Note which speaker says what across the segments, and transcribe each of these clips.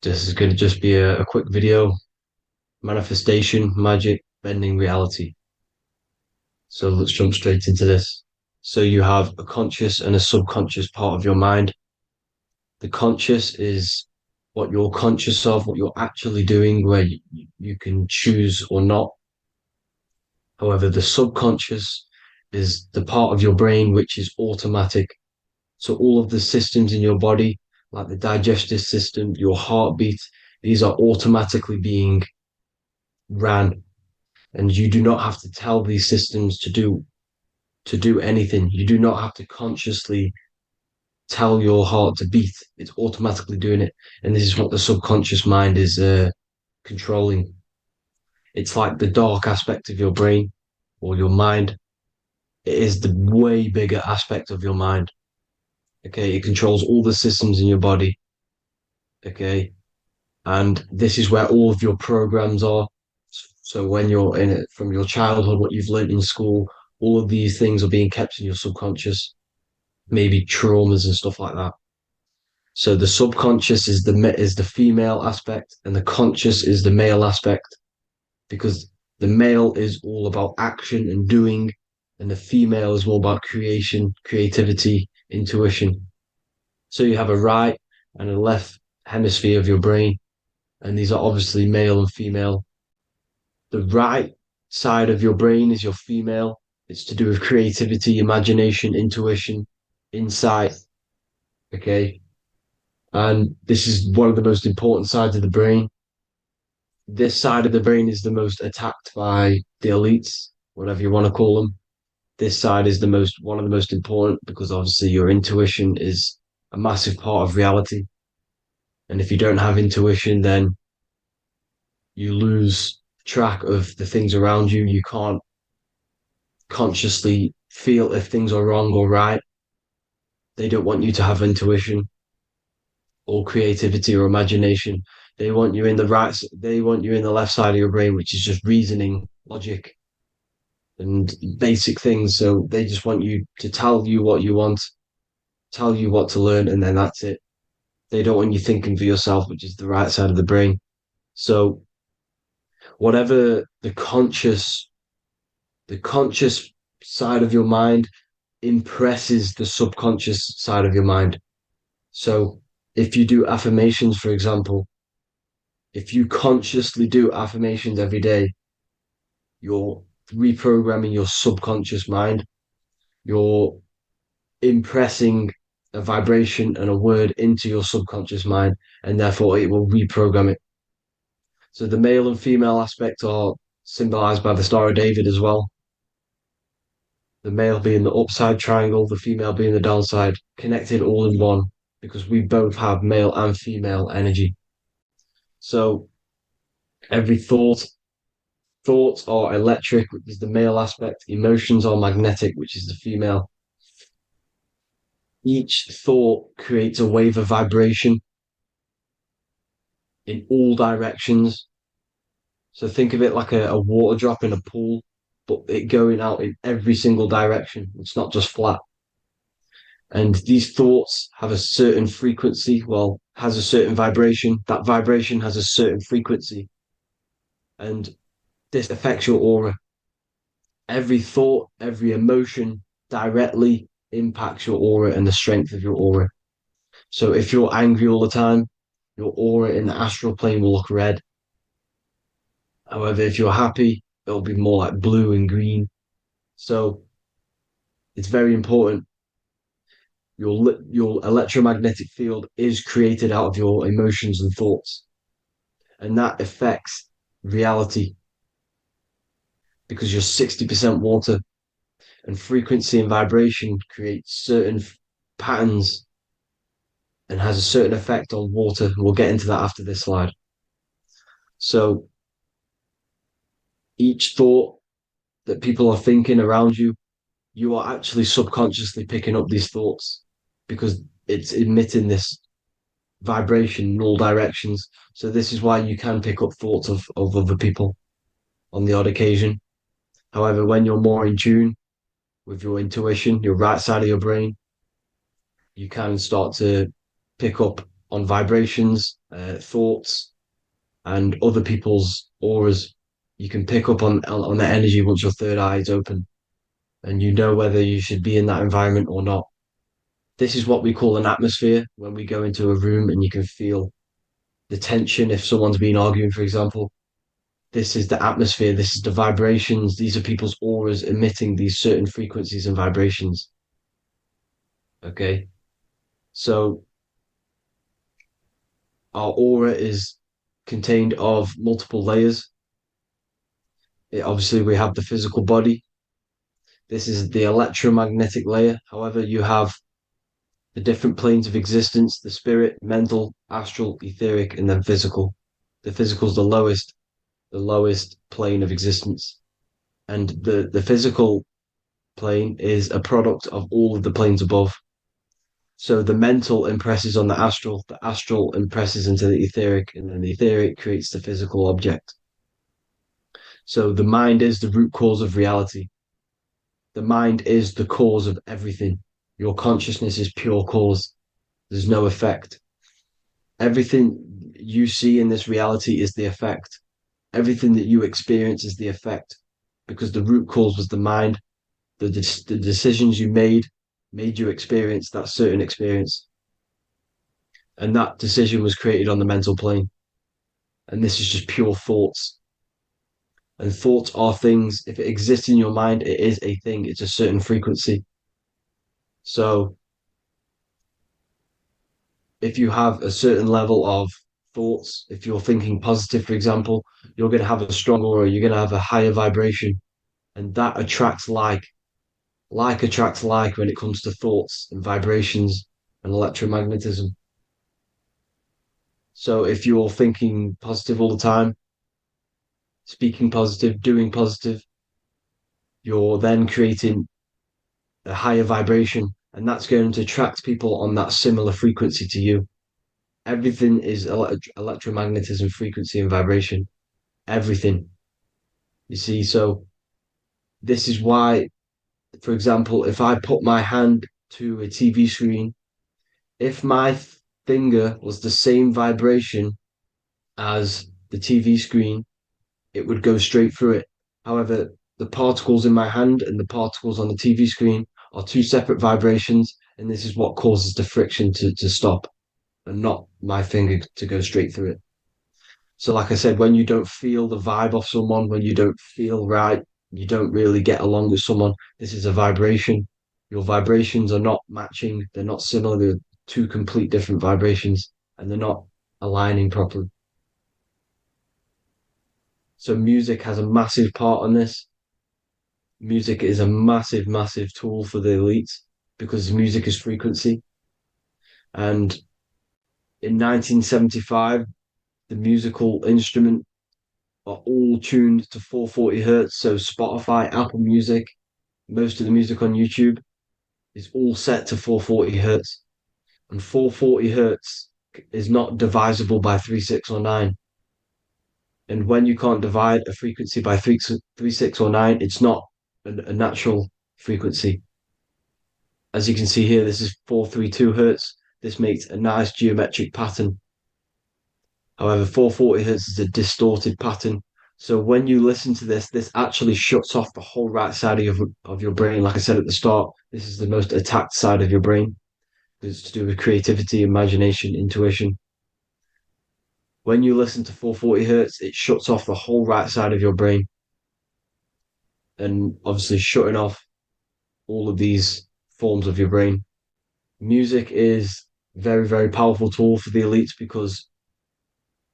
Speaker 1: This is going to just be a quick video. Manifestation, magic, bending reality. So let's jump straight into this. So you have a conscious and a subconscious part of your mind. The conscious is what you're conscious of, what you're actually doing, where you can choose or not. However, the subconscious is the part of your brain which is automatic. So all of the systems in your body, like the digestive system, your heartbeat, these are automatically being ran, and you do not have to tell these systems to do anything. You do not have to consciously tell your heart to beat. It's automatically doing it, and this is what the subconscious mind is controlling. It's like the dark aspect of your brain or your mind. It is the way bigger aspect of your mind. Okay, it controls all the systems in your body. Okay, and this is where all of your programs are. So when you're in it from your childhood, what you've learned in school, all of these things are being kept in your subconscious, maybe traumas and stuff like that. So the subconscious is the female aspect, and the conscious is the male aspect, because the male is all about action and doing, and the female is more about creation, creativity, intuition. So you have a right and a left hemisphere of your brain, and these are obviously male and female. The right side of your brain is your female. It's to do with creativity, imagination, intuition, insight. Okay. And this is one of the most important sides of the brain. This side of the brain is the most attacked by the elites, whatever you want to call them. This side is the most one of the most important because obviously your intuition is a massive part of reality. And if you don't have intuition, then you lose track of the things around you. You can't consciously feel if things are wrong or right. They don't want you to have intuition or creativity or imagination. They want you in the right, they want you in the left side of your brain, which is just reasoning, logic, and basic things. So they just want you to tell you what you want, tell you what to learn, and then that's it. They don't want you thinking for yourself, which is the right side of the brain. So whatever the conscious side of your mind impresses the subconscious side of your mind. So if you do affirmations, for example, if you consciously do affirmations every day, you're reprogramming your subconscious mind. You're impressing a vibration and a word into your subconscious mind, and therefore it will reprogram it. So the male and female aspect are symbolized by the Star of David as well. The male being the upside triangle, the female being the downside, connected all in one because we both have male and female energy. So every thoughts are electric, which is the male aspect. Emotions are magnetic, which is the female. Each thought creates a wave of vibration in all directions. So think of it like a water drop in a pool, but it going out in every single direction. It's not just flat. And these thoughts have a certain frequency, well, has a certain vibration. That vibration has a certain frequency. And this affects your aura. Every thought, every emotion directly impacts your aura and the strength of your aura. So if you're angry all the time, your aura in the astral plane will look red. However, if you're happy, it'll be more like blue and green. So it's very important. Your electromagnetic field is created out of your emotions and thoughts, and that affects reality because you're 60% water, and frequency and vibration create certain patterns and has a certain effect on water. We'll get into that after this slide. So each thought that people are thinking around you, you are actually subconsciously picking up these thoughts because it's emitting this vibration in all directions. So this is why you can pick up thoughts of other people on the odd occasion. However, when you're more in tune with your intuition, your right side of your brain, you can start to pick up on vibrations, thoughts, and other people's auras. You can pick up on the energy once your third eye is open, and you know whether you should be in that environment or not. This is what we call an atmosphere when we go into a room and you can feel the tension if someone's been arguing, for example. This is the atmosphere, this is the vibrations, these are people's auras emitting these certain frequencies and vibrations. Okay. So our aura is contained of multiple layers. Obviously, we have the physical body. This is the electromagnetic layer. However, you have the different planes of existence, the spirit, mental, astral, etheric, and then physical. The physical is the lowest plane of existence. And the physical plane is a product of all of the planes above. So the mental impresses on the astral impresses into the etheric, and then the etheric creates the physical object. So the mind is the root cause of reality. The mind is the cause of everything. Your consciousness is pure cause. There's no effect. Everything you see in this reality is the effect. Everything that you experience is the effect because the root cause was the mind. The decisions you made you experience that certain experience. And that decision was created on the mental plane. And this is just pure thoughts. And thoughts are things. If it exists in your mind, it is a thing. It's a certain frequency. So if you have a certain level of thoughts, if you're thinking positive, for example, you're going to have a strong aura, you're going to have a higher vibration, and that attracts like. Like attracts like when it comes to thoughts and vibrations and electromagnetism. So if you're thinking positive all the time, speaking positive, doing positive, you're then creating a higher vibration, and that's going to attract people on that similar frequency to you. Everything is electromagnetism, frequency, and vibration. Everything. You see, so this is why, for example, if I put my hand to a TV screen, if my finger was the same vibration as the TV screen, it would go straight through it. However, the particles in my hand and the particles on the TV screen are two separate vibrations, and this is what causes the friction to stop and not my finger to go straight through it. So, like I said, when you don't feel the vibe of someone, when you don't feel right, you don't really get along with someone, this is a vibration. Your vibrations are not matching, they're not similar, they're two complete different vibrations, and they're not aligning properly. So, music has a massive part on this. Music is a massive, massive tool for the elites because music is frequency. And in 1975, the musical instrument are all tuned to 440 hertz. So Spotify, Apple Music, most of the music on YouTube is all set to 440 hertz. And 440 hertz is not divisible by 3, 6, or 9. And when you can't divide a frequency by 3, 6, or 9, it's not a natural frequency. As you can see here, this is 432 hertz. This makes a nice geometric pattern. However, 440 hertz is a distorted pattern. So when you listen to this, this actually shuts off the whole right side of your brain. Like I said at the start, this is the most attacked side of your brain. It's to do with creativity, imagination, intuition. When you listen to 440 hertz, it shuts off the whole right side of your brain. And obviously shutting off all of these forms of your brain. Music is very, very powerful tool for the elites because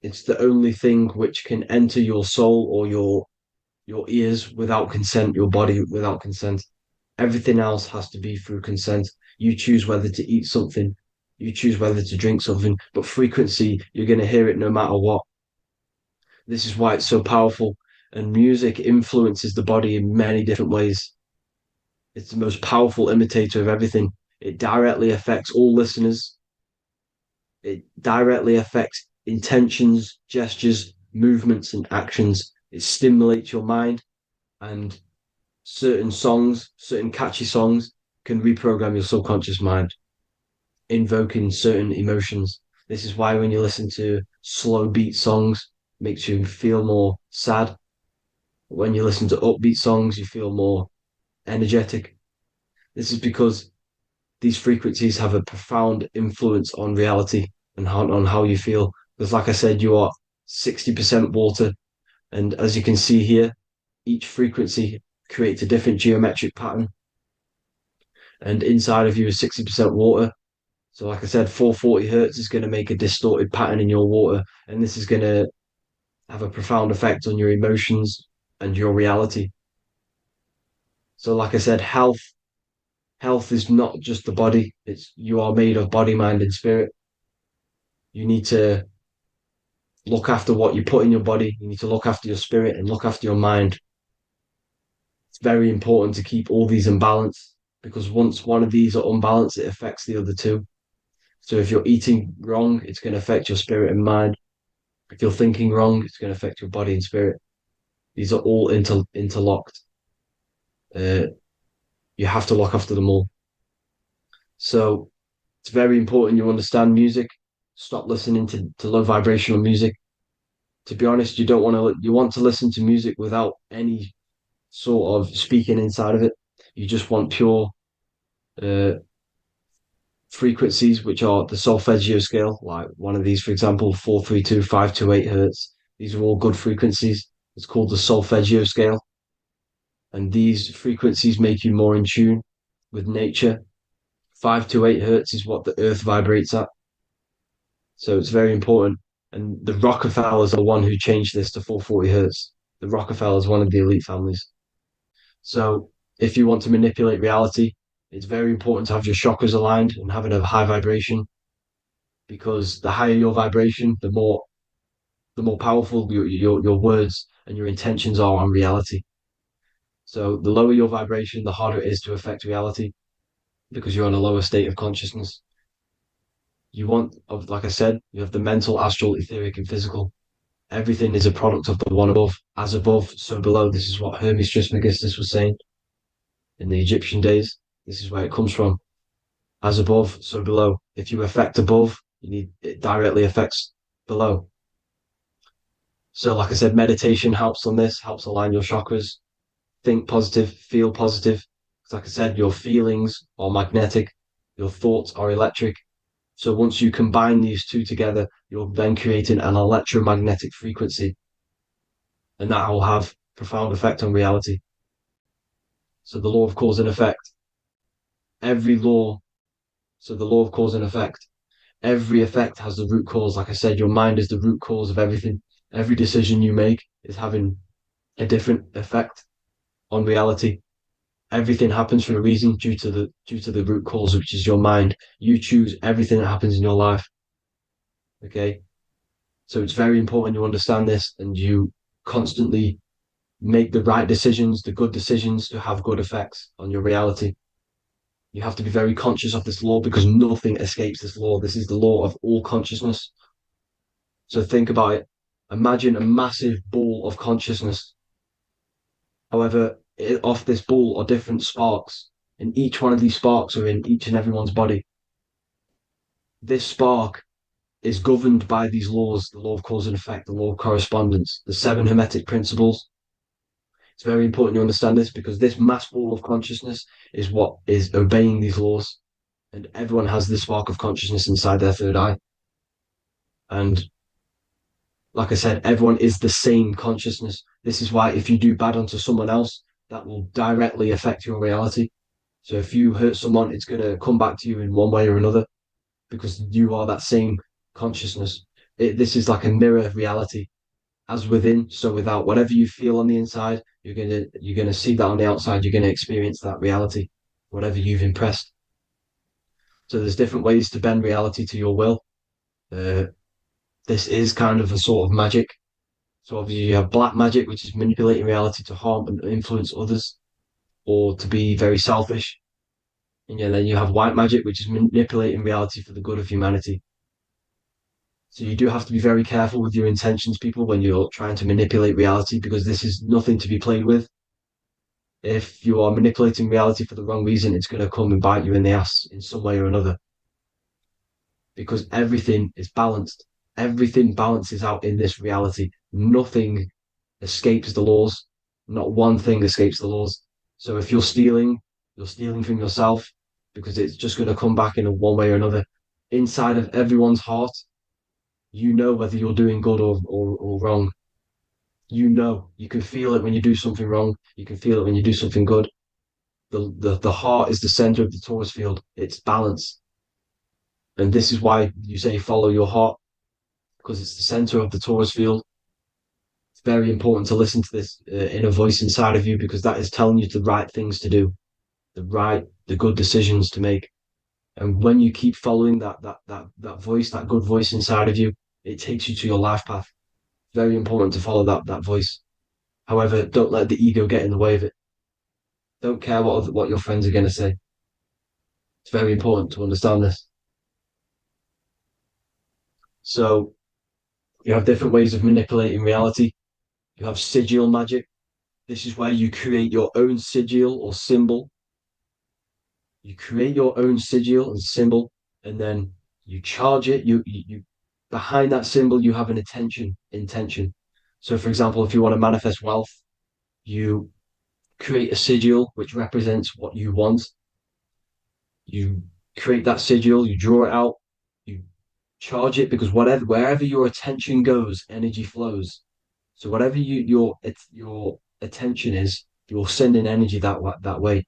Speaker 1: it's the only thing which can enter your soul or your ears without consent, your body without consent. Everything else has to be through consent. You choose whether to eat something, you choose whether to drink something, but frequency, you're going to hear it no matter what. This is why it's so powerful. And music influences the body in many different ways. It's the most powerful imitator of everything. It directly affects all listeners. It directly affects intentions, gestures, movements, and actions. It stimulates your mind, and certain songs, certain catchy songs, can reprogram your subconscious mind, invoking certain emotions. This is why when you listen to slow beat songs, it makes you feel more sad. When you listen to upbeat songs, you feel more energetic. This is because these frequencies have a profound influence on reality and on how you feel. Because, like I said, you are 60% water. And as you can see here, each frequency creates a different geometric pattern. And inside of you is 60% water. So, like I said, 440 hertz is going to make a distorted pattern in your water. And this is going to have a profound effect on your emotions and your reality. So, like I said, health is not just the body. It's you are made of body, mind, and spirit. You need to look after what you put in your body. You need to look after your spirit and look after your mind. It's very important to keep all these in balance because once one of these are unbalanced, it affects the other two. So if you're eating wrong, it's going to affect your spirit and mind. If you're thinking wrong, it's going to affect your body and spirit. These are all interlocked. Uh, you have to look after them all. So it's very important you understand music. Stop listening to low vibrational music. To be honest, you want to listen to music without any sort of speaking inside of it. You just want pure uh, frequencies, which are the solfeggio scale, like one of these, for example, 432, 528 hertz. These are all good frequencies. It's called the solfeggio scale. And these frequencies make you more in tune with nature. 528 hertz is what the earth vibrates at. So it's very important. And the Rockefellers are the one who changed this to 440 hertz. The Rockefellers, one of the elite families. So if you want to manipulate reality, it's very important to have your chakras aligned and having a high vibration because the higher your vibration, the more powerful your words and your intentions are on reality. So the lower your vibration, the harder it is to affect reality because you're on a lower state of consciousness. Like I said, you have the mental, astral, etheric, and physical. Everything is a product of the one above. As above, so below. This is what Hermes Trismegistus was saying in the Egyptian days. This is where it comes from. As above, so below. If you affect above, it directly affects below. So, like I said, meditation helps on this, helps align your chakras. Think positive, feel positive. Like I said, your feelings are magnetic, your thoughts are electric. So once you combine these two together, you're then creating an electromagnetic frequency, and that will have profound effect on reality. So the law of cause and effect. Every law, so the law of cause and effect. Every effect has the root cause. Like I said, your mind is the root cause of everything. Every decision you make is having a different effect on reality. Everything happens for a reason due to the root cause, which is your mind. You choose everything that happens in your life. Okay. So it's very important you understand this and you constantly make the right decisions, the good decisions to have good effects on your reality. You have to be very conscious of this law because nothing escapes this law. This is the law of all consciousness. So think about it. Imagine a massive ball of consciousness. However, off this ball are different sparks, and each one of these sparks are in each and everyone's body. This spark is governed by these laws, the law of cause and effect, the law of correspondence, the seven hermetic principles. It's very important you understand this because this mass ball of consciousness is what is obeying these laws. And everyone has this spark of consciousness inside their third eye. And like I said, everyone is the same consciousness. This is why if you do bad onto someone else, that will directly affect your reality. So if you hurt someone, it's going to come back to you in one way or another because you are that same consciousness. This is like a mirror reality, as within, so without. Whatever you feel on the inside, you're gonna see that on the outside. You're gonna experience that reality, whatever you've impressed. So there's different ways to bend reality to your will. Uh, this is kind of a sort of magic. So obviously you have black magic, which is manipulating reality to harm and influence others, or to be very selfish. And yeah, then you have white magic, which is manipulating reality for the good of humanity. So you do have to be very careful with your intentions, people, when you're trying to manipulate reality, because this is nothing to be played with. If you are manipulating reality for the wrong reason, it's going to come and bite you in the ass in some way or another. because everything is balanced. Everything balances out in this reality. Nothing escapes the laws. Not one thing escapes the laws. So if you're stealing from yourself because it's just going to come back in a one way or another. Inside of everyone's heart, you know whether you're doing good or wrong. You know, you can feel it when you do something wrong. You can feel it when you do something good. The heart is the center of the torus field. It's balance. And this is why you say follow your heart, because it's the center of the torus field. It's very important to listen to this inner voice inside of you because that is telling you the right things to do, the good decisions to make. And when you keep following that voice, that good voice inside of you, it takes you to your life path. Very important to follow that voice. However, don't let the ego get in the way of it. Don't care what your friends are going to say. It's very important to understand this. So you have different ways of manipulating reality. You have sigil magic. This is where you create your own sigil or symbol. You create your own sigil and symbol, and then you charge it. You behind that symbol you have an intention. So, for example, if you want to manifest wealth, you create a sigil which represents what you want. You create that sigil, you draw it out, you charge it because wherever your attention goes, energy flows. So whatever your attention is, you're sending energy that way.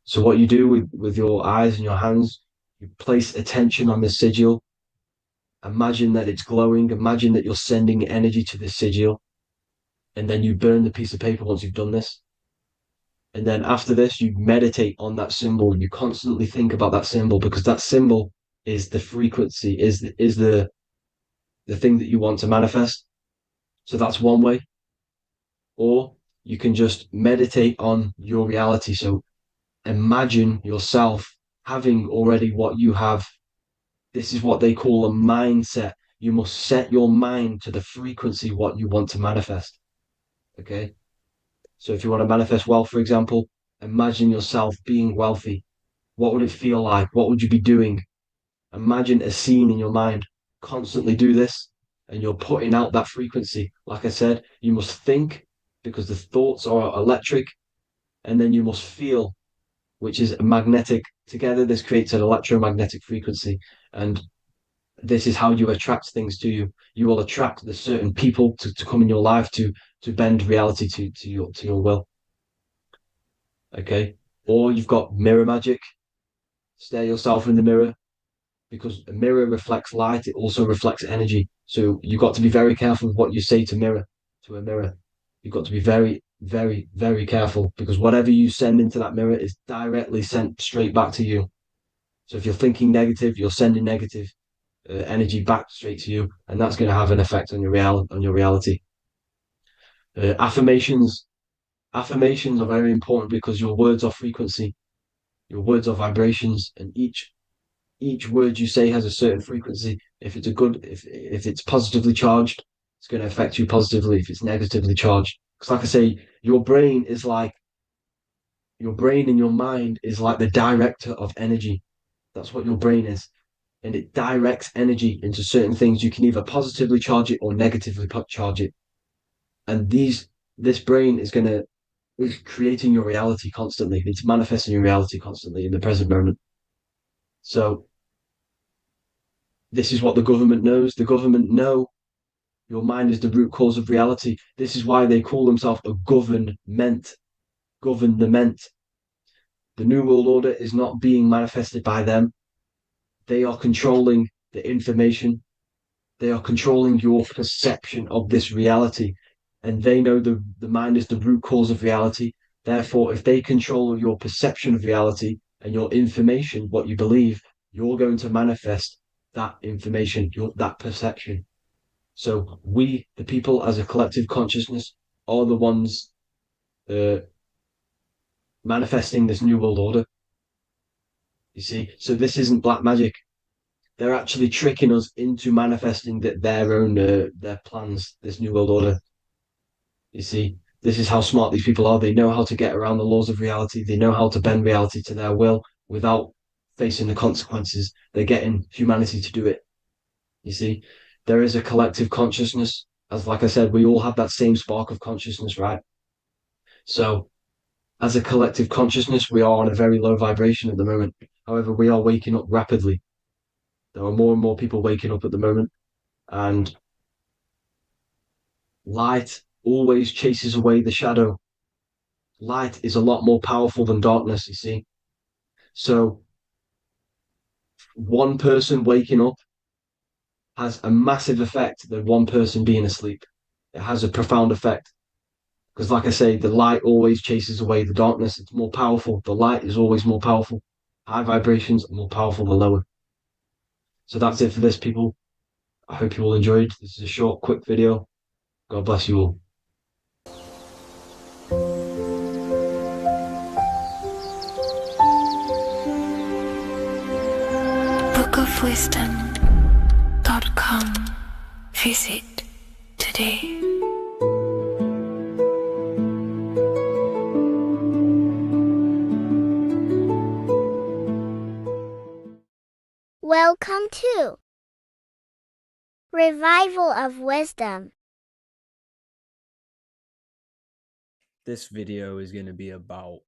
Speaker 1: So what you do with your eyes and your hands, you place attention on the sigil. Imagine that it's glowing. Imagine that you're sending energy to the sigil, and then you burn the piece of paper once you've done this. And then after this, you meditate on that symbol. You constantly think about that symbol because that symbol is the frequency, is the thing that you want to manifest. So that's one way. Or you can just meditate on your reality. So imagine yourself having already what you have. This is what they call a mindset. You must set your mind to the frequency what you want to manifest. Okay. So if you want to manifest wealth, for example, imagine yourself being wealthy. What would it feel like? What would you be doing? Imagine a scene in your mind. Constantly do this, and you're putting out that frequency. Like I said, you must think because the thoughts are electric, and then you must feel, which is magnetic. Together, this creates an electromagnetic frequency. And this is how you attract things to you. You will attract the certain people to come in your life to bend reality to your will. Okay. Or you've got mirror magic. Stare yourself in the mirror because a mirror reflects light, it also reflects energy. So you've got to be very careful with what you say to a mirror. You've got to be very, very, very careful because whatever you send into that mirror is directly sent straight back to you. So if you're thinking negative, you're sending negative energy back straight to you, and that's going to have an effect on your reality. Affirmations. Affirmations are very important because your words are frequency, your words are vibrations, and each word you say has a certain frequency. If it's positively charged, it's going to affect you positively. If it's negatively charged, because like I say, your brain and your mind is like the director of energy. That's what your brain is, and it directs energy into certain things. You can either positively charge it or negatively charge it, and this brain is creating your reality constantly. It's manifesting your reality constantly in the present moment. So this is what the government knows. The government know your mind is the root cause of reality. This is why they call themselves a government. Government. The New World Order is not being manifested by them. They are controlling the information. They are controlling your perception of this reality. And they know the mind is the root cause of reality. Therefore, if they control your perception of reality and your information, what you believe, you're going to manifest that information, that perception. So we, the people as a collective consciousness, are the ones uh, manifesting this new world order. You see, so this isn't black magic. They're actually tricking us into manifesting their own their plans, this new world order. You see, this is how smart these people are. They know how to get around the laws of reality. They know how to bend reality to their will without facing the consequences. They're getting humanity to do it. You see, there is a collective consciousness. As like I said, we all have that same spark of consciousness, right? So as a collective consciousness, we are on a very low vibration at the moment. However, we are waking up rapidly. There are more and more people waking up at the moment, and light always chases away the shadow. Light is a lot more powerful than darkness, you see. So one person waking up has a massive effect than one person being asleep. It has a profound effect. Because, like I say, the light always chases away the darkness. It's more powerful. The light is always more powerful. High vibrations are more powerful than lower. So that's it for this, people. I hope you all enjoyed. This is a short, quick video. God bless you all.
Speaker 2: bookofwisdom.com. Visit today.
Speaker 3: Welcome to Revival of Wisdom.
Speaker 4: This video is going to be about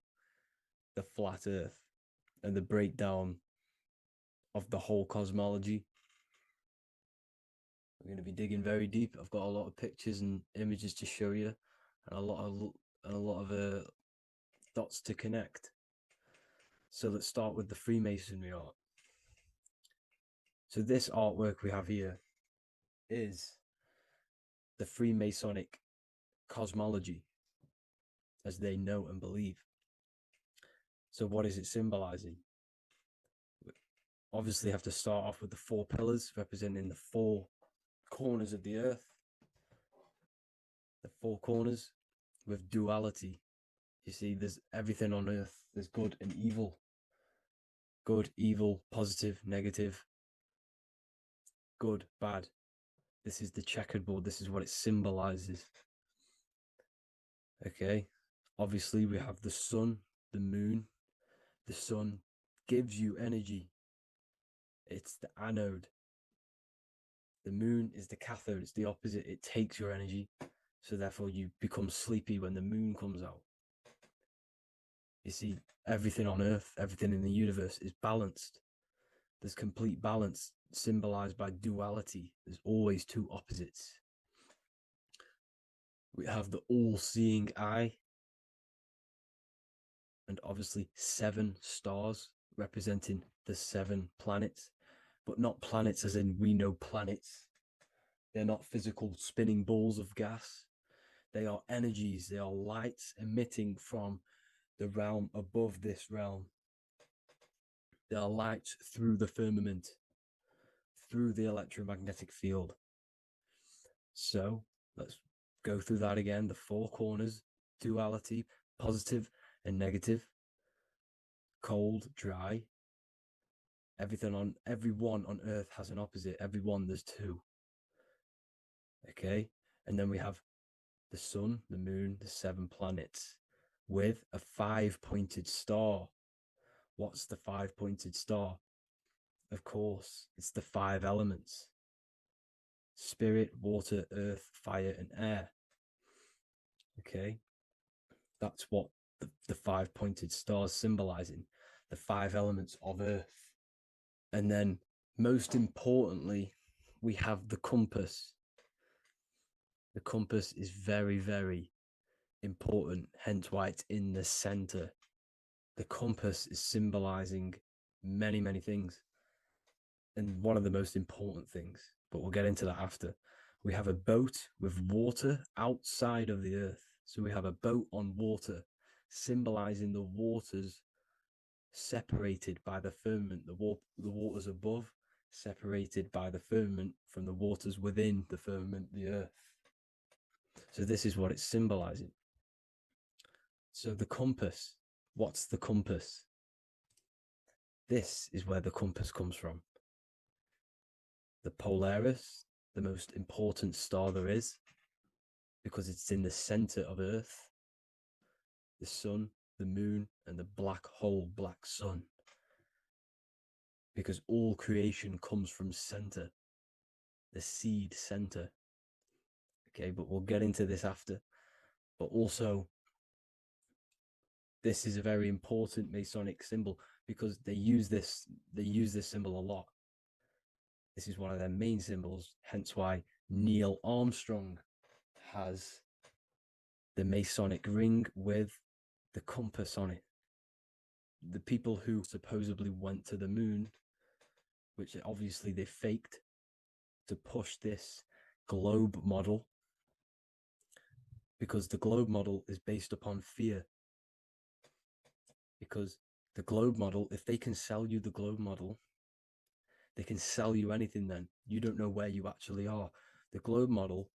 Speaker 4: the flat earth and the breakdown of the whole cosmology. I'm going to be digging very deep. I've got a lot of pictures and images to show you, and a lot of dots to connect. So let's start with the Freemasonry art. So this artwork we have here is the Freemasonic cosmology, as they know and believe. So what is it symbolizing? We obviously have to start off with the 4 pillars representing the 4 corners of the earth. The 4 corners with duality. You see, there's everything on earth. There's good and evil. Good, evil, positive, negative. Good, bad. This is the checkerboard. This is what it symbolizes. Okay. Obviously, we have the sun, the moon. The sun gives you energy. It's the anode. The moon is the cathode. It's the opposite. It takes your energy. So therefore, you become sleepy when the moon comes out. You see, everything on earth, everything in the universe is balanced. There's complete balance symbolized by duality. There's always 2 opposites. We have the all-seeing eye, and obviously 7 stars representing the 7 planets, but not planets as in we know planets. They're not physical spinning balls of gas. They are energies. They are lights emitting from the realm above this realm. They are lights through the firmament, through the electromagnetic field. So let's go through that again. The 4 corners, duality, positive and negative, cold, dry. Everyone on earth has an opposite. Everyone, there's 2. Okay, and then we have the sun, the moon, the 7 planets with a 5-pointed star. What's the 5-pointed star? Of course, it's the 5 elements: spirit, water, earth, fire, and air. Okay, that's what the 5-pointed stars symbolizing, the 5 elements of earth. And then, most importantly, we have the compass. The compass is very, very important, hence why it's in the center. The compass is symbolizing many, many things. And one of the most important things, but we'll get into that after. We have a boat with water outside of the earth. So we have a boat on water, symbolizing the waters separated by the firmament, the waters above, separated by the firmament from the waters within the firmament, the earth. So this is what it's symbolizing. So the compass, what's the compass? This is where the compass comes from. The Polaris, the most important star there is, because it's in the center of Earth. The sun, the moon, and the black hole, black sun. because all creation comes from center, the seed center. Okay, but we'll get into this after. But also, this is a very important Masonic symbol because they use this symbol a lot. This is one of their main symbols, hence why Neil Armstrong has the Masonic ring with the compass on it. The people who supposedly went to the moon, which obviously they faked to push this globe model, because the globe model is based upon fear. Because the globe model, if they can sell you the globe model, they can sell you anything then. You don't know where you actually are. The globe model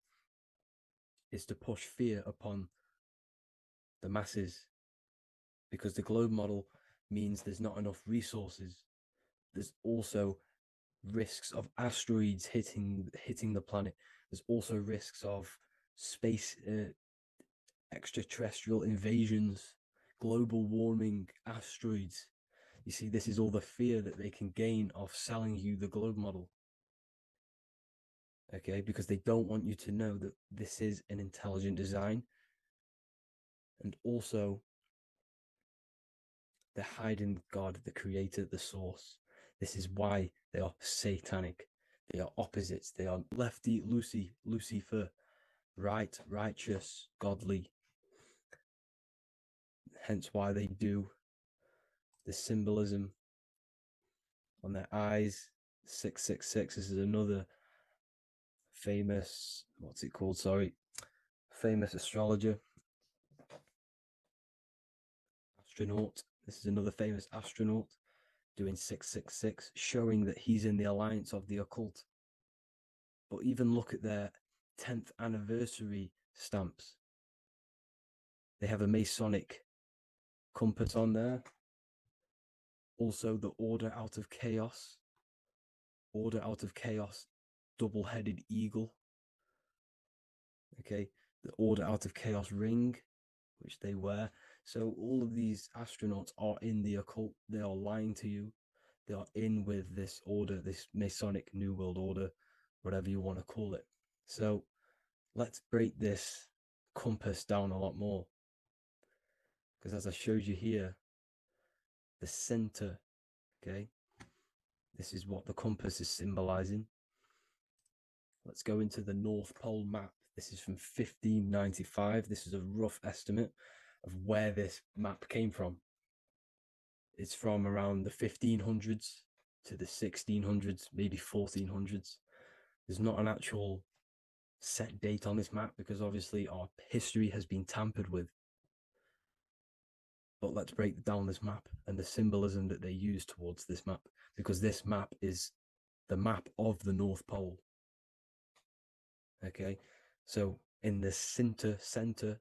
Speaker 4: is to push fear upon the masses, because the globe model means there's not enough resources. There's also risks of asteroids hitting the planet. There's also risks of space extraterrestrial invasions, global warming, asteroids. You see, this is all the fear that they can gain off selling you the globe model. Okay, because they don't want you to know that this is an intelligent design. And also, they're hiding God, the creator, the source. This is why they are satanic. They are opposites. They are lefty, Lucifer, right, righteous, godly. Hence why they do the symbolism on their eyes. 666. This is another famous, famous astrologer, astronaut. This is another famous astronaut doing 666, showing that he's in the alliance of the occult. But even look at their 10th anniversary stamps. They have a Masonic compass on there. Also, the Order Out of Chaos. Order Out of Chaos, double-headed eagle. Okay, the Order Out of Chaos ring, which they wear. So all of these astronauts are in the occult. They are lying to you. They are in with this order, this Masonic New World Order, whatever you want to call it. So let's break this compass down a lot more. Because as I showed you here, the center, okay, this is what the compass is symbolizing. Let's go into the North Pole map. This is from 1595. This is a rough estimate of where this map came from. It's from around the 1500s to the 1600s, maybe 1400s. There's not an actual set date on this map because obviously our history has been tampered with. But let's break down this map and the symbolism that they use towards this map, because this map is the map of the North Pole. Okay, so in the center,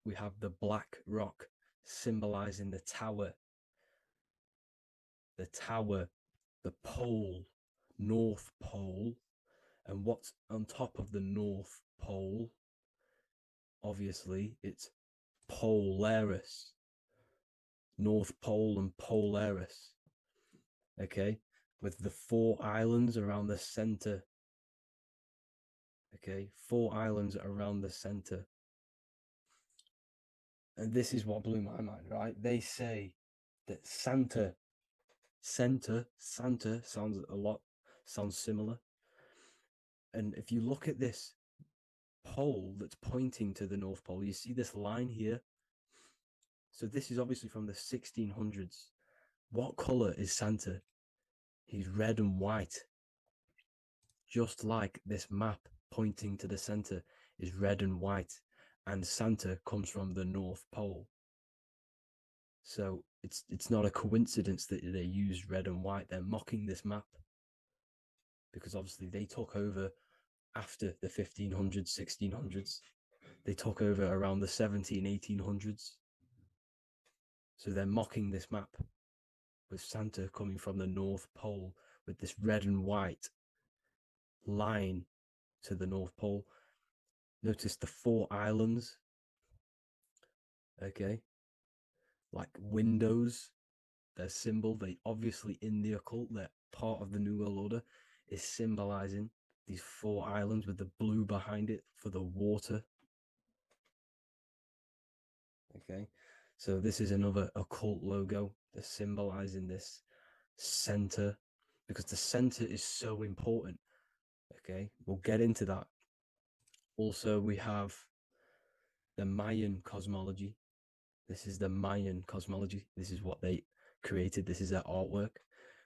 Speaker 4: we have the black rock symbolizing the tower, the pole, North Pole. And what's on top of the North Pole? Obviously, it's Polaris. North Pole and Polaris. Okay, with the 4 islands around the center. Okay, 4 islands around the center. And this is what blew my mind, right? They say that Santa sounds similar. And if you look at this pole that's pointing to the North Pole, you see this line here. So this is obviously from the 1600s. What color is Santa? He's red and white. Just like this map pointing to the center is red and white, and Santa comes from the North Pole. So it's not a coincidence that they use red and white. They're mocking this map because obviously they took over after the 1500s, 1600s. They took over around the 1800s. So they're mocking this map with Santa coming from the North Pole with this red and white line to the North Pole. Notice the 4 islands, okay, like windows. their symbol, they obviously in the occult, they're part of the New World Order, is symbolizing these 4 islands with the blue behind it for the water. Okay, so this is another occult logo. They're symbolizing this center because the center is so important. Okay, we'll get into that. Also, we have the Mayan cosmology. This is the Mayan cosmology. This is what they created. This is their artwork,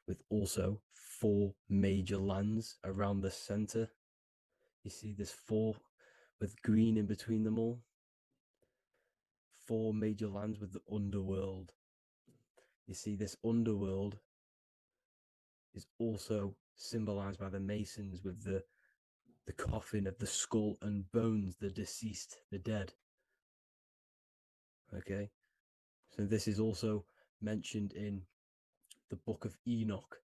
Speaker 4: with also 4 major lands around the center. You see there's 4 with green in between them all. 4 major lands with the underworld. You see this underworld is also symbolized by the Masons with the coffin of the skull and bones, the deceased, the dead. Okay, so this is also mentioned in the book of Enoch.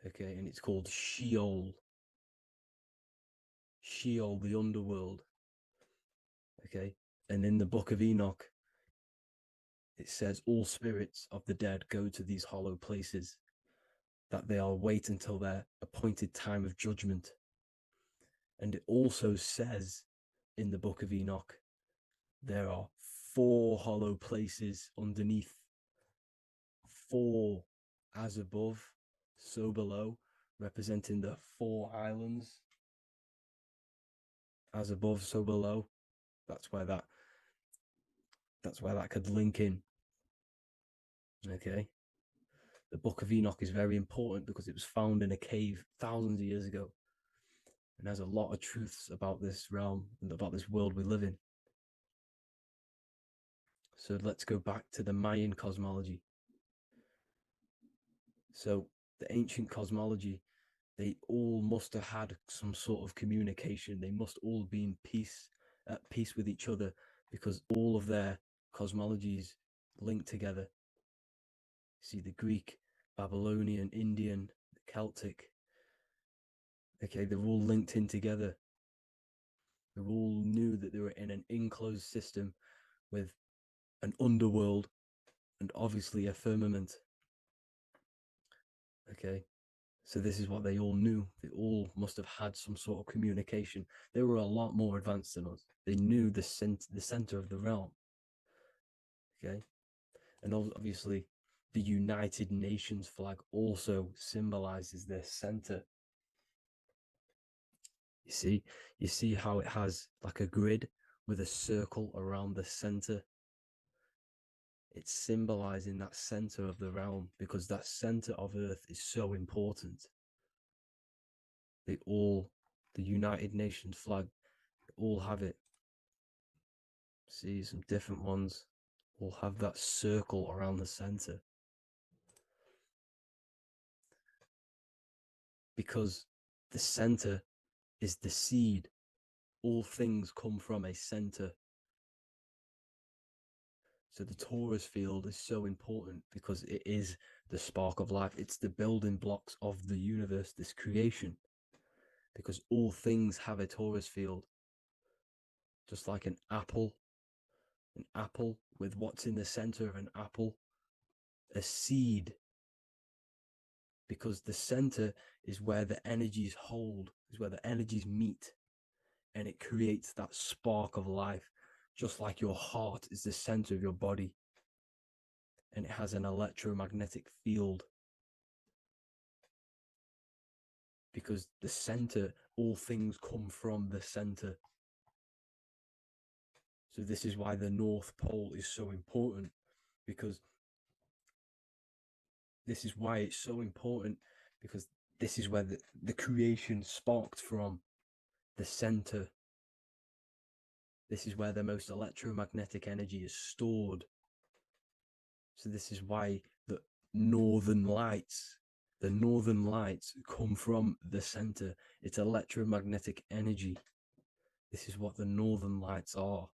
Speaker 4: Okay, and it's called Sheol. Sheol, the underworld. Okay, and in the book of Enoch, it says all spirits of the dead go to these hollow places, that they will wait until their appointed time of judgment. And it also says in the book of Enoch, there are 4 hollow places underneath. 4 as above, so below, representing the 4 islands. As above, so below. That's where that could link in. Okay. The book of Enoch is very important because it was found in a cave thousands of years ago and has a lot of truths about this realm and about this world we live in. So let's go back to the Mayan cosmology. So the ancient cosmology, they all must have had some sort of communication. They must all be at peace with each other, because all of their cosmologies linked together. See, the Greek, Babylonian, Indian, Celtic. Okay, they're all linked in together. They all knew that they were in an enclosed system with an underworld and obviously a firmament. Okay, so this is what they all knew. They all must have had some sort of communication. They were a lot more advanced than us. They knew the center of the realm. Okay, and obviously the United Nations flag also symbolizes their center. You see how it has like a grid with a circle around the center. It's symbolizing that center of the realm, because that center of Earth is so important. The United Nations flag, all have it. See, some different ones will have that circle around the center. Because the center is the seed. All things come from a center. So the torus field is so important because it is the spark of life. It's the building blocks of the universe, this creation. Because all things have a torus field. Just like an apple with what's in the center of an apple, a seed. Because the center is where the energies hold, is where the energies meet, and it creates that spark of life. Just like your heart is the center of your body, and it has an electromagnetic field. Because the center, all things come from the center. So this is why the North Pole is so important, because this is why it's so important, because this is where the creation sparked from, the center. This is where the most electromagnetic energy is stored. So this is why the northern lights come from the center. It's electromagnetic energy. This is what the northern lights are.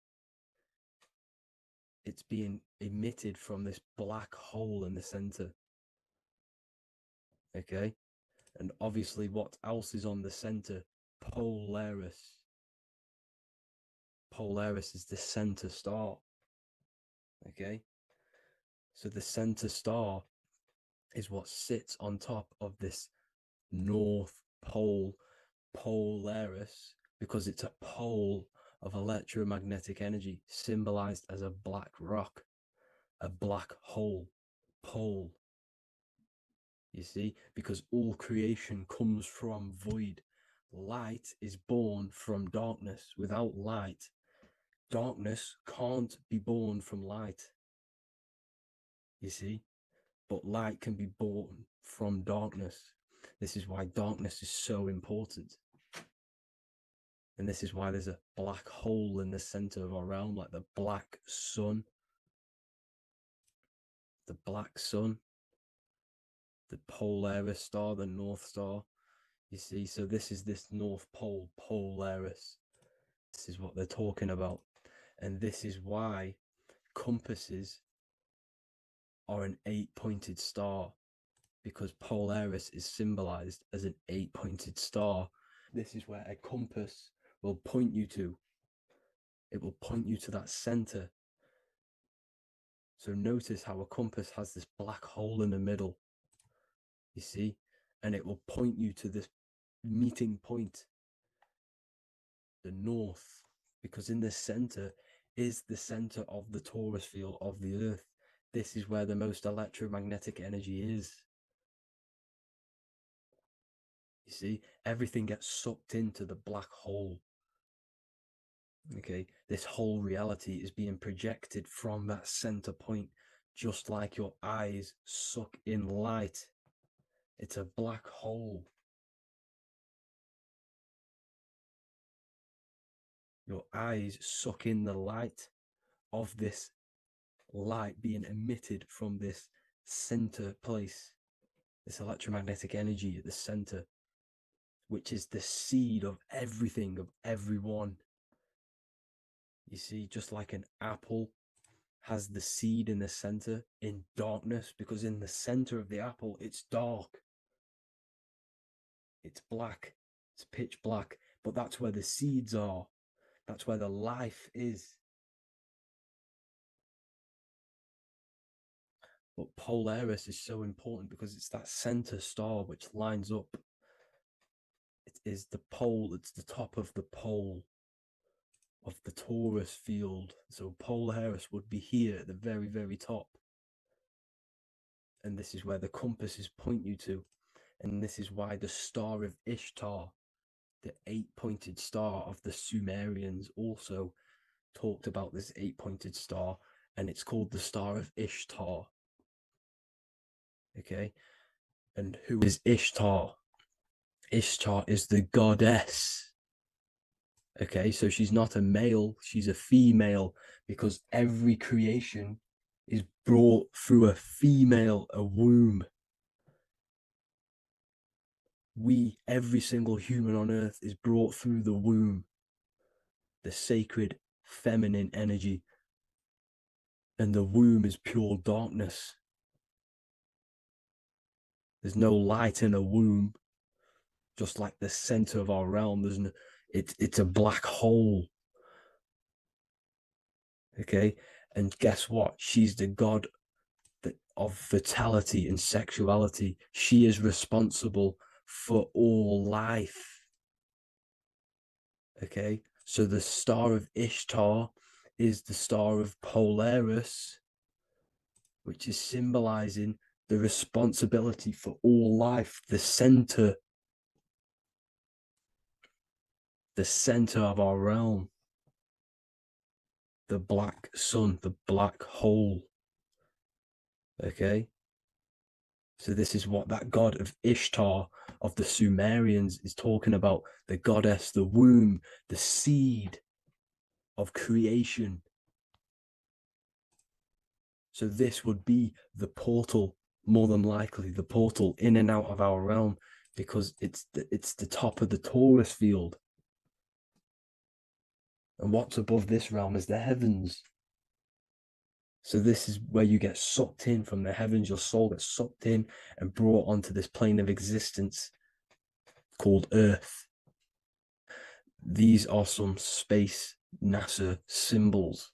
Speaker 4: It's being emitted from this black hole in the center. Okay, and obviously what else is on the center? Polaris. Polaris is the center star. Okay, So the center star is what sits on top of this North Pole, Polaris, because it's a pole of electromagnetic energy symbolized as a black rock, a black hole, pole. You see, because all creation comes from void. Light is born from darkness. Without light, darkness can't be born from light. You see, but light can be born from darkness. This is why darkness is so important. And this is why there's a black hole in the center of our realm, like the black sun. The black sun, the Polaris star, the North Star. You see, so this is this North Pole, Polaris. This is what they're talking about. And this is why compasses are an 8-pointed star, because Polaris is symbolized as an 8-pointed star. This is where a compass will point you to. It will point you to that center. So notice how a compass has this black hole in the middle, you see, and it will point you to this meeting point, the north, because in the center is the center of the torus field of the earth. This is where the most electromagnetic energy is. You see, everything gets sucked into the black hole. Okay, this whole reality is being projected from that center point, just like your eyes suck in light. It's a black hole. Your eyes suck in the light of this light being emitted from this center place, this electromagnetic energy at the center, which is the seed of everything, of everyone. You see, just like an apple has the seed in the center in darkness, because in the center of the apple, it's dark. It's black. It's pitch black. But that's where the seeds are. That's where the life is. But Polaris is so important because it's that center star which lines up. It is the pole, it's the top of the pole of the torus field. So Polaris would be here at the very, very top. And this is where the compasses point you to. And this is why the star of Ishtar, the 8-pointed star of the Sumerians, also talked about this 8-pointed star, and it's called the star of Ishtar. Okay, and who is Ishtar? Ishtar is the goddess. Okay, so she's not a male, she's a female, because every creation is brought through a female, a womb. Every single human on earth is brought through the womb, the sacred feminine energy. And the womb is pure darkness. There's no light in a womb, just like the center of our realm. It's a black hole. Okay, and guess what? She's the god of fertility and sexuality. She is responsible for all life. Okay, so the star of Ishtar is the star of Polaris, which is symbolizing the responsibility for all life, the center of our realm, the black sun, the black hole. Okay, so this is what that god of Ishtar of the Sumerians is talking about, the goddess, the womb, the seed of creation. So this would be the portal, more than likely the portal in and out of our realm, because it's the top of the torus field. And what's above this realm is the heavens. So this is where you get sucked in from the heavens. Your soul gets sucked in and brought onto this plane of existence called Earth. These are some space NASA symbols.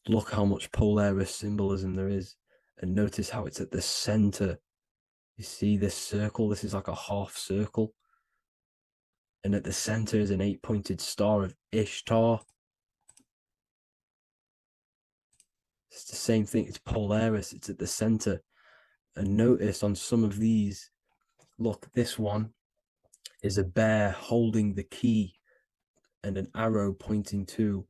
Speaker 4: Look how much Polaris symbolism there is. And notice how it's at the center. You see this circle? This is like a half circle. And at the center is an 8-pointed star of Ishtar. It's the same thing. It's Polaris. It's at the center. And notice on some of these, look, this one is a bear holding the key and an arrow pointing to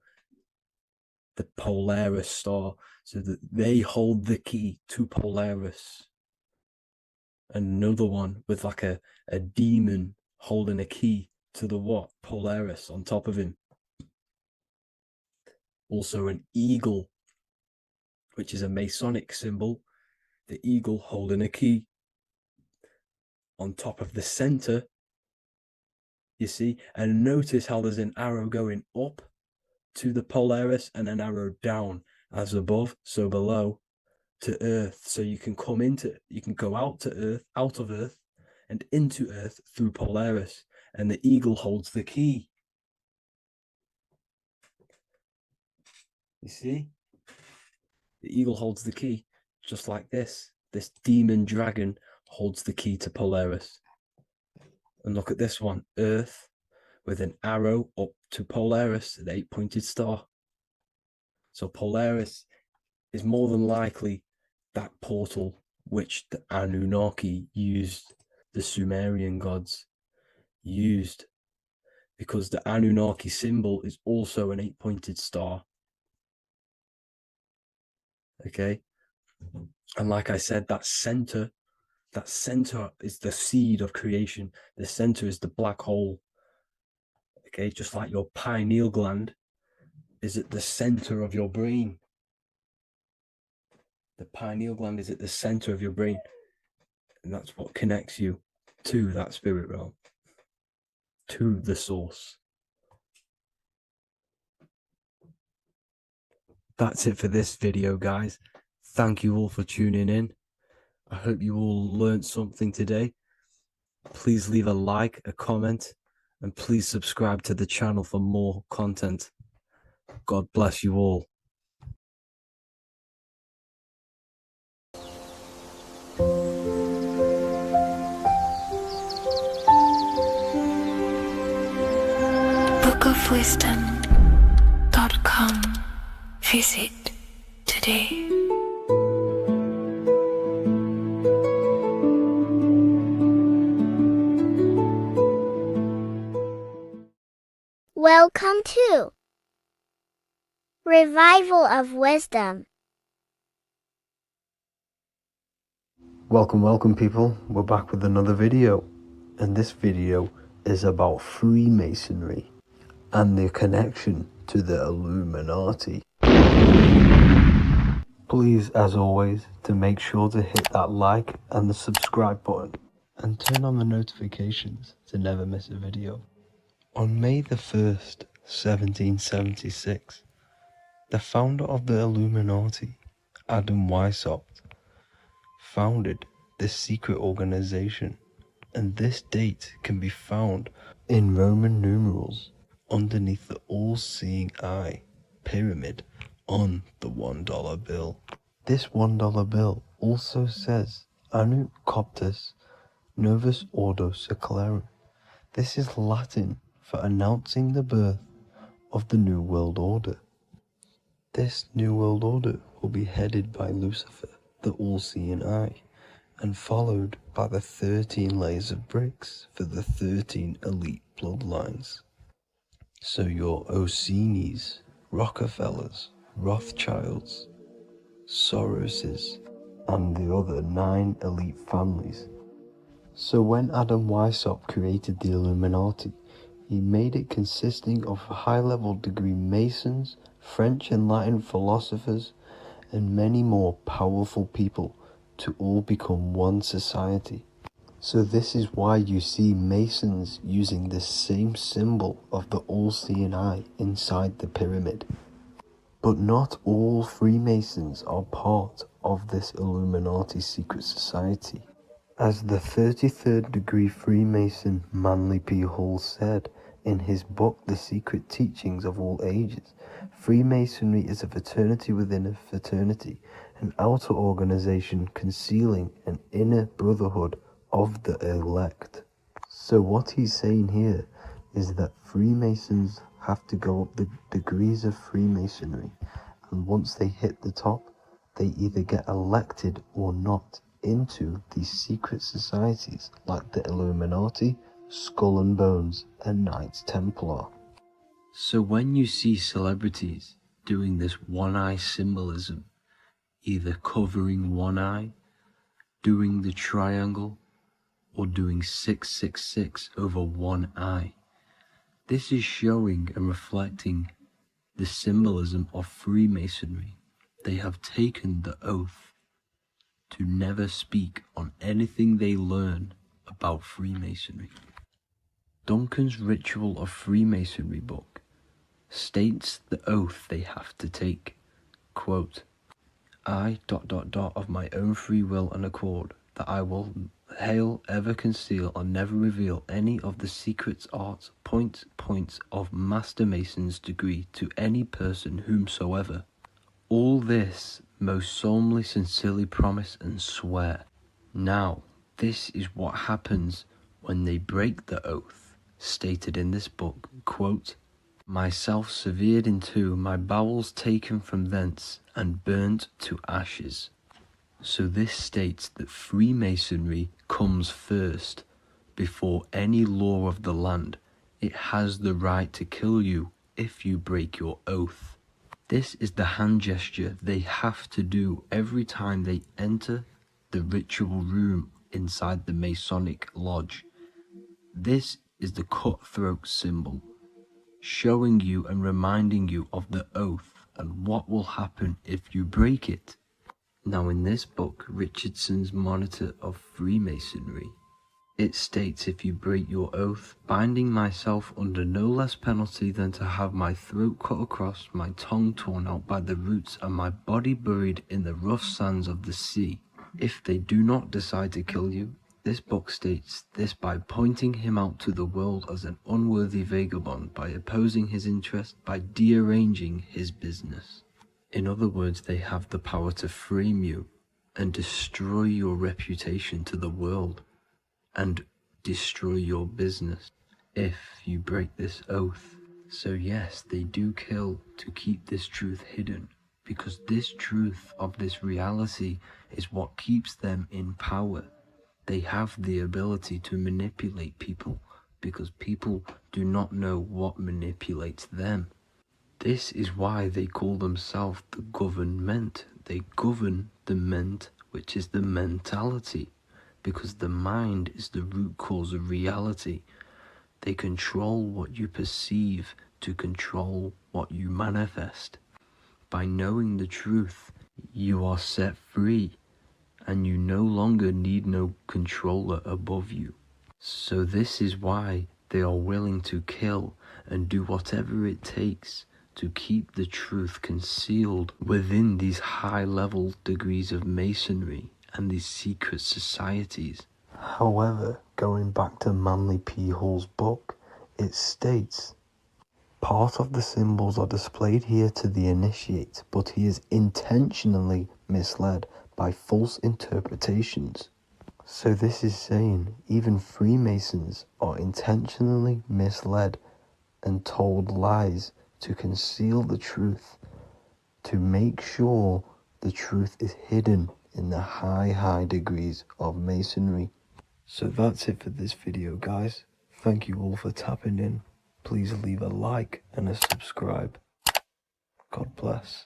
Speaker 4: the Polaris star, so that they hold the key to Polaris. Another one with like a demon holding a key to the what? Polaris on top of him. Also an eagle, which is a Masonic symbol. The eagle holding a key on top of the center. You see? And notice how there's an arrow going up to the Polaris and an arrow down, as above, so below, to Earth. So you can go out of Earth and into Earth through Polaris. And the eagle holds the key. You see? The eagle holds the key, just like this. This demon dragon holds the key to Polaris. And look at this one, Earth, with an arrow up to Polaris, an 8-pointed star. So Polaris is more than likely that portal which the Anunnaki used, the Sumerian gods used, because the Anunnaki symbol is also an 8-pointed star. Okay? And like I said, that center is the seed of creation. The center is the black hole. Okay, just like your pineal gland is at the center of your brain. The pineal gland is at the center of your brain. And that's what connects you to that spirit realm, to the source. That's it for this video, guys. Thank you all for tuning in. I hope you all learned something today. Please leave a like, a comment, and please subscribe to the channel for more content. God bless you all.
Speaker 2: bookofwisdom.com. Visit today.
Speaker 3: Welcome to Revival of Wisdom.
Speaker 5: Welcome people, we're back with another video, and this video is about Freemasonry and their connection to the Illuminati. Please, as always, to make sure to hit that like and the subscribe button and turn on the notifications to never miss a video. On May the 1st, 1776, the founder of the Illuminati, Adam Weishaupt, founded this secret organization, and this date can be found in Roman numerals underneath the all-seeing eye pyramid on the $1 bill. This $1 bill also says Anu Coptus Novus Ordo Secularum. This is Latin for announcing the birth of the New World Order. This New World Order will be headed by Lucifer, the all-seeing eye, and followed by the 13 layers of bricks for the 13 elite bloodlines. So your Orsini's, Rockefellers, Rothschilds, Soroses, and the other 9 elite families. So when Adam Weishaupt created the Illuminati, he made it consisting of high-level degree Masons, French and Latin philosophers, and many more powerful people to all become one society. So this is why you see Masons using the same symbol of the all-seeing eye inside the pyramid. But not all Freemasons are part of this Illuminati secret society. As the 33rd degree Freemason Manly P. Hall said In his book, The Secret Teachings of All Ages, Freemasonry is a fraternity within a fraternity, an outer organization concealing an inner brotherhood of the elect. So what he's saying here is that Freemasons have to go up the degrees of Freemasonry, and once they hit the top, they either get elected or not into these secret societies like the Illuminati, Skull and Bones, and Knights Templar. So when you see celebrities doing this one-eye symbolism, either covering one eye, doing the triangle, or doing 666 over one eye, this is showing and reflecting the symbolism of Freemasonry. They have taken the oath to never speak on anything they learn about Freemasonry. Duncan's Ritual of Freemasonry book states the oath they have to take. Quote, I ... of my own free will and accord, that I will hail, ever conceal, or never reveal any of the secrets, arts, points of Master Mason's degree to any person whomsoever. All this most solemnly, sincerely promise and swear. Now, this is what happens when they break the oath, stated in this book, quote, myself severed in two, my bowels taken from thence, and burnt to ashes. So this states that Freemasonry comes first, before any law of the land. It has the right to kill you if you break your oath. This is the hand gesture they have to do every time they enter the ritual room inside the Masonic lodge. This is the cutthroat symbol, showing you and reminding you of the oath and what will happen if you break it. Now in this book, Richardson's Monitor of Freemasonry, it states, if you break your oath, binding myself under no less penalty than to have my throat cut across, my tongue torn out by the roots, and my body buried in the rough sands of the sea. If they do not decide to kill you, this book states this by pointing him out to the world as an unworthy vagabond, by opposing his interest, by dearranging his business. In other words, they have the power to frame you and destroy your reputation to the world and destroy your business if you break this oath. So yes, they do kill to keep this truth hidden, because this truth of this reality is what keeps them in power. They have the ability to manipulate people because people do not know what manipulates them. This is why they call themselves the government. They govern the ment, which is the mentality, because the mind is the root cause of reality. They control what you perceive to control what you manifest. By knowing the truth, you are set free, and you no longer need no controller above you. So this is why they are willing to kill and do whatever it takes to keep the truth concealed within these high-level degrees of masonry and these secret societies. However, going back to Manly P. Hall's book, it states, part of the symbols are displayed here to the initiate, but he is intentionally misled by false interpretations. So this is saying even Freemasons are intentionally misled and told lies to conceal the truth, to make sure the truth is hidden in the high degrees of masonry. So that's it for this video, guys. Thank you all for tapping in. Please leave a like and a subscribe. God bless.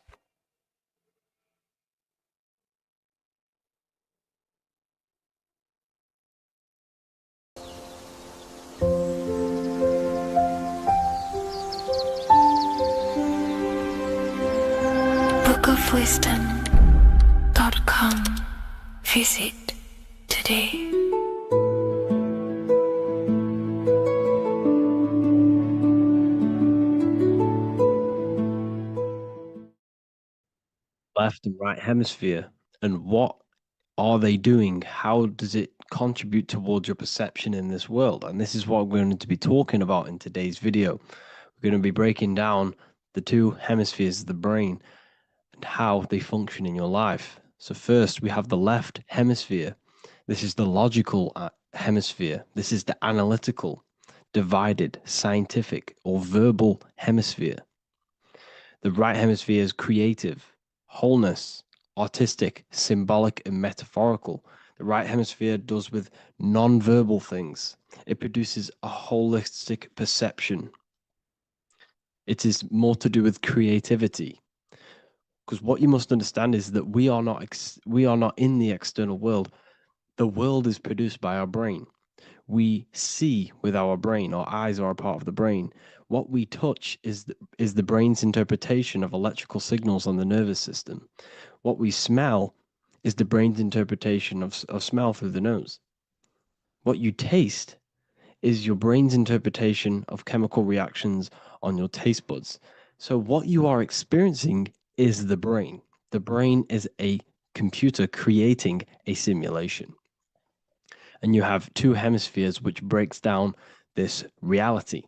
Speaker 2: bookofwisdom.com. Visit today.
Speaker 1: Left and right hemisphere, and what are they doing? How does it
Speaker 5: contribute towards your perception in this world. And this is what we're going to be talking about in today's video. We're going to be breaking down the two hemispheres of the brain and how they function in your life. So first, we have the left hemisphere. This is the logical hemisphere. This is the analytical, divided, scientific, or verbal hemisphere. The right hemisphere is creative, wholeness, artistic, symbolic, and metaphorical. The right hemisphere does with non-verbal things. It produces a holistic perception. It is more to do with creativity. Because what you must understand is that we are not in the external world. The world is produced by our brain. We see with our brain. Our eyes are a part of the brain. What we touch is the brain's interpretation of electrical signals on the nervous system. What we smell is the brain's interpretation of smell through the nose. What you taste is your brain's interpretation of chemical reactions on your taste buds. So what you are experiencing is the brain. The brain is a computer creating a simulation. And you have two hemispheres which breaks down this reality.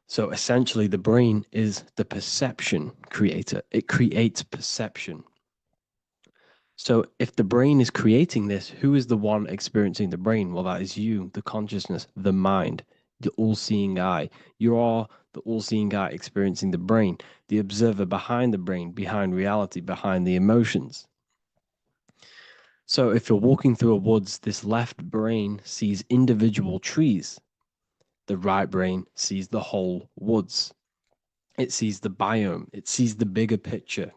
Speaker 5: So essentially, the brain is the perception creator. It creates perception. So if the brain is creating this, who is the one experiencing the brain? Well, that is you, the consciousness, the mind, the all-seeing eye. You are the all-seeing eye experiencing the brain, the observer behind the brain, behind reality, behind the emotions. So if you're walking through a woods, this left brain sees individual trees. The right brain sees the whole woods. It sees the biome. It sees the bigger picture.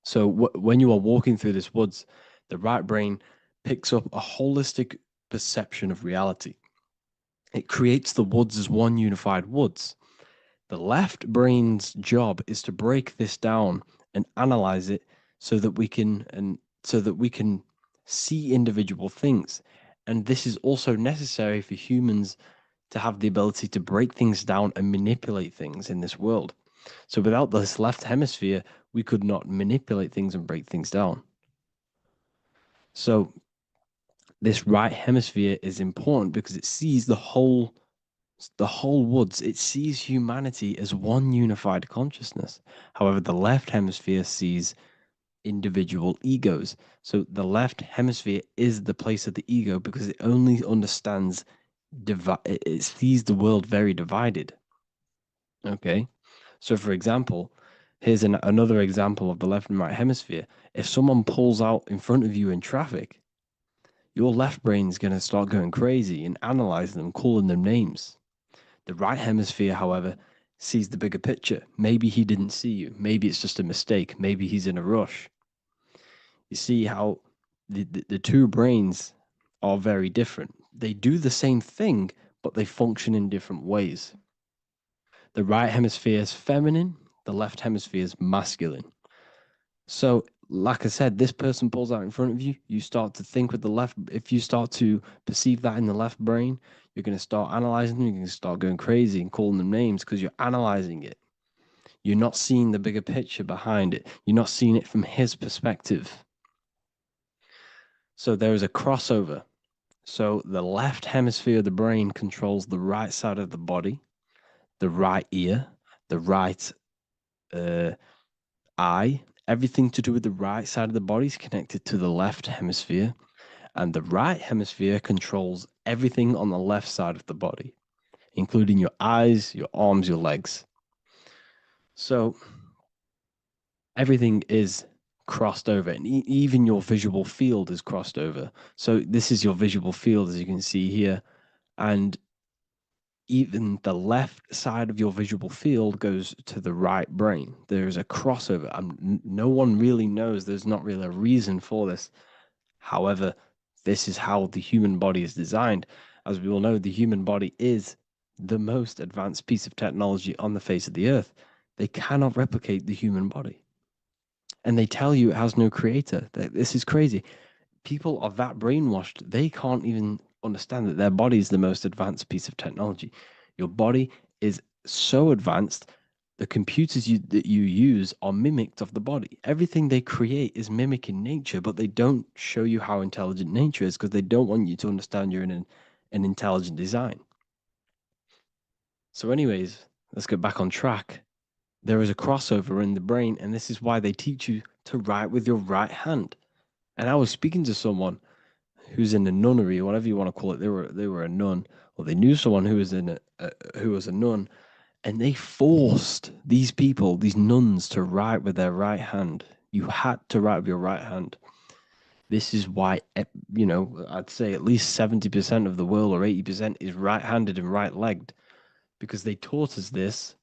Speaker 5: So when you are walking through this woods, the right brain picks up a holistic perception of reality. It creates the woods as one unified woods. The left brain's job is to break this down and analyze it so that we can see individual things. And this is also necessary for humans to have the ability to break things down and manipulate things in this world. So without this left hemisphere, we could not manipulate things and break things down. So this right hemisphere is important because it sees the whole woods. It sees humanity as one unified consciousness. However, the left hemisphere sees individual egos. So the left hemisphere is the place of the ego because it only understands it sees the world very divided. Okay, so for example, here's another example of the left and right hemisphere. If someone pulls out in front of you in traffic, your left brain's going to start going crazy and analyzing them, calling them names. The right hemisphere, however, sees the bigger picture. Maybe he didn't see you. Maybe it's just a mistake. Maybe he's in a rush. You see how the two brains are very different. They do the same thing, but they function in different ways. The right hemisphere is feminine, the left hemisphere is masculine. So, like I said, this person pulls out in front of you, you start to think with the left. If you start to perceive that in the left brain, you're going to start analyzing them, you're going to start going crazy and calling them names because you're analyzing it. You're not seeing the bigger picture behind it. You're not seeing it from his perspective. So there is a crossover. So the left hemisphere of the brain controls the right side of the body, the right ear, the right eye. Everything to do with the right side of the body is connected to the left hemisphere, and the right hemisphere controls everything on the left side of the body, including your eyes, your arms, your legs. So everything is crossed over, and even your visual field is crossed over. So this is your visual field, as you can see here, and even the left side of your visual field goes to the right brain. There's a crossover. No one really knows. There's not really a reason for this. However, this is how the human body is designed. As we all know, the human body is the most advanced piece of technology on the face of the earth. They cannot replicate the human body. And they tell you it has no creator. This is crazy. People are that brainwashed, they can't even understand that their body is the most advanced piece of technology. Your body is so advanced, The computers that you use are mimicked of the body. Everything they create is mimicking nature, but they don't show you how intelligent nature is because they don't want you to understand you're in an intelligent design. So, anyways, let's get back on track. There is a crossover in the brain, and this is why they teach you to write with your right hand. And I was speaking to someone who's in a nunnery, or whatever you want to call it. They were a nun, or they knew someone who was who was a nun, and they forced these people, these nuns, to write with their right hand. You had to write with your right hand. This is why, I'd say at least 70% of the world or 80% is right-handed and right-legged, because they taught us this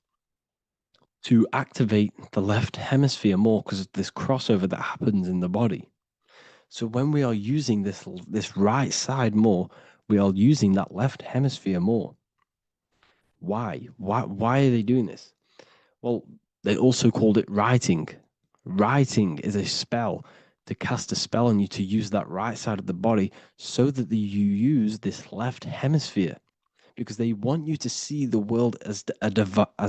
Speaker 5: to activate the left hemisphere more because of this crossover that happens in the body. So when we are using this right side more, we are using that left hemisphere more. Why? Why are they doing this? Well, they also called it writing. Writing is a spell, to cast a spell on you to use that right side of the body so that you use this left hemisphere, because they want you to see the world as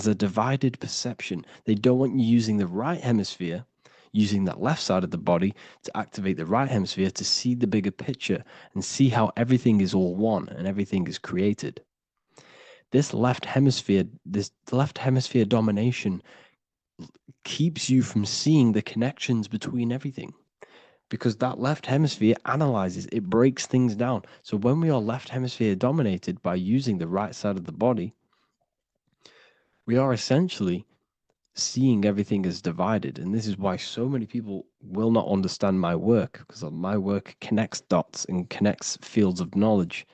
Speaker 5: a divided perception. They don't want you using the right hemisphere, using that left side of the body to activate the right hemisphere to see the bigger picture and see how everything is all one and everything is created. This left hemisphere domination keeps you from seeing the connections between everything, because that left hemisphere analyzes, it breaks things down. So when we are left hemisphere dominated by using the right side of the body, we are essentially seeing everything as divided. And this is why so many people will not understand my work, because my work connects dots and connects fields of knowledge,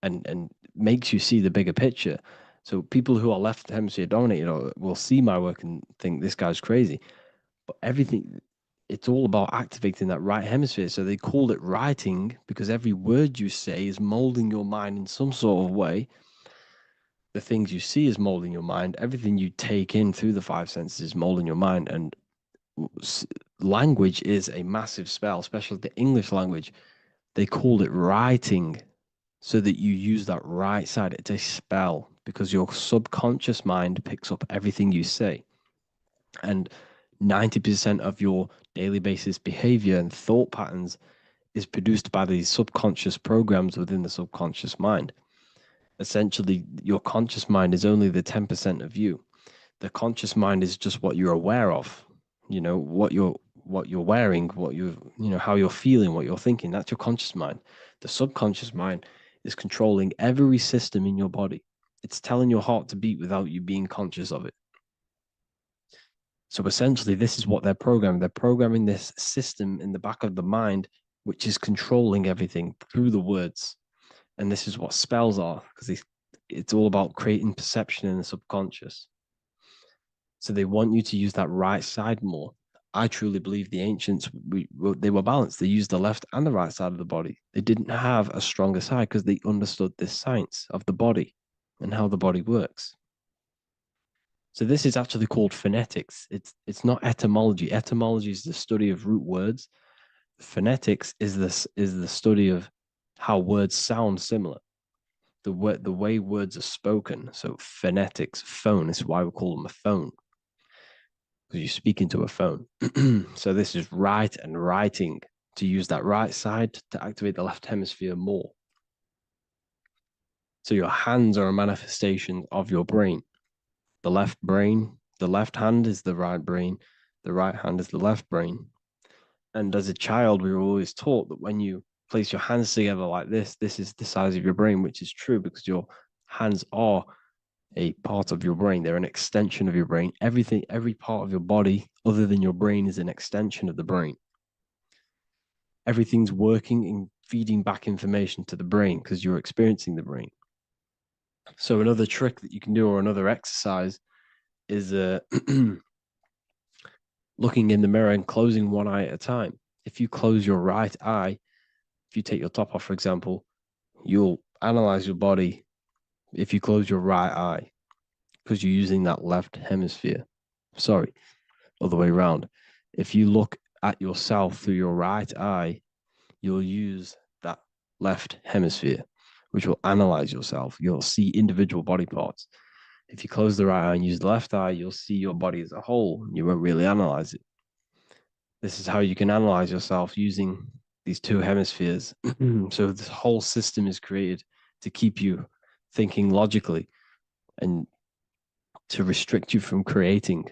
Speaker 5: and makes you see the bigger picture. So people who are left hemisphere dominated will see my work and think this guy's crazy. But everything, it's all about activating that right hemisphere. So they call it writing because every word you say is molding your mind in some sort of way. The things you see is molding your mind. Everything you take in through the five senses is molding your mind. And language is a massive spell, especially the English language. They call it writing so that you use that right side. It's a spell because your subconscious mind picks up everything you say. And 90% of your daily basis behavior and thought patterns is produced by these subconscious programs within the subconscious mind. Essentially, your conscious mind is only the 10% of you. The conscious mind is just what you're aware of, what you're wearing, how you're feeling, what you're thinking. That's your conscious mind. The subconscious mind is controlling every system in your body. It's telling your heart to beat without you being conscious of it. So essentially, this is what they're programming. They're programming this system in the back of the mind, which is controlling everything through the words. And this is what spells are, because it's all about creating perception in the subconscious. So they want you to use that right side more. I truly believe the ancients, they were balanced. They used the left and the right side of the body. They didn't have a stronger side because they understood this science of the body and how the body works. So this is actually called phonetics. It's not etymology. Etymology is the study of root words. Phonetics is the study of how words sound similar. The way words are spoken. So phonetics, phone, is why we call them a phone, because you speak into a phone. So this is write and writing, to use that right side to activate the left hemisphere more. So your hands are a manifestation of your brain. The left hand is the right brain, the right hand is the left brain. And as a child, we were always taught that when you place your hands together like this is the size of your brain, which is true because your hands are a part of your brain. They're an extension of your brain. Every part of your body other than your brain is an extension of the brain. Everything's working and feeding back information to the brain because you're experiencing the brain. So another trick that you can do, or another exercise, is looking in the mirror and closing one eye at a time. If you close your right eye, if you take your top off, for example, you'll analyze your body if you close your right eye, because you're using that left hemisphere. Sorry, other way around. If you look at yourself through your right eye, you'll use that left hemisphere, which will analyze yourself. You'll see individual body parts.
Speaker 6: If you close the right eye and use the left eye, you'll see your body as a whole. You won't really analyze it. This is how you can analyze yourself using these two hemispheres. So this whole system is created to keep you thinking logically and to restrict you from creating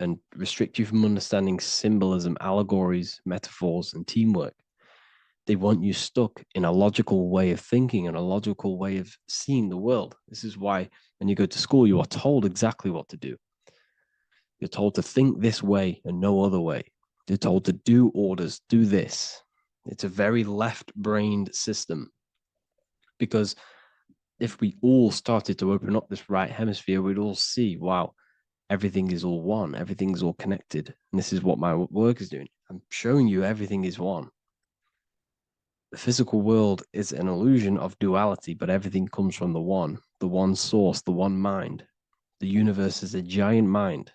Speaker 6: and restrict you from understanding symbolism, allegories, metaphors, and teamwork. They want you stuck in a logical way of thinking and a logical way of seeing the world. This is why when you go to school, you are told exactly what to do. You're told to think this way and no other way. You're told to do orders, do this. It's a very left-brained system, because if we all started to open up this right hemisphere, we'd all see, wow, everything is all one, everything's all connected. And this is what my work is doing. I'm showing you everything is one. The physical world is an illusion of duality, but everything comes from the one source, the one mind. The universe is a giant mind.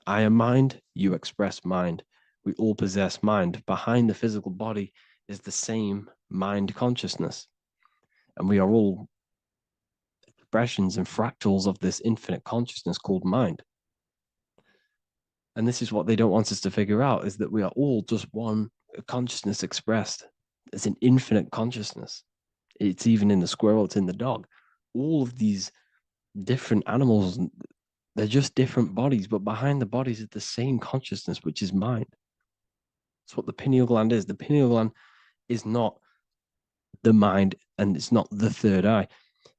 Speaker 6: I am mind, you express mind. We all possess mind. Behind the physical body is the same mind consciousness. And we are all expressions and fractals of this infinite consciousness called mind. And this is what they don't want us to figure out, is that we are all just one consciousness expressed. It's an infinite consciousness. It's even in the squirrel, it's in the dog. All of these different animals, they're just different bodies, but behind the bodies is the same consciousness, which is mind. That's what the pineal gland is. The pineal gland is not the mind, and it's not the third eye.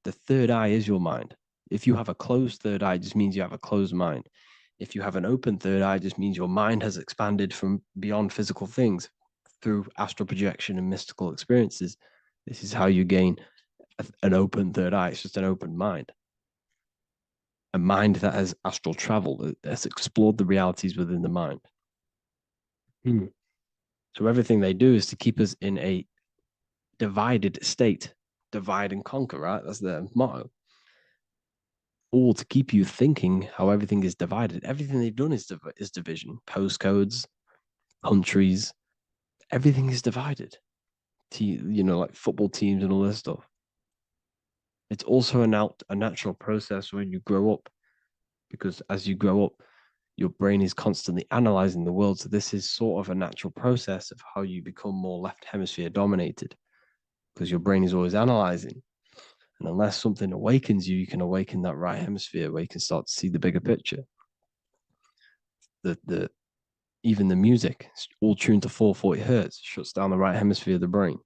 Speaker 6: The third eye is your mind. If you have a closed third eye, it just means you have a closed mind. If you have an open third eye, it just means your mind has expanded from beyond physical things through astral projection and mystical experiences. This is how you gain an open third eye. It's just an open mind. A mind that has astral travel, that has explored the realities within the mind. So everything they do is to keep us in a divided state. Divide and conquer, right? That's their motto. All to keep you thinking how everything is divided. Everything they've done is division. Postcodes, countries, everything is divided. Like football teams and all this stuff. It's also a natural process when you grow up, because as you grow up, your brain is constantly analyzing the world. So this is sort of a natural process of how you become more left hemisphere dominated, because your brain is always analyzing. And unless something awakens you, you can awaken that right hemisphere where you can start to see the bigger picture. Even the music, all tuned to 440 hertz, shuts down the right hemisphere of the brain.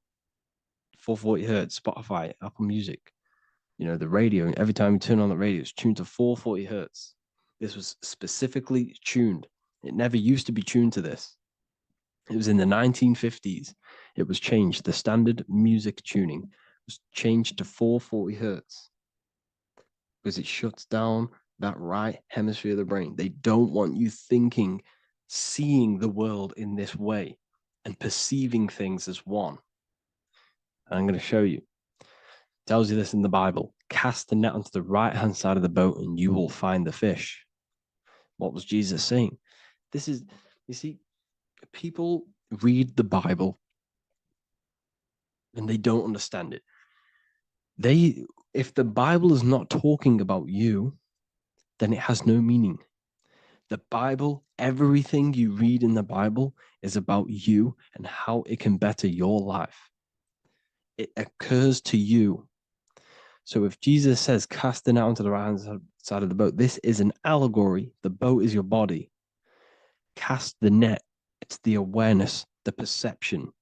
Speaker 6: 440 hertz, Spotify, Apple Music, the radio. Every time you turn on the radio, it's tuned to 440 hertz. This was specifically tuned. It never used to be tuned to this. It was in the 1950s. It was changed. The standard music tuning was changed to 440 hertz because it shuts down that right hemisphere of the brain. They don't want you thinking, seeing the world in this way and perceiving things as one. And I'm going to show you. It tells you this in the Bible. Cast the net onto the right-hand side of the boat and you will find the fish. What was Jesus saying? You see, people read the Bible and they don't understand it. If the Bible is not talking about you, then it has no meaning. The Bible, everything you read in the Bible is about you and how it can better your life. It occurs to you. So if Jesus says, cast the net onto the right-hand side of the boat, this is an allegory. The boat is your body. Cast the net. It's the awareness, the perception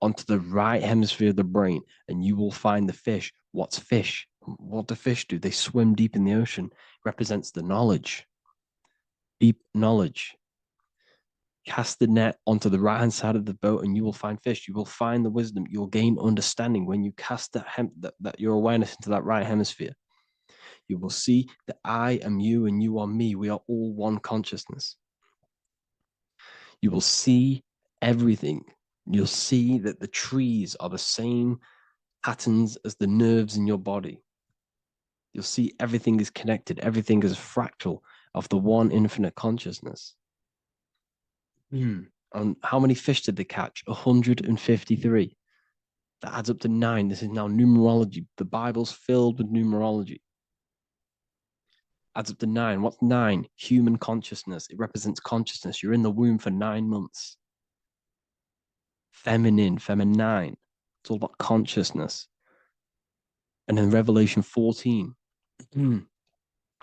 Speaker 6: onto the right hemisphere of the brain, and you will find the fish. What's fish? What do fish do? They swim deep in the ocean. It represents the knowledge. Deep knowledge. Cast the net onto the right-hand side of the boat and you will find fish. You will find the wisdom. You'll gain understanding when you cast that your awareness into that right hemisphere. You will see that I am you and you are me. We are all one consciousness. You will see everything. You'll see that the trees are the same patterns as the nerves in your body. You'll see everything is connected. Everything is a fractal of the one infinite consciousness. And how many fish did they catch? 153. That adds up to 9. This is now numerology. The Bible's filled with numerology. adds up to 9. What's 9? Human consciousness. It represents consciousness. You're in the womb for 9 months. Feminine, feminine. It's all about consciousness. And in Revelation 14, and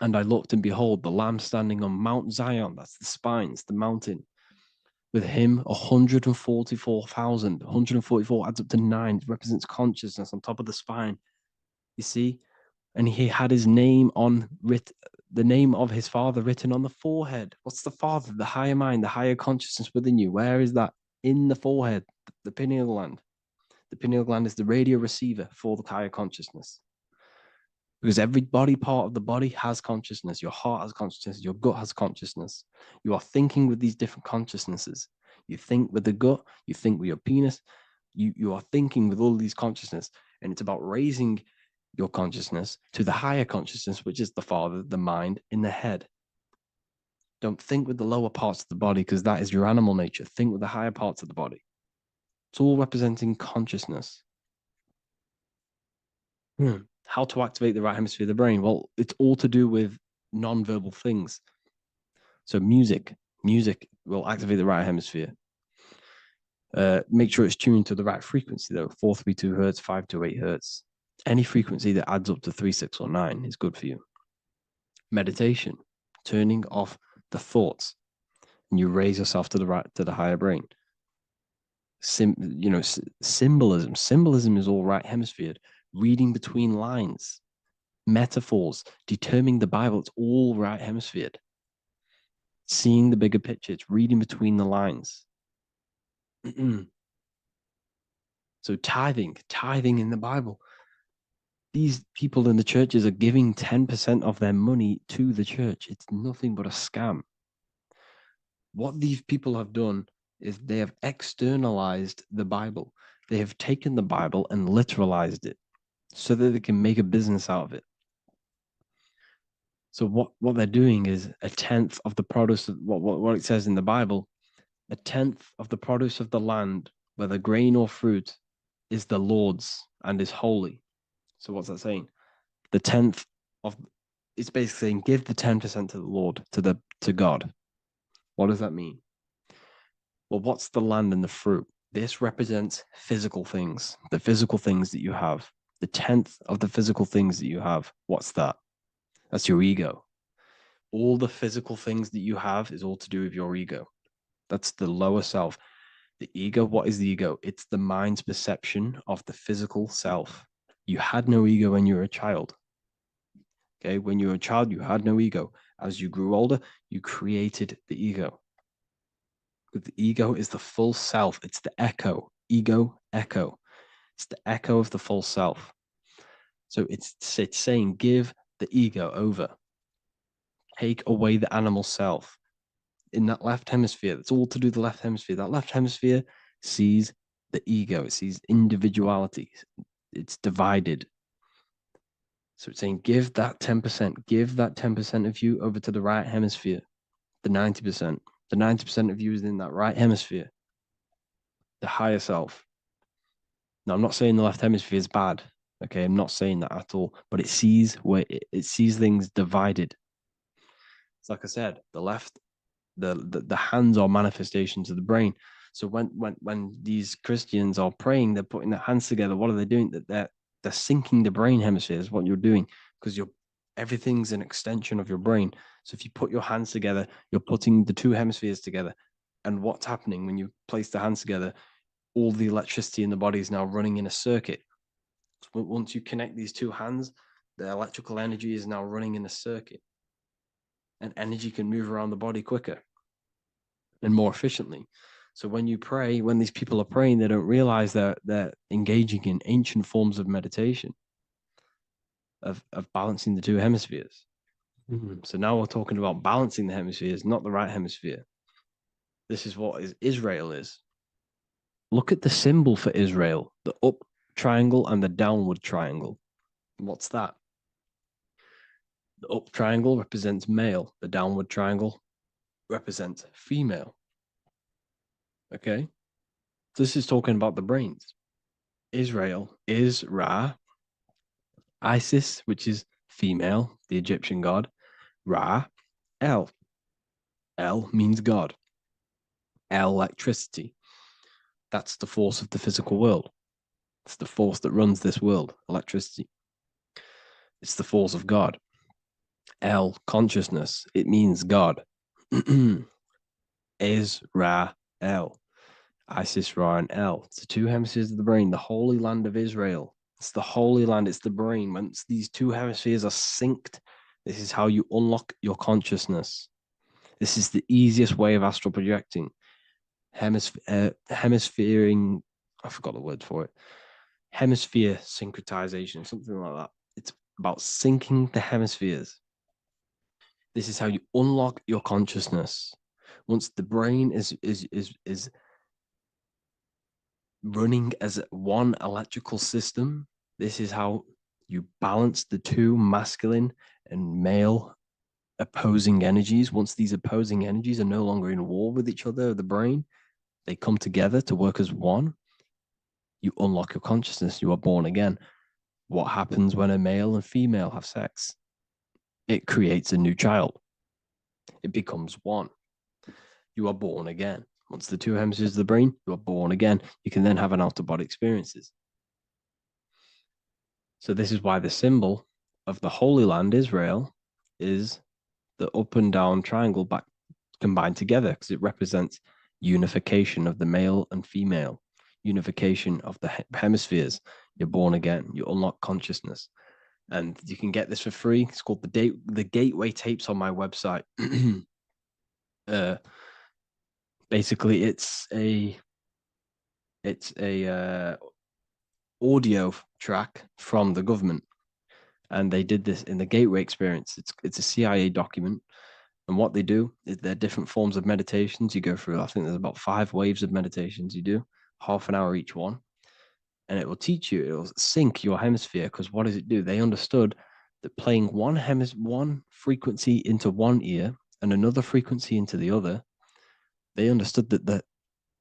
Speaker 6: I looked, and behold, the Lamb standing on Mount Zion, that's the spines, the mountain, with him 144,000. 144 adds up to 9. It represents consciousness on top of the spine. You see? And he had his name the name of his Father written on the forehead. What's the Father? The higher mind, the higher consciousness within you. Where is that? In the forehead, the pineal gland. The pineal gland is the radio receiver for the higher consciousness. Because every body part of the body has consciousness. Your heart has consciousness. Your gut has consciousness. You are thinking with these different consciousnesses. You think with the gut. You think with your penis. You are thinking with all these consciousness. And it's about raising your consciousness to the higher consciousness, which is the Father, the mind in the head. Don't think with the lower parts of the body, because that is your animal nature. Think with the higher parts of the body. It's all representing consciousness. How to activate the right hemisphere of the brain? Well, it's all to do with non-verbal things. So music will activate the right hemisphere. Make sure it's tuned to the right frequency though. 432 hertz, 528 hertz. Any frequency that adds up to 3, 6, or 9 is good for you. Meditation, turning off the thoughts, and you raise yourself to the higher brain. Symbolism. Symbolism is all right hemisphere. Reading between lines, metaphors, determining the Bible, it's all right hemisphere. Seeing the bigger picture, it's reading between the lines. So tithing in the Bible. These people in the churches are giving 10% of their money to the church. It's nothing but a scam. What these people have done is they have externalized the Bible. They have taken the Bible and literalized it so that they can make a business out of it. So what they're doing is a tenth of the produce of what it says in the Bible, a tenth of the produce of the land, whether grain or fruit, is the Lord's and is holy. So what's that saying? The tenth of it's basically saying give the 10% to the Lord, to God. What does that mean? Well, what's the land and the fruit? This represents physical things, the physical things that you have. The tenth of the physical things that you have. What's that? That's your ego. All the physical things that you have is all to do with your ego. That's the lower self. The ego, what is the ego? It's the mind's perception of the physical self. You had no ego when you were a child. Okay, when you were a child, you had no ego. As you grew older, you created the ego. But the ego is the full self. It's the echo. Ego, echo. It's the echo of the full self. So it's saying give the ego over. Take away the animal self. In that left hemisphere, that's all to do with the left hemisphere. That left hemisphere sees the ego. It sees individuality. It's divided. So it's saying give that 10%. Give that 10% of you over to the right hemisphere. The 90%. The 90% of you is in that right hemisphere. The higher self. Now, I'm not saying the left hemisphere is bad. Okay, I'm not saying that at all. But it sees it sees things divided. It's like I said, the left, the hands are manifestations of the brain. So when these Christians are praying, they're putting their hands together. What are they doing? They're syncing the brain hemispheres. What you're doing, because everything's an extension of your brain. So if you put your hands together, you're putting the two hemispheres together. And what's happening when you place the hands together? All the electricity in the body is now running in a circuit. So once you connect these two hands, the electrical energy is now running in a circuit. And energy can move around the body quicker and more efficiently. So when you pray, when these people are praying, they don't realize that they're engaging in ancient forms of meditation, of balancing the two hemispheres. So now we're talking about balancing the hemispheres, not the right hemisphere. This is what Israel is. Look at the symbol for Israel, the up triangle and the downward triangle. What's that? The up triangle represents male. The downward triangle represents female. Okay? This is talking about the brains. Israel is Ra. Isis, which is female, the Egyptian god. Ra, El. El means God. Electricity. That's the force of the physical world. It's the force that runs this world, electricity. It's the force of God. El, consciousness. It means God. Is, Ra, El. Isis, Ra, and El. It's the two hemispheres of the brain, the holy land of Israel. It's the holy land, it's the brain. Once these two hemispheres are synced, this is how you unlock your consciousness. This is the easiest way of astral projecting. Hemisphering, I forgot the word for it. Hemisphere syncretization, something like that. It's about syncing the hemispheres. This is how you unlock your consciousness. Once the brain is running as one electrical system, this is how you balance the two masculine and male opposing energies. Once these opposing energies are no longer in war with each other, the brain, they come together to work as one. You unlock your consciousness. You are born again. What happens when a male and female have sex? It creates a new child. It becomes one. You are born again. Once the two hemispheres of the brain, you are born again. You can then have an out-of-body experiences. So this is why the symbol of the Holy Land, Israel, is the up and down triangle back combined together, because it represents unification of the male and female, unification of the hemispheres. You're born again. You unlock consciousness. And you can get this for free. It's called the Gateway Tapes on my website. Basically, it's a audio track from the government, and they did this in the Gateway Experience. It's a CIA document, and what they do is there are different forms of meditations you go through. I think there's about 5 waves of meditations you do, half an hour each one, and it will teach you. It will sync your hemisphere, because what does it do? They understood that playing one frequency into one ear and another frequency into the other, they understood that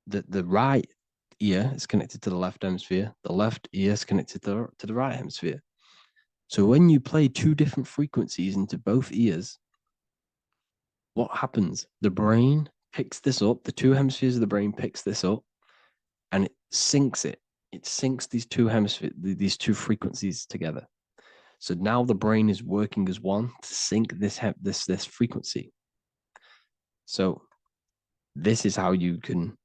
Speaker 6: the right ear is connected to the left hemisphere, the left ear is connected to the right hemisphere. So when you play 2 different frequencies into both ears, what happens? The brain picks this up, the 2 hemispheres of the brain picks this up, and it syncs it. It syncs these 2 hemispheres, these 2 frequencies together. So now the brain is working as one to sync this frequency. So this is how you can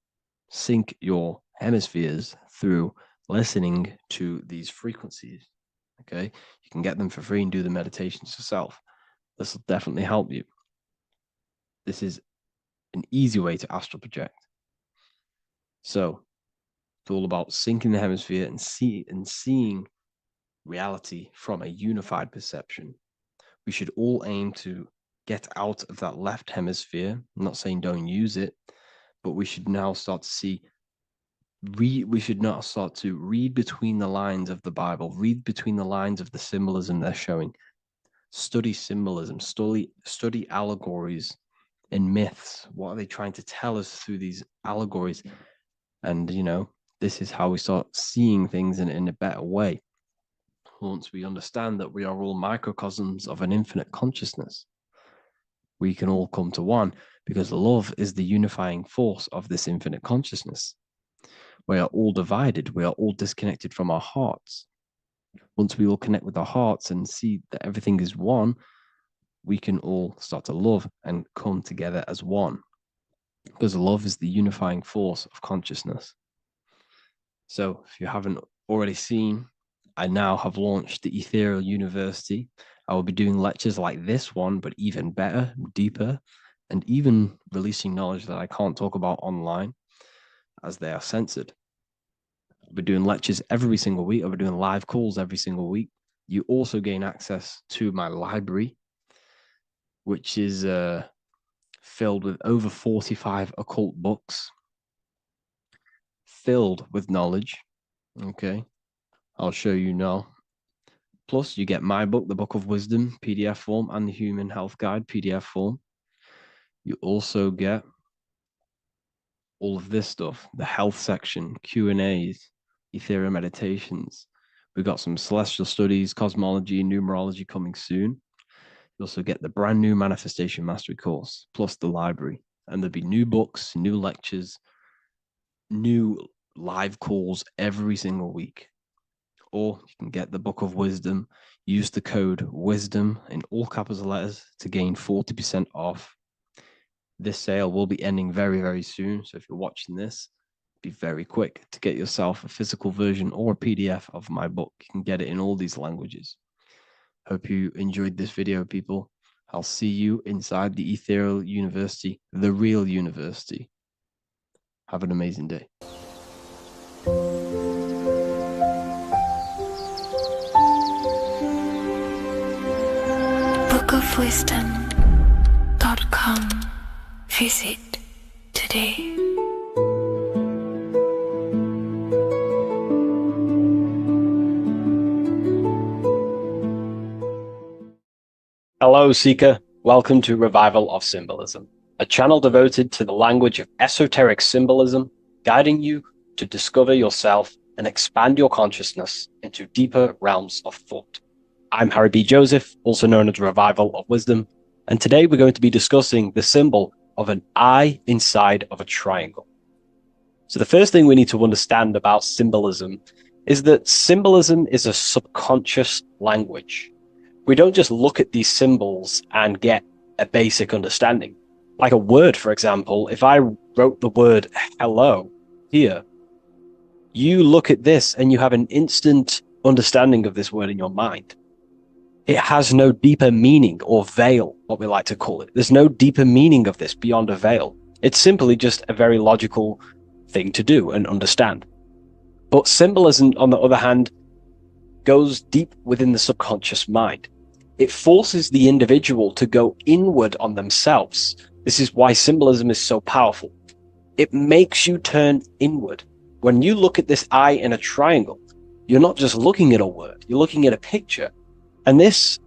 Speaker 6: sync your hemispheres through listening to these frequencies. Okay, you can get them for free and do the meditations yourself. This will definitely help you. This is an easy way to astral project. So it's all about syncing the hemisphere and seeing reality from a unified perception. We should all aim to get out of that left hemisphere. I'm not saying don't use it, but we should now start to we should now start to read between the lines of the Bible, read between the lines of the symbolism they're showing, study symbolism, study allegories and myths. What are they trying to tell us through these allegories? And, this is how we start seeing things in a better way. Once we understand that we are all microcosms of an infinite consciousness, we can all come to one, because love is the unifying force of this infinite consciousness. We are all divided. We are all disconnected from our hearts. Once we all connect with our hearts and see that everything is one, we can all start to love and come together as one, because love is the unifying force of consciousness. So if you haven't already seen, I now have launched the Ethereal University. I will be doing lectures like this one, but even better, deeper, and even releasing knowledge that I can't talk about online, as they are censored. I'll be doing lectures every single week. I'll be doing live calls every single week. You also gain access to my library, which is filled with over 45 occult books, filled with knowledge. Okay, I'll show you now. Plus, you get my book, The Book of Wisdom, PDF form, and the Human Health Guide, PDF form. You also get all of this stuff, the health section, Q&As, Ethereal meditations. We've got some celestial studies, cosmology, and numerology coming soon. You also get the brand new Manifestation Mastery course, plus the library. And there'll be new books, new lectures, new live calls every single week. Or you can get the Book of Wisdom, use the code WISDOM in all capital letters to gain 40% off. This sale will be ending very, very soon. So if you're watching this, be very quick to get yourself a physical version or a PDF of my book. You can get it in all these languages. Hope you enjoyed this video, people. I'll see you inside the Ethereal University, the real university. Have an amazing day.
Speaker 2: bookofwisdom.com. Visit today.
Speaker 7: Hello, Seeker. Welcome to Revival of Symbolism, a channel devoted to the language of esoteric symbolism, guiding you to discover yourself and expand your consciousness into deeper realms of thought. I'm Harry B. Joseph, also known as Revival of Wisdom, and today we're going to be discussing the symbol of an eye inside of a triangle. So the first thing we need to understand about symbolism is that symbolism is a subconscious language. We don't just look at these symbols and get a basic understanding. Like a word, for example, if I wrote the word hello here, you look at this and you have an instant understanding of this word in your mind. It has no deeper meaning, or veil, what we like to call it. There's no deeper meaning of this beyond a veil. It's simply just a very logical thing to do and understand. But symbolism, on the other hand, goes deep within the subconscious mind. It forces the individual to go inward on themselves. This is why symbolism is so powerful. It makes you turn inward. When you look at this eye in a triangle, you're not just looking at a word, you're looking at a picture. And this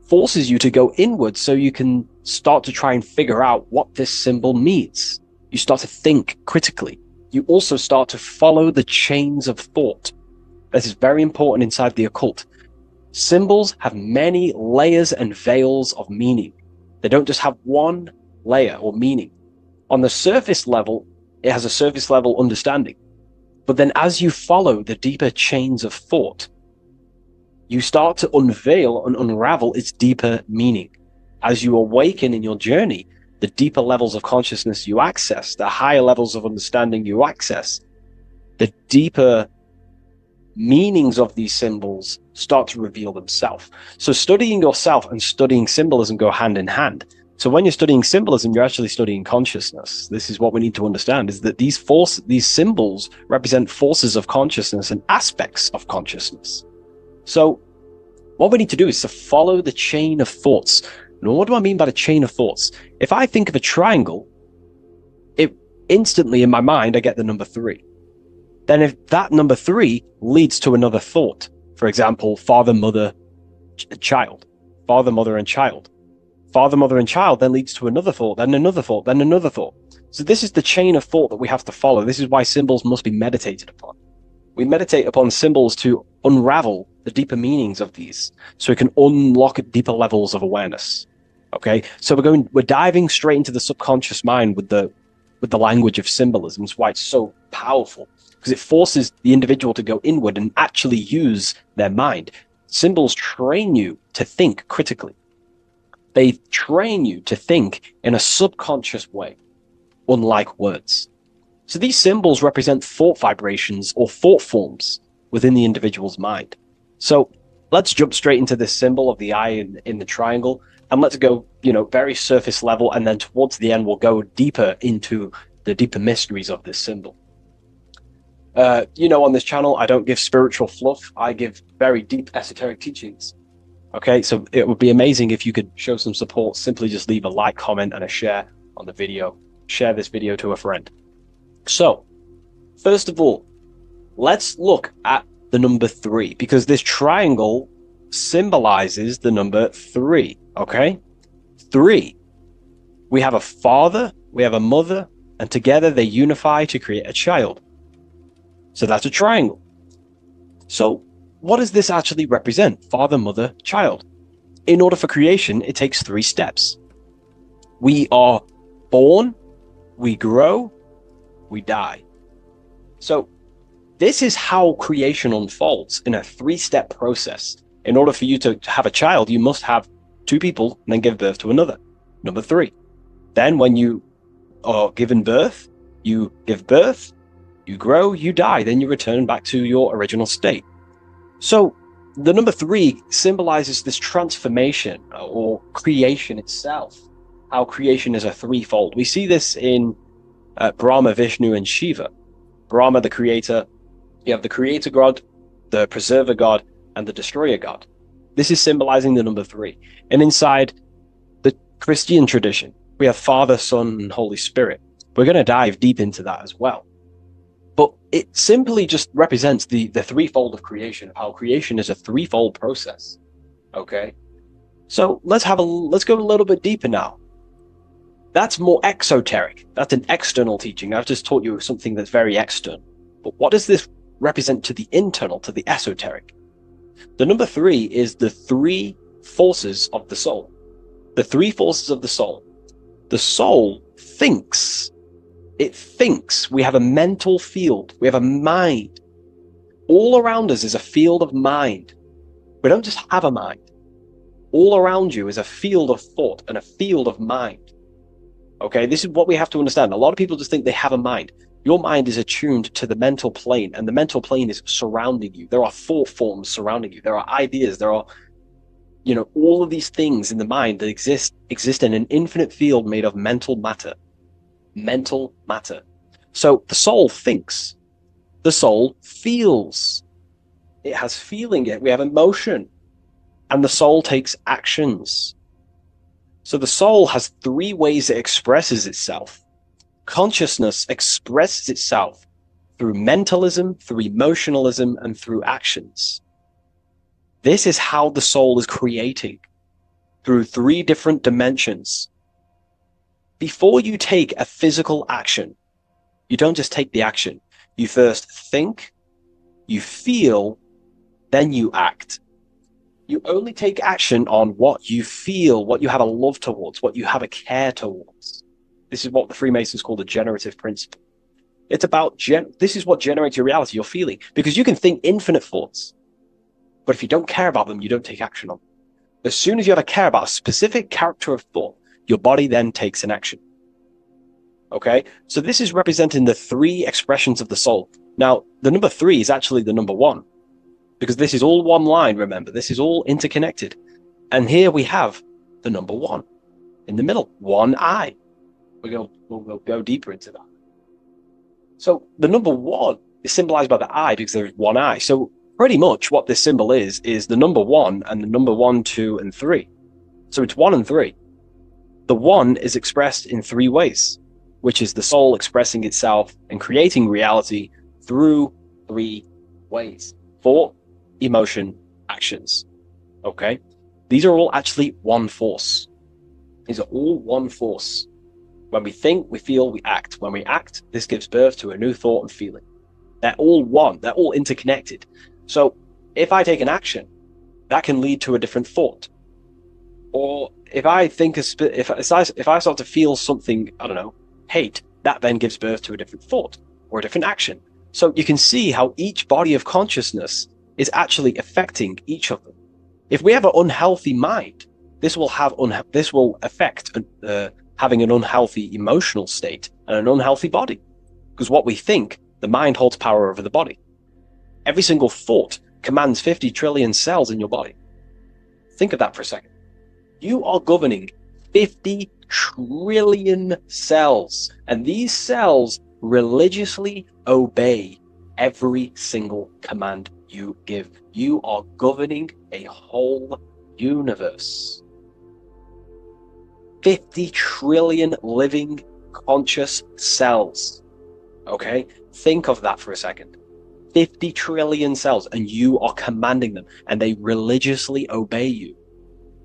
Speaker 7: forces you to go inward so you can start to try and figure out what this symbol means. You start to think critically. You also start to follow the chains of thought. This is very important inside the occult. Symbols have many layers and veils of meaning. They don't just have one layer or meaning. On the surface level, it has a surface level understanding. But then as you follow the deeper chains of thought, you start to unveil and unravel its deeper meaning. As you awaken in your journey, the deeper levels of consciousness you access, the higher levels of understanding you access, the deeper meanings of these symbols start to reveal themselves. So studying yourself and studying symbolism go hand in hand. So when you're studying symbolism, you're actually studying consciousness. This is what we need to understand, is that these symbols represent forces of consciousness and aspects of consciousness. So what we need to do is to follow the chain of thoughts. Now, what do I mean by the chain of thoughts? If I think of a triangle, it instantly in my mind, I get the number 3. Then if that number 3 leads to another thought, for example, father, mother, child, father, mother, and child. Father, mother, and child then leads to another thought, then another thought, then another thought. So this is the chain of thought that we have to follow. This is why symbols must be meditated upon. We meditate upon symbols to unravel the deeper meanings of these, so we can unlock deeper levels of awareness. Okay, so we're diving straight into the subconscious mind with the language of symbolism. It's why it's so powerful, because it forces the individual to go inward and actually use their mind. Symbols train you to think critically. They train you to think in a subconscious way, unlike words. So these symbols represent thought vibrations or thought forms within the individual's mind. So let's jump straight into this symbol of the eye in the triangle, and let's go, very surface level, and then towards the end, we'll go deeper into the deeper mysteries of this symbol. On this channel, I don't give spiritual fluff. I give very deep esoteric teachings. Okay, so it would be amazing if you could show some support. Simply just leave a like, comment, and a share on the video. Share this video to a friend. So, first of all, let's look at the number 3, because this triangle symbolizes the number 3, okay? 3. We have a father, we have a mother, and together they unify to create a child. So that's a triangle. So what does this actually represent? Father, mother, child. in order for creation, it takes 3 steps. We are born, we grow, we die. So this is how creation unfolds in a 3-step process. In order for you to have a child, you must have 2 people and then give birth to another. Number 3. Then when you are given birth, you give birth, you grow, you die, then you return back to your original state. So the number 3 symbolizes this transformation or creation itself, how creation is a 3-fold. We see this in Brahma, Vishnu, and Shiva. Brahma, the creator, you have the creator god, the preserver god, and the destroyer god. This is symbolizing the number 3. And inside the Christian tradition, we have Father, Son, and Holy Spirit. We're going to dive deep into that as well. But it simply just represents the 3-fold of creation, how creation is a 3-fold process. Okay? So let's go a little bit deeper now. That's more exoteric. That's an external teaching. I've just taught you something that's very external. But what does this represent to the internal, to the esoteric? The number 3 is the 3 forces of the soul. The 3 forces of the soul. The soul thinks. It thinks. We have a mental field. We have a mind. All around us is a field of mind. We don't just have a mind. All around you is a field of thought and a field of mind. Okay, this is what we have to understand. A lot of people just think they have a mind. Your mind is attuned to the mental plane, and the mental plane is surrounding you. There are thought forms surrounding you. There are ideas. There are, all of these things in the mind that exist in an infinite field made of mental matter. Mental matter. So the soul thinks. The soul feels. It has feeling. We have emotion. And the soul takes actions. So the soul has 3 ways it expresses itself. Consciousness expresses itself through mentalism, through emotionalism, and through actions. This is how the soul is creating, through 3 different dimensions. Before you take a physical action, you don't just take the action. You first think, you feel, then you act. You only take action on what you feel, what you have a love towards, what you have a care towards. This is what the Freemasons call the generative principle. It's about, this is what generates your reality, your feeling. Because you can think infinite thoughts, but if you don't care about them, you don't take action on them. As soon as you have a care about a specific character of thought, your body then takes an action. Okay? So this is representing the 3 expressions of the soul. Now, the number 3 is actually the number 1. Because this is all one line, remember. This is all interconnected. And here we have the number 1 in the middle, one eye. We'll go deeper into that. So the number 1 is symbolized by the eye because there is one eye. So pretty much what this symbol is the number 1 and the number 1, 2, and 3. So it's 1 and 3. The 1 is expressed in 3 ways, which is the soul expressing itself and creating reality through 3 ways. Thought, emotion, actions. Okay? These are all actually one force. These are all one force. When we think, we feel, we act. When we act, this gives birth to a new thought and feeling. They're all one. They're all interconnected. So if I take an action, that can lead to a different thought. Or if I think, if I start to feel something, I don't know, hate, that then gives birth to a different thought or a different action. So you can see how each body of consciousness is actually affecting each of them. If we have an unhealthy mind, this will affect having an unhealthy emotional state and an unhealthy body. Because what we think, the mind holds power over the body. Every single thought commands 50 trillion cells in your body. Think of that for a second. You are governing 50 trillion cells, and these cells religiously obey every single command you give. You are governing a whole universe. 50 trillion living conscious cells. Okay? Think of that for a second. 50 trillion cells, and you are commanding them, and they religiously obey you.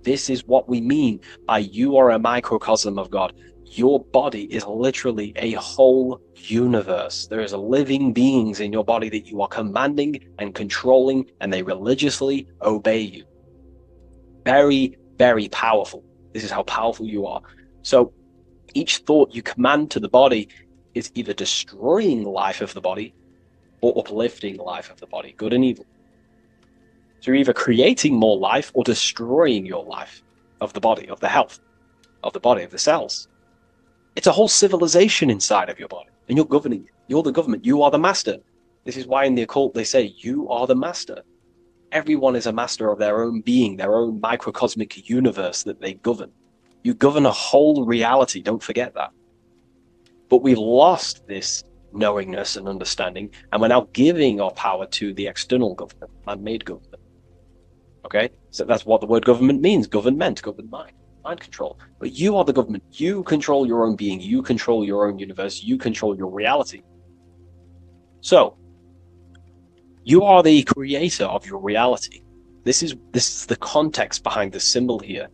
Speaker 7: This is what we mean by you are a microcosm of God. Your body is literally a whole universe. There is living beings in your body that you are commanding and controlling, and they religiously obey you. Very, very powerful. This is how powerful you are. So each thought you command to the body is either destroying the life of the body or uplifting the life of the body, good and evil. So you're either creating more life or destroying your life of the body, of the health, of the body, of the cells. It's a whole civilization inside of your body, and you're governing it. You're the government. You are the master. This is why in the occult they say you are the master. Everyone is a master of their own being, their own microcosmic universe that they govern. You govern a whole reality, don't forget that. But we've lost this knowingness and understanding, and we're now giving our power to the external government, man-made government. Okay? So that's what the word government means. Government, govern mind control. But you are the government. You control your own being. You control your own universe. You control your reality. So, you are the creator of your reality. This is the context behind the symbol here.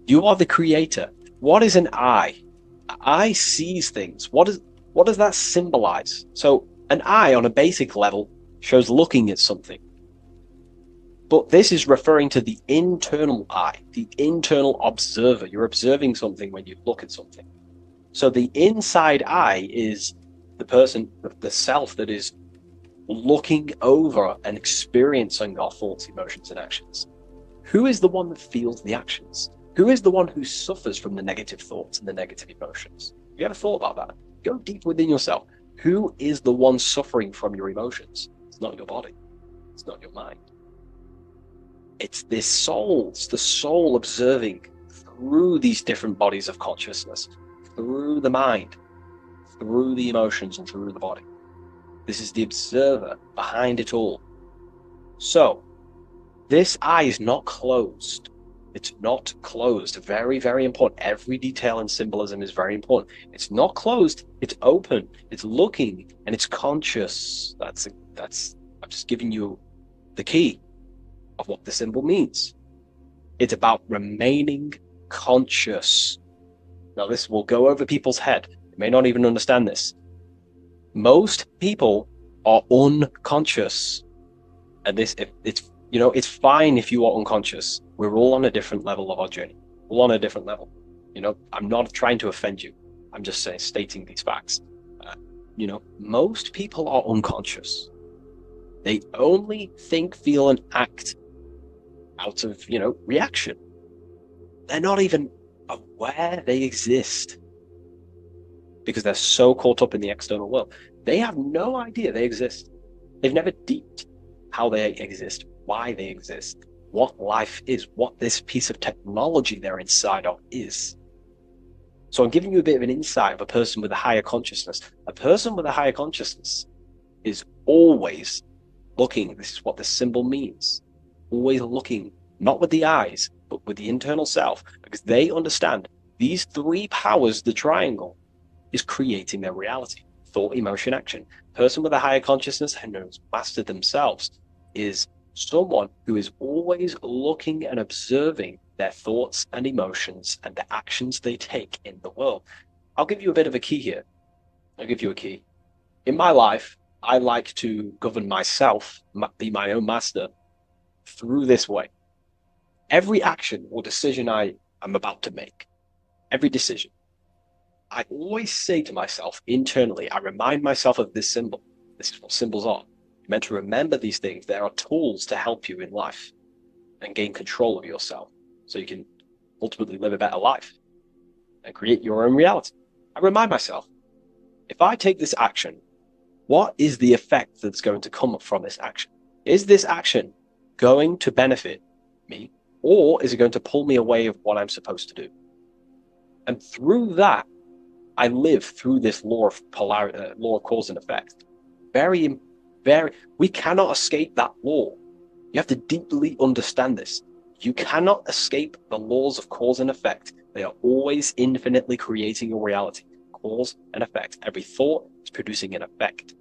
Speaker 7: You are the creator. What is an eye? An eye sees things. What does that symbolize? So an eye on a basic level shows looking at something. But this is referring to the internal eye, the internal observer. You're observing something when you look at something. So the inside eye is the person, the self that is looking over and experiencing our thoughts, emotions, and actions. Who is the one that feels the actions? Who is the one who suffers from the negative thoughts and the negative emotions? Have you ever thought about that? Go deep within yourself. Who is the one suffering from your emotions? It's not your body. It's not your mind. It's this soul. It's the soul observing through these different bodies of consciousness, through the mind, through the emotions, and through the body. This is the observer behind it all. So, this eye is not closed. It's not closed. Very, very important. Every detail in symbolism is very important. It's not closed. It's open. It's looking, and it's conscious. That's. I'm just giving you the key of what the symbol means. It's about remaining conscious. Now, this will go over people's head. They may not even understand this. Most people are unconscious, and it's fine if you are unconscious. We're all on a different level of our journey. We're all on a different level. I'm not trying to offend you. I'm just stating these facts. Most people are unconscious. They only think, feel, and act out of, reaction. They're not even aware they exist because they're so caught up in the external world. They have no idea they exist. They've never deeped how they exist, why they exist, what life is, what this piece of technology they're inside of is. So I'm giving you a bit of an insight of a person with a higher consciousness. A person with a higher consciousness is always looking. This is what the symbol means. Always looking, not with the eyes, but with the internal self, because they understand these three powers, the triangle, is creating their reality. Thought, emotion, action. Person with a higher consciousness who knows mastered themselves is someone who is always looking and observing their thoughts and emotions and the actions they take in the world. I'll give you a bit of a key here. I'll give you a key. In my life, I like to govern myself, be my own master, through this way. Every action or decision I am about to make, every decision, I always say to myself internally, I remind myself of this symbol. This is what symbols are. You're meant to remember these things. There are tools to help you in life and gain control of yourself so you can ultimately live a better life and create your own reality. I remind myself, if I take this action, what is the effect that's going to come from this action? Is this action going to benefit me, or is it going to pull me away of what I'm supposed to do? And through that, I live through this law of polarity, law of cause and effect. We cannot escape that law. You have to deeply understand this. You cannot escape the laws of cause and effect. They are always infinitely creating your reality. Cause and effect. Every thought is producing an effect.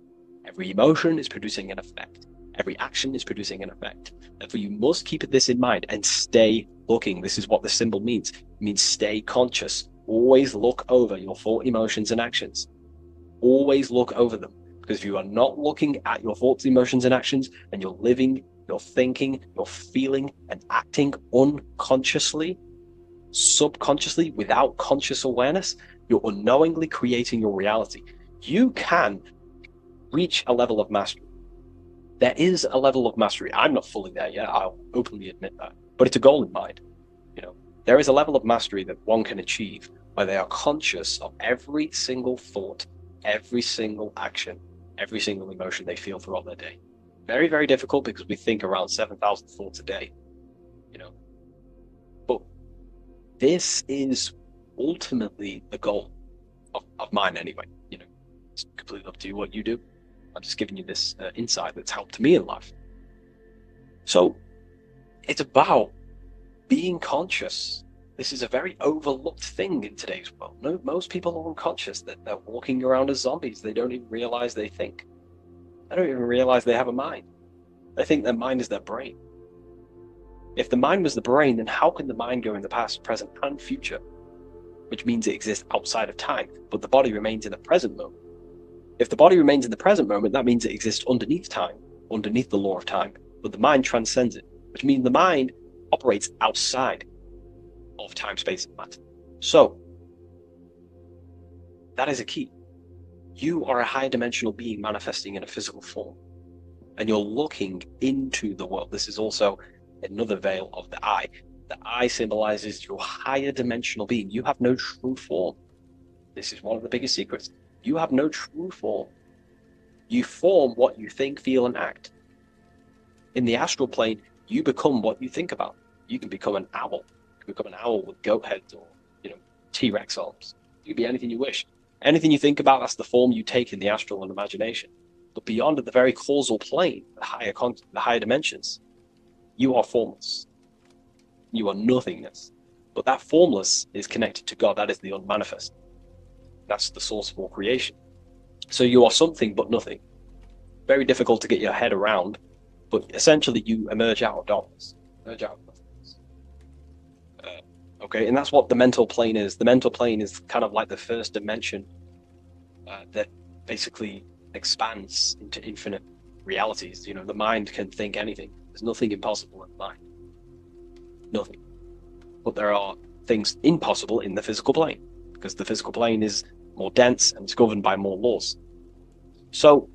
Speaker 7: Every emotion is producing an effect. Every action is producing an effect. Therefore, you must keep this in mind and stay looking. This is what the symbol means. It means stay conscious. Always look over your thought, emotions, and actions. Always look over them. Because if you are not looking at your thoughts, emotions, and actions, and you're living, you're thinking, you're feeling, and acting unconsciously, subconsciously, without conscious awareness, you're unknowingly creating your reality. You can reach a level of mastery. There is a level of mastery. I'm not fully there yet, I'll openly admit that. But it's a goal in mind. There is a level of mastery that one can achieve where they are conscious of every single thought, every single action, every single emotion they feel throughout their day. Very, very difficult because we think around 7,000 thoughts a day. But this is ultimately the goal of mine anyway. It's completely up to you what you do. I'm just giving you this insight that's helped me in life. So it's about being conscious. This is a very overlooked thing in today's world. No, most people are unconscious, that they're walking around as zombies. They don't even realize they think. They don't even realize they have a mind. They think their mind is their brain. If the mind was the brain, then how can the mind go in the past, present, and future? Which means it exists outside of time, but the body remains in the present moment. If the body remains in the present moment, that means it exists underneath time, underneath the law of time, but the mind transcends it, which means the mind operates outside of time, space, and matter. So, that is a key. You are a higher dimensional being manifesting in a physical form, and you're looking into the world. This is also another veil of the eye. The eye symbolizes your higher dimensional being. You have no true form. This is one of the biggest secrets. You have no true form. You form what you think, feel, and act. In the astral plane, you become what you think about. You can become an owl. You can become an owl with goat heads or, T-Rex arms. You can be anything you wish. Anything you think about, that's the form you take in the astral and imagination. But beyond the very causal plane, the higher dimensions, you are formless. You are nothingness. But that formless is connected to God. That is the unmanifest. That's the source of all creation. So you are something but nothing. Very difficult to get your head around, but essentially you emerge out of darkness. Emerge out of nothingness. Okay, and that's what the mental plane is. The mental plane is kind of like the first dimension that basically expands into infinite realities. The mind can think anything. There's nothing impossible in the mind. Nothing. But there are things impossible in the physical plane, because the physical plane is more dense and it's governed by more laws. So,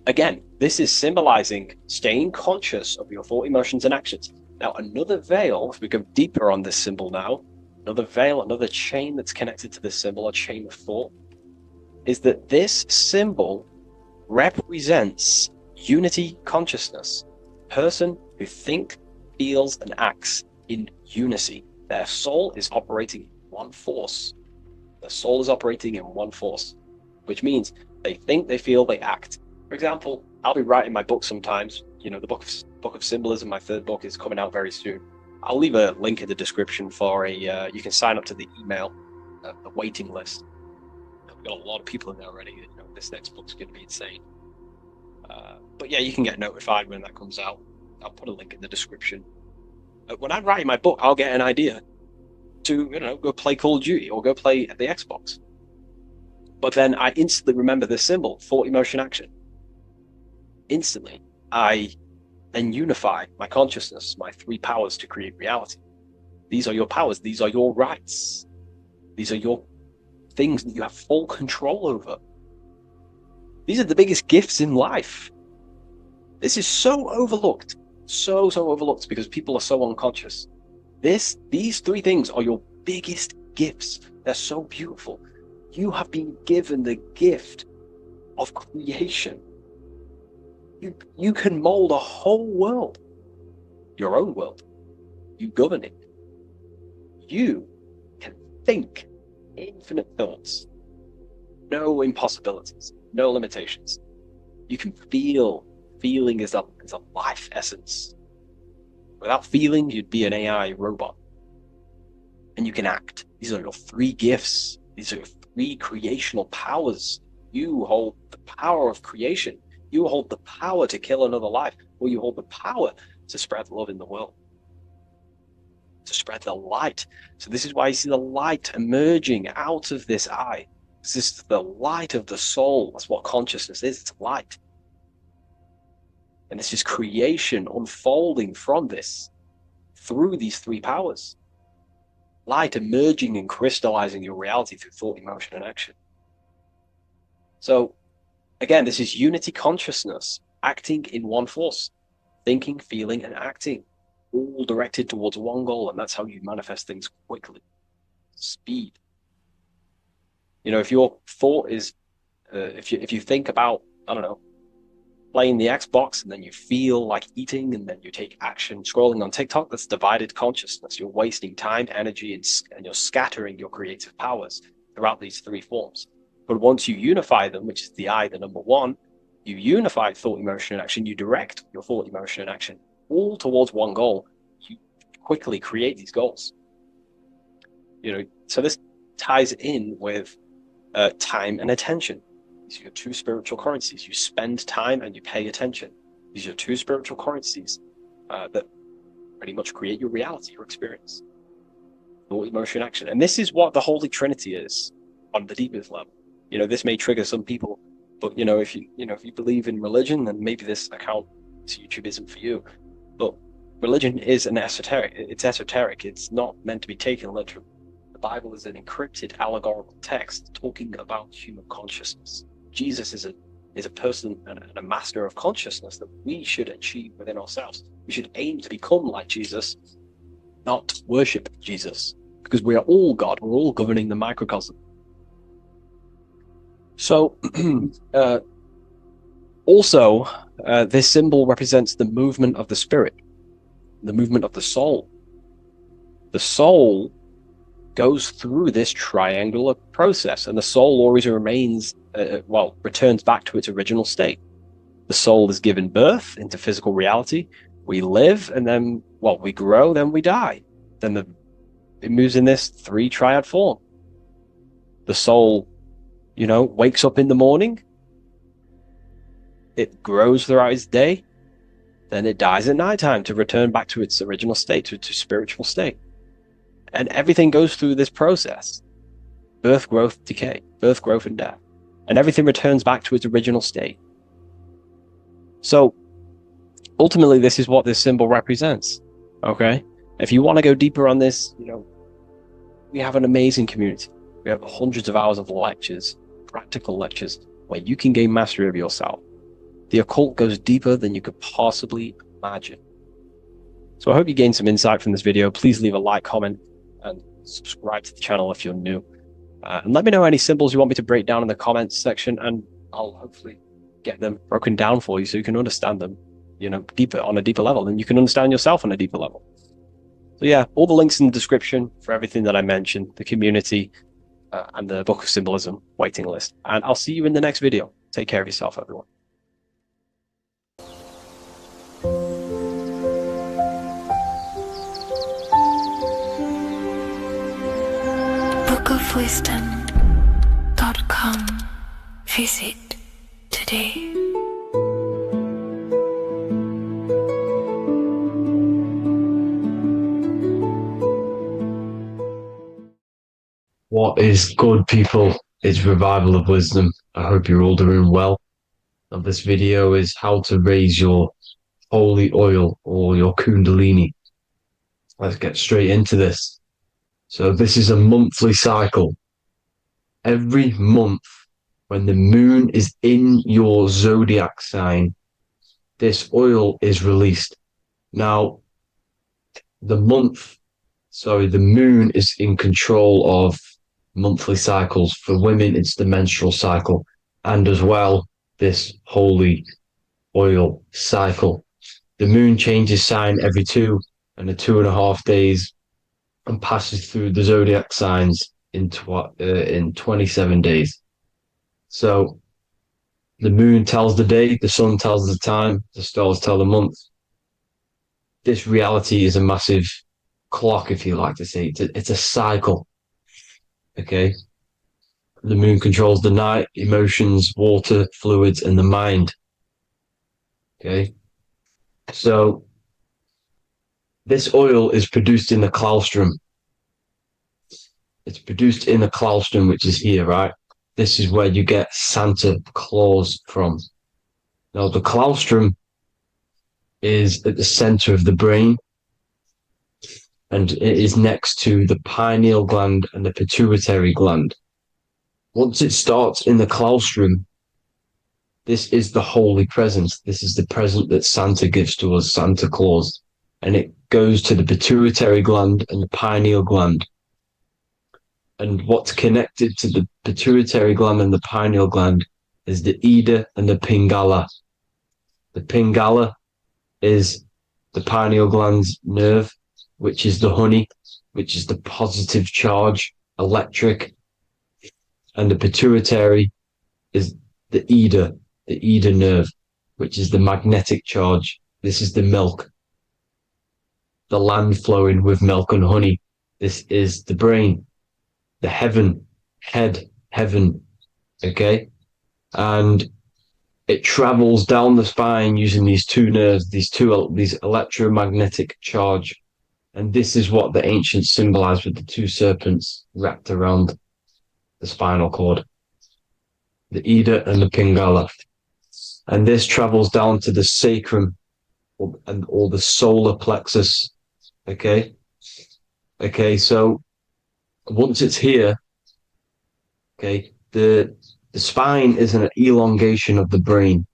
Speaker 7: again, this is symbolizing staying conscious of your thought, emotions, and actions. Now, another veil, if we go deeper on this symbol now, another veil, another chain that's connected to this symbol, a chain of thought, is that this symbol represents unity consciousness. Person who thinks, feels, and acts in unity. Their soul is operating in one force. Their soul is operating in one force, which means they think, they feel, they act. For example, I'll be writing my book sometimes. The book of symbolism, my third book, is coming out very soon. I'll leave a link in the description for you can sign up to the email, the waiting list. We've got a lot of people in there already. This next book's going to be insane. But yeah, you can get notified when that comes out. I'll put a link in the description. When I'm writing my book, I'll get an idea to, go play Call of Duty or go play the Xbox. But then I instantly remember this symbol, thought, emotion, action. Instantly, I then unify my consciousness, my three powers to create reality. These are your powers. These are your rights. These are your things that you have full control over. These are the biggest gifts in life. This is so overlooked. So overlooked because people are so unconscious. These three things are your biggest gifts. They're so beautiful. You have been given the gift of creation. You can mold a whole world, your own world. You govern it. You can think infinite thoughts. No impossibilities, no limitations. You can feel. Feeling is a life essence. Without feeling, you'd be an AI robot. And you can act. These are your three gifts. These are your three creational powers. You hold the power of creation. You hold the power to kill another life, or you hold the power to spread love in the world, to spread the light. So this is why you see the light emerging out of this eye. This is the light of the soul. That's what consciousness is. It's light. And this is creation unfolding from this through these three powers. light emerging and crystallizing your reality through thought, emotion, and action. So, again, this is unity consciousness, acting in one force, thinking, feeling, and acting, all directed towards one goal, and that's how you manifest things quickly. Speed. If your thought is, if you think about, I don't know, playing the Xbox, and then you feel like eating, and then you take action scrolling on TikTok, that's divided consciousness. You're wasting time, energy, and you're scattering your creative powers throughout these three forms. But once you unify them, which is the I, the number one, you unify thought, emotion, and action, you direct your thought, emotion, and action all towards one goal. You quickly create these goals. So this ties in with time and attention. These are your two spiritual currencies. You spend time and you pay attention. These are your two spiritual currencies that pretty much create your reality, your experience. Thought, emotion, action. And this is what the Holy Trinity is on the deepest level. This may trigger some people, but if you believe in religion, then maybe this account, this YouTube isn't for you. But religion is an esoteric. It's esoteric. It's not meant to be taken literally. The Bible is an encrypted allegorical text talking about human consciousness. Jesus is a person and a master of consciousness that we should achieve within ourselves. We should aim to become like Jesus, not worship Jesus, because we are all God. We're all governing the microcosm. So, also, this symbol represents the movement of the spirit, the movement of the soul. The soul goes through this triangular process, and the soul always remains, returns back to its original state. The soul is given birth into physical reality. We live, and then, we grow, then we die. Then it moves in this three triad form. The soul, wakes up in the morning. It grows throughout its day. Then it dies at nighttime to return back to its original state, to its spiritual state. And everything goes through this process. Birth, growth, decay. Birth, growth, and death. And everything returns back to its original state. So, ultimately, this is what this symbol represents. Okay? If you want to go deeper on this, we have an amazing community. We have hundreds of hours of lectures, practical lectures, where you can gain mastery of yourself. The occult goes deeper than you could possibly imagine. So I hope you gained some insight from this video. Please leave a like, comment, and subscribe to the channel if you're new. And let me know any symbols you want me to break down in the comments section, and I'll hopefully get them broken down for you so you can understand them, deeper, on a deeper level, and you can understand yourself on a deeper level. So yeah, all the links in the description for everything that I mentioned, the community, and the Book of Symbolism waiting list. And I'll see you in the next video. Take care of yourself, everyone.
Speaker 2: bookofwisdom.com. Visit today.
Speaker 1: What is good, people? It's Revival of Wisdom. I hope you're all doing well. Now, this video is how to raise your holy oil or your kundalini. Let's get straight into this. So this is a monthly cycle. Every month, when the moon is in your zodiac sign, this oil is released. Now, the moon is in control of monthly cycles. For women, it's the menstrual cycle, and as well, this holy oil cycle. The moon changes sign every 2.5 days and passes through the zodiac signs in 27 days. So the moon tells the day, the sun tells the time, the stars tell the month. This reality is a massive clock, if you like to say. It's a cycle. Okay. The moon controls the night, emotions, water, fluids, and the mind. Okay. So this oil is produced in the claustrum. It's produced in the claustrum, which is here, right? This is where you get Santa Claus from. Now, the claustrum is at the center of the brain, and it is next to the pineal gland and the pituitary gland. Once it starts in the claustrum, this is the holy present. This is the present that Santa gives to us, Santa Claus. And it goes to the pituitary gland and the pineal gland. And what's connected to the pituitary gland and the pineal gland is the Ida and the Pingala. The Pingala is the pineal gland's nerve, which is the honey, which is the positive charge, electric. And the pituitary is the Ida nerve, which is the magnetic charge. This is the milk, the land flowing with milk and honey. This is the brain, the heaven, heaven, okay? And it travels down the spine using these two nerves, these electromagnetic charge. And this is what the ancients symbolized with the two serpents wrapped around the spinal cord, the Ida and the Pingala. And this travels down to the sacrum or the solar plexus. Okay. So once it's here, okay, the spine is an elongation of the brain.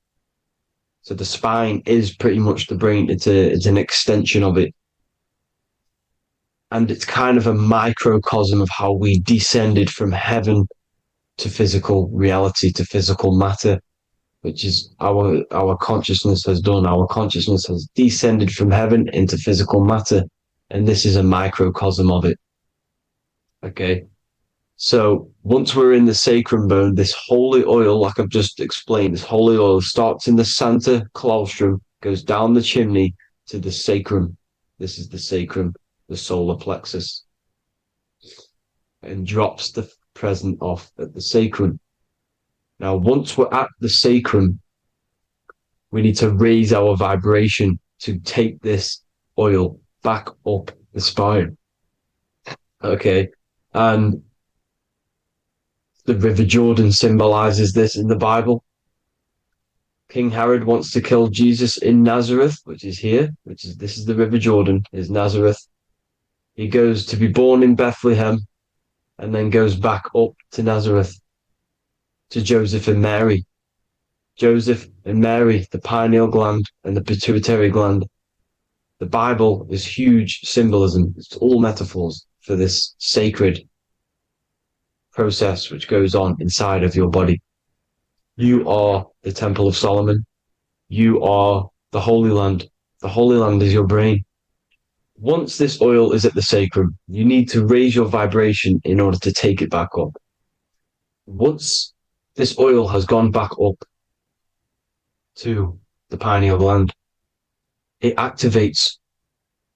Speaker 1: So the spine is pretty much the brain. It's an extension of it. And it's kind of a microcosm of how we descended from heaven to physical reality, to physical matter, which is our consciousness has done. Our consciousness has descended from heaven into physical matter, and this is a microcosm of it. Okay, so once we're in the sacrum bone, this holy oil, like I've just explained, this holy oil starts in the Santa claustrum, goes down the chimney to the sacrum. This is the sacrum, the solar plexus, and drops the present off at the sacrum. Now, once we're at the sacrum, we need to raise our vibration to take this oil back up the spine. Okay, and the River Jordan symbolizes this in the Bible. King Herod wants to kill Jesus in Nazareth, which is here, this is the River Jordan, is Nazareth. He goes to be born in Bethlehem and then goes back up to Nazareth to Joseph and Mary. Joseph and Mary, the pineal gland and the pituitary gland. The Bible is huge symbolism. It's all metaphors for this sacred process which goes on inside of your body. You are the Temple of Solomon. You are the Holy Land. The Holy Land is your brain. Once this oil is at the sacrum, you need to raise your vibration in order to take it back up. Once this oil has gone back up to the pineal gland, it activates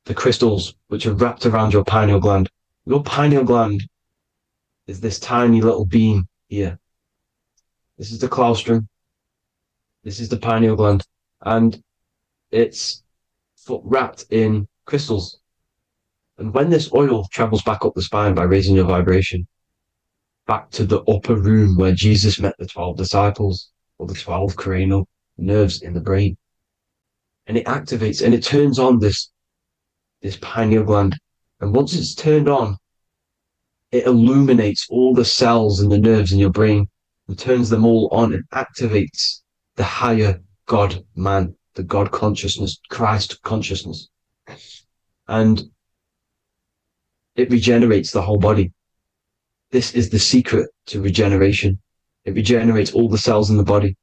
Speaker 1: the crystals which are wrapped around your pineal gland. Your pineal gland is this tiny little beam here. This is the claustrum. This is the pineal gland. And it's wrapped in crystals. And when this oil travels back up the spine by raising your vibration, back to the upper room where Jesus met the 12 disciples, or the 12 cranial nerves in the brain, and it activates and it turns on this pineal gland. And once it's turned on, it illuminates all the cells and the nerves in your brain and turns them all on and activates the higher God man, the God consciousness, Christ consciousness. And it regenerates the whole body. This is the secret to regeneration. It regenerates all the cells in the body.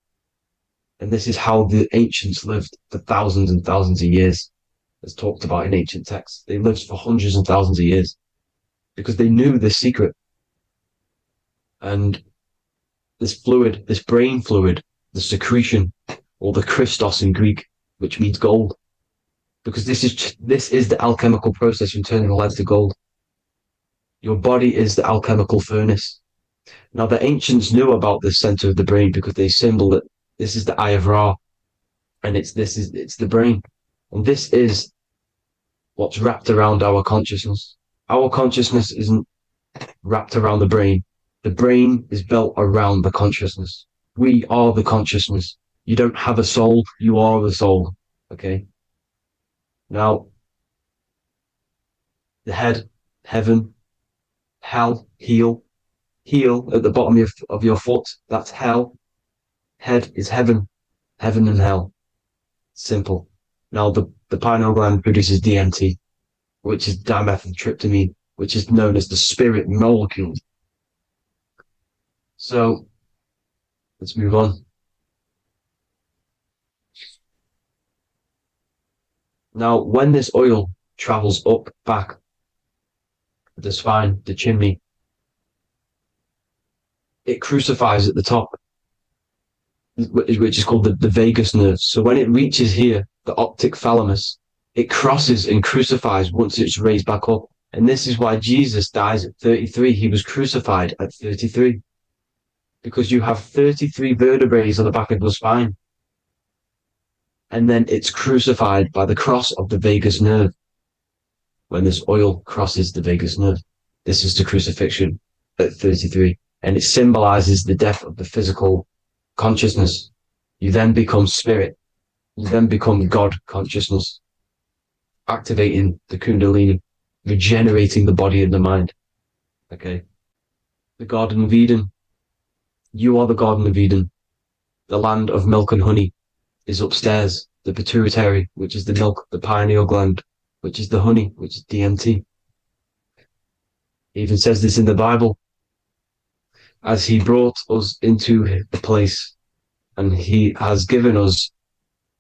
Speaker 1: And this is how the ancients lived for thousands and thousands of years, as talked about in ancient texts. They lived for hundreds and thousands of years because they knew this secret. And this fluid, this brain fluid, the secretion, or the Christos in Greek, which means gold, because this is the alchemical process from turning lead to gold. Your body is the alchemical furnace. Now, the ancients knew about this center of the brain because they symboled it. This is the Eye of Ra, and it's the brain. And this is what's wrapped around our consciousness. Our consciousness isn't wrapped around the brain. The brain is built around the consciousness. We are the consciousness. You don't have a soul, you are the soul. Okay? Now, The head, heaven, hell, heel. Heel at the bottom of your foot, that's hell. Head is heaven, heaven and hell. Simple. Now the pineal gland produces DMT, which is dimethyltryptamine, which is known as the spirit molecule. So let's move on. Now, when this oil travels up, back, the spine, the chimney, it crucifies at the top, which is called the vagus nerve. So when it reaches here, the optic thalamus, it crosses and crucifies once it's raised back up. And this is why Jesus dies at 33. He was crucified at 33. Because you have 33 vertebrae on the back of your spine. And then it's crucified by the cross of the vagus nerve. When this oil crosses the vagus nerve, this is the crucifixion at 33. And it symbolizes the death of the physical consciousness. You then become spirit. You then become God consciousness, activating the Kundalini, regenerating the body and the mind. Okay. The Garden of Eden. You are the Garden of Eden. The land of milk and honey is upstairs. The pituitary, which is the milk, the pineal gland, which is the honey, which is DMT. It even says this in the Bible. As he brought us into the place, and he has given us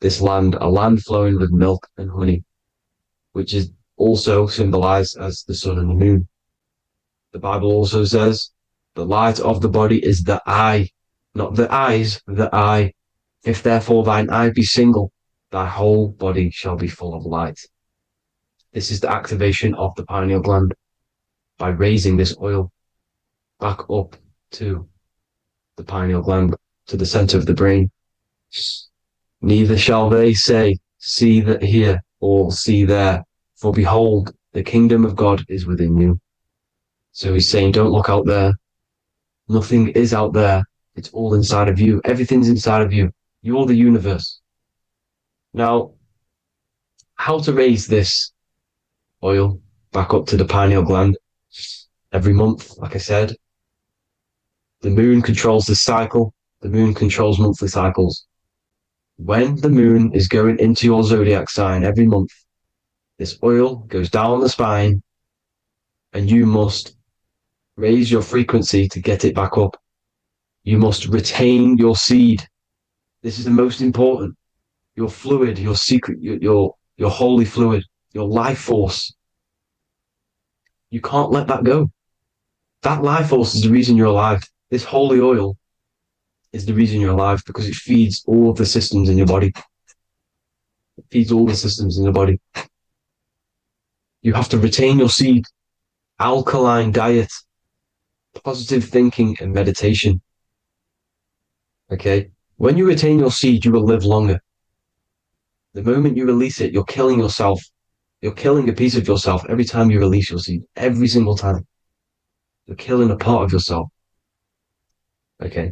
Speaker 1: this land, a land flowing with milk and honey, which is also symbolized as the sun and the moon. The Bible also says, the light of the body is the eye, not the eyes, the eye. If therefore thine eye be single, thy whole body shall be full of light. This is the activation of the pineal gland by raising this oil back up to the pineal gland, to the center of the brain. Neither shall they say, see that here, or see there, for behold, the kingdom of God is within you. So he's saying, don't look out there. Nothing is out there. It's all inside of you. Everything's inside of you. You're the universe. Now, how to raise this oil back up to the pineal gland? Every month, like I said. The moon controls the cycle. The moon controls monthly cycles. When the moon is going into your zodiac sign every month, this oil goes down the spine and you must raise your frequency to get it back up. You must retain your seed. This is the most important. Your fluid, your secret, your holy fluid, your life force. You can't let that go. That life force is the reason you're alive. This holy oil is the reason you're alive, because it feeds all of the systems in your body. It feeds all the systems in your body. You have to retain your seed, alkaline diet, positive thinking, and meditation. Okay? When you retain your seed, you will live longer. The moment you release it, you're killing yourself. You're killing a piece of yourself every time you release your seed. Every single time. You're killing a part of yourself. Okay?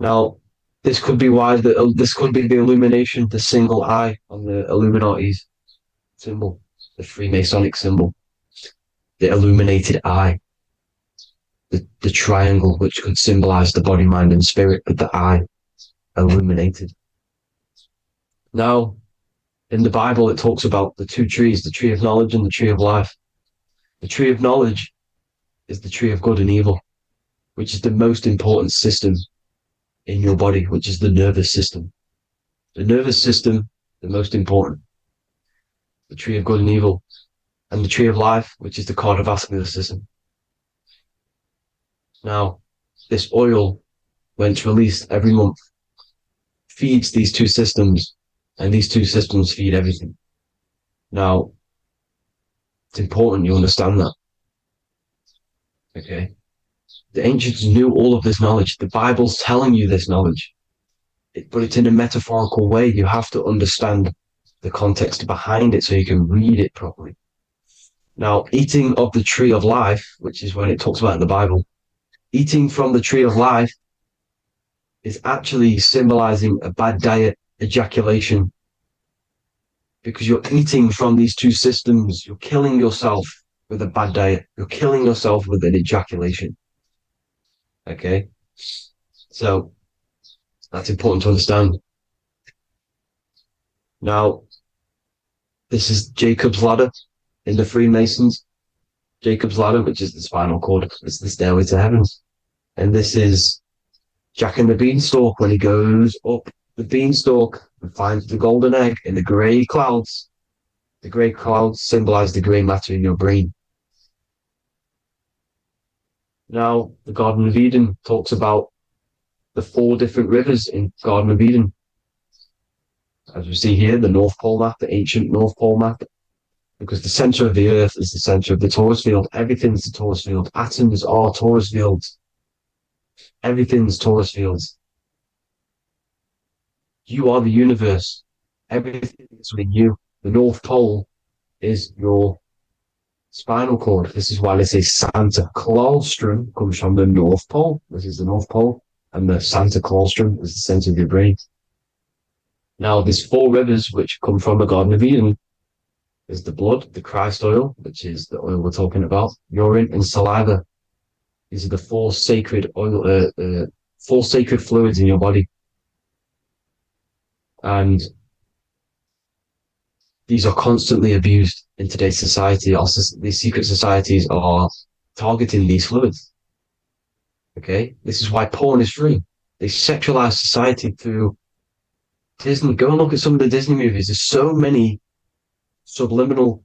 Speaker 1: Now, this could be why this could be the illumination, the single eye on the Illuminati's symbol, the Freemasonic symbol, the illuminated eye, the triangle, which could symbolize the body, mind, and spirit, but the eye illuminated. Now, in the Bible, it talks about the two trees, the tree of knowledge and the tree of life. The tree of knowledge is the tree of good and evil, which is the most important system in your body, which is the nervous system. The nervous system, the most important. The tree of good and evil, and the tree of life, which is the cardiovascular system. Now, this oil, when it's released every month, feeds these two systems, and these two systems feed everything. Now, it's important you understand that. Okay? The ancients knew all of this knowledge. The Bible's telling you this knowledge. But it's in a metaphorical way. You have to understand the context behind it so you can read it properly. Now, eating of the tree of life, which is when it talks about in the Bible, eating from the tree of life is actually symbolizing a bad diet, ejaculation, because you're eating from these two systems. You're killing yourself with a bad diet. You're killing yourself with an ejaculation. Okay? So that's important to understand. Now, this is Jacob's ladder in the Freemasons. Jacob's ladder, which is the spinal cord, it's the stairway to heaven. And this is Jack and the Beanstalk when he goes up the beanstalk and finds the golden egg in the grey clouds. The grey clouds symbolize the grey matter in your brain. Now, the Garden of Eden talks about the 4 different rivers in Garden of Eden. As we see here, the North Pole map, the ancient North Pole map, because the center of the earth is the center of the torus field. Everything's the torus field. Atoms are torus fields. Everything's torus fields. You are the universe. Everything is within you. The North Pole is your spinal cord. This is why they say Santa Claustrum comes from the North Pole. This is the North Pole. And the Santa Claustrum is the center of your brain. Now, there's 4 rivers which come from the Garden of Eden. There's the blood, the Christ oil, which is the oil we're talking about, urine, and saliva. These are the 4 sacred oil, 4 sacred fluids in your body. And these are constantly abused in today's society. Also, these secret societies are targeting these fluids. Okay? This is why porn is free. They sexualize society through Disney. Go and look at some of the Disney movies. There's so many subliminal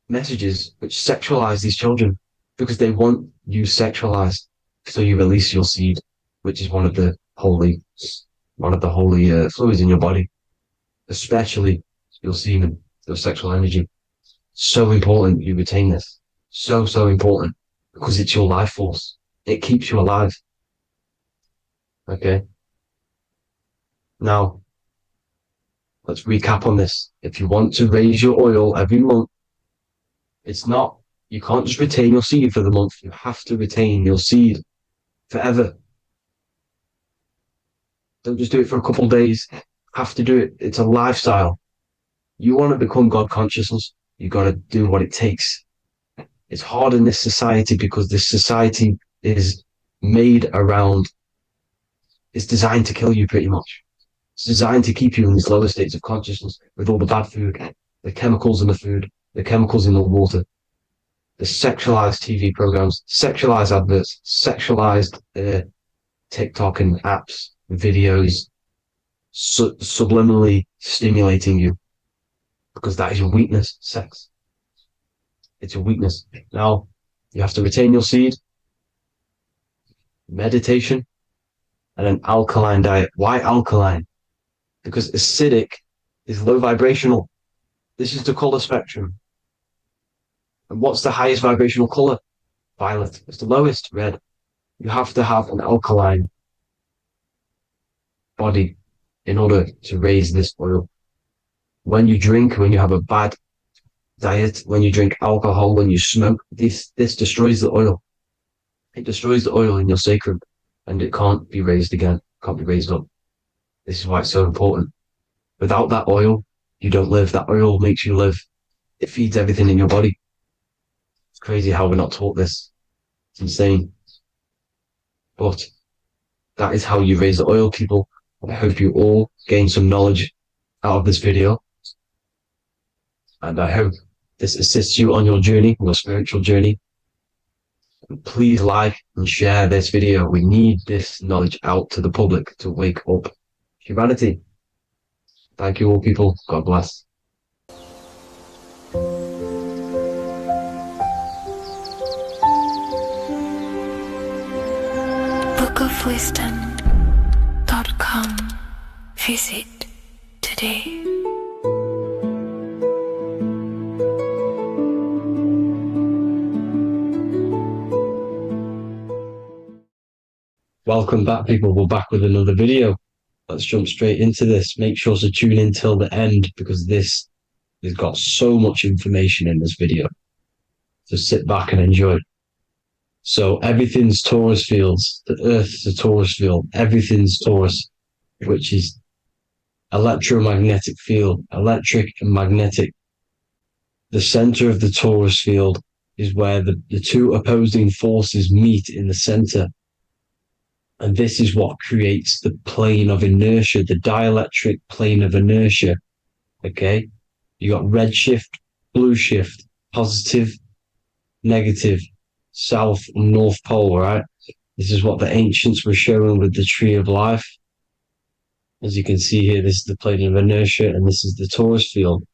Speaker 1: messages which sexualize these children because they want you sexualized. So you release your seed, which is one of the holy fluids in your body, especially your semen, your sexual energy. So important you retain this. So important because it's your life force. It keeps you alive. Okay. Now, let's recap on this. If you want to raise your oil every month, you can't just retain your seed for the month. You have to retain your seed forever. Don't just do it for a couple of days. You have to do it. It's a lifestyle. You want to become God consciousness, you got to do what it takes. It's hard in this society because this society is made around, it's designed to kill you pretty much. It's designed to keep you in these lower states of consciousness with all the bad food, the chemicals in the food, the chemicals in the water, the sexualized TV programs, sexualized adverts, sexualized TikTok and apps, videos, subliminally stimulating you because that is your weakness, sex. It's your weakness. Now, you have to retain your seed, meditation, and an alkaline diet. Why alkaline? Because acidic is low vibrational. This is the color spectrum. And what's the highest vibrational color? Violet. It's the lowest, red. You have to have an alkaline body in order to raise this oil. When you drink, when you have a bad diet, when you drink alcohol, when you smoke, this destroys the oil. It destroys the oil in your sacrum and it can't be raised again, can't be raised up. This is why it's so important. Without that oil, you don't live. That oil makes you live. It feeds everything in your body. It's crazy how we're not taught this. It's insane. But that is how you raise the oil, people. I hope you all gain some knowledge out of this video. And I hope this assists you on your journey, your spiritual journey. And please like and share this video. We need this knowledge out to the public to wake up humanity. Thank you all, people. God bless.
Speaker 2: bookofwisdom.com. Visit today.
Speaker 1: Welcome back, people. We're back with another video. Let's jump straight into this. Make sure to tune in till the end because this has got so much information in this video. So sit back and enjoy. So everything's torus fields. The Earth's a torus field. Everything's torus, which is electromagnetic field, electric and magnetic. The center of the torus field is where the two opposing forces meet in the center. And this is what creates the plane of inertia, the dielectric plane of inertia. Okay? You got red shift, blue shift, positive, negative, south and north pole, right? This is what the ancients were showing with the tree of life. As you can see here, this is the plane of inertia and this is the torus field.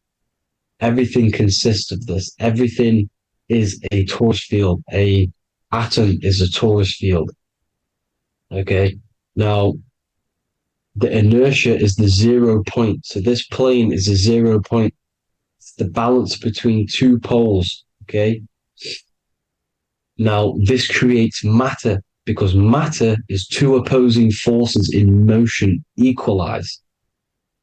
Speaker 1: Everything consists of this. Everything is a torus field. A atom is a torus field. Okay. Now, the inertia is the 0 point. So this plane is a 0 point. It's the balance between two poles. Okay. Now, this creates matter because matter is two opposing forces in motion equalized.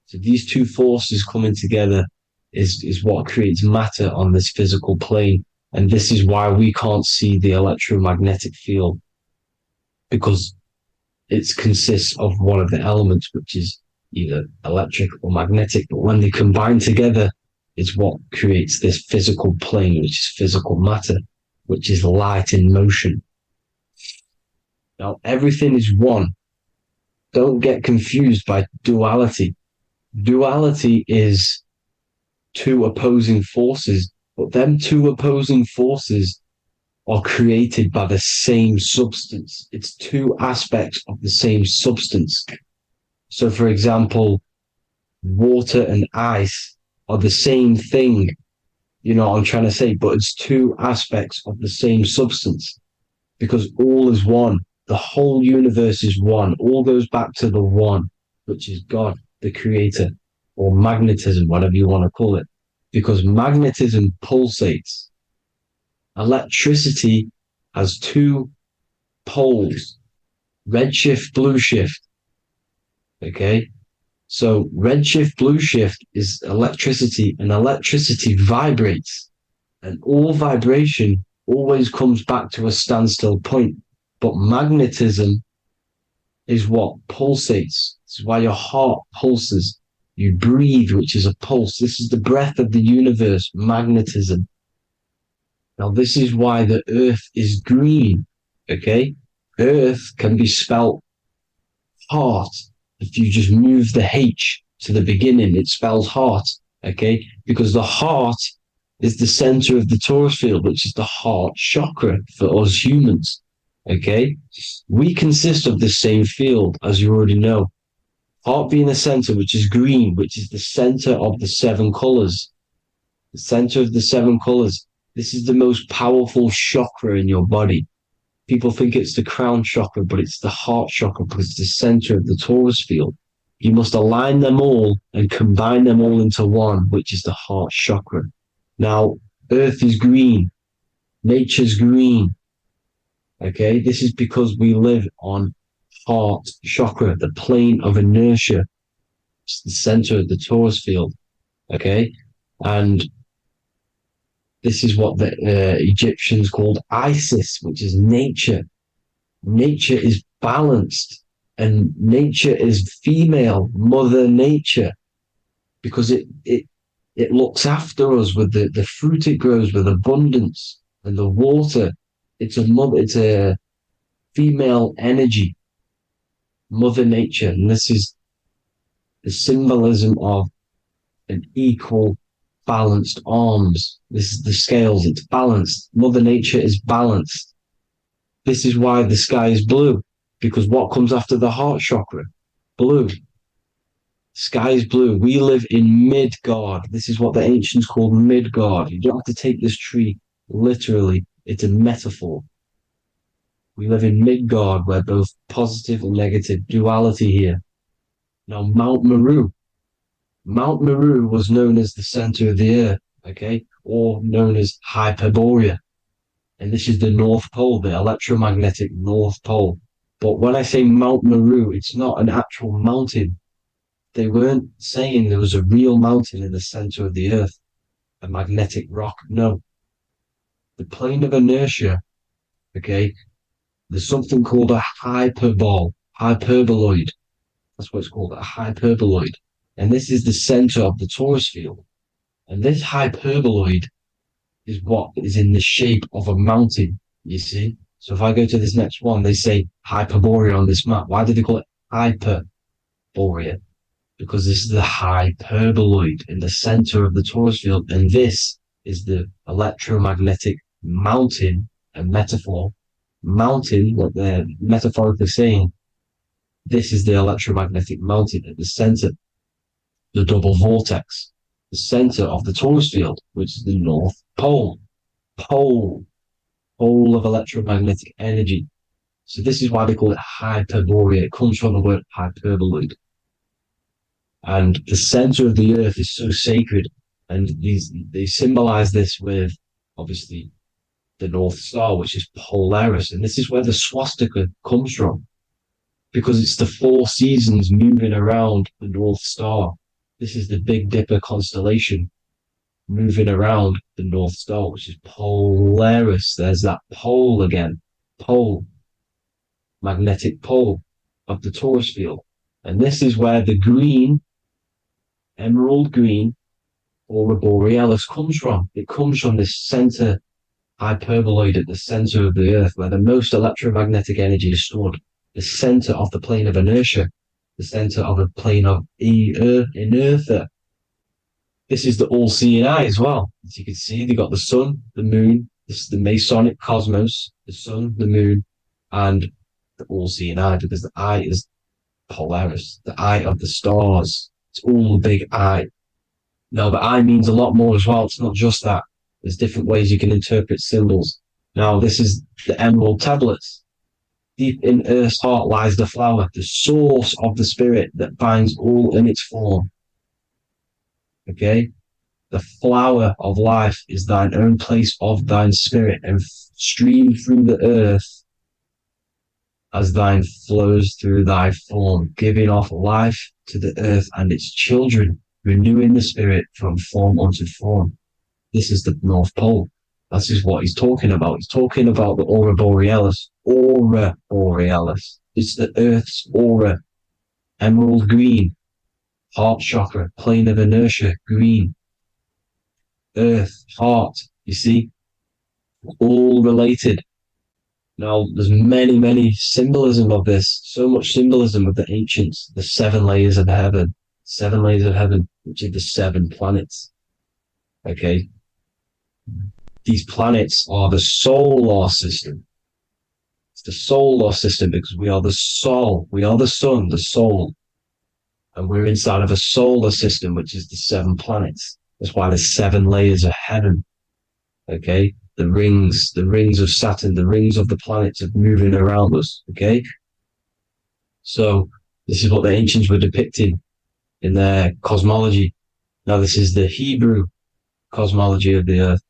Speaker 1: So these two forces coming together is what creates matter on this physical plane. And this is why we can't see the electromagnetic field, because it consists of one of the elements, which is either electric or magnetic. But when they combine together, it's what creates this physical plane, which is physical matter, which is light in motion. Now, everything is one. Don't get confused by duality. Duality is two opposing forces, but them two opposing forces are created by the same substance. It's two aspects of the same substance. So, for example, water and ice are the same thing, you know what I'm trying to say, but it's two aspects of the same substance because all is one. The whole universe is one. All goes back to the one, which is God, the creator, or magnetism, whatever you want to call it, because magnetism pulsates. Electricity has two poles, red shift, blue shift. Okay. So red shift, blue shift is electricity, and electricity vibrates, and all vibration always comes back to a standstill point. But magnetism is what pulsates. This is why your heart pulses. You breathe, which is a pulse. This is the breath of the universe, magnetism. Now, this is why the earth is green, okay? Earth can be spelled heart. If you just move the H to the beginning, it spells heart, okay? Because the heart is the center of the torus field, which is the heart chakra for us humans, okay? We consist of the same field, as you already know. Heart being the center, which is green, which is the center of the seven colors. The center of the seven colors. This is the most powerful chakra in your body. People think it's the crown chakra, but it's the heart chakra because it's the center of the torus field. You must align them all and combine them all into one, which is the heart chakra. Now, earth is green. Nature's green. Okay, this is because we live on heart chakra, the plane of inertia. It's the center of the torus field. Okay, and this is what the Egyptians called Isis, which is nature. Nature is balanced, and nature is female, Mother Nature, because it looks after us with the fruit it grows with abundance, and the water. It's a female energy, Mother Nature, and this is the symbolism of an equal, balanced arms. This is the scales, it's balanced. Mother Nature is balanced. This is why the sky is blue, because what comes after the heart chakra? Blue. Sky is blue. We live in Midgard. This is what the ancients called Midgard. You don't have to take this tree literally. It's a metaphor. We live in Midgard, where both positive and negative duality here. Now, Mount Meru. Mount Meru was known as the center of the earth, okay, or known as Hyperborea. And this is the North Pole, the electromagnetic North Pole. But when I say Mount Meru, it's not an actual mountain. They weren't saying there was a real mountain in the center of the earth, a magnetic rock. No. The plane of inertia, okay, there's something called a hyperboloid. That's what it's called, a hyperboloid. And this is the center of the torus field. And this hyperboloid is what is in the shape of a mountain, you see? So if I go to this next one, they say Hyperborea on this map. Why did they call it Hyperborea? Because this is the hyperboloid in the center of the torus field. And this is the electromagnetic mountain, a metaphor. Mountain, what they're metaphorically saying, this is the electromagnetic mountain at the center, the double vortex, the center of the torus field, which is the North Pole. Pole of electromagnetic energy. So this is why they call it Hyperborea. It comes from the word hyperboloid. And the center of the earth is so sacred. And they symbolize this with, obviously, the North Star, which is Polaris. And this is where the swastika comes from, because it's the 4 seasons moving around the North Star. This is the Big Dipper constellation moving around the North Star, which is Polaris. There's that pole again. Pole. Magnetic pole of the torus field. And this is where the green, emerald green, aurora borealis comes from. It comes from this center hyperboloid at the center of the earth, where the most electromagnetic energy is stored. The center of the plane of inertia. The center of the plane of inertia. This is the all-seeing eye as well. As you can see, they got the sun, the moon, this is the Masonic cosmos, the sun, the moon, and the all-seeing eye, because the eye is Polaris, the eye of the stars. It's all the big eye. Now, the eye means a lot more as well. It's not just that. There's different ways you can interpret symbols. Now, this is the emerald tablets. Deep in Earth's heart lies the flower, the source of the spirit that binds all in its form. Okay? The flower of life is thine own place of thine spirit, and stream through the earth as thine flows through thy form, giving off life to the earth and its children, renewing the spirit from form unto form. This is the North Pole. This is what he's talking about. He's talking about the aurora borealis. Aurora borealis. It's the Earth's aura. Emerald green. Heart chakra. Plane of inertia. Green. Earth. Heart. You see? All related. Now, there's many symbolism of this. So much symbolism of the ancients. The 7 layers of heaven. 7 layers of heaven, which are the 7 planets. Okay? These planets are the solar system. It's the solar system because we are the soul. We are the sun, the soul. And we're inside of a solar system, which is the 7 planets. That's why there's 7 layers of heaven. Okay? The rings of Saturn, the rings of the planets are moving around us. Okay? So this is what the ancients were depicting in their cosmology. Now this is the Hebrew cosmology of the earth.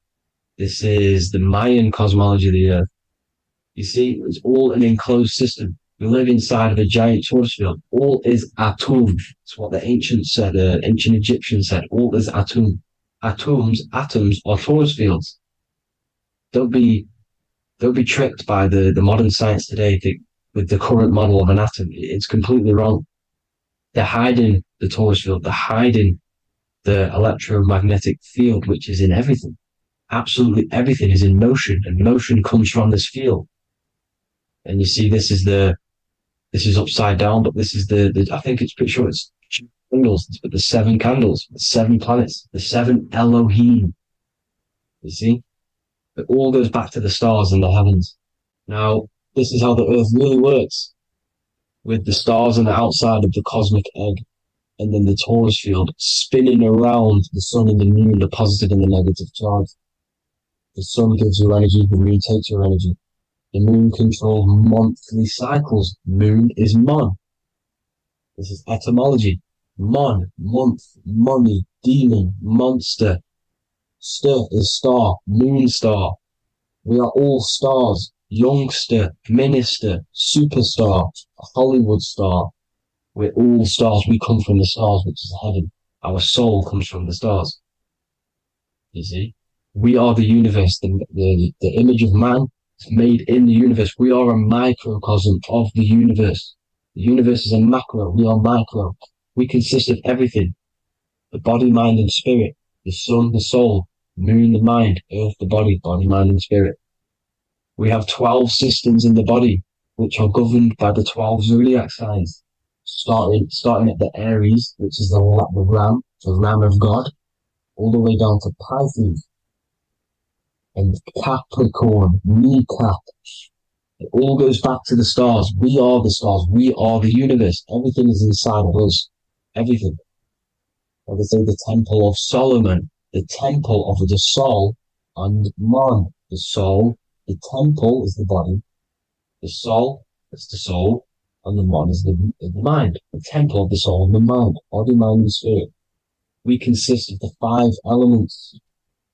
Speaker 1: This is the Mayan cosmology of the earth. You see, it's all an enclosed system. We live inside of a giant torus field. All is atum. It's what the ancients said, ancient Egyptians said. All is atum. Atoms are torus fields. Don't be tricked by the modern science today with the current model of an atom. It's completely wrong. They're hiding the torus field. They're hiding the electromagnetic field, which is in everything. Absolutely everything is in motion, and motion comes from this field. And you see, this is upside down, but this is I think it's pretty sure it's candles, but the 7 candles, the 7 planets, the 7 Elohim. You see, it all goes back to the stars and the heavens. Now, this is how the earth really works, with the stars on the outside of the cosmic egg, and then the torus field spinning around the sun and the moon, the positive and the negative charge. The sun gives you energy, the moon takes your energy. The moon controls monthly cycles. Moon is mon. This is etymology. Mon, month, money, demon, monster. Stir is star, moon star. We are all stars. Youngster, minister, superstar, Hollywood star. We're all stars. We come from the stars, which is heaven. Our soul comes from the stars. You see? We are the universe, the image of man made in the universe. We are a microcosm of the universe. The universe is a macro. We are micro. We consist of everything. the body, mind, and spirit, the sun, the soul, moon, the mind, earth, the body, mind, and spirit. We have 12 systems in the body, which are governed by the 12 zodiac signs, starting at the Aries, which is the ram, the ram of God, all the way down to Pisces and Capricorn, kneecap. It all goes back to the stars. We are the stars. We are the universe. Everything is inside of us. Everything. Like I say, the Temple of Solomon, the Temple of the soul and mind. The soul, the temple is the body. The soul is the soul, and the mind is the mind. The temple of the soul and the mind. Body, mind, and spirit. We consist of the 5 elements: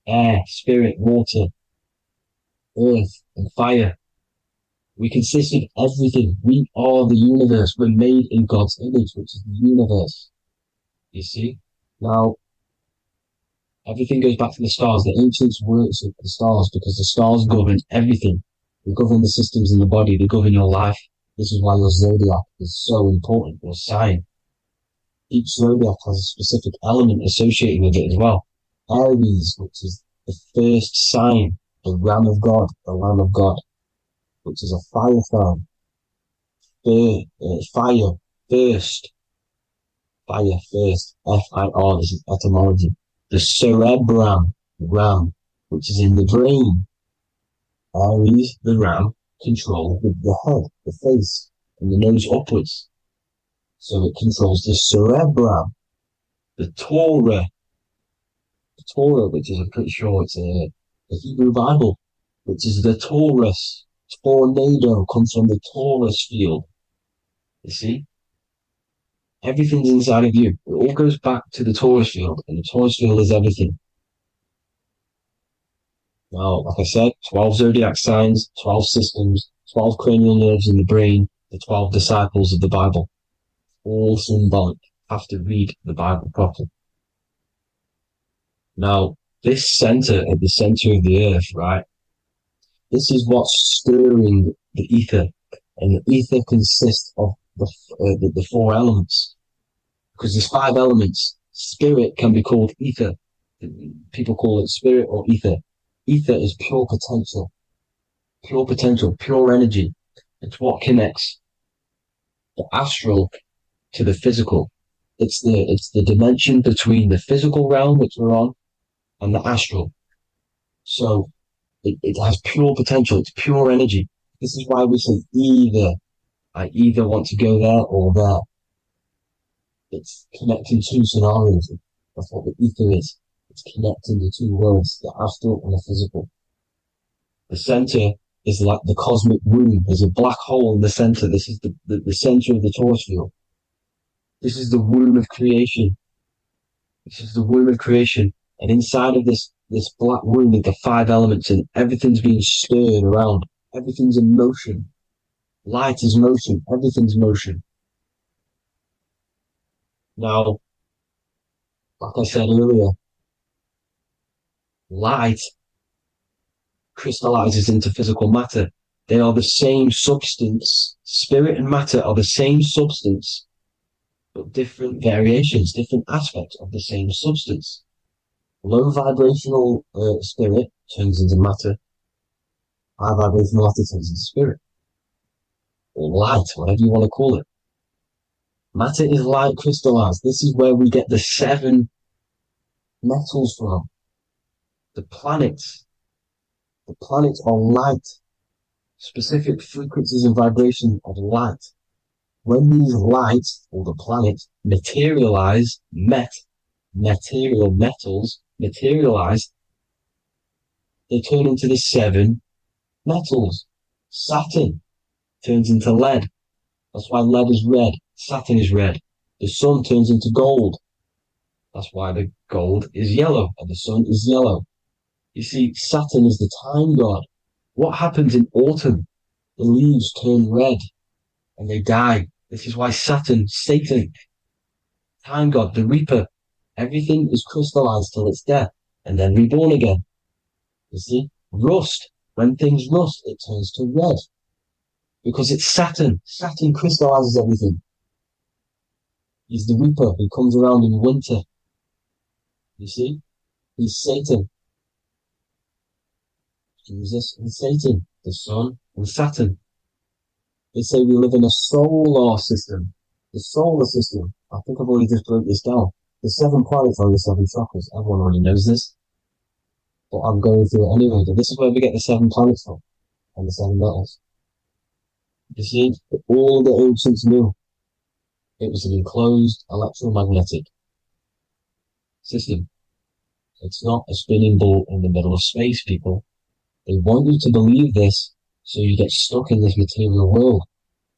Speaker 1: air, spirit, water, earth, and fire. We consist of everything. We are the universe. We're made in God's image, which is the universe. You see? Now, everything goes back to the stars. The ancients worshipped the stars because the stars govern everything. They govern the systems in the body. They govern your life. This is why your zodiac is so important, your sign. Each zodiac has a specific element associated with it as well. Aries, which is the first sign, the Ram of God, the Lamb of God, which is a fire sign. Fire, first. Fire, first. F-I-R, this is etymology. The cerebrum, ram, which is in the brain. Aries, the ram, control the head, the face, and the nose upwards. So it controls the cerebrum. The Torah, which is, I'm pretty sure it's the Hebrew Bible, which is the Taurus. Tornado comes from the Taurus field. You see? Everything's inside of you. It all goes back to the Taurus field, and the Taurus field is everything. Now, like I said, 12 zodiac signs, 12 systems, 12 cranial nerves in the brain, the 12 disciples of the Bible. All symbolic. Have to read the Bible properly. Now, this center, at the center of the earth, right? This is what's stirring the ether. And the ether consists of the 4 elements. Because there's 5 elements. Spirit can be called ether. People call it spirit or ether. Ether is pure potential, pure energy. It's what connects the astral to the physical. It's the dimension between the physical realm, which we're on, and the astral. So it has pure potential. It's pure energy. This is why we say either. I either want to go there or there. It's connecting 2 scenarios. That's what the ether is. It's connecting the 2 worlds, the astral and the physical. The center is like the cosmic womb. There's a black hole in the center. This is the center of the Taurus field. This is the womb of creation. This is the womb of creation. And inside of this black womb with the 5 elements, and everything's being stirred around. Everything's in motion. Light is motion. Everything's motion. Now, like I said earlier, light crystallizes into physical matter. They are the same substance. Spirit and matter are the same substance, but different variations, different aspects of the same substance. Low vibrational spirit turns into matter. High vibrational matter turns into spirit. Or light, whatever you want to call it. Matter is light crystallized. This is where we get the 7 metals from. The planets. The planets are light. Specific frequencies and vibrations of light. When these lights, or the planets, materialize, material metals materialize, they turn into the 7 metals. Saturn turns into lead. That's why lead is red. Saturn is red. The sun turns into gold. That's why the gold is yellow and the sun is yellow. You see, Saturn is the time god. What happens in autumn? The leaves turn red and they die. This is why Saturn, Satan, time god, the reaper, everything is crystallized till it's death and then reborn again. You see, rust. When things rust, it turns to red. Because it's Saturn. Saturn crystallizes everything. He's the reaper who comes around in winter You see? He's Satan. Jesus and Satan, the sun and Saturn. They say we live in a solar system. The solar system. I think I've already just broke this down. The 7 planets are the 7 chakras. Everyone already knows this. But I'm going through it anyway. But this is where we get the 7 planets from and the 7 metals. You see, all the ancients knew it was an enclosed electromagnetic system. It's not a spinning ball in the middle of space, people. They want you to believe this so you get stuck in this material world.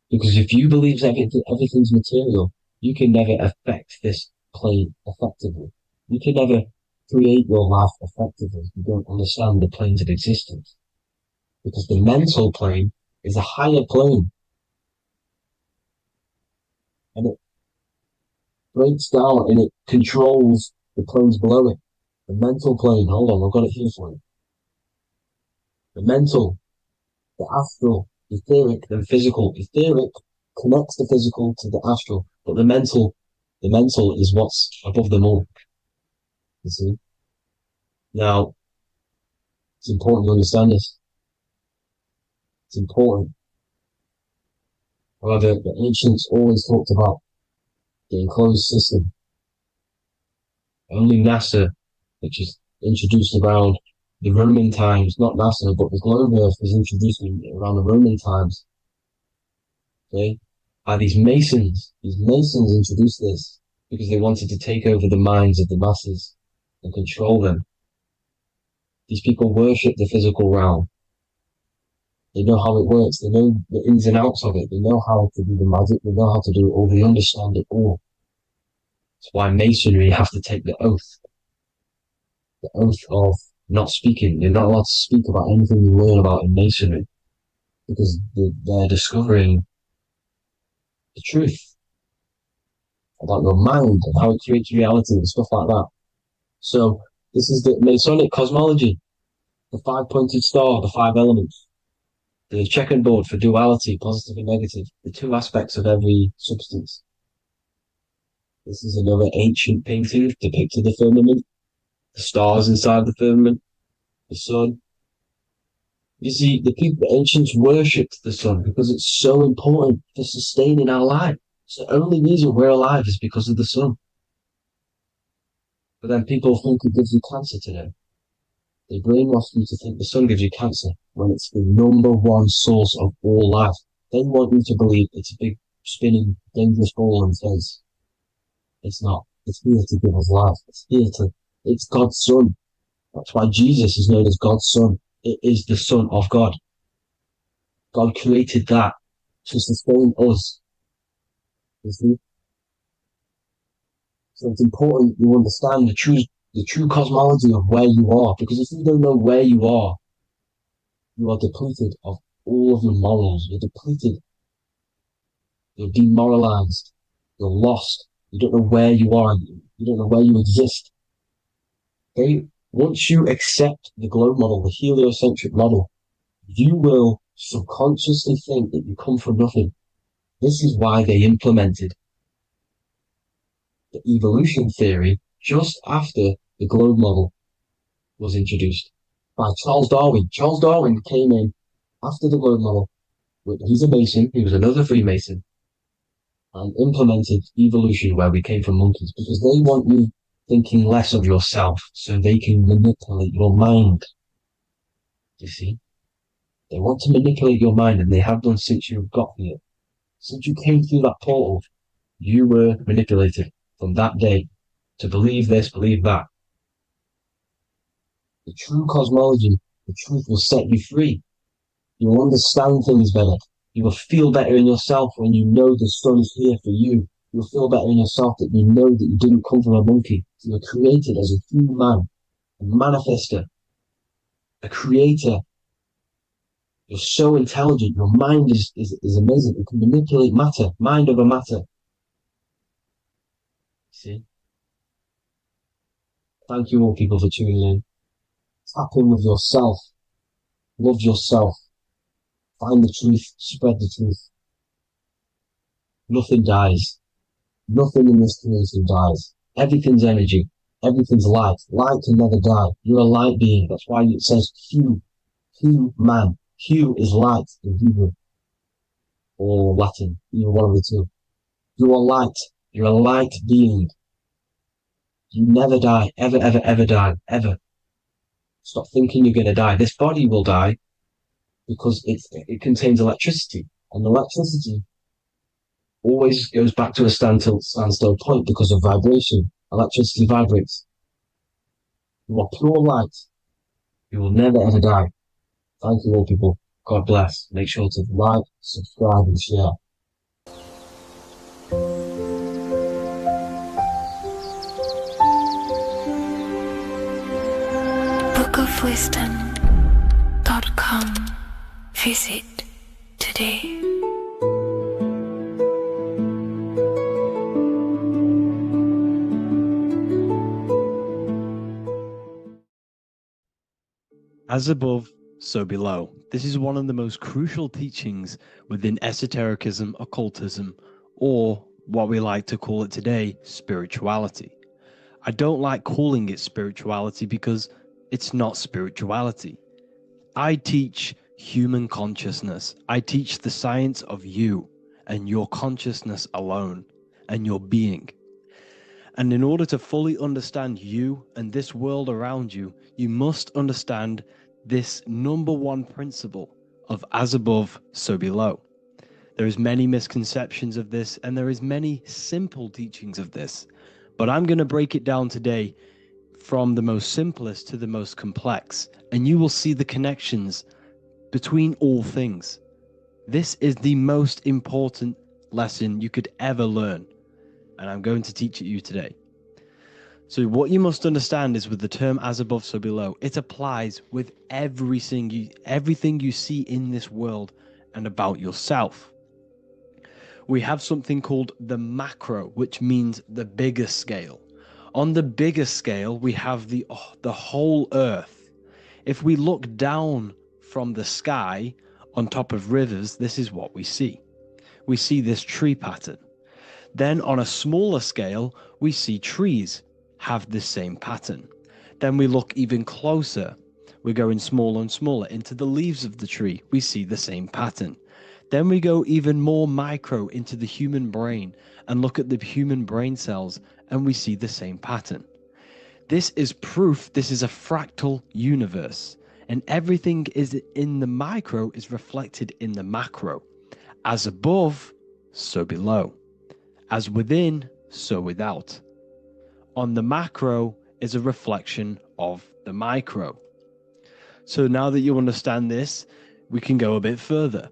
Speaker 1: Because if you believe everything's material, you can never affect this plane effectively. You can never create your life effectively if you don't understand the planes of existence. Because the mental plane is a higher plane. And it breaks down and it controls the planes below it. The mental plane, hold on, I've got it here for you. The mental, the astral, etheric, then physical. Etheric connects the physical to the astral, but the mental is what's above them all. You see? Now, it's important to understand this. It's important. However, the ancients always talked about the enclosed system. Only NASA, which is introduced around the Roman times, not NASA, but the globe Earth was introduced around the Roman times. Okay? By these Masons. These Masons introduced this because they wanted to take over the minds of the masses and control them. These people worship the physical realm. They know how it works. They know the ins and outs of it. They know how to do the magic. They know how to do it all. They understand it all. That's why Masonry have to take the oath. The oath of not speaking. You're not allowed to speak about anything you learn about in Masonry. Because they're discovering the truth about your mind and how it creates reality and stuff like that. So this is the Masonic cosmology. The 5-pointed star, the 5 elements. The checkerboard for duality, positive and negative, the 2 aspects of every substance. This is another ancient painting depicting the firmament, the stars inside the firmament, the sun. You see, the ancients worshipped the sun because it's so important for sustaining our life. It's the only reason we're alive is because of the sun. But then people think it gives you cancer today. They brainwash you to think the sun gives you cancer when it's the #1 source of all life. They want you to believe it's a big, spinning, dangerous ball in space. It's not. It's here to give us life. It's God's Son. That's why Jesus is known as God's Son. It is the Son of God. God created that to sustain us. You see? So it's important you understand the true cosmology of where you are, because if you don't know where you are depleted of all of your morals. You're depleted. You're demoralized. You're lost. You don't know where you are. You don't know where you exist. Okay? Once you accept the globe model, the heliocentric model, you will subconsciously think that you come from nothing. This is why they implemented the evolution theory just after the globe model was introduced by Charles Darwin. Charles Darwin came in after the globe model. He's a Mason. He was another Freemason, and implemented evolution where we came from monkeys, because they want you thinking less of yourself so they can manipulate your mind. You see? They want to manipulate your mind, and they have done since you got here. Since you came through that portal, you were manipulated from that day to believe this, believe that. The true cosmology, the truth will set you free. You will understand things better. You will feel better in yourself when you know the sun is here for you. You'll feel better in yourself that you know that you didn't come from a monkey. You were created as a human, a manifester, a creator. You're so intelligent. Your mind is amazing. It can manipulate matter, mind over matter. See? Thank you all people for tuning in. Tap in with yourself. Love yourself. Find the truth. Spread the truth. Nothing dies. Nothing in this creation dies. Everything's energy. Everything's light. Light can never die. You're a light being. That's why it says Q, Q man. Q is light in Hebrew or Latin, either one of the two. You're a light. You're a light being. You never die. Ever, ever, ever die. Ever. Stop thinking you're going to die. This body will die because it contains electricity. And electricity always goes back to a standstill point because of vibration. Electricity vibrates. You are pure light. You will never ever die. Thank you all people. God bless. Make sure to like, subscribe and share.
Speaker 2: bookofwisdom.com. Visit today.
Speaker 6: As above, so below. This is one of the most crucial teachings within esotericism, occultism, or what we like to call it today, spirituality. I don't like calling it spirituality because it's not spirituality. I teach human consciousness. I teach the science of you and your consciousness alone and your being. And in order to fully understand you and this world around you, you must understand this number one principle of as above, so below. There is many misconceptions of this, and there is many simple teachings of this. But I'm going to break it down today from the most simplest to the most complex, and you will see the connections between all things. This is the most important lesson you could ever learn, and I'm going to teach it you today. So what you must understand is with the term as above, so below, it applies with everything you see in this world and about yourself. We have something called the macro, which means the bigger scale. On the bigger scale, we have the whole earth. If we look down from the sky on top of rivers, this is what we see. We see this tree pattern. Then on a smaller scale, we see trees have the same pattern. Then we look even closer. We're going smaller and smaller into the leaves of the tree. We see the same pattern. Then we go even more micro into the human brain and look at the human brain cells, and we see the same pattern. This is proof this is a fractal universe, and everything is in the micro is reflected in the macro. As above, so below. As within, so without. On the macro is a reflection of the micro. So now that you understand this, we can go a bit further.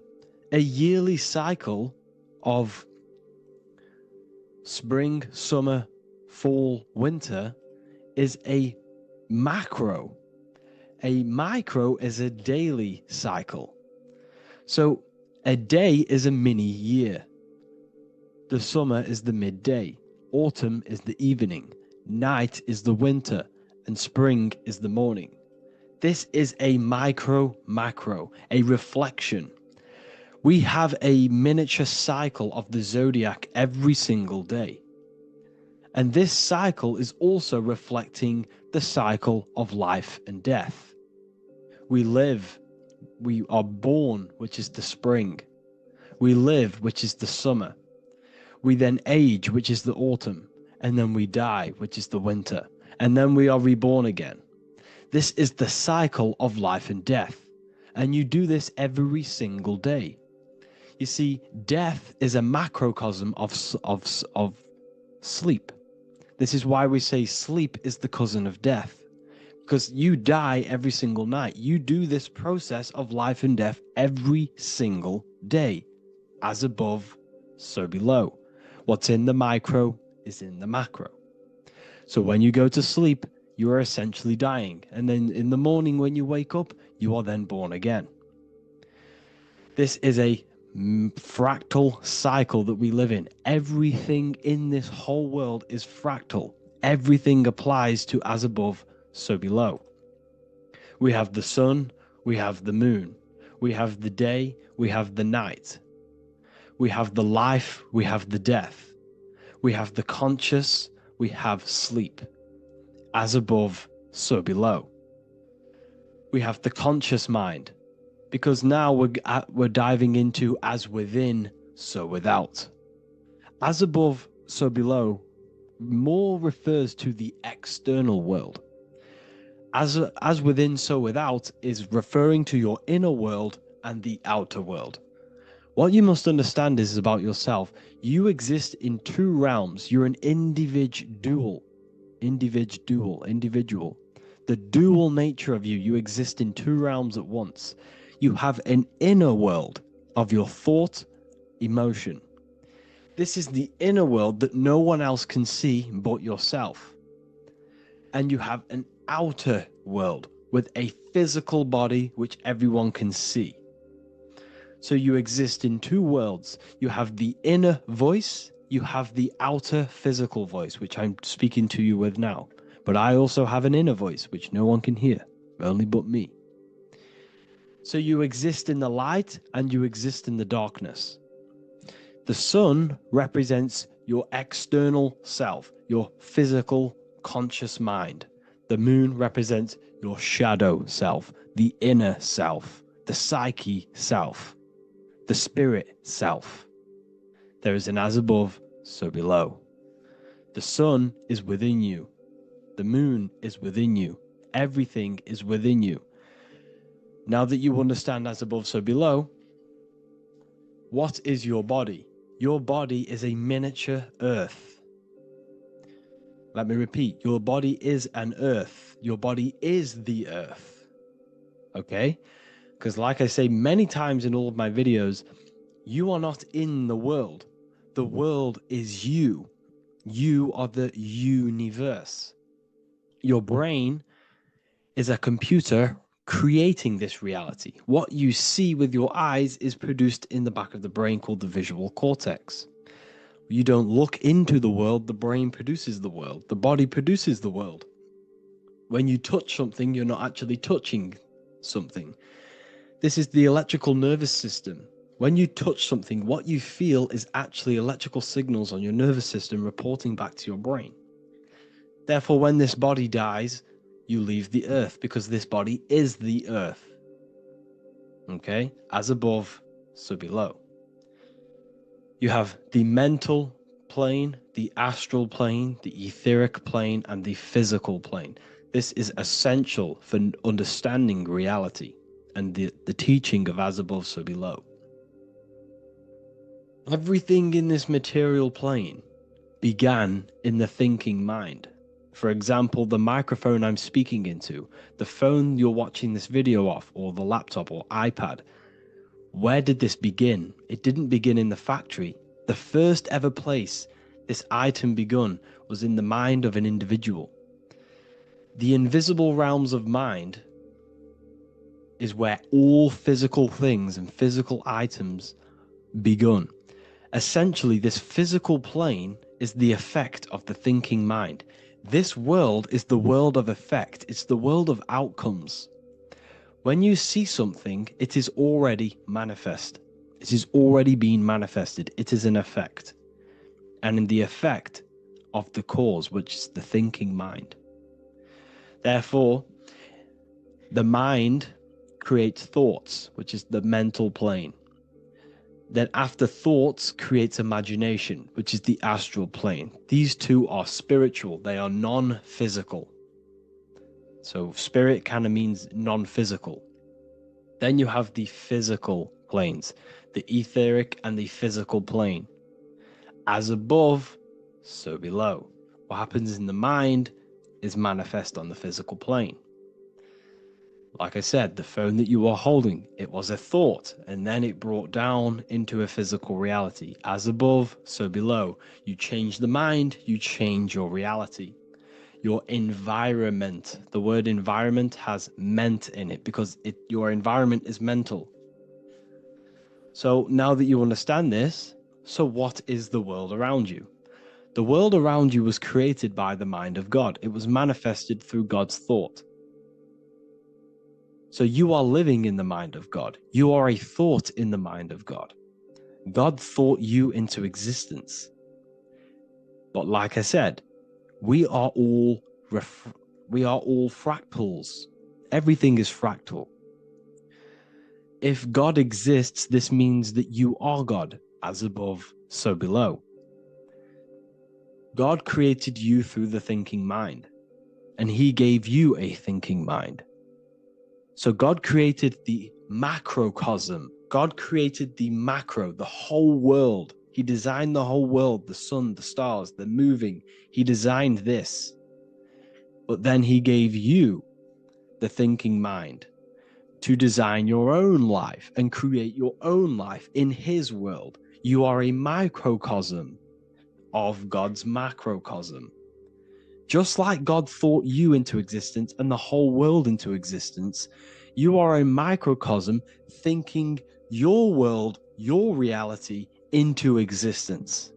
Speaker 6: A yearly cycle of spring, summer, fall, winter is a macro. A micro is a daily cycle. So a day is a mini year. The summer is the midday. Autumn is the evening. Night is the winter, and spring is the morning. This is a macro, a reflection. We have a miniature cycle of the zodiac every single day. And this cycle is also reflecting the cycle of life and death. We live, we are born, which is the spring. We live, which is the summer. We then age, which is the autumn. And then we die, which is the winter, and then we are reborn again. This is the cycle of life and death, and you do this every single day. You see, death is a macrocosm of sleep. This is why we say sleep is the cousin of death, because you die every single night. You do this process of life and death every single day. As above, so below. What's in the micro is in the macro. So when you go to sleep, you are essentially dying. And then in the morning when you wake up, you are then born again. This is a fractal cycle that we live in. Everything in this whole world is fractal. Everything applies to as above, so below. We have the sun, we have the moon, we have the day, we have the night. We have the life, we have the death. We have the conscious, we have sleep. as above, so below. We have the conscious mind, because now we're diving into as within, so without. As above, so below more refers to the external world. As within, so without is referring to your inner world and the outer world. What you must understand is about yourself. You exist in two realms. You're an individual. The dual nature of you. You exist in two realms at once. You have an inner world of your thought, emotion. This is the inner world that no one else can see but yourself. And you have an outer world with a physical body which everyone can see. So you exist in two worlds. You have the inner voice, you have the outer physical voice, which I'm speaking to you with now. But I also have an inner voice, which no one can hear, only but me. So you exist in the light and you exist in the darkness. The sun represents your external self, your physical, conscious mind. The moon represents your shadow self, the inner self, the psyche self, the spirit self. There is an as above, so below. The sun is within you. The moon is within you. Everything is within you. Now that you understand as above, so below, what is your body? Your body is a miniature earth. Let me repeat, your body is an earth. Your body is the earth. Okay? Because like I say many times in all of my videos, you are not in the world. The world is you. You are the universe. Your brain is a computer creating this reality. What you see with your eyes is produced in the back of the brain called the visual cortex. You don't look into the world, the brain produces the world. The body produces the world. When you touch something, you're not actually touching something. This is the electrical nervous system. When you touch something, what you feel is actually electrical signals on your nervous system reporting back to your brain. Therefore, when this body dies, you leave the earth because this body is the earth. Okay? As above, so below. You have the mental plane, the astral plane, the etheric plane, and the physical plane. This is essential for understanding reality and the teaching of as above, so below. Everything in this material plane began in the thinking mind. For example, the microphone I'm speaking into, the phone you're watching this video off, or the laptop or iPad. Where did this begin? It didn't begin in the factory. The first ever place this item begun was in the mind of an individual. The invisible realms of mind is where all physical things and physical items begun. Essentially, this physical plane is the effect of the thinking mind. This world is the world of effect. It's the world of outcomes. When you see something, it is already manifest. It is already being manifested. It is an effect. And in the effect of the cause, which is the thinking mind. Therefore, the mind creates thoughts, which is the mental plane. Then after thoughts creates imagination, which is the astral plane. These two are spiritual. They are non-physical. So spirit kind of means non-physical. Then you have the physical planes, the etheric and the physical plane. As above, so below. What happens in the mind is manifest on the physical plane. Like I said, the phone that you are holding, it was a thought, and then it brought down into a physical reality. As above, so below. You change the mind, you change your reality. Your environment, the word environment has ment in it because your environment is mental. So now that you understand this, so what is the world around you? The world around you was created by the mind of God. It was manifested through God's thought. So you are living in the mind of God. You are a thought in the mind of God. God thought you into existence. But like I said, we are all We are all fractals. Everything is fractal. If God exists, this means that you are God, as above, so below. God created you through the thinking mind, and he gave you a thinking mind. So God created the macrocosm. God created the macro, the whole world. He designed the whole world, the sun, the stars, the moving. He designed this. But then he gave you the thinking mind to design your own life and create your own life in his world. You are a microcosm of God's macrocosm. Just like God thought you into existence and the whole world into existence, you are a microcosm thinking your world, your reality into existence.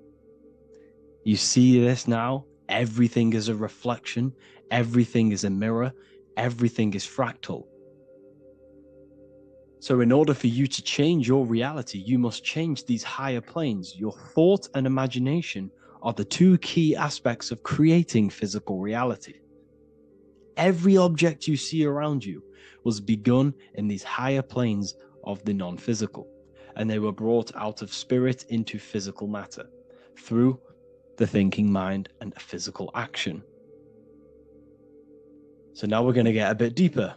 Speaker 6: You see this now? Everything is a reflection, everything is a mirror, everything is fractal. So in order for you to change your reality, you must change these higher planes. Your thought and imagination are the two key aspects of creating physical reality. Every object you see around you was begun in these higher planes of the non-physical, and they were brought out of spirit into physical matter through the thinking mind and physical action. So now we're going to get a bit deeper.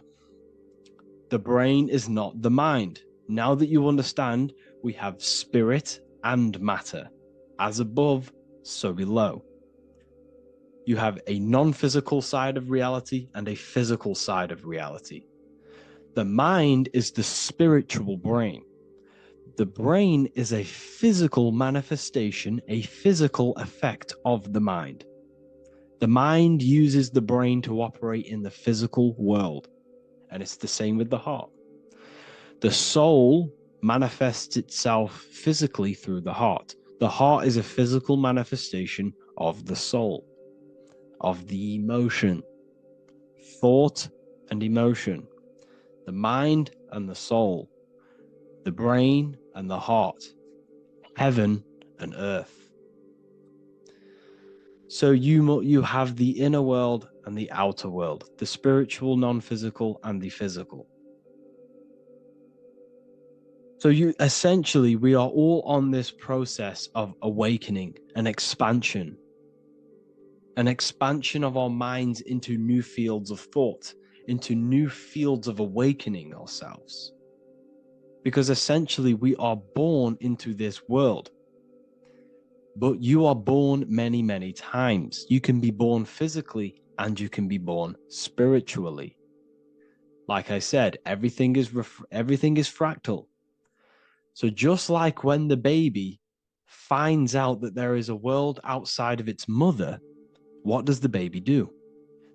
Speaker 6: The brain is not the mind. Now that you understand, we have spirit and matter. As above, so below. You have a non-physical side of reality and a physical side of reality. The mind is the spiritual brain. The brain is a physical manifestation, a physical effect of the mind. The mind uses the brain to operate in the physical world, and it's the same with the heart. The soul manifests itself physically through the heart. The heart is a physical manifestation of the soul, of the emotion, thought and emotion, the mind and the soul, the brain and the heart, heaven and earth. So you have the inner world and the outer world, the spiritual, non-physical, and the physical. So essentially, we are all on this process of awakening, an expansion of our minds into new fields of thought, into new fields of awakening ourselves. Because essentially, we are born into this world. But you are born many, many times. You can be born physically and you can be born spiritually. Like I said, everything is fractal. So just like when the baby finds out that there is a world outside of its mother, what does the baby do?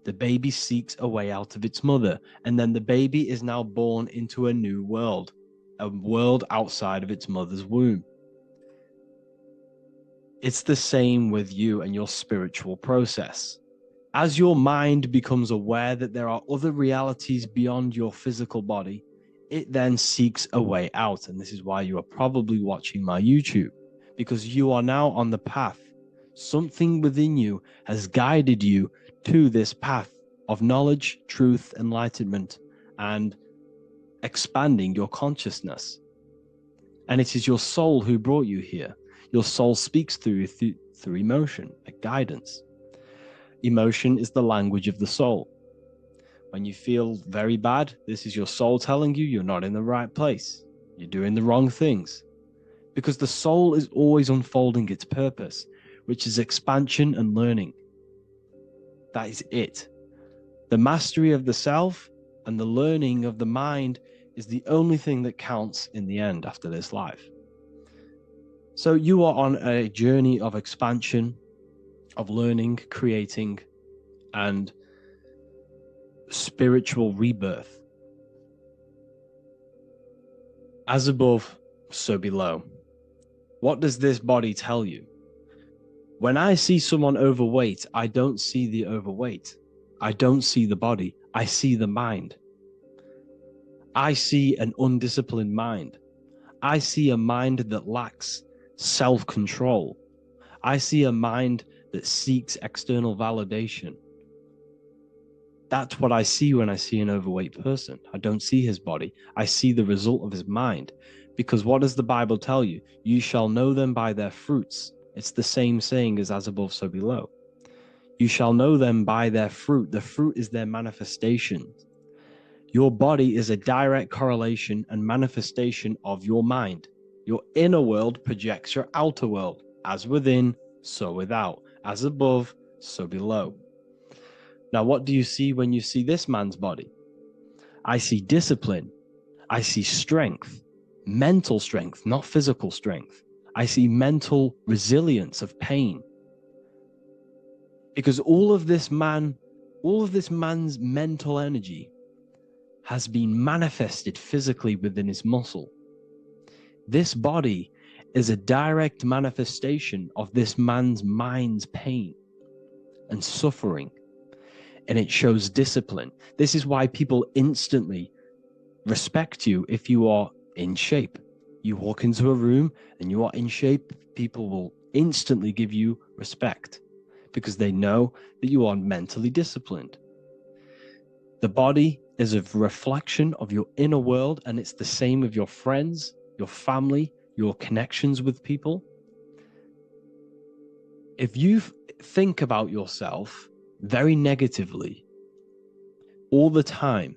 Speaker 6: The baby seeks a way out of its mother, and then the baby is now born into a new world, a world outside of its mother's womb. It's the same with you and your spiritual process. As your mind becomes aware that there are other realities beyond your physical body, it then seeks a way out. And this is why you are probably watching my YouTube, because you are now on the path. Something within you has guided you to this path of knowledge, truth, enlightenment, and expanding your consciousness. And it is your soul who brought you here. Your soul speaks through emotion, like guidance. Emotion is the language of the soul. When you feel very bad, this is your soul telling you you're not in the right place. You're doing the wrong things. Because the soul is always unfolding its purpose, which is expansion and learning. That is it. The mastery of the self and the learning of the mind is the only thing that counts in the end after this life. So you are on a journey of expansion, of learning, creating, and spiritual rebirth. As above, so below. What does this body tell you? When I see someone overweight, I don't see the overweight. I don't see the body. I see the mind. I see an undisciplined mind. I see a mind that lacks self-control. I see a mind that seeks external validation. That's what I see when I see an overweight person. I don't see his body. I see the result of his mind. Because what does the Bible tell you? You shall know them by their fruits. It's the same saying as above, so below. You shall know them by their fruit. The fruit is their manifestation. Your body is a direct correlation and manifestation of your mind. Your inner world projects your outer world. As within, so without. As above, so below. Now, what do you see when you see this man's body? I see discipline. I see strength, mental strength, not physical strength. I see mental resilience of pain. Because all of this man's mental energy has been manifested physically within his muscle. This body is a direct manifestation of this man's mind's pain and suffering. And it shows discipline. This is why people instantly respect you if you are in shape. You walk into a room and you are in shape, people will instantly give you respect because they know that you are mentally disciplined. The body is a reflection of your inner world, and it's the same with your friends, your family, your connections with people. If you think about yourself very negatively all the time,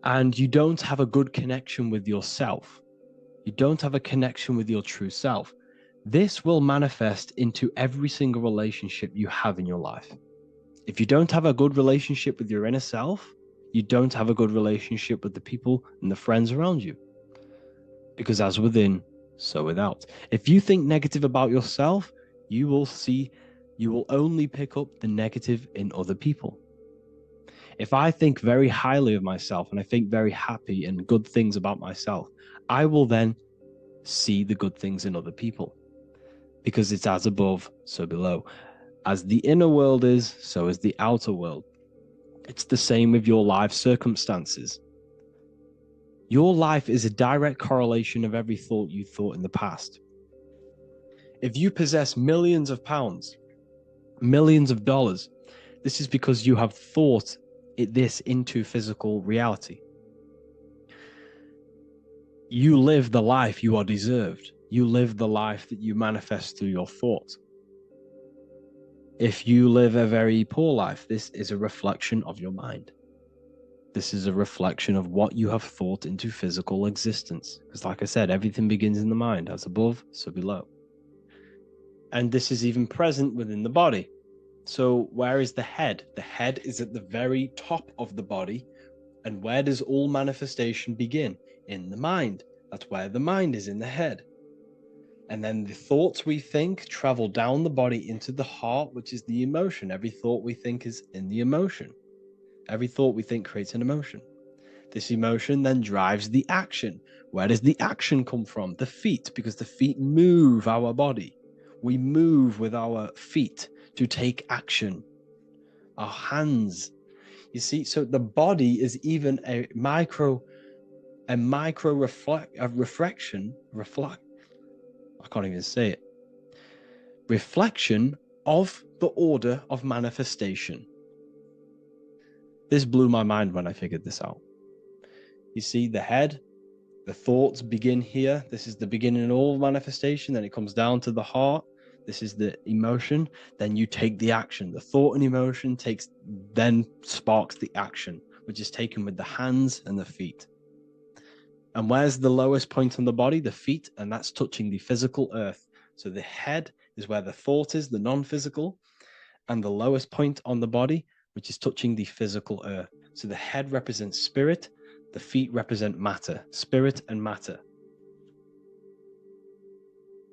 Speaker 6: and you don't have a good connection with yourself, you don't have a connection with your true self, this will manifest into every single relationship you have in your life. If you don't have a good relationship with your inner self, you don't have a good relationship with the people and the friends around you. Because as within, so without. If you think negative about yourself, you will only pick up the negative in other people. If I think very highly of myself and I think very happy and good things about myself, I will then see the good things in other people. Because it's as above, so below. As the inner world is, so is the outer world. It's the same with your life circumstances. Your life is a direct correlation of every thought you thought in the past. If you possess millions of pounds, millions of dollars, this is because you have thought this into physical reality. You live the life you are deserved. You live the life that you manifest through your thoughts. If you live a very poor life, this is a reflection of your mind. This is a reflection of what you have thought into physical existence. Because like I said, everything begins in the mind, as above, so below. And this is even present within the body. So where is the head? The head is at the very top of the body. And where does all manifestation begin? In the mind. That's where the mind is, in the head. And then the thoughts we think travel down the body into the heart, which is the emotion. Every thought we think is in the emotion. Every thought we think creates an emotion. This emotion then drives the action. Where does the action come from? The feet, because the feet move our body. We move with our feet to take action. Our hands. You see, so the body is even a micro reflection. I can't even say it. Reflection of the order of manifestation. This blew my mind when I figured this out. You see, the head, the thoughts begin here. This is the beginning of all manifestation. Then it comes down to the heart. This is the emotion. Then you take the action. The thought and emotion then sparks the action, which is taken with the hands and the feet. And where's the lowest point on the body? The feet, and that's touching the physical earth. So the head is where the thought is, the non-physical, and the lowest point on the body, which is touching the physical earth. So the head represents spirit, the feet represent matter, spirit and matter.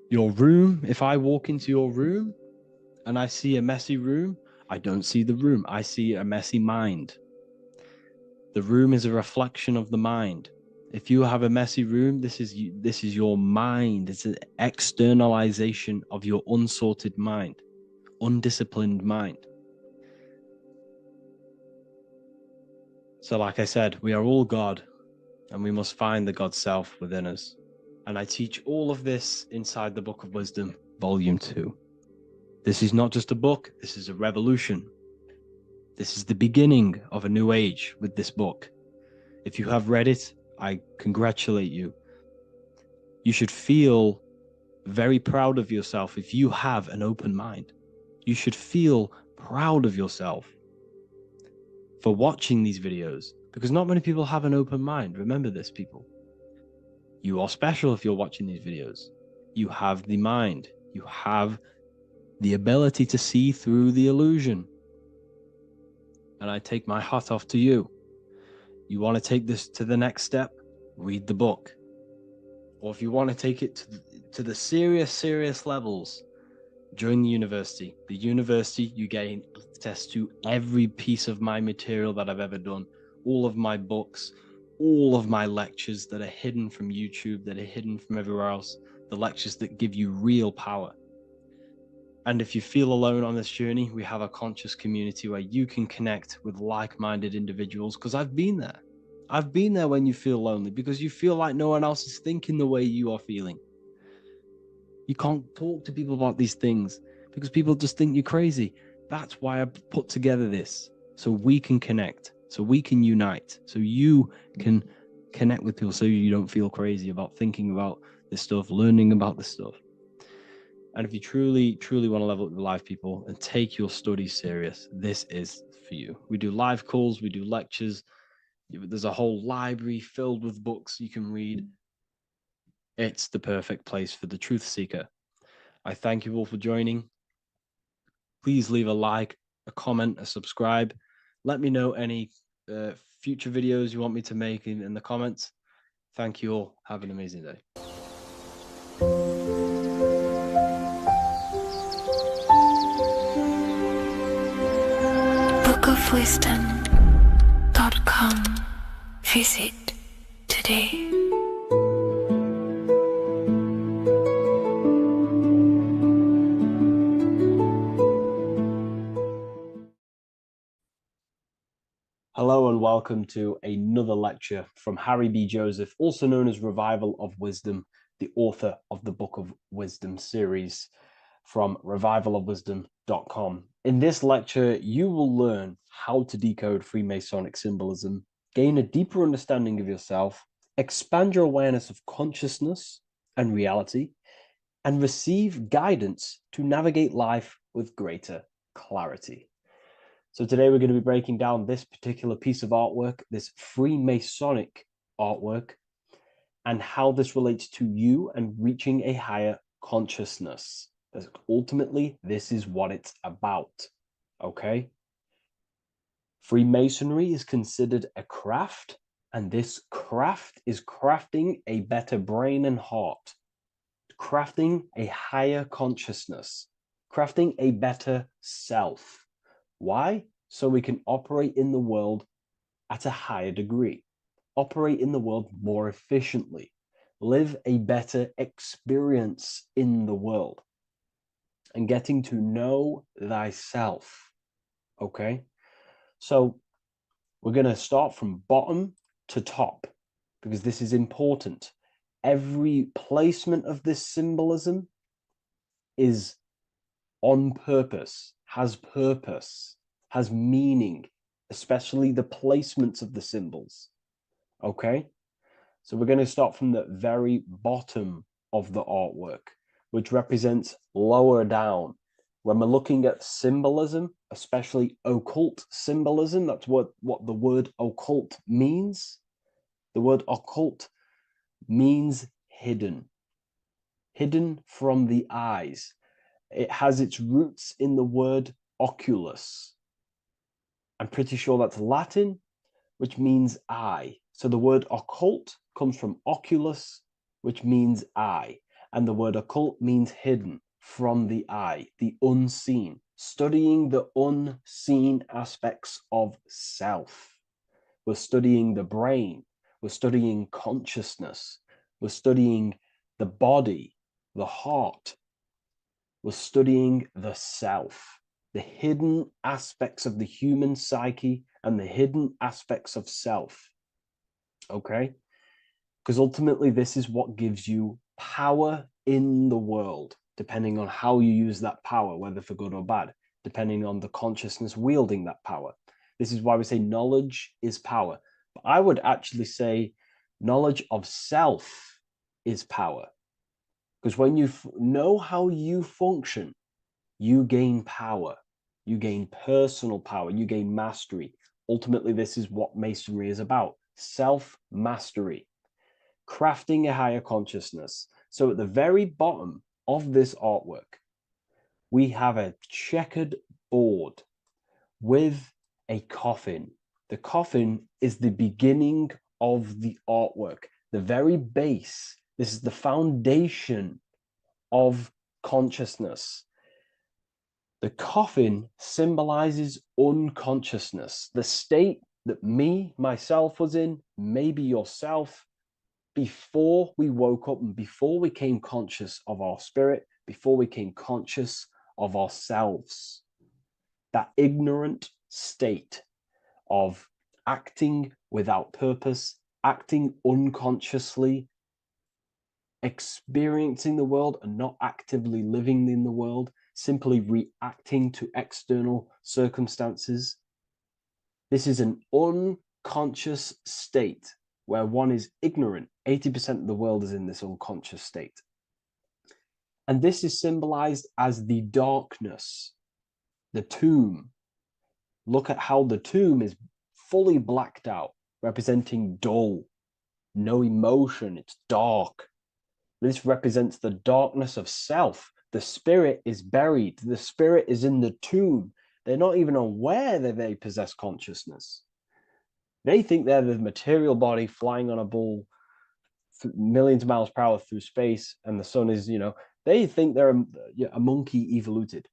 Speaker 6: Your room, if I walk into your room and I see a messy room, I don't see the room, I see a messy mind. The room is a reflection of the mind. If you have a messy room, this is your mind. It's an externalization of your unsorted mind, undisciplined mind. So like I said, we are all God, and we must find the God self within us. And I teach all of this inside the Book of Wisdom, Volume 2. This is not just a book, this is a revolution. This is the beginning of a new age with this book. If you have read it, I congratulate you. You should feel very proud of yourself if you have an open mind. You should feel proud of yourself for watching these videos, because not many people have an open mind. Remember this, people. You are special if you're watching these videos. You have the mind. You have the ability to see through the illusion. And I take my hat off to you. You want to take this to the next step? Read the book. Or if you want to take it to the serious levels, join the university. The university, you gain access to every piece of my material that I've ever done, all of my books, all of my lectures that are hidden from YouTube, that are hidden from everywhere else, the lectures that give you real power. And if you feel alone on this journey, we have a conscious community where you can connect with like-minded individuals, because I've been there. I've been there when you feel lonely, because you feel like no one else is thinking the way you are feeling. You can't talk to people about these things because people just think you're crazy. That's why I put together this, so we can connect, so we can unite, so you can connect with people, so you don't feel crazy about thinking about this stuff, learning about this stuff. And if you truly want to level up your life, people, and take your studies serious, this is for you. We do live calls, we do lectures. There's a whole library filled with books you can read. It's the perfect place for the truth seeker. I thank you all for joining. Please leave a like, a comment, a subscribe. Let me know any future videos you want me to make in the comments. Thank you all. Have an amazing day.
Speaker 2: bookofwisdom.com. Visit today.
Speaker 7: Hello and welcome to another lecture from Harry B. Joseph, also known as Revival of Wisdom, the author of the Book of Wisdom series from revivalofwisdom.com. In this lecture, you will learn how to decode Freemasonic symbolism, gain a deeper understanding of yourself, expand your awareness of consciousness and reality, and receive guidance to navigate life with greater clarity. So today we're going to be breaking down this particular piece of artwork, this Freemasonic artwork, and how this relates to you and reaching a higher consciousness. Because ultimately, this is what it's about, okay? Freemasonry is considered a craft, and this craft is crafting a better brain and heart, crafting a higher consciousness, crafting a better self. Why? So we can operate in the world at a higher degree, operate in the world more efficiently, live a better experience in the world, and getting to know thyself, okay? So we're going to start from bottom to top, because this is important. Every placement of this symbolism is on purpose, has meaning, especially the placements of the symbols, okay? So we're going to start from the very bottom of the artwork, which represents lower down. When we're looking at symbolism, especially occult symbolism, that's what the word occult means. The word occult means hidden, hidden from the eyes. It has its roots in the word oculus. I'm pretty sure that's Latin, which means eye. So the word occult comes from oculus, which means eye. And the word occult means hidden, from the eye, the unseen, studying the unseen aspects of self. We're studying the brain, we're studying consciousness, we're studying the body, the heart, we're studying the self, the hidden aspects of the human psyche and the hidden aspects of self, okay? Because ultimately this is what gives you power in the world, depending on how you use that power, whether for good or bad. depending on the consciousness wielding that power. This is why we say knowledge is power. But I would actually say knowledge of self is power. Because when you know how you function, you gain power. You gain personal power. You gain mastery. Ultimately, this is what Masonry is about. Self-mastery. Crafting a higher consciousness. So at the very bottom of this artwork, we have a checkered board with a coffin. The coffin is the beginning of the artwork, the very base. This is the foundation of consciousness. The coffin symbolizes unconsciousness, the state that myself was in, maybe yourself, before we woke up and before we came conscious of our spirit, before we came conscious of ourselves. That ignorant state of acting without purpose, acting unconsciously, experiencing the world and not actively living in the world, simply reacting to external circumstances. This is an unconscious state where one is ignorant. 80% of the world is in this unconscious state. And this is symbolized as the darkness, the tomb. Look at how the tomb is fully blacked out, representing dull, no emotion, it's dark. This represents the darkness of self. The spirit is buried. The spirit is in the tomb. They're not even aware that they possess consciousness. They think they're the material body flying on a ball millions of miles per hour through space, and the sun is, they think they're a monkey evoluted.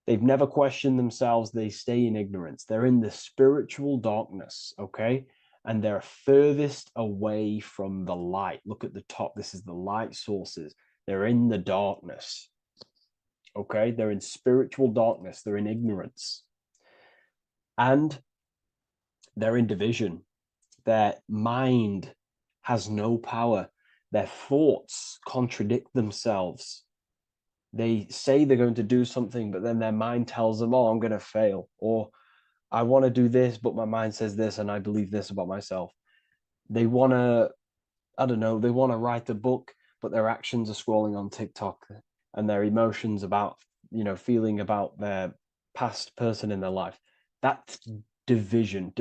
Speaker 7: They've never questioned themselves. They stay in ignorance. They're in the spiritual darkness, okay? And they're furthest away from the light. Look at the top. This is the light sources. They're in the darkness, okay? They're in spiritual darkness. They're in ignorance. And they're in division. Their mind has no power. Their thoughts contradict themselves. They say they're going to do something, but then their mind tells them, oh, I'm going to fail. Or I want to do this, but my mind says this, and I believe this about myself. They want to, they want to write a book, but their actions are scrolling on TikTok, and their emotions about, feeling about their past person in their life. That's division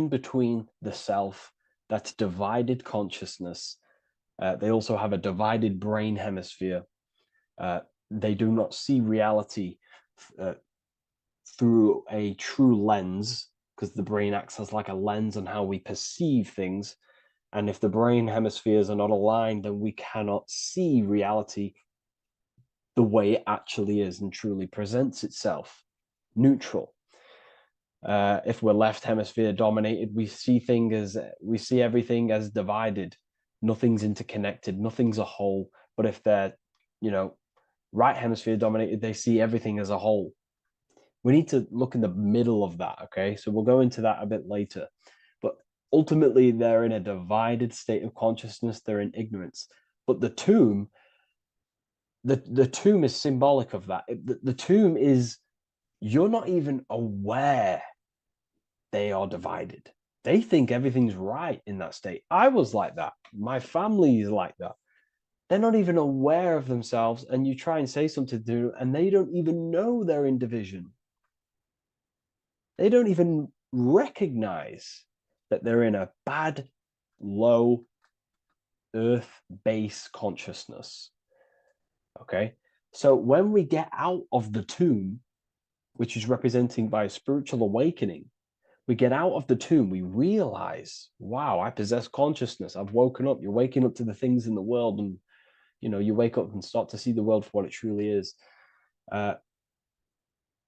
Speaker 7: between the self. That's divided consciousness. They also have a divided brain hemisphere. They do not see reality through a true lens, because the brain acts as like a lens on how we perceive things. And if the brain hemispheres are not aligned, then we cannot see reality the way it actually is and truly presents itself, neutral. If we're left hemisphere dominated, we see everything as divided. Nothing's interconnected, nothing's a whole. But if they're, right hemisphere dominated, they see everything as a whole. We need to look in the middle of that, okay? So we'll go into that a bit later. But ultimately, they're in a divided state of consciousness. They're in ignorance. But the tomb, the tomb is symbolic of that. The tomb is, you're not even aware they are divided. They think everything's right in that state. I was like that. My family is like that. They're not even aware of themselves, and you try and say something to them, and they don't even know they're in division. They don't even recognize that they're in a bad, low, earth base consciousness. Okay? So when we get out of the tomb, which is representing by a spiritual awakening, we get out of the tomb, we realize, wow, I possess consciousness. I've woken up. You're waking up to the things in the world, and you wake up and start to see the world for what it truly is.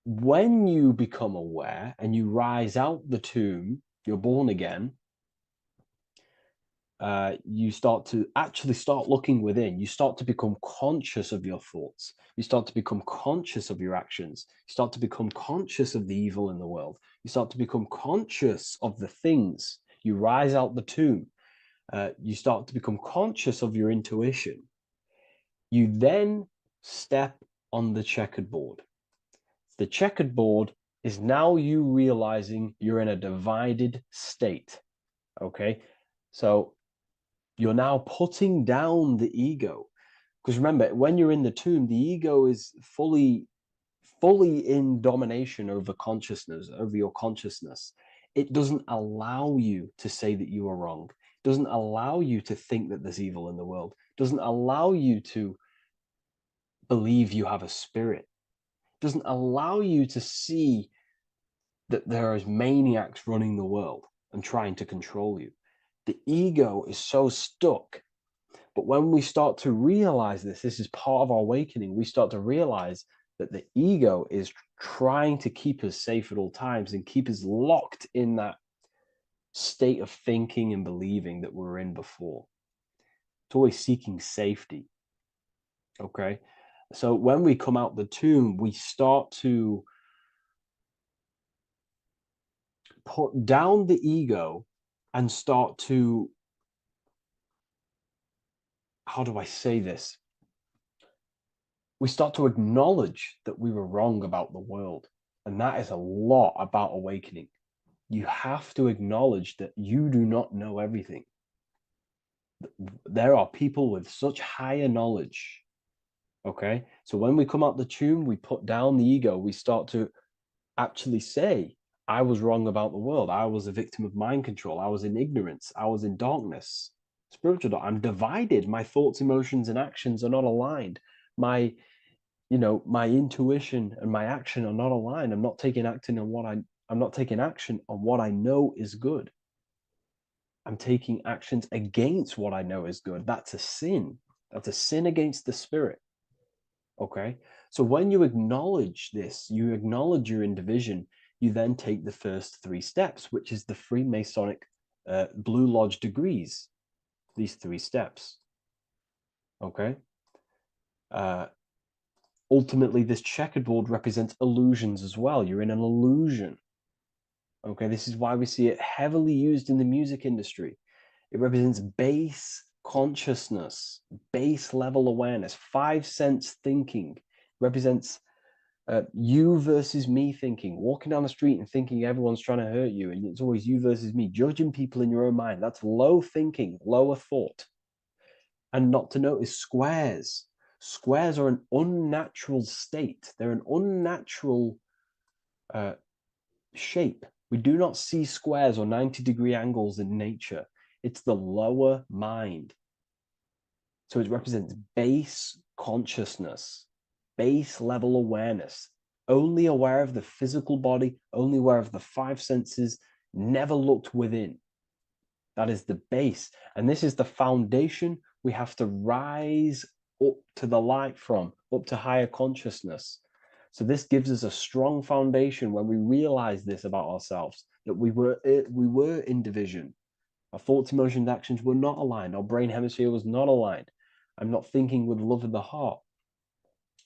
Speaker 7: When you become aware and you rise out the tomb, you're born again, you start to actually start looking within. You start to become conscious of your thoughts. You start to become conscious of your actions. You start to become conscious of the evil in the world. You start to become conscious of the things. You rise out the tomb. You start to become conscious of your intuition. You then step on the checkered board. The checkered board is now you realizing you're in a divided state. Okay, so you're now putting down the ego. Because remember, when you're in the tomb, the ego is fully in domination over consciousness, over your consciousness. It doesn't allow you to say that you are wrong. It doesn't allow you to think that there's evil in the world. It doesn't allow you to believe you have a spirit. It doesn't allow you to see that there is maniacs running the world and trying to control you. The ego is so stuck. But when we start to realize this is part of our awakening, we start to realize that the ego is trying to keep us safe at all times and keep us locked in that state of thinking and believing that we were in before. It's always seeking safety. Okay? So when we come out the tomb, we start to put down the ego and start to, how do I say this? We start to acknowledge that we were wrong about the world. And that is a lot about awakening. You have to acknowledge that you do not know everything. There are people with such higher knowledge. Okay? So when we come out the tomb, we put down the ego. We start to actually say, I was wrong about the world. I was a victim of mind control. I was in ignorance. I was in darkness. Spiritual dark. I'm divided. My thoughts, emotions, and actions are not aligned. My intuition and my action are not aligned. I'm not taking action on what I know is good. I'm taking actions against what I know is good. That's a sin. That's a sin against the spirit. Okay? So when you acknowledge this, you acknowledge you're in division, you then take the first 3 steps, which is the Freemasonic Blue Lodge degrees. These 3 steps. Okay? Ultimately, this checkerboard represents illusions as well. You're in an illusion. Okay, this is why we see it heavily used in the music industry. It represents base consciousness, base level awareness, 5 sense thinking. It represents you versus me thinking, walking down the street and thinking everyone's trying to hurt you, and it's always you versus me, judging people in your own mind. That's low thinking, lower thought. And not to notice squares. Squares are an unnatural state. They're an unnatural shape. We do not see squares or 90-degree angles in nature. It's the lower mind. So it represents base consciousness, base level awareness, only aware of the physical body, only aware of the 5 senses, never looked within. That is the base. And this is the foundation we have to rise up to the light from, up to higher consciousness. So this gives us a strong foundation when we realize this about ourselves, that we were in division. Our thoughts, emotions, actions were not aligned. Our brain hemisphere was not aligned. I'm not thinking with love in the heart.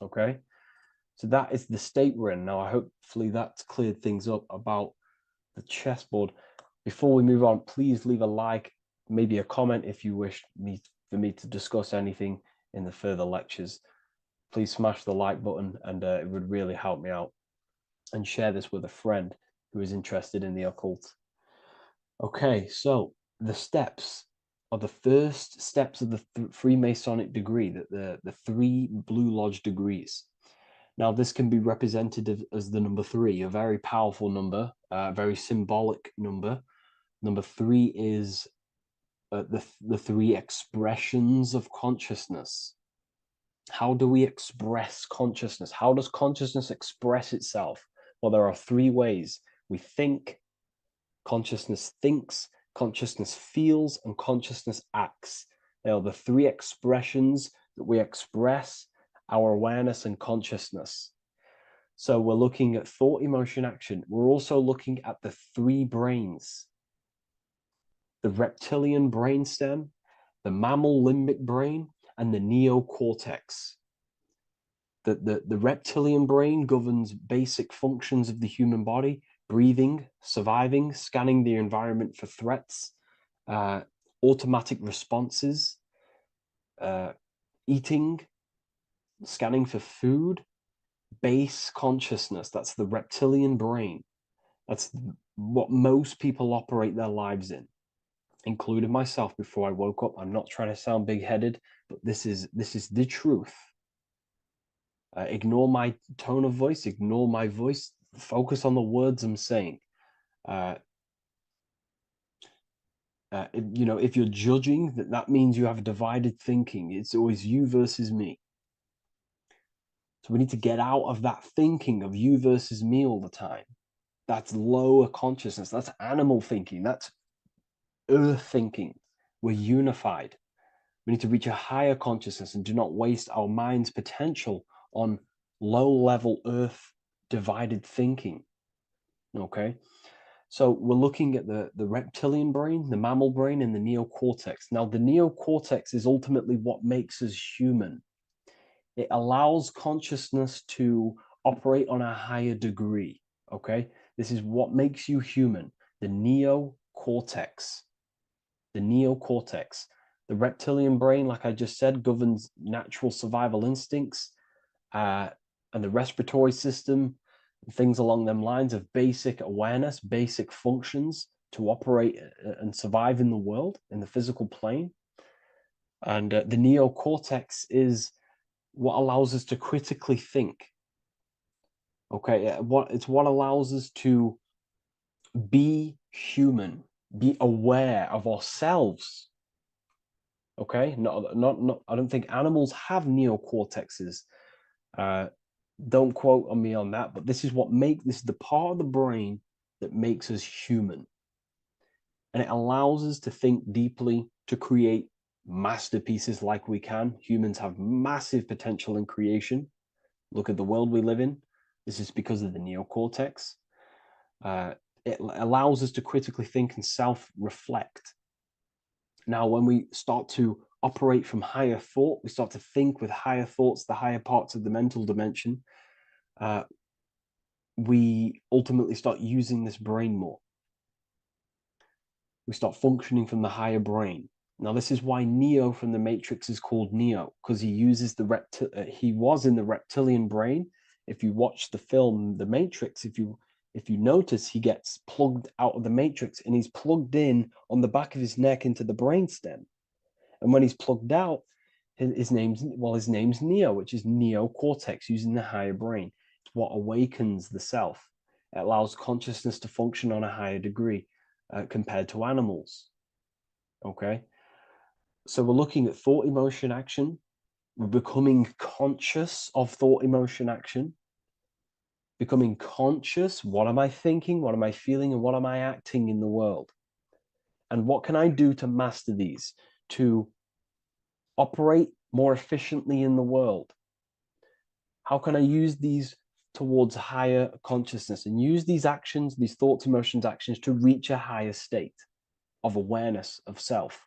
Speaker 7: Okay? So that is the state we're in. Now, hopefully that's cleared things up about the chessboard. Before we move on, please leave a like, maybe a comment if you wish for me to discuss anything in the further lectures. Please smash the like button, and it would really help me out. And share this with a friend who is interested in the occult. Okay, so the steps are the first steps of the Freemasonic degree, the 3 Blue Lodge degrees. Now, this can be represented as the number 3, a very powerful number, a very symbolic number. Number 3 is the 3 expressions of consciousness. How do we express consciousness? How does consciousness express itself? Well, there are 3 ways. We think, consciousness thinks, consciousness feels, and consciousness acts. They are the 3 expressions that we express our awareness and consciousness. So we're looking at thought, emotion, action. We're also looking at the 3 brains. The reptilian brainstem, the mammal limbic brain, and the neocortex. The reptilian brain governs basic functions of the human body: breathing, surviving, scanning the environment for threats, automatic responses, eating, scanning for food, base consciousness. That's the reptilian brain. That's what most people operate their lives in, including myself before I woke up. I'm not trying to sound big-headed, but this is the truth. Ignore my tone of voice, ignore my voice, focus on the words I'm saying. If you're judging, that means you have divided thinking. It's always you versus me. So we need to get out of that thinking of you versus me all the time. That's lower consciousness. That's animal thinking. That's earth thinking. We're unified. We need to reach a higher consciousness and do not waste our mind's potential on low-level earth divided thinking. Okay? So we're looking at the reptilian brain, the mammal brain, and the neocortex. Now, the neocortex is ultimately what makes us human. It allows consciousness to operate on a higher degree, okay? This is what makes you human, the neocortex. The neocortex. The reptilian brain, like I just said, governs natural survival instincts and the respiratory system, things along them lines of basic awareness, basic functions to operate and survive in the world, in the physical plane. And the neocortex is what allows us to critically think. Okay, it's what allows us to be human, be aware of ourselves. Okay, not. I don't think animals have neocortexes. Don't quote on me on that, but this is the part of the brain that makes us human, and it allows us to think deeply, to create masterpieces like we can. Humans have massive potential in creation. Look at the world we live in. This is because of the neocortex. It allows us to critically think and self-reflect. Now, when we start to operate from higher thought, we start to think with higher thoughts, the higher parts of the mental dimension, we ultimately start using this brain more. We start functioning from the higher brain. Now, this is why Neo from the Matrix is called Neo, because he uses he was in the reptilian brain. If you watch the film The Matrix, if you notice, he gets plugged out of the Matrix and he's plugged in on the back of his neck into the brainstem. And when he's plugged out, his name's Neo, which is neocortex, using the higher brain. It's what awakens the self. It allows consciousness to function on a higher degree compared to animals. Okay? So we're looking at thought, emotion, action. We're becoming conscious of thought, emotion, action. Becoming conscious, what am I thinking, what am I feeling, and what am I acting in the world? And what can I do to master these, to operate more efficiently in the world? How can I use these towards higher consciousness and use these actions, these thoughts, emotions, actions to reach a higher state of awareness of self?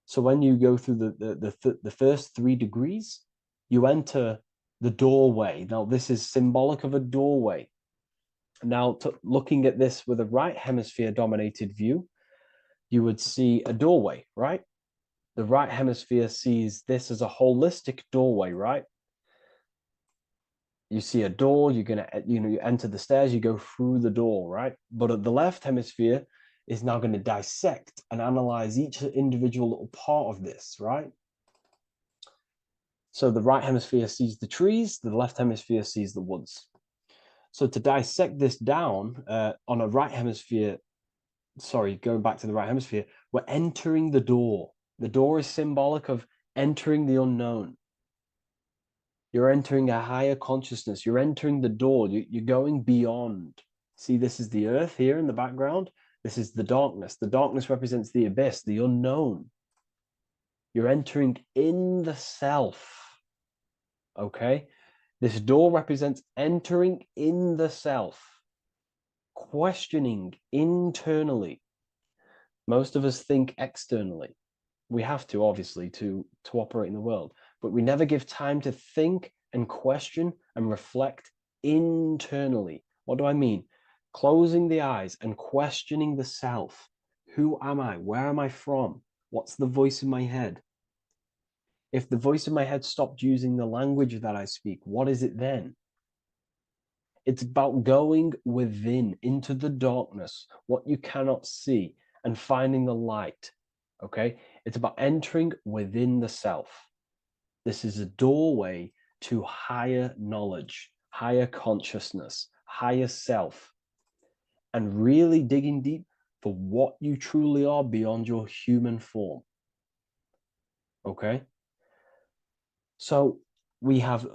Speaker 7: So when you go through the first 3 degrees, you enter the doorway. Now, this is symbolic of a doorway. Now, looking at this with a right hemisphere dominated view, you would see a doorway, right? The right hemisphere sees this as a holistic doorway, right? You see a door, you enter the stairs, you go through the door, right? But at the left hemisphere is now going to dissect and analyze each individual little part of this, right? So the right hemisphere sees the trees, the left hemisphere sees the woods. So to dissect this down on a right hemisphere, going back to the right hemisphere, we're entering the door. The door is symbolic of entering the unknown. You're entering a higher consciousness. You're entering the door. You're going beyond. See, this is the earth here in the background. This is the darkness. The darkness represents the abyss, the unknown. You're entering in the self. Okay? This door represents entering in the self, questioning internally. Most of us think externally. We have to, obviously, to operate in the world, but we never give time to think and question and reflect internally. What do I mean? Closing the eyes and questioning the self. Who am I? Where am I from? What's the voice in my head?
Speaker 6: If the voice in my head stopped using the language that I speak, what is it then? It's about going within into the darkness, what you cannot see, and finding the light. Okay? It's about entering within the self. This is a doorway to higher knowledge, higher consciousness, higher self, and really digging deep for what you truly are beyond your human form. Okay? So we have,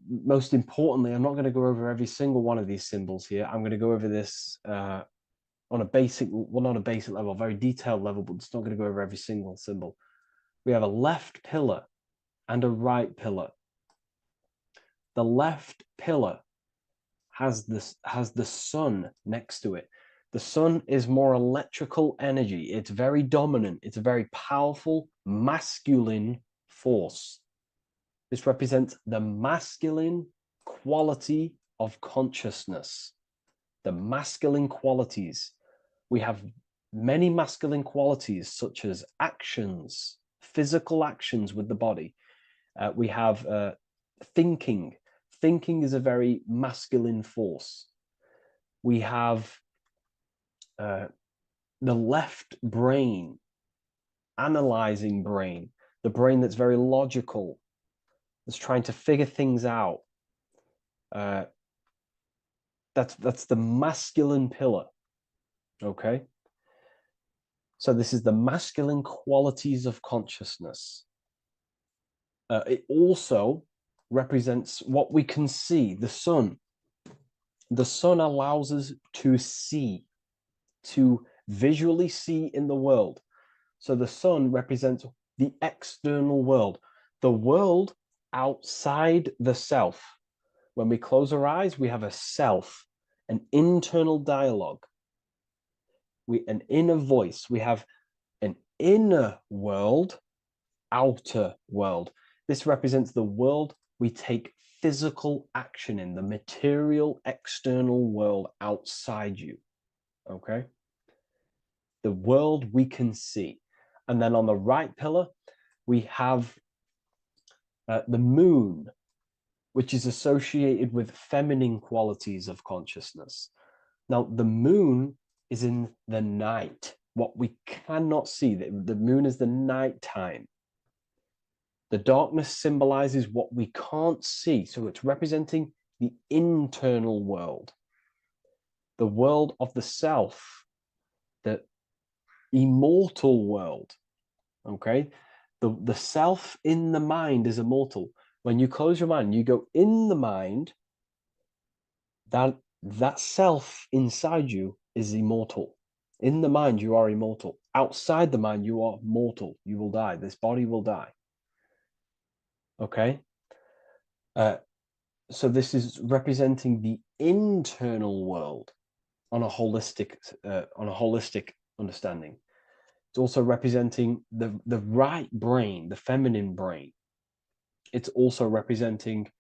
Speaker 6: most importantly, I'm not going to go over every single one of these symbols here. I'm going to go over this on a basic, well, not a basic level, a very detailed level, but it's not going to go over every single symbol. We have a left pillar and a right pillar. The left pillar has the sun next to it. The sun is more electrical energy. It's very dominant. It's a very powerful masculine force. This represents the masculine quality of consciousness. The masculine qualities. We have many masculine qualities, such as actions, physical actions with the body. We have thinking. Thinking is a very masculine force. We have the left brain, analyzing brain, the brain that's very logical, that's trying to figure things out. That's the masculine pillar. Okay? So this is the masculine qualities of consciousness. It also represents what we can see, the sun. The sun allows us to see, to visually see in the world. So the sun represents the external world, the world outside the self. When we close our eyes, we have a self, an internal dialogue, an inner voice. We have an inner world, outer world. This represents the world we take physical action in, the material external world outside you. Okay? The world we can see. And then on the right pillar, we have the moon, which is associated with feminine qualities of consciousness. Now, the moon is in the night, what we cannot see. The moon is the nighttime. The darkness symbolizes what we can't see. So it's representing the internal world, the world of the self, the immortal world. Okay? The self in the mind is immortal. When you close your mind, you go in the mind, that self inside you is immortal. In the mind, you are immortal. Outside the mind, you are mortal. You will die. This body will die. Okay? So this is representing the internal world on a holistic understanding. It's also representing the right brain, the feminine brain. It's also representing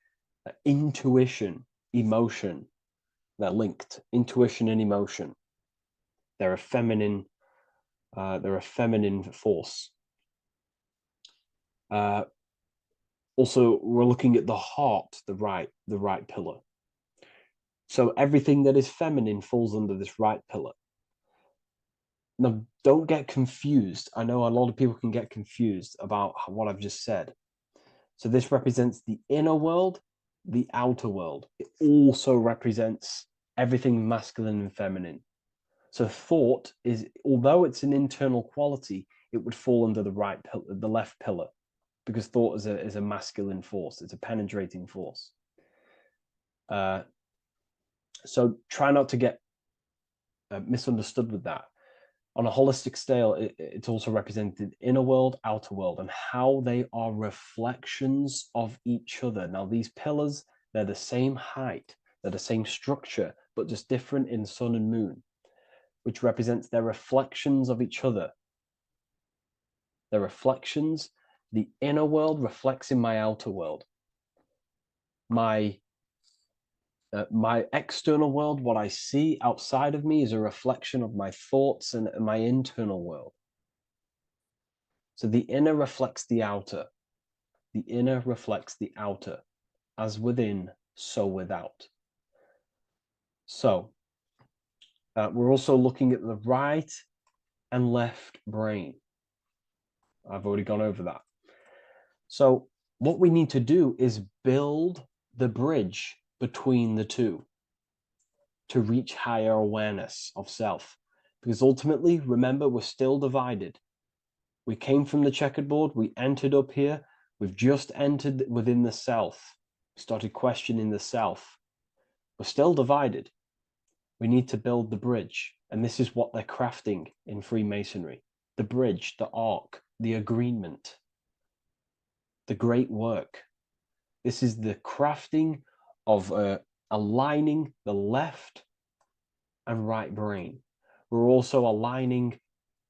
Speaker 6: intuition, emotion. They're linked. Intuition and emotion. They're a feminine force. Also, we're looking at the heart, the right pillar. So everything that is feminine falls under this right pillar. Now, don't get confused. I know a lot of people can get confused about what I've just said. So this represents the inner world, the outer world. It also represents everything masculine and feminine. So thought is, although it's an internal quality, it would fall under the left pillar, because thought is a masculine force. It's a penetrating force. So try not to get misunderstood with that. On a holistic scale, it's also represented inner world, outer world, and how they are reflections of each other. Now, these pillars, they're the same height, they're the same structure, but just different in sun and moon, which represents their reflections of each other. Their reflections, the inner world reflects in my outer world. My external world, what I see outside of me, is a reflection of my thoughts and my internal world. So the inner reflects the outer. The inner reflects the outer, as within, so without. So, we're also looking at the right and left brain. I've already gone over that. So, what we need to do is build the bridge between the two to reach higher awareness of self. Because ultimately, remember, we're still divided. We came from the checkered board, we entered up here, we've just entered within the self, we started questioning the self. We're still divided. We need to build the bridge. And this is what they're crafting in Freemasonry. The bridge, the arc, the agreement, the great work. This is the crafting of aligning the left and right brain. We're also aligning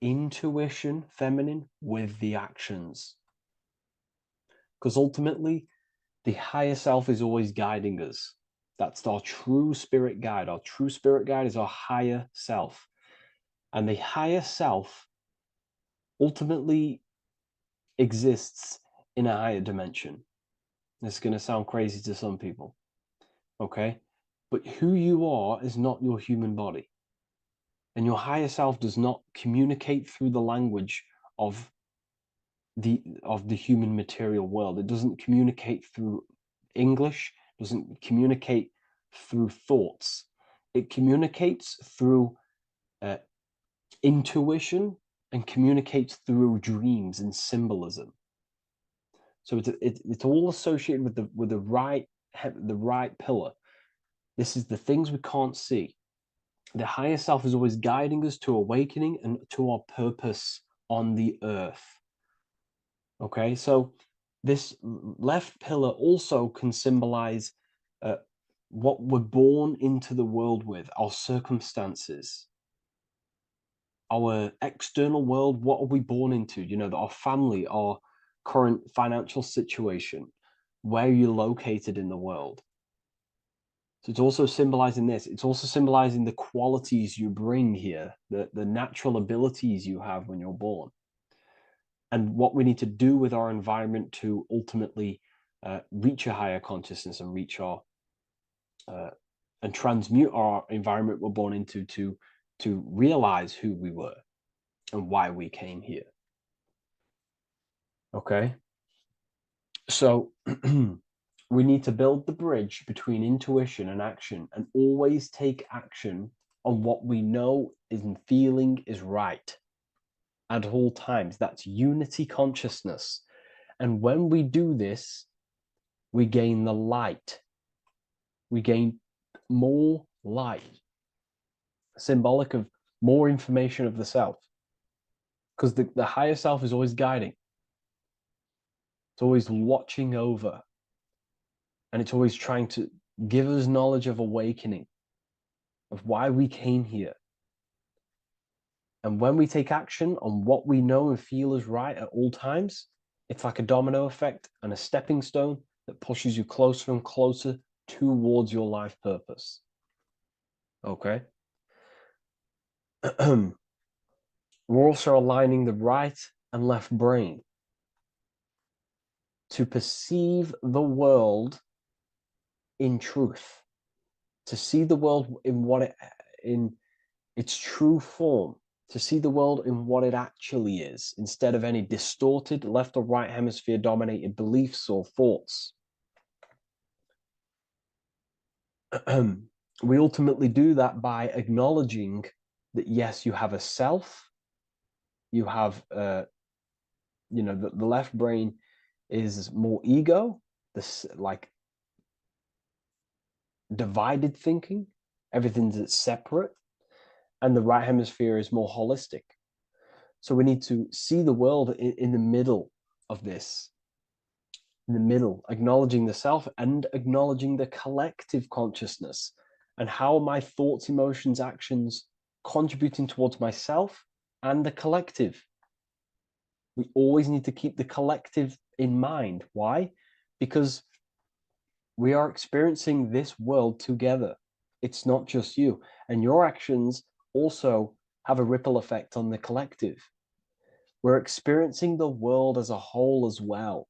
Speaker 6: intuition, feminine, with the actions. Because ultimately, the higher self is always guiding us. That's our true spirit guide. Our true spirit guide is our higher self. And the higher self ultimately exists in a higher dimension. This is going to sound crazy to some people, okay? But who you are is not your human body. And your higher self does not communicate through the language of the human material world. It doesn't communicate through English, doesn't communicate through thoughts. It communicates through intuition and communicates through dreams and symbolism. So it's all associated with the right pillar. This is the things we can't see. The higher self is always guiding us to awakening and to our purpose on the earth. Okay, so this left pillar also can symbolize what we're born into the world with, our circumstances, our external world. What are we born into? You know, our family, our current financial situation, where you're located in the world. So it's also symbolizing this. It's also symbolizing the qualities you bring here, the natural abilities you have when you're born, and what we need to do with our environment to ultimately reach a higher consciousness and reach our and transmute our environment we're born into to realize who we were and why we came here. Okay, so we need to build the bridge between intuition and action, and always take action on what we know and feeling is right at all times. That's unity consciousness. And when we do this, we gain the light. We gain more light, symbolic of more information of the self. Because the higher self is always guiding. It's always watching over. And it's always trying to give us knowledge of awakening, of why we came here. And when we take action on what we know and feel is right at all times, it's like a domino effect and a stepping stone that pushes you closer and closer towards your life purpose. Okay? We're also aligning the right and left brain to perceive the world in truth, to see the world in its true form, to see the world in what it actually is, instead of any distorted left or right hemisphere dominated beliefs or thoughts. We ultimately do that by acknowledging that, yes, you have a self, you have, the left brain is more ego, this like divided thinking, everything's separate, and the right hemisphere is more holistic. So we need to see the world in the middle of this, in the middle, acknowledging the self and acknowledging the collective consciousness, and how my thoughts, emotions, actions contributing towards myself and the collective. We always need to keep the collective in mind. Why? Because we are experiencing this world together. It's not just you. And your actions also have a ripple effect on the collective. We're experiencing the world as a whole as well.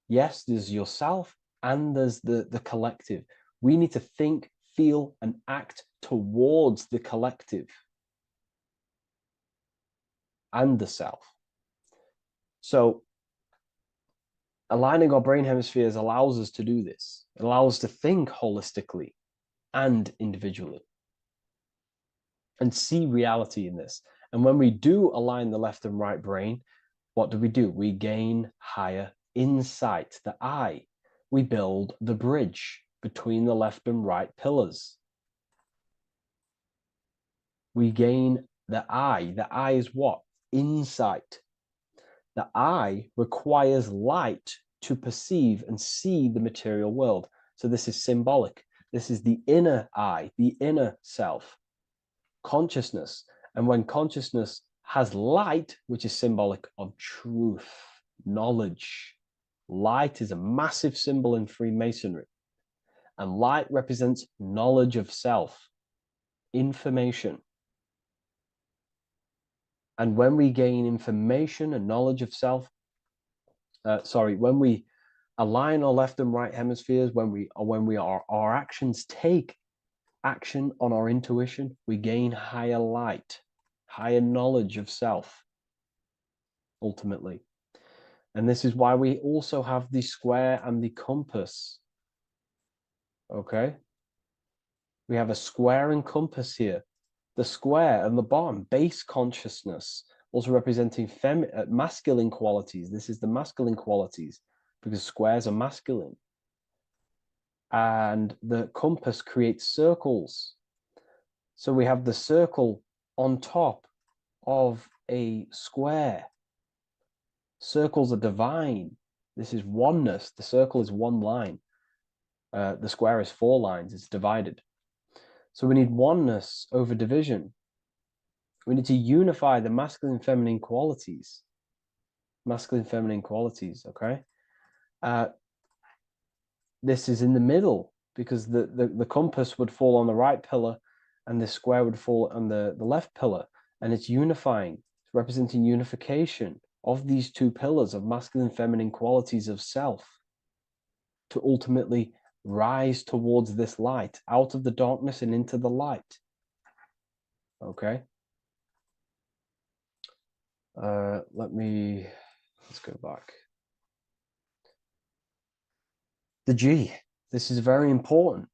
Speaker 6: Yes, there's yourself and there's the collective. We need to think, feel, and act towards the collective and the self. So aligning our brain hemispheres allows us to do this. It allows us to think holistically and individually and see reality in this. And when we do align the left and right brain, what do? We gain higher insight, the eye. We build the bridge between the left and right pillars. We gain the eye. The eye is what? Insight. The eye requires light to perceive and see the material world. So this is symbolic. This is the inner eye, the inner self, consciousness. And when consciousness has light, which is symbolic of truth, knowledge, light is a massive symbol in Freemasonry. And light represents knowledge of self, information. And when we gain information and knowledge of self, when we align our left and right hemispheres, our actions take action on our intuition, we gain higher light, higher knowledge of self, ultimately. And this is why we also have the square and the compass. Okay? We have a square and compass here. The square and the bottom, base consciousness, also representing masculine qualities. This is the masculine qualities because squares are masculine. And the compass creates circles. So we have the circle on top of a square. Circles are divine. This is oneness. The circle is one line. The square is 4 lines. It's divided. So we need oneness over division. We need to unify the masculine and feminine qualities. Masculine and feminine qualities, okay? This is in the middle because the compass would fall on the right pillar and the square would fall on the left pillar. And it's unifying. It's representing unification of these 2 pillars of masculine and feminine qualities of self to ultimately rise towards this light, out of the darkness and into the light. Okay? Let's go back. The G. This is very important.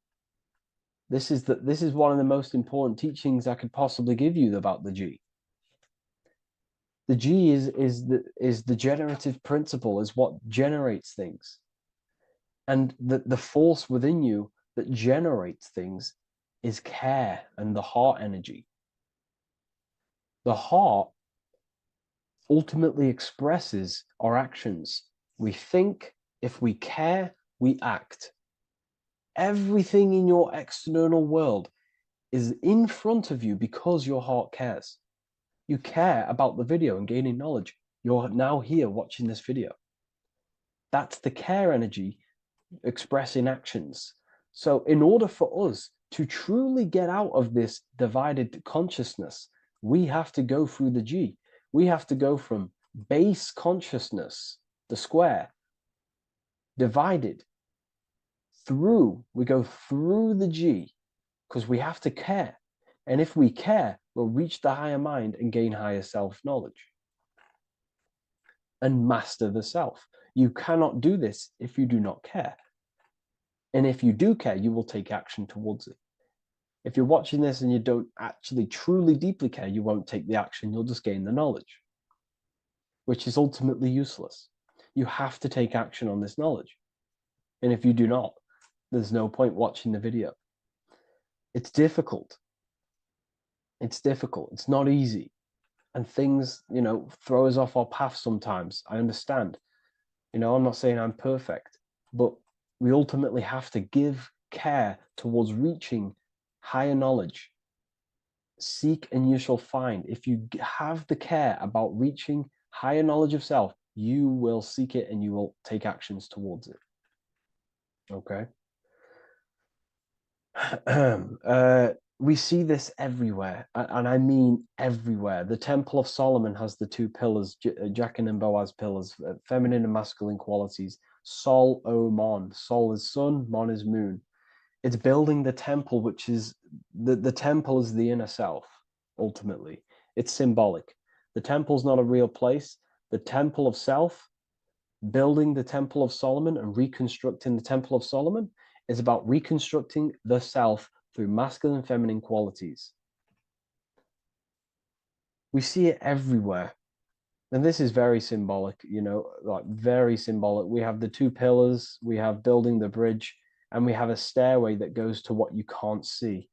Speaker 6: This is one of the most important teachings I could possibly give you about the G. The G is the generative principle, is what generates things. And the force within you that generates things is care and the heart energy. The heart ultimately expresses our actions. We think, if we care, we act. Everything in your external world is in front of you because your heart cares. You care about the video and gaining knowledge. You're now here watching this video. That's the care energy expressing actions. So in order for us to truly get out of this divided consciousness, we have to go through the G. We have to go from base consciousness, the square, divided, we go through the G, because we have to care. And if we care, we'll reach the higher mind and gain higher self-knowledge and master the self. You cannot do this if you do not care. And if you do care, you will take action towards it. If you're watching this and you don't actually truly deeply care, you won't take the action. You'll just gain the knowledge, which is ultimately useless. You have to take action on this knowledge. And if you do not, there's no point watching the video. It's difficult. It's difficult. It's not easy. And things, throw us off our path sometimes. I understand. I'm not saying I'm perfect, but we ultimately have to give care towards reaching higher knowledge. Seek and you shall find. If you have the care about reaching higher knowledge of self, you will seek it and you will take actions towards it. Okay. We see this everywhere, and I mean everywhere. The Temple of Solomon has the 2 pillars, Jachin and Boaz pillars, feminine and masculine qualities. Sol, O, Mon. Sol is sun, Mon is moon. It's building the temple, which is the temple is the inner self, ultimately. It's symbolic. The temple's not a real place. The temple of self, building the Temple of Solomon and reconstructing the Temple of Solomon, is about reconstructing the self through masculine and feminine qualities. We see it everywhere. And this is very symbolic, like very symbolic. We have the two pillars, we have building the bridge, and we have a stairway that goes to what you can't see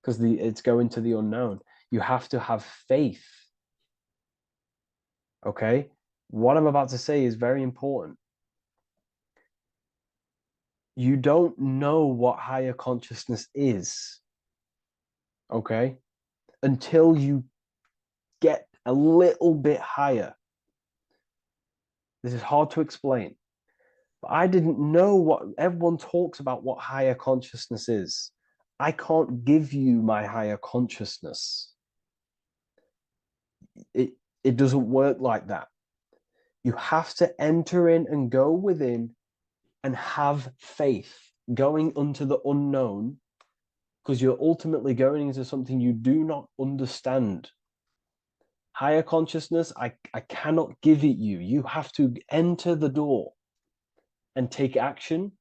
Speaker 6: because it's going to the unknown. You have to have faith. Okay? What I'm about to say is very important. You don't know what higher consciousness is, okay, until you get a little bit higher. This is hard to explain, but I didn't know what everyone talks about what higher consciousness is. I can't give you my higher consciousness. It doesn't work like that. You have to enter in and go within and have faith, going into the unknown, because you're ultimately going into something you do not understand. Higher consciousness, I cannot give it you. You have to enter the door and take action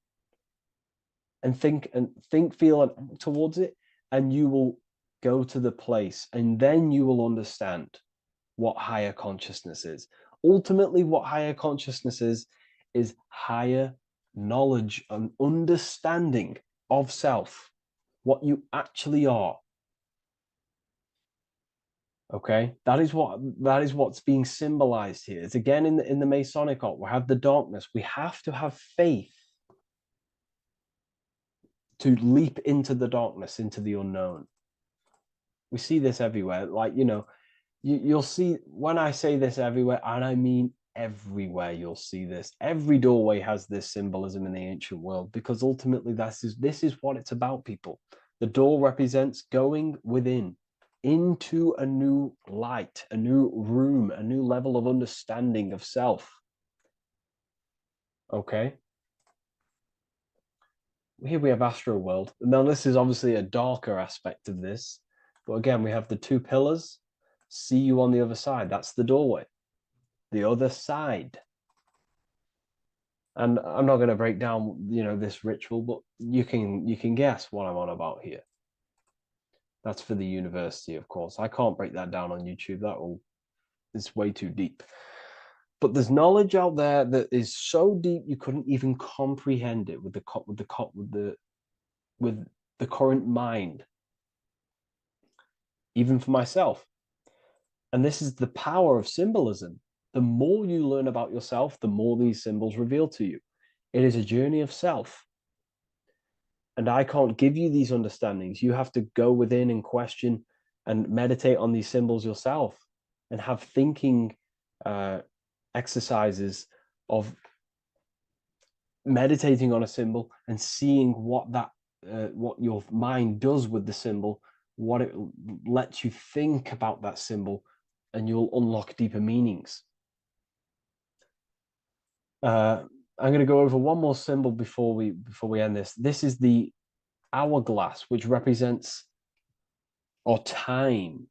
Speaker 6: and think, feel, and act towards it, and you will go to the place, and then you will understand what higher consciousness is. Ultimately, what higher consciousness is higher knowledge and understanding of self, what you actually are. Okay, that is what's being symbolized here. It's again in the Masonic art. We have the darkness. We have to have faith to leap into the darkness, into the unknown. We see this everywhere. Like, you'll see when I say this everywhere, and I mean everywhere, you'll see this. Every doorway has this symbolism in the ancient world, because ultimately this is what it's about, people. The door represents going within into a new light, a new room, a new level of understanding of self. Okay. Here we have Astro World. Now, this is obviously a darker aspect of this, but again, we have the two pillars. See you on the other side. That's the doorway. The other side. And I'm not going to break down, this ritual, but you can guess what I'm on about here. That's for the university, of course. I can't break that down on YouTube. It's way too deep. But there's knowledge out there that is so deep you couldn't even comprehend it with the current mind, even for myself. And this is the power of symbolism. The more you learn about yourself, the more these symbols reveal to you. It is a journey of self. And I can't give you these understandings. You have to go within and question and meditate on these symbols yourself, and have thinking exercises of meditating on a symbol and seeing what your mind does with the symbol, what it lets you think about that symbol, and you'll unlock deeper meanings. I'm going to go over one more symbol before we end this. This is the hourglass, which represents time,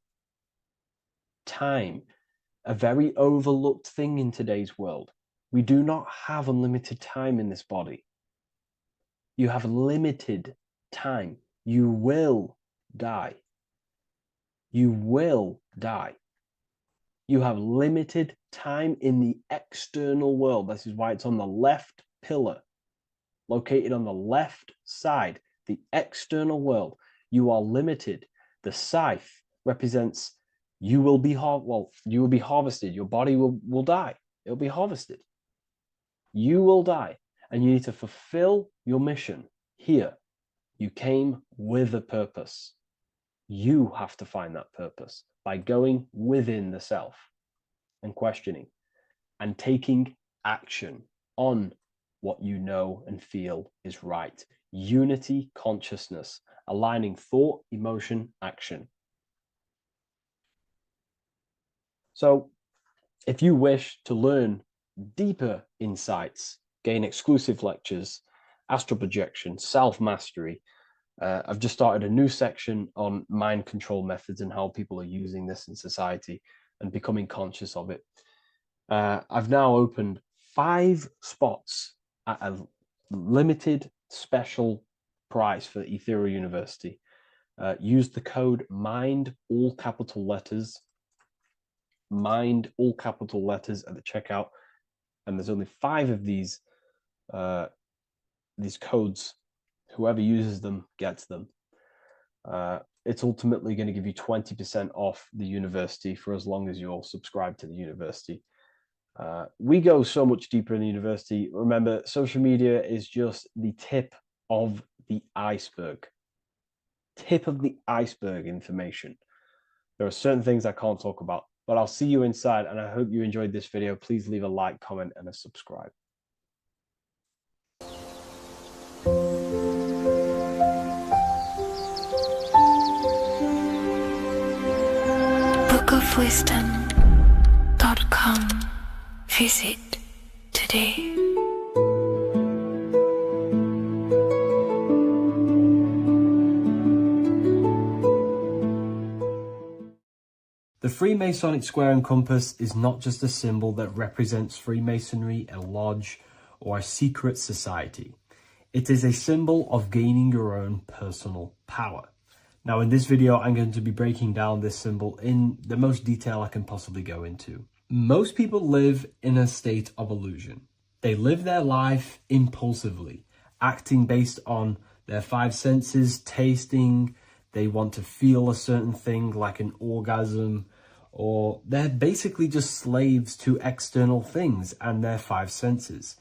Speaker 6: a very overlooked thing in today's world. We do not have unlimited time in this body. You have limited time. You will die. You will die. You have limited time in the external world. This is why it's on the left pillar, located on the left side, the external world. You are limited. The scythe represents you will be harvested. Your body will die. It'll be harvested. You will die, and you need to fulfill your mission here. You came with a purpose. You have to find that purpose by going within the self and questioning and taking action on what you know and feel is right. Unity consciousness, aligning thought, emotion, action. So if you wish to learn deeper insights
Speaker 7: gain exclusive lectures, astral projection, self-mastery. I've just started a new section on mind control methods and how people are using this in society and becoming conscious of it. I've now opened 5 spots at a limited special price for Ethereal University. Use the code MIND, all capital letters, MIND, all capital letters at the checkout. And there's only 5 of these codes. Whoever uses them gets them. It's ultimately going to give you 20% off the university for as long as you're subscribed to the university. We go so much deeper in the university. Remember, social media is just the tip of the iceberg. Tip of the iceberg information. There are certain things I can't talk about, but I'll see you inside, and I hope you enjoyed this video. Please leave a like, comment, and a subscribe.
Speaker 2: bookofwisdom.com. Visit today.
Speaker 1: The Freemasonic square and compass is not just a symbol that represents Freemasonry, a lodge, or a secret society. It is a symbol of gaining your own personal power. Now, in this video, I'm going to be breaking down this symbol in the most detail I can possibly go into. Most people live in a state of illusion. They live their life impulsively, acting based on their 5 senses, tasting. They want to feel a certain thing like an orgasm, or they're basically just slaves to external things and their 5 senses,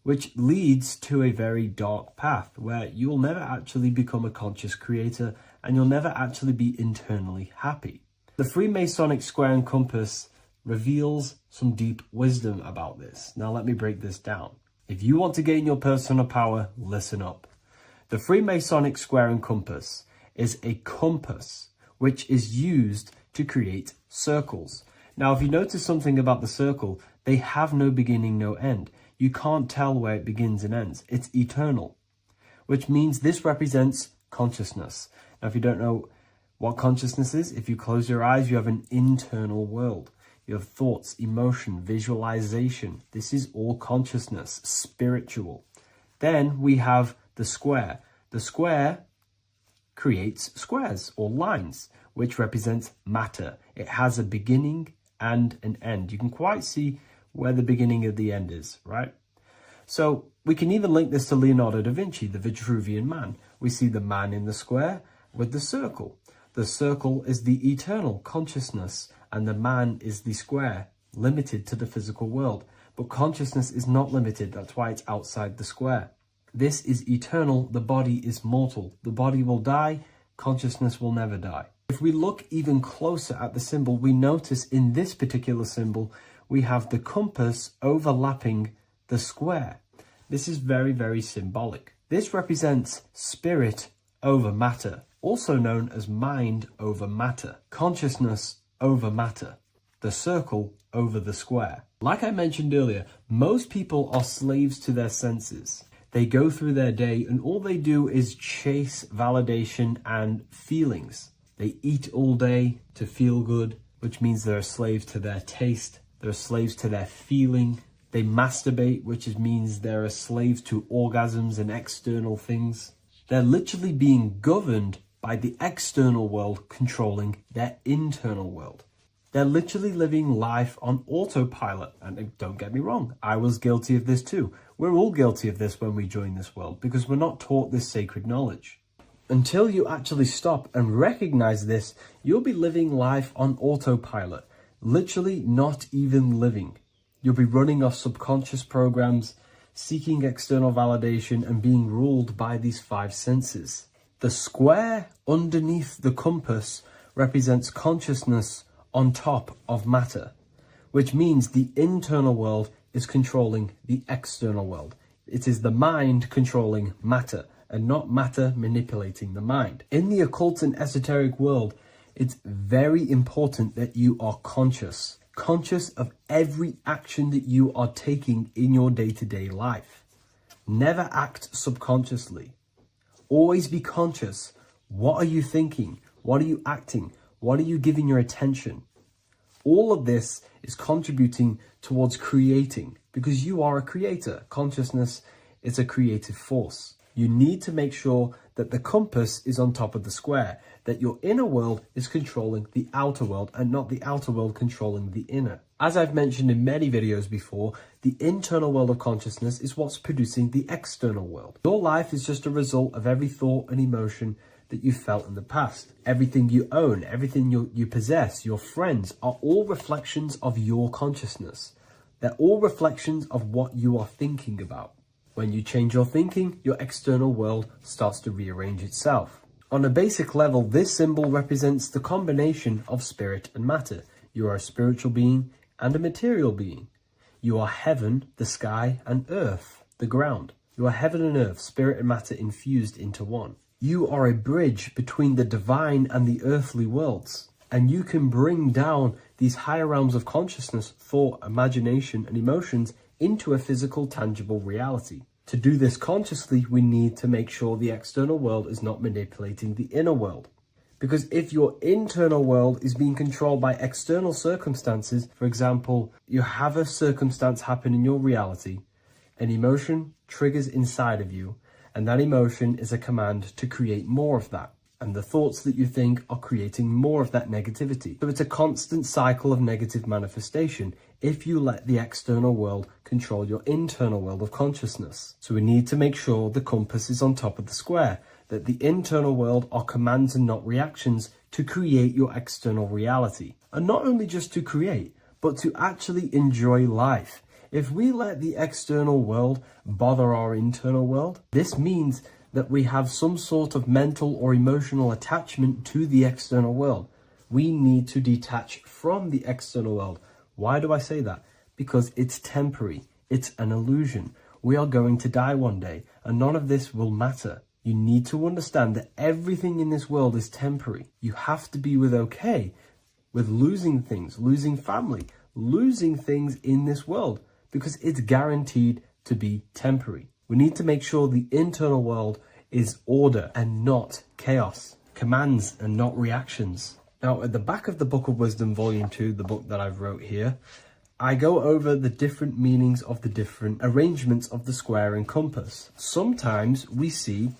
Speaker 1: which leads to a very dark path where you'll never actually become a conscious creator and you'll never actually be internally happy. The Freemasonic square and compass reveals some deep wisdom about this. Now let me break this down. If you want to gain your personal power, listen up. The Freemasonic square and compass is a compass which is used to create circles. Now, if you notice something about the circle, they have no beginning, no end. You can't tell where it begins and ends. It's eternal, which means this represents consciousness. Now, if you don't know what consciousness is, if you close your eyes, you have an internal world. You have thoughts, emotion, visualization. This is all consciousness, spiritual. Then we have the square. The square creates squares or lines, which represents matter. It has a beginning and an end. You can quite see where the beginning of the end is, right? So we can even link this to Leonardo da Vinci, the Vitruvian Man. We see the man in the square with the circle. The circle is the eternal consciousness, and the man is the square, limited to the physical world. But consciousness is not limited. That's why it's outside the square. This is eternal. The body is mortal. The body will die. Consciousness will never die. If we look even closer at the symbol, we notice in this particular symbol, we have the compass overlapping the square. This is very, very symbolic. This represents spirit over matter, also known as mind over matter, consciousness over matter, the circle over the square. Like I mentioned earlier, most people are slaves to their senses. They go through their day and all they do is chase validation and feelings. They eat all day to feel good, which means they're slaves to their taste. They're slaves to their feeling. They masturbate, which means they're a slave to orgasms and external things. They're literally being governed by the external world controlling their internal world. They're literally living life on autopilot. And don't get me wrong, I was guilty of this too. We're all guilty of this when we join this world because we're not taught this sacred knowledge. Until you actually stop and recognize this, you'll be living life on autopilot, literally not even living. You'll be running off subconscious programs, seeking external validation and being ruled by these 5 senses. The square underneath the compass represents consciousness on top of matter, which means the internal world is controlling the external world. It is the mind controlling matter and not matter manipulating the mind. In the occult and esoteric world, it's very important that you are conscious of every action that you are taking in your day-to-day life.
Speaker 5: Never act subconsciously. Always be conscious. What are you thinking? What are you acting? What are you giving your attention? All of this is contributing towards creating, because you are a creator. Consciousness is a creative force. You need to make sure that the compass is on top of the square, that your inner world is controlling the outer world and not the outer world controlling the inner. As I've mentioned in many videos before, the internal world of consciousness is what's producing the external world. Your life is just a result of every thought and emotion that you felt in the past. Everything you own, everything you possess, your friends, are all reflections of your consciousness. They're all reflections of what you are thinking about. When you change your thinking, your external world starts to rearrange itself. On a basic level, this symbol represents the combination of spirit and matter. You are a spiritual being and a material being. You are heaven, the sky, and earth, the ground. You are heaven and earth, spirit and matter infused into one. You are a bridge between the divine and the earthly worlds. And you can bring down these higher realms of consciousness, thought, imagination, and emotions into a physical, tangible reality. To do this consciously, we need to make sure the external world is not manipulating the inner world. Because if your internal world is being controlled by external circumstances, for example, you have a circumstance happen in your reality, an emotion triggers inside of you, and that emotion is a command to create more of that. And the thoughts that you think are creating more of that negativity. So it's a constant cycle of negative manifestation if you let the external world control your internal world of consciousness. So we need to make sure the compass is on top of the square, that the internal world are commands and not reactions to create your external reality. And not only just to create, but to actually enjoy life. If we let the external world bother our internal world, this means that we have some sort of mental or emotional attachment to the external world. We need to detach from the external world. Why do I say that? Because it's temporary. It's an illusion. We are going to die one day, and none of this will matter. You need to understand that everything in this world is temporary. You have to be okay with losing things, losing family, losing things in this world, because it's guaranteed to be temporary. We need to make sure the internal world is order and not chaos, commands and not reactions. Now, at the back of the Book of Wisdom, Volume 2, the book that I've wrote here, I go over the different meanings of the different arrangements of the square and compass. Sometimes we see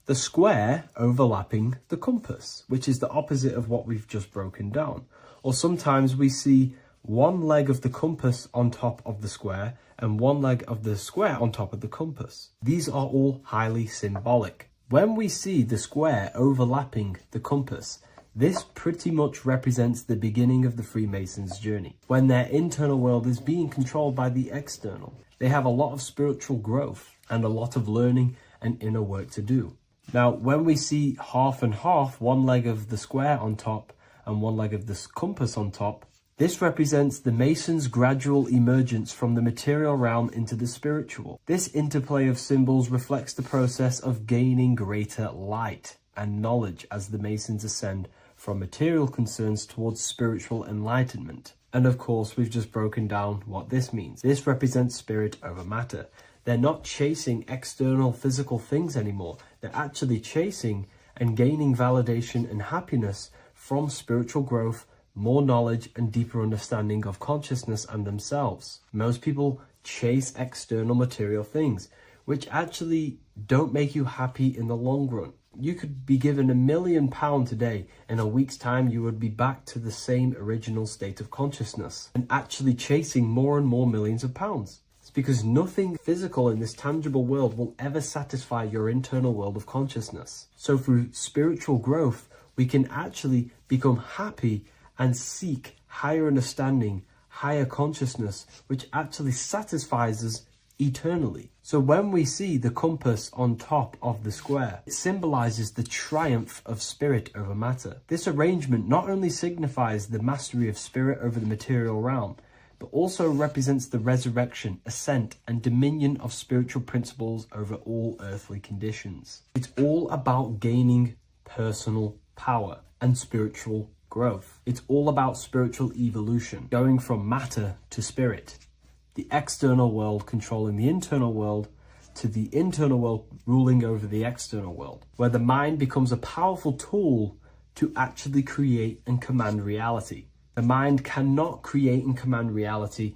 Speaker 5: the square overlapping the compass, which is the opposite of what we've just broken down. Or sometimes we see one leg of the compass on top of the square and one leg of the square on top of the compass. These are all highly symbolic. When we see the square overlapping the compass, this pretty much represents the beginning of the Freemasons' journey, when their internal world is being controlled by the external. They have a lot of spiritual growth and a lot of learning and inner work to do. Now, when we see half and half, one leg of the square on top and one leg of the compass on top, this represents the Masons' gradual emergence from the material realm into the spiritual. This interplay of symbols reflects the process of gaining greater light and knowledge as the Masons ascend from material concerns towards spiritual enlightenment. And of course, we've just broken down what this means. This represents spirit over matter. They're not chasing external physical things anymore. They're actually chasing and gaining validation and happiness from spiritual growth, more knowledge and deeper understanding of consciousness and themselves. Most people chase external material things, which actually don't make you happy in the long run. You could be given £1 million today. In a week's time, you would be back to the same original state of consciousness and actually chasing more and more millions of pounds. It's because nothing physical in this tangible world will ever satisfy your internal world of consciousness. So through spiritual growth, we can actually become happy and seek higher understanding, higher consciousness, which actually satisfies us eternally. So when we see the compass on top of the square, it symbolizes the triumph of spirit over matter. This arrangement not only signifies the mastery of spirit over the material realm, but also represents the resurrection, ascent, and dominion of spiritual principles over all earthly conditions. It's all about gaining personal power and spiritual growth. It's all about spiritual evolution, going from matter to spirit. The external world controlling the internal world,
Speaker 8: to the internal world ruling over the external world, where the mind becomes a powerful tool to actually create and command reality. The mind cannot create and command reality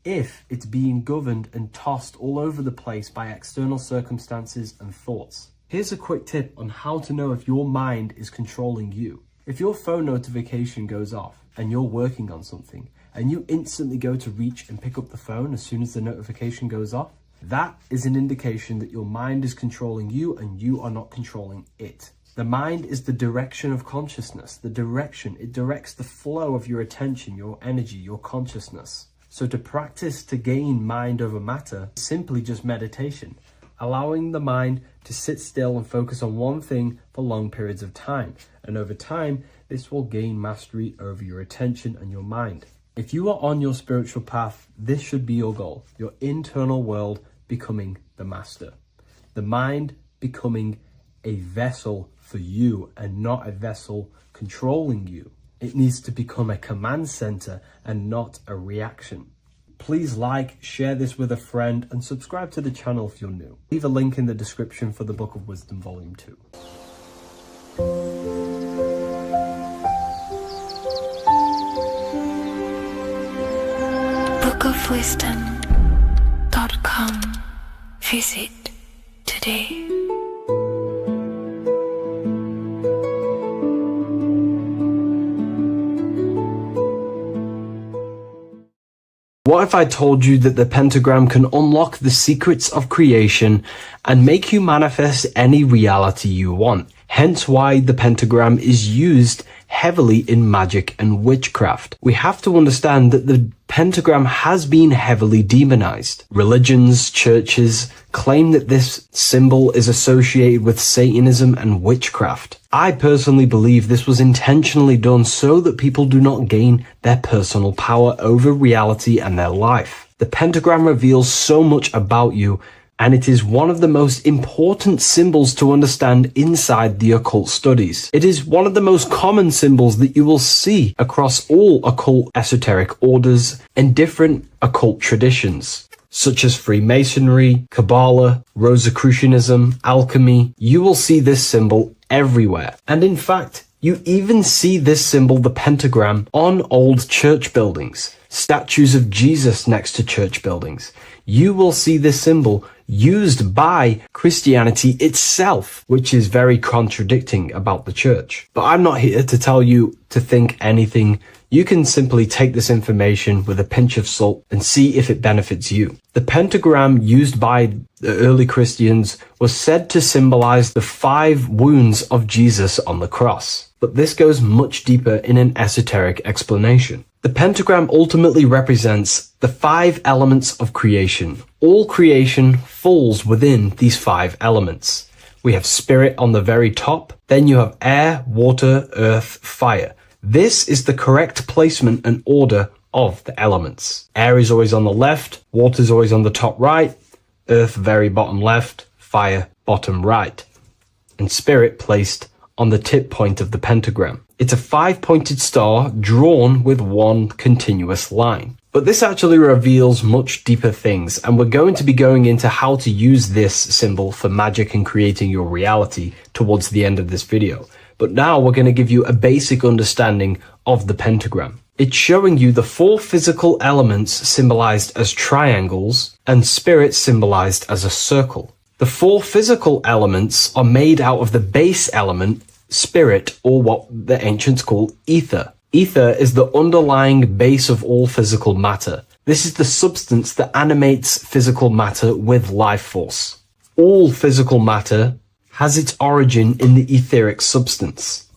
Speaker 8: if it's being governed and tossed all over the place by external circumstances and thoughts. Here's a quick tip on how to know if your mind is controlling you. If your phone notification goes off and you're working on something and you instantly go to reach and pick up the phone as soon as the notification goes off, that is an indication that your mind is controlling you and you are not controlling it. The mind is the direction of consciousness. It directs the flow of your attention, your energy, your consciousness. So to practice to gain mind over matter is simply just meditation, allowing the mind to sit still and focus on one thing for long periods of time. And over time, this will gain mastery over your attention and your mind. If you are on your spiritual path, this should be your goal, your internal world becoming the master. The mind becoming a vessel for you and not a vessel controlling you. It needs to become a command center and not a reaction. Please like, share this with a friend, and subscribe to the channel if you're new. Leave a link in the description for the Book of Wisdom Volume 2.
Speaker 2: bookofwisdom.com. Visit today.
Speaker 1: What if I told you that the pentagram can unlock the secrets of creation and make you manifest any reality you want? Hence why the pentagram is used heavily in magic and witchcraft. We have to understand that the pentagram has been heavily demonized. Religions, churches claim that this symbol is associated with Satanism and witchcraft. I personally believe this was intentionally done so that people do not gain their personal power over reality and their life. The pentagram reveals so much about you, and it is one of the most important symbols to understand inside the occult studies. It is one of the most common symbols that you will see across all occult esoteric orders and different occult traditions, such as Freemasonry, Kabbalah, Rosicrucianism, alchemy. You will see this symbol everywhere. And in fact, you even see this symbol, the pentagram, on old church buildings, statues of Jesus next to church buildings. You will see this symbol used by Christianity itself, which is very contradicting about the church. But I'm not here to tell you to think anything. You can simply take this information with a pinch of salt and see if it benefits you. The pentagram used by the early Christians was said to symbolize the 5 wounds of Jesus on the cross. But this goes much deeper in an esoteric explanation. The pentagram ultimately represents the 5 elements of creation. All creation falls within these 5 elements. We have spirit on the very top, then you have air, water, earth, fire. This is the correct placement and order of the elements. Air is always on the left, water is always on the top right, earth very bottom left, fire bottom right, and spirit placed on the tip point of the pentagram. It's a 5-pointed star drawn with one continuous line. But this actually reveals much deeper things, and we're going to be going into how to use this symbol for magic and creating your reality towards the end of this video. But now we're going to give you a basic understanding of the pentagram. It's showing you the 4 physical elements symbolized as triangles and spirit symbolized as a circle. The 4 physical elements are made out of the base element, spirit, or what the ancients call ether. Ether is the underlying base of all physical matter. This is the substance that animates physical matter with life force. All physical matter has its origin in the etheric substance,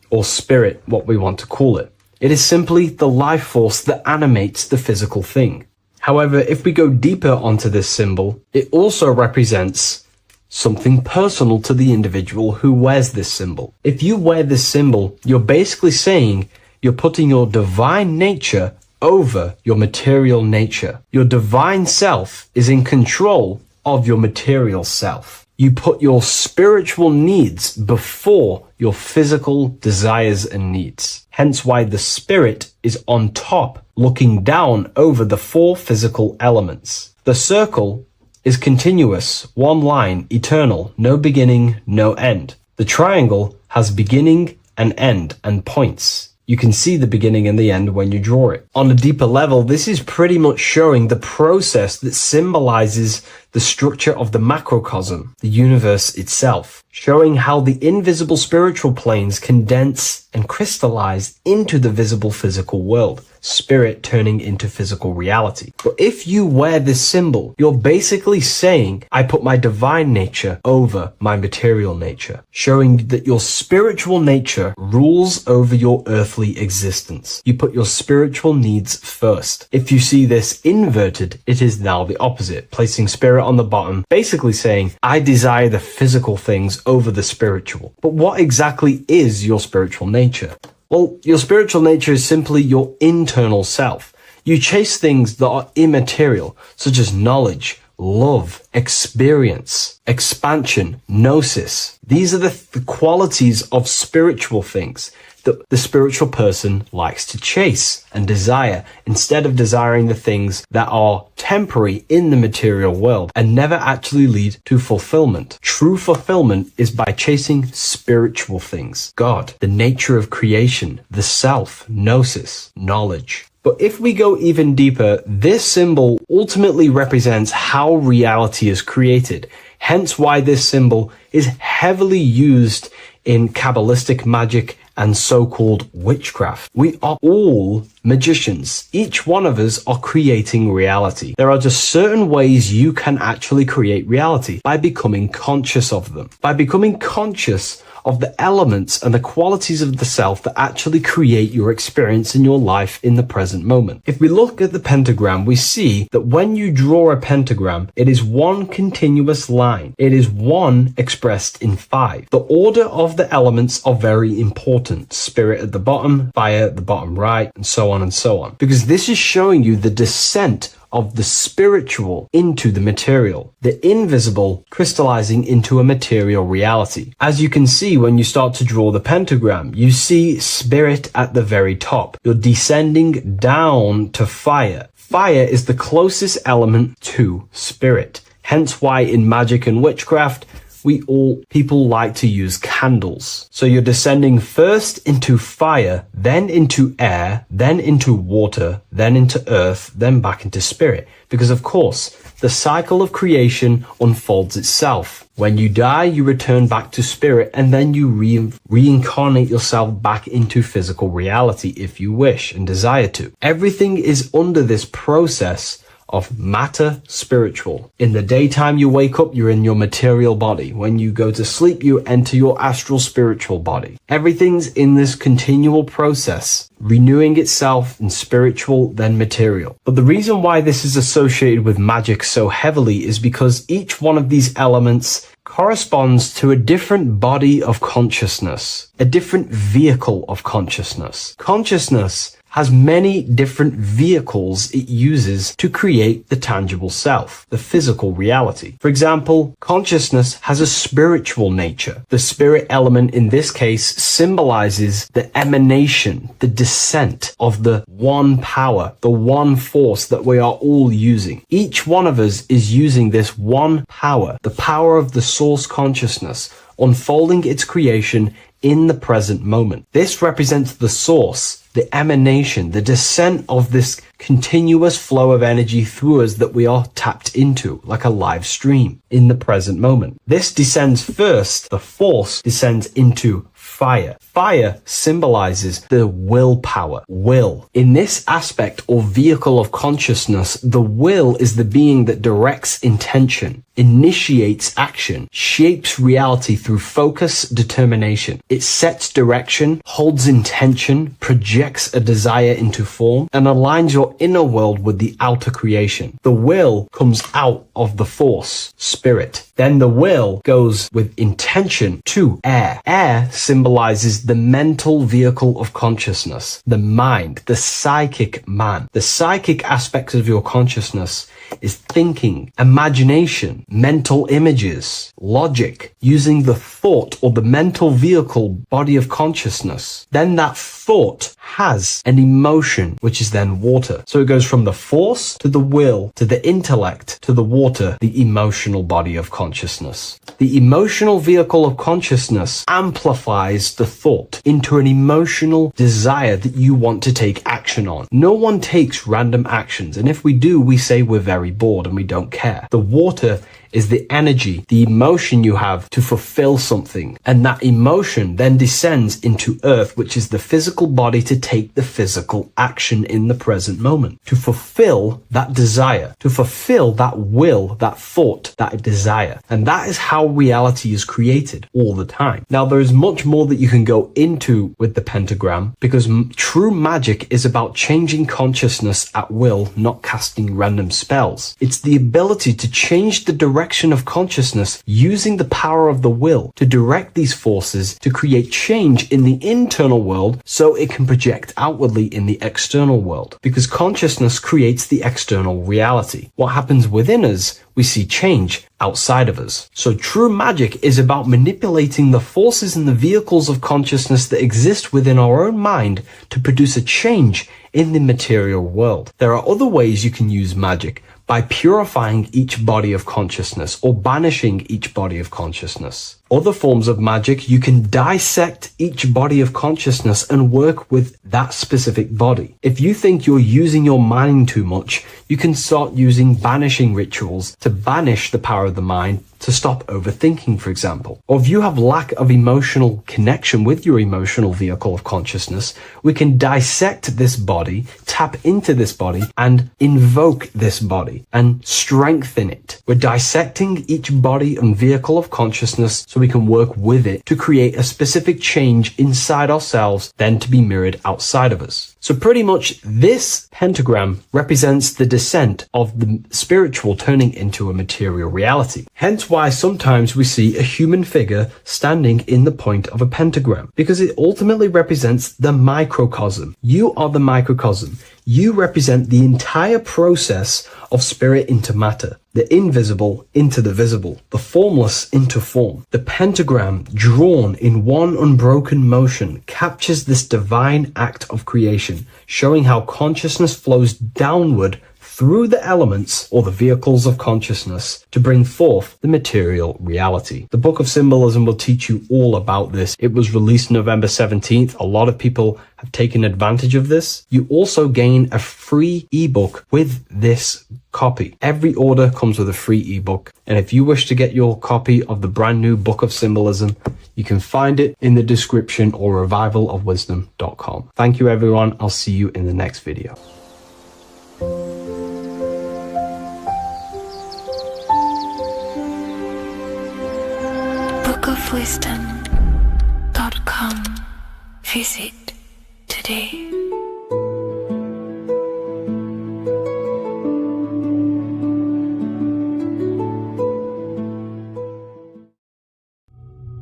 Speaker 1: or spirit, what we want to call it. It is simply the life force that animates the physical thing. However, if we go deeper onto this symbol, it also represents something personal to the individual who wears this symbol. If you wear this symbol, you're basically saying you're putting your divine nature over your material nature. Your divine self is in control of your material self. You put your spiritual needs before your physical desires and needs. Hence why the spirit is on top, looking down over the 4 physical elements. The circle
Speaker 8: is continuous, one line, eternal, no beginning, no end. The triangle has beginning and end and points. You can see the beginning and the end when you draw it. On a deeper level, this is pretty much showing the process that symbolizes the structure of the macrocosm, the universe itself, showing how the invisible spiritual planes condense and crystallize into the visible physical world, spirit turning into physical reality. But if you wear this symbol, you're basically saying, I put my divine nature over my material nature, showing that your spiritual nature rules over your earthly existence. You put your spiritual needs first. If you see this inverted, it is now the opposite, placing spirit on the bottom, basically saying, I desire the physical things over the spiritual. But what exactly is your spiritual nature? Well, your spiritual nature is simply your internal self. You chase things that are immaterial, such as knowledge, love, experience, expansion, gnosis. These are the qualities of spiritual things that the spiritual person likes to chase and desire, instead of desiring the things that are temporary in the material world and never actually lead to fulfillment. True fulfillment is by chasing spiritual things. God, the nature of creation, the self, gnosis, knowledge. But if we go even deeper, this symbol ultimately represents how reality is created. Hence why this symbol is heavily used in Kabbalistic magic and so-called witchcraft. We are all magicians. Each one of us are creating reality. There are just certain ways you can actually create reality by becoming conscious of them. By becoming conscious of the elements and the qualities of the self that actually create your experience in your life in the present moment. If we look at the pentagram, we see that when you draw a pentagram, it is one continuous line. It is one expressed in 5. The order of the elements are very important. Spirit at the bottom, fire at the bottom right, and so on and so on. Because this is showing you the descent of the spiritual into the material, the invisible crystallizing into a material reality. As you can see when you start to draw the pentagram, you see spirit at the very top. You're descending down to fire. Fire is the closest element to spirit. Hence why in magic and witchcraft, people like to use candles. So you're descending first into fire, then into air, then into water, then into earth, then back into spirit. Because of course, the cycle of creation unfolds itself. When you die, you return back to spirit, and then you reincarnate yourself back into physical reality if you wish and desire to. Everything is under this process of matter spiritual. In the daytime you wake up, you're in your material body. When you go to sleep, you enter your astral spiritual body. Everything's in this continual process, renewing itself in spiritual, then material. But the reason why this is associated with magic so heavily is because each one of these elements corresponds to a different body of consciousness, a different vehicle of consciousness. Consciousness has many different vehicles it uses to create the tangible self, the physical reality. For example, consciousness has a spiritual nature. The spirit element in this case symbolizes the emanation, the descent of the one power, the one force that we are all using. Each one of us is using this one power, the power of the source consciousness, unfolding its creation in the present moment. This represents the source, the emanation, the descent of this continuous flow of energy through us that we are tapped into, like a live stream in the present moment. This descends first, the force descends into fire. Fire symbolizes the willpower, will. In this aspect or vehicle of consciousness, the will is the being that directs intention, initiates action, shapes reality through focus, determination. It sets direction, holds intention, projects a desire into form, and aligns your inner world with the outer creation. The will comes out of the force, spirit. Then the will goes with intention to air. Air symbolizes the mental vehicle of consciousness, the mind, the psychic man. The psychic aspect of your consciousness is thinking, imagination, mental images, logic, using the thought or the mental vehicle body of consciousness. Then that thought has an emotion, which is then water. So it goes from the force to the will to the intellect to the water, the emotional body of consciousness. The emotional vehicle of consciousness amplifies the thought into an emotional desire that you want to take action on. No one takes random actions, and if we do, we say we're very bored and we don't care. The water is the energy, the emotion you have to fulfill something. And that emotion then descends into earth, which is the physical body to take the physical action in the present moment, to fulfill that desire, to fulfill that will, that thought, that desire. And that is how reality is created all the time. Now, there is much more that you can go into with the pentagram, because true magic is about changing consciousness at will, not casting random spells. It's the ability to change the direction of consciousness using the power of the will to direct these forces to create change in the internal world so it can project outwardly in the external world. Because consciousness creates the external reality. What happens within us, we see change outside of us. So true magic is about manipulating the forces and the vehicles of consciousness that exist within our own mind to produce a change in the material world. There are other ways you can use magic, by purifying each body of consciousness or banishing each body of consciousness. Other forms of magic, you can dissect each body of consciousness and work with that specific body. If you think you're using your mind too much, you can start using banishing rituals to banish the power of the mind to stop overthinking, for example. Or if you have lack of emotional connection with your emotional vehicle of consciousness, we can dissect this body, tap into this body, and invoke this body and strengthen it. We're dissecting each body and vehicle of consciousness so we can work with it to create a specific change inside ourselves, then to be mirrored outside of us. So pretty much this pentagram represents the descent of the spiritual turning into a material reality. Hence why sometimes we see a human figure standing in the point of a pentagram, because it ultimately represents the microcosm. You are the microcosm. You represent the entire process of spirit into matter, the invisible into the visible, the formless into form. The pentagram, drawn in one unbroken motion, captures this divine act of creation, showing how consciousness flows downward through the elements or the vehicles of consciousness to bring forth the material reality. The Book of Symbolism will teach you all about this. It was released November 17th. A lot of people have taken advantage of this. You also gain a free ebook with this copy. Every order comes with a free ebook. And if you wish to get your copy of the brand new Book of Symbolism, you can find it in the description or revivalofwisdom.com. Thank you, everyone. I'll see you in the next video.
Speaker 2: bookofwisdom.com. Visit today.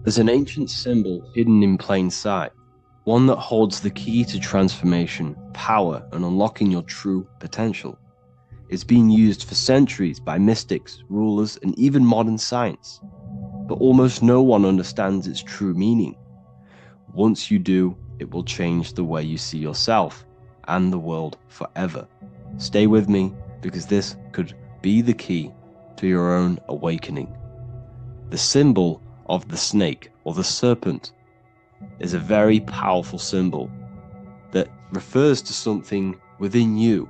Speaker 6: There's an ancient symbol hidden in plain sight, one that holds the key to transformation, power, and unlocking your true potential. It's been used for centuries by mystics, rulers, and even modern science, but almost no one understands its true meaning. Once you do, it will change the way you see yourself and the world forever. Stay with me, because this could be the key to your own awakening. The symbol of the snake, or the serpent, is a very powerful symbol that refers to something within you,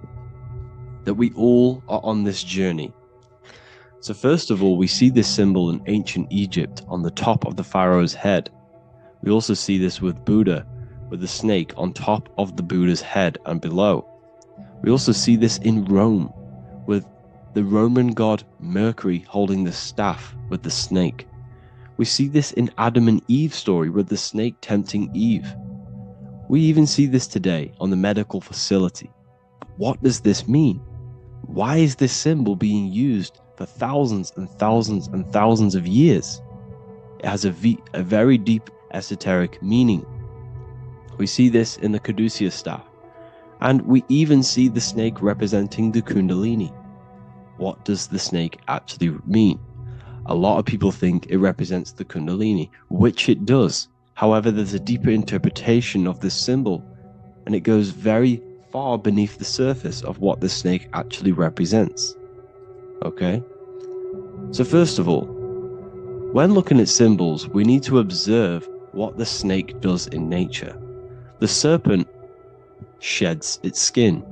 Speaker 6: that we all are on this journey. So first of all, we see this symbol in ancient Egypt on the top of the pharaoh's head. We also see this with Buddha, with the snake on top of the Buddha's head and below. We also see this in Rome, with the Roman god Mercury holding the staff with the snake. We see this in Adam and Eve's story, with the snake tempting Eve. We even see this today on the medical facility. What does this mean? Why is this symbol being used for thousands and thousands and thousands of years? It has a very deep esoteric meaning. We see this in the Caduceus staff, and we even see the snake representing the Kundalini. what does the snake actually mean? A lot of people think it represents the Kundalini, which it does. However, there's a deeper interpretation of this symbol, and it goes very far beneath the surface of what the snake actually represents. Okay? So first of all, when looking at symbols, we need to observe what the snake does in nature. The serpent sheds its skin.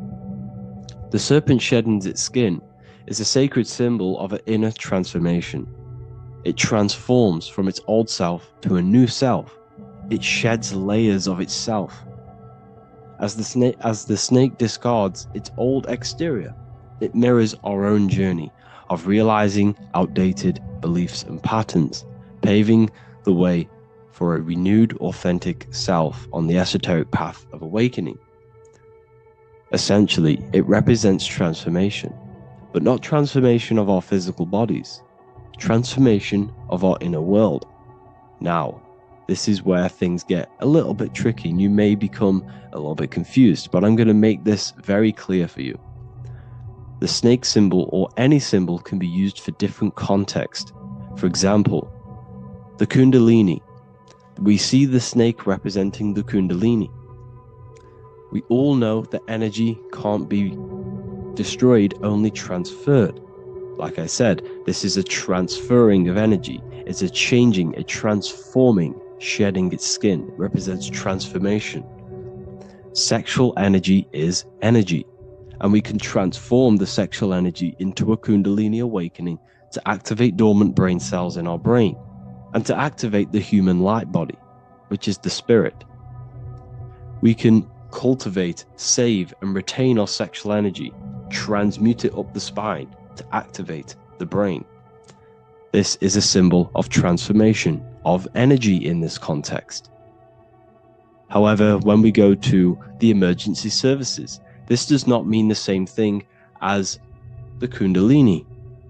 Speaker 6: The serpent shedding its skin is a sacred symbol of an inner transformation. It transforms from its old self to a new self. It sheds layers of itself. As the snake discards its old exterior, it mirrors our own journey of realizing outdated beliefs and patterns, paving the way for a renewed, authentic self on the esoteric path of awakening. Essentially, it represents transformation, but not transformation of our physical bodies, transformation of our inner world. Now, this is where things get a little bit tricky and you may become a little bit confused, but I'm going to make this very clear for you. The snake symbol or any symbol can be used for different context. For example, the Kundalini. We see the snake representing the Kundalini. We all know that energy can't be destroyed, only transferred. Like I said, this is a transferring of energy. It's a changing, a transforming, shedding its skin. It represents transformation. Sexual energy is energy, and we can transform the sexual energy into a Kundalini awakening to activate dormant brain cells in our brain and to activate the human light body, which is the spirit. We can cultivate, save, and retain our sexual energy, transmute it up the spine to activate the brain. This is a symbol of transformation, of energy in this context. However, when we go to the emergency services, this does not mean the same thing as the Kundalini.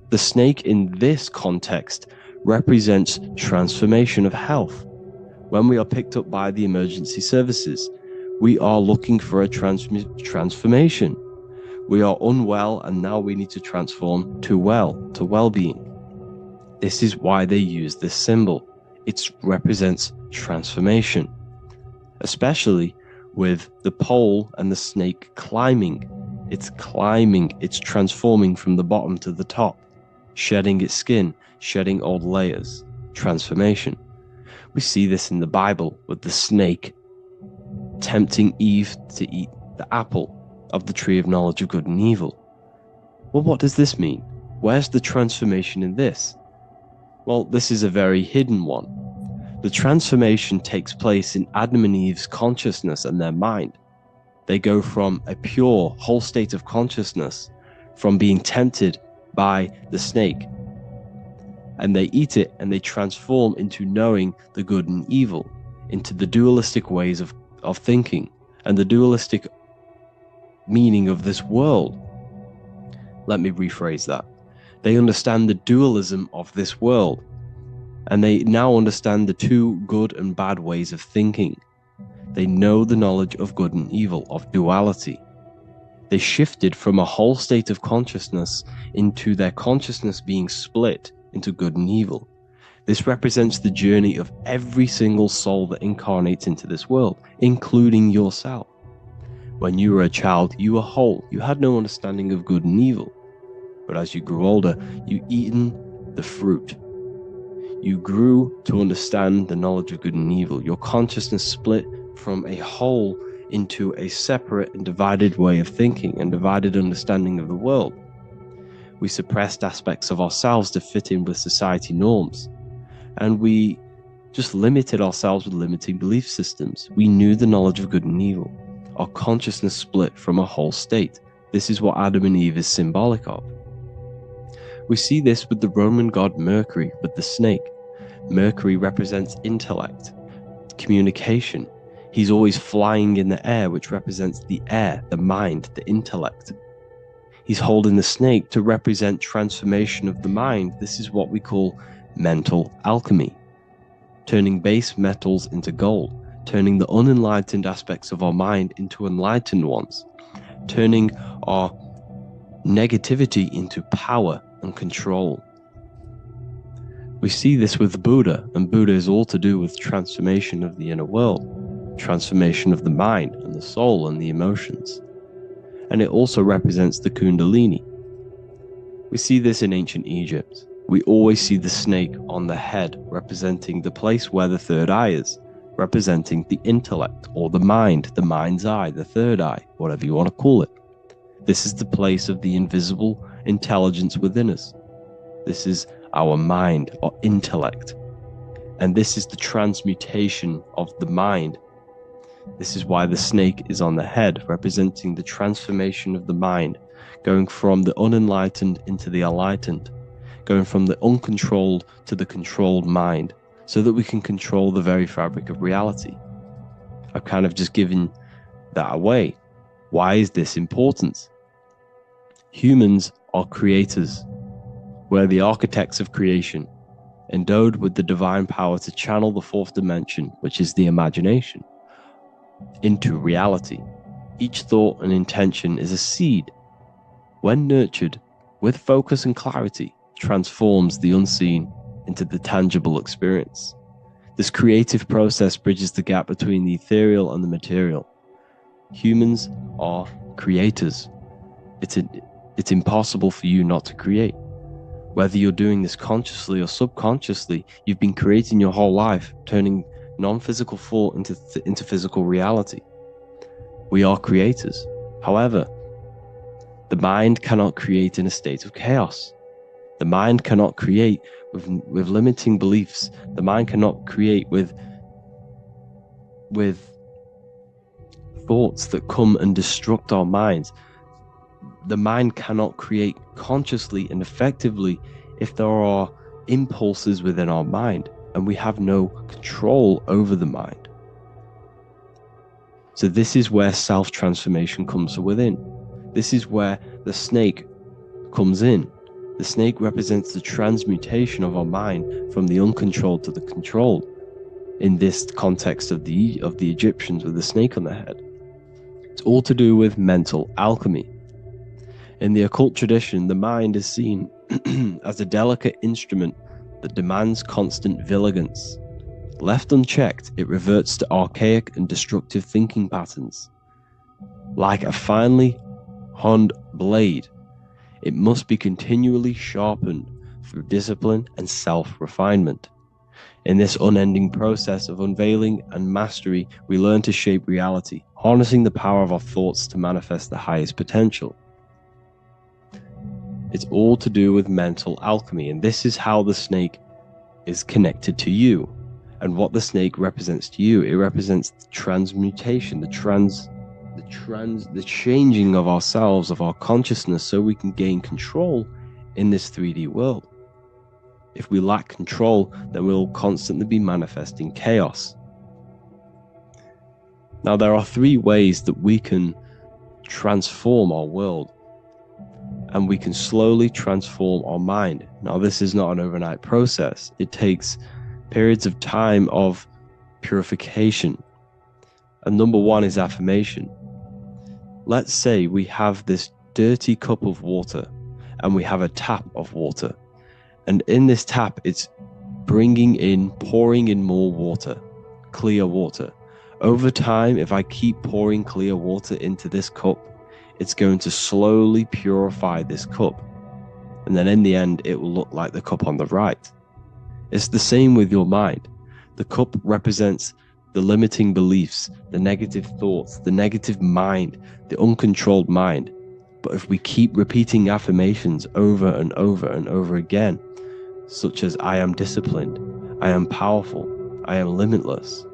Speaker 6: The snake in this context represents transformation of health. When we are picked up by the emergency services, we are looking for a transformation. We are unwell and now we need to transform to well-being. This is why they use this symbol. It represents transformation, especially with the pole and the snake climbing. It's climbing, it's transforming from the bottom to the top, shedding its skin, shedding old layers, transformation. We see this in the Bible with the snake tempting Eve to eat the apple of the tree of knowledge of good and evil. Well, what does this mean? Where's the transformation in this? Well, this is a very hidden one. The transformation takes place in Adam and Eve's consciousness and their mind. They go from a pure, whole state of consciousness, from being tempted by the snake, and they eat it and they transform into knowing the good and evil, into the dualistic ways of thinking and the dualistic meaning of this world. Let me rephrase that. They understand the dualism of this world, and they now understand the two good and bad ways of thinking. They know the knowledge of good and evil, of duality. They shifted from a whole state of consciousness into their consciousness being split into good and evil. This represents the journey of every single soul that incarnates into this world, including yourself. When you were a child, you were whole. You had no understanding of good and evil. But as you grew older, you eaten the fruit. You grew to understand the knowledge of good and evil. Your consciousness split from a whole into a separate and divided way of thinking and divided understanding of the world. We suppressed aspects of ourselves to fit in with society norms. And we just limited ourselves with limiting belief systems. We knew the knowledge of good and evil. Our consciousness split from a whole state. This is what Adam and Eve is symbolic of. We see this with the Roman god Mercury, with the snake. Mercury represents intellect, communication. He's always flying in the air, which represents the air, the mind, the intellect. He's holding the snake to represent transformation of the mind. This is what we call mental alchemy, turning base metals into gold, turning the unenlightened aspects of our mind into enlightened ones, turning our negativity into power and control. We see this with Buddha, and Buddha is all to do with transformation of the inner world, transformation of the mind and the soul and the emotions. And it also represents the Kundalini. We see this in ancient Egypt. We always see the snake on the head, representing the place where the third eye is, representing the intellect or the mind's eye, the third eye, whatever you want to call it. This is the place of the invisible intelligence within us. This is our mind or intellect. And this is the transmutation of the mind. This is why the snake is on the head, representing the transformation of the mind, going from the unenlightened into the enlightened, going from the uncontrolled to the controlled mind, so that we can control the very fabric of reality. I've kind of just given that away. Why is this important? Humans are creators. We're the architects of creation, endowed with the divine power to channel the fourth dimension, which is the imagination, into reality. Each thought and intention is a seed. When nurtured with focus and clarity, transforms the unseen into the tangible experience. This creative process bridges the gap between the ethereal and the material. Humans are creators. It's impossible for you not to create. Whether you're doing this consciously or subconsciously, you've been creating your whole life, turning non-physical thought into physical reality. We are creators. However, the mind cannot create in a state of chaos. The mind cannot create with limiting beliefs. The mind cannot create with thoughts that come and destruct our minds. The mind cannot create consciously and effectively if there are impulses within our mind and we have no control over the mind. So this is where self-transformation comes from within. This is where the snake comes in. The snake represents the transmutation of our mind from the uncontrolled to the controlled. In this context of the Egyptians with the snake on their head. It's all to do with mental alchemy. In the occult tradition, the mind is seen as a delicate instrument that demands constant vigilance. Left unchecked, it reverts to archaic and destructive thinking patterns. Like a finely honed blade, it must be continually sharpened through discipline and self-refinement. In this unending process of unveiling and mastery, we learn to shape reality, harnessing the power of our thoughts to manifest the highest potential. It's all to do with mental alchemy, and this is how the snake is connected to you. And what the snake represents to you, it represents the transmutation, the changing of ourselves, of our consciousness, so we can gain control in this 3D world. If we lack control, then we'll constantly be manifesting chaos. Now, there are 3 ways that we can transform our world, and we can slowly transform our mind. Now, this is not an overnight process. It takes periods of time of purification. And number 1 is affirmation. Let's say we have this dirty cup of water and we have a tap of water. And in this tap, it's pouring in more water, clear water. Over time, if I keep pouring clear water into this cup, it's going to slowly purify this cup. And then in the end, it will look like the cup on the right. It's the same with your mind. The cup represents the limiting beliefs, the negative thoughts, the negative mind, the uncontrolled mind. But if we keep repeating affirmations over and over and over again, such as I am disciplined, I am powerful, I am limitless,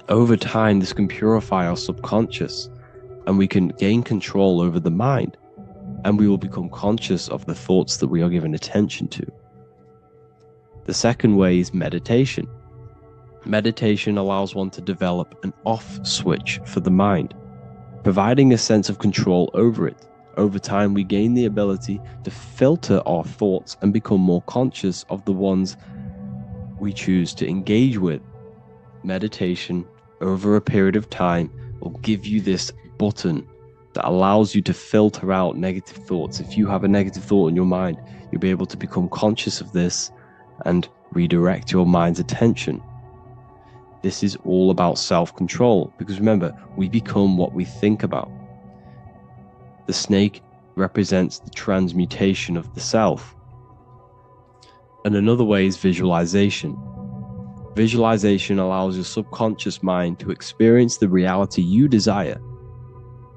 Speaker 6: over time this can purify our subconscious and we can gain control over the mind, and we will become conscious of the thoughts that we are giving attention to. The second way is meditation. Meditation allows one to develop an off switch for the mind, providing a sense of control over it. Over time, we gain the ability to filter our thoughts and become more conscious of the ones we choose to engage with. Meditation, over a period of time, will give you this button that allows you to filter out negative thoughts. If you have a negative thought in your mind, you'll be able to become conscious of this and redirect your mind's attention. This is all about self-control, because remember, we become what we think about. The snake represents the transmutation of the self. And another way is visualization. Visualization allows your subconscious mind to experience the reality you desire,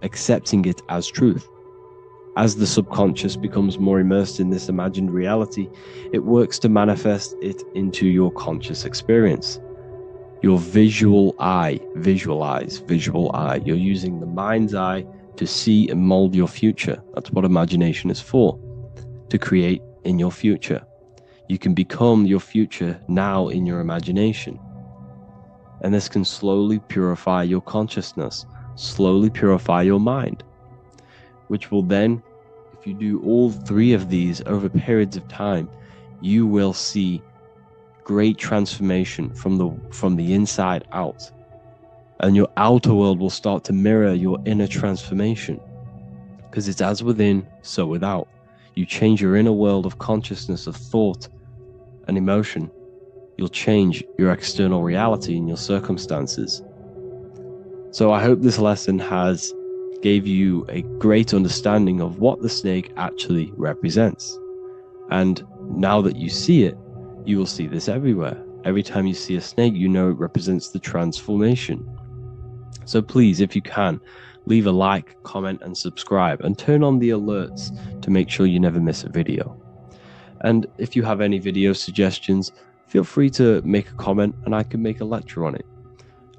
Speaker 6: accepting it as truth. As the subconscious becomes more immersed in this imagined reality, it works to manifest it into your conscious experience. Your visual eye, visual eye. You're using the mind's eye to see and mold your future. That's what imagination is for, to create in your future. You can become your future now in your imagination. And this can slowly purify your consciousness, slowly purify your mind, which will then, if you do all three of these over periods of time, you will see great transformation from the inside out. And your outer world will start to mirror your inner transformation, because it's as within, so without. You change your inner world of consciousness, of thought and emotion, you'll change your external reality and your circumstances. So I hope this lesson has gave you a great understanding of what the snake actually represents. And now that you see it, you will see this everywhere. Every time you see a snake, you know it represents the transformation. So please, if you can, leave a like, comment, and subscribe, and turn on the alerts to make sure you never miss a video. And if you have any video suggestions, feel free to make a comment and I can make a lecture on it.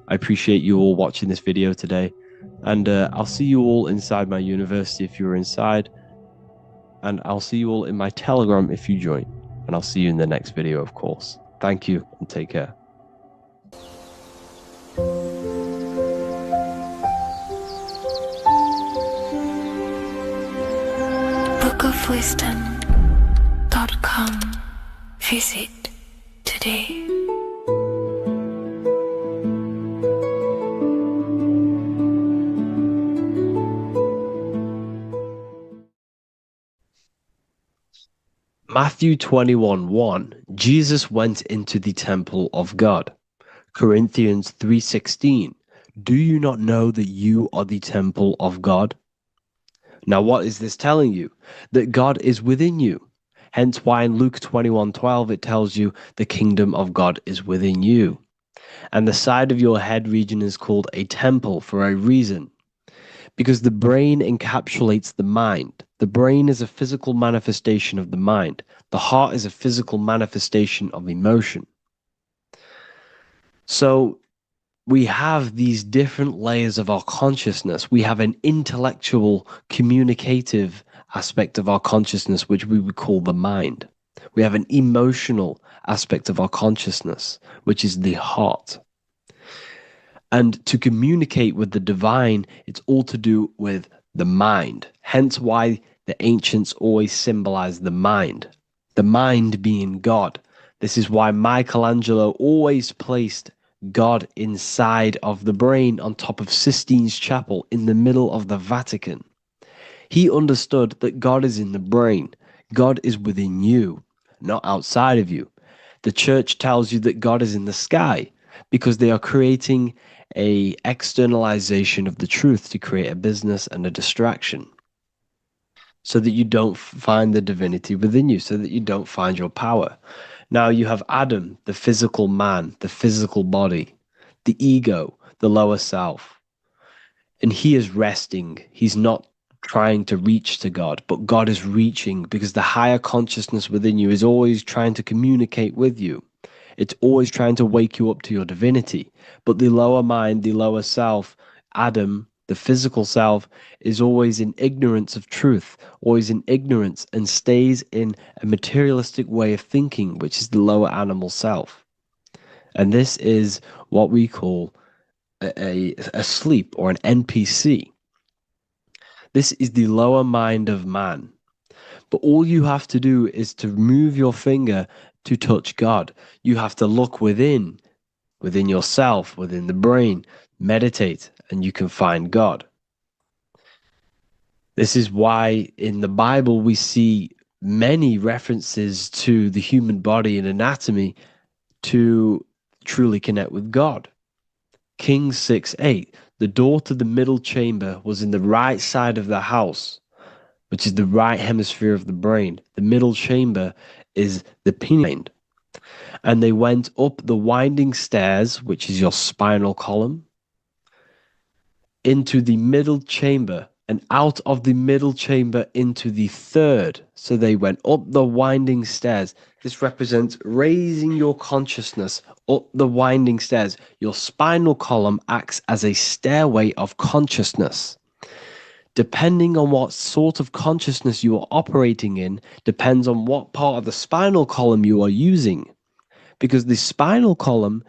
Speaker 6: I appreciate you all watching this video today, and I'll see you all inside my university if you're inside, and I'll see you all in my Telegram if you join, and I'll see you in the next video, of course. Thank you and take care.
Speaker 2: bookofwisdom.com. Visit today.
Speaker 6: Matthew 21:1, Jesus went into the temple of God. Corinthians 3:16, do you not know that you are the temple of God? Now what is this telling you? That God is within you. Hence why in Luke 21:12 it tells you the kingdom of God is within you. And the side of your head region is called a temple for a reason. Because the brain encapsulates the mind. The brain is a physical manifestation of the mind. The heart is a physical manifestation of emotion. So we have these different layers of our consciousness. We have an intellectual, communicative aspect of our consciousness, which we would call the mind. We have an emotional aspect of our consciousness, which is the heart. And to communicate with the divine, it's all to do with the mind. Hence why the ancients always symbolize the mind being God. This is why Michelangelo always placed God inside of the brain on top of Sistine Chapel in the middle of the Vatican. He understood that God is in the brain. God is within you, not outside of you. The church tells you that God is in the sky because they are creating a externalization of the truth to create a business and a distraction, so that you don't find the divinity within you, so that you don't find your power. Now you have Adam, the physical man, the physical body, the ego, the lower self, and he is resting. He's not trying to reach to God, but God is reaching, because the higher consciousness within you is always trying to communicate with you. It's always trying to wake you up to your divinity. But the lower mind, the lower self, Adam, the physical self, is always in ignorance of truth, always in ignorance, and stays in a materialistic way of thinking, which is the lower animal self. And this is what we call a sleep, or an NPC. This is the lower mind of man. But all you have to do is to move your finger to touch God. You have to look within yourself, within the brain, meditate, and you can find God. This is why in the Bible we see many references to the human body and anatomy to truly connect with God. Kings 6:8, the door to the middle chamber was in the right side of the house, which is the right hemisphere of the brain. The middle chamber is the pineal gland. And they went up the winding stairs, which is your spinal column, into the middle chamber, and out of the middle chamber into the third. So they went up the winding stairs. This represents raising your consciousness up the winding stairs. Your spinal column acts as a stairway of consciousness. Depending on what sort of consciousness you are operating in, depends on what part of the spinal column you are using. Because the spinal column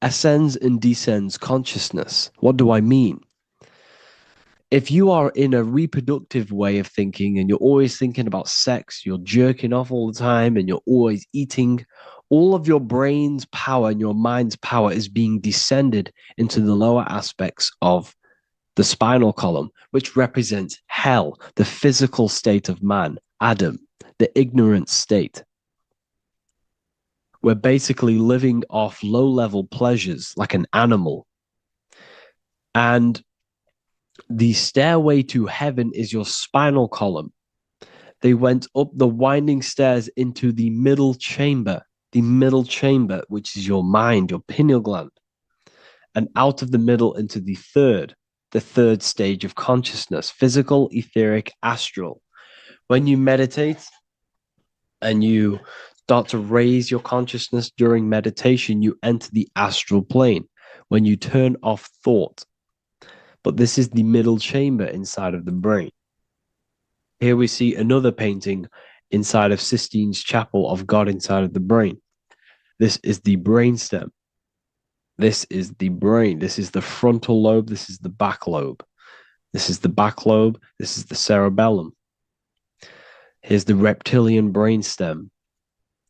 Speaker 6: ascends and descends consciousness. What do I mean? If you are in a reproductive way of thinking and you're always thinking about sex, you're jerking off all the time and you're always eating, all of your brain's power and your mind's power is being descended into the lower aspects of the spinal column, which represents hell, the physical state of man, Adam, the ignorant state. We're basically living off low-level pleasures like an animal. And the stairway to heaven is your spinal column. They went up the winding stairs into the middle chamber, which is your mind, your pineal gland, and out of the middle into the third stage of consciousness, physical, etheric, astral. When you meditate and you start to raise your consciousness during meditation, you enter the astral plane when you turn off thought. But this is the middle chamber inside of the brain. Here we see another painting inside of Sistine's chapel of God inside of the brain. This is the brainstem. This is the brain. This is the frontal lobe. This is the back lobe. This is the back lobe. This is the cerebellum. Here's the reptilian brainstem.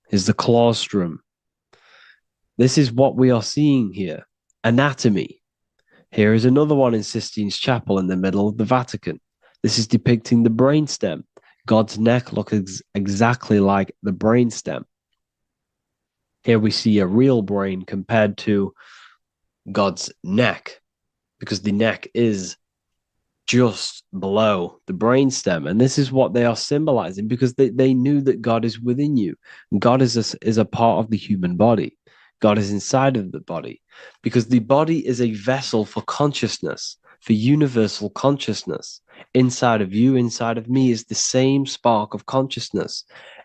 Speaker 6: Here's the claustrum. This is what we are seeing here. Anatomy. Here is another one in Sistine's chapel in the middle of the Vatican. This is depicting the brainstem. God's neck looks exactly like the brainstem. Here we see a real brain compared to God's neck, because the neck is just below the brainstem. And this is what they are symbolizing, because they knew that God is within you. God is a part of the human body. God is inside of the body, because the body is a vessel for consciousness, for universal consciousness. Inside of you, inside of me, is the same spark of consciousness.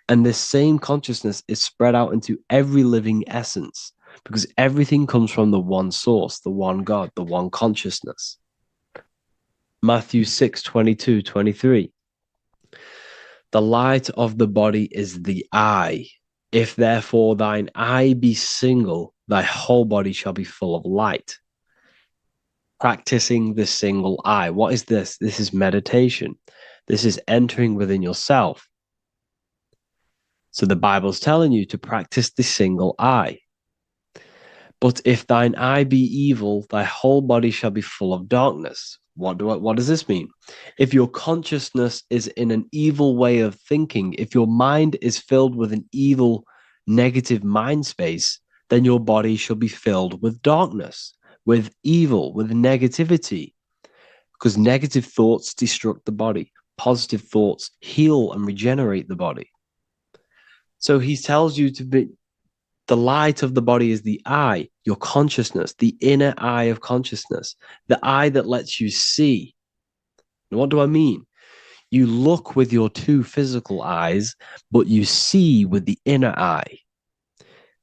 Speaker 6: And this same consciousness is spread out into every living essence, because everything comes from the one source, the one God, the one consciousness. Matthew 6:22-23. The light of the body is the eye. If therefore thine eye be single, thy whole body shall be full of light. Practicing the single eye. What is this? This is meditation. This is entering within yourself. So the Bible's telling you to practice the single eye. But if thine eye be evil, thy whole body shall be full of darkness. What does this mean? If your consciousness is in an evil way of thinking, if your mind is filled with an evil, negative mind space, then your body shall be filled with darkness, with evil, with negativity. Because negative thoughts destruct the body. Positive thoughts heal and regenerate the body. So he tells you to be, the light of the body is the eye, your consciousness, the inner eye of consciousness, the eye that lets you see. And what do I mean? You look with your two physical eyes, but you see with the inner eye.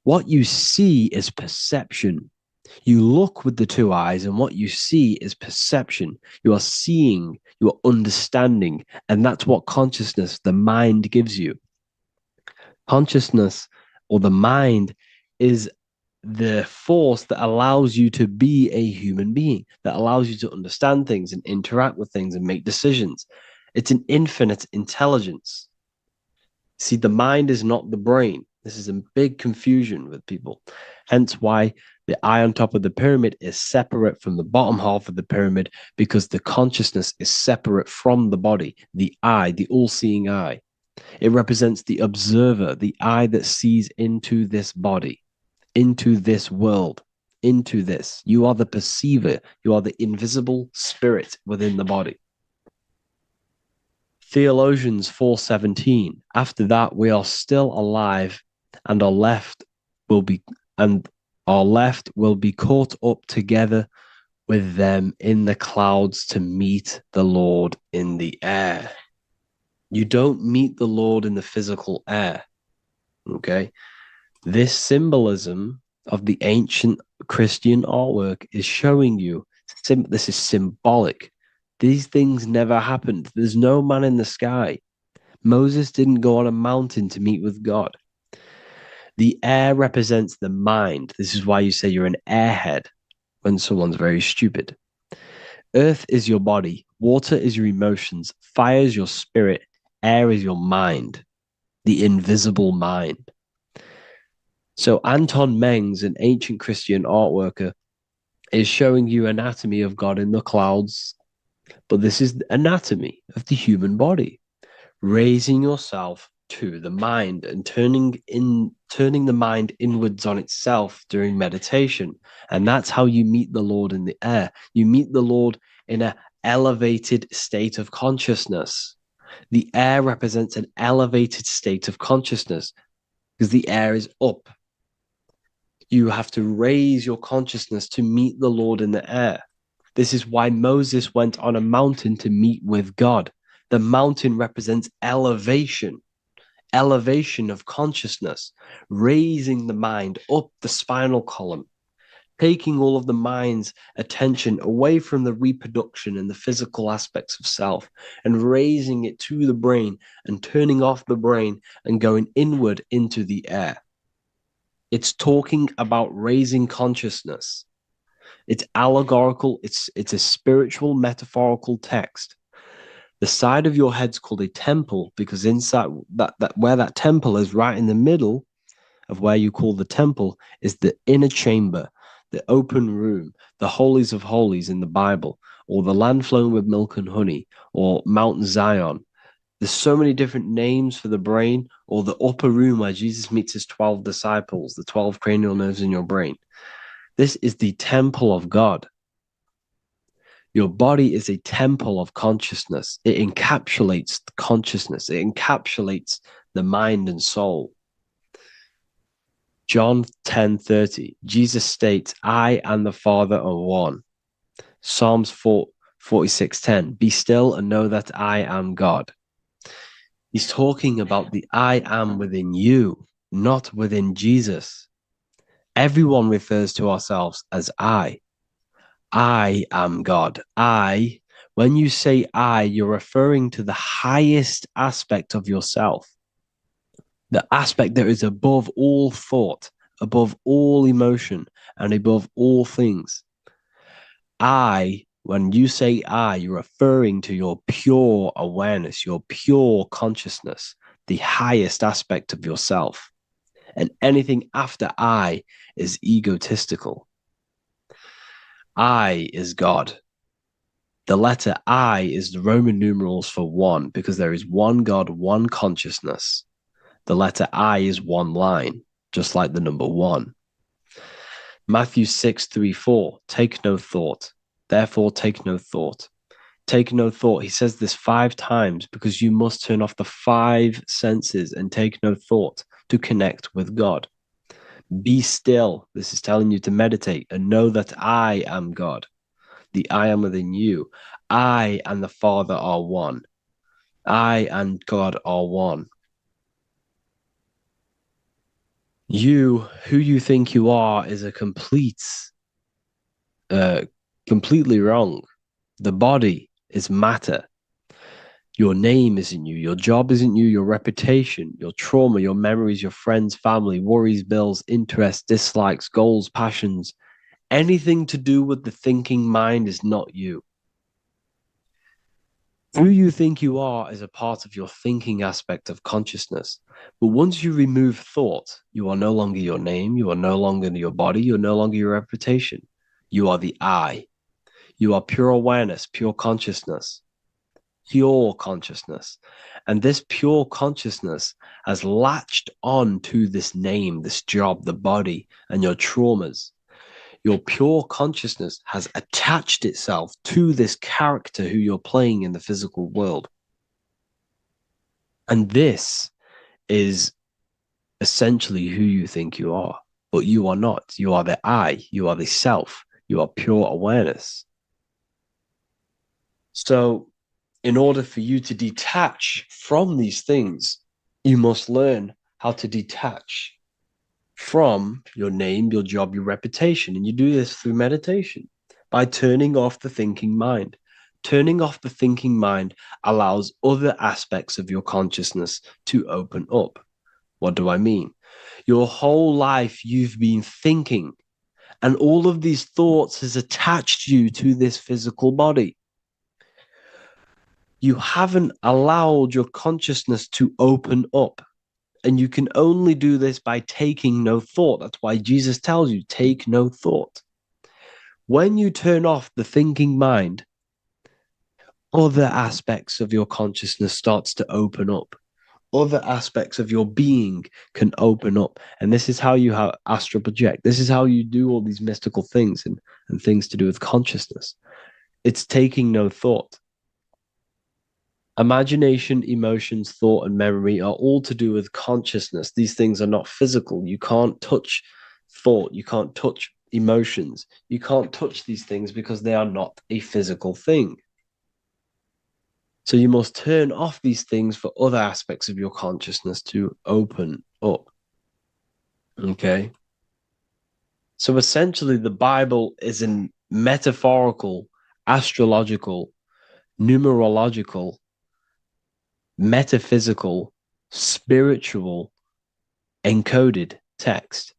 Speaker 6: What you see is perception. You look with the two eyes, and what you see is perception. You are seeing, you are understanding, and that's what consciousness, the mind, gives you. Consciousness, or the mind, is the force that allows you to be a human being, that allows you to understand things and interact with things and make decisions. It's an infinite intelligence. See, the mind is not the brain. This is a big confusion with people. Hence why The eye on top of the pyramid is separate from the bottom half of the pyramid because the consciousness is separate from the body, the eye, the all-seeing eye. It represents the observer, the eye that sees into this body, into this world, into this. You are the perceiver. You are the invisible spirit within the body. Theologians 4:17. After that, we are still alive, and our left will be caught up together with them in the clouds to meet the Lord in the air. You don't meet the Lord in the physical air. Okay? This symbolism of the ancient Christian artwork is showing you this is symbolic. These things never happened. There's no man in the sky. Moses didn't go on a mountain to meet with God. The air represents the mind. This is why you say you're an airhead when someone's very stupid. Earth is your body. Water is your emotions. Fire is your spirit. Air is your mind, the invisible mind. So Anton Mengs, an ancient Christian art worker, is showing you anatomy of God in the clouds. But this is the anatomy of the human body, raising yourself to the mind and turning the mind inwards on itself during meditation. And that's how you meet the Lord in the air. You meet the Lord in an elevated state of consciousness. The air represents an elevated state of consciousness because the air is up. You have to raise your consciousness to meet the Lord in the air. This is why Moses went on a mountain to meet with God. The mountain represents elevation of consciousness, raising the mind up the spinal column, taking all of the mind's attention away from the reproduction and the physical aspects of self and raising it to the brain and turning off the brain and going inward into the air. It's talking about raising consciousness. It's allegorical. It's a spiritual, metaphorical text. The side of your head's called a temple because inside that where that temple is, right in the middle of where you call the temple, is the inner chamber, the open room, the holies of holies in the Bible, or the land flowing with milk and honey, or Mount Zion. There's so many different names for the brain, or the upper room where Jesus meets his 12 disciples, the 12 cranial nerves in your brain. This is the temple of God. Your body is a temple of consciousness. It encapsulates the consciousness. It encapsulates the mind and soul. John 10:30, Jesus states, I and the Father are one. Psalms 46:10, be still and know that I am God. He's talking about the I am within you, not within Jesus. Everyone refers to ourselves as I. I am God. When you say I, you're referring to the highest aspect of yourself, the aspect that is above all thought, above all emotion, and above all things. When you say I, you're referring to your pure awareness, your pure consciousness, the highest aspect of yourself. And anything after I is egotistical. I is God. The letter I is the Roman numerals for one because there is one God, one consciousness. The letter I is one line, just like the number one. Matthew 6:3-4, take no thought. Therefore, take no thought. Take no thought. He says this 5 times because you must turn off the 5 senses and take no thought to connect with God. Be still. This is telling you to meditate and know that I am God. The I am within you. I and the Father are one. I and God are one. You, who you think you are, is a completely wrong. The body is matter. Your name isn't you. Your job isn't you. Your reputation, your trauma, your memories, your friends, family, worries, bills, interests, dislikes, goals, passions. Anything to do with the thinking mind is not you. Who you think you are is a part of your thinking aspect of consciousness. But once you remove thought, you are no longer your name, you are no longer your body, you're no longer your reputation. You are the I. You are pure awareness, pure consciousness, pure consciousness. And this pure consciousness has latched on to this name, this job, the body, and your traumas. Your pure consciousness has attached itself to this character who you're playing in the physical world. And this is essentially who you think you are, but you are not. You are the I, you are the self, you are pure awareness. So, in order for you to detach from these things, you must learn how to detach from your name, your job, your reputation. And you do this through meditation by turning off the thinking mind. Turning off the thinking mind allows other aspects of your consciousness to open up. What do I mean? Your whole life you've been thinking, and all of these thoughts has attached you to this physical body. You haven't allowed your consciousness to open up. And you can only do this by taking no thought. That's why Jesus tells you, take no thought. When you turn off the thinking mind, other aspects of your consciousness starts to open up. Other aspects of your being can open up. And this is how you have astral project. This is how you do all these mystical things and things to do with consciousness. It's taking no thought. Imagination, emotions, thought, and memory are all to do with consciousness. These things are not physical. You can't touch thought. You can't touch emotions. You can't touch these things because they are not a physical thing. So you must turn off these things for other aspects of your consciousness to open up. Okay? So essentially, the Bible is a metaphorical, astrological, numerological, metaphysical, spiritual, encoded text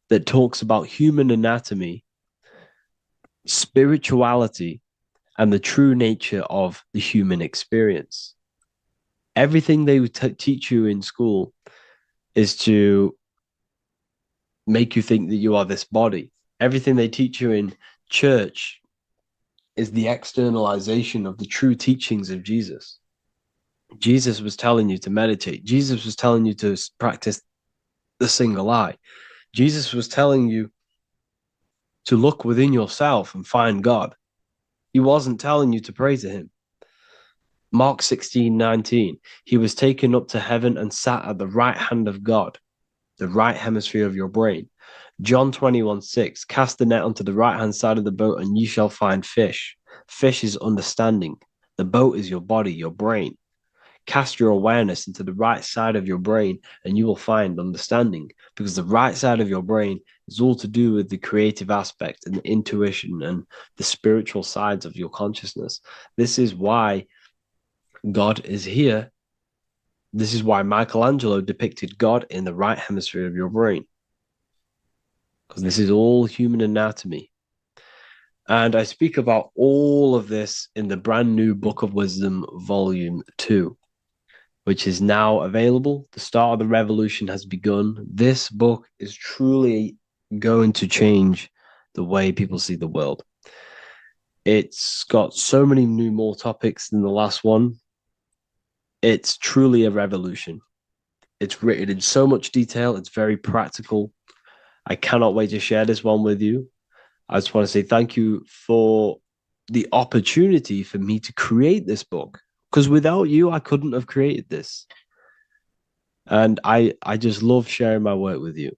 Speaker 6: that talks about human anatomy, spirituality, and the true nature of the human experience. Everything they teach you in school is to make you think that you are this body. Everything they teach you in church is the externalization of the true teachings of Jesus. Jesus was telling you to meditate. Jesus was telling you to practice the single eye. Jesus was telling you to look within yourself and find God. He wasn't telling you to pray to him. Mark 16:19, he was taken up to heaven and sat at the right hand of God, the right hemisphere of your brain. John 21:6, cast the net onto the right hand side of the boat and you shall find fish. Fish is understanding. The boat is your body, your brain. Cast your awareness into the right side of your brain and you will find understanding, because the right side of your brain is all to do with the creative aspect and the intuition and the spiritual sides of your consciousness. This is why God is here. This is why Michelangelo depicted God in the right hemisphere of your brain, because this is all human anatomy. And I speak about all of this in the brand new Book of Wisdom, Volume 2, which is now available. The start of the revolution has begun. This book is truly going to change the way people see the world. It's got so many new more topics than the last one. It's truly a revolution. It's written in so much detail. It's very practical. I cannot wait to share this one with you. I just want to say thank you for the opportunity for me to create this book, because without you, I couldn't have created this. And I just love sharing my work with you.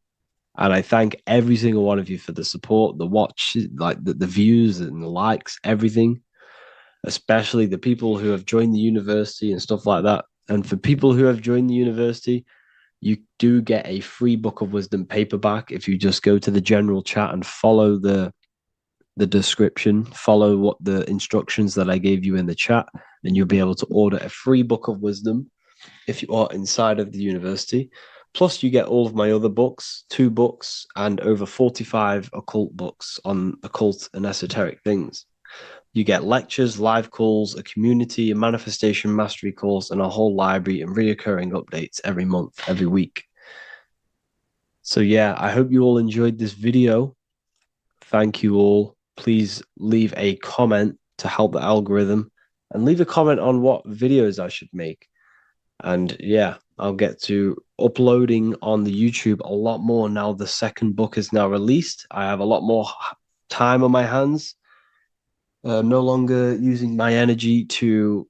Speaker 6: And I thank every single one of you for the support, the watch, like the views and the likes, everything, especially the people who have joined the university and stuff like that. And for people who have joined the university, you do get a free Book of Wisdom paperback if you just go to the general chat and follow the description, follow what the instructions that I gave you in the chat, and you'll be able to order a free Book of Wisdom if you are inside of the university. Plus, you get all of my other books, 2 books, and over 45 occult books on occult and esoteric things. You get lectures, live calls, a community, a manifestation mastery course, and a whole library and reoccurring updates every month, every week. So yeah, I hope you all enjoyed this video. Thank you all. Please leave a comment to help the algorithm and leave a comment on what videos I should make. And yeah, I'll get to uploading on the YouTube a lot more now. The second book is now released. I have a lot more time on my hands. No longer using my energy to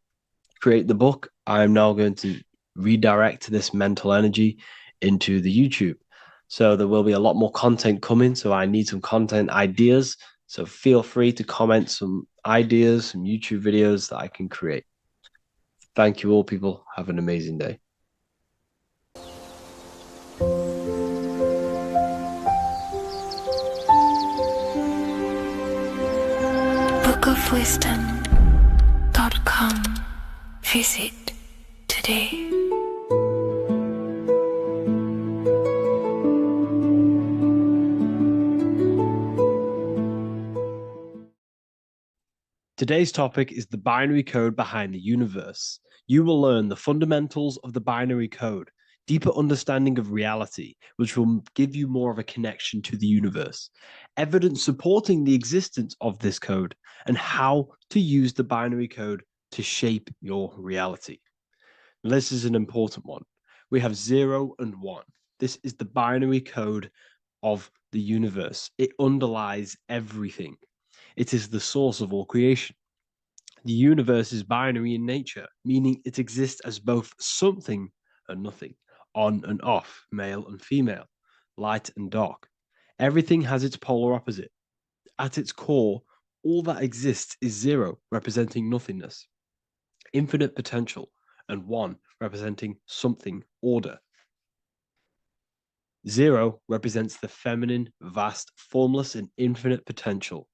Speaker 6: create the book. I'm now going to redirect this mental energy into the YouTube. So there will be a lot more content coming. So I need some content ideas. So feel free to comment some ideas, some YouTube videos that I can create. Thank you all, people. Have an amazing day.
Speaker 2: bookofwisdom.com. Visit today.
Speaker 6: Today's topic is the binary code behind the universe. You will learn the fundamentals of the binary code, deeper understanding of reality, which will give you more of a connection to the universe, evidence supporting the existence of this code, and how to use the binary code to shape your reality. This is an important one. We have 0 and 1. This is the binary code of the universe. It underlies everything. It is the source of all creation. The universe is binary in nature, meaning it exists as both something and nothing, on and off, male and female, light and dark. Everything has its polar opposite. At its core, all that exists is 0, representing nothingness, infinite potential, and 1, representing something, order. 0 represents the feminine, vast, formless, and infinite potential.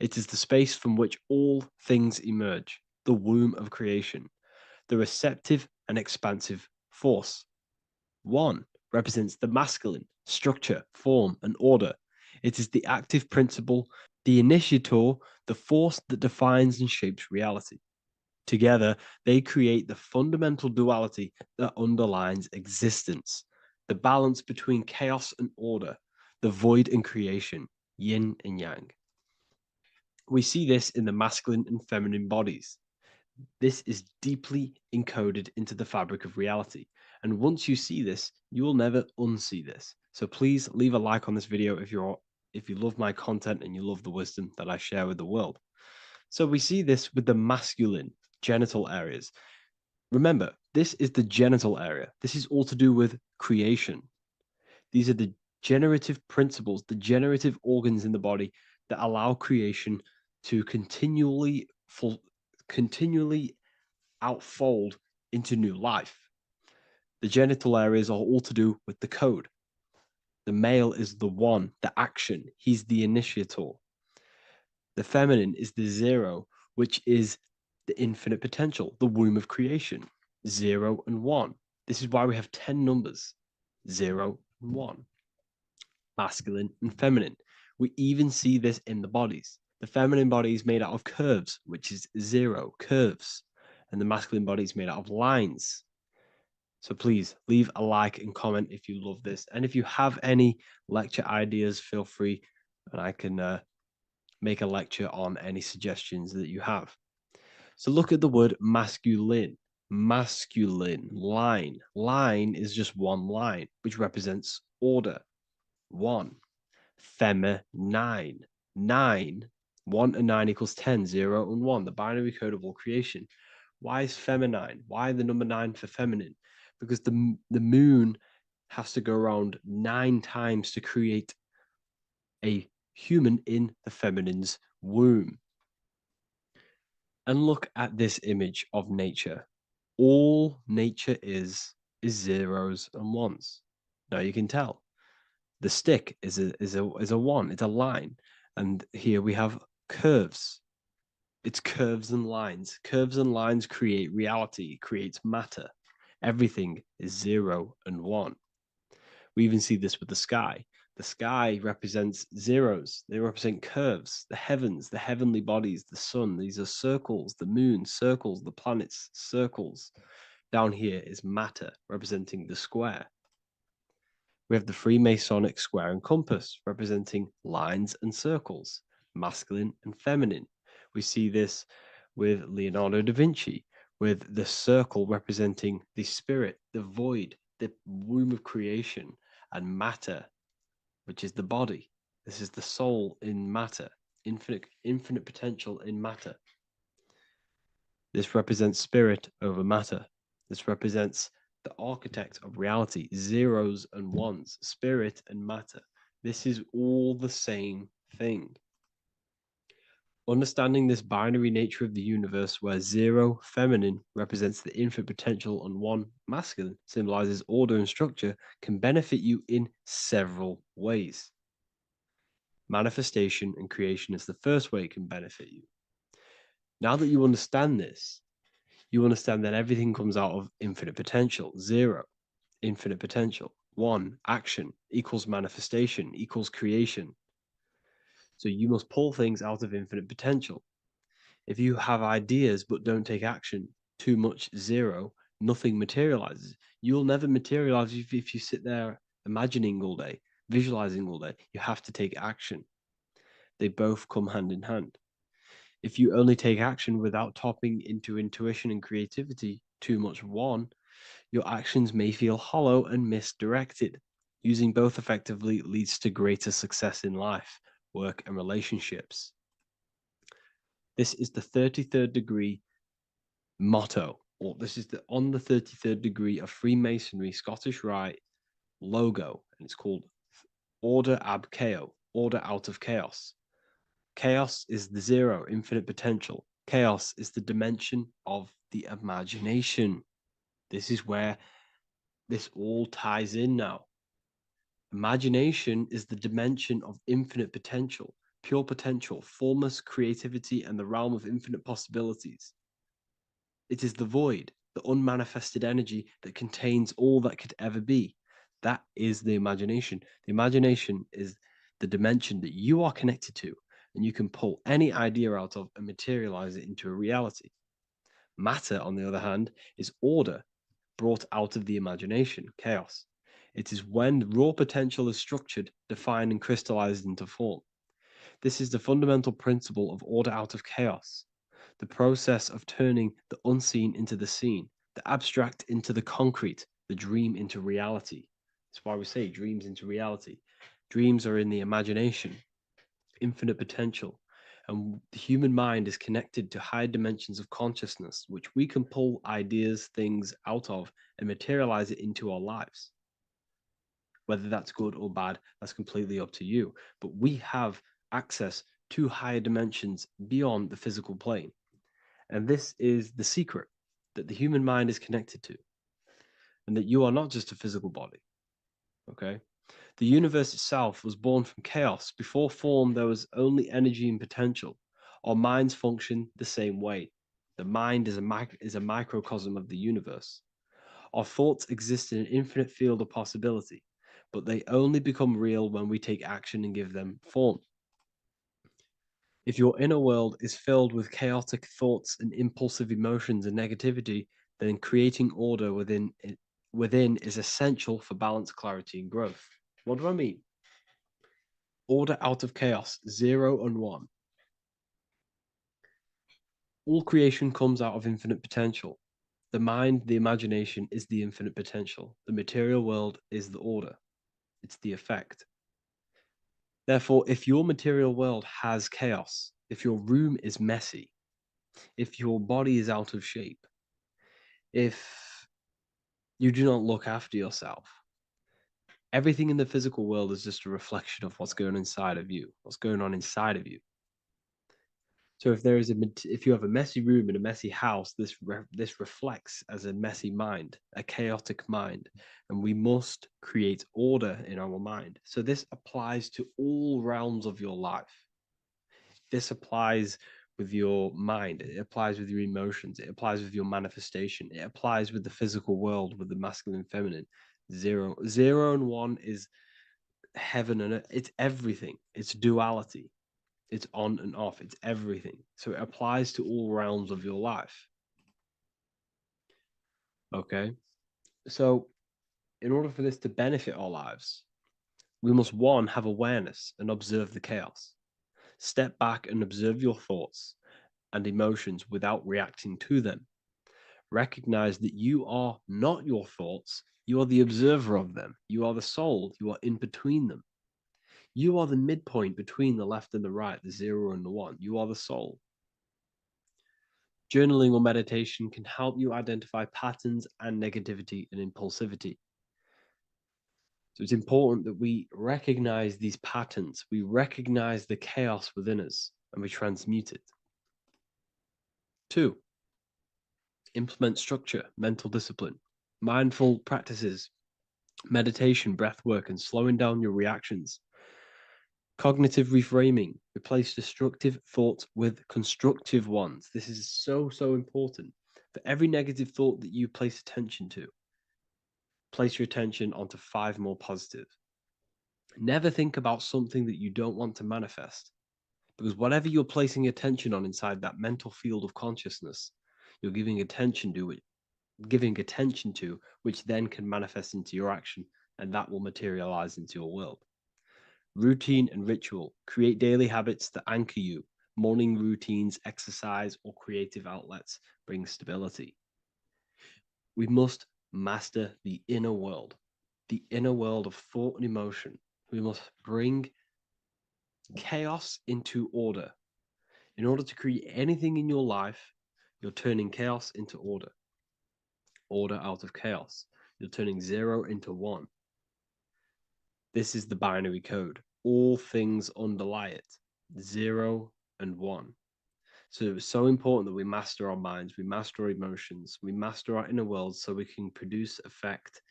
Speaker 6: It is the space from which all things emerge, the womb of creation, the receptive and expansive force. 1 represents the masculine, structure, form, and order. It is the active principle, the initiator, the force that defines and shapes reality. Together, they create the fundamental duality that underlines existence, the balance between chaos and order, the void and creation, yin and yang. We see this in the masculine and feminine bodies. This is deeply encoded into the fabric of reality. And once you see this, you will never unsee this. So please leave a like on this video if you love my content and you love the wisdom that I share with the world. So we see this with the masculine genital areas. Remember, this is the genital area. This is all to do with creation. These are the generative principles, the generative organs in the body that allow creation to continually outfold into new life. The genital areas are all to do with the code. The male is the 1, the action. He's the initiator. The feminine is the 0, which is the infinite potential, the womb of creation. 0 and 1. This is why we have 10 numbers. 0 and 1. Masculine and feminine. We even see this in the bodies. The feminine body is made out of curves, which is 0, curves. And the masculine body is made out of lines. So please leave a like and comment if you love this. And if you have any lecture ideas, feel free and I can make a lecture on any suggestions that you have. So look at the word masculine. Masculine, line. Line is just one line, which represents order. 1. Feminine. 9. 1 and 9 equals 10. 0 and 1. The binary code of all creation. Why is feminine? Why the number 9 for feminine? Because the moon has to go around 9 times to create a human in the feminine's womb. And look at this image of nature. All nature is zeros and ones. Now you can tell. The stick is a 1. It's a line. And here we have curves. It's curves and lines. Curves and lines create reality, creates matter. Everything is 0 and 1. We even see this with the sky. The sky represents zeros. They represent curves, the heavens, the heavenly bodies, the sun. These are circles, the moon, circles, the planets, circles. Down here is matter, representing the square. We have the Freemasonic square and compass, representing lines and circles, masculine and feminine. We see this with Leonardo da Vinci, with the circle representing the spirit, the void, the womb of creation, and matter, which is the body. This is the soul in matter, infinite potential in matter. This represents spirit over matter. This represents the architect of reality, zeros and ones, spirit and matter. This is all the same thing. Understanding this binary nature of the universe, where zero, feminine, represents the infinite potential and one, masculine, symbolizes order and structure, can benefit you in several ways. Manifestation and creation is the first way it can benefit you. Now that you understand this, you understand that everything comes out of infinite potential. Zero, infinite potential. One, action equals manifestation equals creation. So you must pull things out of infinite potential. If you have ideas but don't take action, too much zero, nothing materializes. You'll never materialize if you sit there imagining all day, visualizing all day. You have to take action. They both come hand in hand. If you only take action without tapping into intuition and creativity, too much one, your actions may feel hollow and misdirected. Using both effectively leads to greater success in life, work, and relationships. This is the 33rd degree motto, or this is on the 33rd degree of Freemasonry Scottish Rite logo, and it's called Order ab Chaos, order out of chaos. Chaos is the zero, infinite potential. Chaos is the dimension of the imagination. This is where this all ties in now. Imagination is the dimension of infinite potential, pure potential, formless creativity, and the realm of infinite possibilities. It is the void, the unmanifested energy that contains all that could ever be. That is the imagination. The imagination is the dimension that you are connected to, and you can pull any idea out of and materialize it into a reality. Matter, on the other hand, is order brought out of the imagination, chaos. It is when raw potential is structured, defined, and crystallized into form. This is the fundamental principle of order out of chaos, the process of turning the unseen into the seen, the abstract into the concrete, the dream into reality. That's why we say dreams into reality. Dreams are in the imagination, infinite potential, and the human mind is connected to higher dimensions of consciousness, which we can pull ideas, things out of, and materialize it into our lives. Whether that's good or bad, that's completely up to you. But we have access to higher dimensions beyond the physical plane. And this is the secret that the human mind is connected to, and that you are not just a physical body. Okay? The universe itself was born from chaos. Before form, there was only energy and potential. Our minds function the same way. The mind is a microcosm of the universe. Our thoughts exist in an infinite field of possibility, but they only become real when we take action and give them form. If your inner world is filled with chaotic thoughts and impulsive emotions and negativity, then creating order within is essential for balance, clarity, and growth. What do I mean? Order out of chaos, zero and one. All creation comes out of infinite potential. The mind, the imagination, is the infinite potential. The material world is the order. It's the effect. Therefore, if your material world has chaos, if your room is messy, if your body is out of shape, if you do not look after yourself, everything in the physical world is just a reflection of what's going on inside of you, what's going on inside of you. So if you have a messy room in a messy house, this reflects as a messy mind, a chaotic mind, and we must create order in our mind. So this applies to all realms of your life. This applies with your mind, it applies with your emotions, it applies with your manifestation, it applies with the physical world, with the masculine and feminine. Zero and one is heaven and earth. It's everything. It's duality. It's on and off. It's everything. So it applies to all realms of your life. Okay. So in order for this to benefit our lives, we must, one, have awareness and observe the chaos. Step back and observe your thoughts and emotions without reacting to them. Recognize that you are not your thoughts. You are the observer of them. You are the soul. You are in between them. You are the midpoint between the left and the right, the 0 and the 1. You are the soul. Journaling or meditation can help you identify patterns and negativity and impulsivity. So it's important that we recognize these patterns, we recognize the chaos within us, and we transmute it. 2, implement structure, mental discipline, mindful practices, meditation, breath work, and slowing down your reactions. Cognitive reframing, replace destructive thoughts with constructive ones. This is so important. For every negative thought that you place attention to, place your attention onto 5 more positive. Never think about something that you don't want to manifest, because whatever you're placing attention on inside that mental field of consciousness, you're giving attention to it, which then can manifest into your action, and that will materialize into your world. Routine and ritual. Create daily habits that anchor you. Morning routines, exercise, or creative outlets bring stability. We must master the inner world of thought and emotion. We must bring chaos into order. In order to create anything in your life, you're turning chaos into order. Order out of chaos. You're turning 0 into 1. This is the binary code. All things underlie it. 0 and 1. So it's so important that we master our minds, we master our emotions, we master our inner world so we can produce effect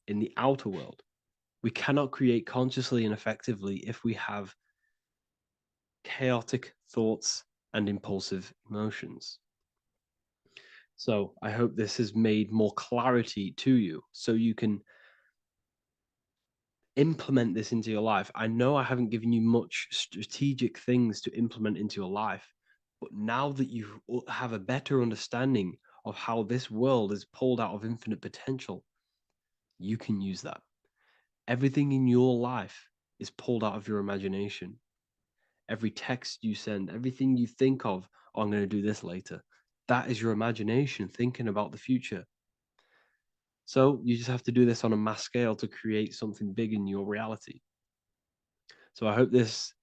Speaker 6: in the outer world. We cannot create consciously and effectively if we have chaotic thoughts and impulsive emotions. So I hope this has made more clarity to you so you can implement this into your life. I know I haven't given you much strategic things to implement into your life, but now that you have a better understanding of how this world is pulled out of infinite potential, you can use that. Everything in your life is pulled out of your imagination. Every text you send, everything you think of, oh, I'm going to do this later, that is your imagination thinking about the future. So you just have to do this on a mass scale to create something big in your reality. So I hope this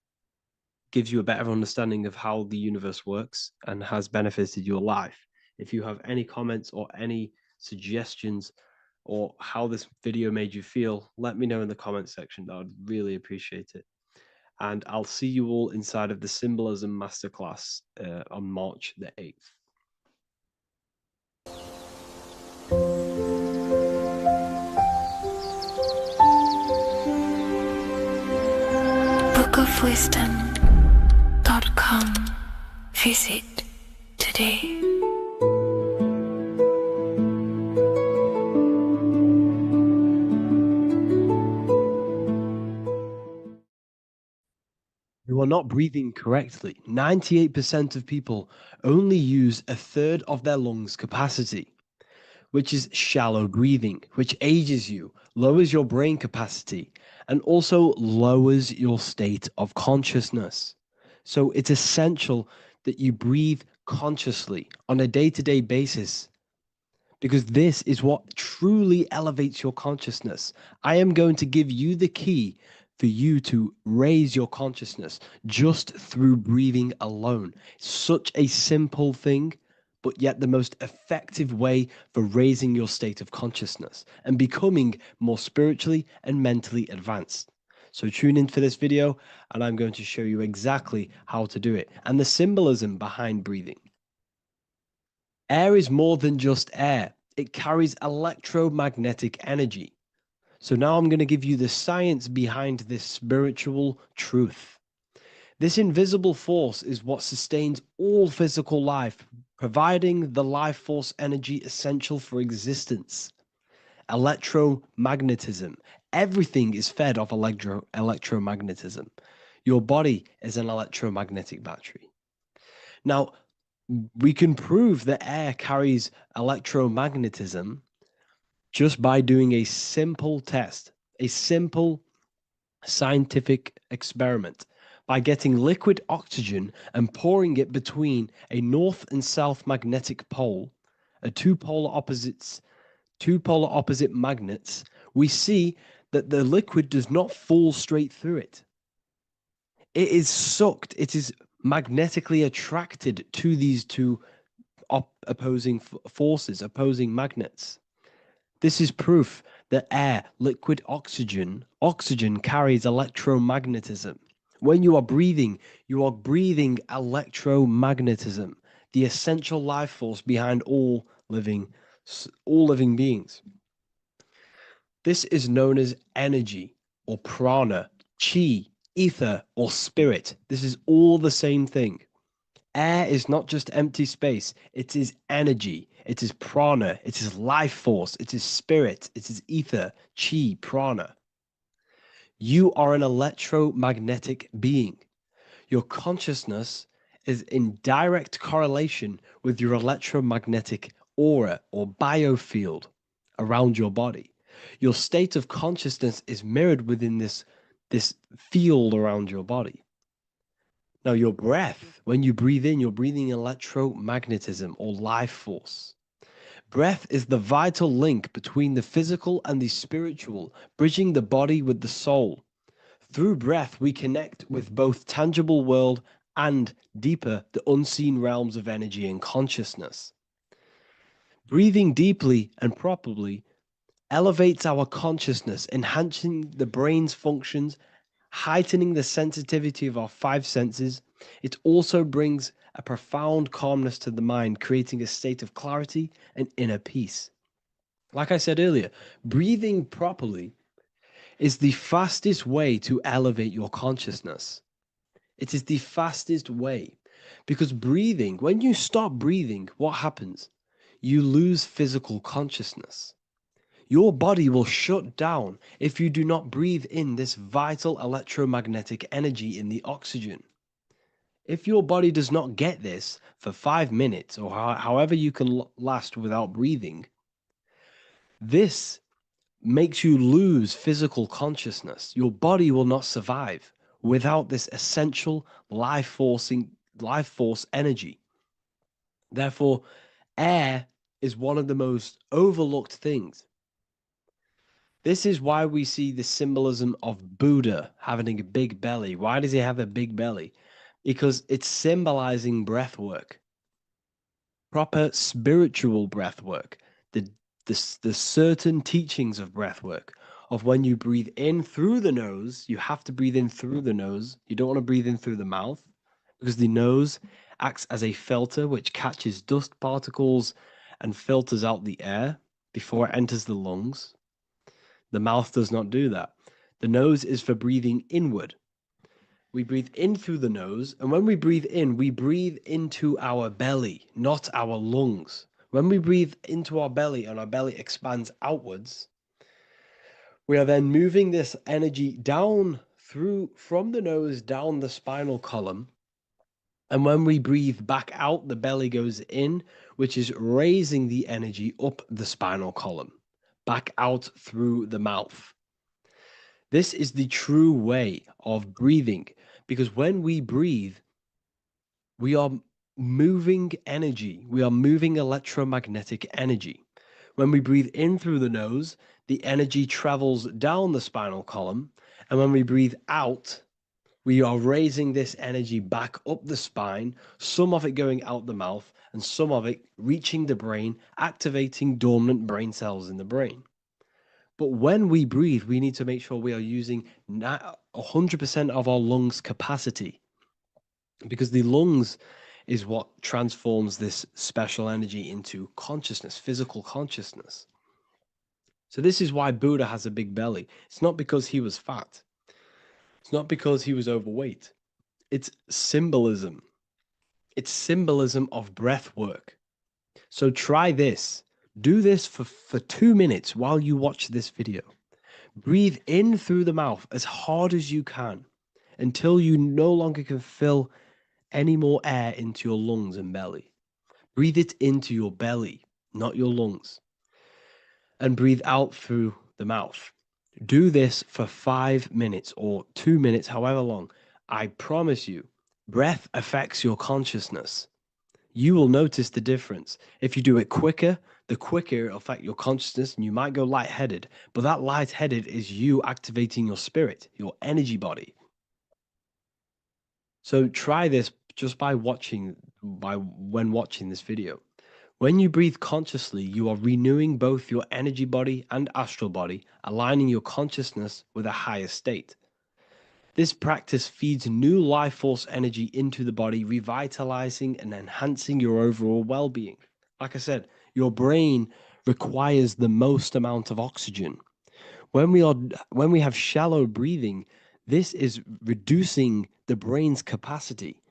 Speaker 6: gives you a better understanding of how the universe works and has benefited your life. If you have any comments or any suggestions or how this video made you feel, let me know in the comment section. I would really appreciate it. And I'll see you all inside of the Symbolism Masterclass on March the 8th.
Speaker 2: bookofwisdom.com. Visit today.
Speaker 6: You are not breathing correctly. 98% of people only use 1/3 of their lungs capacity, which is shallow breathing, which ages you, lowers your brain capacity, and also lowers your state of consciousness. So it's essential that you breathe consciously on a day-to-day basis, because this is what truly elevates your consciousness. I am going to give you the key for you to raise your consciousness just through breathing alone. Such a simple thing, but yet the most effective way for raising your state of consciousness and becoming more spiritually and mentally advanced. So tune in for this video and I'm going to show you exactly how to do it and the symbolism behind breathing. Air is more than just air. It carries electromagnetic energy. So now I'm going to give you the science behind this spiritual truth. This invisible force is what sustains all physical life, providing the life force energy essential for existence. Electromagnetism, Everything is fed off electromagnetism. Your body is an electromagnetic battery. Now, we can prove that air carries electromagnetism just by doing a simple test, a simple scientific experiment, by getting liquid oxygen and pouring it between a north and south magnetic pole, two polar opposite magnets. We see that the liquid does not fall straight through it. It is sucked, it is magnetically attracted to these two opposing forces, opposing magnets. This is proof that air, liquid oxygen carries electromagnetism. When you are breathing electromagnetism, the essential life force behind all living beings. This is known as energy or prana, chi, ether, or spirit. This is all the same thing. Air is not just empty space, it is energy, it is prana, it is life force, it is spirit, it is ether, chi, prana. You are an electromagnetic being. Your consciousness is in direct correlation with your electromagnetic aura or biofield around your body. Your state of consciousness is mirrored within this field around your body. Now, your breath, when you breathe in, you're breathing electromagnetism or life force. Breath is the vital link between the physical and the spiritual, bridging the body with the soul. Through breath, we connect with both tangible world and deeper, the unseen realms of energy and consciousness. Breathing deeply and properly elevates our consciousness, enhancing the brain's functions, heightening the sensitivity of our five senses. It also brings a profound calmness to the mind, creating a state of clarity and inner peace. Like I said earlier, breathing properly is the fastest way to elevate your consciousness. It is the fastest way because breathing, when you stop breathing, what happens? You lose physical consciousness. Your body will shut down if you do not breathe in this vital electromagnetic energy in the oxygen. If your body does not get this for 5 minutes or however you can last without breathing, this makes you lose physical consciousness. Your body will not survive without this essential life force energy. Therefore, air is one of the most overlooked things. This is why we see the symbolism of Buddha having a big belly. Why does he have a big belly? Because it's symbolizing breath work, proper spiritual breath work, the certain teachings of breath work, of when you breathe in through the nose, you have to breathe in through the nose. You don't want to breathe in through the mouth because the nose acts as a filter which catches dust particles and filters out the air before it enters the lungs. The mouth does not do that. The nose is for breathing inward. We breathe in through the nose, and when we breathe in, we breathe into our belly, not our lungs. When we breathe into our belly and our belly expands outwards, we are then moving this energy down from the nose down the spinal column. And when we breathe back out, the belly goes in, which is raising the energy up the spinal column, back out through the mouth. This is the true way of breathing, because when we breathe, we are moving energy. We are moving electromagnetic energy. When we breathe in through the nose, the energy travels down the spinal column. And when we breathe out, we are raising this energy back up the spine, some of it going out the mouth and some of it reaching the brain, activating dormant brain cells in the brain. But when we breathe, we need to make sure we are using 100% of our lungs' capacity, because the lungs is what transforms this special energy into consciousness, physical consciousness. So this is why Buddha has a big belly. It's not because he was fat. It's not because he was overweight. It's symbolism. It's symbolism of breath work. So try this. Do this for 2 minutes while you watch this video. Breathe in through the mouth as hard as you can until you no longer can fill any more air into your lungs and belly. Breathe it into your belly, not your lungs. And breathe out through the mouth. Do this for 5 minutes or 2 minutes, however long. I promise you, breath affects your consciousness. You will notice the difference. If you do it quicker, the quicker it'll affect your consciousness and you might go lightheaded. But that lightheaded is you activating your spirit, your energy body. So try this just by when watching this video. When you breathe consciously, you are renewing both your energy body and astral body, aligning your consciousness with a higher state. This practice feeds new life force energy into the body, revitalizing and enhancing your overall well-being. Like I said, your brain requires the most amount of oxygen. When we have shallow breathing, this is reducing the brain's capacity.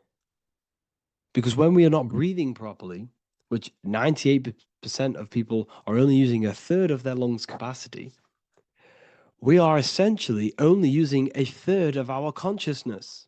Speaker 6: Because when we are not breathing properly, which 98% of people are only using a third of their lungs capacity, we are essentially only using a third of our consciousness,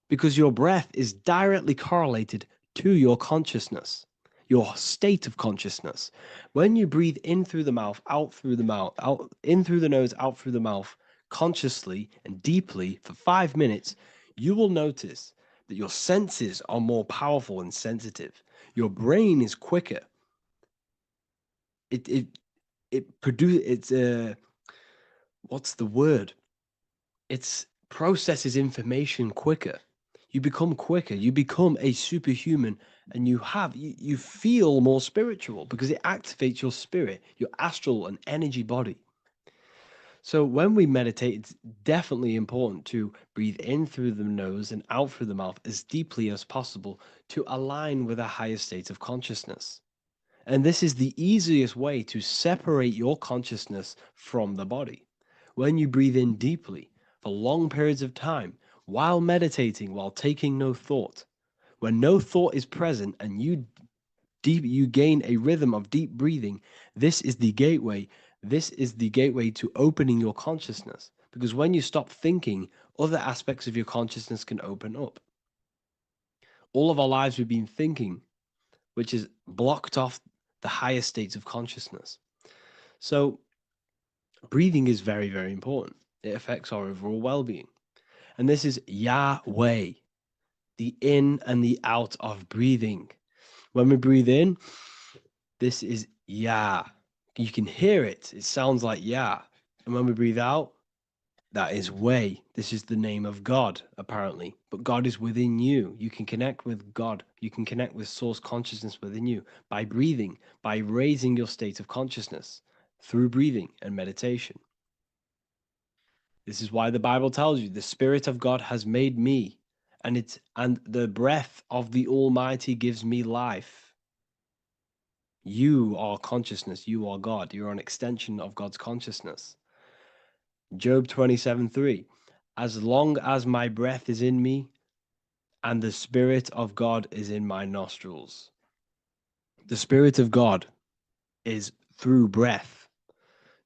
Speaker 6: because your breath is directly correlated to your consciousness, your state of consciousness. When you breathe in through the mouth, out through the mouth, out in through the nose, out through the mouth, consciously and deeply for 5 minutes, you will notice that your senses are more powerful and sensitive. Your brain is quicker. What's the word? It processes information quicker. You become quicker. You become a superhuman, and you feel more spiritual because it activates your spirit, your astral and energy body. So when we meditate, it's definitely important to breathe in through the nose and out through the mouth as deeply as possible to align with a higher state of consciousness. And this is the easiest way to separate your consciousness from the body. When you breathe in deeply for long periods of time, while meditating, while taking no thought, when no thought is present and you gain a rhythm of deep breathing, this is the gateway. This is the gateway to opening your consciousness. Because when you stop thinking, other aspects of your consciousness can open up. All of our lives we've been thinking, which is blocked off the higher states of consciousness. So breathing is very, very important. It affects our overall well-being. And this is Yahweh, the in and the out of breathing. When we breathe in, this is Yah. You can hear it. It sounds like Yah. And when we breathe out, that is Way. This is the name of God, apparently. But God is within you. You can connect with God. You can connect with source consciousness within you by breathing, by raising your state of consciousness through breathing and meditation. This is why the Bible tells you the Spirit of God has made me, and the breath of the Almighty gives me life. You are consciousness. You are God. You're an extension of God's consciousness. Job 27:3. As long as my breath is in me and the Spirit of God is in my nostrils. The Spirit of God is through breath.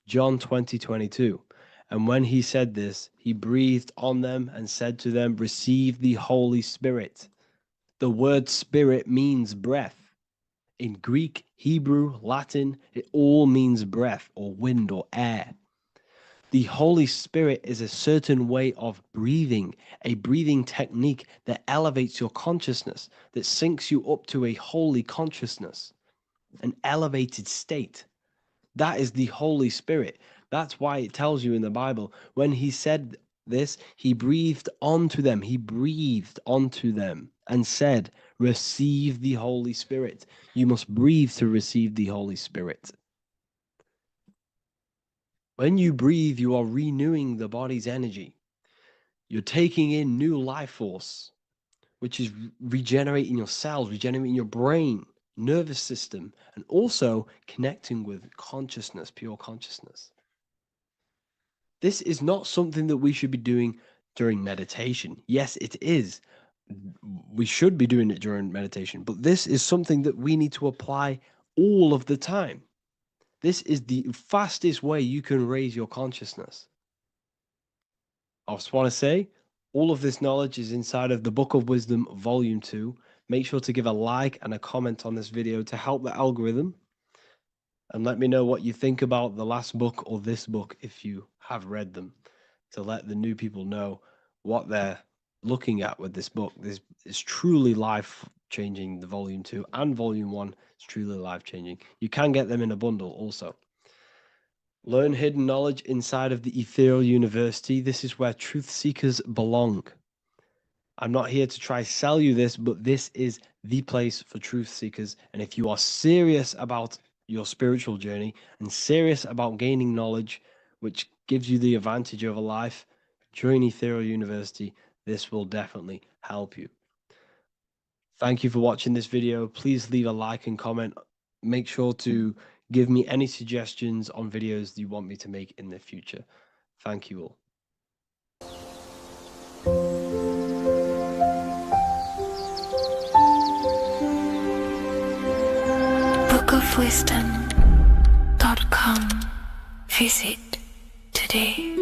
Speaker 6: John 20:22. And when he said this, he breathed on them and said to them, receive the Holy Spirit. The word spirit means breath. In Greek, Hebrew, Latin, it all means breath or wind or air. The Holy Spirit is a certain way of breathing, a breathing technique that elevates your consciousness, that syncs you up to a holy consciousness, an elevated state. That is the Holy Spirit. That's why it tells you in the Bible, when he said this, he breathed onto them. He breathed onto them and said, receive the Holy Spirit. You must breathe to receive the Holy Spirit. When you breathe, you are renewing the body's energy. You're taking in new life force, which is regenerating your cells, regenerating your brain, nervous system, and also connecting with consciousness, pure consciousness. This is not something that we should be doing during meditation. Yes, it is. We should be doing it during meditation, but this is something that we need to apply all of the time. This is the fastest way you can raise your consciousness. I just want to say all of this knowledge is inside of the Book of Wisdom, Volume 2. Make sure to give a like and a comment on this video to help the algorithm. And let me know what you think about the last book or this book if you have read them, to let the new people know what they're looking at with this book. This is truly life-changing. The Volume 2 and Volume 1 is truly life-changing. You can get them in a bundle also. Learn hidden knowledge inside of the Ethereal University. This is where truth seekers belong. I'm not here to try sell you this, but this is the place for truth seekers. And if you are serious about your spiritual journey and serious about gaining knowledge, which gives you the advantage over life, join Ethereal University. This will definitely help you. Thank you for watching this video. Please leave a like and comment. Make sure to give me any suggestions on videos you want me to make in the future. Thank you all.
Speaker 2: bookofwisdom.com. Visit today.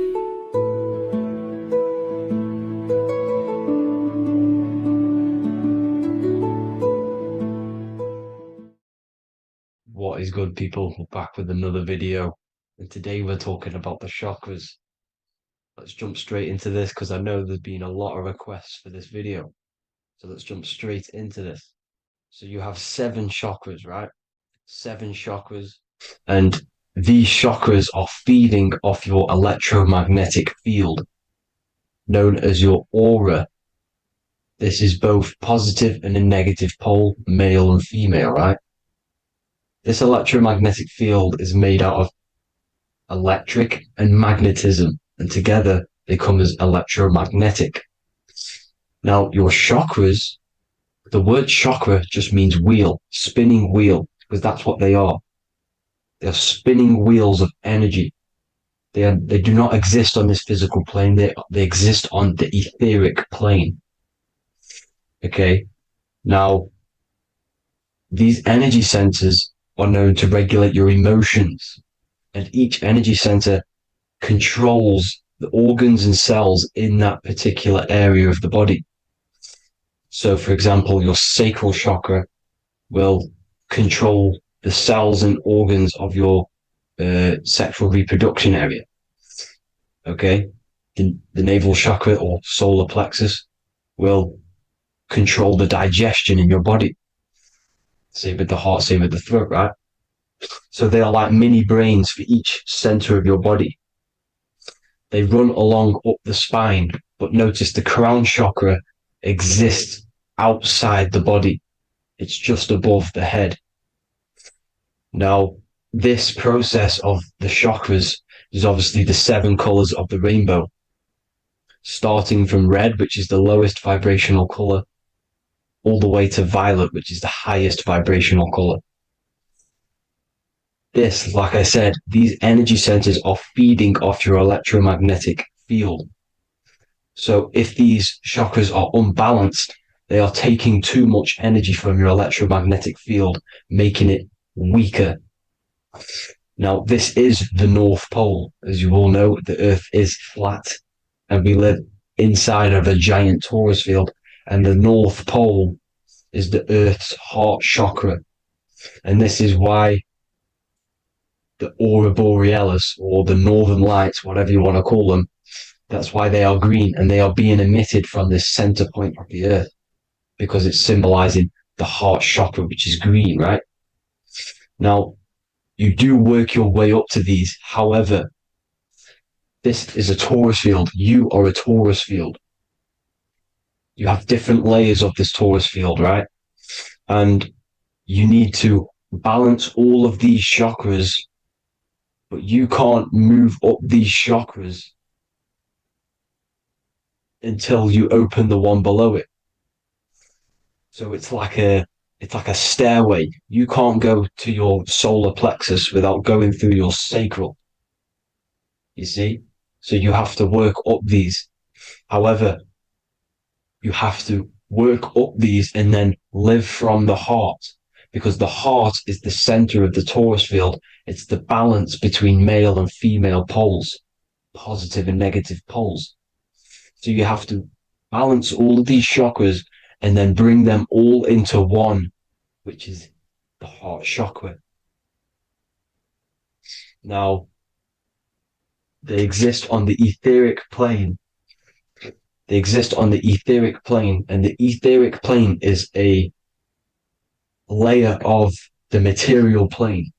Speaker 1: What is good, people? We're back with another video, and today we're talking about the chakras. Let's jump straight into this because I know there's been a lot of requests for this video. So let's jump straight into this. So you have 7 chakras, right? 7 chakras, and these chakras are feeding off your electromagnetic field, known as your aura. This is both positive and a negative pole, male and female, right? This electromagnetic field is made out of electric and magnetism, and together they come as electromagnetic. Now, your chakras, the word chakra just means wheel, spinning wheel, because that's what they are. They are spinning wheels of energy. They do not exist on this physical plane. They exist on the etheric plane. Okay. Now, these energy centers are known to regulate your emotions, and each energy center controls the organs and cells in that particular area of the body. So, for example, your sacral chakra will control the cells and organs of your sexual reproduction area. Okay, the navel chakra or solar plexus will control the digestion in your body. Same with the heart, same with the throat, right? So they are like mini brains for each center of your body. They run along up the spine, but notice the crown chakra exists outside the body. It's just above the head. Now, this process of the chakras is obviously the 7 colors of the rainbow, starting from red, which is the lowest vibrational color, all the way to violet, which is the highest vibrational color. This, like I said, these energy centers are feeding off your electromagnetic field. So if these chakras are unbalanced, they are taking too much energy from your electromagnetic field, making it weaker. Now, this is the North Pole. As you all know, the Earth is flat, and we live inside of a giant torus field, and the North Pole is the Earth's heart chakra. And this is why the aurora borealis, or the northern lights, whatever you want to call them, that's why they are green, and they are being emitted from this center point of the Earth, because it's symbolizing the heart chakra, which is green, right? Now, you do work your way up to these. However, this is a torus field. You are a torus field. You have different layers of this torus field, right? And you need to balance all of these chakras, but you can't move up these chakras until you open the one below it. So it's like a stairway. You can't go to your solar plexus without going through your sacral. You see? So you have to work up these. However, you have to work up these and then live from the heart, because the heart is the center of the torus field. It's the balance between male and female poles, positive and negative poles. So you have to balance all of these chakras and then bring them all into one, which is the heart chakra. Now, they exist on the etheric plane. They exist on the etheric plane, and the etheric plane is a layer of the material plane.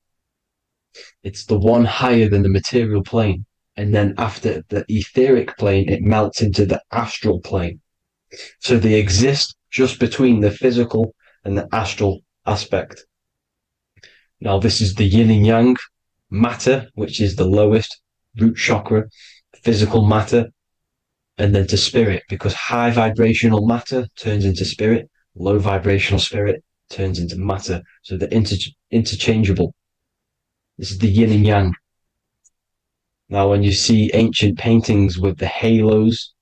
Speaker 1: It's the one higher than the material plane. And then after the etheric plane, it melts into the astral plane. So they exist just between the physical and the astral aspect. Now, this is the yin and yang matter, which is the lowest root chakra, physical matter, and then to spirit, because high vibrational matter turns into spirit, low vibrational spirit turns into matter. So they're interchangeable. This is the yin and yang. Now, when you see ancient paintings with the halos,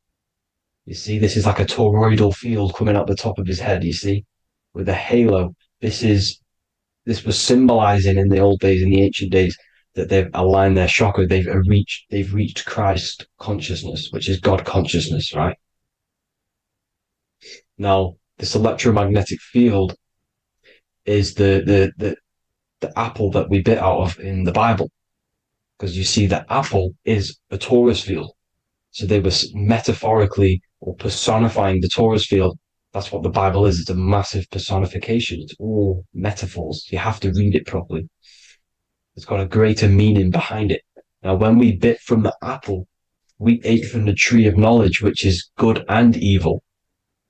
Speaker 1: you see this is like a toroidal field coming out the top of his head, you see, with a halo. This was symbolizing in the old days, in the ancient days, that they've aligned their chakra, they've reached Christ consciousness, which is God consciousness, right? Now, this electromagnetic field is the apple that we bit out of in the Bible, because you see that apple is a torus field. So they were metaphorically or personifying the torus field. That's what the Bible is. It's a massive personification. It's all metaphors. You have to read it properly. It's got a greater meaning behind it. Now, when we bit from the apple, we ate from the tree of knowledge, which is good and evil.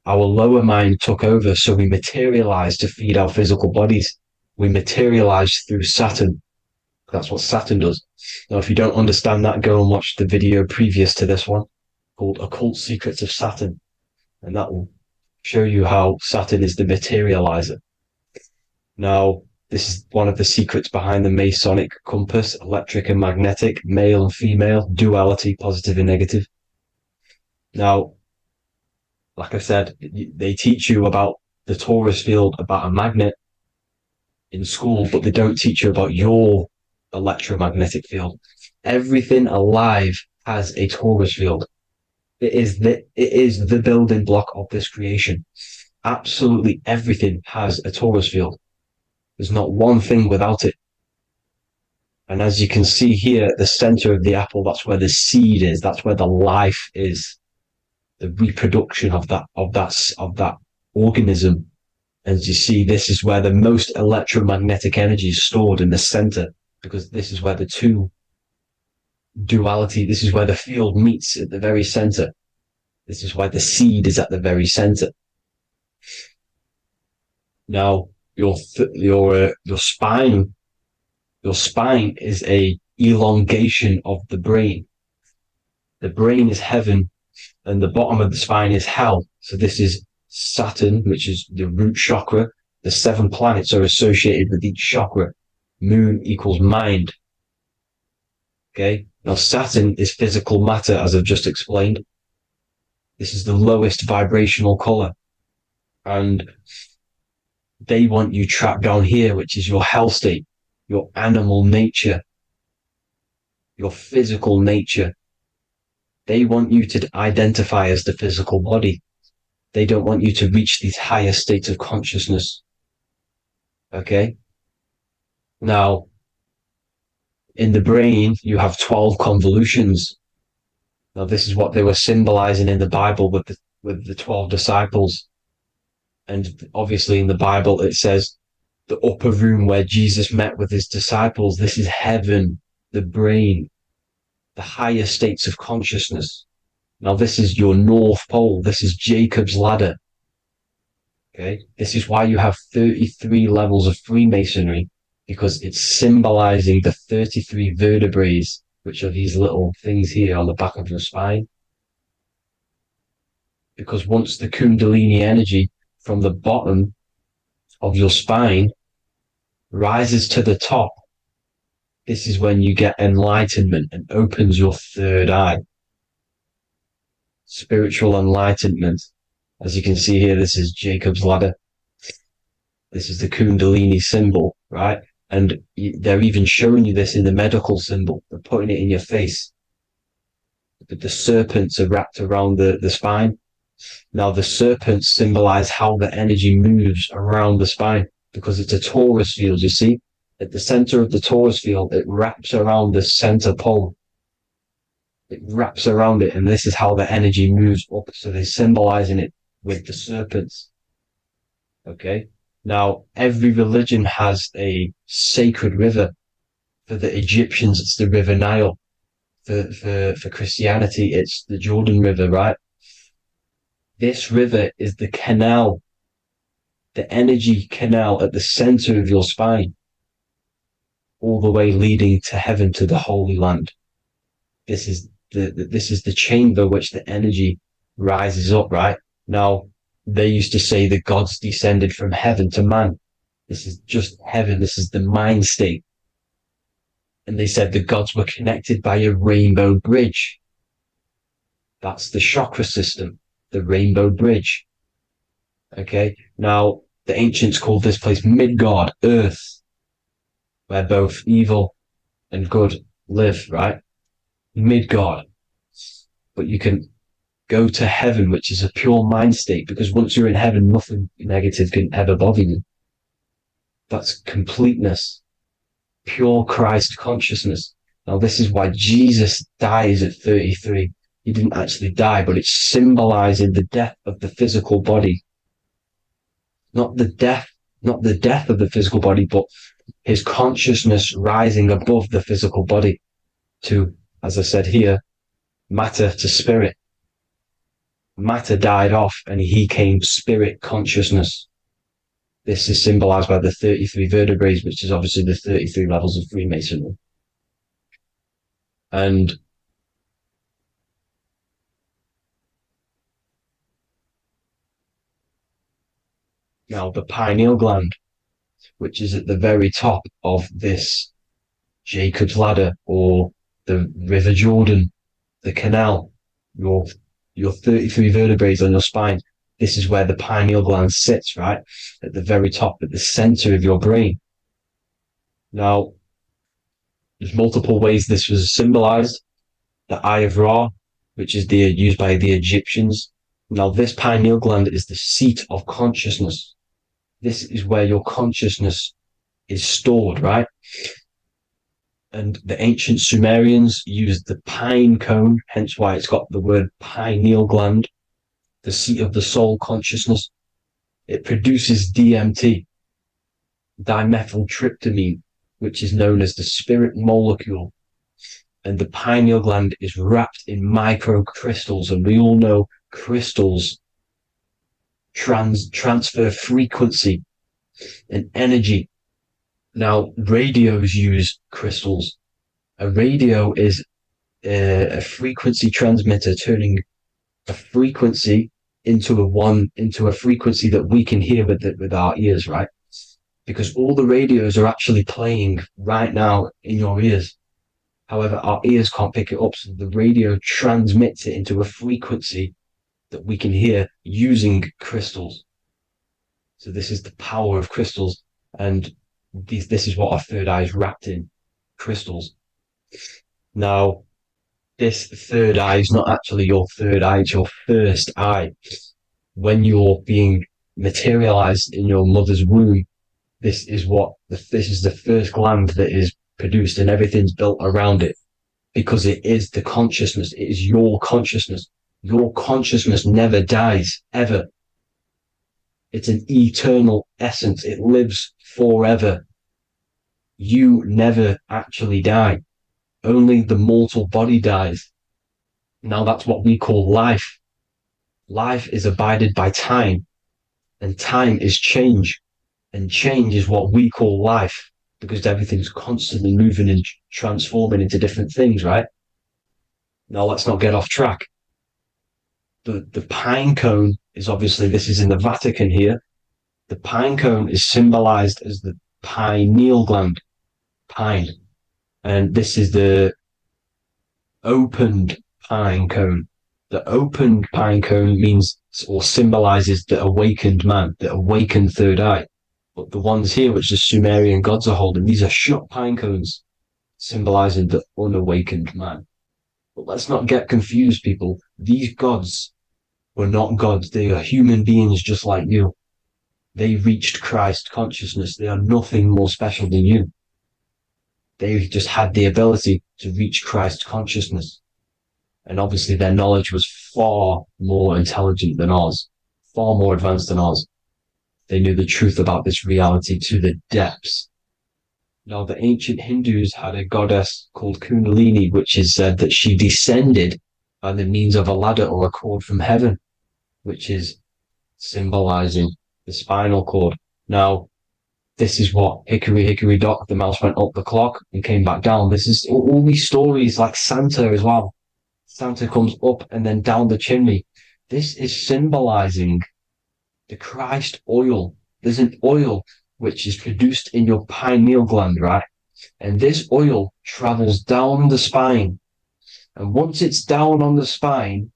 Speaker 1: Our lower mind took over, so we materialized to feed our physical bodies. We materialized through Saturn. That's what Saturn does. Now, if you don't understand that, go and watch the video previous to this one called Occult Secrets of Saturn. And that will show you how Saturn is the materializer. Now, this is one of the secrets behind the Masonic compass, electric and magnetic, male and female, duality, positive and negative. Now, like I said, they teach you about the torus field, about a magnet in school, but they don't teach you about your electromagnetic field. Everything alive has a torus field. It is the building block of this creation. Absolutely everything has a torus field. There's not one thing without it. And as you can see here at the center of the apple, that's where the seed is. That's where the life is. The reproduction of that organism. As you see, this is where the most electromagnetic energy is stored, in the center, because this is where the two duality, this is where the field meets at the very center. This is why the seed is at the very center. Now, your spine is a elongation of the brain. The brain is heaven, and the bottom of the spine is hell. So this is Saturn, which is the root chakra. The 7 planets are associated with each chakra. Moon equals mind. Okay. Now, Saturn is physical matter, as I've just explained. This is the lowest vibrational color. And they want you trapped down here, which is your hell state, your animal nature, your physical nature. They want you to identify as the physical body. They don't want you to reach these higher states of consciousness. Okay? Now, in the brain, you have 12 convolutions. Now, this is what they were symbolizing in the Bible with the 12 disciples. And obviously in the Bible, it says the upper room where Jesus met with his disciples. This is heaven, the brain, the higher states of consciousness. Now, this is your North Pole. This is Jacob's ladder. Okay. This is why you have 33 levels of Freemasonry, because it's symbolizing the 33 vertebrae, which are these little things here on the back of your spine. Because once the Kundalini energy from the bottom of your spine rises to the top, this is when you get enlightenment and opens your third eye. Spiritual enlightenment. As you can see here, this is Jacob's ladder. This is the Kundalini symbol, right? And they're even showing you this in the medical symbol. They're putting it in your face. but the serpents are wrapped around the spine. Now, the serpents symbolize how the energy moves around the spine because it's a torus field, you see? At the center of the torus field, it wraps around the center pole. It wraps around it, and this is how the energy moves up. So they're symbolizing it with the serpents. Okay? Now, every religion has a sacred river. For the Egyptians, it's the River Nile. For Christianity, it's the Jordan River, right? This river is the canal, the energy canal at the center of your spine, all the way leading to heaven, to the Holy Land. This is the chamber which the energy rises up, right? Now, they used to say the gods descended from heaven to man. This is just heaven. This is the mind state. And they said the gods were connected by a rainbow bridge. That's the chakra system, the rainbow bridge. Okay. Now, the ancients called this place Midgard, Earth, where both evil and good live, right? Midgard. But you can go to heaven, which is a pure mind state, because once you're in heaven, nothing negative can ever bother you. That's completeness, pure Christ consciousness. Now, this is why Jesus dies at 33. He didn't actually die, but it's symbolizing the death of the physical body. Not the death of the physical body, but his consciousness rising above the physical body to, as I said here, matter to spirit. Matter died off and he came spirit consciousness. This is symbolized by the 33 vertebrae, which is obviously the 33 levels of Freemasonry. And now the pineal gland, which is at the very top of this Jacob's ladder or the River Jordan, the canal, your 33 vertebrae on your spine. This is where the pineal gland sits, right? At the very top, at the center of your brain. Now, there's multiple ways this was symbolized. The Eye of Ra, which is used by the Egyptians. Now, this pineal gland is the seat of consciousness. This is where your consciousness is stored, right? And the ancient Sumerians used the pine cone, hence why it's got the word pineal gland, the seat of the soul consciousness. It produces DMT, dimethyltryptamine, which is known as the spirit molecule. And the pineal gland is wrapped in microcrystals, and we all know crystals transfer frequency and energy. Now, radios use crystals. A radio is a frequency transmitter, turning a frequency into a frequency that we can hear with our ears, right? Because all the radios are actually playing right now in your ears. However, our ears can't pick it up, so the radio transmits it into a frequency that we can hear using crystals. So this is the power of crystals, and this is what our third eye is wrapped in, crystals. Now, this third eye is not actually your third eye, it's your first eye. When you're being materialized in your mother's womb, this is the first gland that is produced, and everything's built around it, because it is the consciousness. It is your consciousness. Your consciousness never dies, ever. It's an eternal essence. It lives forever. You never actually die. Only the mortal body dies. Now that's what we call life. Life is abided by time, and time is change. And change is what we call life, because everything's constantly moving and transforming into different things, right? Now let's not get off track. The pine cone is obviously, this is in the Vatican here. The pine cone is symbolized as the pineal gland, pine. And this is the opened pine cone. The opened pine cone means or symbolizes the awakened man, the awakened third eye. But the ones here, which the Sumerian gods are holding, these are shut pine cones, symbolizing the unawakened man. But let's not get confused, people. These gods were not gods. They are human beings just like you. They reached Christ consciousness. They are nothing more special than you. They just had the ability to reach Christ consciousness. And obviously their knowledge was far more intelligent than ours, far more advanced than ours. They knew the truth about this reality to the depths. Now, the ancient Hindus had a goddess called Kundalini, which is said that she descended by the means of a ladder or a cord from heaven, which is symbolizing the spinal cord. Now, this is what hickory hickory dock, the mouse went up the clock and came back down. This is all these stories like Santa as well. Santa comes up and then down the chimney. This is symbolizing the Christ oil. There's an oil which is produced in your pineal gland, right? And this oil travels down the spine. And once it's down on the spine,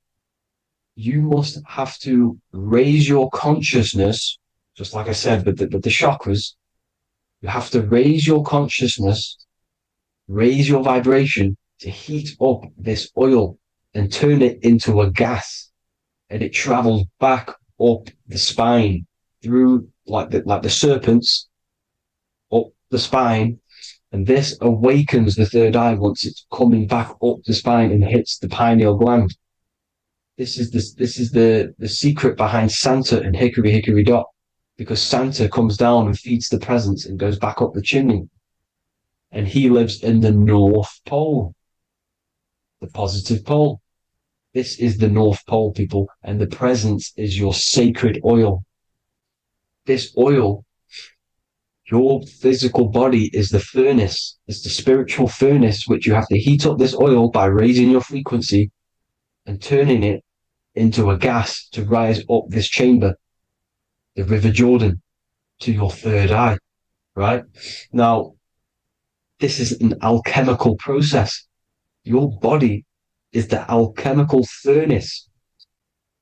Speaker 1: you must have to raise your consciousness, just like I said, with the chakras. You have to raise your consciousness, raise your vibration to heat up this oil and turn it into a gas. And it travels back up the spine through like the serpents up the spine. And this awakens the third eye once it's coming back up the spine and hits the pineal gland. This is the secret behind Santa and Hickory Hickory Dock, because Santa comes down and feeds the presents and goes back up the chimney. And he lives in the North Pole, the positive pole. This is the North Pole, people, and the presence is your sacred oil. This oil, your physical body is the furnace. It's the spiritual furnace, which you have to heat up this oil by raising your frequency and turning it into a gas to rise up this chamber, the River Jordan, to your third eye, right? Now, this is an alchemical process. Your body is the alchemical furnace.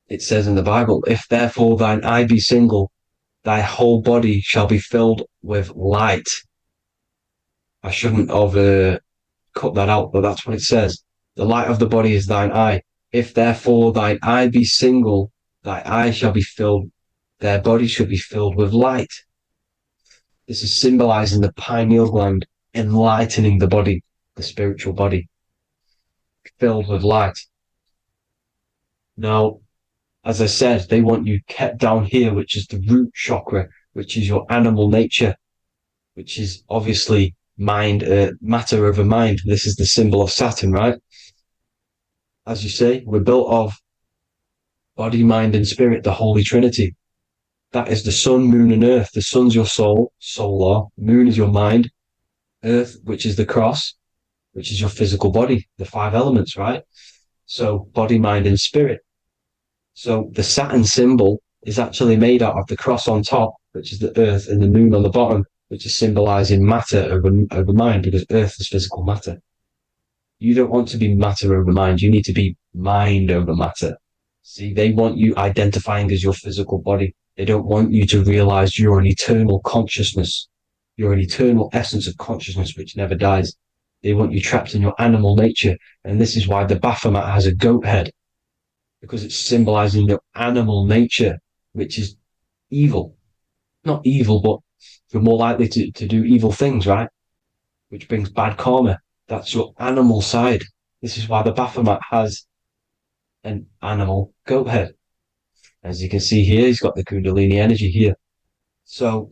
Speaker 1: It says in the Bible, if therefore thine eye be single, thy whole body shall be filled with light. I shouldn't have cut that out, but that's what it says. The light of the body is thine eye. If therefore thine eye be single, thy eye shall be filled, their body shall be filled with light. This is symbolizing the pineal gland, enlightening the body, the spiritual body, filled with light. Now, as I said, they want you kept down here, which is the root chakra, which is your animal nature, which is obviously mind, matter over mind. This is the symbol of Saturn, right? As you say, we're built of body, mind, and spirit, the Holy Trinity. That is the sun, moon, and earth. The sun's your soul, solar. Moon is your mind. Earth, which is the cross, which is your physical body, the 5 elements, right? So body, mind, and spirit. So the Saturn symbol is actually made out of the cross on top, which is the earth, and the moon on the bottom, which is symbolizing matter over mind, because earth is physical matter. You don't want to be matter over mind. You need to be mind over matter. See, they want you identifying as your physical body. They don't want you to realize you're an eternal consciousness. You're an eternal essence of consciousness which never dies. They want you trapped in your animal nature. And this is why the Baphomet has a goat head, because it's symbolizing your animal nature, which is evil. Not evil, but you're more likely to do evil things, right? Which brings bad karma. That's your animal side. This is why the Baphomet has an animal goat head. As you can see here, he's got the Kundalini energy here. So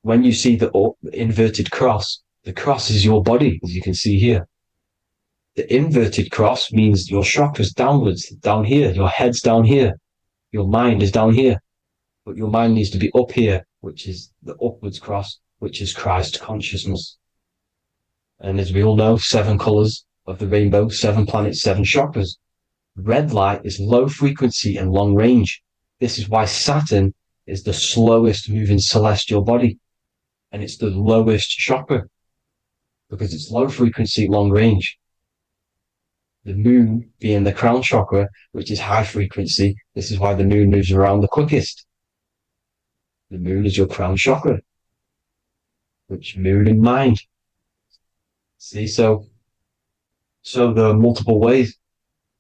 Speaker 1: when you see the inverted cross, the cross is your body, as you can see here. The inverted cross means your chakras downwards, down here. Your head's down here. Your mind is down here. But your mind needs to be up here, which is the upwards cross, which is Christ consciousness. And as we all know, 7 colors of the rainbow, 7 planets, 7 chakras. Red light is low frequency and long range. This is why Saturn is the slowest moving celestial body. And it's the lowest chakra, because it's low frequency, long range. The moon being the crown chakra, which is high frequency. This is why the moon moves around the quickest. The moon is your crown chakra, which moon in mind. See, so there are multiple ways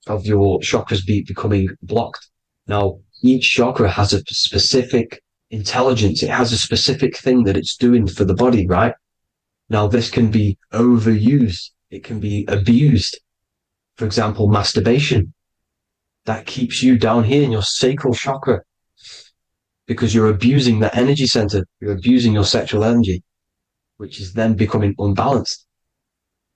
Speaker 1: of your chakras becoming blocked. Now, each chakra has a specific intelligence. It has a specific thing that it's doing for the body, right? Now, this can be overused. It can be abused. For example, masturbation. That keeps you down here in your sacral chakra because you're abusing that energy center. You're abusing your sexual energy, which is then becoming unbalanced.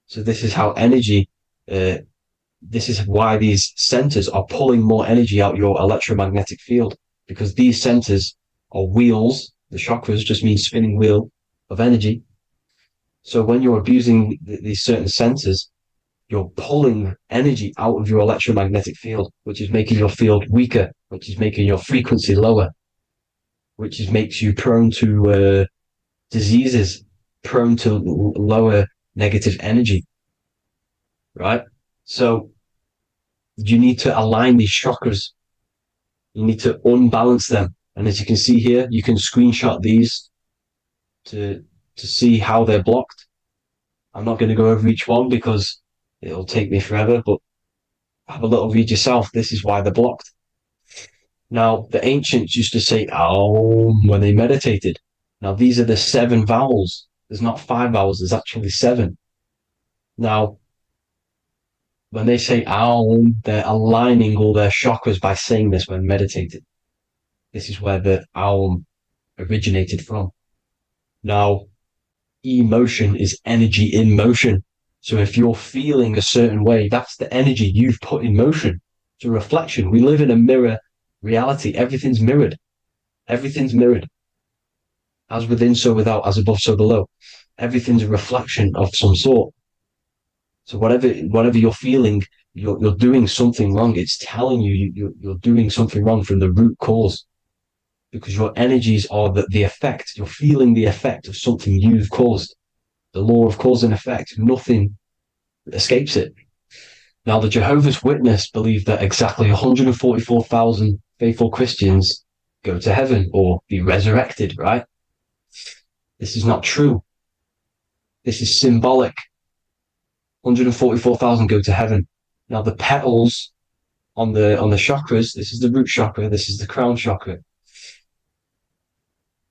Speaker 1: So this is how energy, this is why these centers are pulling more energy out your electromagnetic field, because these centers are wheels. The chakras just mean spinning wheel of energy. So when you're abusing these certain centers, you're pulling energy out of your electromagnetic field, which is making your field weaker, which is making your frequency lower, which makes you prone to diseases, prone to lower negative energy, right? So you need to align these chakras. You need to unbalance them. And as you can see here, you can screenshot these to see how they're blocked. I'm not going to go over each one because it'll take me forever, but have a little read yourself. This is why they're blocked. Now, the ancients used to say Aum when they meditated. Now, these are the 7 vowels. There's not 5 vowels, there's actually 7. Now, when they say Aum, they're aligning all their chakras by saying this when meditated. This is where the Aum originated from. Now, emotion is energy in motion. So if you're feeling a certain way, that's the energy you've put in motion. It's a reflection. We live in a mirror reality. Everything's mirrored. Everything's mirrored. As within, so without, as above, so below. Everything's a reflection of some sort. So whatever you're feeling, you're doing something wrong. It's telling you're doing something wrong from the root cause. Because your energies are the effect. You're feeling the effect of something you've caused. The law of cause and effect. Nothing escapes it. Now, the Jehovah's Witness believe that exactly 144,000 faithful Christians go to heaven or be resurrected, right? This is not true. This is symbolic. 144,000 go to heaven. Now, the petals on the chakras, this is the root chakra, this is the crown chakra.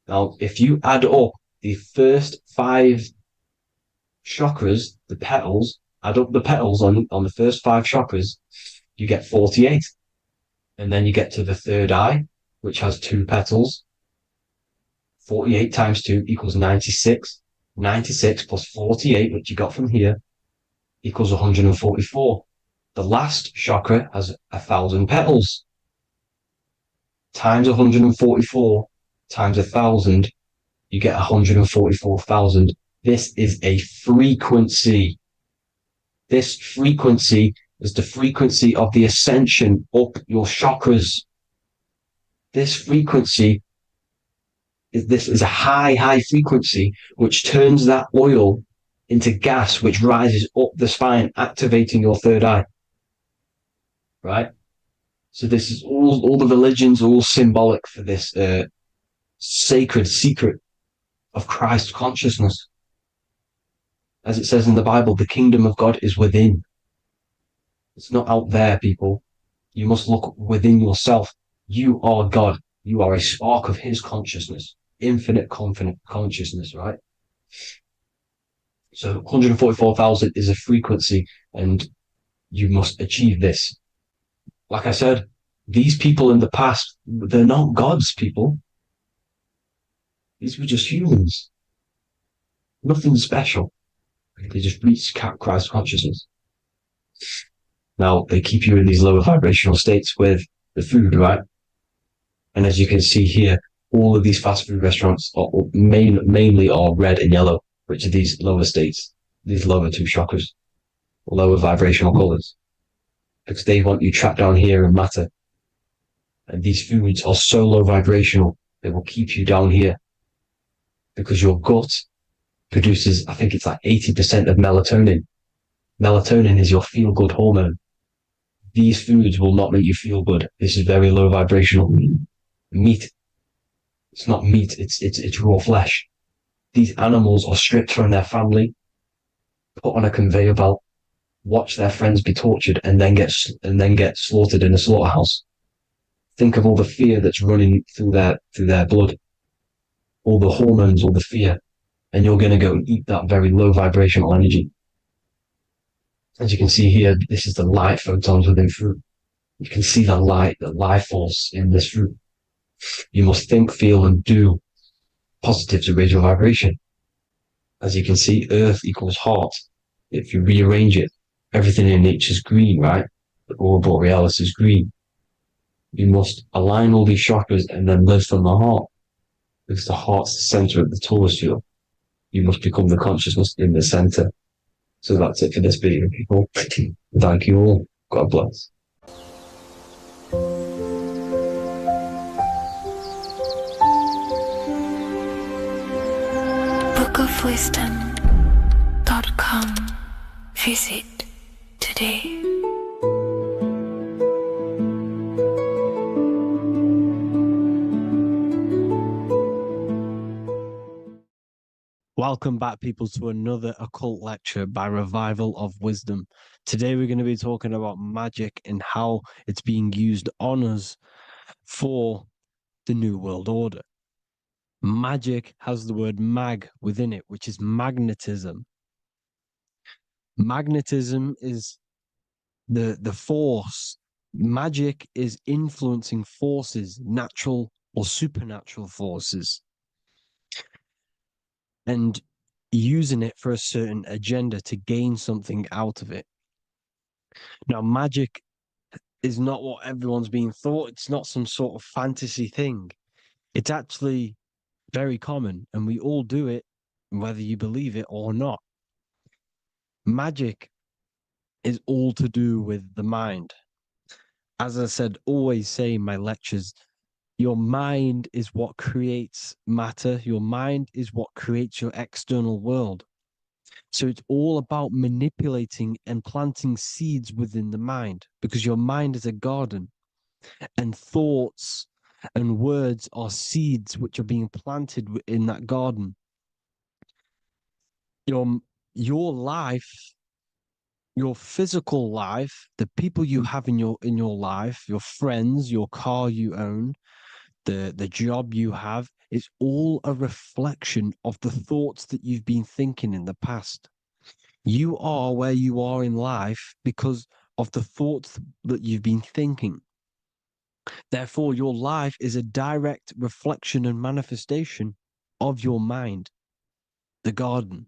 Speaker 1: Now, if you add up the first 5 chakras, the petals, add up the petals on the first 5 chakras, you get 48. And then you get to the third eye, which has 2 petals. 48 times 2 equals 96. 96 plus 48, which you got from here, equals 144. The last chakra has 1,000 petals. Times 144 times 1,000, you get 144,000. This is a frequency. This frequency is the frequency of the ascension up your chakras. This frequency is a high frequency which turns that oil into gas, which rises up the spine, activating your third eye. Right? So this is all the religions are all symbolic for this sacred secret of Christ consciousness. As it says in the Bible, the kingdom of God is within. It's not out there, people. You must look within yourself. You are God. You are a spark of his consciousness, infinite consciousness, right? So 144,000 is a frequency, and you must achieve this. Like I said, these people in the past, they're not gods, people. These were just humans. Nothing special. They just reach Christ consciousness. Now, they keep you in these lower vibrational states with the food, right? And as you can see here, all of these fast food restaurants are mainly are red and yellow, which are these lower states, these lower 2 chakras, lower vibrational colors, because they want you trapped down here in matter. And these foods are so low vibrational, they will keep you down here because your gut produces, I think it's like 80% of melatonin. Melatonin is your feel-good hormone. These foods will not make you feel good. This is very low vibrational. Meat. It's not meat, it's raw flesh. These animals are stripped from their family, put on a conveyor belt, watch their friends be tortured and then get slaughtered in a slaughterhouse. Think of all the fear that's running through their blood, all the hormones, all the fear, and you're going to go and eat that very low vibrational energy. As you can see here, this is the light photons within fruit. You can see the light, the life force in this fruit. You must think, feel, and do positive to raise your vibration. As you can see, earth equals heart. If you rearrange it, everything in nature is green, right? The aurora borealis is green. You must align all these chakras and then live from the heart, because the heart's the center of the Taurus field. You must become the consciousness in the center. So that's it for this video, people. Thank you all. God bless.
Speaker 2: bookofwisdom.com. Visit today.
Speaker 6: Welcome back, people, to another occult lecture by Revival of Wisdom. Today we're going to be talking about magic and how it's being used on us for the New World Order. Magic has the word mag within it, which is magnetism. Magnetism is the force. Magic is influencing forces, natural or supernatural forces, and using it for a certain agenda to gain something out of it. Now, magic is not what everyone's being thought. It's not some sort of fantasy thing. It's actually very common, and we all do it, whether you believe it or not. Magic is all to do with the mind. As I said, always say in my lectures, your mind is what creates matter. Your mind is what creates your external world. So it's all about manipulating and planting seeds within the mind, because your mind is a garden, and thoughts and words are seeds which are being planted in that garden. Your life, your physical life, the people you have in your life, your friends, your car you own, the job you have, is all a reflection of the thoughts that you've been thinking in the past. You are where you are in life because of the thoughts that you've been thinking. Therefore, your life is a direct reflection and manifestation of your mind, the Garden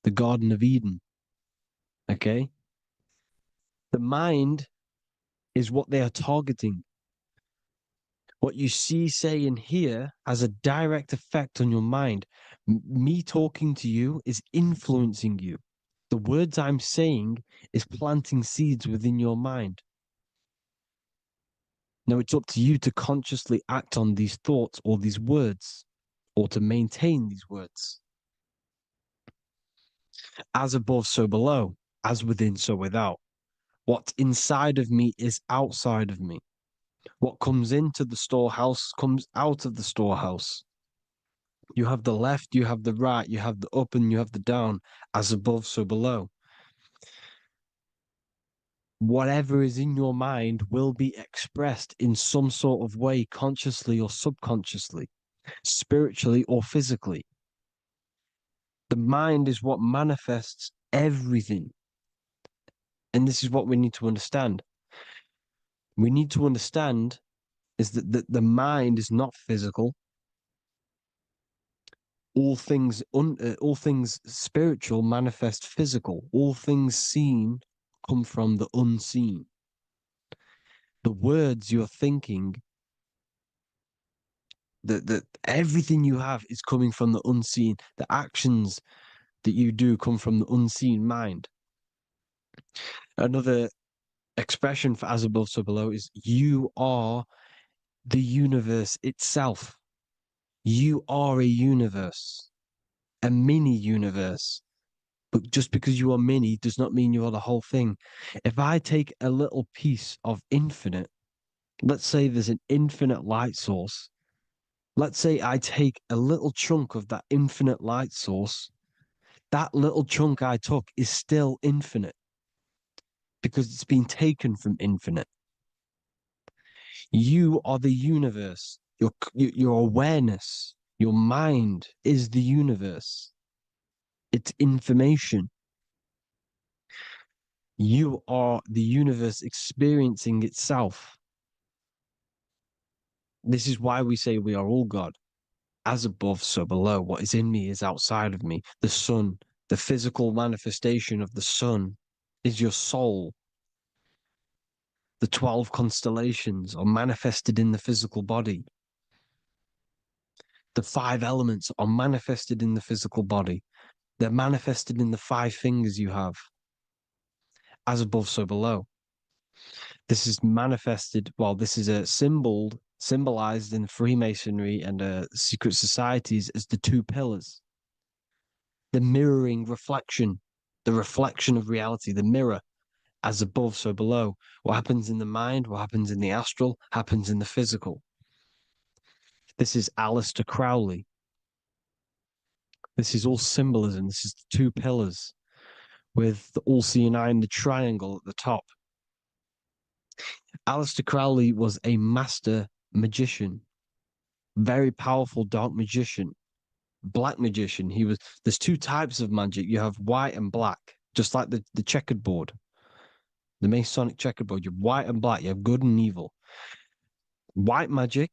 Speaker 6: of Eden. Okay? The mind is what they are targeting. What you see, say, and hear has a direct effect on your mind. Me talking to you is influencing you. The words I'm saying is planting seeds within your mind. Now it's up to you to consciously act on these thoughts or these words, or to maintain these words. As above, so below. As within, so without. What's inside of me is outside of me. What comes into the storehouse comes out of the storehouse. You have the left, you have the right, you have the up, and you have the down. As above, so below. Whatever is in your mind will be expressed in some sort of way, consciously or subconsciously, spiritually or physically. The mind is what manifests everything. And this is what we need to understand. We need to understand is that the mind is not physical. All things spiritual manifest physical. All things seen come from the unseen. The words you're thinking, that everything you have is coming from the unseen. The actions that you do come from the unseen mind. Another expression for as above, so below is you are the universe itself. You are a universe, a mini universe. But just because you are mini does not mean you are the whole thing. If I take a little piece of infinite, let's say there's an infinite light source. Let's say I take a little chunk of that infinite light source. That little chunk I took is still infinite. because it's been taken from infinite. You are the universe. Your awareness, your mind is the universe. It's information. You are the universe experiencing itself. This is why we say we are all God. As above, so below. What is in me is outside of me. The sun, the physical manifestation of the sun is your soul. The 12 constellations are manifested in the physical body. The 5 elements are manifested in the physical body. They're manifested in the 5 fingers you have. As above, so below. This is manifested, well, this is a symbolized in Freemasonry and secret societies as the 2 pillars. The mirroring reflection, the reflection of reality, the mirror, as above, so below. What happens in the mind, what happens in the astral, happens in the physical. This is Aleister Crowley. This is all symbolism. This is the 2 pillars with the all-seeing eye and the triangle at the top. Aleister Crowley was a master magician, very powerful dark magician, black magician. There's 2 types of magic. You have white and black, just like the checkered board, the Masonic checkered board. You have white and black, you have good and evil. White magic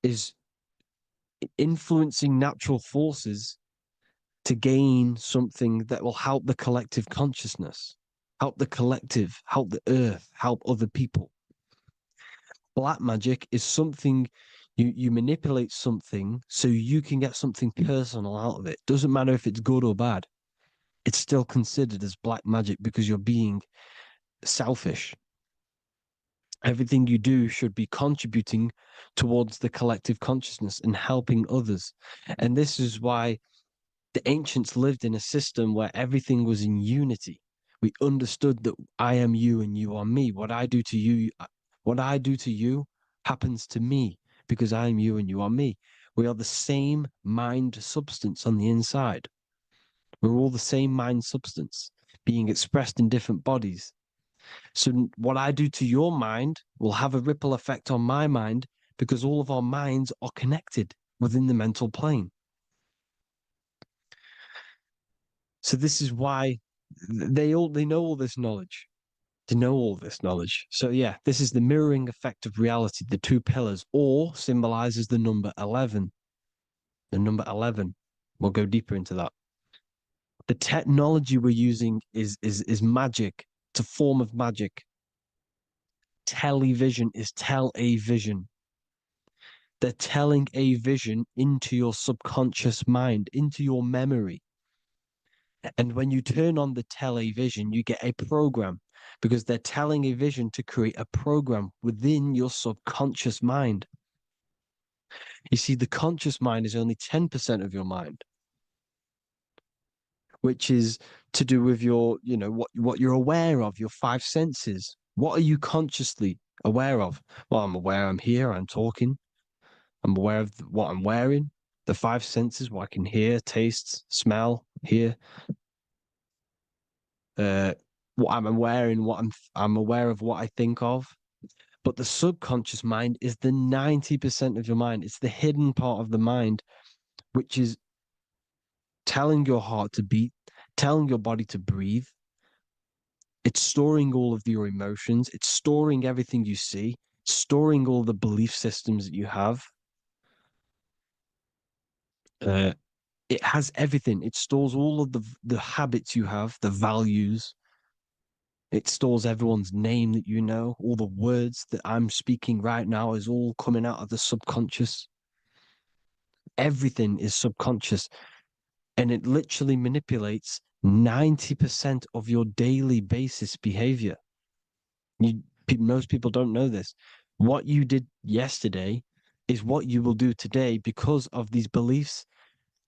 Speaker 6: is influencing natural forces to gain something that will help the collective consciousness, help the collective, help the earth, help other people. Black magic is something you manipulate something so you can get something personal out of it. Doesn't matter if it's good or bad. It's still considered as black magic because you're being selfish. Everything you do should be contributing towards the collective consciousness and helping others. And this is why the ancients lived in a system where everything was in unity. We understood that I am you and you are me. What I do to you happens to me because I am you and you are me. We are the same mind substance on the inside. We're all the same mind substance being expressed in different bodies. So what I do to your mind will have a ripple effect on my mind because all of our minds are connected within the mental plane. So this is why they know all this knowledge. They know all this knowledge. So yeah, this is the mirroring effect of reality, the 2 pillars, or symbolizes the number 11. The number 11. We'll go deeper into that. The technology we're using is magic. It's a form of magic. Television is tell a vision. They're telling a vision into your subconscious mind, into your memory. And when you turn on the television, you get a program because they're telling a vision to create a program within your subconscious mind. You see, the conscious mind is only 10% of your mind, which is to do with your, what you're aware of, your 5 senses. What are you consciously aware of? Well, I'm aware I'm here, I'm talking. I'm aware of what I'm wearing, the 5 senses, what I can hear, taste, smell, hear. What I'm wearing, I'm aware of what I think of. But the subconscious mind is the 90% of your mind. It's the hidden part of the mind, which is telling your heart to beat, telling your body to breathe. It's storing all of your emotions. It's storing everything you see, storing all the belief systems that you have. It has everything. It stores all of the habits you have, the values. It stores everyone's name that you know. All the words that I'm speaking right now is all coming out of the subconscious. Everything is subconscious. And it literally manipulates 90% of your daily basis behavior. Most people don't know this. What you did yesterday is what you will do today because of these beliefs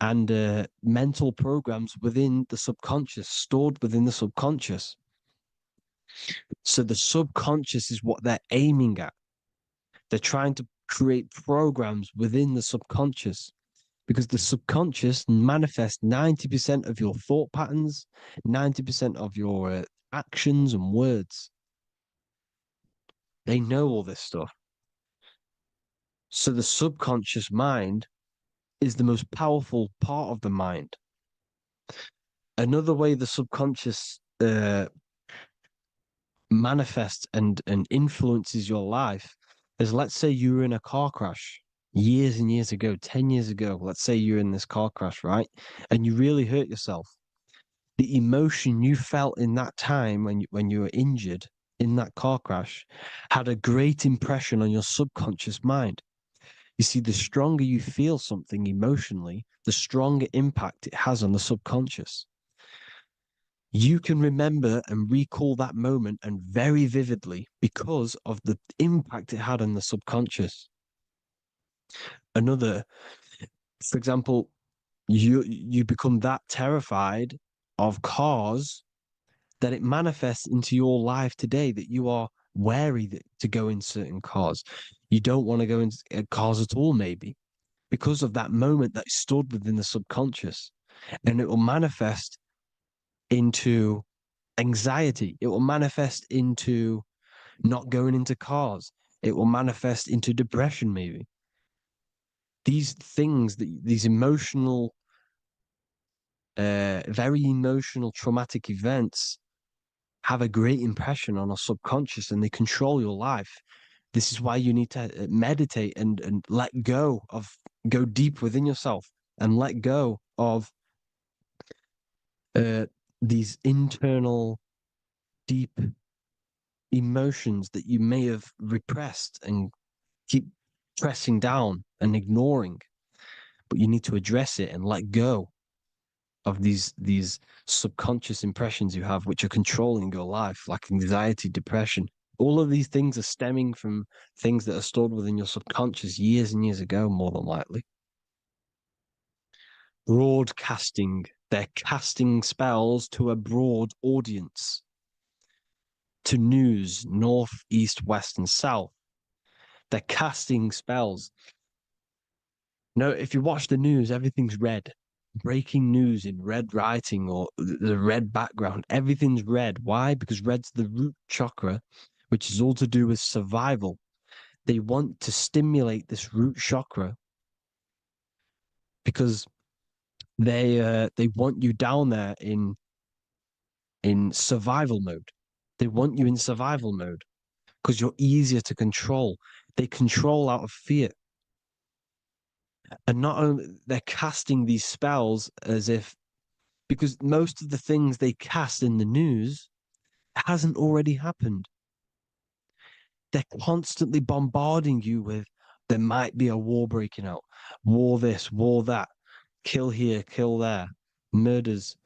Speaker 6: and mental programs within the subconscious, stored within the subconscious. So the subconscious is what they're aiming at. They're trying to create programs within the subconscious because the subconscious manifests 90% of your thought patterns, 90% of your actions and words. They know all this stuff. So the subconscious mind is the most powerful part of the mind. Another way the subconscious manifests and influences your life is, let's say you were in a car crash years and years ago, 10 years ago. Let's say you're in this car crash, right? And you really hurt yourself. The emotion you felt in that time when you were injured in that car crash had a great impression on your subconscious mind. You see, the stronger you feel something emotionally, the stronger impact it has on the subconscious. You can remember and recall that moment and very vividly because of the impact it had on the subconscious. Another, for example, you become that terrified of cars that it manifests into your life today, that you are wary to go in certain cars. You don't want to go in cars at all, maybe, because of that moment that stood within the subconscious. And it will manifest into anxiety. It will manifest into not going into cars. It will manifest into depression, maybe. These things, these emotional, very emotional, traumatic events have a great impression on our subconscious and they control your life. This is why you need to meditate and let go deep within yourself and let go of these internal, deep emotions that you may have repressed and keep pressing down and ignoring. But you need to address it and let go of these subconscious impressions you have, which are controlling your life, like anxiety, depression. All of these things are stemming from things that are stored within your subconscious years and years ago, more than likely. Broadcasting. They're casting spells to a broad audience, to news, north, east, west, and south. They're casting spells. No, if you watch the news, everything's red. Breaking news in red writing or the red background, everything's red. Why? Because red's the root chakra, which is all to do with survival. They want to stimulate this root chakra because they want you down there in survival mode. They want you in survival mode because you're easier to control. They control out of fear. And not only they're casting these spells as if, because most of the things they cast in the news hasn't already happened. They're constantly bombarding you with there might be a war breaking out, war this, war that, kill here, kill there, murders.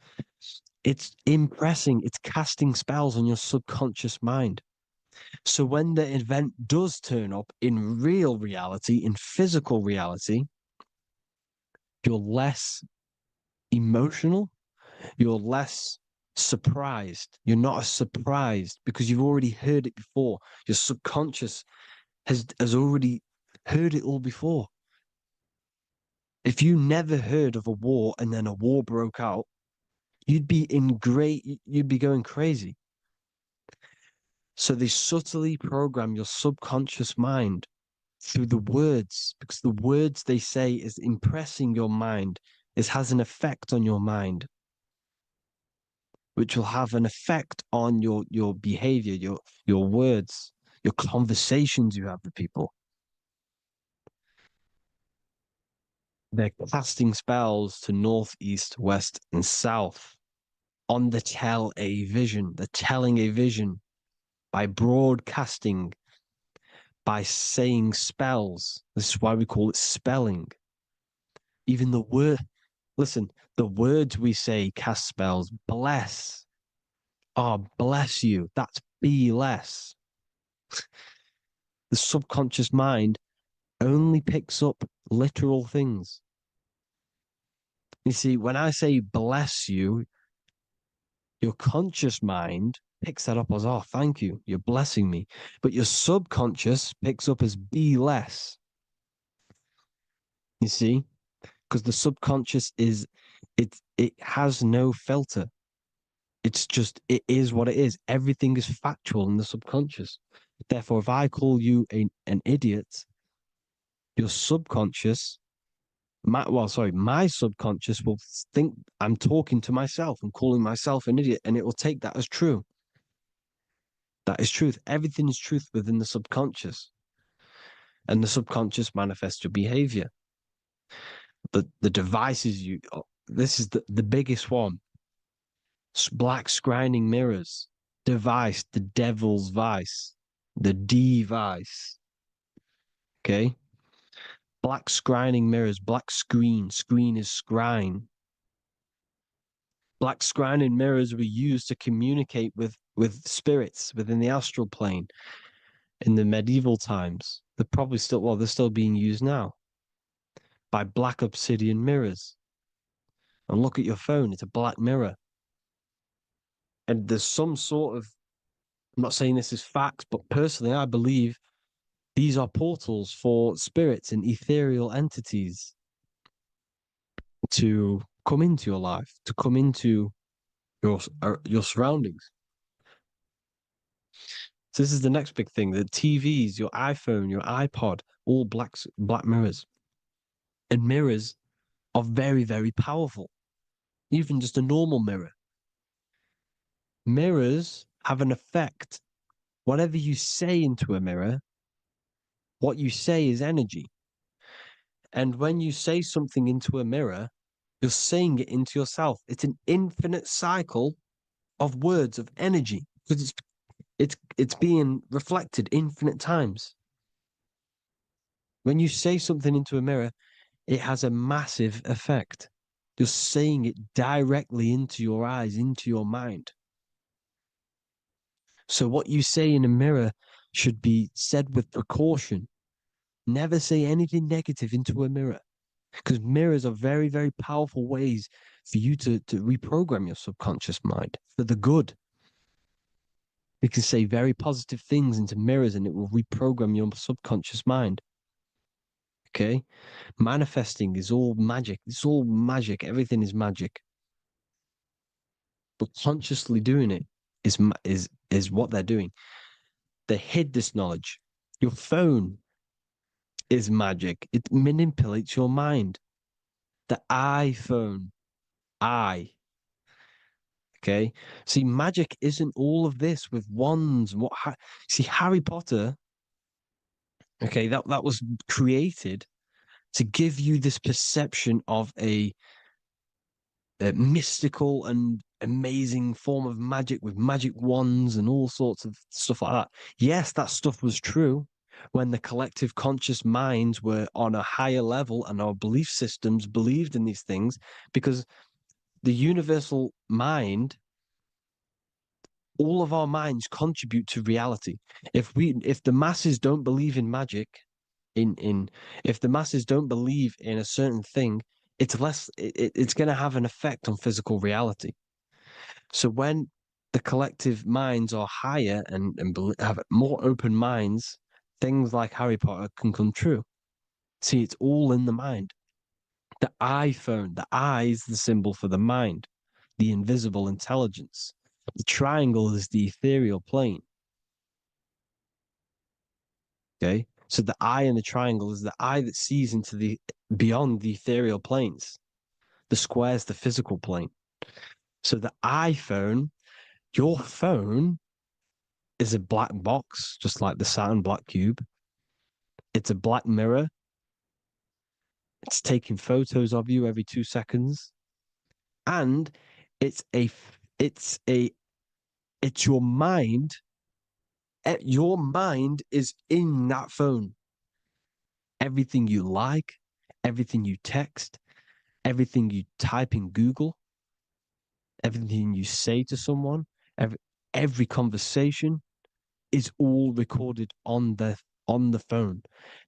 Speaker 6: It's impressing, it's casting spells on your subconscious mind. So when the event does turn up in real reality, in physical reality, you're less emotional, you're less surprised. You're not as surprised because you've already heard it before. Your subconscious has already heard it all before. If you never heard of a war and then a war broke out, you'd be going crazy. So they subtly program your subconscious mind through the words, because the words they say is impressing your mind. It has an effect on your mind, which will have an effect on your behavior, your words, your conversations you have with people. They're casting spells to north, east, west, and south on the tell a vision. They're telling a vision by broadcasting, by saying spells. This is why we call it spelling. Even the word, listen, the words we say cast spells. Bless. Oh, bless you. That's be less. The subconscious mind only picks up literal things. You see, when I say bless you, your conscious mind picks that up as, oh, thank you, you're blessing me. But your subconscious picks up as be less. You see? Because the subconscious it has no filter. It's just, it is what it is. Everything is factual in the subconscious. Therefore, if I call you an idiot, your subconscious, my subconscious will think I'm talking to myself and calling myself an idiot, and it will take that as true. That is truth. Everything is truth within the subconscious, and the subconscious manifests your behavior. The devices you, this is the biggest one. Black scrying mirrors, device, the devil's vice, the device. Okay. Black scrying mirrors, black screen is scrying. Black scrying mirrors were used to communicate with spirits within the astral plane in the medieval times. They're probably still, well, they're still being used now by black obsidian mirrors. And look at your phone, it's a black mirror. And there's some sort of, I'm not saying this is facts, but personally, I believe these are portals for spirits and ethereal entities to come into your life, to come into your surroundings. So this is the next big thing: the TVs, your iPhone, your iPod, all black mirrors, and mirrors are very, very powerful. Even just a normal mirror. Mirrors have an effect. Whatever you say into a mirror, what you say is energy. And when you say something into a mirror, you're saying it into yourself. It's an infinite cycle of words of energy because it's being reflected infinite times. When you say something into a mirror, it has a massive effect. You're saying it directly into your eyes, into your mind. So what you say in a mirror should be said with precaution. Never say anything negative into a mirror, because mirrors are very, very powerful ways for you to reprogram your subconscious mind for the good. You can say very positive things into mirrors and it will reprogram your subconscious mind. Okay? Manifesting is all magic. It's all magic. Everything is magic. But consciously doing it is what they're doing. They hid this knowledge. Your phone is magic. It manipulates your mind. The iPhone, okay. See, magic isn't all of this with wands. See, Harry Potter, okay, that was created to give you this perception of a mystical and amazing form of magic with magic wands and all sorts of stuff like that. Yes, that stuff was true when the collective conscious minds were on a higher level and our belief systems believed in these things, because the universal mind, all of our minds contribute to reality. If the masses don't believe in magic, if the masses don't believe in a certain thing, it's going to have an effect on physical reality. So when the collective minds are higher and have more open minds, things like Harry Potter can come true. See, it's all in the mind. The iPhone, the eye is the symbol for the mind, the invisible intelligence. The triangle is the ethereal plane. Okay. So the eye in the triangle is the eye that sees into the beyond the ethereal planes. The square is the physical plane. So the iPhone, your phone, is a black box, just like the Saturn black cube. It's a black mirror. It's taking photos of you every 2 seconds. And it's your mind. Your mind is in that phone. Everything you like, everything you text, everything you type in Google, everything you say to someone, every conversation is all recorded on the phone.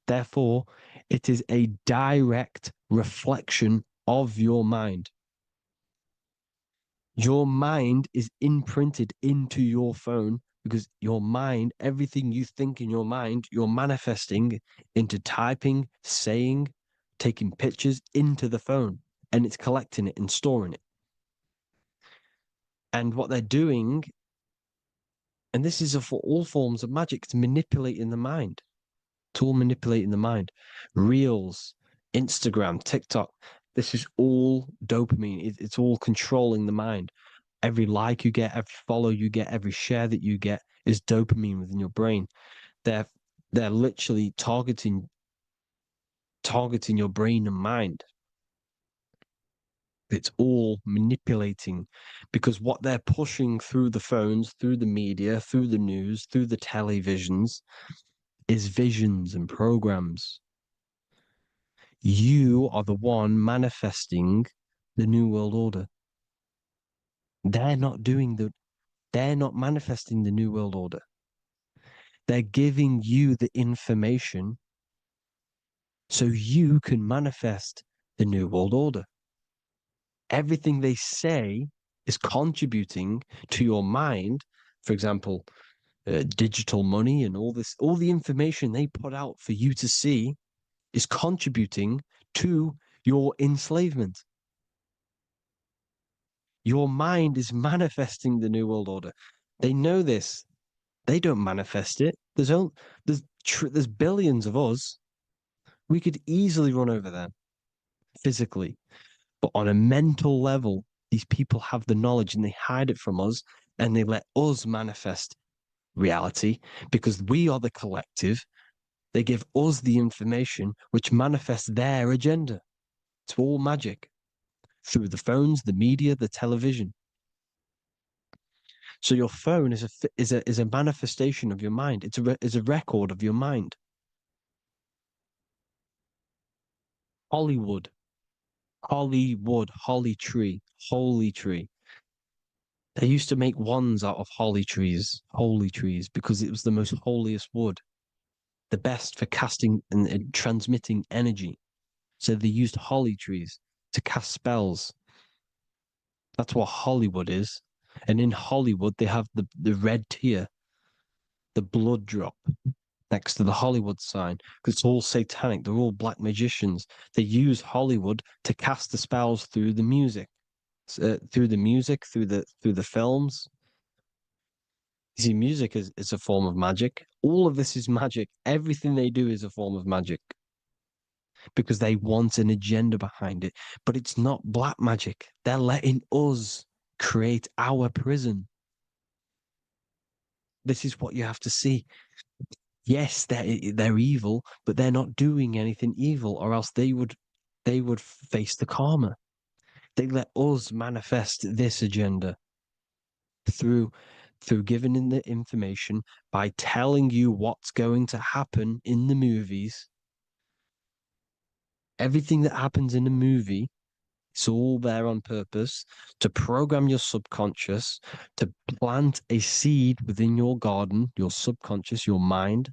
Speaker 6: Therefore, it is a direct reflection of your mind. Your mind is imprinted into your phone because your mind, everything you think in your mind, you're manifesting into typing, saying, taking pictures into the phone, and it's collecting it and storing it. And what they're doing, and this is for all forms of magic, it's manipulating the mind. It's all manipulating the mind. Reels, Instagram, TikTok, this is all dopamine. It's all controlling the mind. Every like you get, every follow you get, every share that you get is dopamine within your brain. They're literally targeting your brain and mind. It's all manipulating, because what they're pushing through the phones, through the media, through the news, through the televisions is visions and programs. You are the one manifesting the New World Order. They're not manifesting the New World Order. They're giving you the information so you can manifest the New World Order. Everything they say is contributing to your mind. For example, digital money and all the information they put out for you to see is contributing to your enslavement. Your mind is manifesting the New World Order. They know this. They don't manifest it. There's billions of us. We could easily run over them physically, but on a mental level, these people have the knowledge and they hide it from us, and they let us manifest reality because we are the collective. They give us the information which manifests their agenda. It's all magic through the phones, the media, the television. So your phone is a manifestation of your mind. It's a record of your mind. Hollywood, holly tree, holy tree. They used to make wands out of holy trees, because it was the most holiest wood, the best for casting and transmitting energy. So they used holly trees to cast spells. That's what Hollywood is. And in Hollywood, they have the red tear, the blood drop next to the Hollywood sign, because it's all satanic. They're all black magicians. They use Hollywood to cast the spells through the music, through the films. You see, music is a form of magic. All of this is magic. Everything they do is a form of magic because they want an agenda behind it. But it's not black magic. They're letting us create our prison. This is what you have to see. Yes, they're evil, but they're not doing anything evil, or else they would face the karma. They let us manifest this agenda through giving in the information, by telling you what's going to happen in the movies. Everything that happens in a movie, it's all there on purpose to program your subconscious, to plant a seed within your garden, your subconscious, your mind.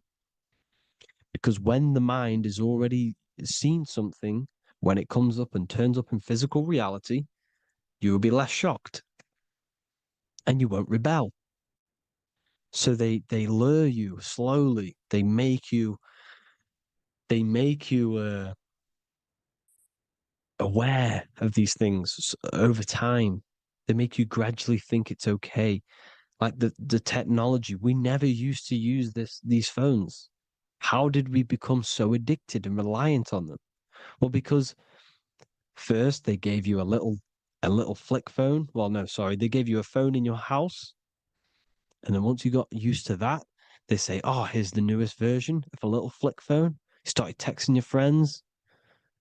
Speaker 6: Because when the mind is already seen something, when it comes up and turns up in physical reality, you will be less shocked and you won't rebel. So they lure you slowly. They make you aware of these things over time. They make you gradually think it's okay. Like the technology, we never used to use these phones. How did we become so addicted and reliant on them? Well, because first they gave you a little flick phone. Well, no, sorry, they gave you a phone in your house, and then once you got used to that, they say, "Oh, here's the newest version of a little flick phone." You started texting your friends.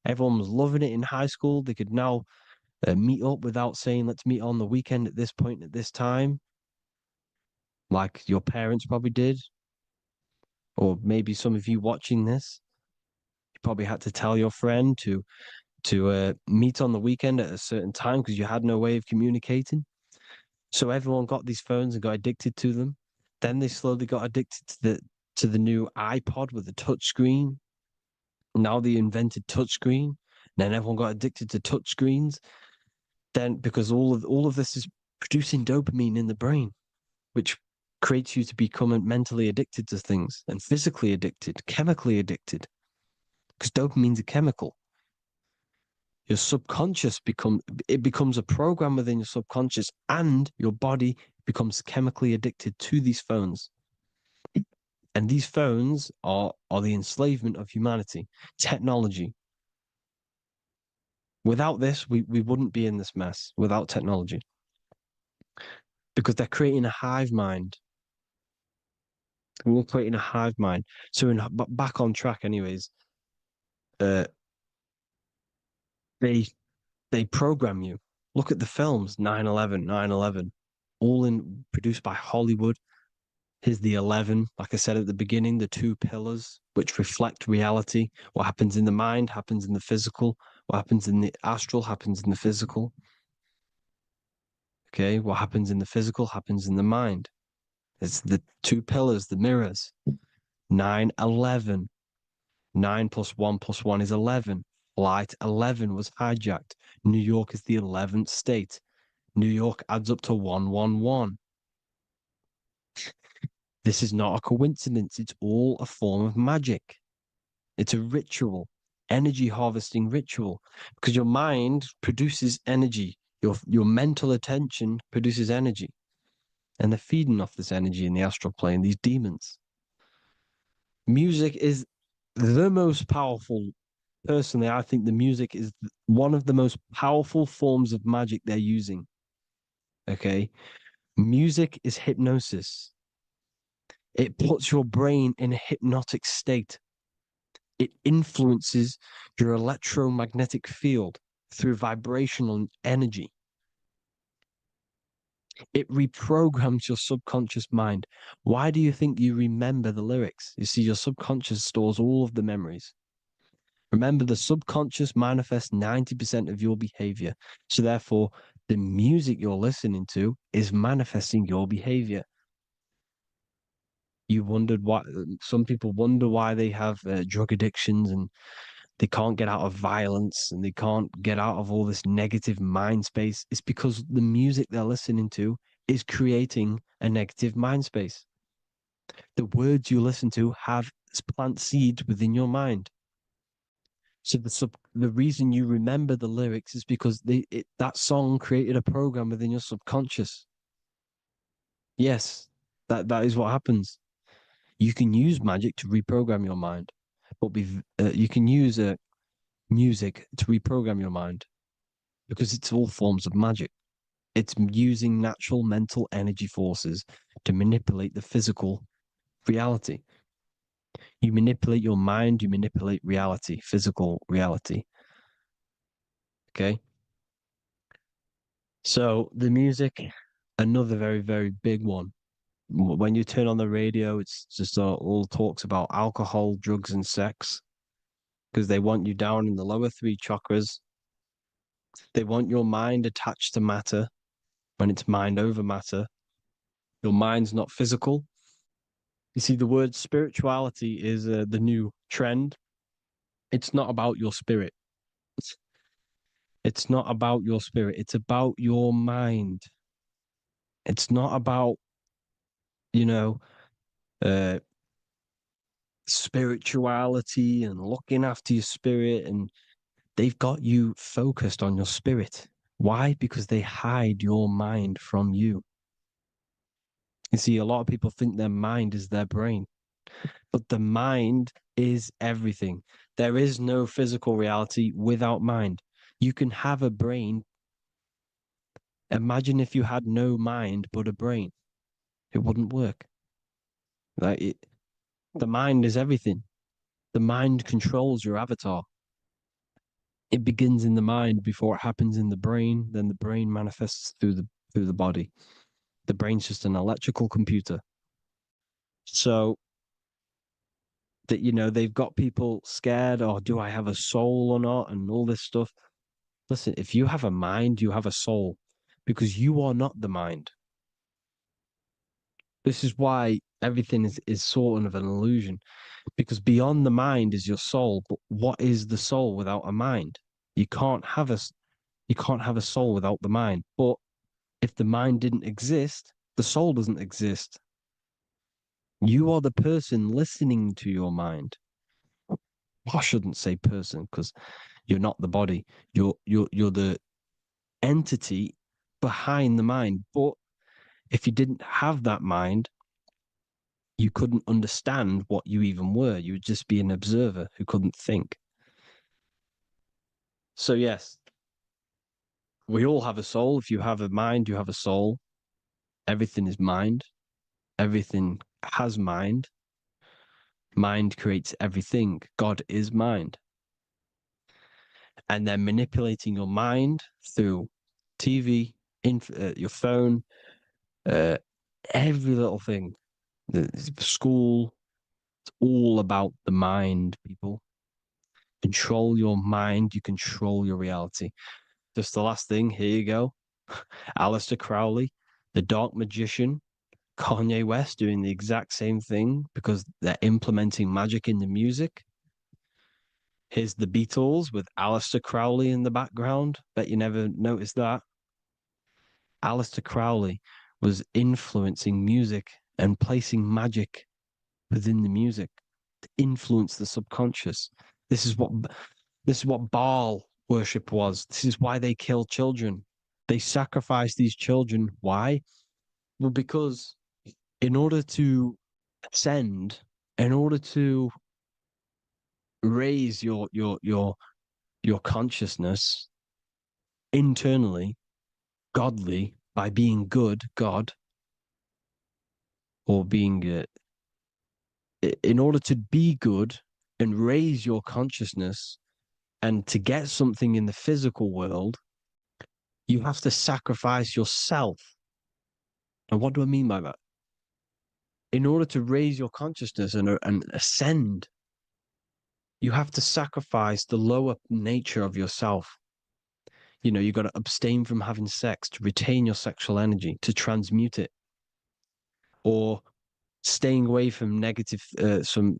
Speaker 6: Everyone was loving it in high school. They could now meet up without saying, "Let's meet on the weekend at this point at this time," like your parents probably did, or maybe some of you watching this, you probably had to tell your friend to meet on the weekend at a certain time because you had no way of communicating. So everyone got these phones and got addicted to them. Then they slowly got addicted to the new iPod with the touch screen. Now they invented touchscreen. Then everyone got addicted to touch screens. Then because all of this is producing dopamine in the brain, which creates you to become mentally addicted to things and physically addicted, chemically addicted. Because dopamine's a chemical. Your subconscious becomes a program within your subconscious, and your body becomes chemically addicted to these phones. And these phones are the enslavement of humanity, technology. Without this, we wouldn't be in this mess without technology. Because they're creating a hive mind. We're creating a hive mind. So back on track anyways, they program you. Look at the films, 9/11, 9/11, all produced by Hollywood. Here's the 11, like I said at the beginning, the two pillars which reflect reality. What happens in the mind happens in the physical. What happens in the astral happens in the physical. Okay, what happens in the physical happens in the mind. It's the two pillars, the mirrors. 9/11. 9 plus 1 plus 1 is 11. Flight 11 was hijacked. New York is the 11th state. New York adds up to 111. This is not a coincidence. It's all a form of magic. It's a ritual, energy harvesting ritual, because your mind produces energy. Your mental attention produces energy. And they're feeding off this energy in the astral plane, these demons. Music is the most powerful. Personally, I think the music is one of the most powerful forms of magic they're using. Okay. Music is hypnosis. It puts your brain in a hypnotic state. It influences your electromagnetic field through vibrational energy. It reprograms your subconscious mind. Why do you think you remember the lyrics? You see, your subconscious stores all of the memories. Remember, the subconscious manifests 90% of your behavior. So therefore, the music you're listening to is manifesting your behavior. You wondered why some people wonder why they have drug addictions and they can't get out of violence and they can't get out of all this negative mind space. It's because the music they're listening to is creating a negative mind space. The words you listen to have plant seeds within your mind. So the reason you remember the lyrics is because that song created a program within your subconscious. Yes, that is what happens. You can use magic to reprogram your mind, but you can use music to reprogram your mind because it's all forms of magic. It's using natural mental energy forces to manipulate the physical reality. You manipulate your mind, you manipulate reality, physical reality. Okay. So the music, another very, very big one. When you turn on the radio, it's just all talks about alcohol, drugs, and sex because they want you down in the lower three chakras. They want your mind attached to matter when it's mind over matter. Your mind's not physical. You see, the word spirituality is the new trend. It's not about your spirit. It's not about your spirit. It's about your mind. It's not about, you know, uh, spirituality and looking after your spirit. And they've got you focused on your spirit. Why? Because they hide your mind from you. You see, a lot of people think their mind is their brain, but the mind is everything. There is no physical reality without mind. You can have a brain. Imagine if you had no mind but a brain. It wouldn't work. The mind is everything. The mind controls your avatar. It begins in the mind before it happens in the brain. Then the brain manifests through the body. The brain's just an electrical computer. So that they've got people scared. Or do I have a soul or not? And all this stuff. Listen, if you have a mind, you have a soul, because you are not the mind. This is why everything is sort of an illusion, because beyond the mind is your soul. But what is the soul without a mind? You can't have a soul without the mind. But if the mind didn't exist, the soul doesn't exist. You are the person listening to your mind. I shouldn't say person because You're not the body. You're the entity behind the mind. But if you didn't have that mind, you couldn't understand what you even were. You would just be an observer who couldn't think. So yes, we all have a soul. If you have a mind, you have a soul. Everything is mind. Everything has mind. Mind creates everything. God is mind. And then manipulating your mind through TV, your phone, every little thing, the school, it's all about the mind, people. Control your mind, you control your reality. Just the last thing, here you go. Aleister Crowley, the dark magician, Kanye West doing the exact same thing because they're implementing magic in the music. Here's the Beatles with Aleister Crowley in the background. Bet you never noticed that. Aleister Crowley was influencing music and placing magic within the music to influence the subconscious. This is what Baal worship was. This is why they killed children. They sacrificed these children. Why? Well, because in order to ascend, in order to raise your consciousness internally, godly, by being good, God, or being in order to be good and raise your consciousness and to get something in the physical world, you have to sacrifice yourself. And what do I mean by that? In order to raise your consciousness and ascend, you have to sacrifice the lower nature of yourself. You know, you got to abstain from having sex to retain your sexual energy, to transmute it, or staying away from negative, some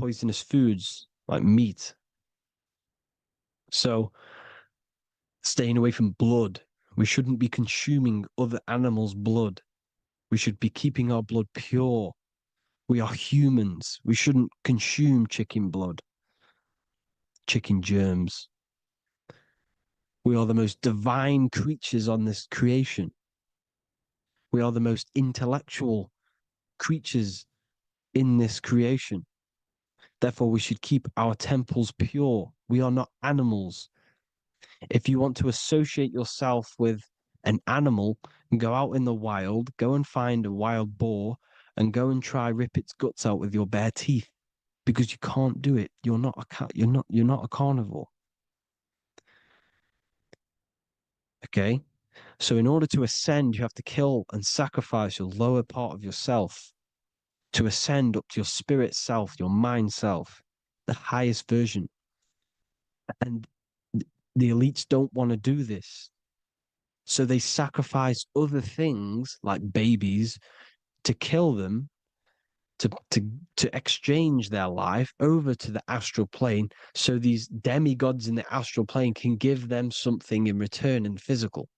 Speaker 6: poisonous foods like meat. So, staying away from blood. We shouldn't be consuming other animals' blood. We should be keeping our blood pure. We are humans. We shouldn't consume chicken blood, chicken germs. We are the most divine creatures on this creation. We are the most intellectual creatures in this creation. Therefore, we should keep our temples pure. We are not animals. If you want to associate yourself with an animal and go out in the wild, go and find a wild boar and go and try rip its guts out with your bare teeth, because you can't do it. You're not a carnivore. Okay? So in order to ascend, you have to kill and sacrifice your lower part of yourself to ascend up to your spirit self, your mind self, the highest version. And the elites don't want to do this. So they sacrifice other things like babies to kill them, to exchange their life over to the astral plane, so these demigods in the astral plane can give them something in return in physical.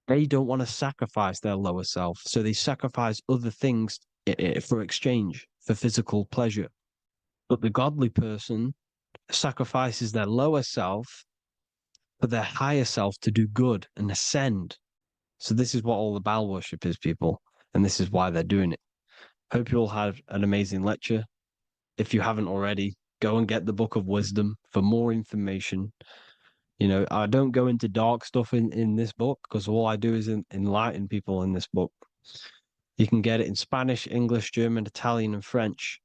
Speaker 6: They don't want to sacrifice their lower self, so they sacrifice other things for exchange, for physical pleasure. But the godly person sacrifices their lower self for their higher self to do good and ascend. So this is what all the Baal worship is, people, and this is why they're doing it. Hope you all had an amazing lecture. If you haven't already, go and get the Book of Wisdom for more information. You know, I don't go into dark stuff in this book because all I do is enlighten people in this book. You can get it in Spanish, English, German, Italian, and French.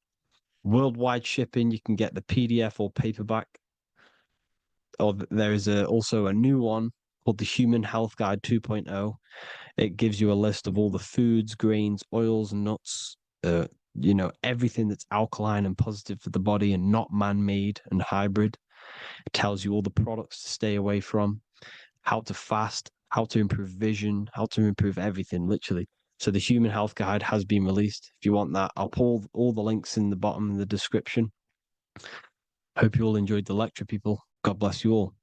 Speaker 6: Worldwide shipping, you can get the PDF or paperback. Or there is also a new one called the Human Health Guide 2.0. It gives you a list of all the foods, grains, oils, nuts, you know, everything that's alkaline and positive for the body and not man-made and hybrid. It tells you all the products to stay away from, how to fast, how to improve vision, how to improve everything, literally. So the Human Health Guide has been released. If you want that, I'll pull all the links in the bottom of the description. Hope you all enjoyed the lecture, people. God bless you all.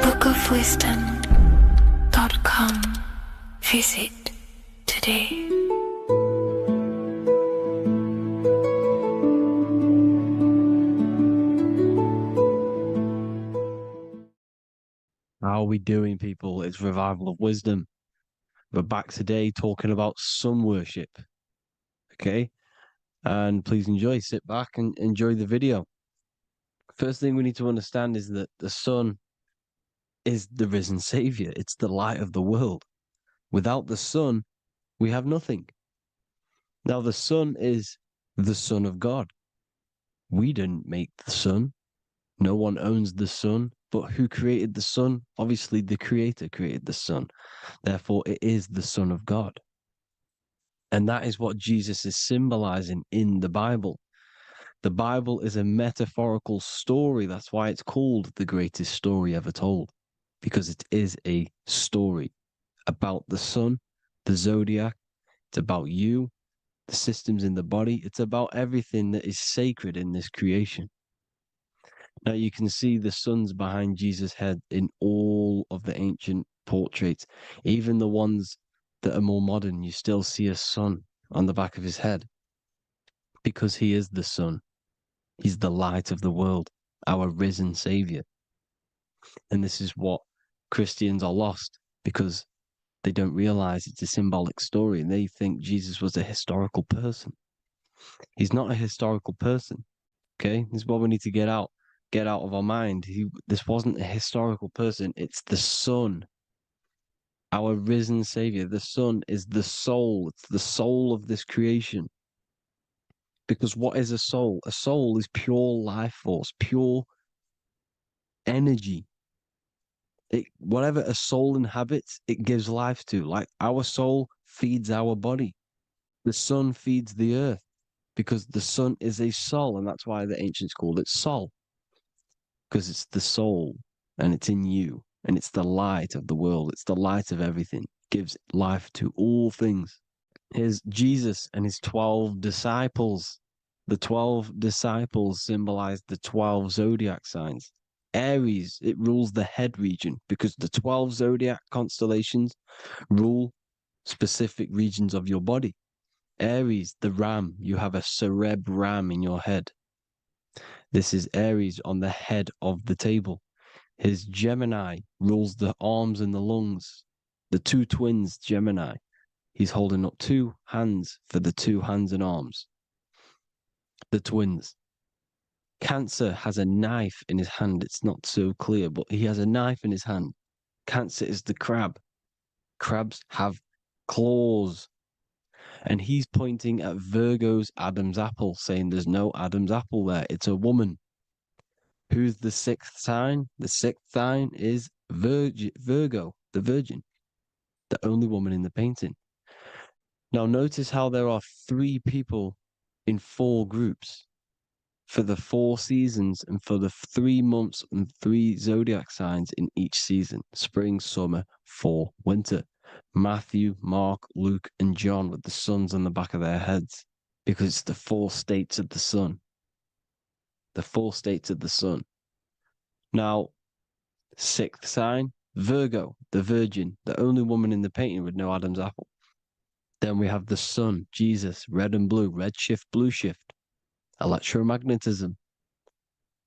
Speaker 2: bookofwisdom.com. Visit today.
Speaker 6: How are we doing, people? It's Revival of Wisdom. We're back today talking about sun worship. Okay? And please enjoy. Sit back and enjoy the video. First thing we need to understand is that the sun is the risen savior. It's the light of the world. Without the sun, we have nothing. Now, the sun is the Son of God. We didn't make the sun. No one owns the sun. But who created the sun? Obviously, the Creator created the sun. Therefore, it is the Son of God. And that is what Jesus is symbolizing in the Bible. The Bible is a metaphorical story. That's why it's called the greatest story ever told, because it is a story about the sun, the zodiac. It's about you, the systems in the body. It's about everything that is sacred in this creation. Now you can see the suns behind Jesus' head in all of the ancient portraits, even the ones that are more modern. You still see a sun on the back of his head because he is the sun. He's the light of the world, our risen savior. And this is what Christians are lost because they don't realize it's a symbolic story and they think Jesus was a historical person. He's not a historical person. Okay, this is what we need to get out of our mind. This wasn't a historical person. It's the Son, our risen Savior. The Son is the soul. It's the soul of this creation. Because what is a soul? A soul is pure life force, pure energy. Whatever a soul inhabits, it gives life to. Like our soul feeds our body. The sun feeds the earth because the sun is a soul, and that's why the ancients called it Sol. Because it's the soul and it's in you and it's the light of the world. It's the light of everything. It gives life to all things. Here's Jesus and his 12 disciples. The 12 disciples symbolize the 12 zodiac signs. Aries, it rules the head region because the 12 zodiac constellations rule specific regions of your body. Aries, the ram, you have a cerebrum in your head. This is Aries on the head of the table. His Gemini rules the arms and the lungs. The two twins, Gemini. He's holding up two hands for the two hands and arms. The twins. Cancer has a knife in his hand. It's not so clear, but he has a knife in his hand. Cancer is the crab. Crabs have claws. And he's pointing at Virgo's Adam's apple, saying there's no Adam's apple there. It's a woman. Who's the sixth sign? The sixth sign is Virgo, the Virgin, the only woman in the painting. Now notice how there are 3 people in 4 groups for the 4 seasons and for the 3 months and 3 zodiac signs in each season: spring, summer, fall, winter. Matthew, Mark, Luke, and John with the suns on the back of their heads, because it's the 4 states of the sun. The 4 states of the sun. Now, 6th sign, Virgo, the Virgin, the only woman in the painting with no Adam's apple. Then we have the sun, Jesus, red and blue, red shift, blue shift. Electromagnetism.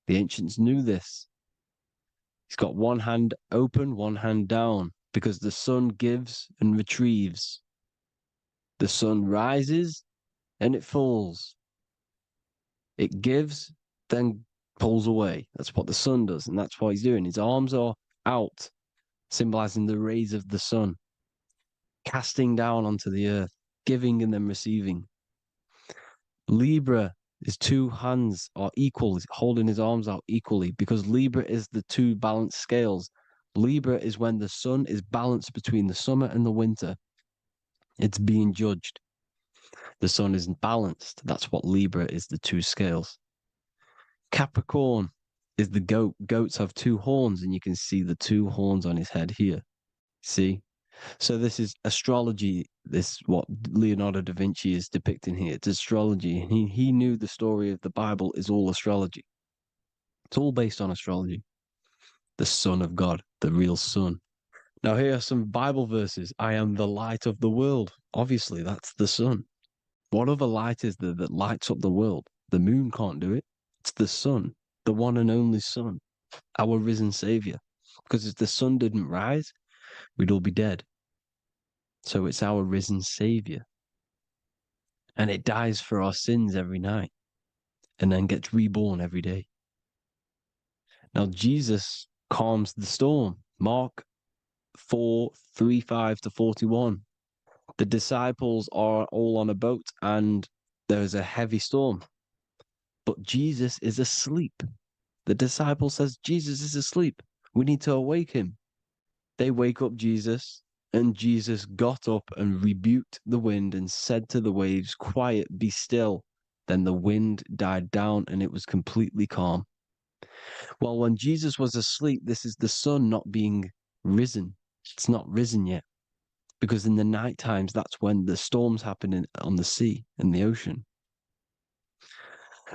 Speaker 6: The ancients knew this. He's got one hand open, one hand down, because the sun gives and retrieves. The sun rises and it falls. It gives, then pulls away. That's what the sun does, and that's what he's doing. His arms are out, symbolizing the rays of the sun, casting down onto the earth, giving and then receiving. Libra, his 2 hands are equal, he's holding his arms out equally, because Libra is the 2 balanced scales. Libra is when the sun is balanced between the summer and the winter. It's being judged. The sun isn't balanced. That's what Libra is, the 2 scales. Capricorn is the goat. Goats have 2 horns, and you can see the 2 horns on his head here. See? So this is astrology. This what Leonardo da Vinci is depicting here. It's astrology. And he knew the story of the Bible is all astrology. It's all based on astrology. The Son of God, the real sun. Now here are some Bible verses. I am the light of the world. Obviously, that's the sun. What other light is there that lights up the world? The moon can't do it. It's the sun, the one and only sun, our risen Savior. Because if the sun didn't rise, we'd all be dead. So it's our risen Savior. And it dies for our sins every night and then gets reborn every day. Now, Jesus calms the storm. Mark 4:35-41. The disciples are all on a boat and there's a heavy storm. But Jesus is asleep. The disciple says, Jesus is asleep. We need to awake him. They wake up Jesus, and Jesus got up and rebuked the wind and said to the waves, quiet, be still. Then the wind died down and it was completely calm. Well, when Jesus was asleep, this is the sun not being risen. It's not risen yet. Because in the night times, that's when the storms happen on the sea and the ocean.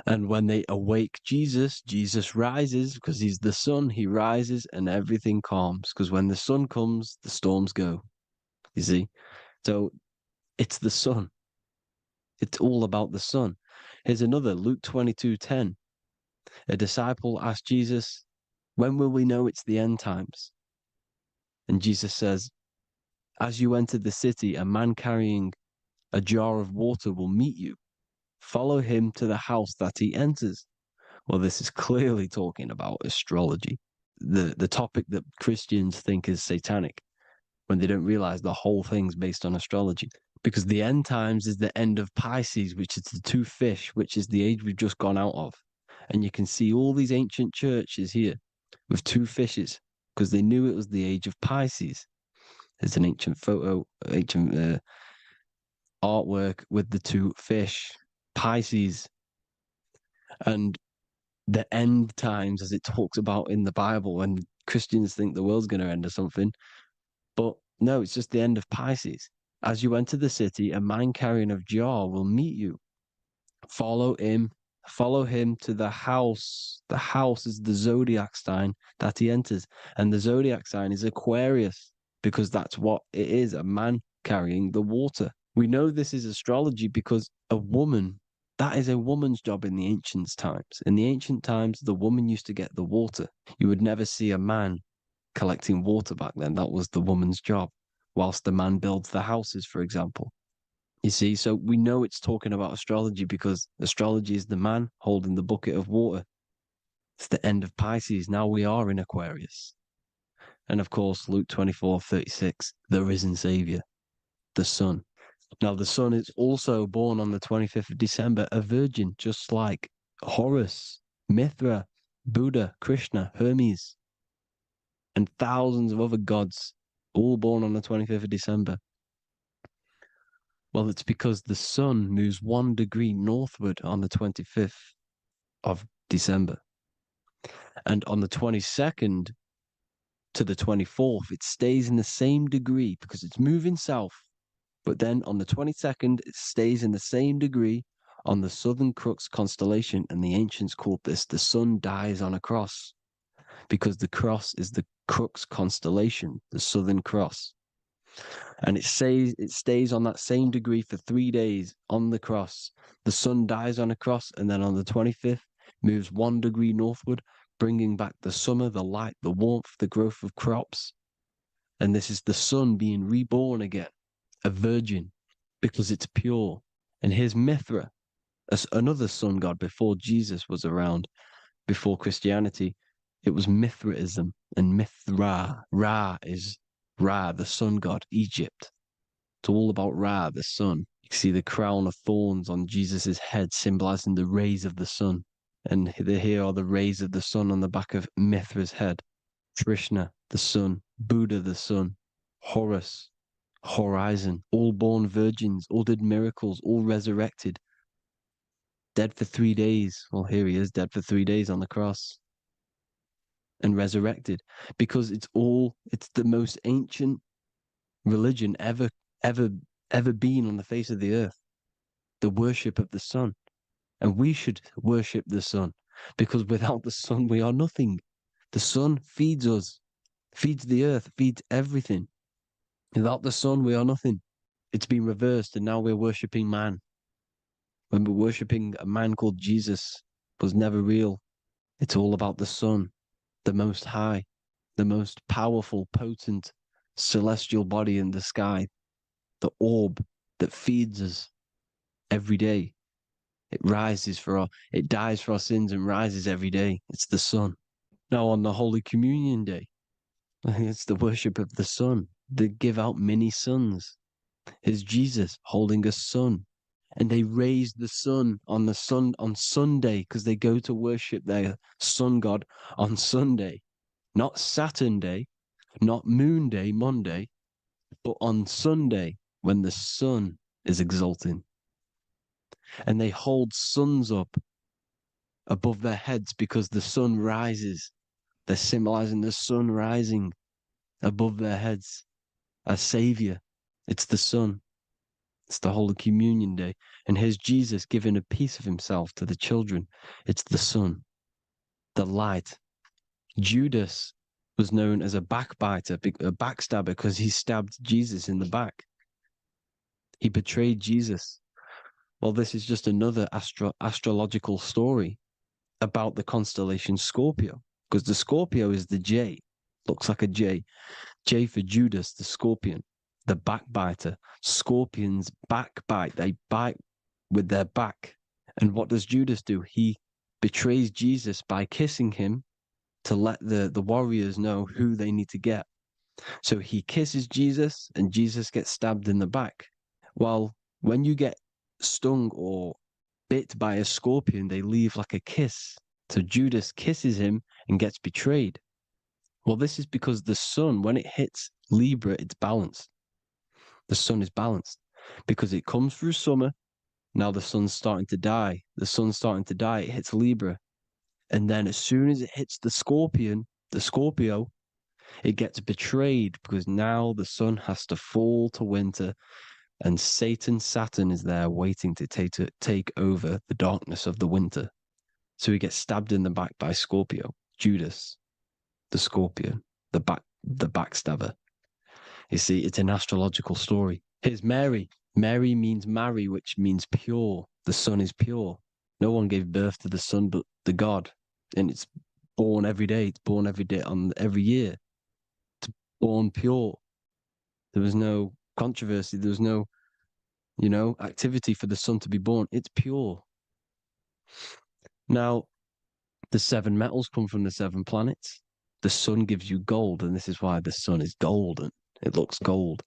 Speaker 6: And when they awake Jesus, Jesus rises because he's the sun. He rises and everything calms. Because when the sun comes, the storms go. You see? So it's the sun. It's all about the sun. Here's another, Luke 22:10. A disciple asked Jesus, when will we know it's the end times? And Jesus says, as you enter the city, a man carrying a jar of water will meet you. Follow him to the house that he enters. Well, this is clearly talking about astrology, the topic that Christians think is satanic, when they don't realize the whole thing's based on astrology. Because the end times is the end of Pisces, which is the two fish, which is the age we've just gone out of. And you can see all these ancient churches here with two fishes, because they knew it was the age of Pisces. There's an ancient photo, ancient artwork with the two fish, Pisces. And the end times, as it talks about in the Bible, when Christians think the world's going to end or something. But no, it's just the end of Pisces. As you enter the city, a man carrying a jar will meet you. Follow him to the house. The house is the zodiac sign that he enters. And the zodiac sign is Aquarius, because that's what it is, a man carrying the water. We know this is astrology because a woman, that is a woman's job in the ancient times. In the ancient times, the woman used to get the water. You would never see a man collecting water back then. That was the woman's job, whilst the man builds the houses, for example. You see, so we know it's talking about astrology because astrology is the man holding the bucket of water. It's the end of Pisces. Now we are in Aquarius. And of course, Luke 24:36, the risen Savior, the sun. Now, the sun is also born on the 25th of December, a virgin, just like Horus, Mithra, Buddha, Krishna, Hermes, and thousands of other gods, all born on the 25th of December. Well, it's because the sun moves 1 degree northward on the 25th of December. And on the 22nd to the 24th, it stays in the same degree because it's moving south. But then on the 22nd, it stays in the same degree on the Southern Crux constellation. And the ancients called this the sun dies on a cross because the cross is the Crux constellation, the Southern Cross. And it stays on that same degree for 3 days on the cross. The sun dies on a cross, and then on the 25th, moves 1 degree northward, bringing back the summer, the light, the warmth, the growth of crops. And this is the sun being reborn again, a virgin, because it's pure. And here's Mithra, another sun god before Jesus was around, before Christianity. It was Mithraism, and Mithra, Ra is Ra, the sun god, Egypt. It's all about Ra, the sun. You see the crown of thorns on Jesus' head, symbolizing the rays of the sun. And here are the rays of the sun on the back of Mithra's head. Krishna, the sun. Buddha, the sun. Horus, horizon. All born virgins, all did miracles, all resurrected. Dead for 3 days. Well, here he is, dead for 3 days on the cross. And resurrected. Because it's the most ancient religion ever been on the face of the earth. The worship of the sun. And we should worship the sun, because without the sun, we are nothing. The sun feeds us, feeds the earth, feeds everything. Without the sun, we are nothing. It's been reversed, and now we're worshipping man. When we're worshipping a man called Jesus, was never real. It's all about the sun, the Most High. the most powerful, potent celestial body in the sky, the orb that feeds us every day. It it dies for our sins and rises every day. It's the sun. Now on the Holy Communion Day, it's the worship of the sun. They give out many suns. Here's Jesus holding a sun. And they raise the sun on Sunday because they go to worship their sun god on Sunday. Not Saturn Day, not Moon Day, Monday, but on Sunday when the sun is exalting. And they hold suns up above their heads because the sun rises. They're symbolizing the sun rising above their heads as Savior. It's the sun. It's the Holy Communion Day. And here's Jesus giving a piece of himself to the children. It's the sun, the light. Judas was known as a backbiter, a backstabber, because he stabbed Jesus in the back. He betrayed Jesus. Well, this is just another astrological story about the constellation Scorpio, because the Scorpio is the J, looks like a J. J for Judas, the scorpion, the backbiter. Scorpions backbite, they bite with their back. And what does Judas do? He betrays Jesus by kissing him to let the warriors know who they need to get. So he kisses Jesus and Jesus gets stabbed in the back. Well, when you get stung or bit by a scorpion, they leave like a kiss. So Judas kisses him and gets betrayed. Well, this is because the sun, when it hits Libra, it's balanced. The sun is balanced because it comes through summer. Now the sun's starting to die. The sun's starting to die. It hits Libra. And then as soon as it hits the Scorpio, it gets betrayed because now the sun has to fall to winter and Saturn is there waiting to take over the darkness of the winter. So he gets stabbed in the back by Scorpio, Judas, the scorpion, the backstabber. You see, it's an astrological story. Here's Mary. Mary means marry, which means pure. The sun is pure. No one gave birth to the sun but the God. And it's born every day. It's born every day on every year. It's born pure. There was no controversy. There was no, activity for the sun to be born. It's pure. Now, the 7 metals come from the 7 planets. The sun gives you gold, and this is why the sun is golden. It looks gold.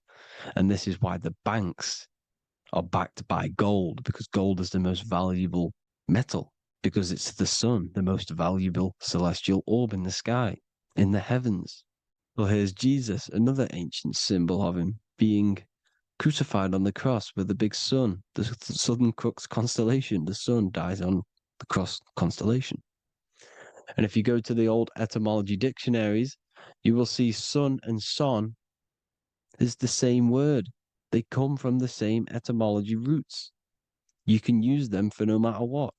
Speaker 6: And this is why the banks are backed by gold, because gold is the most valuable metal, because it's the sun, the most valuable celestial orb in the sky, in the heavens. Well, here's Jesus, another ancient symbol of him being crucified on the cross with the big sun, the Southern Crux constellation. The sun dies on the cross constellation. And if you go to the old etymology dictionaries, you will see sun and son is the same word. They come from the same etymology roots. You can use them for no matter what,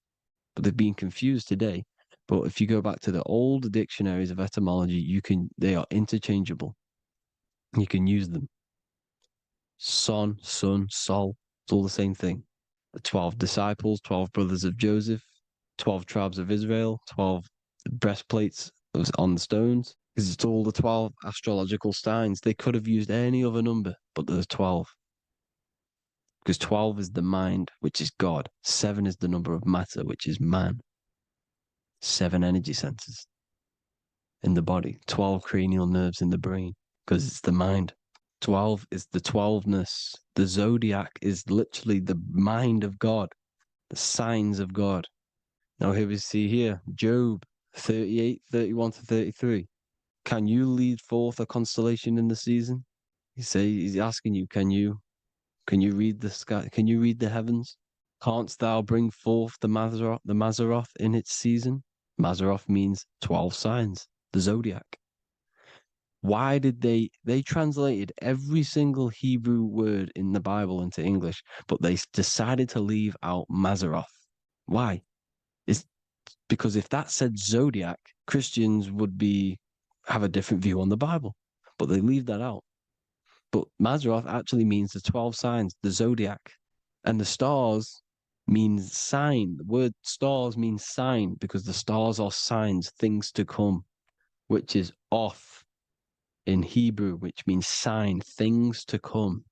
Speaker 6: but they've been confused today. But if you go back to the old dictionaries of etymology, they are interchangeable. You can use them. Son, sun, sol, it's all the same thing. The 12 disciples, 12 brothers of Joseph, 12 tribes of Israel, 12 breastplates on the stones, because it's all the 12 astrological signs. They could have used any other number, but there's 12. Because 12 is the mind, which is God. 7 is the number of matter, which is man. 7 energy centers in the body. 12 cranial nerves in the brain, because it's the mind. 12 is the 12ness. The zodiac is literally the mind of God, the signs of God. Now here we see here, Job 38, 31 to 33. Can you lead forth a constellation in the season? He's asking you, can you read the sky? Can you read the heavens? Canst thou bring forth the Mazzaroth in its season? Mazzaroth means 12 signs, the zodiac. Why did they translated every single Hebrew word in the Bible into English, but they decided to leave out Mazzaroth? Why? It's because if that said zodiac, Christians would have a different view on the Bible, but they leave that out. But Mazzaroth actually means the 12 signs, the zodiac, and the stars means sign. The word stars means sign because the stars are signs, things to come, which is off. in Hebrew, which means sign, things to come.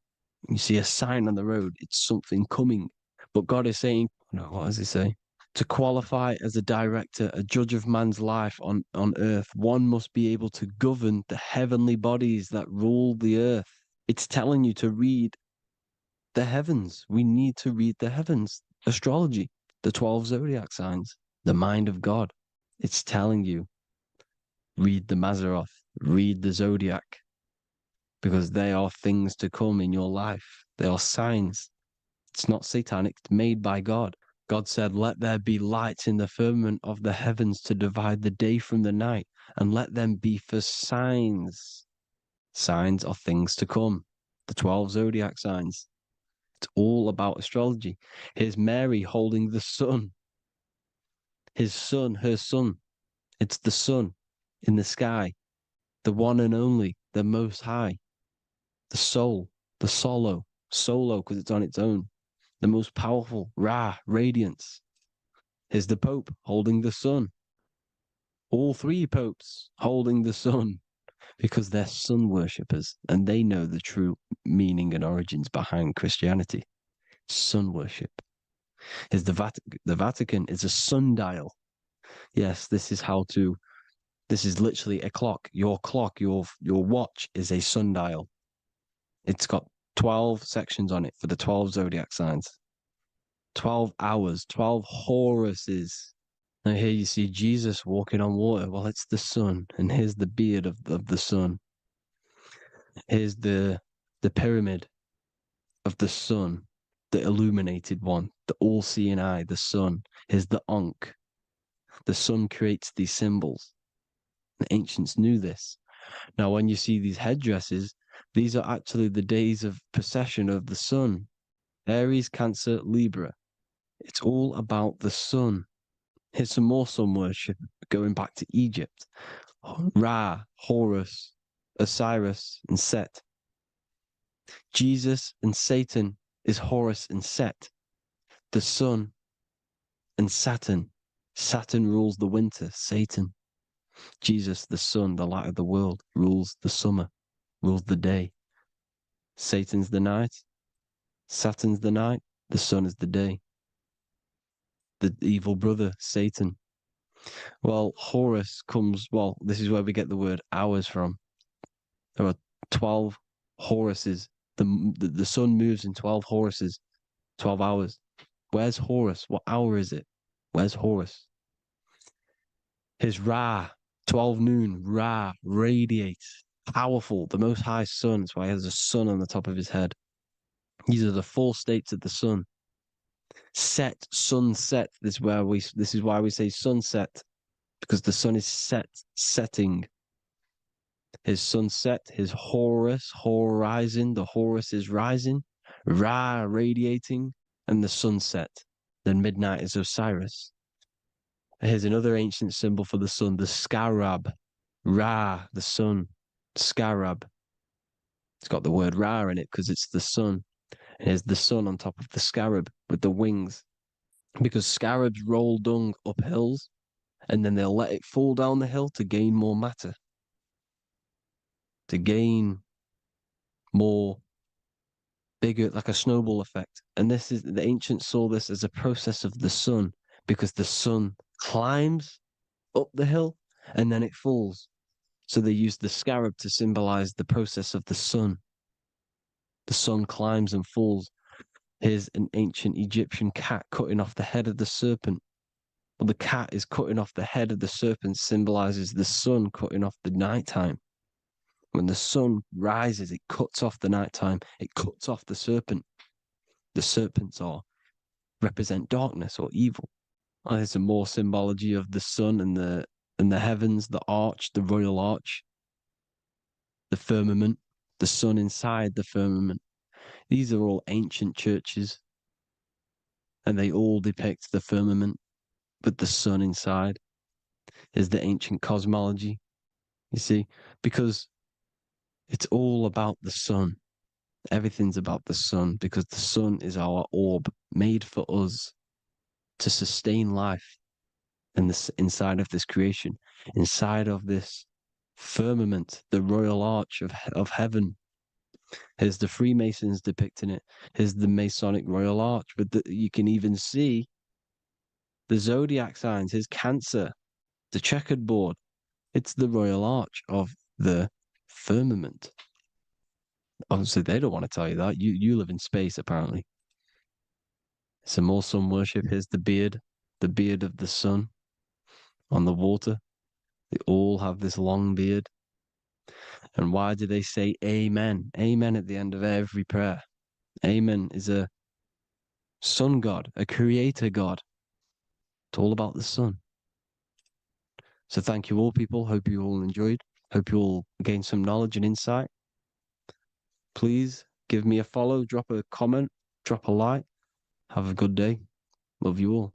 Speaker 6: You see a sign on the road, it's something coming. But God is saying, no, what does he say? To qualify as a director, a judge of man's life on earth, one must be able to govern the heavenly bodies that rule the earth. It's telling you to read the heavens. We need to read the heavens. Astrology, the 12 zodiac signs, the mind of God. It's telling you, read the Mazzaroth, read the zodiac, because they are things to come in your life. They are signs. It's not satanic, it's made by God. God said, let there be lights in the firmament of the heavens to divide the day from the night, and let them be for signs. Signs are things to come. The 12 zodiac signs. It's all about astrology. Here's Mary holding the sun. His son, her son. It's the sun in the sky, the one and only, the most high, the soul, the solo because it's on its own, the most powerful, Ra, radiance. Here's the Pope holding the sun. All three popes holding the sun because they're sun worshippers and they know the true meaning and origins behind Christianity. Sun worship. Here's the Vatican is a sundial. Yes, this is literally a clock. Your watch is a sundial. It's got 12 sections on it for the 12 zodiac signs. 12 hours, 12 Horuses. Now here you see Jesus walking on water. Well, it's the sun, and here's the beard of the sun. Here's the pyramid of the sun, the illuminated one, the all-seeing eye, the sun. Here's the Ankh. The sun creates these symbols. The ancients knew this. Now, when you see these headdresses, these are actually the days of procession of the sun. Aries, Cancer, Libra. It's all about the sun. Here's some more sun worship going back to Egypt. Ra, Horus, Osiris, and Set. Jesus and Satan is Horus and Set. The sun and Saturn. Saturn rules the winter, Satan. Jesus, the sun, the light of the world, rules the summer, rules the day. Satan's the night, Saturn's the night, the sun is the day. The evil brother, Satan. Well, Horus comes, this is where we get the word hours from. There are 12 Horuses. The sun moves in 12 Horuses, 12 hours. Where's Horus? What hour is it? Where's Horus? His Ra, 12 noon, Ra, radiates, powerful, the most high sun. That's why he has a sun on the top of his head. These are the four states of the sun. Set, sunset. This is why we say sunset, because the sun is setting. His sunset, his Horus, horizon, the Horus is rising, Ra radiating, and the sunset. Then midnight is Osiris. Here's another ancient symbol for the sun, the scarab. Ra, the sun, scarab. It's got the word Ra in it because it's the sun. And here's the sun on top of the scarab with the wings. Because scarabs roll dung up hills and then they'll let it fall down the hill to gain more matter. To gain more bigger, like a snowball effect. And the ancients saw this as a process of the sun because the sun climbs up the hill and then it falls. So they used the scarab to symbolize the process of the sun. The sun climbs and falls. Here's an ancient Egyptian cat cutting off the head of the serpent. Well, the cat is cutting off the head of the serpent, symbolizes the sun cutting off the nighttime. When the sun rises, it cuts off the nighttime. It cuts off the serpent. The serpents represent darkness or evil. Oh, there's some more symbology of the sun and the heavens, the arch, the royal arch, the firmament, the sun inside the firmament. These are all ancient churches, and they all depict the firmament with the sun inside. Is the ancient cosmology, you see, because it's all about the sun. Everything's about the sun because the sun is our orb made for us to sustain life in inside of this creation, inside of this firmament, the royal arch of heaven. Here's the Freemasons depicting it. Here's the Masonic royal arch. But you can even see the zodiac signs. Here's Cancer, the checkered board. It's the royal arch of the firmament. Obviously, they don't want to tell you that. You live in space, apparently. Some more sun worship. Here's the beard of the sun on the water. They all have this long beard. And why do they say amen? Amen at the end of every prayer. Amen is a sun god, a creator god. It's all about the sun. So thank you all, people. Hope you all enjoyed. Hope you all gained some knowledge and insight. Please give me a follow, drop a comment, drop a like. Have a good day. Love you all.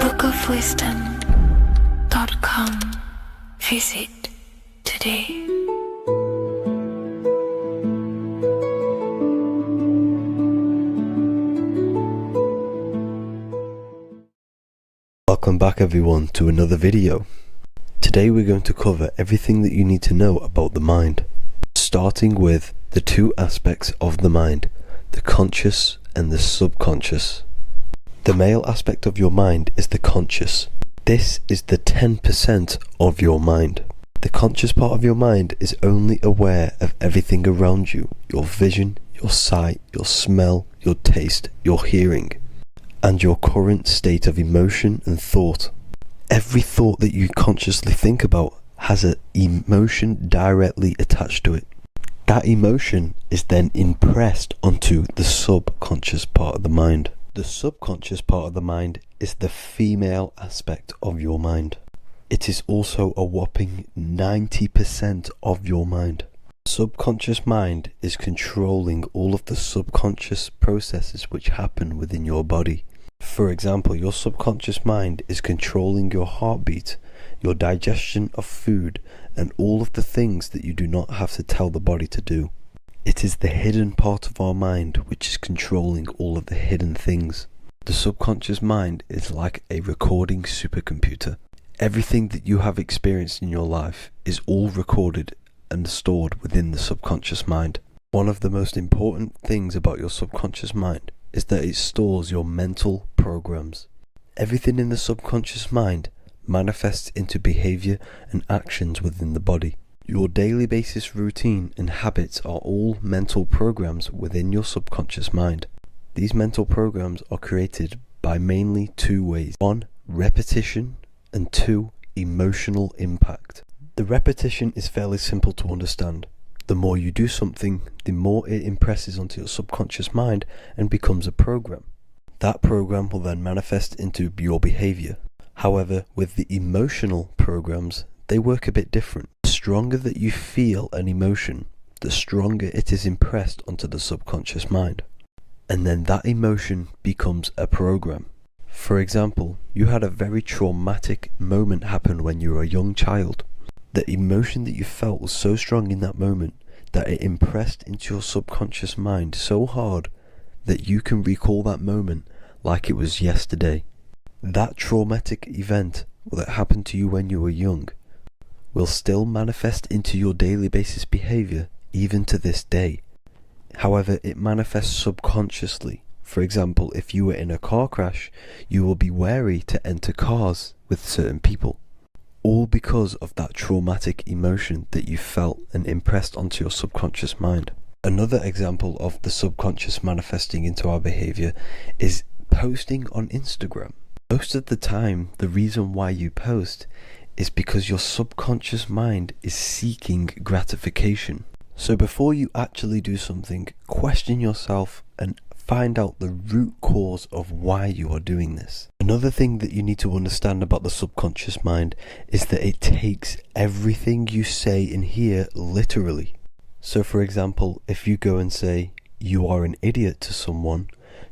Speaker 2: bookofwisdom.com. Visit today.
Speaker 5: Welcome back everyone to another video. Today we're going to cover everything that you need to know about the mind, starting with the two aspects of the mind, the conscious and the subconscious. The male aspect of your mind is the conscious. This is the 10% of your mind. The conscious part of your mind is only aware of everything around you, your vision, your sight, your smell, your taste, your hearing, and your current state of emotion and thought. Every thought that you consciously think about has an emotion directly attached to it. That emotion is then impressed onto the subconscious part of the mind. The subconscious part of the mind is the female aspect of your mind. It is also a whopping 90% of your mind. Subconscious mind is controlling all of the subconscious processes which happen within your body. For example, your subconscious mind is controlling your heartbeat, your digestion of food, and all of the things that you do not have to tell the body to do. It is the hidden part of our mind which is controlling all of the hidden things. The subconscious mind is like a recording supercomputer. Everything that you have experienced in your life is all recorded and stored within the subconscious mind. One of the most important things about your subconscious mind is that it stores your mental programs. Everything in the subconscious mind manifests into behavior and actions within the body. Your daily basis routine and habits are all mental programs within your subconscious mind. These mental programs are created by mainly two ways. 1, repetition, and 2, emotional impact. The repetition is fairly simple to understand. The more you do something, the more it impresses onto your subconscious mind and becomes a program. That program will then manifest into your behavior. However, with the emotional programs, they work a bit different. The stronger that you feel an emotion, the stronger it is impressed onto the subconscious mind. And then that emotion becomes a program. For example, you had a very traumatic moment happen when you were a young child. The emotion that you felt was so strong in that moment that it impressed into your subconscious mind so hard that you can recall that moment like it was yesterday. That traumatic event that happened to you when you were young will still manifest into your daily basis behavior even to this day. However, it manifests subconsciously. For example, if you were in a car crash, you will be wary to enter cars with certain people. All because of that traumatic emotion that you felt and impressed onto your subconscious mind. Another example of the subconscious manifesting into our behavior is posting on Instagram. Most of the time, the reason why you post is because your subconscious mind is seeking gratification. So before you actually do something, question yourself and find out the root cause of why you are doing this. Another thing that you need to understand about the subconscious mind is that it takes everything you say and hear literally. So for example, if you go and say, "You are an idiot" to someone,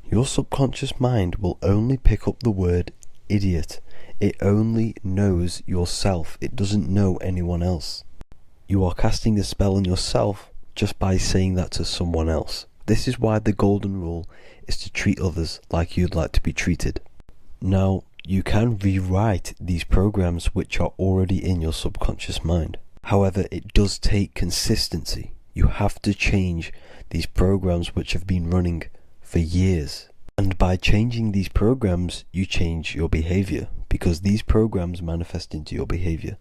Speaker 5: your subconscious mind will only pick up the word idiot. It only knows yourself. It doesn't know anyone else. You are casting a spell on yourself just by saying that to someone else. This is why the golden rule is to treat others like you'd like to be treated. Now, you can rewrite these programs which are already in your subconscious mind. However, it does take consistency. You have to change these programs which have been running for years. And by changing these programs, you change your behavior, because these programs manifest into your behavior.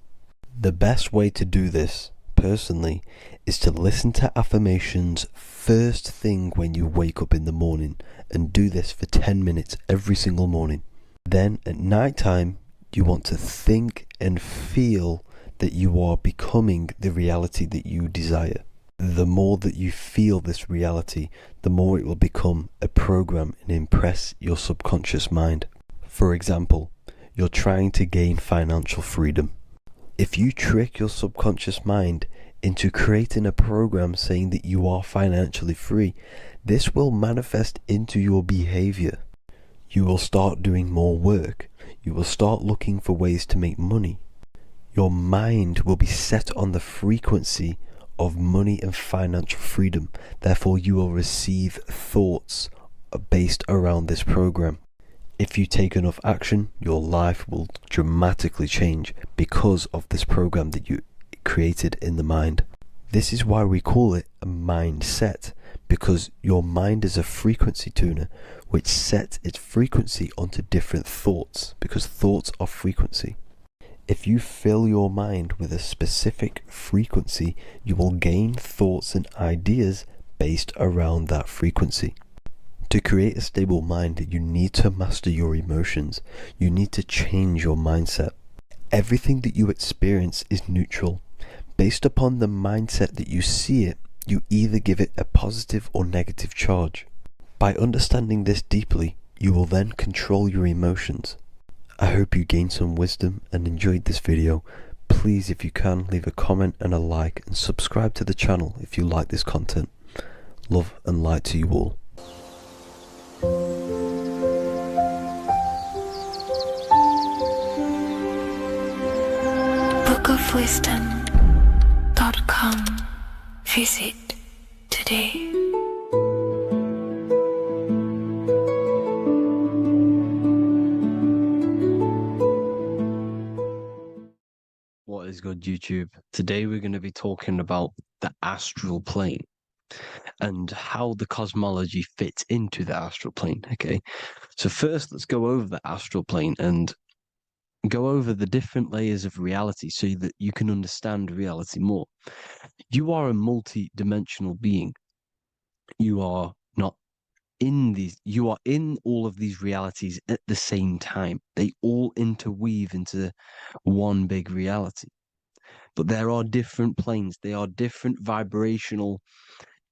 Speaker 5: The best way to do this, personally, is to listen to affirmations first thing when you wake up in the morning, and do this for 10 minutes every single morning. Then at night time, you want to think and feel that you are becoming the reality that you desire. The more that you feel this reality, the more it will become a program and impress your subconscious mind. For example, you're trying to gain financial freedom. If you trick your subconscious mind into creating a program saying that you are financially free, this will manifest into your behavior. You will start doing more work. You will start looking for ways to make money. Your mind will be set on the frequency of money and financial freedom. Therefore, you will receive thoughts based around this program. If you take enough action, your life will dramatically change because of this program that you created in the mind. This is why we call it a mindset, because your mind is a frequency tuner which sets its frequency onto different thoughts, because thoughts are frequency. If you fill your mind with a specific frequency, you will gain thoughts and ideas based around that frequency. To create a stable mind, you need to master your emotions. You need to change your mindset. Everything that you experience is neutral. Based upon the mindset that you see it, you either give it a positive or negative charge. By understanding this deeply, you will then control your emotions. I hope you gained some wisdom and enjoyed this video. Please, if you can, leave a comment and a like, and subscribe to the channel if you like this content. Love and light to you all.
Speaker 2: bookofwisdom.com. Visit today.
Speaker 6: What is good, YouTube? Today we're going to be talking about the astral plane and how the cosmology fits into the astral plane. Okay, so first let's go over the astral plane and go over the different layers of reality so that you can understand reality more. You are a multi-dimensional being. You are not in these, you are in all of these realities at the same time. They all interweave into one big reality. But there are different planes. They are different vibrational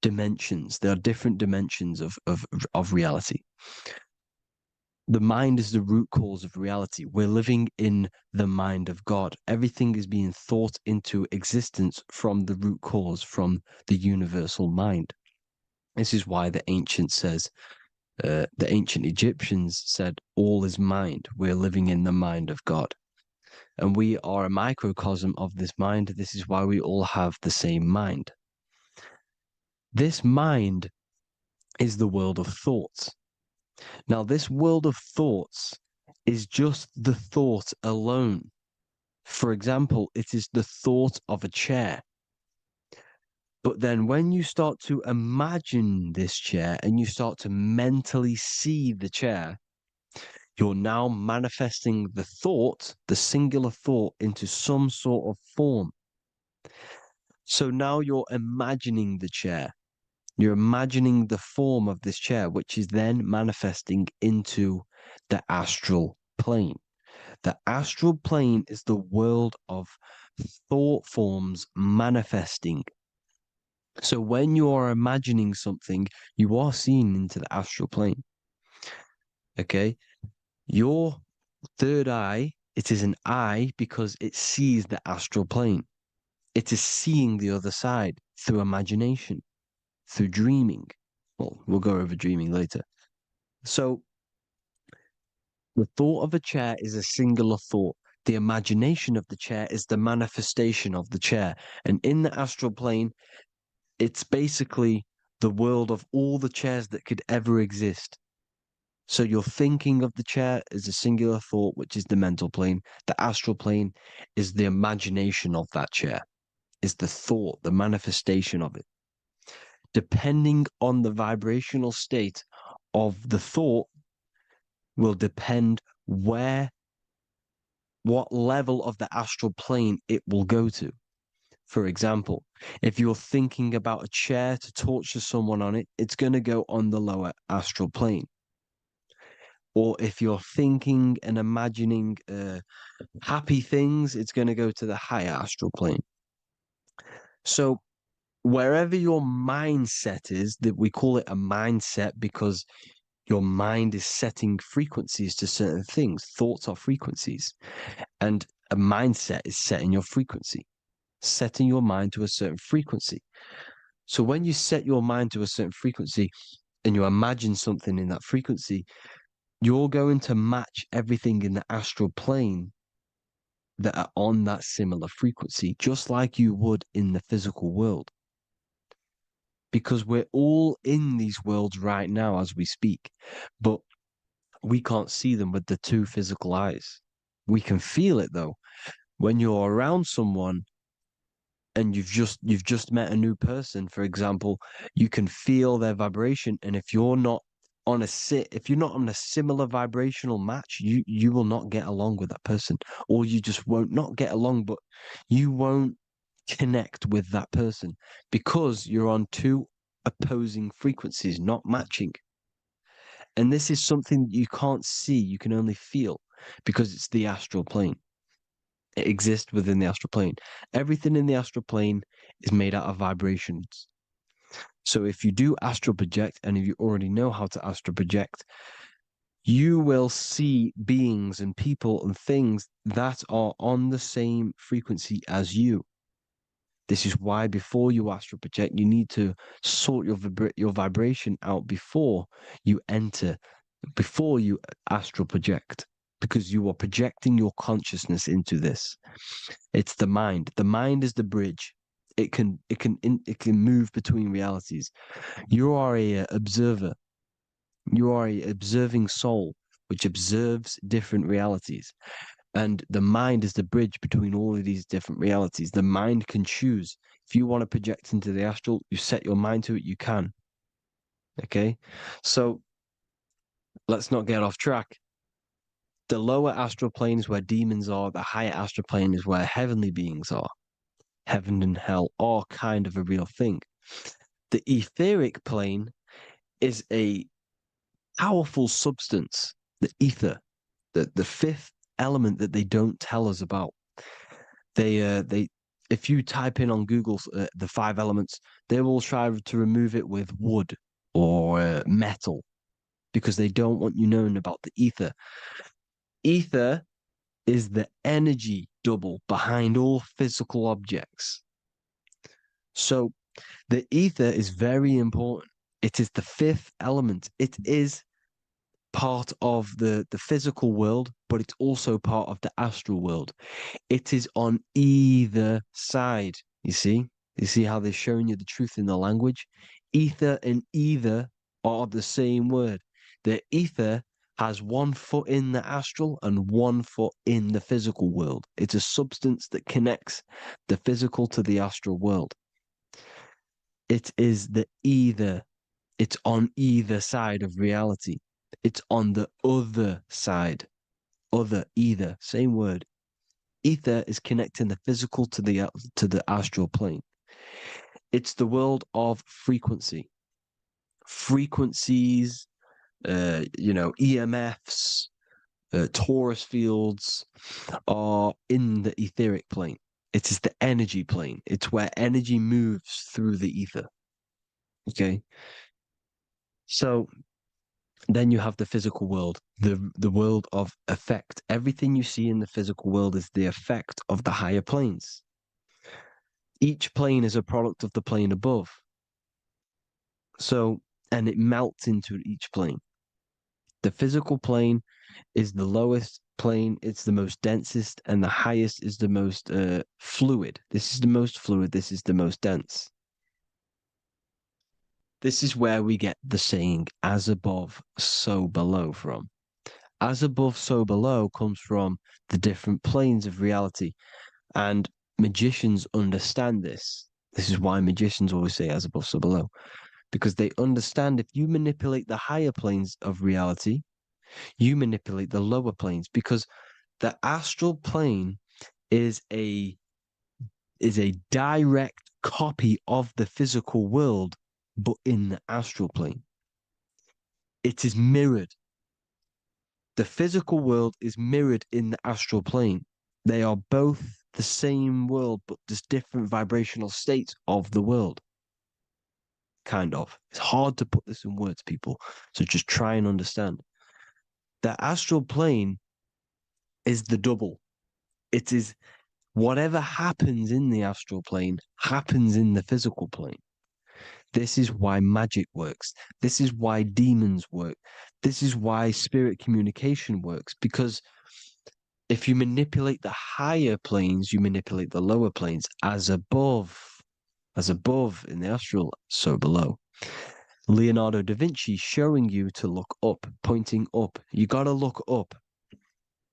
Speaker 6: dimensions. There are different dimensions of reality. The mind is the root cause of reality. We're living in the mind of God. Everything is being thought into existence from the root cause, from the universal mind. This is why the ancient Egyptians said, all is mind. We're living in the mind of God. And we are a microcosm of this mind. This is why we all have the same mind. This mind is the world of thoughts. Now, this world of thoughts is just the thought alone. For example, it is the thought of a chair. But then when you start to imagine this chair and you start to mentally see the chair, you're now manifesting the thought, the singular thought, into some sort of form. So now you're imagining the chair. You're imagining the form of this chair, which is then manifesting into the astral plane. The astral plane is the world of thought forms manifesting. So when you are imagining something, you are seeing into the astral plane. Okay? Your third eye, it is an eye because it sees the astral plane. It is seeing the other side through imagination, through dreaming. Well, we'll go over dreaming later. So the thought of a chair is a singular thought. The imagination of the chair is the manifestation of the chair. And in the astral plane, it's basically the world of all the chairs that could ever exist. So you're thinking of the chair as a singular thought, which is the mental plane. The astral plane is the imagination of that chair, is the thought, the manifestation of it. Depending on the vibrational state of the thought will depend what level of the astral plane it will go to. For example, if you're thinking about a chair to torture someone on it, it's going to go on the lower astral plane. Or if you're thinking and imagining happy things, it's going to go to the higher astral plane. So wherever your mindset is, that we call it a mindset because your mind is setting frequencies to certain things. Thoughts are frequencies. And a mindset is setting your frequency, setting your mind to a certain frequency. So when you set your mind to a certain frequency and you imagine something in that frequency, you're going to match everything in the astral plane that are on that similar frequency, just like you would in the physical world. Because we're all in these worlds right now as we speak, but we can't see them with the two physical eyes. We can feel it though. When you're around someone and you've just met a new person, for example, you can feel their vibration. And if you're not on a similar vibrational match, you will not get along with that person, or you just won't not get along, but you won't connect with that person because you're on two opposing frequencies, not matching. And this is something you can't see, you can only feel because it's the astral plane. It exists within the astral plane. Everything in the astral plane is made out of vibrations. So if you do astral project, and if you already know how to astral project, you will see beings and people and things that are on the same frequency as you. This is why before you astral project, you need to sort your vibration out before you astral project, because you are projecting your consciousness into this. It's the mind. The mind is the bridge. It can move between realities. You are a observer. You are a observing soul which observes different realities. And the mind is the bridge between all of these different realities. The mind can choose. If you want to project into the astral, you set your mind to it, you can. Okay? So let's not get off track. The lower astral plane is where demons are. The higher astral plane is where heavenly beings are. Heaven and hell are kind of a real thing. The etheric plane is a powerful substance, the ether, the fifth element that they don't tell us about. If you type in on Google the 5 elements, they will try to remove it with wood or metal because they don't want you knowing about the ether. Ether is the energy double behind all physical objects. So the ether is very important. It is the 5th element. It is part of the physical world, but it's also part of the astral world. It is on either side. You see how they're showing you the truth in the language? Ether and either are the same word. The ether has 1 foot in the astral and 1 foot in the physical world. It's a substance that connects the physical to the astral world. It is the either. It's on either side of reality. It's on the other side. Other, either, same word. Ether is connecting the physical to the astral plane. It's the world of frequency. Frequencies, EMFs, torus fields are in the etheric plane. It is the energy plane. It's where energy moves through the ether. Okay. So then you have the physical world, the world of effect. Everything you see in the physical world is the effect of the higher planes. Each plane is a product of the plane above. So, and it melts into each plane. The physical plane is the lowest plane, it's the most densest, and the highest is the most fluid. This is the most fluid, this is the most dense. This is where we get the saying, as above, so below from. As above, so below comes from the different planes of reality. And magicians understand this. This is why magicians always say as above, so below. Because they understand if you manipulate the higher planes of reality, you manipulate the lower planes. Because the astral plane is a direct copy of the physical world, but in the astral plane. It is mirrored. The physical world is mirrored in the astral plane. They are both the same world, but just different vibrational states of the world. Kind of. It's hard to put this in words, people. So just try and understand. The astral plane is the double. It is whatever happens in the astral plane happens in the physical plane. This is why magic works. This is why demons work. This is why spirit communication works. Because if you manipulate the higher planes, you manipulate the lower planes. As above in the astral, so below. Leonardo da Vinci showing you to look up, pointing up. You got to look up.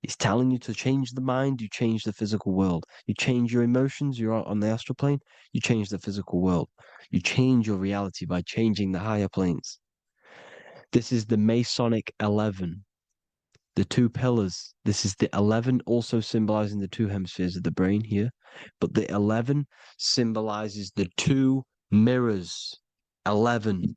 Speaker 6: He's telling you to change the mind, you change the physical world. You change your emotions, you're on the astral plane, you change the physical world. You change your reality by changing the higher planes. This is the Masonic 11, the two pillars. This is the 11, also symbolizing the two hemispheres of the brain here. But the 11 symbolizes the two mirrors. 11.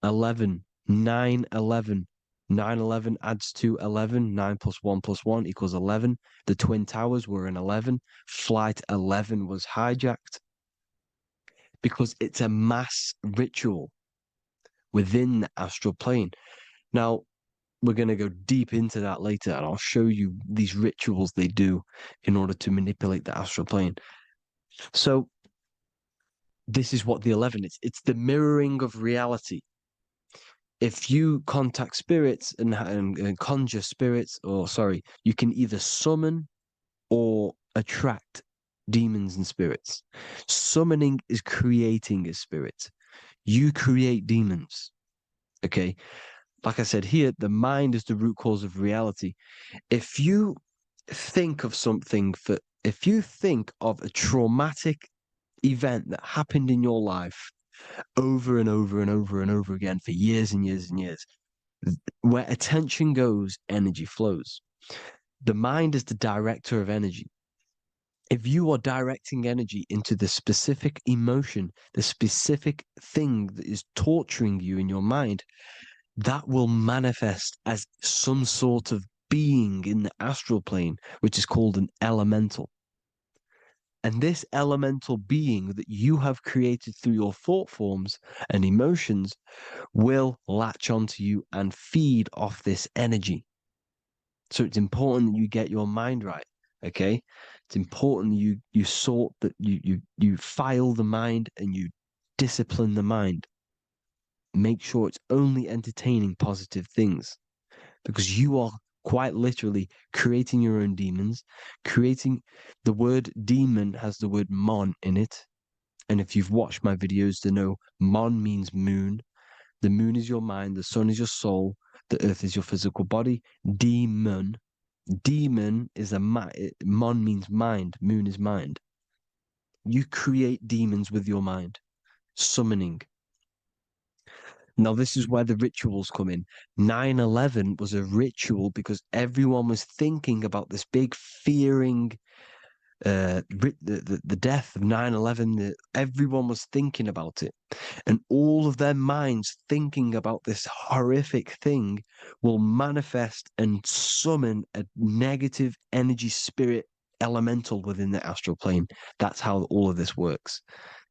Speaker 6: 11. 9, 11. 9, 11 adds to 11. 9 plus 1 plus 1 equals 11. The Twin Towers were in 11. Flight 11 was hijacked because it's a mass ritual within the astral plane. Now, we're going to go deep into that later, and I'll show you these rituals they do in order to manipulate the astral plane. So, this is what the 11 is. It's the mirroring of reality. If you contact spirits and conjure spirits, you can either summon or attract demons and spirits. Summoning is creating a spirit. You create demons. Okay. Like I said here, the mind is the root cause of reality. If you think of if you think of a traumatic event that happened in your life over and over and over and over again for years and years and years, where attention goes, energy flows. The mind is the director of energy. If you are directing energy into the specific emotion, the specific thing that is torturing you in your mind, that will manifest as some sort of being in the astral plane, which is called an elemental. And this elemental being that you have created through your thought forms and emotions will latch onto you and feed off this energy. So it's important that you get your mind right. Okay, it's important you sort that you file the mind and you discipline the mind. Make sure it's only entertaining positive things, because you are quite literally creating your own demons. Creating the word demon has the word mon in it, and if you've watched my videos to know mon means moon. The moon is your mind, the sun is your soul, the earth is your physical body. Demon is mon means mind, moon is mind. You create demons with your mind. Summoning. Now, this is where the rituals come in. 9/11 was a ritual because everyone was thinking about this big fearing, the death of 9/11. Everyone was thinking about it. And all of their minds thinking about this horrific thing will manifest and summon a negative energy spirit elemental within the astral plane. That's how all of this works.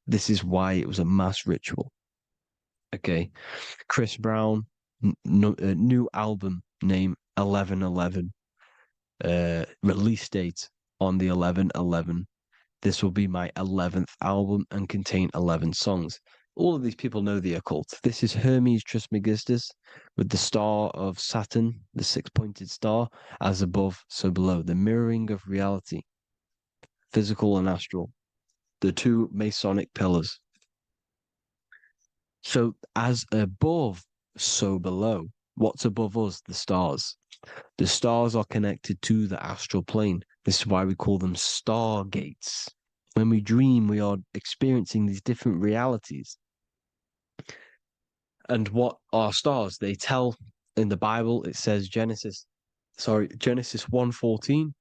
Speaker 6: This is why it was a mass ritual. Okay. Chris Brown, new album name 11/11. Release date on the 11/11. This will be my 11th album and contain 11 songs. All of these people know the occult. This is Hermes Trismegistus with the star of Saturn, the six-pointed star, as above, so below. The mirroring of reality, physical and astral. The two Masonic pillars. So as above, so below. What's above us? The stars. The stars are connected to the astral plane. This is why we call them stargates. When we dream, we are experiencing these different realities. And what are stars? They tell in the Bible, it says Genesis 1:14.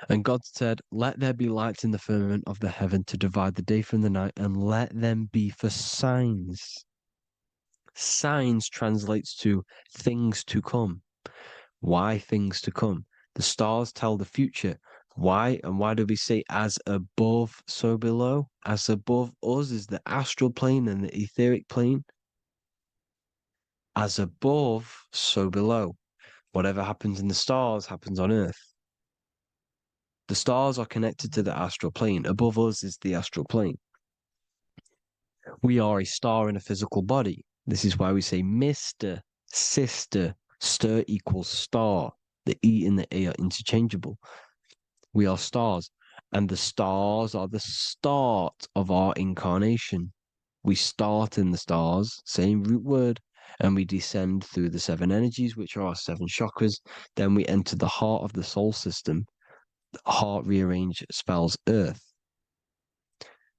Speaker 6: And God said, "Let there be lights in the firmament of the heaven to divide the day from the night, and let them be for signs." Signs translates to things to come. Why things to come? The stars tell the future. Why? And why do we say as above, so below? As above us is the astral plane and the etheric plane. As above, so below. Whatever happens in the stars happens on Earth. The stars are connected to the astral plane. Above us is the astral plane. We are a star in a physical body. This is why we say Mr., sister, stir equals star. The E and the A are interchangeable. We are stars, and the stars are the start of our incarnation. We start in the stars, same root word, and we descend through the seven energies, which are our seven chakras. Then we enter the heart of the soul system. The heart rearranged spells earth.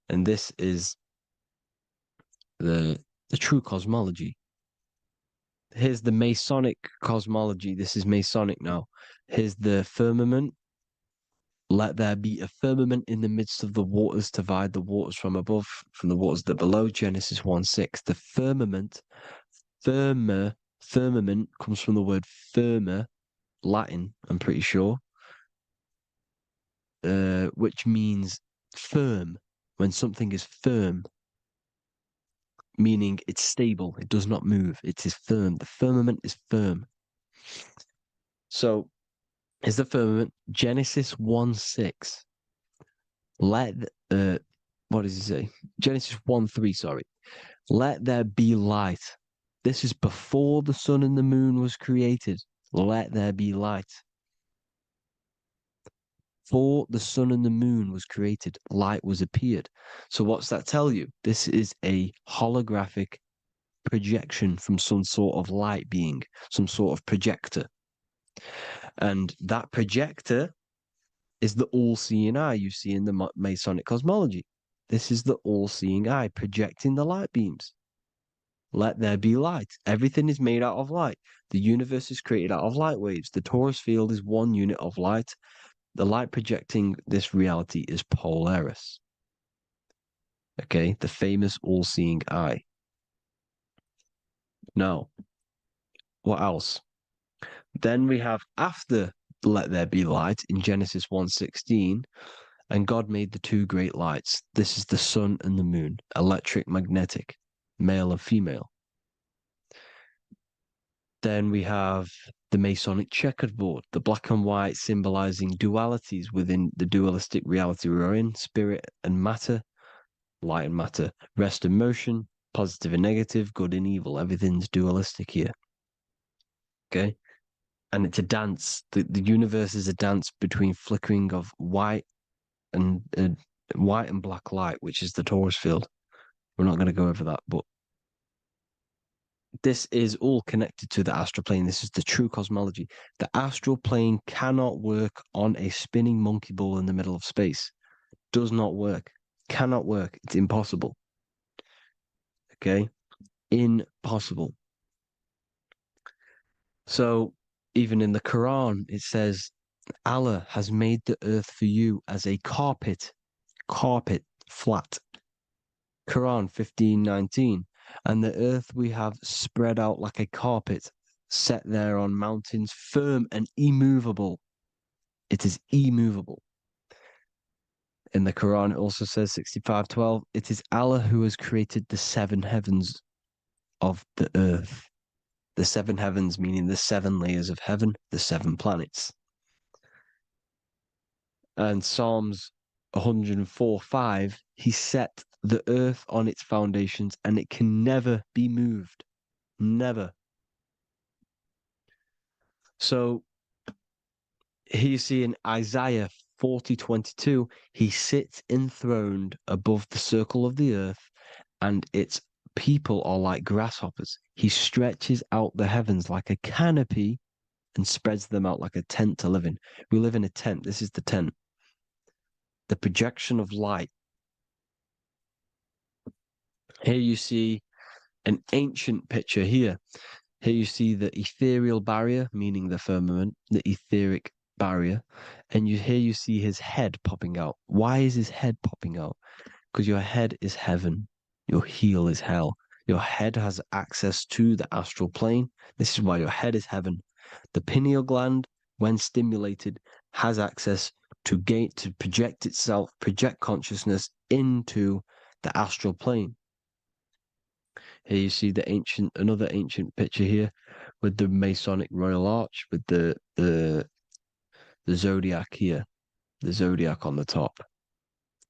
Speaker 6: And this is the true cosmology. Here's the Masonic cosmology. This is Masonic now. Here's the firmament. Let there be a firmament in the midst of the waters to divide the waters from above, from the waters that below. Genesis 1:6. The firmament, firmament comes from the word firma, Latin, I'm pretty sure, which means firm. When something is firm, meaning it's stable, it does not move, it is firm. The firmament is firm. So, is the firmament Genesis 1:6. What does he say? Genesis 1:3, sorry. Let there be light. This is before the sun and the moon was created. Let there be light. Before the sun and the moon was created, light was appeared. So what's that tell you? This is a holographic projection from some sort of light being, some sort of projector. And that projector is the all-seeing eye you see in the Masonic cosmology. This is the all-seeing eye projecting the light beams. Let there be light. Everything is made out of light. The universe is created out of light waves. The torus field is one unit of light. The light projecting this reality is Polaris. Okay, the famous all-seeing eye. Now, what else? Then we have after let there be light in Genesis 1:16, and God made the two great lights. This is the sun and the moon, electric, magnetic, male and female. Then we have the Masonic checkerboard, the black and white symbolizing dualities within the dualistic reality we're in, spirit and matter, light and matter, rest and motion, positive and negative, good and evil. Everything's dualistic here. Okay? And it's a dance. The universe is a dance between flickering of white and black light, which is the torus field. We're not going to go over that, but this is all connected to the astral plane. This is the true cosmology. The astral plane cannot work on a spinning monkey ball in the middle of space. Does not work. Cannot work. It's impossible. Okay? Impossible. So, even in the Quran, it says, Allah has made the earth for you as a carpet, flat. Quran 15:19. And the earth we have spread out like a carpet, set there on mountains, firm and immovable. It is immovable. In the Quran, it also says 65:12, it is Allah who has created the seven heavens of the earth. The seven heavens meaning the seven layers of heaven, the seven planets. And Psalms 104:5, he set the earth on its foundations and it can never be moved. Never. So here you see in Isaiah 40:22, he sits enthroned above the circle of the earth and its people are like grasshoppers. He stretches out the heavens like a canopy and spreads them out like a tent to live in. We live in a tent. This is the tent. The projection of light. Here you see an ancient picture here. Here you see the ethereal barrier, meaning the firmament, the etheric barrier. And here you see his head popping out. Why is his head popping out? Because your head is heaven. Your heel is hell. Your head has access to the astral plane. This is why your head is heaven. The pineal gland, when stimulated, has access to project itself, project consciousness into the astral plane. Here you see another ancient picture here with the Masonic Royal Arch, with the zodiac here, the zodiac on the top,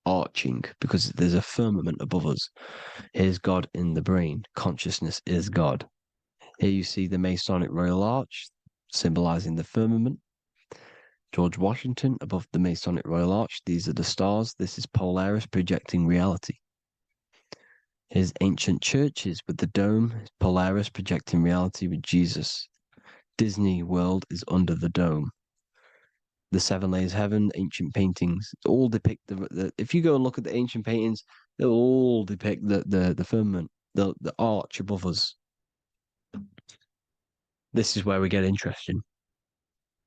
Speaker 6: arching because there's a firmament above us. Here's God in the brain. Consciousness is God. Here you see the Masonic Royal Arch, symbolizing the firmament. George Washington above the Masonic Royal Arch. These are the stars. This is Polaris projecting reality. Here's ancient churches with the dome. Polaris projecting reality with Jesus. Disney World is under the dome. The seven layers of heaven, ancient paintings, all depict if you go and look at the ancient paintings, they'll all depict the firmament, the arch above us. This is where we get interesting.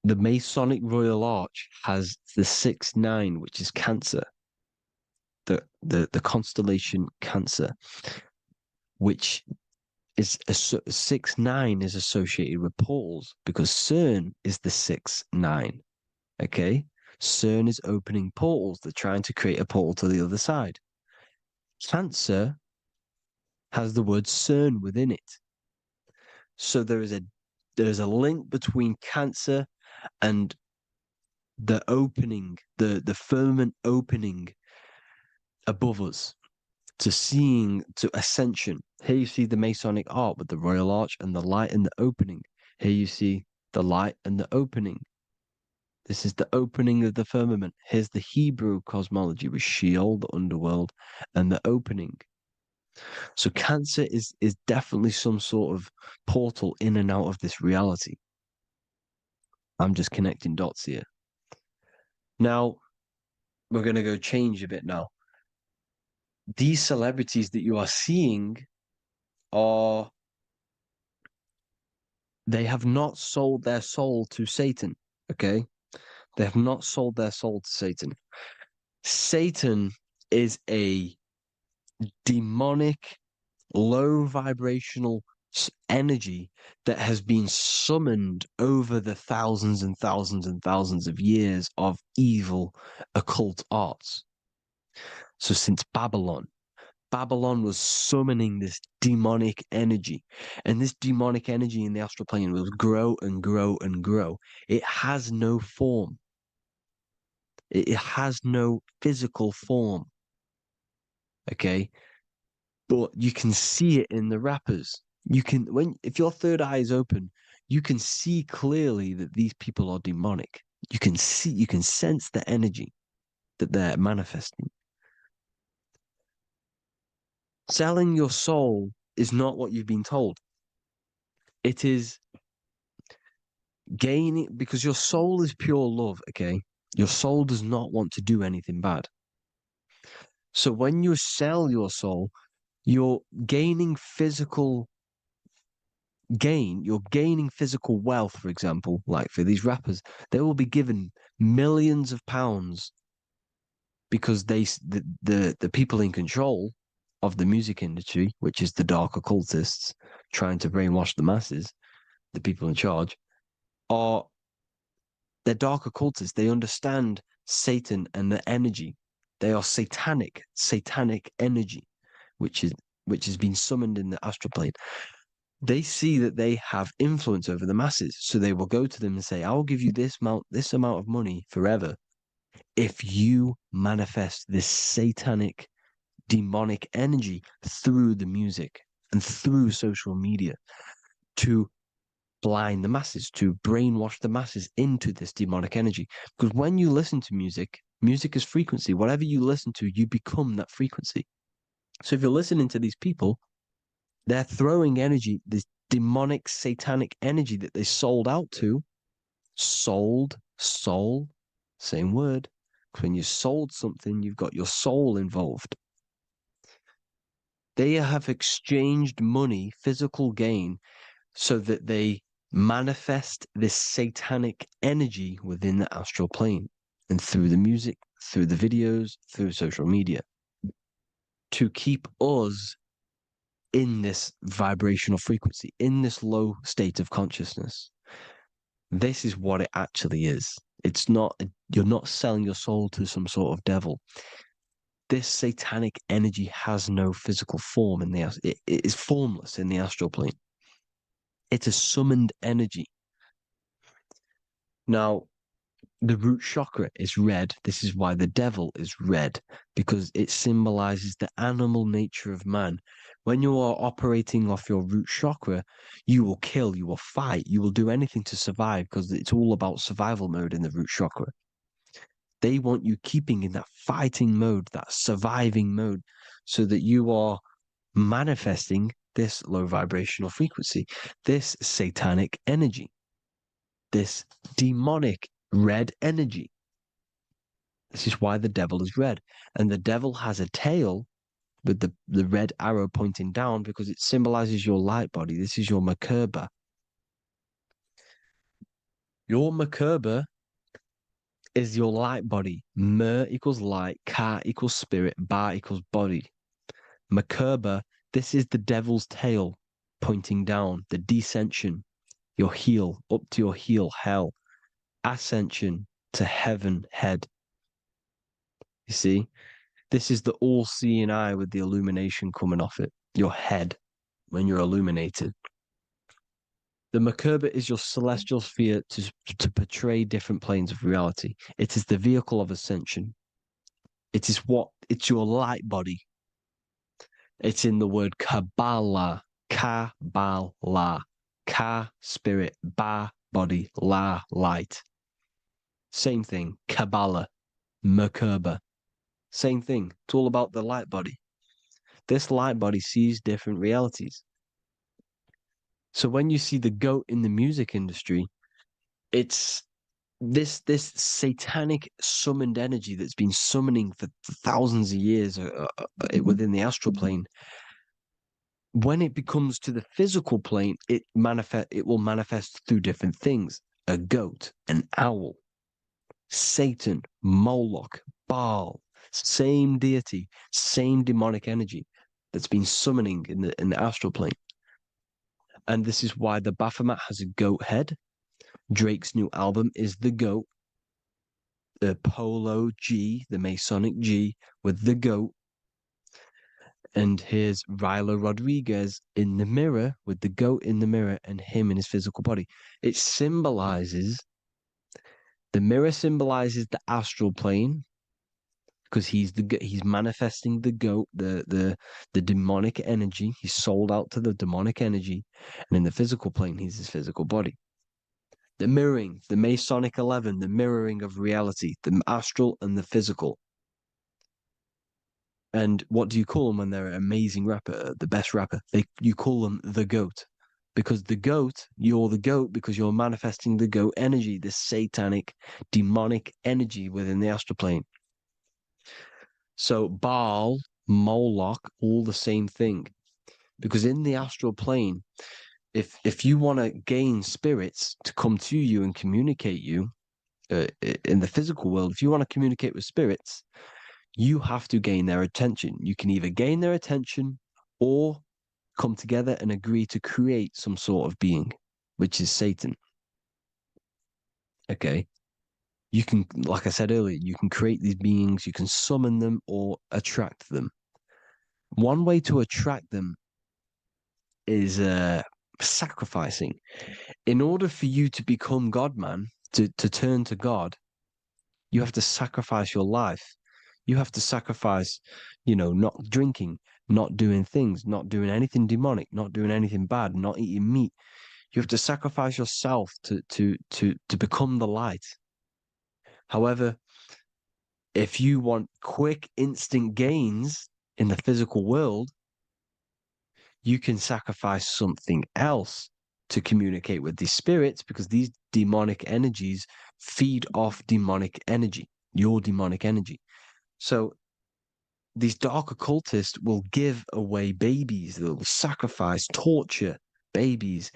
Speaker 6: The Masonic Royal Arch has the 6-9, which is Cancer. The constellation Cancer, which is 6-9 is associated with portals because CERN is the 6-9. Okay, CERN is opening portals. They're trying to create a portal to the other side. Cancer has the word CERN within it, so there is a link between Cancer and the opening, the firmament opening above us to ascension. Here you see the Masonic art with the Royal Arch and the light and the opening. Here you see the light and the opening. This is the opening of the firmament. Here's the Hebrew cosmology with Sheol, the underworld, and the opening. So Cancer is definitely some sort of portal in and out of this reality. I'm just connecting dots here. Now, we're going to go change a bit now. These celebrities that you are seeing they have not sold their soul to Satan, okay? They have not sold their soul to Satan. Satan is a demonic, low vibrational energy that has been summoned over the thousands and thousands and thousands of years of evil occult arts. So since Babylon was summoning this demonic energy, and this demonic energy in the astral plane will grow and grow and grow. It has no form. It has no physical form. Okay? But you can see it in the rappers. If your third eye is open, you can see clearly that these people are demonic. You can sense the energy that they're manifesting. Selling your soul is not what you've been told. It is gaining, because your soul is pure love, okay? Your soul does not want to do anything bad. So when you sell your soul, you're gaining physical gain. You're gaining physical wealth, for example, like for these rappers. They will be given millions of pounds because the people in control of the music industry, which is the dark occultists trying to brainwash the masses, the people in charge, they're dark occultists. They understand Satan and the energy. They are satanic energy, which has been summoned in the astral plane. They see that they have influence over the masses, so they will go to them and say, "I will give you this amount of money forever if you manifest this satanic, demonic energy through the music and through social media to blind the masses, to brainwash the masses into this demonic energy." Because when you listen to music is frequency. Whatever you listen to, you become that frequency. So if you're listening to these people, They're throwing energy, this demonic, satanic energy that they sold out to. Sold, soul, same word. When you sold something, you've got your soul involved. They have exchanged money, physical gain, so that they manifest this satanic energy within the astral plane and through the music, through the videos, through social media to keep us in this vibrational frequency, in this low state of consciousness. This is what it actually is. It's not, you're not selling your soul to some sort of devil. This satanic energy has no physical form it is formless in the astral plane. It's a summoned energy. Now, the root chakra is red. This is why the devil is red, because it symbolizes the animal nature of man. When you are operating off your root chakra, you will kill, you will fight, you will do anything to survive, because it's all about survival mode in the root chakra. They want you keeping in that fighting mode, that surviving mode, so that you are manifesting this low vibrational frequency, this satanic energy, this demonic red energy. This is why the devil is red. And the devil has a tail with the red arrow pointing down, because it symbolizes your light body. This is your Merkaba. Your Merkaba is your light body. Mer equals light, Ka equals spirit, Ba equals body. Merkaba, this is the devil's tail pointing down, the descension, your heel, up to your heel, hell. Ascension to heaven, head. You see, this is the all-seeing eye with the illumination coming off it, your head, when you're illuminated. The Merkaba is your celestial sphere to portray different planes of reality. It is the vehicle of ascension. It's your light body. It's in the word Kabbalah, Kabbalah, Ka, spirit, Ba, body, La, light. Same thing, Kabbalah, Merkaba. Same thing. It's all about the light body. This light body sees different realities. So when you see the goat in the music industry, it's this satanic summoned energy that's been summoning for thousands of years within the astral plane. When it becomes to the physical plane, it will manifest through different things. A goat, an owl, Satan, Moloch, Baal, same deity, same demonic energy that's been summoning in the astral plane. And this is why the Baphomet has a goat head. Drake's new album is the goat. The Polo G, the Masonic G, with the goat. And here's Rylo Rodriguez in the mirror with the goat in the mirror and him in his physical body. It symbolizes, the mirror symbolizes the astral plane, because he's manifesting the goat, the demonic energy. He's sold out to the demonic energy, and in the physical plane, he's his physical body. The mirroring, the Masonic 11, the mirroring of reality, the astral and the physical. And what do you call them when they're an amazing rapper, the best rapper? You call them the goat, because you're the goat because you're manifesting the goat energy, this satanic, demonic energy within the astral plane. So Baal, Moloch, all the same thing. Because in the astral plane, if you want to gain spirits to come to you and communicate you in the physical world, if you want to communicate with spirits, you have to gain their attention. You can either gain their attention or come together and agree to create some sort of being, which is Satan. Okay. You can, like I said earlier, you can create these beings, you can summon them or attract them. One way to attract them is sacrificing. In order for you to become God, man, to turn to God, you have to sacrifice your life. You have to sacrifice, not drinking, not doing things, not doing anything demonic, not doing anything bad, not eating meat. You have to sacrifice yourself to become the light. However, if you want quick, instant gains in the physical world, you can sacrifice something else to communicate with these spirits, because these demonic energies feed off demonic energy, your demonic energy. So these dark occultists will give away babies, they will sacrifice, torture babies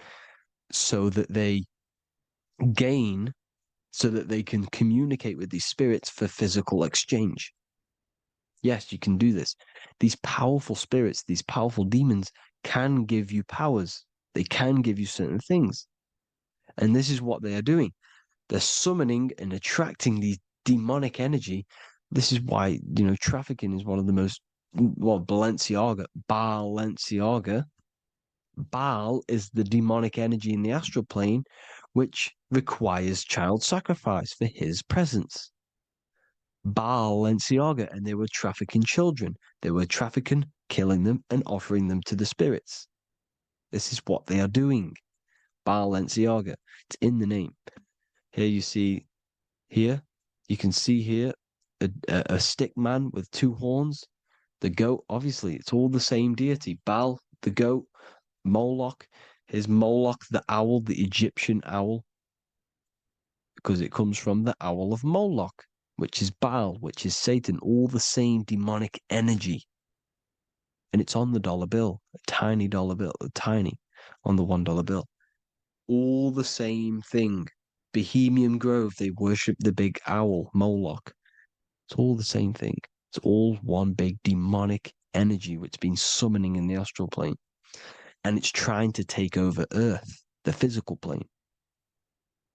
Speaker 6: so that they gain, so that they can communicate with these spirits for physical exchange. Yes, you can do this. These powerful spirits, these powerful demons can give you powers. They can give you certain things. And this is what they are doing. They're summoning and attracting these demonic energy. This is why, trafficking is one of the most, Balenciaga. Baal is the demonic energy in the astral plane, which requires child sacrifice for his presence. Balenciaga, and they were trafficking children. They were trafficking, killing them, and offering them to the spirits. This is what they are doing. Balenciaga. It's in the name. Here you see, you can see here a stick man with two horns. The goat, obviously, it's all the same deity. Baal, the goat. Moloch, is Moloch the owl, the Egyptian owl, because it comes from the owl of Moloch, which is Baal, which is Satan, all the same demonic energy. And it's on the dollar bill, a tiny dollar bill, tiny, on the $1 bill. All the same thing. Bohemian Grove, they worship the big owl, Moloch. It's all the same thing. It's all one big demonic energy which has been summoning in the astral plane. And it's trying to take over Earth, the physical plane.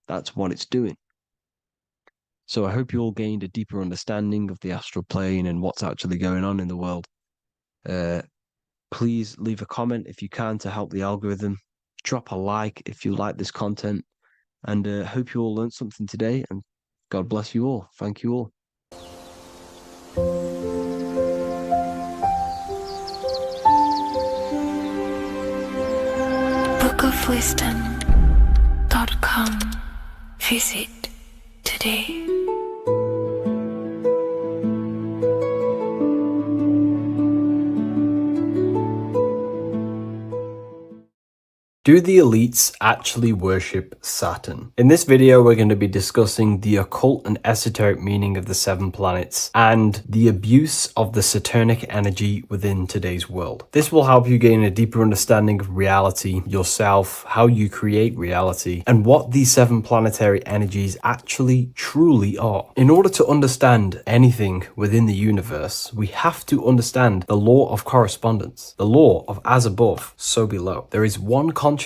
Speaker 6: That's what it's doing. So I hope you all gained a deeper understanding of the astral plane and what's actually going on in the world. Please leave a comment if you can to help the algorithm. Drop a like if you like this content. And hope you all learned something today. And God bless you all. Thank you all.
Speaker 2: bookofwisdom.com. Visit today.
Speaker 8: Do the elites actually worship Saturn? In this video, we're going to be discussing the occult and esoteric meaning of the 7 planets and the abuse of the Saturnic energy within today's world. This will help you gain a deeper understanding of reality, yourself, how you create reality, and what these 7 planetary energies actually truly are. In order to understand anything within the universe, we have to understand the law of correspondence, the law of as above, so below. There is one consciousness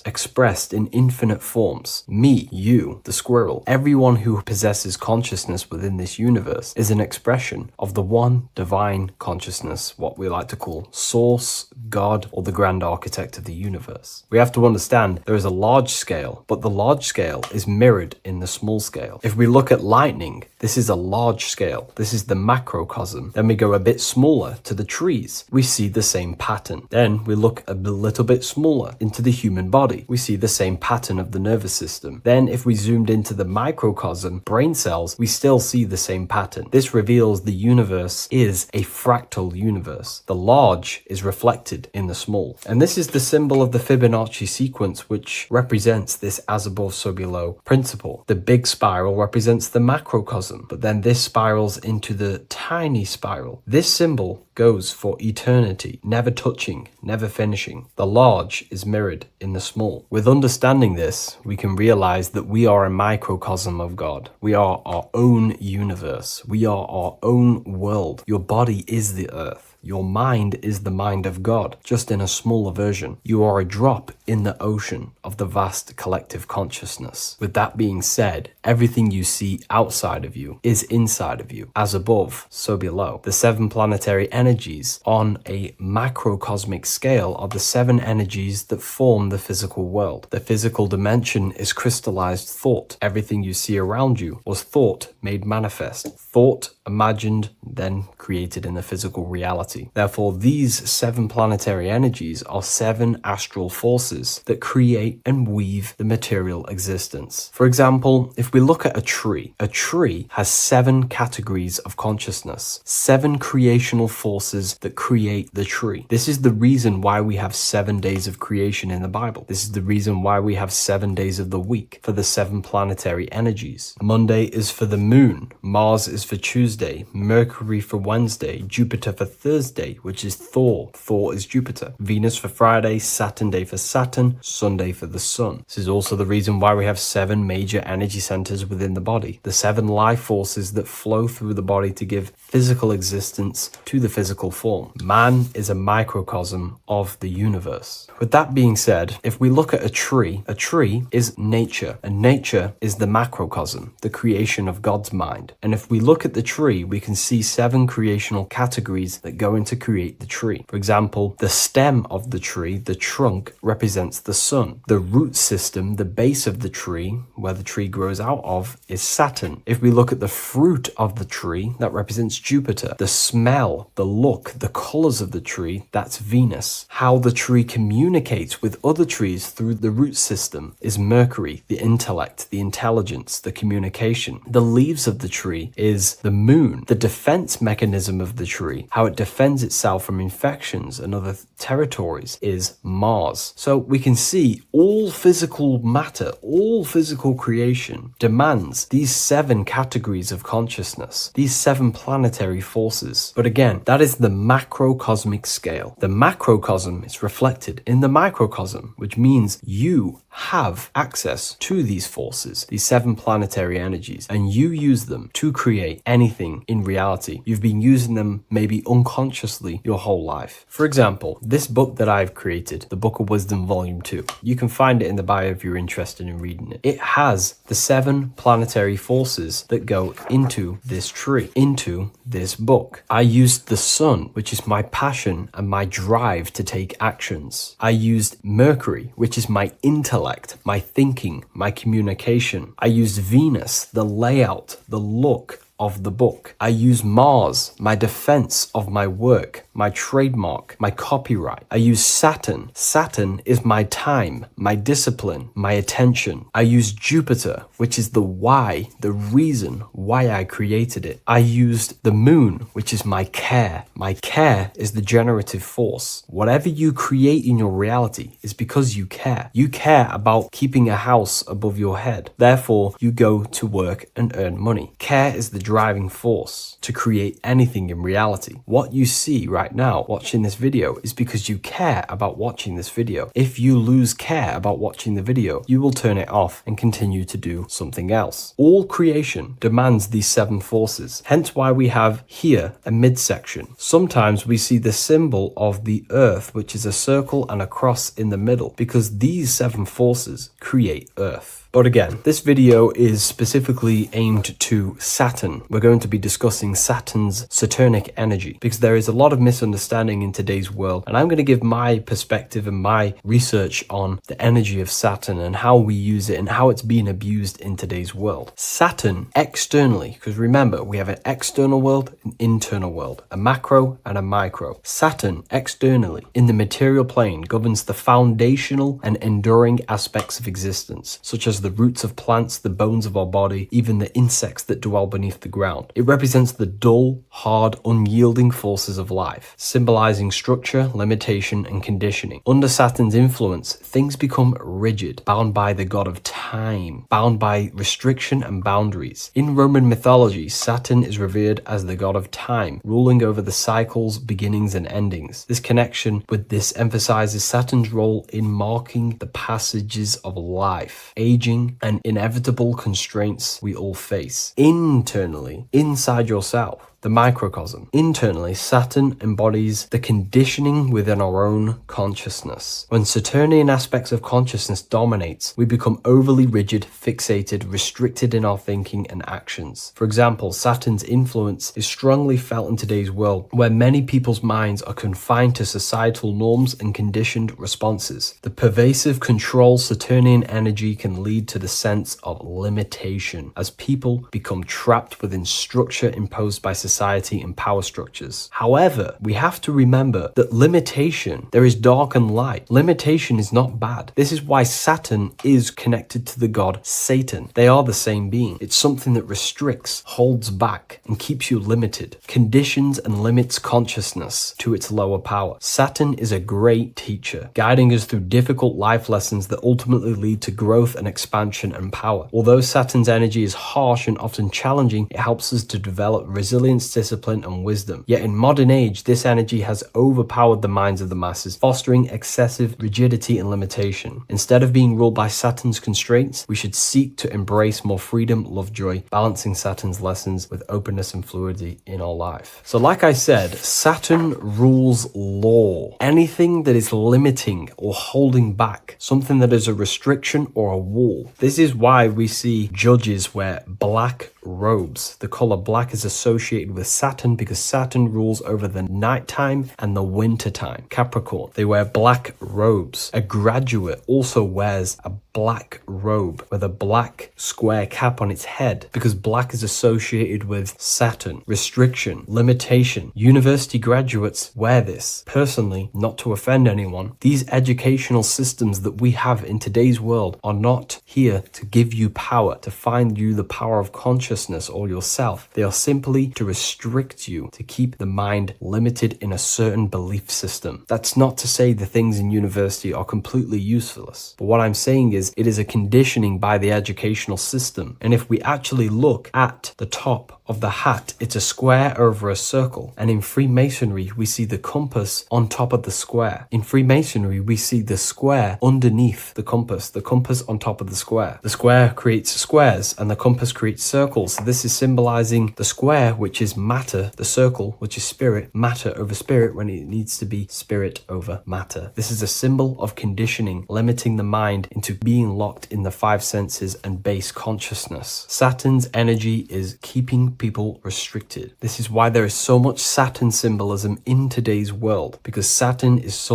Speaker 8: expressed in infinite forms. Me, you, the squirrel, everyone who possesses consciousness within this universe is an expression of the one divine consciousness, what we like to call Source, God, or the grand architect of the universe. We have to understand there is a large scale, but the large scale is mirrored in the small scale. If we look at lightning, this is a large scale. This is the macrocosm. Then we go a bit smaller to the trees. We see the same pattern. Then we look a little bit smaller into the human body. We see the same pattern of the nervous system. Then if we zoomed into the microcosm, brain cells, we still see the same pattern. This reveals the universe is a fractal universe. The large is reflected in the small. And this is the symbol of the Fibonacci sequence, which represents this as above, so below principle. The big spiral represents the macrocosm, but then this spirals into the tiny spiral. This symbol goes for eternity, never touching, never finishing. The large is mirrored in the small. With understanding this, we can realize that we are a microcosm of God. We are our own universe. We are our own world. Your body is the earth. Your mind is the mind of God, just in a smaller version. You are a drop in the ocean of the vast collective consciousness. With that being said, everything you see outside of you is inside of you. As above, so below. The 7 planetary energies on a macrocosmic scale are the 7 energies that form the physical world. The physical dimension is crystallized thought. Everything you see around you was thought made manifest. Thought, imagined, then created in the physical reality. reality. Therefore, these 7 planetary energies are 7 astral forces that create and weave the material existence. For example, if we look at a tree has 7 categories of consciousness, 7 creational forces that create the tree. This is the reason why we have 7 days of creation in the Bible. This is the reason why we have 7 days of the week for the 7 planetary energies. Monday is for the moon, Mars is for Tuesday, Mercury for Wednesday, Jupiter for Thursday, which is Thor. Thor is Jupiter. Venus for Friday, Saturn day for Saturn, Sunday for the sun. This is also the reason why we have 7 major energy centers within the body. The 7 life forces that flow through the body to give physical existence to the physical form. Man is a microcosm of the universe. With that being said, if we look at a tree is nature, and nature is the macrocosm, the creation of God's mind. And if we look at the tree, we can see 7 creational categories that go into create the tree. For example, the stem of the tree, the trunk, represents the sun. The root system, the base of the tree, where the tree grows out of, is Saturn. If we look at the fruit of the tree, that represents Jupiter. The smell, the look, the colors of the tree, that's Venus. How the tree communicates with other trees through the root system is Mercury, the intellect, the intelligence, the communication. The leaves of the tree is the moon. The defense mechanism of the tree, how it defends itself from infections and other territories, is Mars. So we can see all physical matter, all physical creation demands these 7 categories of consciousness, these 7 planetary forces. But again, that is the macrocosmic scale. The macrocosm is reflected in the microcosm, which means you have access to these forces, these 7 planetary energies, and you use them to create anything in reality. You've been using them maybe unconsciously your whole life. For example, this book that I've created, the Book of Wisdom Volume 2, you can find it in the bio if you're interested in reading it. It has the 7 planetary forces that go into this tree, into this book. I used the sun, which is my passion and my drive to take actions. I used Mercury, which is my intellect, my thinking, my communication. I used Venus, the layout, the look of the book. I use Mars, my defense of my work, my trademark, my copyright. I use Saturn. Saturn is my time, my discipline, my attention. I use Jupiter, which is the why, the reason why I created it. I used the moon, which is my care. My care is the generative force. Whatever you create in your reality is because you care. You care about keeping a house above your head. Therefore, you go to work and earn money. Care is the driving force to create anything in reality. What you see right now watching this video is because you care about watching this video. If you lose care about watching the video, you will turn it off and continue to do something else. All creation demands these 7 forces, hence why we have here a midsection. Sometimes we see the symbol of the earth, which is a circle and a cross in the middle, because these 7 forces create earth. But again, this video is specifically aimed to Saturn. We're going to be discussing Saturn's Saturnic energy because there is a lot of misunderstanding in today's world. And I'm going to give my perspective and my research on the energy of Saturn and how we use it and how it's being abused in today's world. Saturn externally, because remember, we have an external world, an internal world, a macro and a micro. Saturn externally in the material plane governs the foundational and enduring aspects of existence, such as the roots of plants, the bones of our body, even the insects that dwell beneath the ground. It represents the dull, hard, unyielding forces of life, symbolizing structure, limitation, and conditioning. Under Saturn's influence, things become rigid, bound by the god of time, bound by restriction and boundaries. In Roman mythology, Saturn is revered as the god of time, ruling over the cycles, beginnings, and endings. This connection with this emphasizes Saturn's role in marking the passages of life, aging, and inevitable constraints we all face. Internally, inside yourself, the microcosm. Internally, Saturn embodies the conditioning within our own consciousness. When Saturnian aspects of consciousness dominates, we become overly rigid, fixated, restricted in our thinking and actions. For example, Saturn's influence is strongly felt in today's world, where many people's minds are confined to societal norms and conditioned responses. The pervasive control Saturnian energy can lead to the sense of limitation, as people become trapped within structure imposed by society society and power structures. However, we have to remember that limitation, there is dark and light. Limitation is not bad. This is why Saturn is connected to the god Satan. They are the same being. It's something that restricts, holds back, and keeps you limited, conditions and limits consciousness to its lower power. Saturn is a great teacher, guiding us through difficult life lessons that ultimately lead to growth and expansion and power. Although Saturn's energy is harsh and often challenging, it helps us to develop resilience, discipline, and wisdom. Yet in modern age, this energy has overpowered the minds of the masses, fostering excessive rigidity and limitation. Instead of being ruled by Saturn's constraints, we should seek to embrace more freedom, love, joy, balancing Saturn's lessons with openness and fluidity in our life. So like I said, Saturn rules law. Anything that is limiting or holding back, something that is a restriction or a wall. This is why we see judges wear black robes. The color black is associated with Saturn because Saturn rules over the nighttime and the winter time. Capricorn, they wear black robes. A graduate also wears a black robe with a black square cap on its head because black is associated with Saturn, restriction, limitation. University graduates wear this. Personally, not to offend anyone, these educational systems that we have in today's world are not here to give you power, to find you the power of consciousness or yourself. They are simply to restrict you, to keep the mind limited in a certain belief system. That's not to say the things in university are completely useless, but what I'm saying is it is a conditioning by the educational system. And if we actually look at the top of the hat, it's a square over a circle. And in Freemasonry, we see the compass on top of the square. In Freemasonry, we see the square underneath the compass on top of the square. The square creates squares and the compass creates circles. So this is symbolizing the square, which is matter, the circle, which is spirit, matter over spirit when it needs to be spirit over matter. This is a symbol of conditioning, limiting the mind into being locked in the five senses and base consciousness. Saturn's energy is keeping people restricted. This is why there is so much Saturn symbolism in today's world, because Saturn is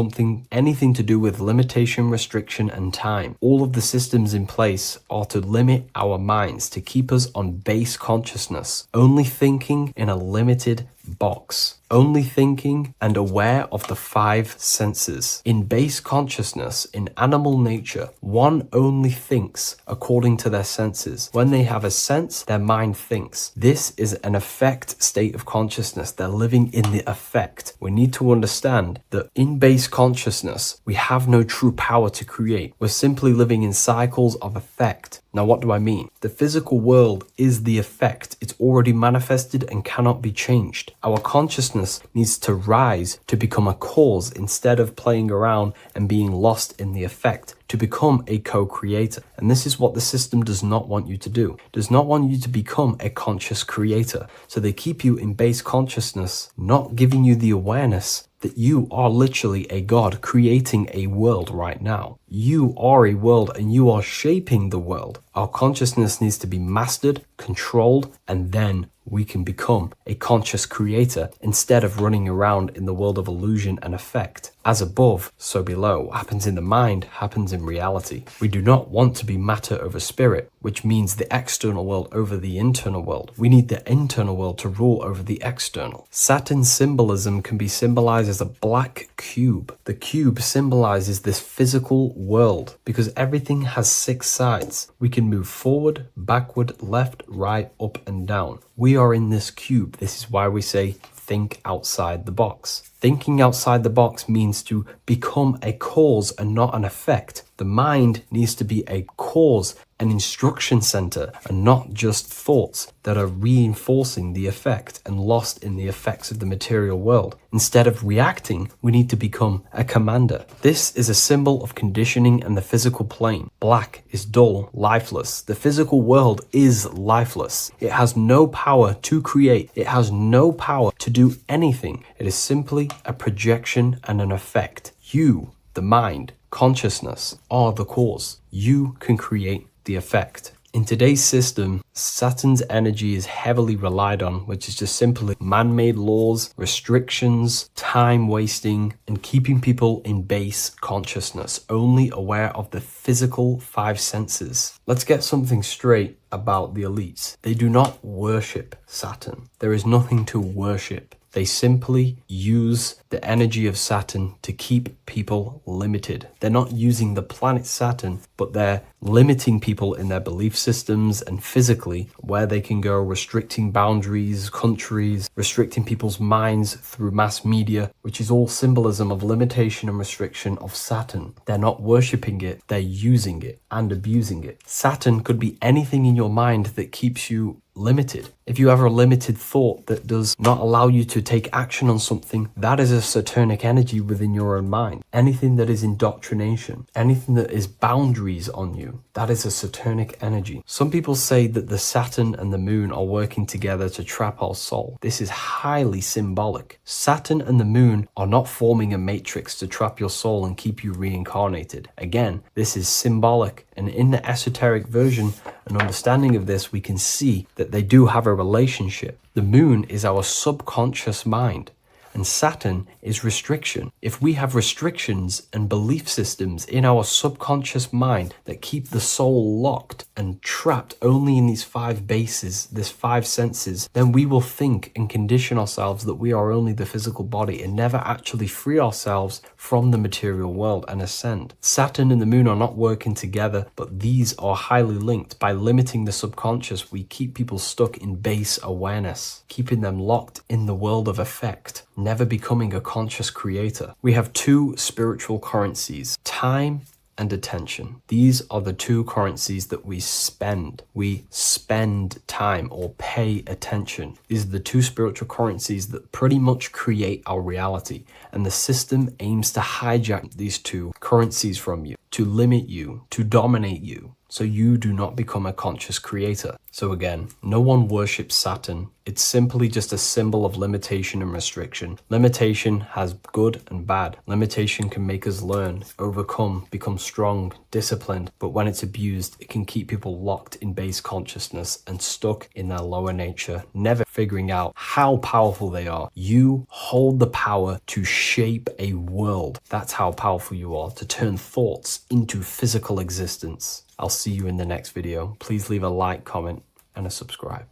Speaker 8: anything to do with limitation, restriction, and time. All of the systems in place are to limit our minds, to keep us on base consciousness, only thinking in a limited box, only thinking and aware of the five senses. In base consciousness, in animal nature, one only thinks according to their senses. When they have a sense, their mind thinks. This is an affect state of consciousness. They're living in the affect. We need to understand that in base consciousness, we have no true power to create. We're simply living in cycles of affect. Now, what do I mean? The physical world is the effect. It's already manifested and cannot be changed. Our consciousness needs to rise to become a cause instead of playing around and being lost in the effect, to become a co-creator. And this is what the system does not want you to do. It does not want you to become a conscious creator. So they keep you in base consciousness, not giving you the awareness that you are literally a god creating a world right now. You are a world and you are shaping the world. Our consciousness needs to be mastered, controlled, and then we can become a conscious creator instead of running around in the world of illusion and effect. As above, so below. What happens in the mind happens in reality. We do not want to be matter over spirit, which means the external world over the internal world. We need the internal world to rule over the external. Saturn symbolism can be symbolized as a black cube. The cube symbolizes this physical world because everything has 6 sides. We can move forward, backward, left, right, up, and down. We are in this cube. This is why we say think outside the box. Thinking outside the box means to become a cause and not an effect. The mind needs to be a cause, an instruction center, and not just thoughts that are reinforcing the effect and lost in the effects of the material world. Instead of reacting, we need to become a commander. This is a symbol of conditioning and the physical plane. Black is dull, lifeless. The physical world is lifeless. It has no power to create. It has no power to do anything. It is simply a projection and an effect. You, the mind, consciousness, are the cause. You can create the effect. In today's system, Saturn's energy is heavily relied on, which is just simply man-made laws, restrictions, time wasting, and keeping people in base consciousness, only aware of the physical five senses. Let's get something straight about the elites. They do not worship Saturn. There is nothing to worship. They simply use the energy of Saturn to keep people limited. They're not using the planet Saturn, but they're limiting people in their belief systems and physically where they can go, restricting boundaries, countries, restricting people's minds through mass media, which is all symbolism of limitation and restriction of Saturn. They're not worshipping it, they're using it and abusing it. Saturn could be anything in your mind that keeps you limited. If you have a limited thought that does not allow you to take action on something, that is a Saturnic energy within your own mind. Anything that is indoctrination, anything that is boundaries on you, that is a Saturnic energy. Some people say that the Saturn and the moon are working together to trap our soul. This is highly symbolic. Saturn and the moon are not forming a matrix to trap your soul and keep you reincarnated. Again, this is symbolic, and in the esoteric version and understanding of this, we can see that they do have a relationship. The moon is our subconscious mind, and Saturn is restriction. If we have restrictions and belief systems in our subconscious mind that keep the soul locked and trapped only in these five bases, these five senses, then we will think and condition ourselves that we are only the physical body and never actually free ourselves from the material world and ascend. Saturn and the moon are not working together, but these are highly linked. By limiting the subconscious, we keep people stuck in base awareness, keeping them locked in the world of effect, never becoming a conscious creator. We have two spiritual currencies, time and attention. These are the two currencies that we spend. We spend time or pay attention. These are the two spiritual currencies that pretty much create our reality. And the system aims to hijack these two currencies from you, to limit you, to dominate you, so you do not become a conscious creator. So again, no one worships Saturn. It's simply just a symbol of limitation and restriction. Limitation has good and bad. Limitation can make us learn, overcome, become strong, disciplined, but when it's abused, it can keep people locked in base consciousness and stuck in their lower nature, never figuring out how powerful they are. You hold the power to shape a world. That's how powerful you are, to turn thoughts into physical existence. I'll see you in the next video. Please leave a like, comment, and a subscribe.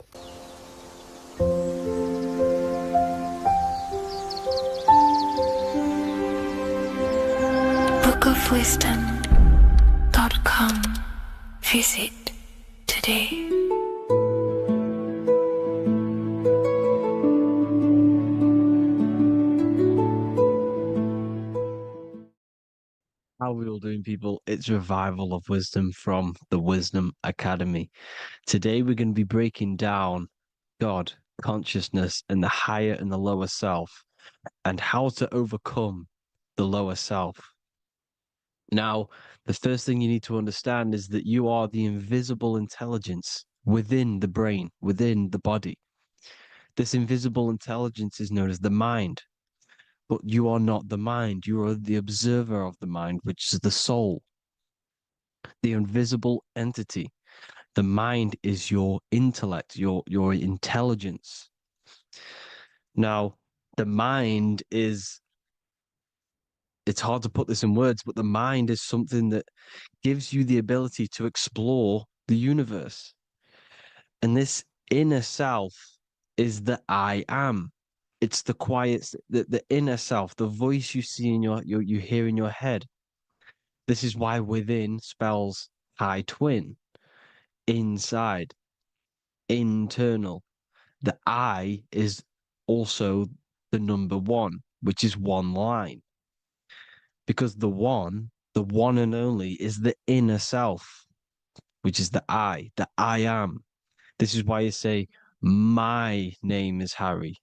Speaker 2: bookofwisdom.com. Visit today.
Speaker 6: How are we all doing, people? It's Revival of Wisdom from the Wisdom Academy. Today we're going to be breaking down God, consciousness, and the higher and the lower self, and how to overcome the lower self. Now, the first thing you need to understand is that you are the invisible intelligence within the brain, within the body. This invisible intelligence is known as the mind. But you are not the mind. You are the observer of the mind, which is the soul, the invisible entity. The mind is your intellect, your intelligence. Now, the mind is, it's hard to put this in words, but the mind is something that gives you the ability to explore the universe. And this inner self is the I am. It's the quiet, the inner self, the voice you see in you hear in your head. This is why within spells high twin, inside, internal. The I is also the number one, which is one line. Because the one and only, is the inner self, which is the I am. This is why you say, my name is Harry.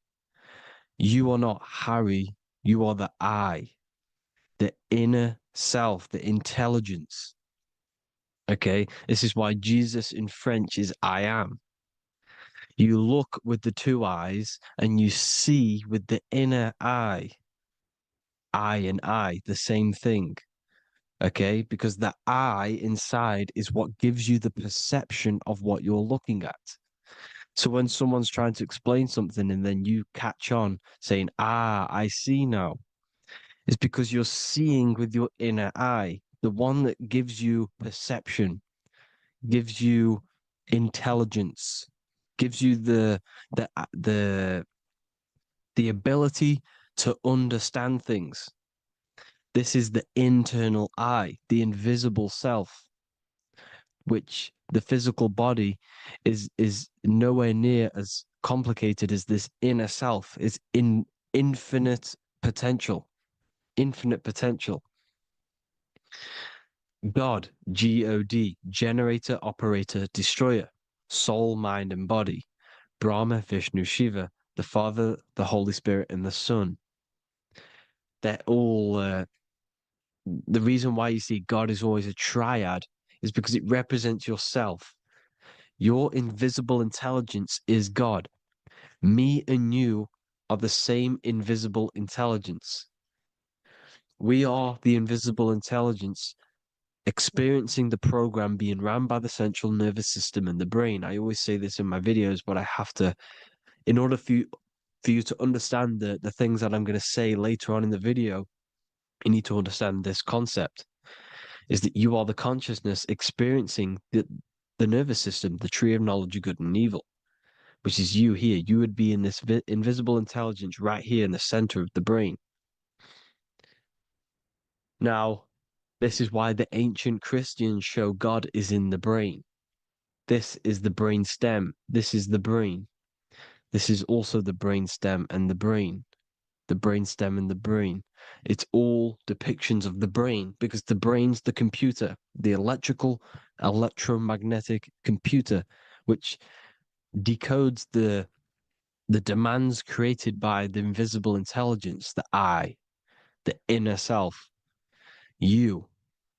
Speaker 6: You are not Harry, you are the I, the inner self, the intelligence. Okay, this is why Jesus in French is I am. You look with the two eyes and you see with the inner eye. I and I, the same thing. Okay, because the I inside is what gives you the perception of what you're looking at. So when someone's trying to explain something and then you catch on saying, ah, I see now, it's because you're seeing with your inner eye, the one that gives you perception, gives you intelligence, gives you the ability to understand things. This is the internal eye, the invisible self, which the physical body is nowhere near as complicated as this inner self. It's in infinite potential, infinite potential. God, God, generator, operator, destroyer, soul, mind, and body, Brahma, Vishnu, Shiva, the Father, the Holy Spirit, and the Son. They're all the reason why you see God is always a triad is because it represents yourself. Your invisible intelligence is God. Me and you are the same invisible intelligence. We are the invisible intelligence experiencing the program being run by the central nervous system and the brain. I always say this in my videos, but I have to, in order for you to understand the things that I'm going to say later on in the video, you need to understand this concept, is that you are the consciousness experiencing the nervous system, the tree of knowledge of good and evil, which is you here. You would be in this invisible intelligence right here in the center of the brain. Now, this is why the ancient Christians show God is in the brain. This is the brain stem. This is the brain. This is also the brain stem and the brain. The brain stem and the brain. It's all depictions of the brain because the brain's the computer, the electromagnetic computer, which decodes the demands created by the invisible intelligence, the I, the inner self, you,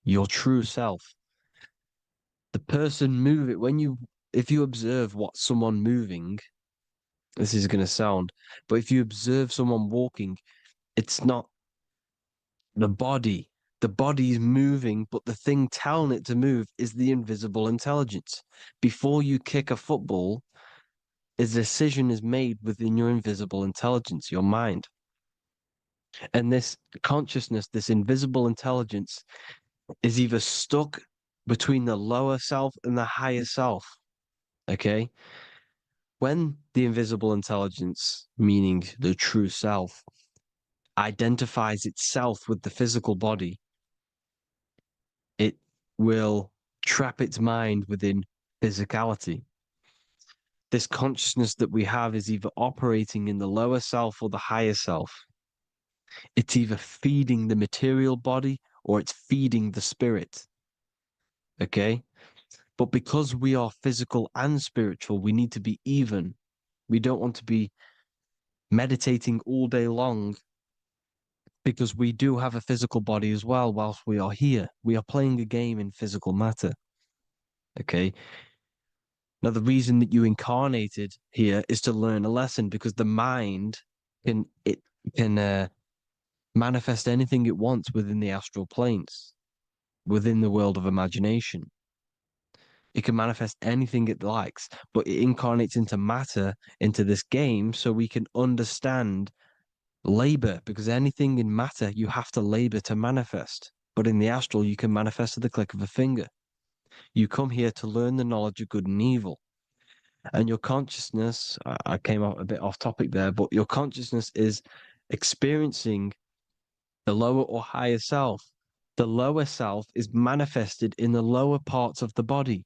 Speaker 6: your true self. The person moving, if you observe what someone moving, this is going to sound, but if you observe someone walking, it's not the body. The body is moving, but the thing telling it to move is the invisible intelligence. Before you kick a football, a decision is made within your invisible intelligence, your mind. And this consciousness, this invisible intelligence, is either stuck between the lower self and the higher self. Okay? When the invisible intelligence, meaning the true self, identifies itself with the physical body, it will trap its mind within physicality. This consciousness that we have is either operating in the lower self or the higher self. It's either feeding the material body or it's feeding the spirit. Okay? But because we are physical and spiritual, we need to be even. We don't want to be meditating all day long because we do have a physical body as well whilst we are here. We are playing a game in physical matter. Okay? Now, the reason that you incarnated here is to learn a lesson because the mind can manifest anything it wants within the astral planes, within the world of imagination. It can manifest anything it likes, but it incarnates into matter, into this game, so we can understand labor, because anything in matter, you have to labor to manifest. But in the astral, you can manifest at the click of a finger. You come here to learn the knowledge of good and evil. And your consciousness, I came out a bit off topic there, but your consciousness is experiencing the lower or higher self. The lower self is manifested in the lower parts of the body.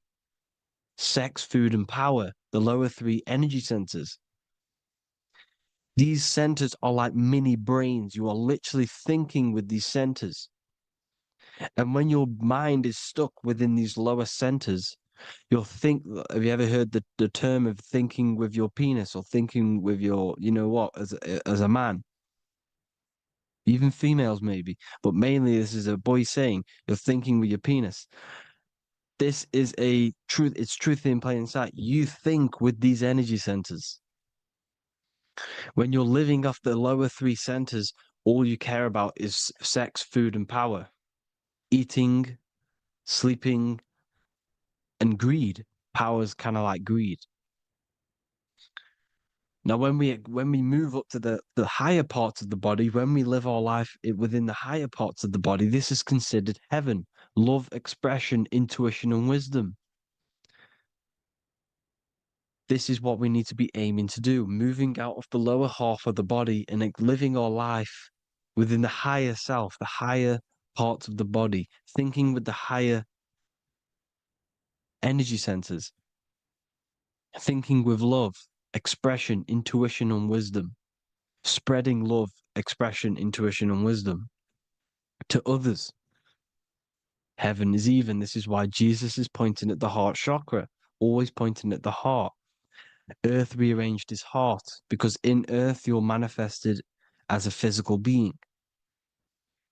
Speaker 6: Sex, food, and power, the lower three energy centers. These centers are like mini brains. You are literally thinking with these centers. And when your mind is stuck within these lower centers, you'll think, have you ever heard the term of thinking with your penis or thinking with your, you know what, as a man? Even females maybe, but mainly this is a boy saying, you're thinking with your penis. This is a truth, it's truth in plain sight. You think with these energy centers. When you're living off the lower three centers, all you care about is sex, food, and power. eating, sleeping, and greed. Power is kind of like greed. Now, when we move up to the higher parts of the body, when we live our life within the higher parts of the body, this is considered heaven, love, expression, intuition, and wisdom. This is what we need to be aiming to do, moving out of the lower half of the body and living our life within the higher self, the higher parts of the body, thinking with the higher energy centers, thinking with love, expression, intuition, and wisdom, spreading love, expression, intuition, and wisdom to others. Heaven is even. This is why Jesus is pointing at the heart chakra, always pointing at the heart. Earth rearranged his heart because in earth you're manifested as a physical being.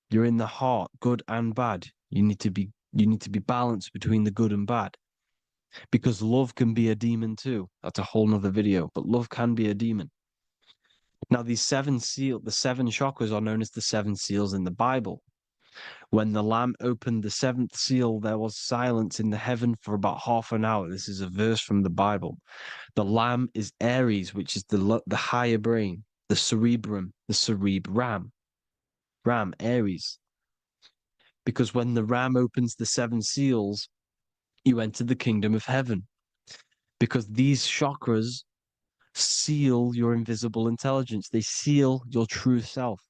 Speaker 6: You're in the heart, good and bad. You need to be balanced between the good and bad. Because love can be a demon too. That's a whole nother video, but love can be a demon. Now, the seven chakras are known as the seven seals in the Bible. When the Lamb opened the seventh seal, there was silence in the heaven for about half an hour. This is a verse from the Bible. The Lamb is Aries, which is the higher brain, the cerebrum, the cerebram. Ram, Aries. Because when the Ram opens the seven seals, you enter the kingdom of heaven. Because these chakras seal your invisible intelligence. They seal your true self.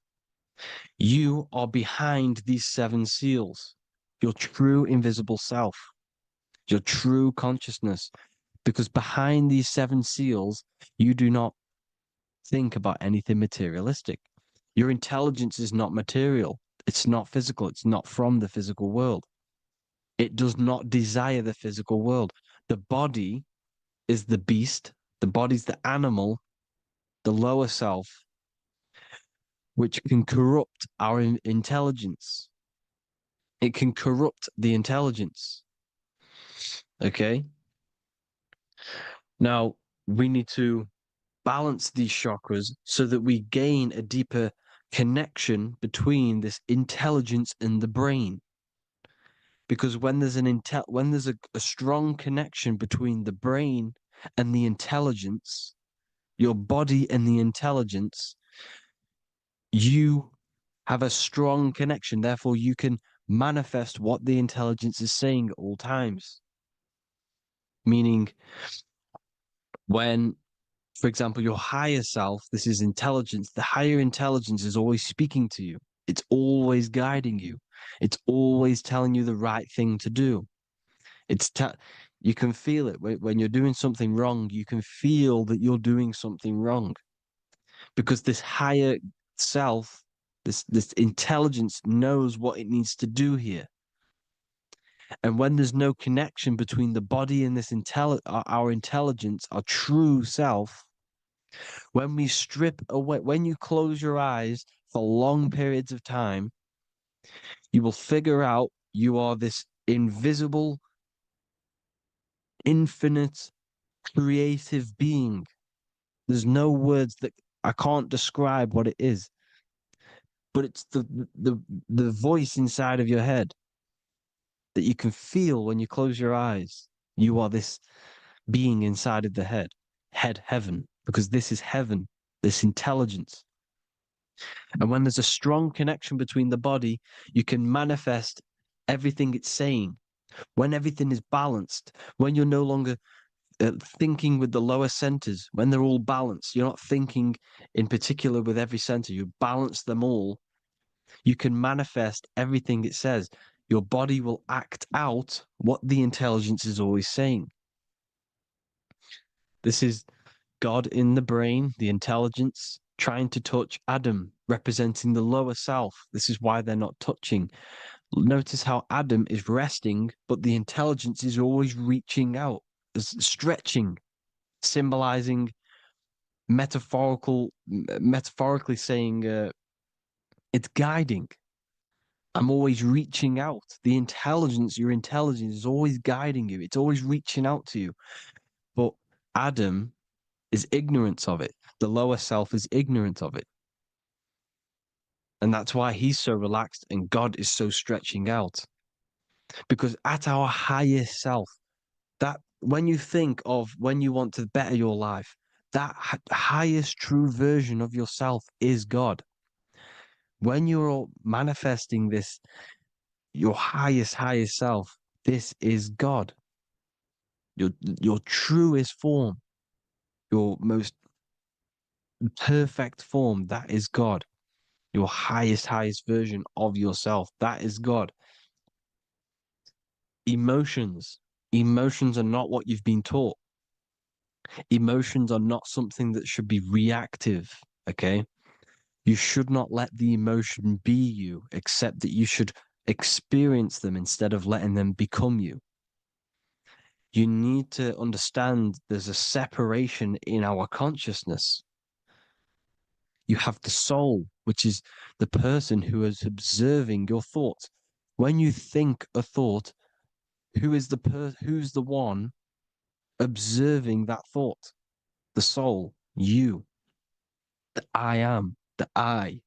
Speaker 6: You are behind these seven seals, your true invisible self, your true consciousness. Because behind these seven seals, you do not think about anything materialistic. Your intelligence is not material. It's not physical. It's not from the physical world. It does not desire the physical world. The body is the beast. The body's the animal, the lower self, which can corrupt our intelligence. It can corrupt the intelligence. Okay? Now, we need to balance these chakras so that we gain a deeper connection between this intelligence and the brain. Because when there's a strong connection between the brain and the intelligence, your body and the intelligence, you have a strong connection. Therefore, you can manifest what the intelligence is saying at all times. Meaning, when, for example, your higher self, this is intelligence, the higher intelligence is always speaking to you. It's always guiding you. It's always telling you the right thing to do. You can feel it when you're doing something wrong. You can feel that you're doing something wrong because this higher self, this intelligence knows what it needs to do here. And when there's no connection between the body and this our intelligence, our true self, when we strip away, when you close your eyes for long periods of time, you will figure out you are this invisible, infinite, creative being. There's no words that I can't describe what it is. But it's the voice inside of your head that you can feel when you close your eyes. You are this being inside of the heaven, because this is heaven, this intelligence. And when there's a strong connection between the body, you can manifest everything it's saying. When everything is balanced, when you're no longer thinking with the lower centers, when they're all balanced, you're not thinking in particular with every center, you balance them all, you can manifest everything it says. Your body will act out what the intelligence is always saying. This is God in the brain, the intelligence, trying to touch Adam, representing the lower self. This is why they're not touching. Notice how Adam is resting, but the intelligence is always reaching out, stretching, symbolizing metaphorically saying it's guiding. I'm always reaching out. The intelligence, your intelligence is always guiding you. It's always reaching out to you. But Adam is ignorant of it. The lower self is ignorant of it. And that's why he's so relaxed and God is so stretching out. Because at our highest self, that when you think of when you want to better your life, that highest true version of yourself is God. When you're manifesting this, your highest self, this is God. Your truest form, your most perfect form, that is God. Your highest version of yourself, that is God. Emotions are not what you've been taught. Emotions are not something that should be reactive. Okay, you should not let the emotion be you, except that you should experience them instead of letting them become you. You need to understand there's a separation in our consciousness. You have the soul, which is the person who is observing your thoughts. When you think a thought, who's the one observing that thought? The soul, you, the I am, the I,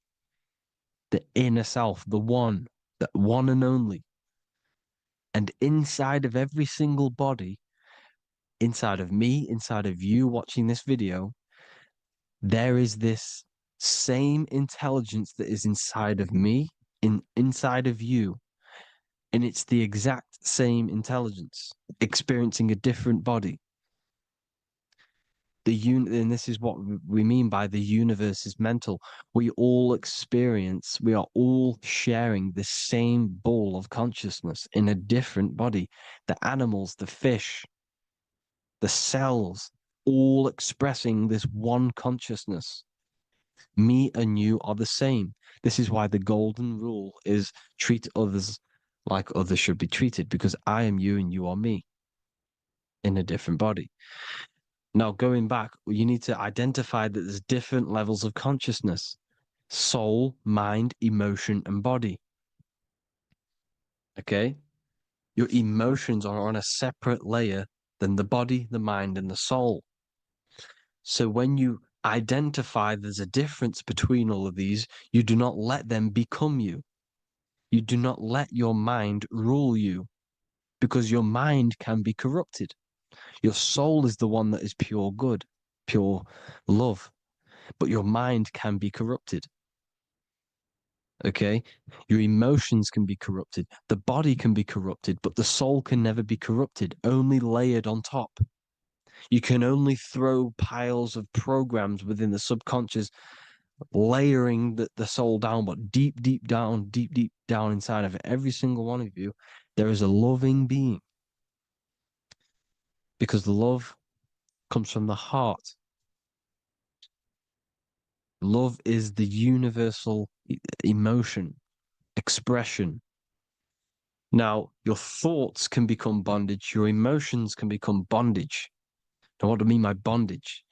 Speaker 6: the inner self, the one and only. And inside of every single body, inside of me, inside of you watching this video, there is this same intelligence that is inside of me, inside of you. And it's the exact same intelligence, experiencing a different body. And this is what we mean by the universe is mental. We all are all sharing the same ball of consciousness in a different body. The animals, the fish, the cells, all expressing this one consciousness. Me and you are the same. This is why the golden rule is treat others like others should be treated, because I am you and you are me in a different body. Now, going back, you need to identify that there's different levels of consciousness: soul, mind, emotion, and body. Okay? Your emotions are on a separate layer than the body, the mind, and the soul. So when you identify there's a difference between all of these, you do not let them become you. You do not let your mind rule you, because your mind can be corrupted. Your soul is the one that is pure good, pure love, but your mind can be corrupted. Okay? Your emotions can be corrupted. The body can be corrupted, but the soul can never be corrupted, only layered on top. You can only throw piles of programs within the subconscious, layering the soul down, but deep down inside of every single one of you, there is a loving being. Because love comes from the heart. Love is the universal emotion, expression. Now, your thoughts can become bondage, your emotions can become bondage. Now, what do I mean by bondage?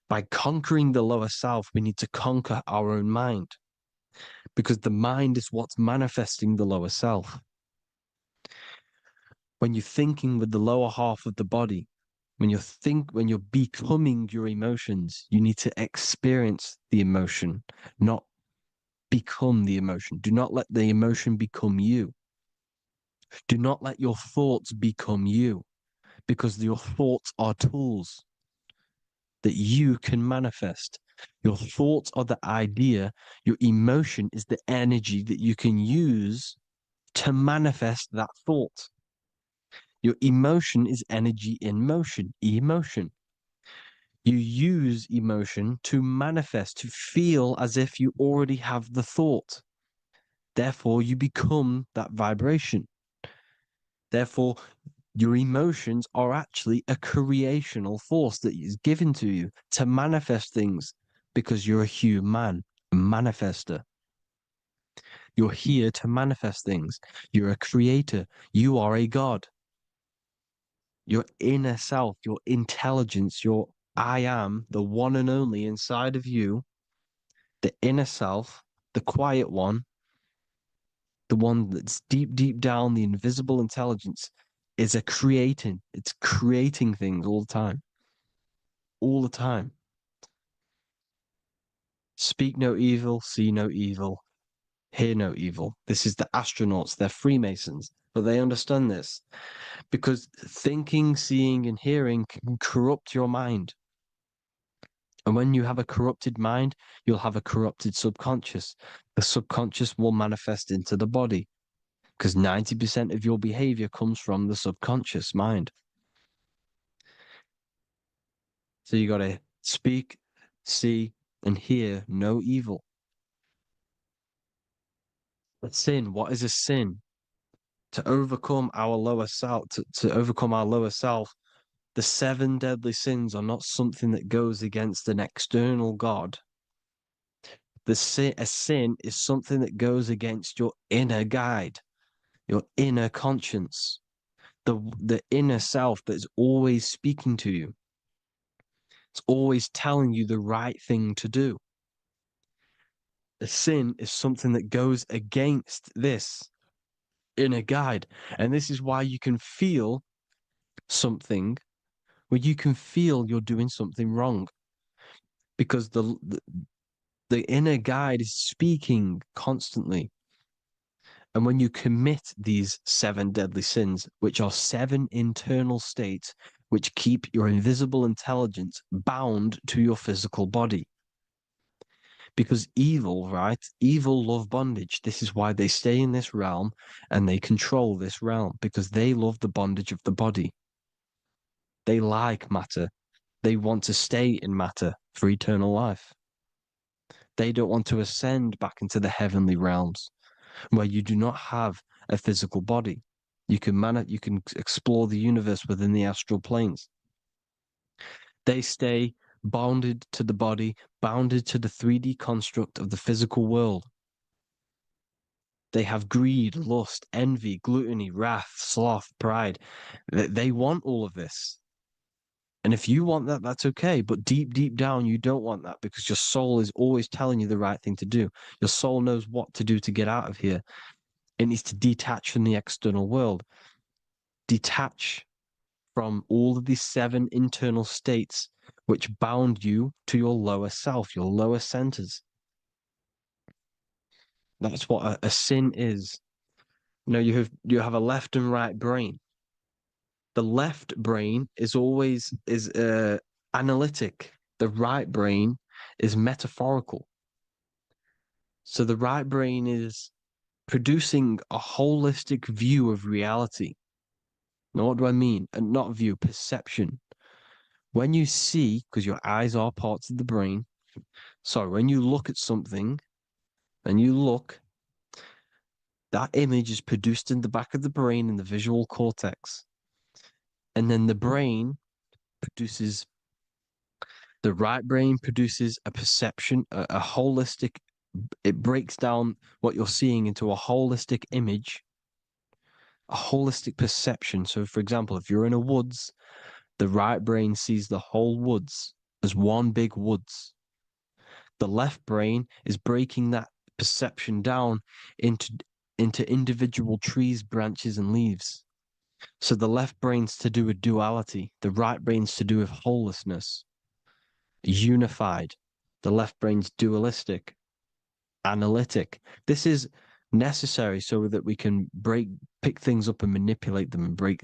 Speaker 6: By conquering the lower self, we need to conquer our own mind, because the mind is what's manifesting the lower self. When you're thinking with the lower half of the body, when you're becoming your emotions, you need to experience the emotion, not become the emotion. Do not let the emotion become you. Do not let your thoughts become you, because your thoughts are tools that you can manifest. Your thoughts are the idea. Your emotion is the energy that you can use to manifest that thought. Your emotion is energy in motion, emotion. You use emotion to manifest, to feel as if you already have the thought. Therefore, you become that vibration. Therefore, your emotions are actually a creational force that is given to you to manifest things, because you're a human, a manifester. You're here to manifest things. You're a creator. You are a god. Your inner self, your intelligence, your I am, the one and only inside of you, the inner self, the quiet one, the one that's deep down, the invisible intelligence, is it's creating things all the time. All the time. Speak no evil, see no evil, hear no evil. This is the astronauts, they're Freemasons. but they understand this because thinking, seeing, and hearing can corrupt your mind. And when you have a corrupted mind, you'll have a corrupted subconscious. The subconscious will manifest into the body because 90% of your behavior comes from the subconscious mind. So you got to speak, see, and hear no evil. A sin, what is a sin? To overcome our lower self, to overcome our lower self, the 7 deadly sins are not something that goes against an external God. A sin is something that goes against your inner guide, your inner conscience, the inner self that is always speaking to you. It's always telling you the right thing to do. A sin is something that goes against this inner guide. And this is why you can feel something where you can feel you're doing something wrong. Because the inner guide is speaking constantly. And when you commit these 7 deadly sins, which are 7 internal states which keep your invisible intelligence bound to your physical body. Because evil, right? Evil love bondage. This is why they stay in this realm and they control this realm, because they love the bondage of the body. They like matter. They want to stay in matter for eternal life. They don't want to ascend back into the heavenly realms where you do not have a physical body. You can explore the universe within the astral planes. They stay bounded to the body, bounded to the 3D construct of the physical world. They have greed, lust, envy, gluttony, wrath, sloth, pride. They want all of this. And if you want that, that's okay. But deep, deep down, you don't want that because your soul is always telling you the right thing to do. Your soul knows what to do to get out of here. It needs to detach from the external world. Detach from all of these 7 internal states which bound you to your lower self, your lower centers. That's what a sin is. You know, you have a left and right brain. The left brain is always analytic. The right brain is metaphorical. So the right brain is producing a holistic view of reality. Now, what do I mean? And not view, perception. When you see, because your eyes are parts of the brain, so when you look at something and you look, that image is produced in the back of the brain in the visual cortex. And then the right brain produces a perception, a holistic, it breaks down what you're seeing into a holistic image, a holistic perception. So, for example, if you're in a woods, the right brain sees the whole woods as one big woods. The left brain is breaking that perception down into individual trees, branches, and leaves. So the left brain's to do with duality, the right brain's to do with wholeness, unified. The left brain's dualistic, analytic. This is necessary so that we can pick things up and manipulate them and break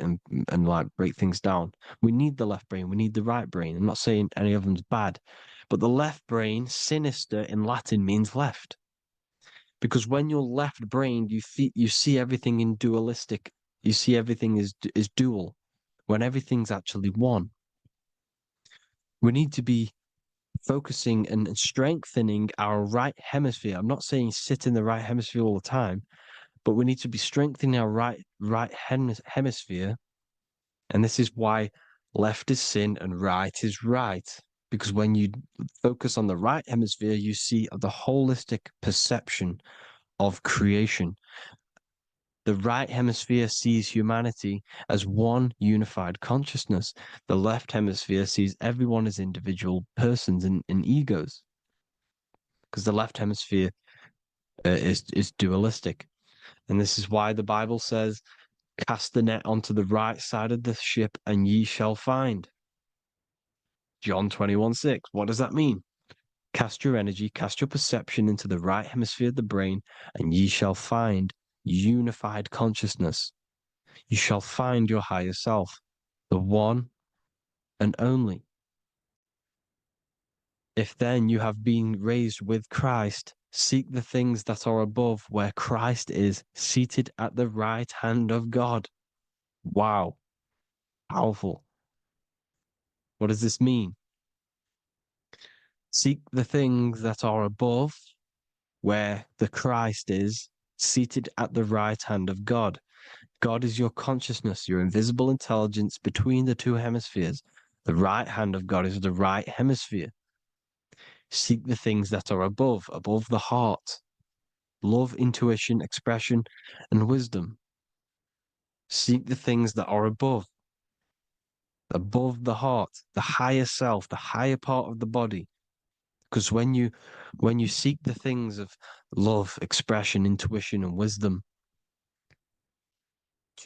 Speaker 6: things down. We need the left brain. We need the right brain. I'm not saying any of them's bad, but the left brain, sinister in Latin, means left. Because when you're left-brained, you see everything in dualistic. You see everything is dual, when everything's actually one. We need to be focusing and strengthening our right hemisphere. I'm not saying sit in the right hemisphere all the time, but we need to be strengthening our right hemisphere. And this is why left is sin and right is right. Because when you focus on the right hemisphere, you see the holistic perception of creation. The right hemisphere sees humanity as one unified consciousness. The left hemisphere sees everyone as individual persons and egos. Because the left hemisphere is dualistic. And this is why the Bible says, cast the net onto the right side of the ship and ye shall find. John 21:6. What does that mean? Cast your energy, cast your perception into the right hemisphere of the brain, and ye shall find unified consciousness. You shall find your higher self, the one and only. If then you have been raised with Christ, seek the things that are above, where Christ is seated at the right hand of God. Wow. Powerful. What does this mean? Seek the things that are above, where the Christ is seated at the right hand of God. God is your consciousness, your invisible intelligence between the two hemispheres. The right hand of God is the right hemisphere. Seek the things that are above the heart. Love, intuition, expression, and wisdom. Seek the things that are above the heart, the higher self, the higher part of the body. Because when you seek the things of love, expression, intuition, and wisdom,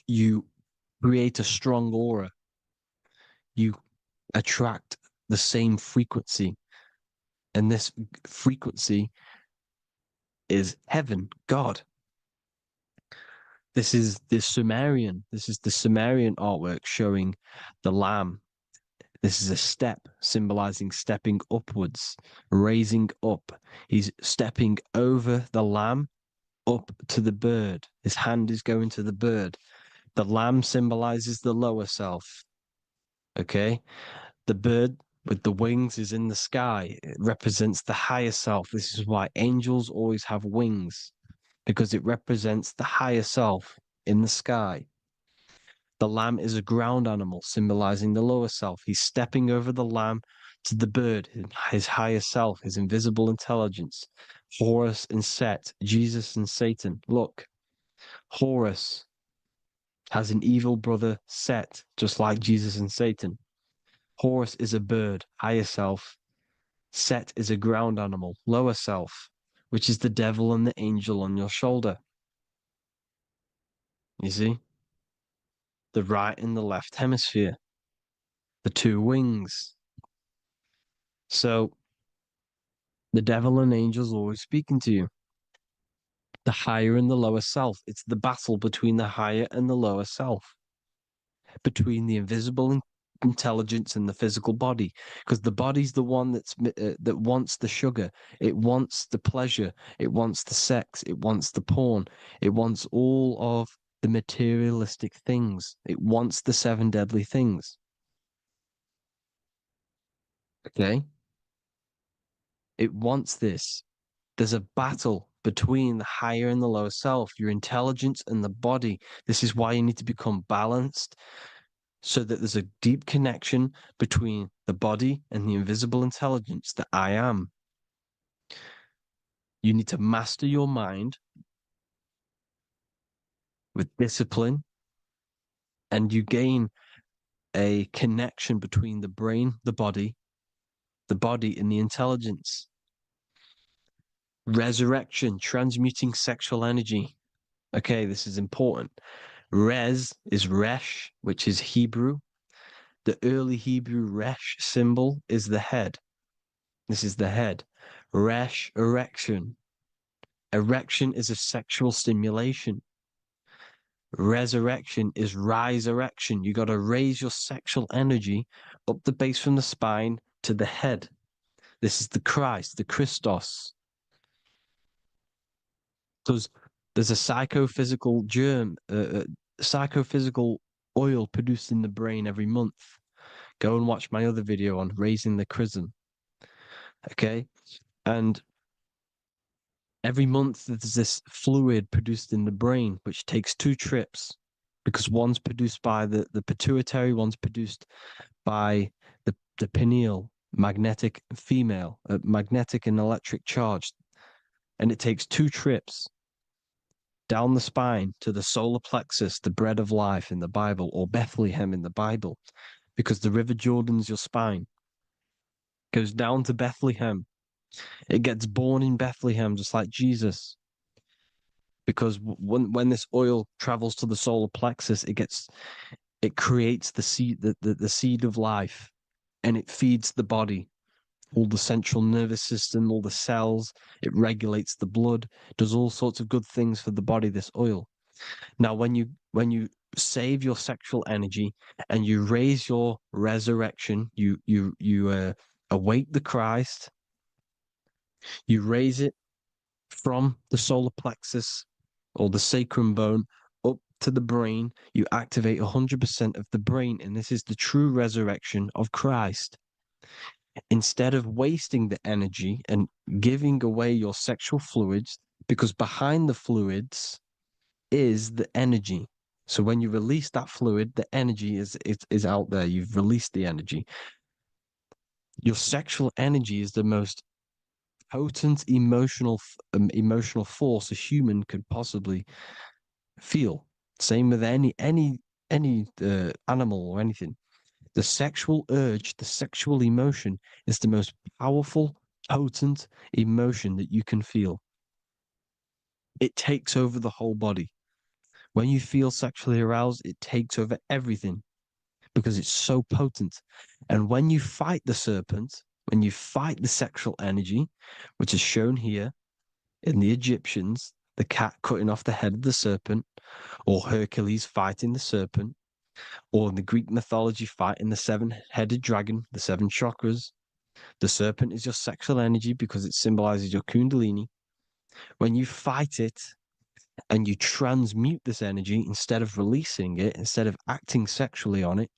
Speaker 6: you create a strong aura. You attract the same frequency. And this frequency is heaven, God. This is the Sumerian artwork showing the Lamb. This is a step symbolizing stepping upwards, raising up. He's stepping over the Lamb up to the bird. His hand is going to the bird. The Lamb symbolizes the lower self. Okay? The bird with the wings is in the sky. It represents the higher self. This is why angels always have wings, because it represents the higher self in the sky. The lamb is a ground animal, symbolizing the lower self. He's stepping over the lamb to the bird, his higher self, his invisible intelligence. Horus and Set, Jesus and Satan. Look, Horus has an evil brother, Set, just like Jesus and Satan. Horus is a bird, higher self. Set is a ground animal, lower self, which is the devil and the angel on your shoulder. You see? The right and the left hemisphere, the two wings. So the devil and angels always speaking to you. The higher and the lower self. It's the battle between the higher and the lower self, between the invisible intelligence and the physical body, because the body's the one that wants the sugar, it wants the pleasure, it wants the sex, it wants the porn, it wants all of the materialistic things, it wants the seven deadly things. Okay, it wants this. There's a battle between the higher and the lower self, your intelligence and the body. This is why you need to become balanced, so that there's a deep connection between the body and the invisible intelligence that I am. You need to master your mind with discipline, and you gain a connection between the brain, the body, and the intelligence. Resurrection, transmuting sexual energy. Okay, this is important. Res is Resh, which is Hebrew. The early Hebrew Resh symbol is the head. This is the head. Resh, erection. Erection is a sexual stimulation. Resurrection is rise erection. You got to raise your sexual energy up the base from the spine to the head. This is the Christ, the Christos. Because there's a psychophysical psychophysical oil produced in the brain every month. Go and watch my other video on raising the chrism. Okay? And every month there's this fluid produced in the brain, which takes 2 trips, because one's produced by the pituitary, one's produced by the pineal, magnetic female, magnetic and electric charge. And it takes 2 trips down the spine to the solar plexus, the bread of life in the Bible, or Bethlehem in the Bible, because the River Jordan's your spine. Goes down to Bethlehem. It gets born in Bethlehem, just like Jesus. Because when this oil travels to the solar plexus, it creates the seed, the seed of life, and it feeds the body, all the central nervous system, all the cells. It regulates the blood, does all sorts of good things for the body. This oil. Now, when you save your sexual energy and you raise your resurrection. You await the Christ. You raise it from the solar plexus or the sacrum bone up to the brain. You activate 100% of the brain, and this is the true resurrection of Christ. Instead of wasting the energy and giving away your sexual fluids, because behind the fluids is the energy. So when you release that fluid, the energy is out there. You've released the energy. Your sexual energy is the most potent emotional force a human could possibly feel. Same with any animal or anything. The sexual urge, the sexual emotion is the most powerful, potent emotion that you can feel. It takes over the whole body. When you feel sexually aroused, it takes over everything because it's so potent. And when you fight the serpent, when you fight the sexual energy, which is shown here in the Egyptians, the cat cutting off the head of the serpent, or Hercules fighting the serpent, or in the Greek mythology fighting the seven-headed dragon, the seven chakras. The serpent is your sexual energy because it symbolizes your kundalini. When you fight it and you transmute this energy instead of releasing it, instead of acting sexually on it,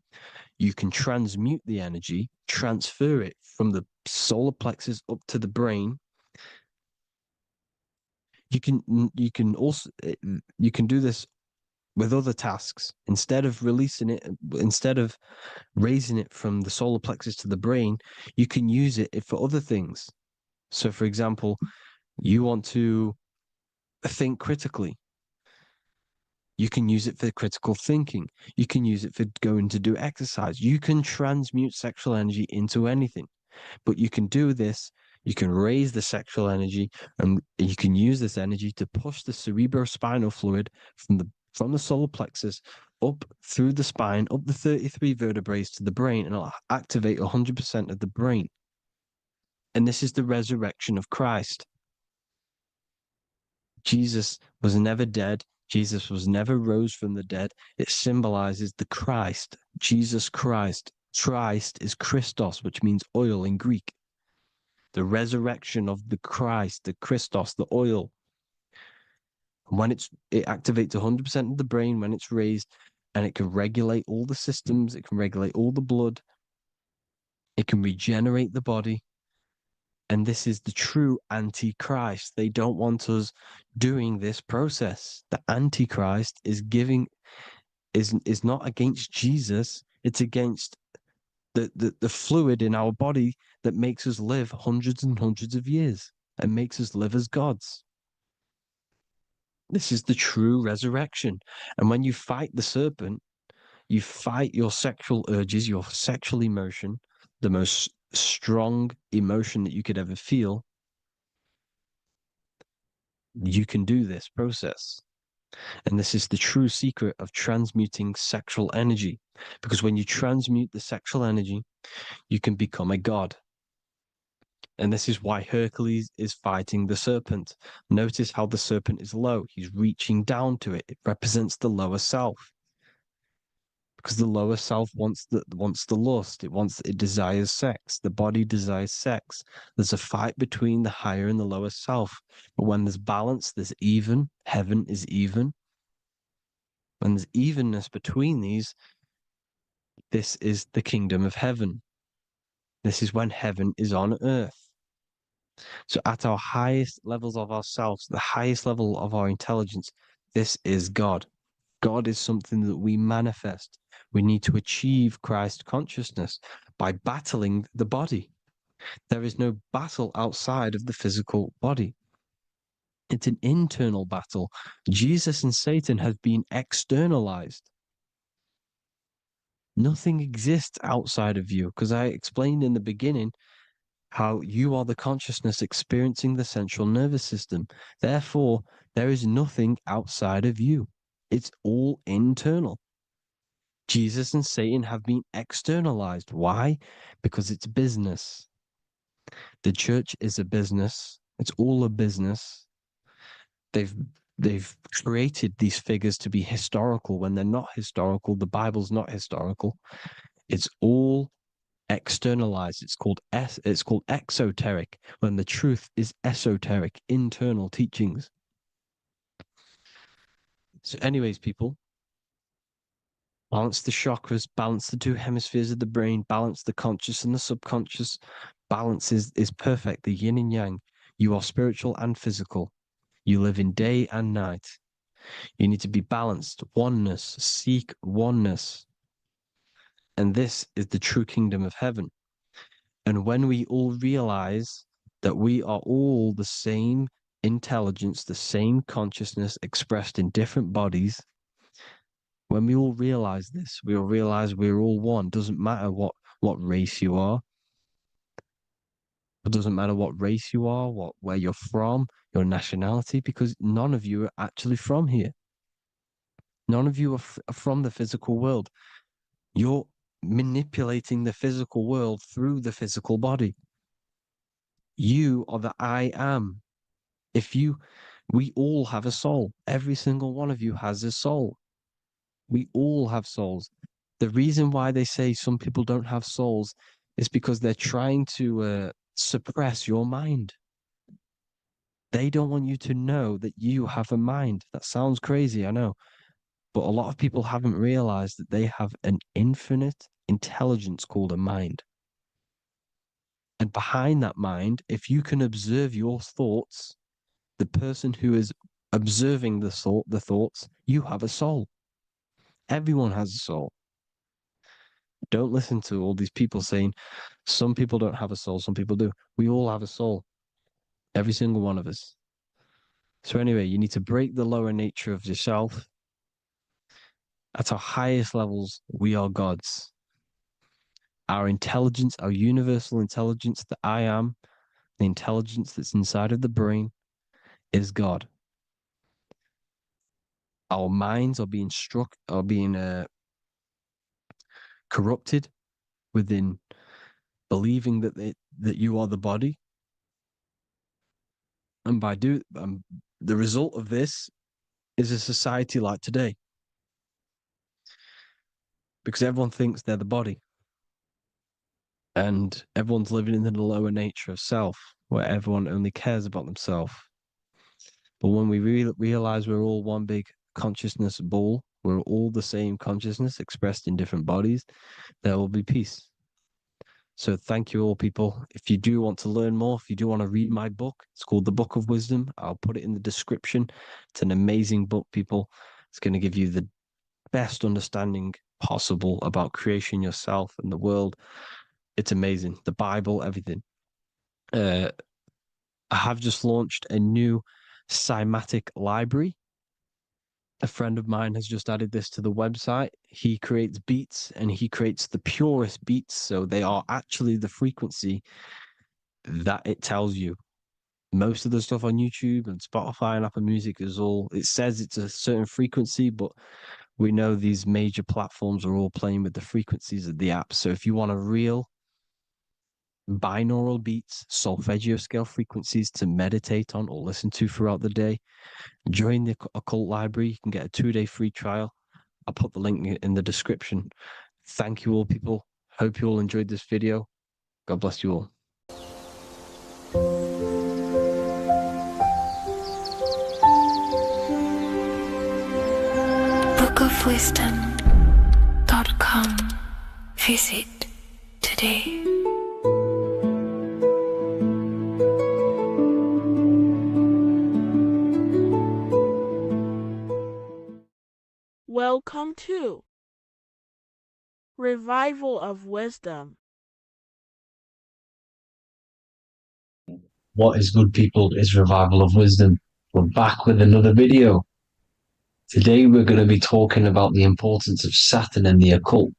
Speaker 6: you can transmute the energy, transfer it from the solar plexus up to the brain. You can do this with other tasks. Instead of releasing it, instead of raising it from the solar plexus to the brain, you can use it for other things. So, for example, you want to think critically. You can use it for critical thinking. You can use it for going to do exercise. You can transmute sexual energy into anything. But you can do this. You can raise the sexual energy, and you can use this energy to push the cerebrospinal fluid from the solar plexus up through the spine, up the 33 vertebrae to the brain, and it'll activate 100% of the brain. And this is the resurrection of Christ. Jesus was never dead. Jesus was never rose from the dead. It symbolizes the Christ, Jesus Christ. Christ is Christos, which means oil in Greek. The resurrection of the Christ, the Christos, the oil. When it activates 100% of the brain when it's raised, and it can regulate all the systems, it can regulate all the blood, it can regenerate the body. And this is the true Antichrist. They don't want us doing this process. The Antichrist is not against Jesus, it's against the fluid in our body that makes us live hundreds and hundreds of years and makes us live as gods. This is the true resurrection. And when you fight the serpent, you fight your sexual urges, your sexual emotion, the most strong emotion that you could ever feel. You can do this process. And this is the true secret of transmuting sexual energy. Because when you transmute the sexual energy, you can become a god. And this is why Hercules is fighting the serpent. Notice how the serpent is low. He's reaching down to it. It represents the lower self. Because the lower self wants the lust. It desires sex. The body desires sex. There's a fight between the higher and the lower self. But when there's balance, there's even. Heaven is even. When there's evenness between these, this is the kingdom of heaven. This is when heaven is on earth. So at our highest levels of ourselves, the highest level of our intelligence, this is God. God is something that we manifest. We need to achieve Christ consciousness by battling the body. There is no battle outside of the physical body. It's an internal battle. Jesus and Satan have been externalized. Nothing exists outside of you, because I explained in the beginning how you are the consciousness experiencing the central nervous system. Therefore, there is nothing outside of you. It's all internal. Jesus and Satan have been externalized. Why? Because it's business. The church is a business. It's all a business. They've they've created these figures to be historical when they're not historical. The Bible's not historical. It's all externalized. It's called exoteric, when the truth is esoteric, internal teachings. So anyways, people, balance the chakras, balance the two hemispheres of the brain, balance the conscious and the subconscious. Balance is perfect, the yin and yang. You are spiritual and physical. You live in day and night. You need to be balanced. Oneness. Seek oneness. And this is the true kingdom of heaven. And when we all realize that we are all the same intelligence, the same consciousness expressed in different bodies, when we all realize this, we all realize we're all one. Doesn't matter what race you are. It doesn't matter what race you are, where you're from, your nationality, because none of you are actually from here. None of you are from the physical world. You're manipulating the physical world through the physical body. You are the I am. We all have a soul. Every single one of you has a soul. We all have souls. The reason why they say some people don't have souls is because they're trying to suppress your mind. They don't want you to know that you have a mind. That sounds crazy, I know. But a lot of people haven't realized that they have an infinite intelligence called a mind. And behind that mind, if you can observe your thoughts, the person who is observing the thoughts, you have a soul. Everyone has a soul. Don't listen to all these people saying some people don't have a soul, some people do. We all have a soul. Every single one of us. So anyway, you need to break the lower nature of yourself. At our highest levels, we are gods. Our intelligence, our universal intelligence, the I am, the intelligence that's inside of the brain, is God. Our minds are being corrupted within believing that you are the body, and the result of this is a society like today, because everyone thinks they're the body, and everyone's living in the lower nature of self, where everyone only cares about themselves. But when we realize we're all one big consciousness ball, we're all the same consciousness expressed in different bodies, there will be peace. So thank you all, people. If you do want to learn more, if you do want to read my book, it's called The Book of Wisdom. I'll put it in the description. It's an amazing book, people. It's going to give you the best understanding possible about creation, yourself, and the world. It's amazing. The Bible, everything. I have just launched a new cymatic library. A friend of mine has just added this to the website. He creates beats, and he creates the purest beats. So they are actually the frequency that it tells you. Most of the stuff on YouTube and Spotify and Apple Music it says it's a certain frequency, but we know these major platforms are all playing with the frequencies of the app. So if you want a real binaural beats, solfeggio scale frequencies to meditate on or listen to throughout the day, join the Occult Library. You can get a 2-day free trial. I'll put the link in the description. Thank you all, people. Hope you all enjoyed this video. God bless you all.
Speaker 2: bookofwisdom.com. Visit today.
Speaker 9: Welcome to Revival of Wisdom.
Speaker 1: What is good, people? Is Revival of Wisdom. We're back with another video. Today we're going to be talking about the importance of Saturn and the occult.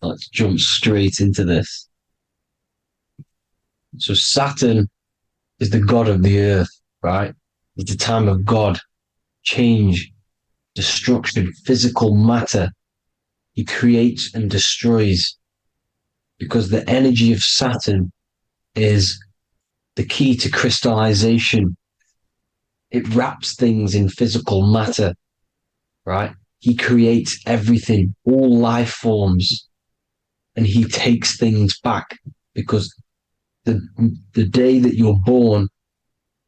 Speaker 1: Let's jump straight into this. So Saturn is the god of the earth, right? It's the time of God, change, destruction, physical matter. He creates and destroys, because the energy of Saturn is the key to crystallization. It wraps things in physical matter, right? He creates everything, all life forms, and he takes things back because the day that you're born,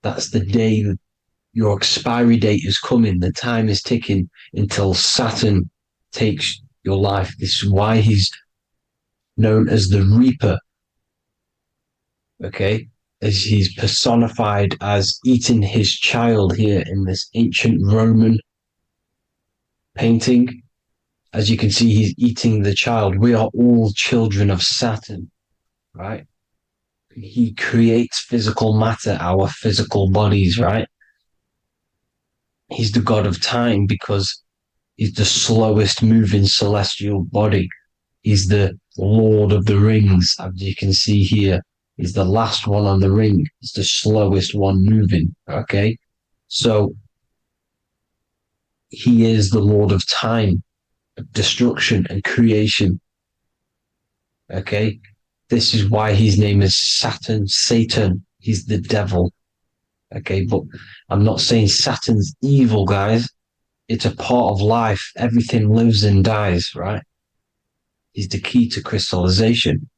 Speaker 1: that's the day that your expiry date is coming. The time is ticking until Saturn takes your life. This is why he's known as the Reaper. Okay, as he's personified as eating his child here in this ancient Roman painting. As you can see, he's eating the child. We are all children of Saturn, right? He creates physical matter, our physical bodies, right? He's the god of time because he's the slowest moving celestial body. He's the Lord of the Rings, as you can see here. He's the last one on the ring. He's the slowest one moving, okay? So he is the Lord of time, destruction and creation, okay? This is why his name is Satan. He's the devil, okay? But I'm not saying Saturn's evil, guys. It's a part of life. Everything lives and dies, right? He's the key to crystallization.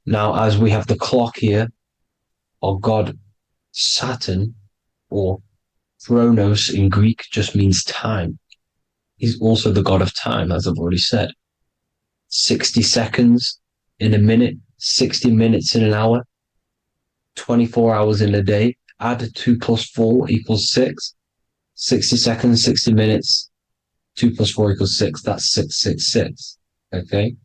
Speaker 1: Now, as we have the clock here, our god Saturn, or Chronos in Greek, just means time. He's also the god of time, as I've already said. 60 seconds in a minute, 60 minutes in an hour, 24 hours in a day. Add 2 plus 4 equals 6. 60 seconds, 60 minutes, 2 plus 4 equals 6. That's 666. Okay?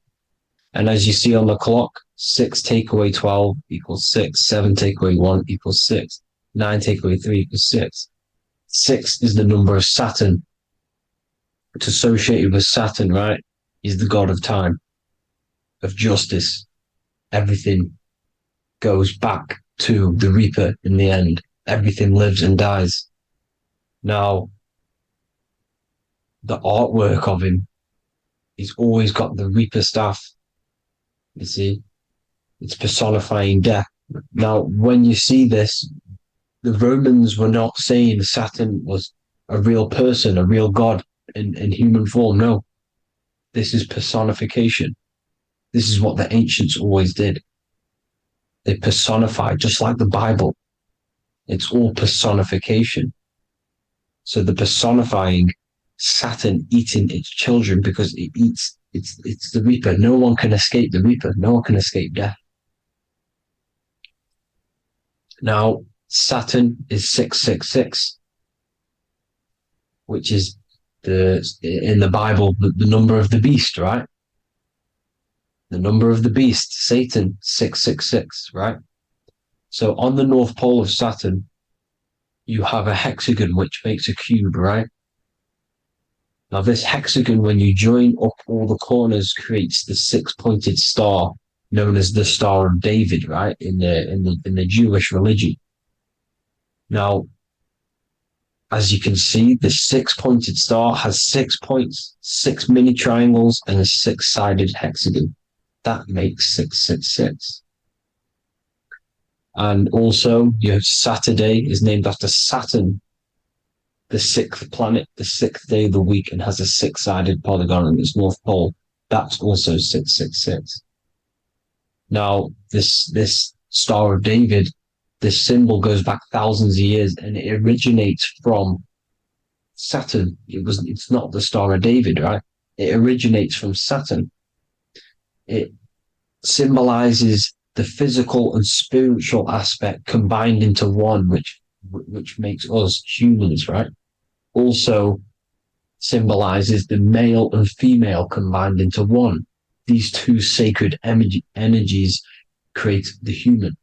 Speaker 1: And as you see on the clock, 6 take away 12 equals 6. 7 take away 1 equals 6. 9 take away 3 equals 6. 6 is the number of Saturn. It's associated with Saturn, right? He's the god of time, of justice. Everything goes back to the Reaper in the end. Everything lives and dies. Now, the artwork of him, he's always got the Reaper staff. You see, it's personifying death. Now, when you see this, the Romans were not saying Saturn was a real person, a real god in human form. No, this is personification. This is what the ancients always did. They personified, just like the Bible. It's all personification. So the personifying Saturn eating its children because it eats, it's the Reaper. No one can escape the Reaper. No one can escape death. Now, Saturn is 666, which is in the Bible, the number of the beast, right? The number of the beast, Satan, 666, right? So on the North Pole of Saturn, you have a hexagon, which makes a cube, right? Now this hexagon, when you join up all the corners, creates the 6-pointed star known as the Star of David, right? In the Jewish religion. Now, as you can see, the 6-pointed star has 6 points, 6 mini triangles, and a 6-sided hexagon. That makes 666. And also, your Saturday is named after Saturn, the 6th planet, the 6th day of the week, and has a 6-sided polygon in its north pole. That's also 666. Now, this Star of David, this symbol goes back thousands of years, and it originates from Saturn. It's not the Star of David, right? It originates from Saturn. It symbolizes the physical and spiritual aspect combined into one, which makes us humans, right? Also symbolizes the male and female combined into one. These two sacred energies create the human.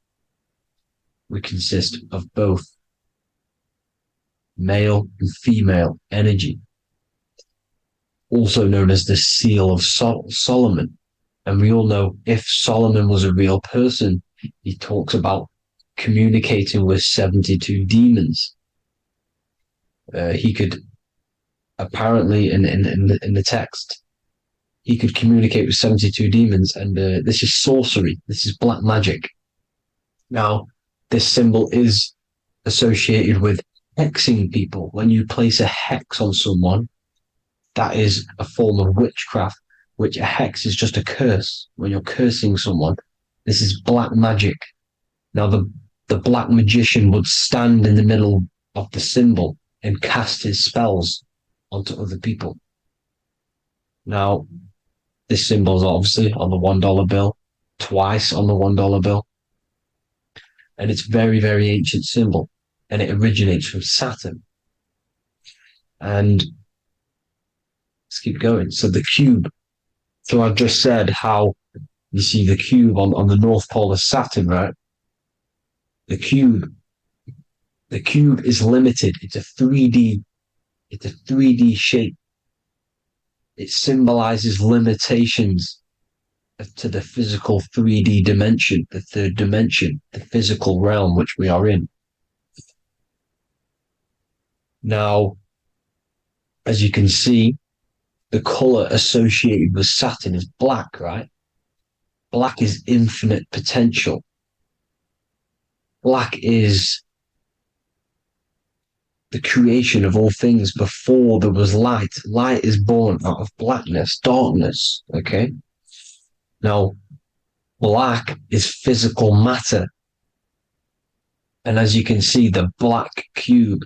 Speaker 1: We consist of both male and female energy, also known as the Seal of Solomon. And we all know if Solomon was a real person, he talks about communicating with 72 demons. He could apparently, in the text, he could communicate with 72 demons, and this is sorcery. This is black magic. Now, this symbol is associated with hexing people. When you place a hex on someone, that is a form of witchcraft, which a hex is just a curse. When you're cursing someone, this is black magic. Now, the black magician would stand in the middle of the symbol and cast his spells onto other people. Now, this symbol is obviously on the $1 bill, twice on the $1 bill. And it's very, very ancient symbol. And it originates from Saturn. And let's keep going. So the cube. So I've just said how you see the cube on the North Pole of Saturn, right? The cube is limited. It's a 3D shape. It symbolizes limitations to the physical 3D dimension, the third dimension, the physical realm which we are in. Now, as you can see, the color associated with Saturn is black, right? Black is infinite potential. Black is the creation of all things before there was light. Light is born out of blackness, darkness, okay? Now, black is physical matter. And as you can see, the black cube,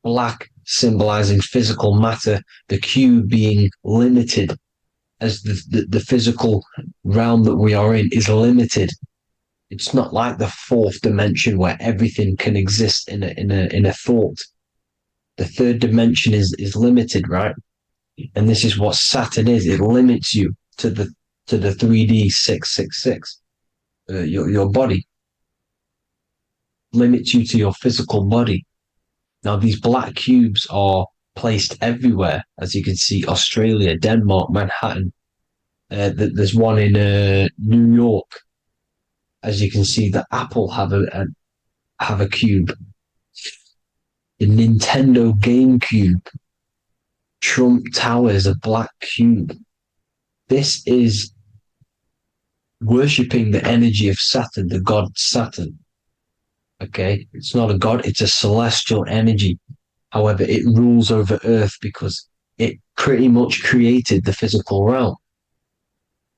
Speaker 1: black symbolizing physical matter, the cube being limited, as the physical realm that we are in is limited. It's not like the fourth dimension where everything can exist in a thought. The third dimension is limited, right? And this is what Saturn is. It limits you to the 3D 666. Your body limits you to your physical body. Now these black cubes are placed everywhere, as you can see: Australia, Denmark, Manhattan. There's one in New York. As you can see, the Apple have a cube. The Nintendo GameCube, Trump Tower is a black cube. This is worshipping the energy of Saturn, the god Saturn. Okay, it's not a god; it's a celestial energy. However, it rules over Earth because it pretty much created the physical realm.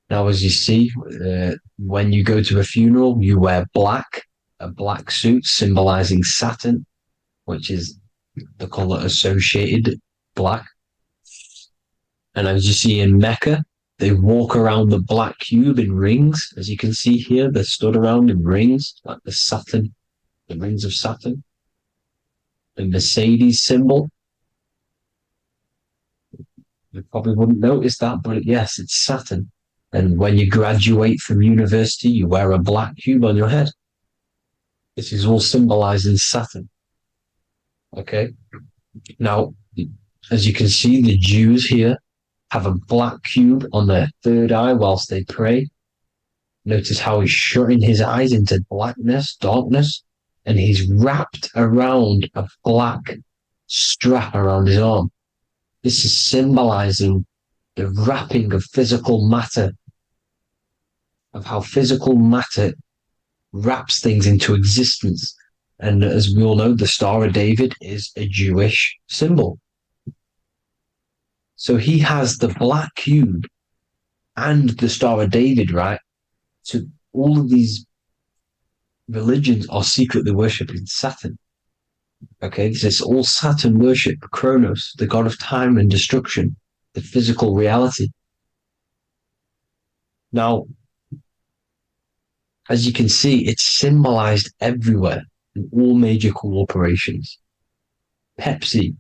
Speaker 1: Now, as you see, when you go to a funeral, you wear black, a black suit symbolizing Saturn, which is the color associated, black. And as you see in Mecca, they walk around the black cube in rings. As you can see here, they're stood around in rings, like the rings of Saturn. The Mercedes symbol. You probably wouldn't notice that, but yes, it's Saturn. And when you graduate from university, you wear a black cube on your head. This is all symbolizing Saturn. Okay. Now, as you can see, the Jews here have a black cube on their third eye whilst they pray. Notice how he's shutting his eyes into blackness, darkness, and he's wrapped around a black strap around his arm. This is symbolizing the wrapping of physical matter, of how physical matter wraps things into existence. And as we all know, the Star of David is a Jewish symbol. So he has the black cube and the Star of David, right? So all of these religions are secretly worshipping Saturn. Okay, this is all Saturn worship, Kronos, the god of time and destruction, the physical reality. Now, as you can see, it's symbolized everywhere in all major corporations. Pepsi,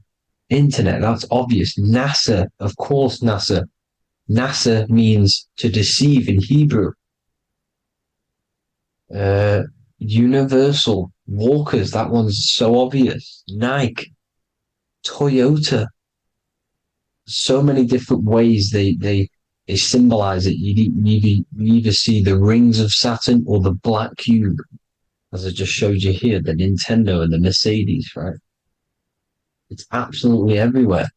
Speaker 1: internet, that's obvious. NASA, of course, NASA. NASA means to deceive in Hebrew. Universal, Walkers, that one's so obvious. Nike, Toyota. So many different ways they symbolize it. You either see the rings of Saturn or the black cube, as I just showed you here, the Nintendo and the Mercedes, right? It's absolutely everywhere.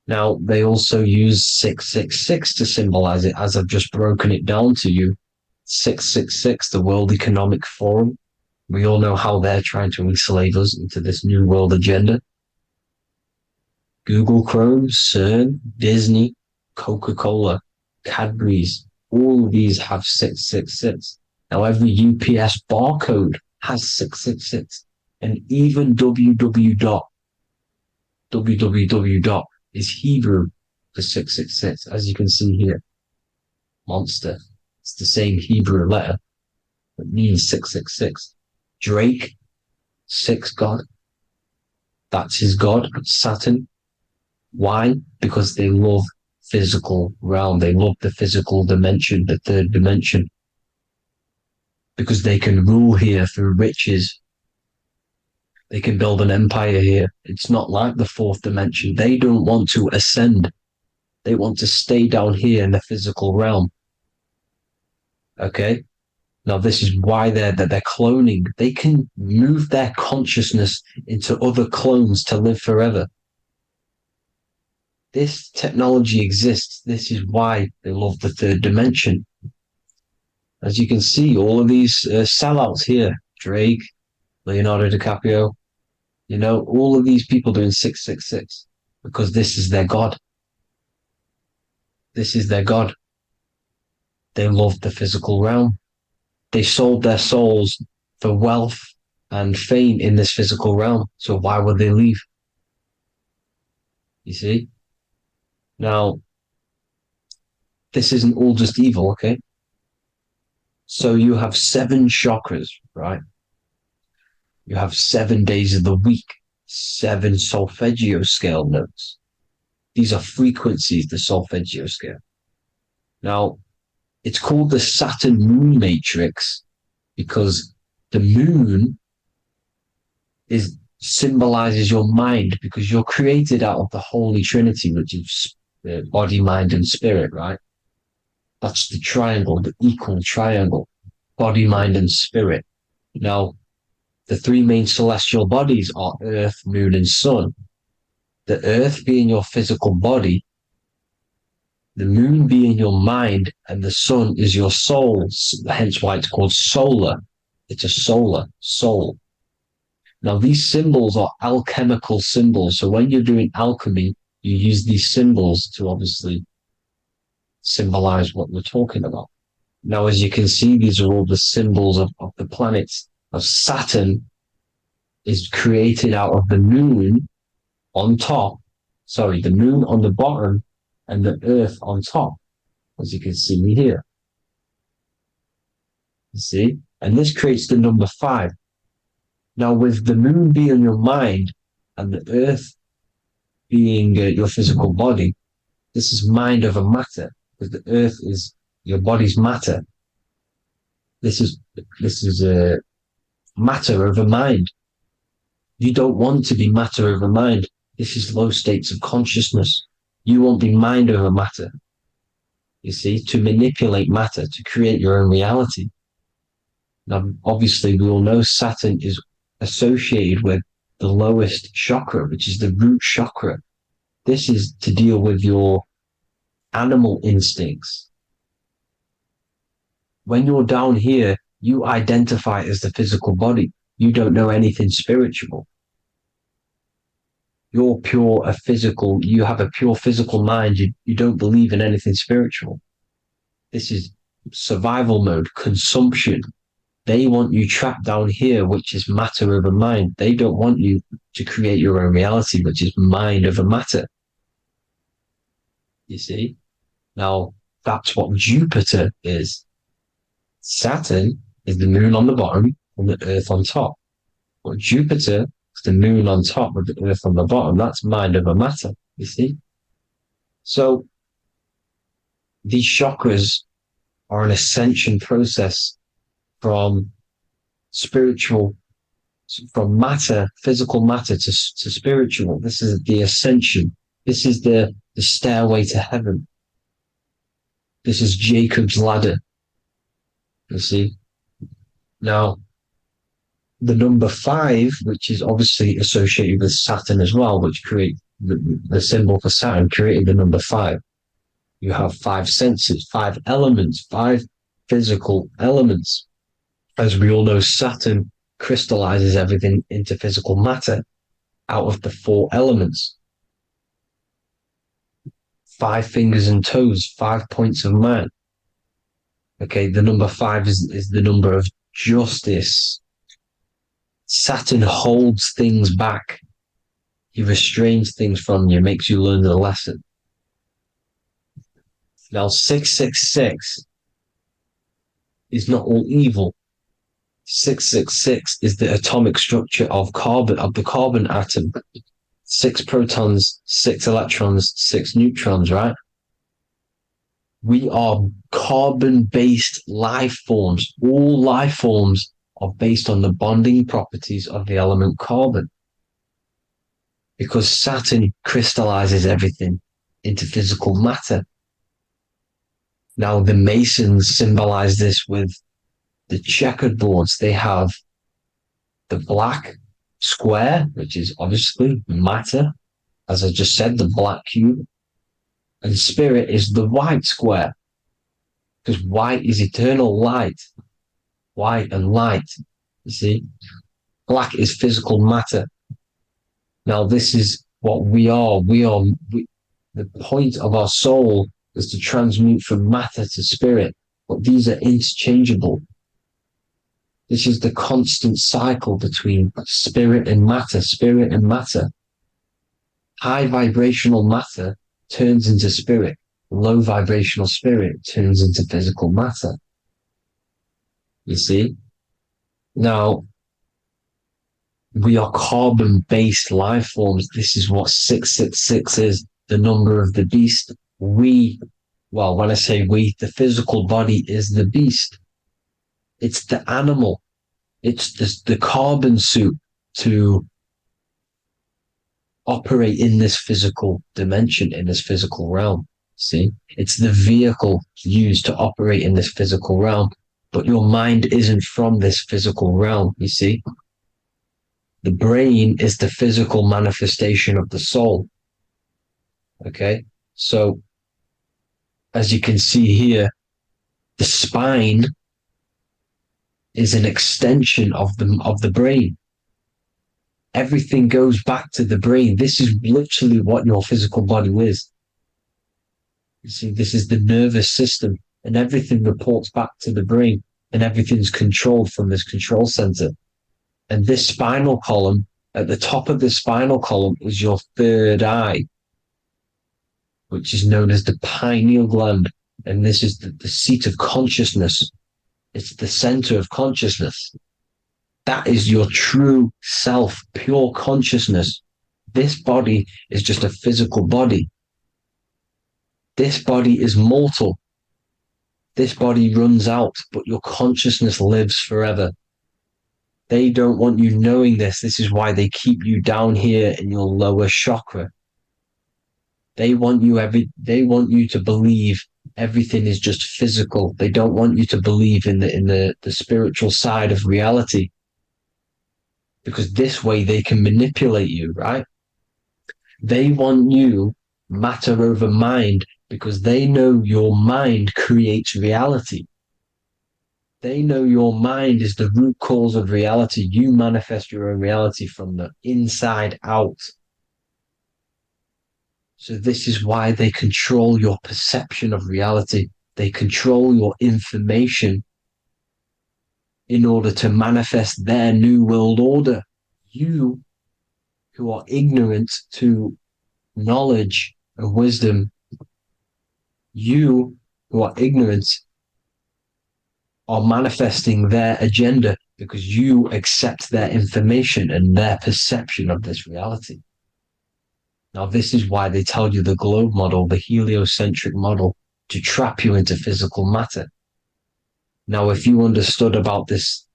Speaker 1: Now, they also use 666 to symbolize it, as I've just broken it down to you. 666, the World Economic Forum. We all know how they're trying to enslave us into this new world agenda. Google Chrome, CERN, Disney, Coca-Cola, Cadbury's, all of these have 666. Now every UPS barcode has 666. And even www is Hebrew for 666, as you can see here. Monster. It's the same Hebrew letter that means 666. Drake, 6 God. That's his God, Saturn. Why? Because they love physical realm. They love the physical dimension, the third dimension. Because they can rule here through riches. They can build an empire here. It's not like the fourth dimension. They don't want to ascend. They want to stay down here in the physical realm. Okay? Now, this is why they're cloning. They can move their consciousness into other clones to live forever. This technology exists. This is why they love the third dimension. As you can see, all of these sellouts here, Drake, Leonardo DiCaprio, you know, all of these people doing 666 because this is their God. This is their God. They love the physical realm. They sold their souls for wealth and fame in this physical realm. So why would they leave? You see? Now, this isn't all just evil, okay? So you have 7 chakras, right? You have 7 days of the week, 7 solfeggio scale notes. These are frequencies, the solfeggio scale. Now, it's called the Saturn moon matrix because the moon symbolizes your mind because you're created out of the Holy Trinity, which is body, mind, and spirit, right? That's the triangle, the equal triangle, body, mind, and spirit. Now, the 3 main celestial bodies are Earth, Moon, and Sun. The Earth being your physical body, the Moon being your mind, and the Sun is your soul, hence why it's called solar. It's a solar soul. Now, these symbols are alchemical symbols. So when you're doing alchemy, you use these symbols to obviously symbolize what we're talking about. Now, as you can see, these are all the symbols of the planets. Now, Saturn is created out of the moon on top, the moon on the bottom and the earth on top, as you can see here. You see? And this creates the number 5. Now, with the moon being your mind and the earth being your physical body, this is mind over matter, because the earth is your body's matter. This is a matter over mind. You don't want to be matter over mind. This is low states of consciousness. You won't be mind over matter. You see, to manipulate matter, to create your own reality. Now, obviously, we all know Saturn is associated with the lowest chakra, which is the root chakra. This is to deal with your animal instincts. When you're down here, you identify as the physical body. You don't know anything spiritual. You're you have a pure physical mind. You don't believe in anything spiritual. This is survival mode, consumption. They want you trapped down here, which is matter over mind. They don't want you to create your own reality, which is mind over matter. You see? Now, that's what Jupiter is. Saturn is the moon on the bottom and the earth on top. But Jupiter is the moon on top with the earth on the bottom. That's mind over matter, you see? So, these chakras are an ascension process from matter, physical matter to spiritual. This is the ascension. This is the stairway to heaven. This is Jacob's ladder. You see? Now, the number 5, which is obviously associated with Saturn as well, which create the symbol for Saturn, created the number 5. You have 5 senses, 5 elements, 5 physical elements. As we all know, Saturn crystallizes everything into physical matter out of the 4 elements. 5 fingers and toes, 5 points of man. Okay, the number 5 is the number of justice. Saturn holds things back. He restrains things from you, makes you learn the lesson. Now, 666 is not all evil. 666 is the atomic structure of the carbon atom. 6 protons, 6 electrons, 6 neutrons, right? We are carbon-based life forms. All life forms are based on the bonding properties of the element carbon. Because Saturn crystallizes everything into physical matter. Now, the Masons symbolize this with the checkered boards. They have the black square, which is obviously matter, as I just said, the black cube, and spirit is the white square, because white is eternal light. White and light, you see. Black is physical matter. Now, this is what we are. The point of our soul is to transmute from matter to spirit, but these are interchangeable. This is the constant cycle between spirit and matter, spirit and matter. High vibrational matter turns into spirit. Low vibrational spirit turns into physical matter. You see? Now, we are carbon-based life forms. This is what 666 is, the number of the beast. When I say we, the physical body is the beast. It's the animal. It's the carbon suit to operate in this physical dimension, in this physical realm. See? It's the vehicle used to operate in this physical realm. But your mind isn't from this physical realm, you see? The brain is the physical manifestation of the soul. Okay? So, as you can see here, the spine is an extension of the brain. Everything goes back to the brain. This is literally what your physical body is. You see, this is the nervous system, and everything reports back to the brain, and everything's controlled from this control center. And this spinal column, at the top of the spinal column, is your third eye, which is known as the pineal gland. And this is the seat of consciousness. It's the center of consciousness. That is your true self, pure consciousness. This body is just a physical body. This body is mortal. This body runs out, but your consciousness lives forever. They don't want you knowing this. This is why they keep you down here in your lower chakra. They want you to believe everything is just physical. They don't want you to believe in the spiritual side of reality. Because this way they can manipulate you, right? They want you matter over mind because they know your mind creates reality. They know your mind is the root cause of reality. You manifest your own reality from the inside out. So this is why they control your perception of reality. They control your information in order to manifest their new world order. You, who are ignorant to knowledge and wisdom, you who are ignorant are manifesting their agenda because you accept their information and their perception of this reality. Now, this is why they tell you the globe model, the heliocentric model, to trap you into physical matter. Now, if you understood about this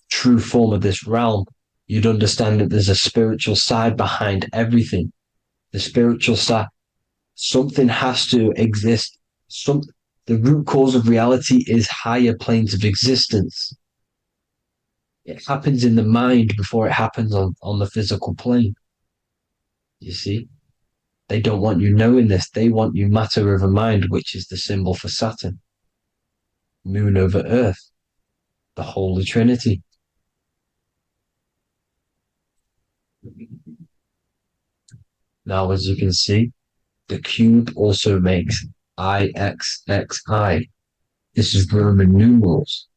Speaker 1: true form of this realm, you'd understand that there's a spiritual side behind everything. The spiritual side, something has to exist. The root cause of reality is higher planes of existence. It happens in the mind before it happens on the physical plane. You see? They don't want you knowing this. They want you matter over mind, which is the symbol for Saturn. Moon over Earth. The Holy Trinity. Now, as you can see, the cube also makes IXXI. This is Roman numerals.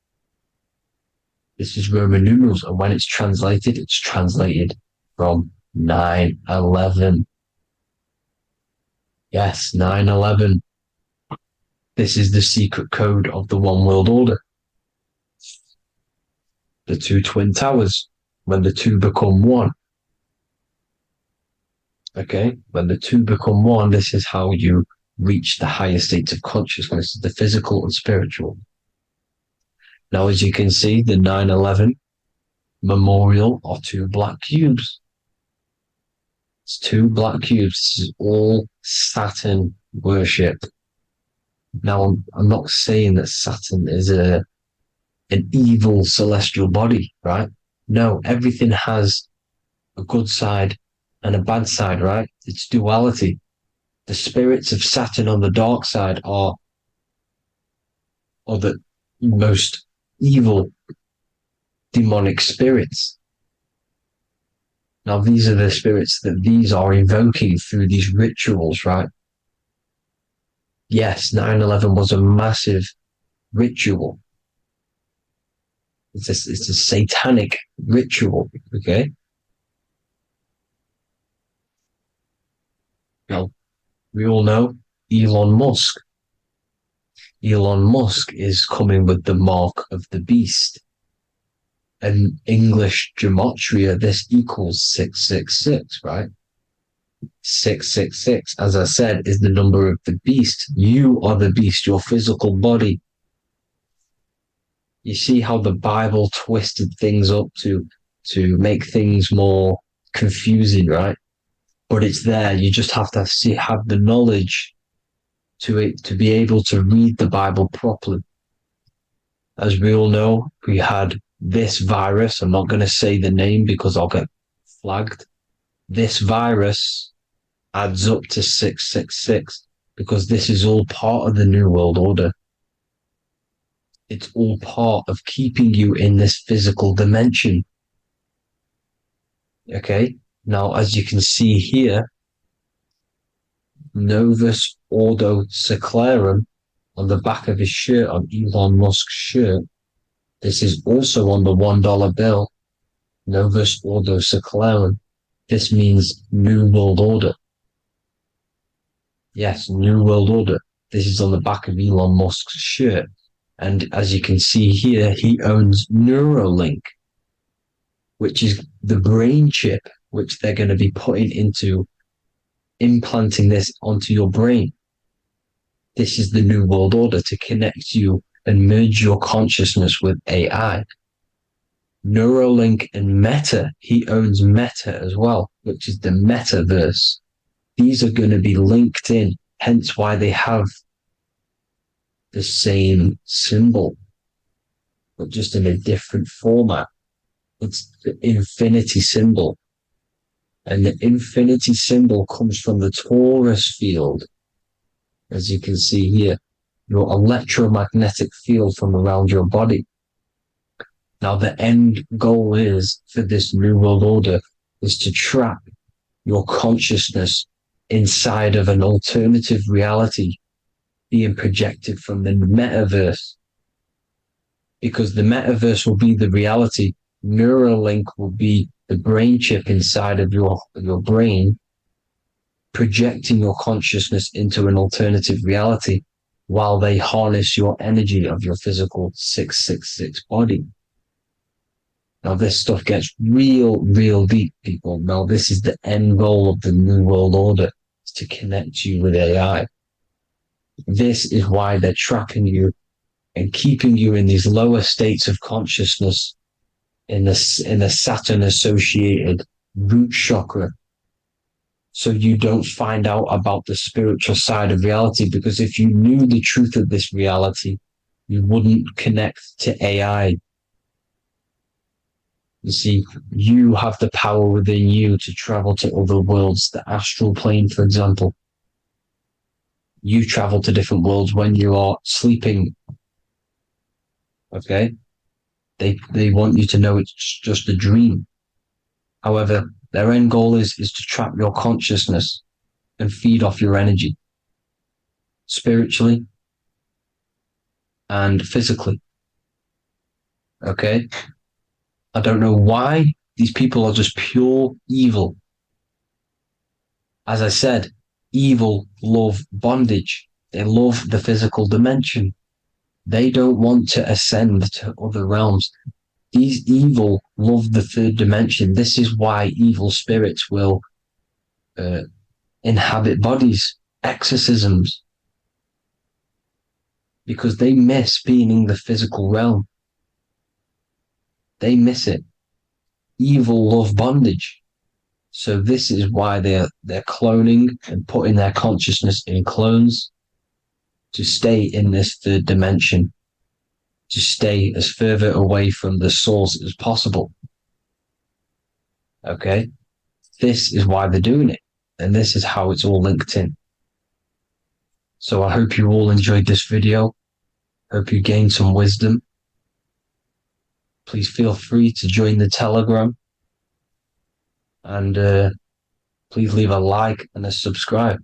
Speaker 1: This is Roman numerals, and when it's translated from 911. Yes, 911. This is the secret code of the one world order. The two twin towers, when the two become one. Okay, when the two become one, this is how you reach the higher states of consciousness, the physical and spiritual. Now, as you can see, the 911 memorial are two black cubes. It's two black cubes. This is all Saturn worship. Now, I'm not saying that Saturn is an evil celestial body, right? No, everything has a good side and a bad side, right? It's duality. The spirits of Saturn on the dark side are the most evil demonic spirits. Now, these are the spirits that these are invoking through these rituals, right? Yes, 9/11 was a massive ritual. It's a satanic ritual, okay? Now, we all know Elon Musk. Elon Musk is coming with the mark of the beast. In English gematria, this equals 666, right? 666, as I said, is the number of the beast. You are the beast, your physical body. You see how the Bible twisted things up to make things more confusing, right? But it's there. You just have to have the knowledge to be able to read the Bible properly. As we all know, we had this virus. I'm not going to say the name because I'll get flagged. This virus adds up to 666 because this is all part of the New World Order. It's all part of keeping you in this physical dimension. Okay? Now, as you can see here, Novus Ordo Seclorum on the back of his shirt, on Elon Musk's shirt. This is also on the $1 bill, Novus Ordo Seclorum. This means New World Order. Yes, New World Order. This is on the back of Elon Musk's shirt. And as you can see here, he owns Neuralink, which is the brain chip, which they're going to be putting into implanting this onto your brain. This is the New World Order to connect you and merge your consciousness with AI. Neuralink and Meta, he owns Meta as well, which is the metaverse. These are going to be linked in, hence why they have the same symbol, but just in a different format. It's the infinity symbol. And the infinity symbol comes from the torus field, as you can see here, your electromagnetic field from around your body. Now, the end goal is for this New World Order is to trap your consciousness inside of an alternative reality being projected from the metaverse. Because the metaverse will be the reality. Neuralink will be the brain chip inside of your brain, projecting your consciousness into an alternative reality while they harness your energy of your physical 666 body. Now, this stuff gets real deep, people. Now, this is the end goal of the New World Order, is to connect you with AI. This is why they're trapping you and keeping you in these lower states of consciousness in the Saturn-associated root chakra, so you don't find out about the spiritual side of reality. Because if you knew the truth of this reality, you wouldn't connect to AI. You see, you have the power within you to travel to other worlds, the astral plane, for example. You travel to different worlds when you are sleeping. Okay? They want you to know it's just a dream. However, Their end goal is to trap your consciousness and feed off your energy, spiritually and physically. Okay? I don't know why these people are just pure evil. As I said, evil love bondage. They love the physical dimension. They don't want to ascend to other realms. These evil love the third dimension. This is why evil spirits will inhabit bodies, exorcisms, because they miss being in the physical realm. They miss it. Evil love bondage. So this is why they're cloning and putting their consciousness in clones to stay in this third dimension, to stay as further away from the source as possible. Okay? This is why they're doing it. And this is how it's all linked in. So I hope you all enjoyed this video. Hope you gained some wisdom. Please feel free to join the Telegram. And please leave a like and a subscribe.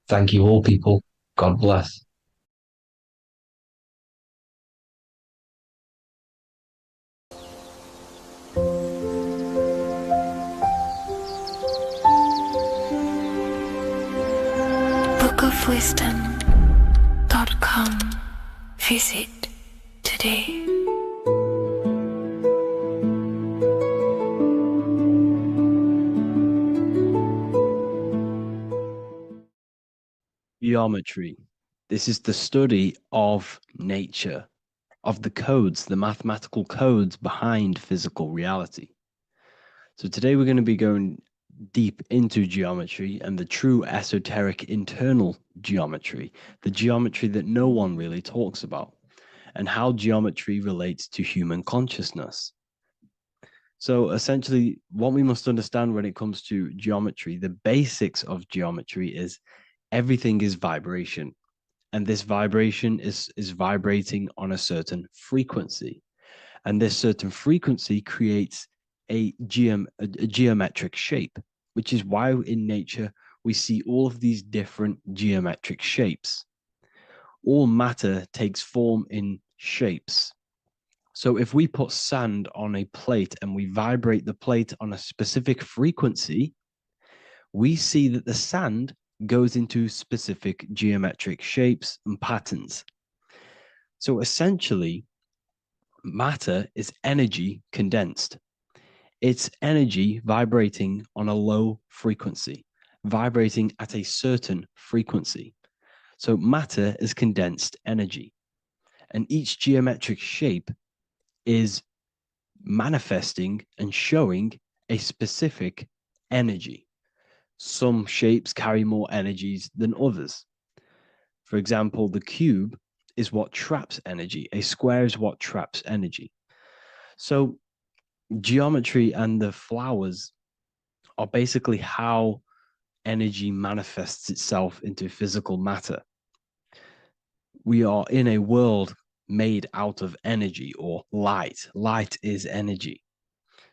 Speaker 1: Thank you all, people. God bless.
Speaker 2: bookofwisdom.com. Visit today.
Speaker 6: Geometry. This is the study of nature, of the codes, the mathematical codes behind physical reality. So today we're going to be going deep into geometry and the true esoteric internal geometry, the geometry that no one really talks about, and how geometry relates to human consciousness. So essentially, what we must understand when it comes to geometry, the basics of geometry is everything is vibration. And this vibration is vibrating on a certain frequency. And this certain frequency creates a geometric shape, which is why in nature we see all of these different geometric shapes. All matter takes form in shapes. So if we put sand on a plate and we vibrate the plate on a specific frequency, we see that the sand goes into specific geometric shapes and patterns. So essentially, matter is energy condensed. It's energy vibrating on a low frequency, vibrating at a certain frequency. So matter is condensed energy. And each geometric shape is manifesting and showing a specific energy. Some shapes carry more energies than others. For example, the cube is what traps energy. A square is what traps energy. So geometry and the flowers are basically how energy manifests itself into physical matter. We are in a world made out of energy or light. Light is energy.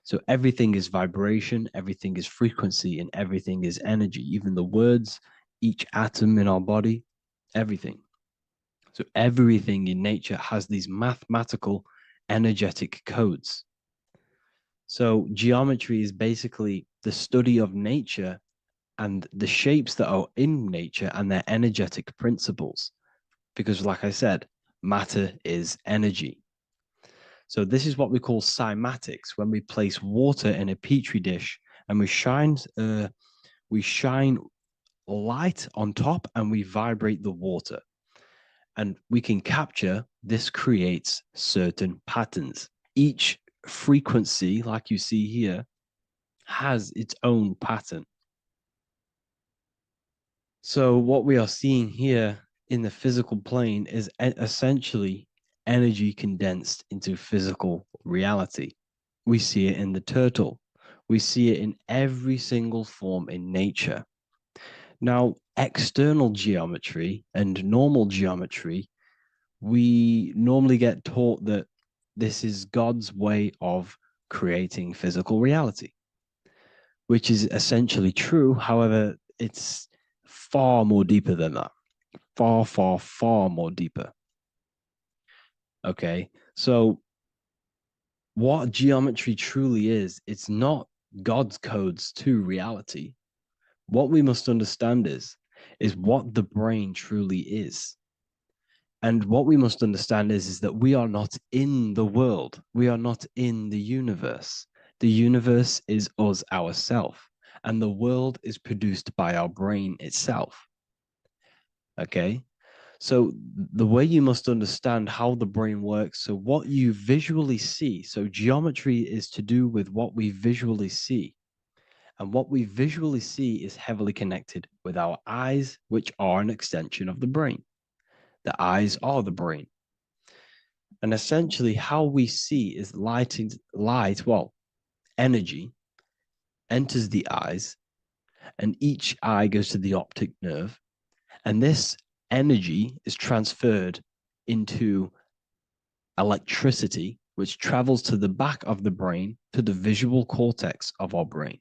Speaker 6: So everything is vibration, everything is frequency, and everything is energy. Even the words, each atom in our body, everything. So everything in nature has these mathematical energetic codes. So geometry is basically the study of nature and the shapes that are in nature and their energetic principles. Because like I said, matter is energy. So this is what we call cymatics, when we place water in a petri dish and we shine light on top and we vibrate the water. And we can capture, this creates certain patterns. Each frequency, like you see here, has its own pattern. So what we are seeing here in the physical plane is essentially energy condensed into physical reality. We see it in the turtle. We see it in every single form in nature. Now, external geometry and normal geometry, we normally get taught that this is God's way of creating physical reality. which is essentially true. However, it's far more deeper than that. Far, far, far more deeper. Okay, so what geometry truly is, it's not God's codes to reality. What we must understand is what the brain truly is. And what we must understand is that we are not in the world. We are not in the universe. The universe is us ourselves, and the world is produced by our brain itself. Okay? So the way you must understand how the brain works, so what you visually see, so geometry is to do with what we visually see. And what we visually see is heavily connected with our eyes, which are an extension of the brain. The eyes are the brain. And essentially, how we see is energy enters the eyes, and each eye goes to the optic nerve. And this energy is transferred into electricity, which travels to the back of the brain, to the visual cortex of our brain.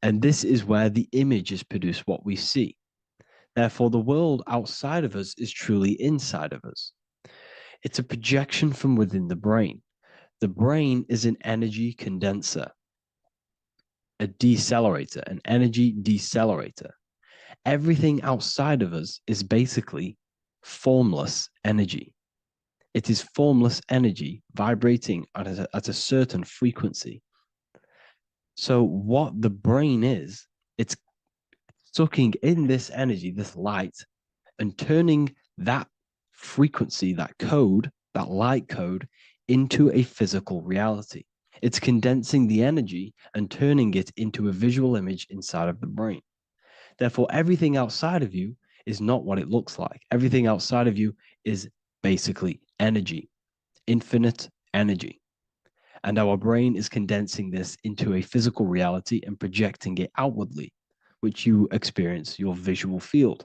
Speaker 6: And this is where the image is produced, what we see. Therefore, the world outside of us is truly inside of us. It's a projection from within the brain. The brain is an energy condenser, a decelerator, an energy decelerator. Everything outside of us is basically formless energy. It is formless energy vibrating at a certain frequency. So what the brain is, it's sucking in this energy, this light, and turning that frequency, that code, that light code, into a physical reality. It's condensing the energy and turning it into a visual image inside of the brain. Therefore, everything outside of you is not what it looks like. Everything outside of you is basically energy, infinite energy. And our brain is condensing this into a physical reality and projecting it outwardly, which you experience your visual field.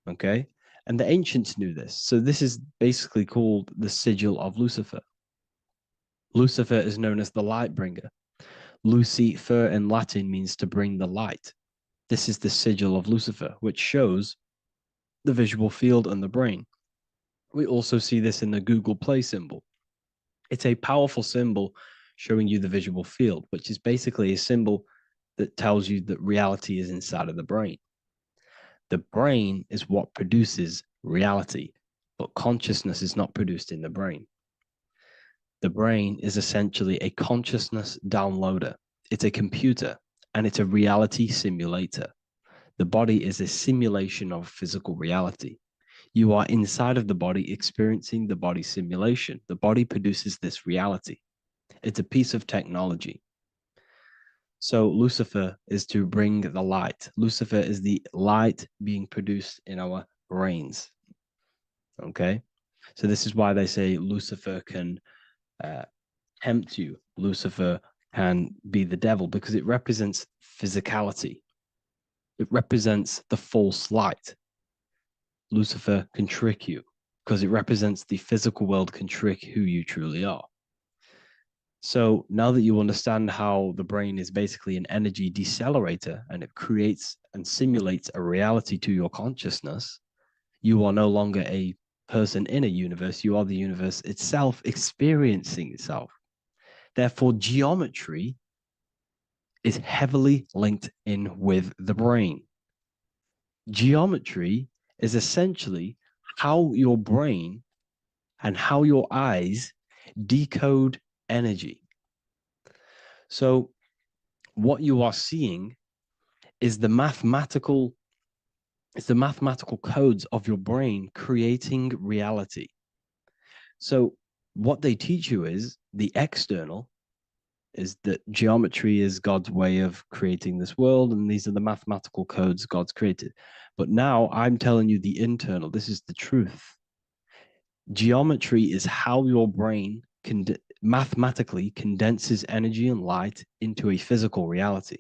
Speaker 6: Okay? And the ancients knew this. So this is basically called the sigil of Lucifer. Lucifer is known as the light bringer. Lucifer in Latin means to bring the light. This is the sigil of Lucifer, which shows the visual field and the brain. We also see this in the Google Play symbol. It's a powerful symbol showing you the visual field, which is basically a symbol that tells you that reality is inside of the brain. The brain is what produces reality, but consciousness is not produced in the brain. The brain is essentially a consciousness downloader. It's a computer, and it's a reality simulator. The body is a simulation of physical reality. You are inside of the body experiencing the body simulation. The body produces this reality. It's a piece of technology. So Lucifer is to bring the light. Lucifer is the light being produced in our brains. Okay? So this is why they say Lucifer can tempt you. Lucifer can be the devil because it represents physicality. It represents the false light. Lucifer can trick you because it represents the physical world can trick who you truly are. So now that you understand how the brain is basically an energy decelerator and it creates and simulates a reality to your consciousness, you are no longer a person in a universe. You are the universe itself experiencing itself. Therefore, geometry is heavily linked in with the brain. Geometry is essentially how your brain and how your eyes decode energy. So what you are seeing is the mathematical codes of your brain creating reality. So what they teach you is the external is that geometry is God's way of creating this world, and these are the mathematical codes God's created. But now I'm telling you the internal. This is the truth. Geometry is how your brain mathematically condenses energy and light into a physical reality.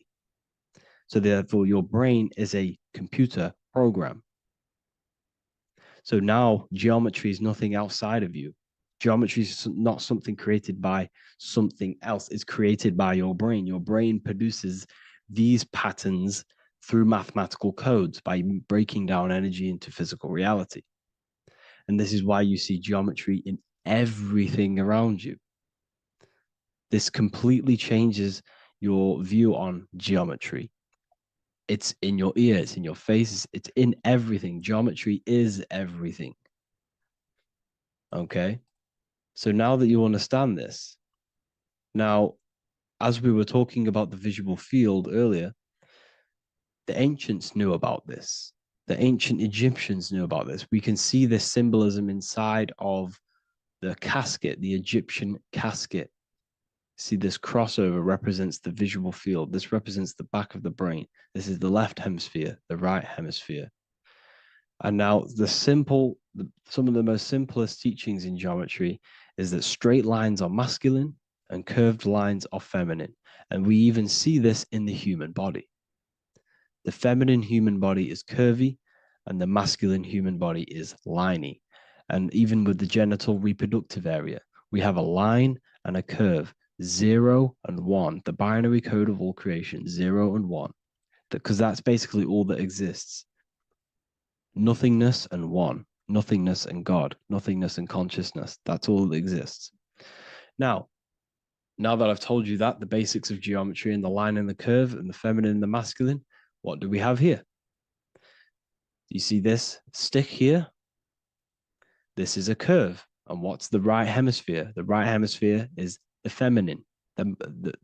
Speaker 6: So therefore, your brain is a computer program. So now geometry is nothing outside of you. Geometry is not something created by something else. It's created by your brain. Your brain produces these patterns through mathematical codes by breaking down energy into physical reality. And this is why you see geometry in everything around you. This completely changes your view on geometry. It's in your ear, it's in your face, it's in everything. Geometry is everything. Okay? So now that you understand this, now, as we were talking about the visual field earlier, the ancients knew about this. The ancient Egyptians knew about this. We can see this symbolism inside of the casket, the Egyptian casket. See, this crossover represents the visual field. This represents the back of the brain. This is the left hemisphere, the right hemisphere. And now some of the most simplest teachings in geometry is that straight lines are masculine and curved lines are feminine. And we even see this in the human body. The feminine human body is curvy and the masculine human body is liney. And even with the genital reproductive area, we have a line and a curve, 0 and 1, the binary code of all creation, 0 and 1, because that's basically all that exists. Nothingness and one, nothingness and God, nothingness and consciousness. That's all that exists. Now that I've told you that, the basics of geometry and the line and the curve and the feminine and the masculine, what do we have here? Do you see this stick here? This is a curve. And what's the right hemisphere? The right hemisphere is the feminine, the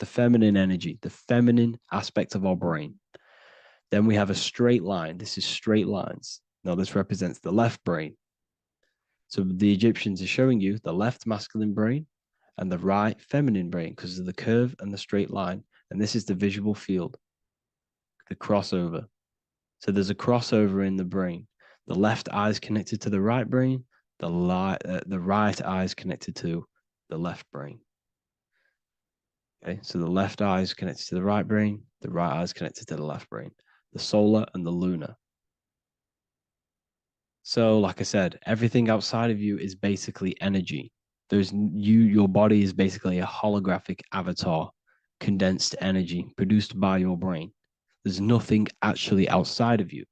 Speaker 6: feminine energy, the feminine aspect of our brain. Then we have a straight line. This is straight lines. Now this represents the left brain. So the Egyptians are showing you the left masculine brain and the right feminine brain because of the curve and the straight line. And this is the visual field, the crossover. So there's a crossover in the brain. The left eye is connected to the right brain. The right eye is connected to the left brain. Okay, so the left eye is connected to the right brain. The right eye is connected to the left brain. The solar and the lunar. So, like I said, everything outside of you is basically energy. Your body is basically a holographic avatar, condensed energy produced by your brain. There's nothing actually outside of you.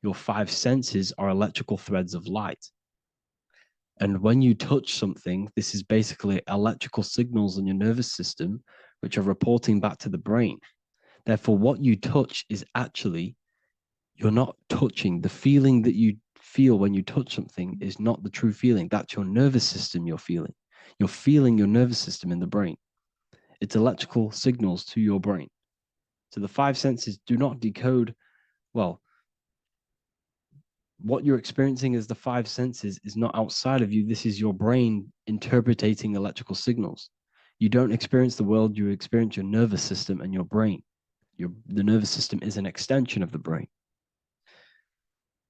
Speaker 6: Your 5 senses are electrical threads of light. And when you touch something, this is basically electrical signals in your nervous system, which are reporting back to the brain. Therefore, what you touch is actually, you're not touching. The feeling that you feel when you touch something is not the true feeling. That's your nervous system you're feeling. You're feeling your nervous system in the brain. It's electrical signals to your brain. So the 5 senses do not decode, well, what you're experiencing as the 5 senses is not outside of you. This is your brain interpreting electrical signals. You don't experience the world, you experience your nervous system and your brain. The nervous system is an extension of the brain.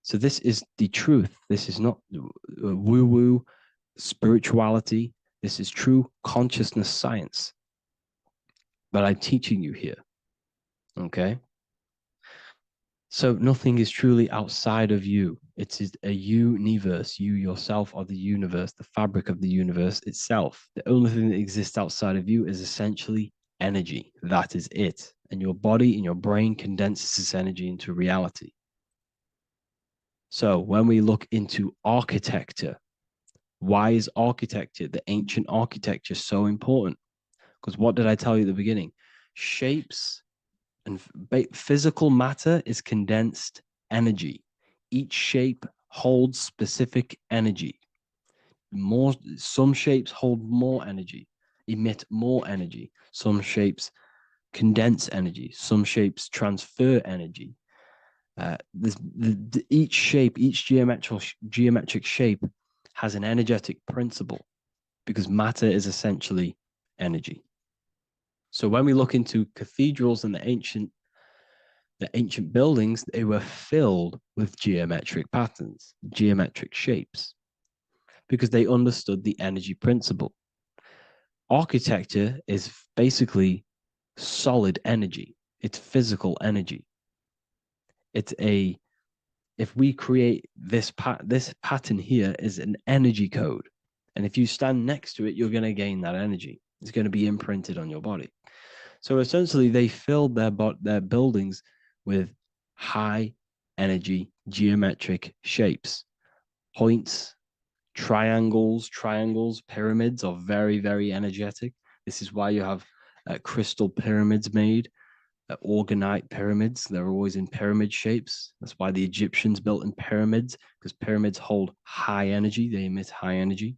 Speaker 6: So this is the truth. This is not woo-woo spirituality. This is true consciousness science that I'm teaching you here. Okay? So nothing is truly outside of you. It is a universe. You yourself are the universe, the fabric of the universe itself. The only thing that exists outside of you is essentially energy. That is it. And your body and your brain condenses this energy into reality. So when we look into architecture, why is architecture, the ancient architecture, so important? Because what did I tell you at the beginning? Shapes and physical matter is condensed energy. Each shape holds specific energy. Some shapes hold more energy, emit more energy. Some shapes condense energy. Some shapes transfer energy. Each shape, each geometric shape has an energetic principle because matter is essentially energy. So when we look into cathedrals and the ancient buildings, they were filled with geometric patterns, geometric shapes, because they understood the energy principle. Architecture is basically solid energy. It's physical energy. If we create this pattern here is an energy code. And if you stand next to it, you're going to gain that energy. It's going to be imprinted on your body. So essentially, they filled their buildings with high energy geometric shapes, points, triangles, pyramids are very, very energetic. This is why you have crystal pyramids made, orgonite pyramids. They're always in pyramid shapes. That's why the Egyptians built in pyramids, because pyramids hold high energy. They emit high energy.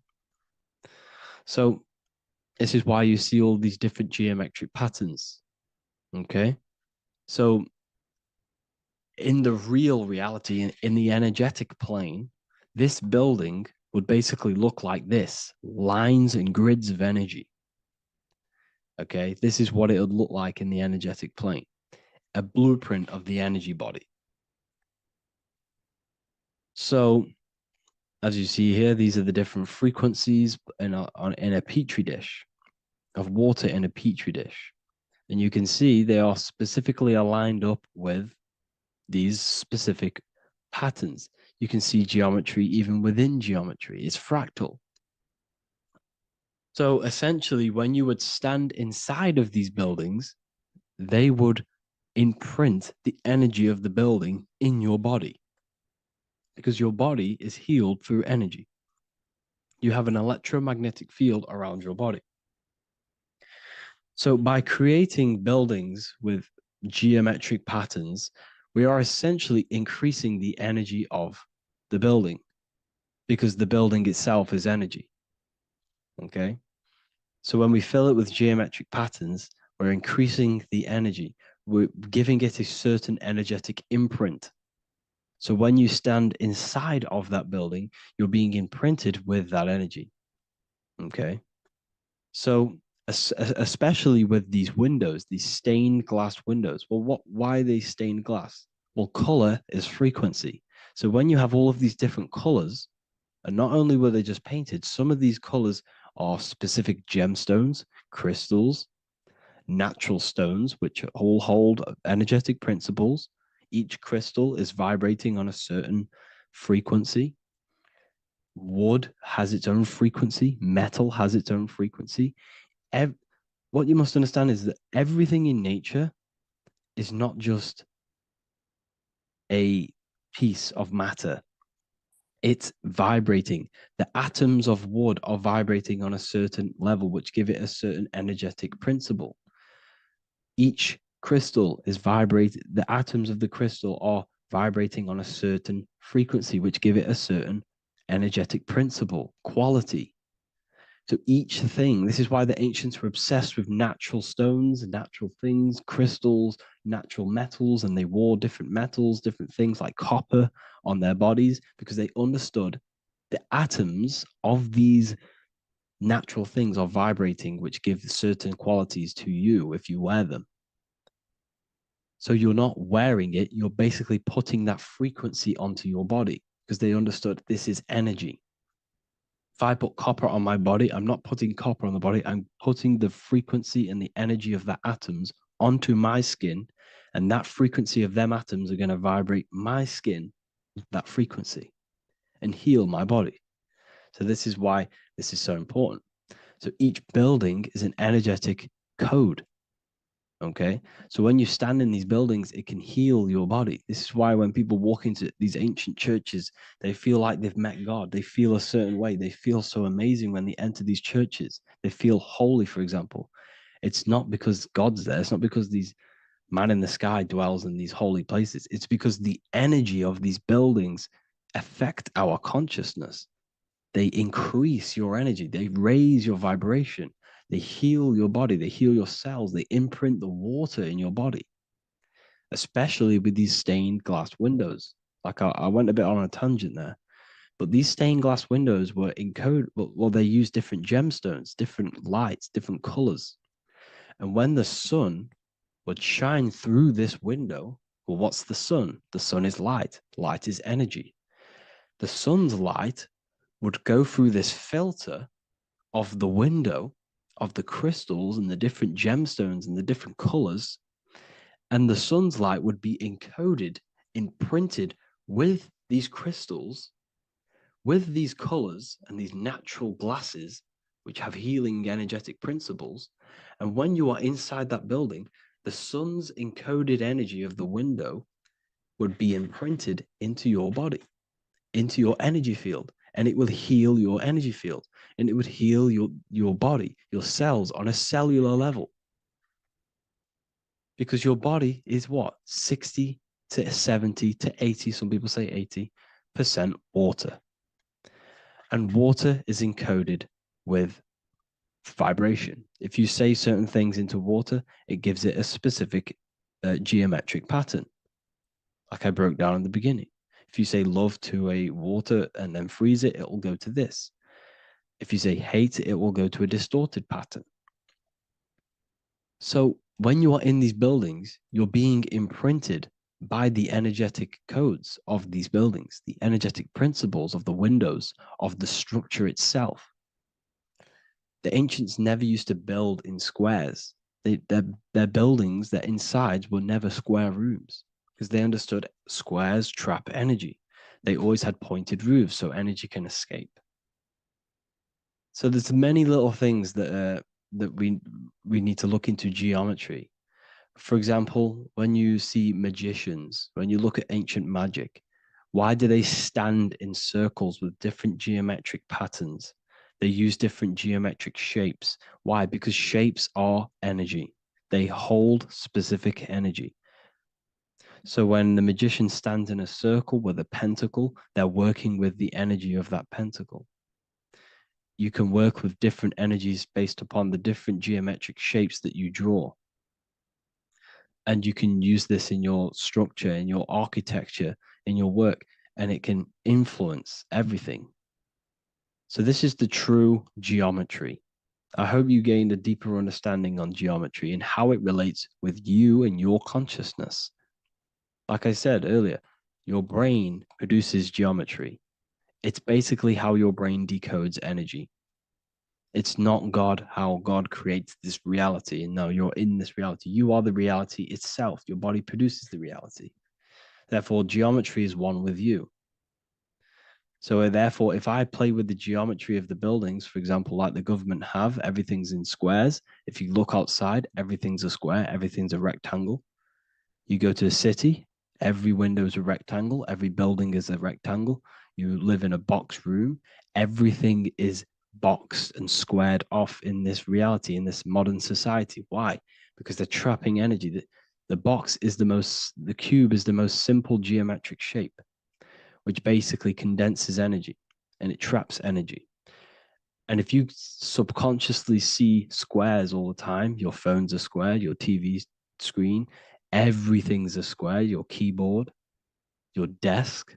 Speaker 6: So this is why you see all these different geometric patterns. Okay. So in the real reality, in the energetic plane, this building would basically look like this: lines and grids of energy. Okay, this is what it would look like in the energetic plane, a blueprint of the energy body. So as you see here, these are the different frequencies in a petri dish, of water in a petri dish. And you can see they are specifically aligned up with these specific patterns. You can see geometry even within geometry. It's fractal. So essentially, when you would stand inside of these buildings, they would imprint the energy of the building in your body, because your body is healed through energy. You have an electromagnetic field around your body. So by creating buildings with geometric patterns, we are essentially increasing the energy of the building, because the building itself is energy. Okay. So when we fill it with geometric patterns, we're increasing the energy. We're giving it a certain energetic imprint. So when you stand inside of that building, you're being imprinted with that energy. Okay. So especially with these windows, these stained glass windows. Well, why are they stained glass? Well, color is frequency. So when you have all of these different colors, and not only were they just painted, some of these colors are specific gemstones, crystals, natural stones, which all hold energetic principles. Each crystal is vibrating on a certain frequency. Wood has its own frequency. Metal has its own frequency. What you must understand is that everything in nature is not just a piece of matter. It's vibrating. The atoms of wood are vibrating on a certain level, which give it a certain energetic principle. Each crystal is vibrating. The atoms of the crystal are vibrating on a certain frequency, which give it a certain energetic principle, quality. So each thing, this is why the ancients were obsessed with natural stones, natural things, crystals, natural metals, and they wore different metals, different things like copper on their bodies, because they understood the atoms of these natural things are vibrating, which give certain qualities to you if you wear them. So you're not wearing it, you're basically putting that frequency onto your body, because they understood this is energy. If I put copper on my body, I'm not putting copper on the body. I'm putting the frequency and the energy of the atoms onto my skin. And that frequency of them atoms are going to vibrate my skin, that frequency, and heal my body. So this is why this is so important. So each building is an energetic code. Okay. So when you stand in these buildings, it can heal your body. This is why when people walk into these ancient churches, they feel like they've met God. They feel a certain way. They feel so amazing when they enter these churches. They feel holy, for example. It's not because God's there. It's not because these man in the sky dwells in these holy places. It's because the energy of these buildings affect our consciousness. They increase your energy. They raise your vibration. They heal your body. They heal your cells. They imprint the water in your body, especially with these stained glass windows. Like I went a bit on a tangent there, but these stained glass windows were encoded. Well, they use different gemstones, different lights, different colors. And when the sun would shine through this window, well, what's the sun? The sun is light. Light is energy. The sun's light would go through this filter of the window of the crystals and the different gemstones and the different colors, and the sun's light would be encoded, imprinted with these crystals, with these colors and these natural glasses, which have healing energetic principles. And when you are inside that building, the sun's encoded energy of the window would be imprinted into your body, into your energy field, and it will heal your energy field, and it would heal your body, your cells on a cellular level. Because your body is what? 60 to 70 to 80, some people say 80% water. And water is encoded with vibration. If you say certain things into water, it gives it a specific geometric pattern, like I broke down in the beginning. If you say love to a water and then freeze it, it will go to this. If you say hate, it will go to a distorted pattern. So when you are in these buildings, you're being imprinted by the energetic codes of these buildings, the energetic principles of the windows, of the structure itself. The ancients never used to build in squares. Their buildings, their insides were never square rooms because they understood squares trap energy. They always had pointed roofs so energy can escape. So there's many little things that we need to look into geometry. For example, when you see magicians, when you look at ancient magic, why do they stand in circles with different geometric patterns? They use different geometric shapes. Why? Because shapes are energy. They hold specific energy. So when the magician stands in a circle with a pentacle, they're working with the energy of that pentacle. You can work with different energies based upon the different geometric shapes that you draw. And you can use this in your structure, in your architecture, in your work, and it can influence everything. So this is the true geometry. I hope you gained a deeper understanding on geometry and how it relates with you and your consciousness. Like I said earlier, your brain produces geometry. It's basically how your brain decodes energy. It's not God, how God creates this reality. And no, you're in this reality. You are the reality itself. Your body produces the reality. Therefore, geometry is one with you. So therefore, if I play with the geometry of the buildings, for example, like the government have, everything's in squares. If you look outside, everything's a square, everything's a rectangle. You go to a city, every window is a rectangle, every building is a rectangle. You live in a box room, everything is boxed and squared off in this reality, in this modern society. Why? Because they're trapping energy. The cube is the most simple geometric shape, which basically condenses energy and it traps energy. And if you subconsciously see squares all the time, your phone's a square, your TV screen, everything's a square, your keyboard, your desk.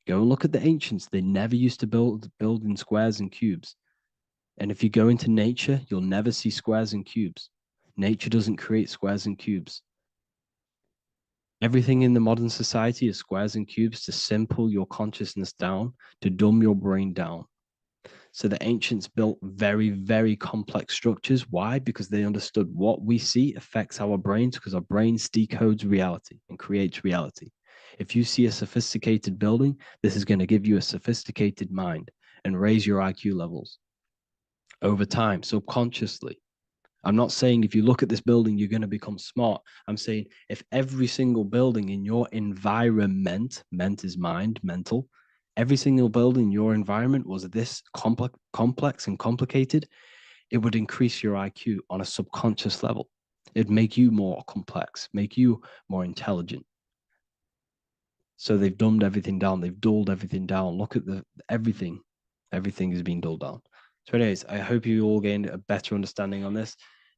Speaker 6: Go and look at the ancients. They never used to build in squares and cubes. And if you go into nature, you'll never see squares and cubes. Nature doesn't create squares and cubes. Everything in the modern society is squares and cubes to simple your consciousness down, to dumb your brain down. So the ancients built very, very complex structures. Why? Because they understood what we see affects our brains, because our brains decodes reality and creates reality. If you see a sophisticated building, this is going to give you a sophisticated mind and raise your IQ levels over time, subconsciously. I'm not saying if you look at this building, you're going to become smart. I'm saying if every single building in your environment, ment is mind, mental, every single building in your environment was this complex and complicated, it would increase your IQ on a subconscious level. It'd make you more complex, make you more intelligent. So they've dumbed everything down. They've dulled everything down. Look at everything. Everything is being dulled down. So anyways, I hope you all gained a better understanding on this.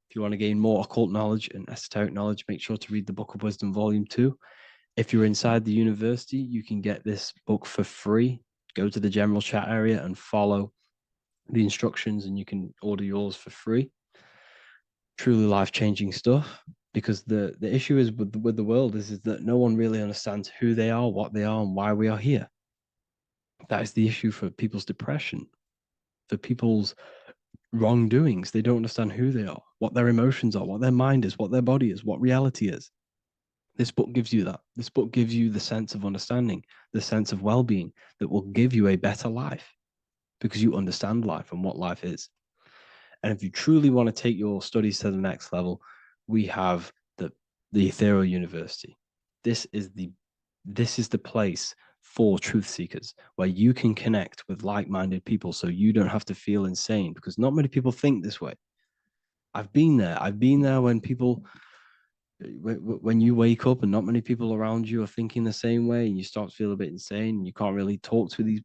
Speaker 6: If you want to gain more occult knowledge and esoteric knowledge, make sure to read the Book of Wisdom, Volume 2. If you're inside the university, you can get this book for free. Go to the general chat area and follow the instructions and you can order yours for free. Truly life-changing stuff. Because the issue is with the world is that no one really understands who they are, what they are, and why we are here. That is the issue for people's depression, for people's wrongdoings. They don't understand who they are, what their emotions are, what their mind is, what their body is, what reality is. This book gives you that. This book gives you the sense of understanding, the sense of well-being that will give you a better life because you understand life and what life is. And if you truly want to take your studies to the next level, we have the Ethereal University. This is the place for truth seekers where you can connect with like-minded people so you don't have to feel insane, because not many people think this way. I've been there. I've been there when you wake up and not many people around you are thinking the same way, and you start to feel a bit insane and you can't really talk to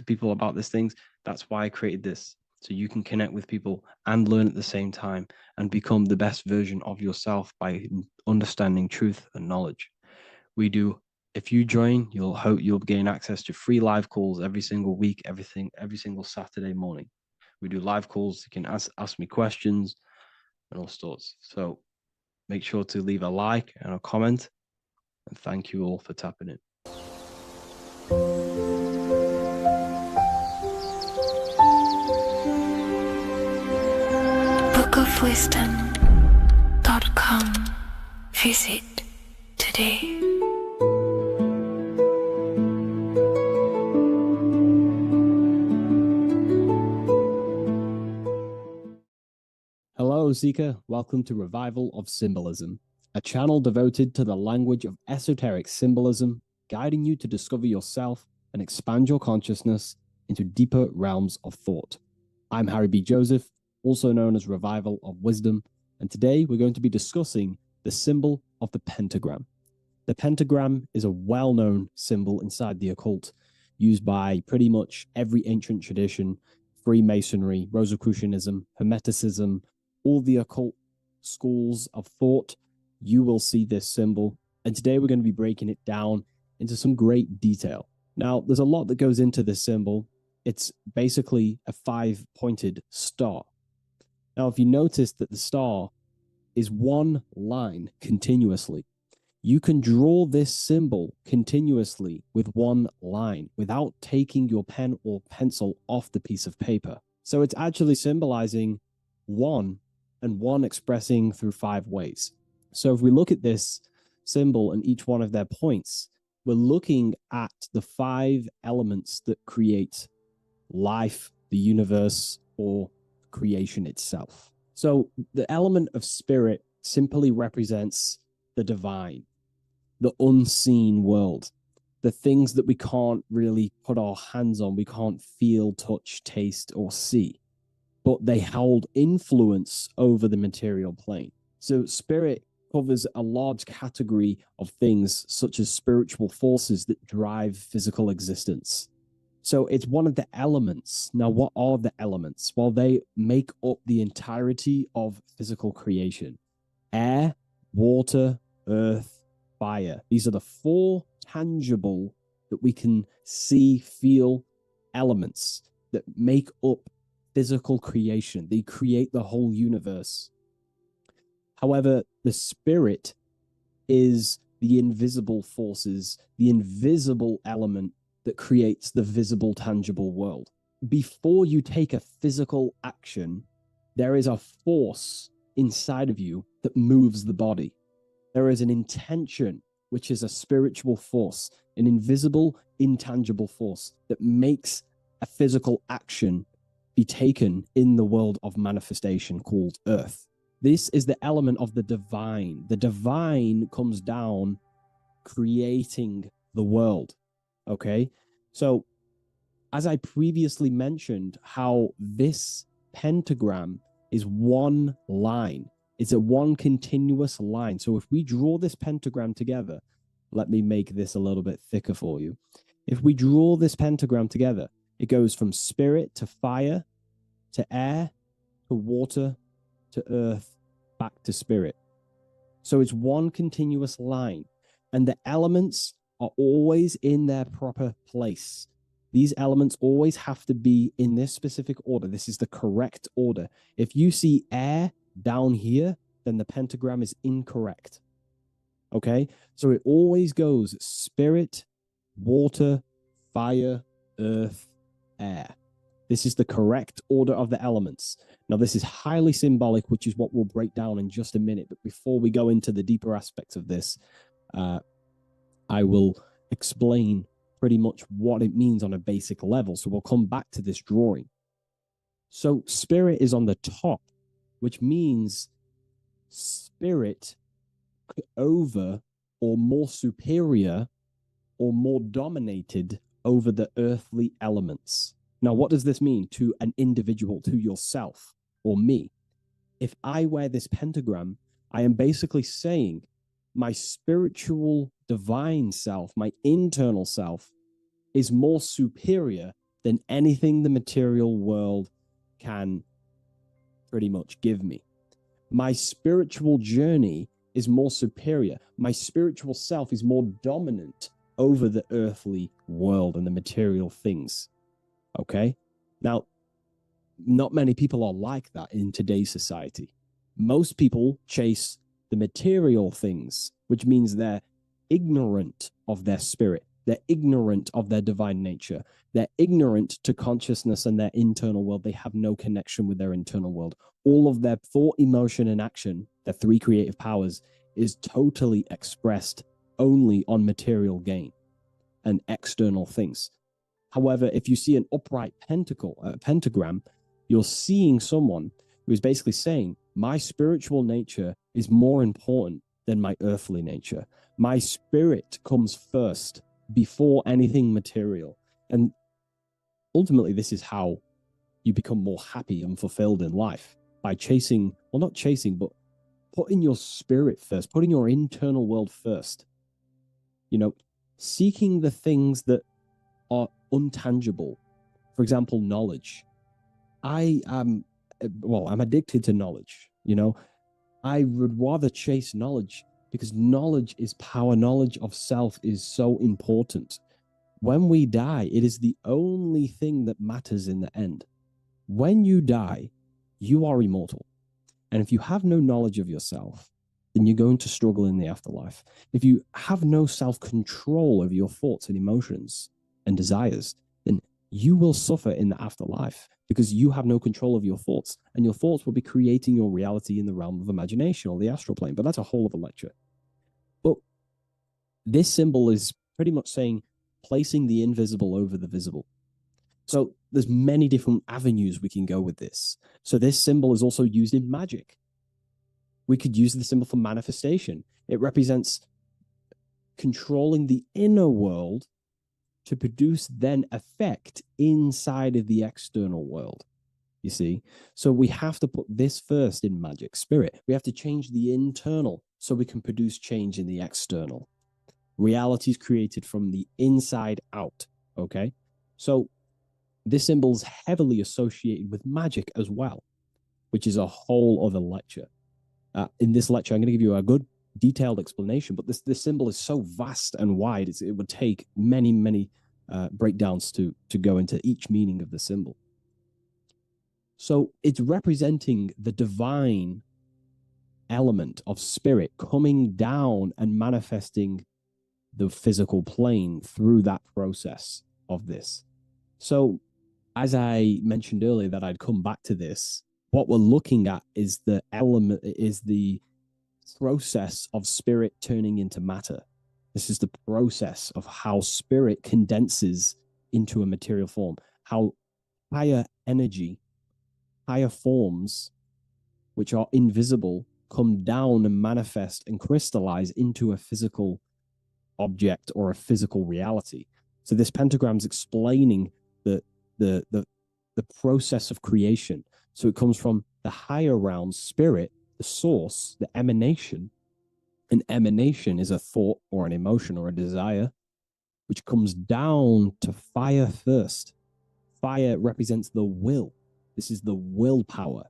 Speaker 6: people about these things. That's why I created this, so you can connect with people and learn at the same time and become the best version of yourself by understanding truth and knowledge. If you join, you'll gain access to free live calls every single week, every single Saturday morning. We do live calls. You can ask me questions and all sorts. So make sure to leave a like and a comment. And thank you all for tapping in.
Speaker 2: bookofwisdom.com. Visit today.
Speaker 7: Hello, Seeker. Welcome to Revival of Symbolism, a channel devoted to the language of esoteric symbolism, guiding you to discover yourself and expand your consciousness into deeper realms of thought. I'm Harry B. Joseph, also known as Revival of Wisdom, and today we're going to be discussing the symbol of the pentagram. The pentagram is a well-known symbol inside the occult, used by pretty much every ancient tradition: Freemasonry, Rosicrucianism, Hermeticism, all the occult schools of thought. You will see this symbol. And today we're going to be breaking it down into some great detail. Now, there's a lot that goes into this symbol. It's basically a 5-pointed star. Now, if you notice that the star is one line continuously, you can draw this symbol continuously with one line without taking your pen or pencil off the piece of paper. So it's actually symbolizing one, and one expressing through 5 ways. So if we look at this symbol and each one of their points, we're looking at the 5 elements that create life, the universe, or creation itself. So the element of spirit simply represents the divine, the unseen world, the things that we can't really put our hands on, we can't feel, touch, taste, or see, but they hold influence over the material plane. So spirit covers a large category of things such as spiritual forces that drive physical existence. So it's one of the elements. Now, what are the elements? Well, they make up the entirety of physical creation: air, water, earth, fire. These are the 4 tangible that we can see, feel elements that make up physical creation. They create the whole universe. However, the spirit is the invisible forces, the invisible element that creates the visible, tangible world. Before you take a physical action, there is a force inside of you that moves the body. There is an intention, which is a spiritual force, an invisible, intangible force that makes a physical action be taken in the world of manifestation called Earth. This is the element of the divine. The divine comes down creating the world. Okay? So, as I previously mentioned, how this pentagram is one line. It's a one continuous line. So if we draw this pentagram together, let me make this a little bit thicker for you. If we draw this pentagram together, it goes from spirit to fire, to air, to water, to earth, back to spirit. So it's one continuous line, and the elements are always in their proper place. These elements always have to be in this specific order. This is the correct order. If you see air down here, then the pentagram is incorrect. Okay? So it always goes spirit, water, fire, earth, air. This is the correct order of the elements. Now, this is highly symbolic, which is what we'll break down in just a minute. But before we go into the deeper aspects of this,
Speaker 10: I will explain pretty much what it means on a basic level. So we'll come back to this drawing. So spirit is on the top, which means spirit over or more superior or more dominated over the earthly elements. Now, what does this mean to an individual, to yourself or me? If I wear this pentagram, I am basically saying my spiritual divine self, my internal self, is more superior than anything the material world can pretty much give me. My spiritual journey is more superior. My spiritual self is more dominant over the earthly world and the material things. Okay? Now, not many people are like that in today's society. Most people chase the material things, which means they're ignorant of their spirit. They're ignorant of their divine nature. They're ignorant to consciousness and their internal world. They have no connection with their internal world. All of their thought, emotion, and action, their three creative powers, is totally expressed only on material gain and external things. However, if you see an upright pentagram, you're seeing someone who is basically saying, my spiritual nature is more important than my earthly nature. My spirit comes first before anything material. And ultimately, this is how you become more happy and fulfilled in life, by chasing, well, not chasing, but putting your spirit first, putting your internal world first. You know, seeking the things that are untangible. For example, knowledge. I'm addicted to knowledge. You know, I would rather chase knowledge because knowledge is power. Knowledge of self is so important. When we die, it is the only thing that matters in the end. When you die, you are immortal. And if you have no knowledge of yourself, then you're going to struggle in the afterlife. If you have no self-control over your thoughts and emotions and desires, then you will suffer in the afterlife because you have no control of your thoughts, and your thoughts will be creating your reality in the realm of imagination or the astral plane. But that's a whole other lecture. But this symbol is pretty much saying placing the invisible over the visible. So there's many different avenues we can go with this. So this symbol is also used in magic. We could use the symbol for manifestation. It represents controlling the inner world to produce then effect inside of the external world, you see? So we have to put this first in magic spirit. We have to change the internal so we can produce change in the external. Reality is created from the inside out, okay? So this symbol is heavily associated with magic as well, which is a whole other lecture. In this lecture, I'm going to give you a good detailed explanation, but this symbol is so vast and wide, it would take many breakdowns to go into each meaning of the symbol. So it's representing the divine element of spirit coming down and manifesting the physical plane through that process of this. So as I mentioned earlier that I'd come back to this, what we're looking at is the process of spirit turning into matter. This is the process of how spirit condenses into a material form, how higher energy, higher forms, which are invisible, come down and manifest and crystallize into a physical object or a physical reality. So this pentagram is explaining the process of creation. So it comes from the higher realm, spirit, the source, the emanation. An emanation is a thought or an emotion or a desire, which comes down to fire first. Fire represents the will. This is the willpower.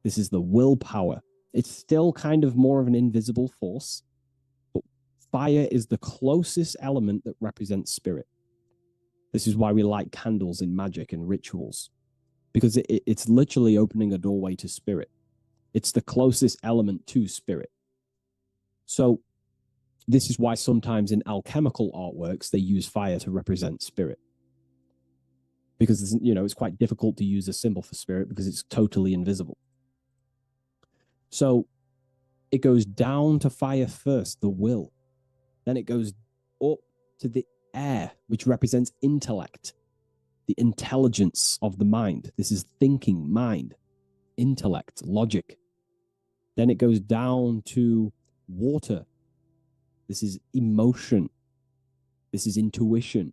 Speaker 10: This is the willpower. It's still kind of more of an invisible force, but fire is the closest element that represents spirit. This is why we light candles in magic and rituals, because it's literally opening a doorway to spirit. It's the closest element to spirit. So this is why sometimes in alchemical artworks, they use fire to represent spirit. Because, it's quite difficult to use a symbol for spirit because it's totally invisible. So it goes down to fire first, the will. Then it goes up to the air, which represents intellect, the intelligence of the mind. This is thinking mind, intellect, logic. Then it goes down to water. This is emotion. This is intuition.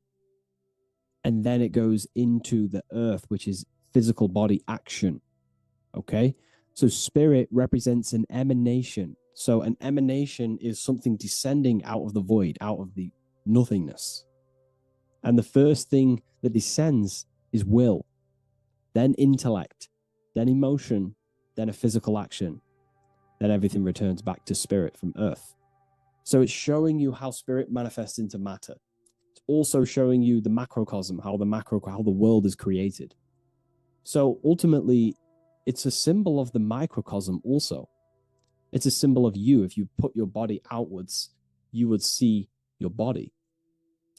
Speaker 10: And then it goes into the earth, which is physical body action. Okay? So spirit represents an emanation. So an emanation is something descending out of the void, out of the nothingness. And the first thing that descends is will, then intellect, then emotion, then a physical action. Then everything returns back to spirit from earth. So it's showing you how spirit manifests into matter. It's also showing you the macrocosm, how the world is created. So ultimately, it's a symbol of the microcosm also. It's a symbol of you. If you put your body outwards, you would see your body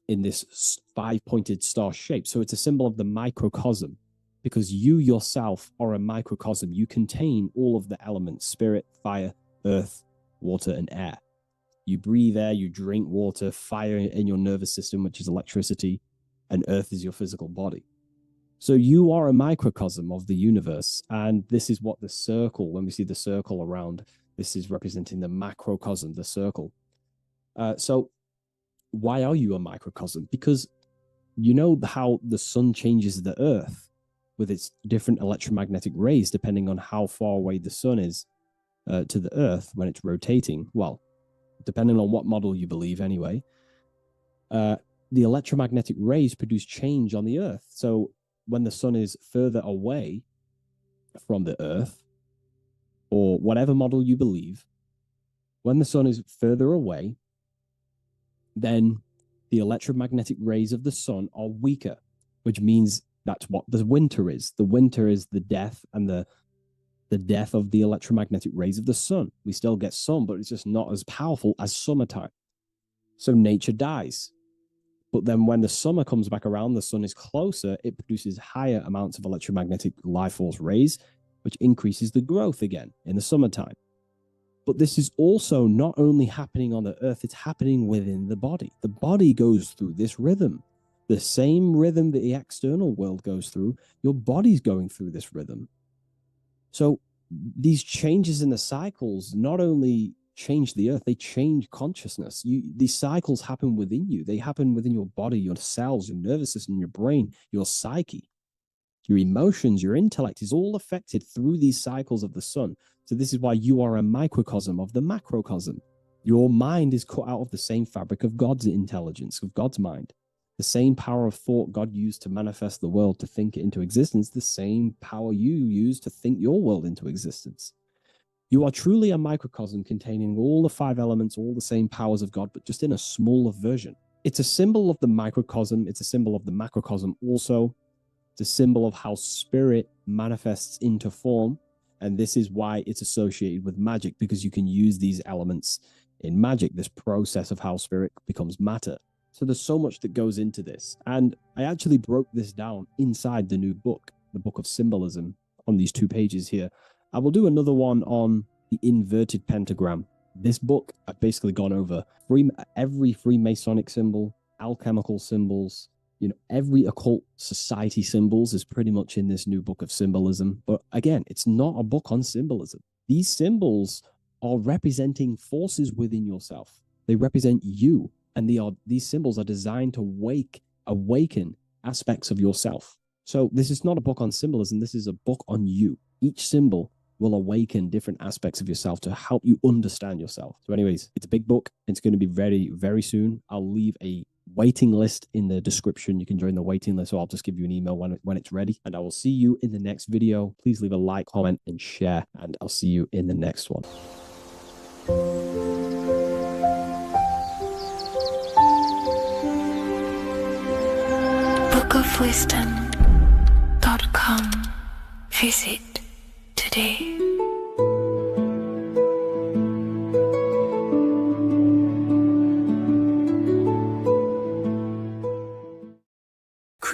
Speaker 10: in this 5-pointed star shape. So it's a symbol of the microcosm, because you yourself are a microcosm. You contain all of the elements: spirit, fire, earth, water, and air. You breathe air, you drink water, fire in your nervous system, which is electricity, and earth is your physical body. So you are a microcosm of the universe. And this is what the circle, when we see the circle around, this is representing the macrocosm, the circle. So why are you a microcosm? Because you know how the sun changes the earth with its different electromagnetic rays, depending on how far away the sun is to the earth when it's rotating. Well, depending on what model you believe anyway, the electromagnetic rays produce change on the earth. So when the sun is further away from the earth, or whatever model you believe, when the sun is further away, then the electromagnetic rays of the sun are weaker, which means that's what the winter is. The winter is the death and the death of the electromagnetic rays of the sun. We still get sun, but it's just not as powerful as summertime. So nature dies. But then when the summer comes back around, the sun is closer, it produces higher amounts of electromagnetic life force rays, which increases the growth again in the summertime. But this is also not only happening on the earth, it's happening within the body. The body goes through this rhythm. The same rhythm that the external world goes through, your body's going through this rhythm. So these changes in the cycles not only change the earth, they change consciousness. These cycles happen within you. They happen within your body, your cells, your nervous system, your brain, your psyche, your emotions, your intellect is all affected through these cycles of the sun. So this is why you are a microcosm of the macrocosm. Your mind is cut out of the same fabric of God's intelligence, of God's mind. The same power of thought God used to manifest the world, to think it into existence, the same power you use to think your world into existence. You are truly a microcosm containing all the 5 elements, all the same powers of God, but just in a smaller version. It's a symbol of the microcosm. It's a symbol of the macrocosm also. It's a symbol of how spirit manifests into form. And this is why it's associated with magic, because you can use these elements in magic, this process of how spirit becomes matter. So there's so much that goes into this. And I actually broke this down inside the new book, the Book of Symbolism, on these 2 pages here. I will do another one on the inverted pentagram. This book, I've basically gone over every Freemasonic symbol, alchemical symbols, every occult society symbols is pretty much in this new Book of Symbolism. But again, it's not a book on symbolism. These symbols are representing forces within yourself. They represent you. And these symbols are designed to awaken aspects of yourself. So this is not a book on symbolism. This is a book on you. Each symbol will awaken different aspects of yourself to help you understand yourself. So anyways, it's a big book. It's going to be very, very soon. I'll leave a waiting list in the description. You can join the waiting list, or I'll just give you an email when it's ready. And I will see you in the next video. Please leave a like, comment, and share. And I'll see you in the next one.
Speaker 2: bookofwisdom.com. Visit today.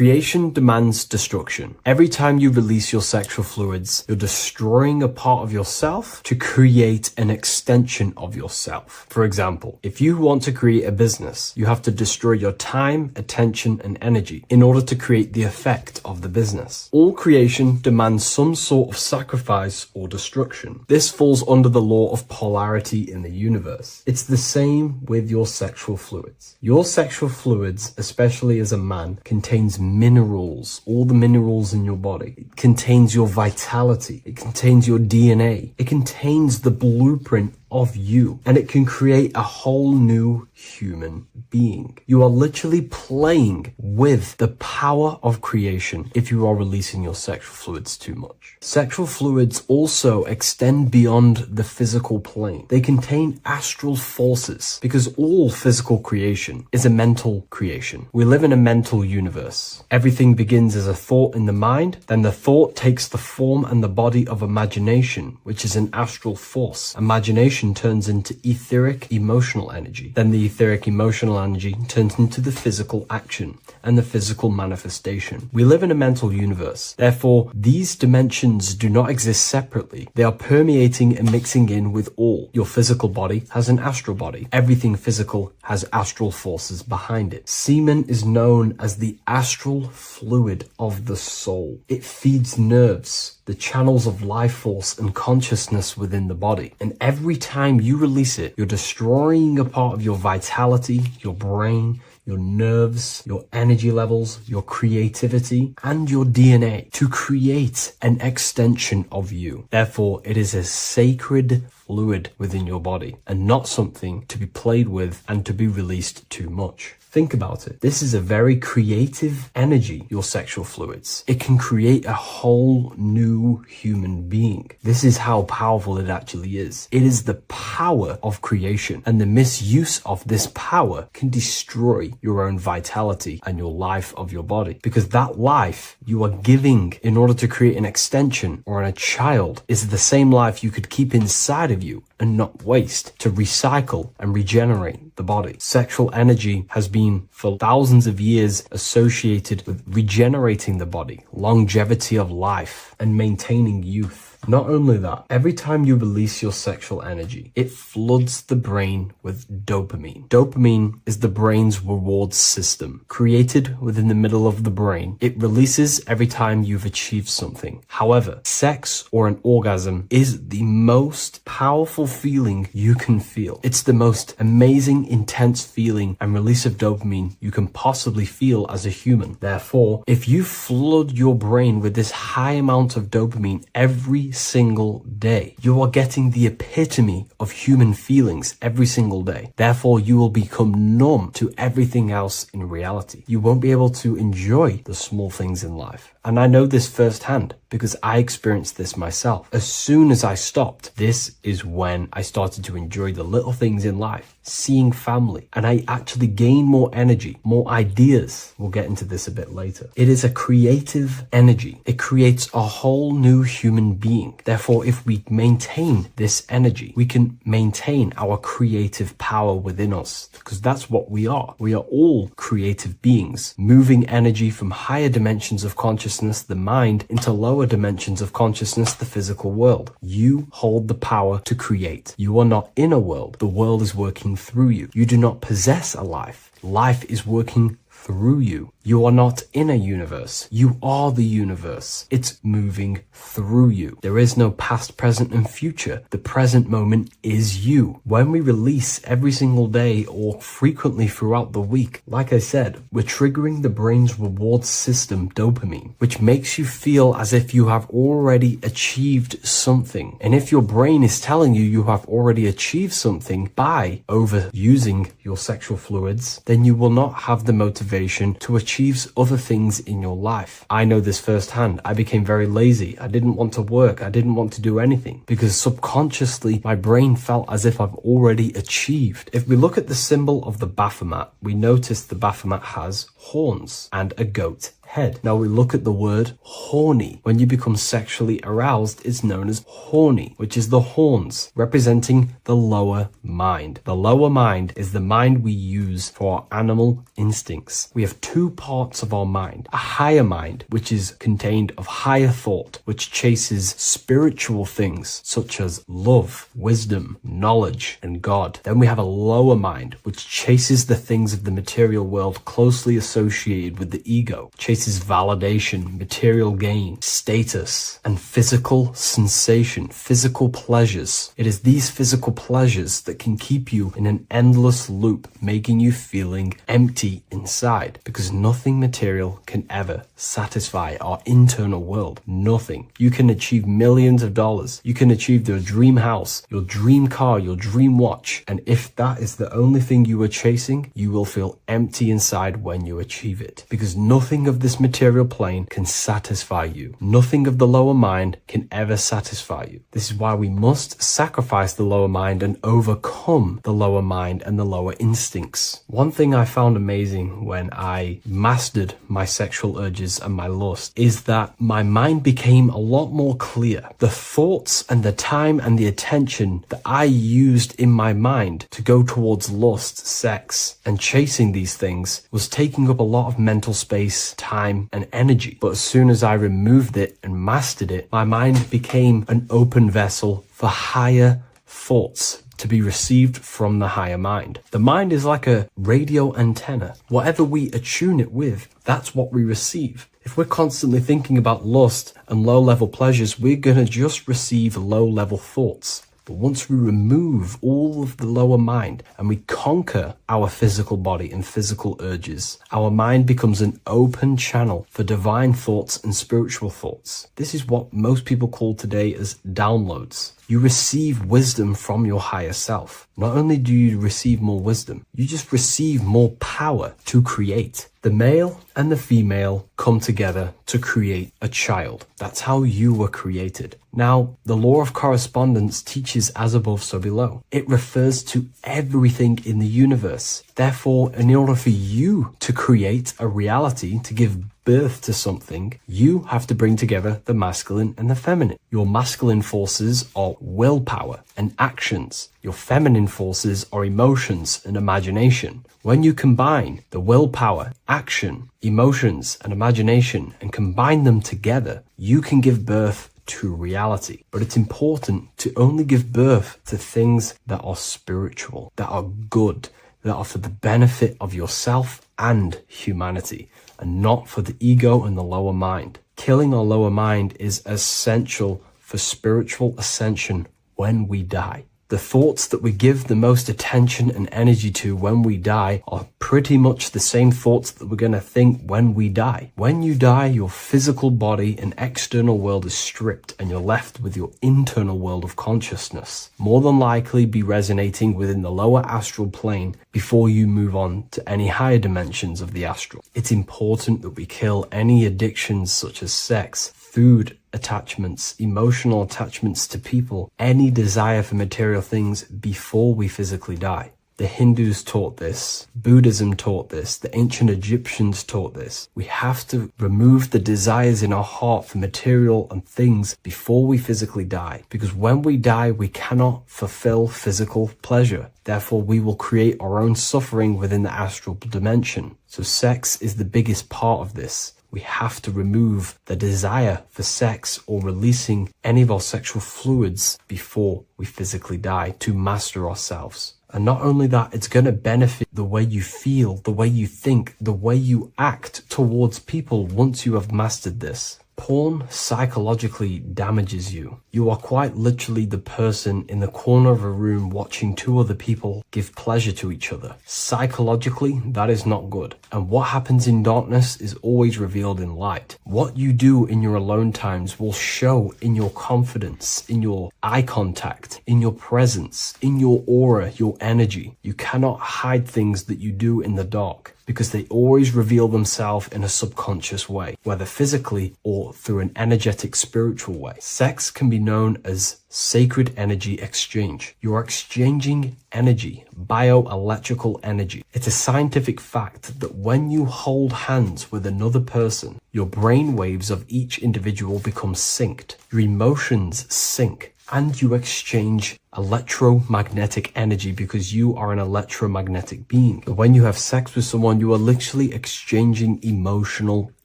Speaker 8: Creation demands destruction. Every time you release your sexual fluids, you're destroying a part of yourself to create an extension of yourself. For example, if you want to create a business, you have to destroy your time, attention, and energy in order to create the effect of the business. All creation demands some sort of sacrifice or destruction. This falls under the law of polarity in the universe. It's the same with your sexual fluids. Your sexual fluids, especially as a man, contains minerals, all the minerals in your body. It contains your vitality. It contains your DNA. It contains the blueprint of you, and it can create a whole new human being. You are literally playing with the power of creation if you are releasing your sexual fluids too much. Sexual fluids also extend beyond the physical plane. They contain astral forces because all physical creation is a mental creation. We live in a mental universe. Everything begins as a thought in the mind, then the thought takes the form and the body of imagination, which is an astral force. Imagination turns into etheric emotional energy. Then the etheric emotional energy turns into the physical action and the physical manifestation. We live in a mental universe. Therefore, these dimensions do not exist separately. They are permeating and mixing in with all. Your physical body has an astral body. Everything physical has astral forces behind it. Semen is known as the astral fluid of the soul. It feeds nerves, the channels of life force and consciousness within the body. And every time you release it, you're destroying a part of your vitality, your brain, your nerves, your energy levels, your creativity, and your DNA to create an extension of you. Therefore, it is a sacred fluid within your body and not something to be played with and to be released too much. Think about it. This is a very creative energy, your sexual fluids. It can create a whole new human being. This is how powerful it actually is. It is the power of creation, and the misuse of this power can destroy your own vitality and your life of your body, because that life you are giving in order to create an extension or a child is the same life you could keep inside of you and not waste to recycle and regenerate the body. Sexual energy has been for thousands of years associated with regenerating the body, longevity of life, and maintaining youth. Not only that, every time you release your sexual energy, it floods the brain with dopamine. Dopamine is the brain's reward system, created within the middle of the brain. It releases every time you've achieved something. However, sex or an orgasm is the most powerful feeling you can feel. It's the most amazing, intense feeling and release of dopamine you can possibly feel as a human. Therefore, if you flood your brain with this high amount of dopamine every single day, you are getting the epitome of human feelings every single day. Therefore, you will become numb to everything else in reality. You won't be able to enjoy the small things in life. And I know this firsthand because I experienced this myself. As soon as I stopped, this is when I started to enjoy the little things in life, seeing family, and I actually gained more energy, more ideas. We'll get into this a bit later. It is a creative energy. It creates a whole new human being. Therefore, if we maintain this energy, we can maintain our creative power within us, because that's what we are. We are all creative beings, moving energy from higher dimensions of consciousness, the mind, into lower dimensions of consciousness, the physical world. You hold the power to create. You are not in a world. The world is working through you. You do not possess a life. Life is working through you. You are not in a universe. You are the universe. It's moving through you. There is no past, present, and future. The present moment is you. When we release every single day or frequently throughout the week, like I said, we're triggering the brain's reward system, dopamine, which makes you feel as if you have already achieved something. And if your brain is telling you you have already achieved something by overusing your sexual fluids, then you will not have the motivation to achieve other things in your life. I know this firsthand. I became very lazy. I didn't want to work. I didn't want to do anything because subconsciously my brain felt as if I've already achieved. If we look at the symbol of the Baphomet, we notice the Baphomet has horns and a goat head. Now we look at the word horny. When you become sexually aroused, it's known as horny, which is the horns, representing the lower mind. The lower mind is the mind we use for our animal instincts. We have two parts of our mind: a higher mind, which is contained of higher thought, which chases spiritual things such as love, wisdom, knowledge, and God. Then we have a lower mind, which chases the things of the material world closely associated with the ego, chases validation, material gain, status, and physical sensation, physical pleasures. It is these physical pleasures that can keep you in an endless loop, making you feeling empty inside, because nothing material can ever satisfy our internal world. Nothing. You can achieve millions of dollars. You can achieve your dream house, your dream car, your dream watch. And if that is the only thing you are chasing, you will feel empty inside when you achieve it, because nothing of this material plane can satisfy you. Nothing of the lower mind can ever satisfy you. This is why we must sacrifice the lower mind and overcome the lower mind and the lower instincts. One thing I found amazing when I mastered my sexual urges and my lust is that my mind became a lot more clear. The thoughts and the time and the attention that I used in my mind to go towards lust, sex, and chasing these things was taking up a lot of mental space, time, and energy. But as soon as I removed it and mastered it, my mind became an open vessel for higher thoughts to be received from the higher mind. The mind is like a radio antenna. Whatever we attune it with, that's what we receive. If we're constantly thinking about lust and low-level pleasures, we're going to just receive low-level thoughts. But once we remove all of the lower mind and we conquer our physical body and physical urges, our mind becomes an open channel for divine thoughts and spiritual thoughts. This is what most people call today as downloads. You receive wisdom from your higher self. Not only do you receive more wisdom, you just receive more power to create. The male and the female come together to create a child. That's how you were created. Now, the law of correspondence teaches as above, so below. It refers to everything in the universe. Therefore, in order for you to create a reality, to give birth to something, you have to bring together the masculine and the feminine. Your masculine forces are willpower and actions. Your feminine forces are emotions and imagination. When you combine the willpower, action, emotions, and imagination and combine them together, you can give birth to reality. But it's important to only give birth to things that are spiritual, that are good, that are for the benefit of yourself and humanity, and not for the ego and the lower mind. Killing our lower mind is essential for spiritual ascension when we die. The thoughts that we give the most attention and energy to when we die are pretty much the same thoughts that we're going to think when we die. When you die, your physical body and external world is stripped and you're left with your internal world of consciousness, more than likely be resonating within the lower astral plane before you move on to any higher dimensions of the astral. It's important that we kill any addictions such as sex, food attachments, emotional attachments to people, any desire for material things before we physically die. The Hindus taught this, Buddhism taught this, the ancient Egyptians taught this. We have to remove the desires in our heart for material and things before we physically die, because when we die, we cannot fulfill physical pleasure. Therefore, we will create our own suffering within the astral dimension. So sex is the biggest part of this. We have to remove the desire for sex or releasing any of our sexual fluids before we physically die to master ourselves. And not only that, it's going to benefit the way you feel, the way you think, the way you act towards people once you have mastered this. Porn psychologically damages you. You are quite literally the person in the corner of a room watching two other people give pleasure to each other. Psychologically, that is not good. And what happens in darkness is always revealed in light. What you do in your alone times will show in your confidence, in your eye contact, in your presence, in your aura, your energy. You cannot hide things that you do in the dark, because they always reveal themselves in a subconscious way, whether physically or through an energetic spiritual way. Sex can be known as sacred energy exchange. You're exchanging energy, bioelectrical energy. It's a scientific fact that when you hold hands with another person, your brain waves of each individual become synced. Your emotions sync. And you exchange electromagnetic energy because you are an electromagnetic being. When you have sex with someone, you are literally exchanging emotional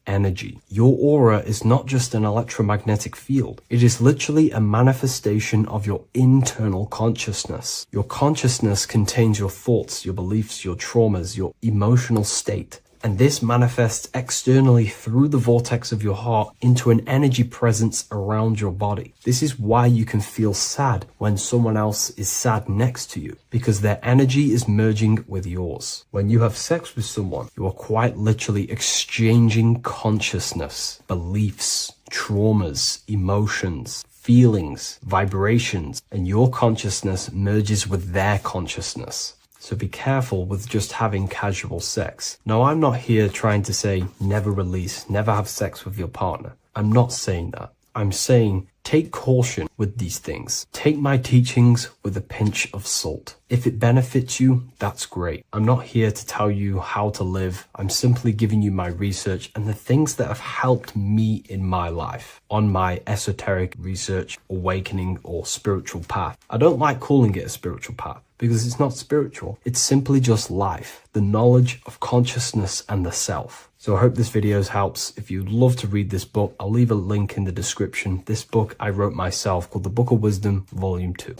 Speaker 8: energy. Your aura is not just an electromagnetic field. It is literally a manifestation of your internal consciousness. Your consciousness contains your thoughts, your beliefs, your traumas, your emotional state. And this manifests externally through the vortex of your heart into an energy presence around your body. This is why you can feel sad when someone else is sad next to you, because their energy is merging with yours. When you have sex with someone, you are quite literally exchanging consciousness, beliefs, traumas, emotions, feelings, vibrations, and your consciousness merges with their consciousness. So be careful with just having casual sex. Now, I'm not here trying to say never release, never have sex with your partner. I'm not saying that. I'm saying take caution with these things. Take my teachings with a pinch of salt. If it benefits you, that's great. I'm not here to tell you how to live. I'm simply giving you my research and the things that have helped me in my life on my esoteric research, awakening, or spiritual path. I don't like calling it a spiritual path because it's not spiritual. It's simply just life, the knowledge of consciousness and the self. So I hope this video helps. If you'd love to read this book, I'll leave a link in the description. This book I wrote myself called The Book of Wisdom, Volume 2.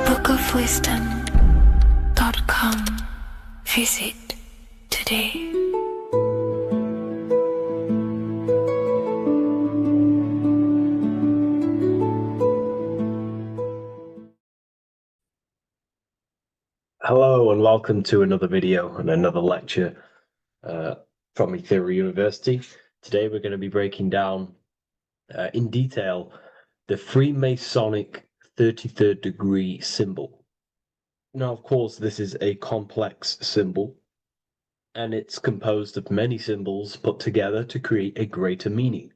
Speaker 2: bookofwisdom.com. Visit today.
Speaker 7: Hello and welcome to another video and another lecture from Ethereal University. Today we're going to be breaking down in detail the Freemasonic 33rd degree symbol. Now, of course, this is a complex symbol and it's composed of many symbols put together to create a greater meaning.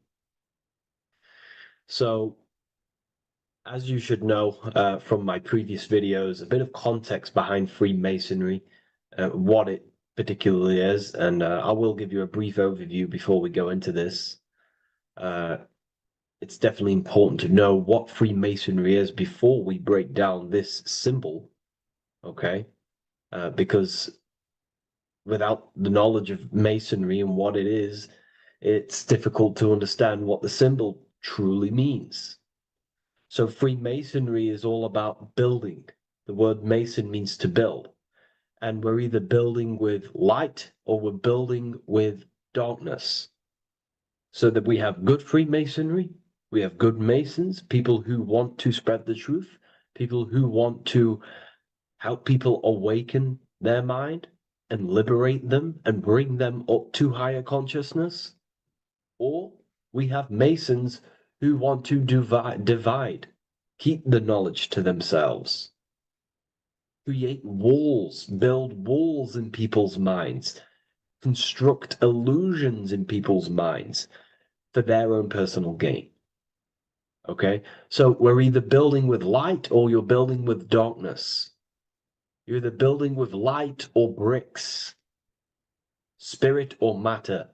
Speaker 7: So, as you should know from my previous videos, a bit of context behind Freemasonry, what it particularly is, and I will give you a brief overview before we go into this. It's definitely important to know what Freemasonry is before we break down this symbol, okay? Because without the knowledge of Masonry and what it is, it's difficult to understand what the symbol truly means. So Freemasonry is all about building. The word Mason means to build. And we're either building with light or we're building with darkness. So that we have good Freemasonry, we have good Masons, people who want to spread the truth, people who want to help people awaken their mind and liberate them and bring them up to higher consciousness. Or we have Masons who want to divide, keep the knowledge to themselves, create walls, build walls in people's minds, construct illusions in people's minds for their own personal gain. Okay, so we're either building with light or you're building with darkness. You're either building with light or bricks, spirit or matter.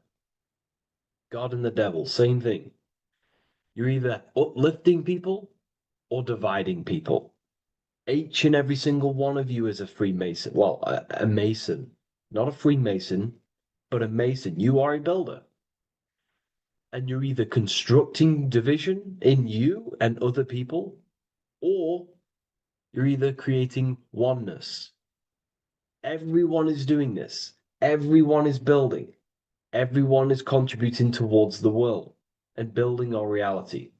Speaker 7: God and the devil, same thing. You're either uplifting people or dividing people. Each and every single one of you is a Freemason. Well, a Mason. Not a Freemason, but a Mason. You are a builder. And you're either constructing division in you and other people, or you're either creating oneness. Everyone is doing this. Everyone is building. Everyone is contributing towards the world and building our reality.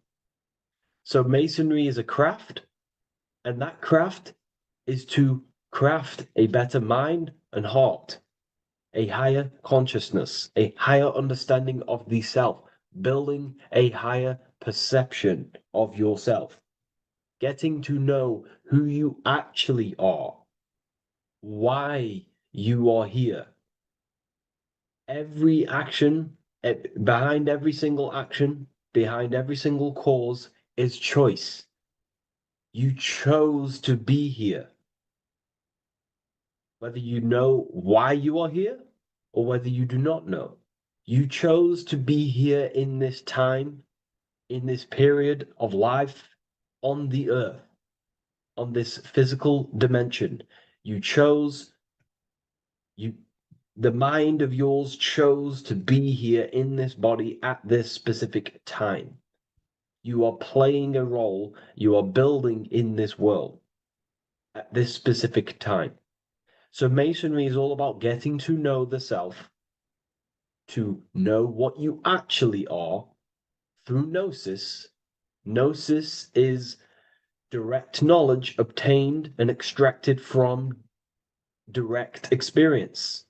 Speaker 7: So Masonry is a craft, and that craft is to craft a better mind and heart, a higher consciousness, a higher understanding of the self, building a higher perception of yourself.
Speaker 11: getting to know who you actually are, why you are here. Every action, behind every single action, behind every single cause is choice. You chose to be here. Whether you know why you are here or whether you do not know. You chose to be here in this time, in this period of life on the earth, on this physical dimension. You chose, the mind of yours chose to be here in this body at this specific time. You are playing a role, you are building in this world at this specific time. So Masonry is all about getting to know the self, to know what you actually are through gnosis. Gnosis is direct knowledge obtained and extracted from direct experience.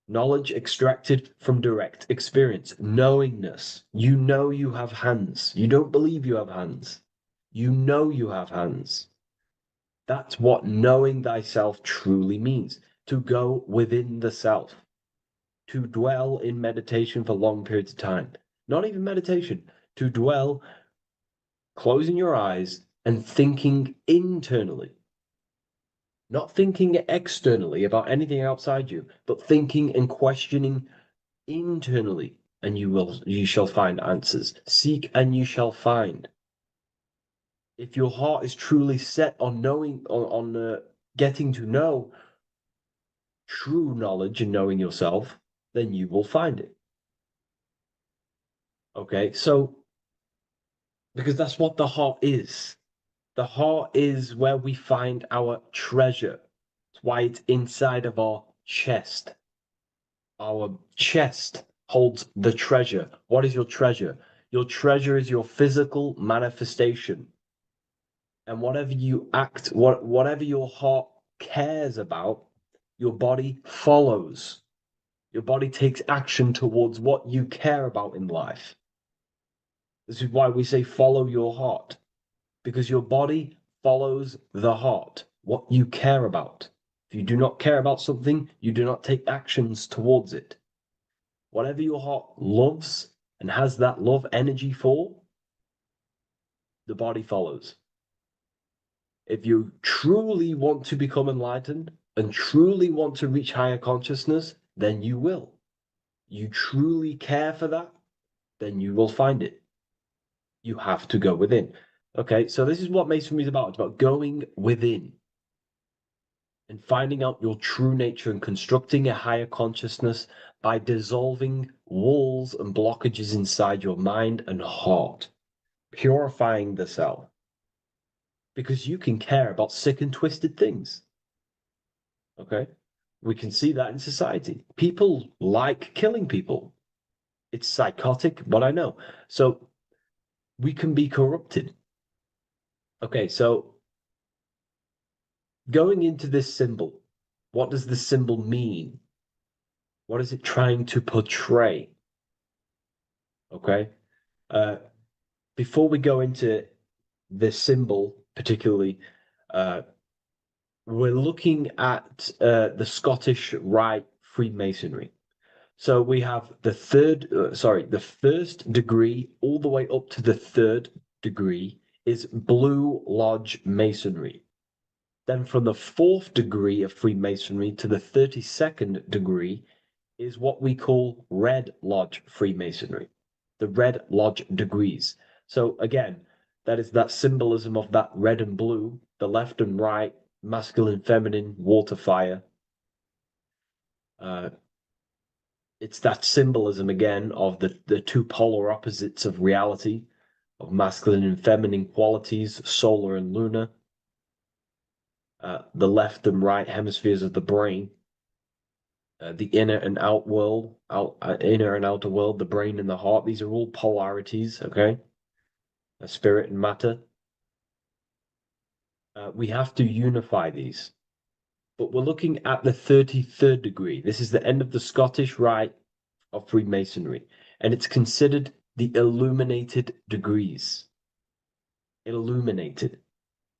Speaker 11: Knowledge extracted from direct experience. Knowingness. You know you have hands. You don't believe you have hands. You know you have hands. That's what knowing thyself truly means. To go within the self. To dwell in meditation for long periods of time. Not even meditation. To dwell, closing your eyes and thinking internally. Not thinking externally about anything outside you, but thinking and questioning internally, and you shall find answers. Seek and you shall find. If your heart is truly set on knowing, on getting to know true knowledge and knowing yourself, then you will find it. Okay, so because that's what the heart is. The heart is where we find our treasure. That's why it's inside of our chest. Our chest holds the treasure. What is your treasure? Your treasure is your physical manifestation. And whatever you act, whatever your heart cares about, your body follows. Your body takes action towards what you care about in life. This is why we say follow your heart, because your body follows the heart, what you care about. If you do not care about something, you do not take actions towards it. Whatever your heart loves and has that love energy for, the body follows. If you truly want to become enlightened and truly want to reach higher consciousness, then you will. You truly care for that, then you will find it. You have to go within. Okay, so this is what Masonry is about. It's about going within and finding out your true nature and constructing a higher consciousness by dissolving walls and blockages inside your mind and heart, purifying the self. Because you can care about sick and twisted things. Okay? We can see that in society. People like killing people. It's psychotic, but I know. So we can be corrupted. Okay, so going into this symbol, what does the symbol mean? What is it trying to portray? Okay? Before we go into the symbol, particularly, we're looking at the Scottish Rite Freemasonry. So we have the first degree all the way up to the third degree is Blue Lodge Masonry. Then from the fourth degree of Freemasonry to the 32nd degree is what we call Red Lodge Freemasonry, the Red Lodge degrees. So again, that is that symbolism of that red and blue, the left and right, masculine, feminine, water, fire. It's that symbolism again of the two polar opposites of reality, of masculine and feminine qualities, solar and lunar. The left and right hemispheres of the brain, the inner and out world, inner and outer world, the brain and the heart. These are all polarities, okay? Spirit and matter. We have to unify these. But we're looking at the 33rd degree. This is the end of the Scottish Rite of Freemasonry, and it's considered the illuminated degrees. illuminated.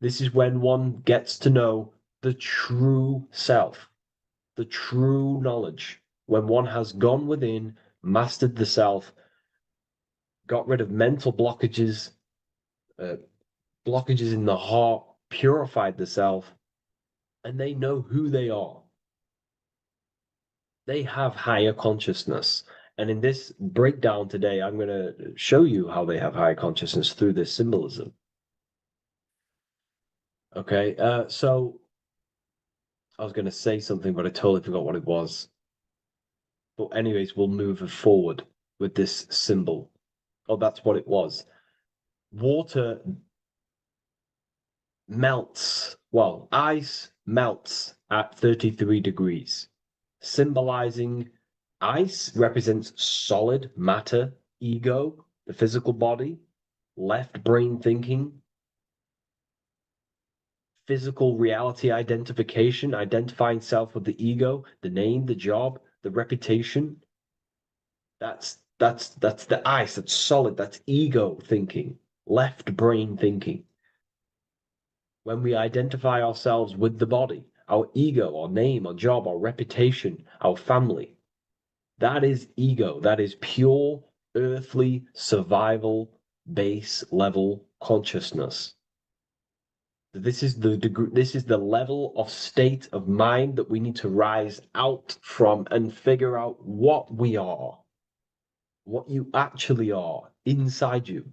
Speaker 11: This is when one gets to know the true self, the true knowledge. When one has gone within, mastered the self, got rid of mental blockages, blockages in the heart, purified the self, and they know who they are. They have higher consciousness. And in this breakdown today, I'm going to show you how they have higher consciousness through this symbolism. Okay, so I was going to say something, but I totally forgot what it was. But anyways, we'll move forward with this symbol. Oh, that's what it was. Water melts. Well, ice melts at 33 degrees, symbolizing ice represents solid matter, ego, the physical body, left brain thinking, physical reality identification, identifying self with the ego, the name, the job, the reputation. That's the ice, that's solid, that's ego thinking, left brain thinking. When we identify ourselves with the body, our ego, our name, our job, our reputation, our family, that is ego. That is pure earthly survival base level consciousness. This is the degree, this is the level of state of mind that we need to rise out from and figure out what we are, what you actually are inside you.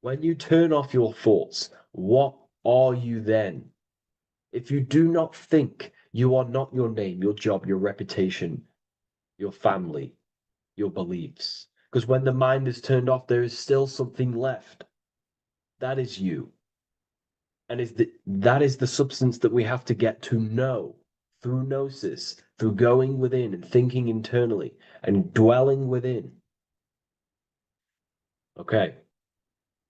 Speaker 11: When you turn off your thoughts, what are you then? If you do not think, you are not your name, your job, your reputation, your family, your beliefs. Because when the mind is turned off, there is still something left. That is you. And that is the substance that we have to get to know through gnosis, through going within and thinking internally and dwelling within. Okay.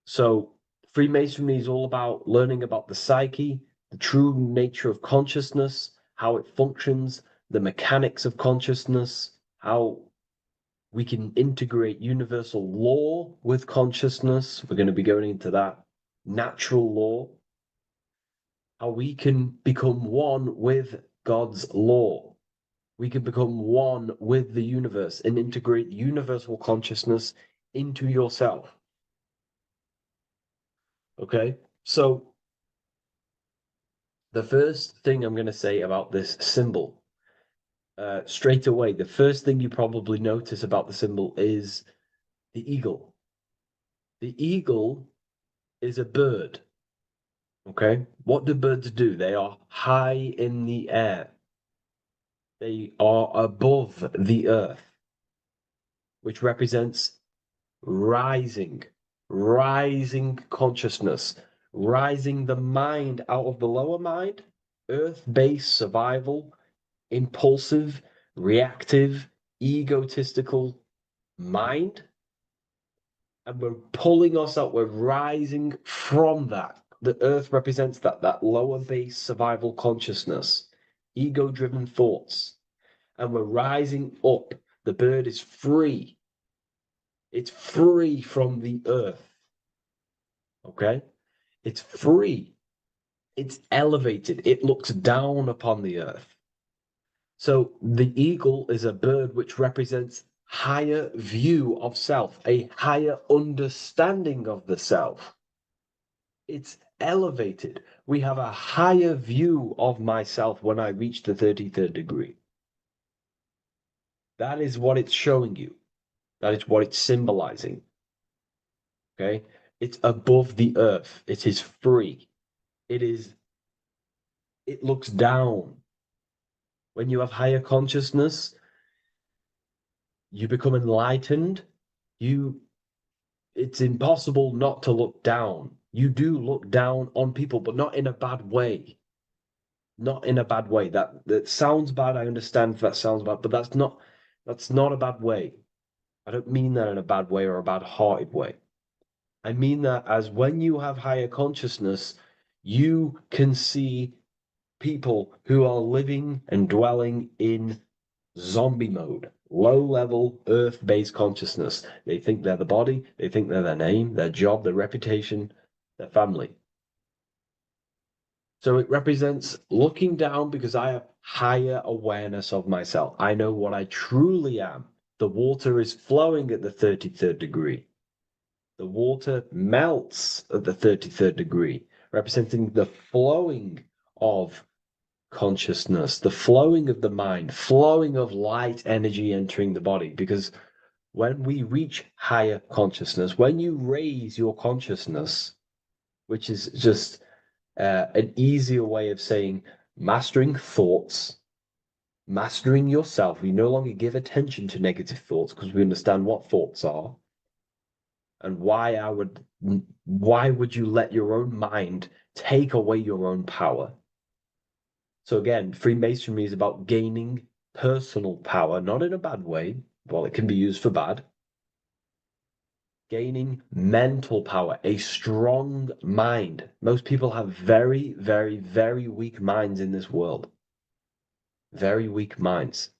Speaker 11: So Freemasonry is all about learning about the psyche, the true nature of consciousness, how it functions, the mechanics of consciousness, how we can integrate universal law with consciousness. We're going to be going into that. Natural law, how we can become one with God's law. We can become one with the universe and integrate universal consciousness into yourself. Okay, so the first thing I'm going to say about this symbol, straight away, the first thing you probably notice about the symbol is the eagle. The eagle is a bird. Okay, what do birds do? They are high in the air. They are above the earth, which represents rising, rising consciousness, rising the mind out of the lower mind, earth-based survival, impulsive, reactive, egotistical mind. And we're pulling us up, we're rising from that. The earth represents that lower base survival consciousness, ego-driven thoughts. And we're rising up. The bird is free. It's free from the earth. Okay? It's free. It's elevated. It looks down upon the earth. So the eagle is a bird which represents higher view of self, a higher understanding of the self. It's elevated. We have a higher view of myself when I reach the 33rd degree. That is what it's showing you. That is what it's symbolizing. Okay? It's above the earth. It is free. It looks down. When you have higher consciousness, you become enlightened. It's impossible not to look down. You do look down on people, but not in a bad way. Not in a bad way. That sounds bad. I understand if that sounds bad, but that's not a bad way. I don't mean that in a bad way or a bad-hearted way. I mean that as when you have higher consciousness, you can see people who are living and dwelling in zombie mode, low level earth based consciousness. They think they're the body, they think they're their name, their job, their reputation, their family. So it represents looking down because I have higher awareness of myself. I know what I truly am. The water is flowing at the 33rd degree. The water melts at the 33rd degree, representing the flowing of consciousness, the flowing of the mind, flowing of light energy entering the body. Because when we reach higher consciousness, when you raise your consciousness, which is just an easier way of saying mastering thoughts, mastering yourself. We no longer give attention to negative thoughts because we understand what thoughts are and why would you let your own mind take away your own power? So again, Freemasonry is about gaining personal power, not in a bad way. Well, it can be used for bad. Gaining mental power, a strong mind. Most people have very, very, very weak minds in this world. Very weak minds.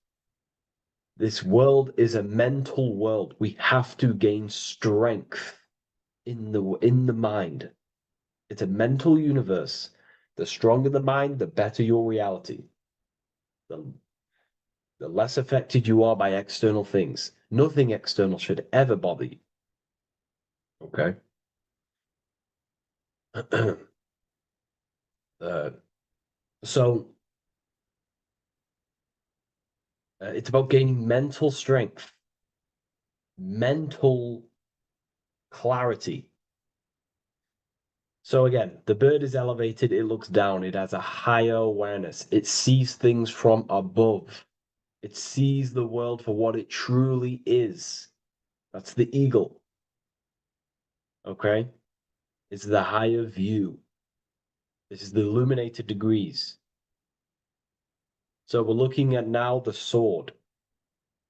Speaker 11: This world is a mental world. We have to gain strength in the mind. It's a mental universe. The stronger the mind, the better your reality. The less affected you are by external things. Nothing external should ever bother you. Okay? So it's about gaining mental strength, mental clarity. So again, the bird is elevated, it looks down, it has a higher awareness, it sees things from above, it sees the world for what it truly is. That's the eagle. Okay? It's the higher view. This is the illuminated degrees. So we're looking at now the sword.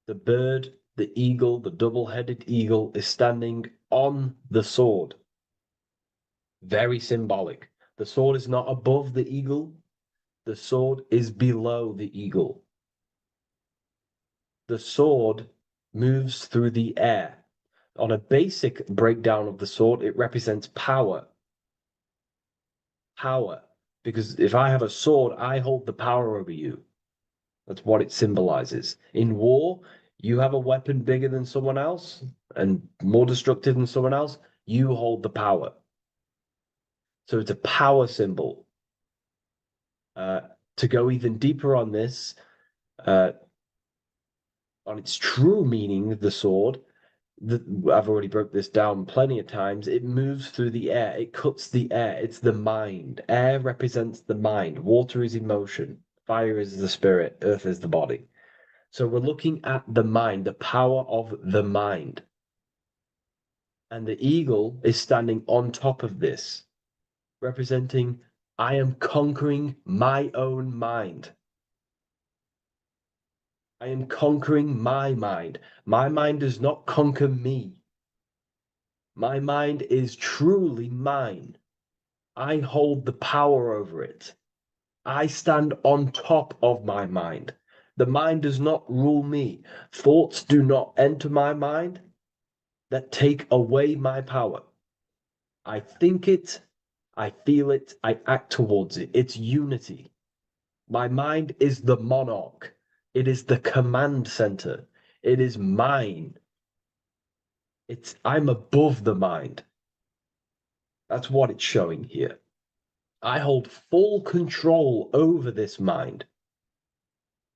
Speaker 11: The bird, the eagle, the double-headed eagle is standing on the sword. Very symbolic. The sword is not above the eagle. The sword is below the eagle. The sword moves through the air. On a basic breakdown of the sword, it represents power. Power. Because if I have a sword, I hold the power over you. That's what it symbolizes. In war, you have a weapon bigger than someone else and more destructive than someone else, you hold the power. So it's a power symbol. To go even deeper on this, on its true meaning, the sword, I've already broke this down plenty of times. It moves through the air. It cuts the air. It's the mind. Air represents the mind. Water is emotion. Fire is the spirit. Earth is the body. So we're looking at the mind, the power of the mind. And the eagle is standing on top of this, representing I am conquering my own mind. I am conquering my mind. My mind does not conquer me. My mind is truly mine. I hold the power over it. I stand on top of my mind. The mind does not rule me. Thoughts do not enter my mind that take away my power. I think it, I feel it, I act towards it. It's unity. My mind is the monarch. It is the command center. It is mine. I'm above the mind. That's what it's showing here. I hold full control over this mind.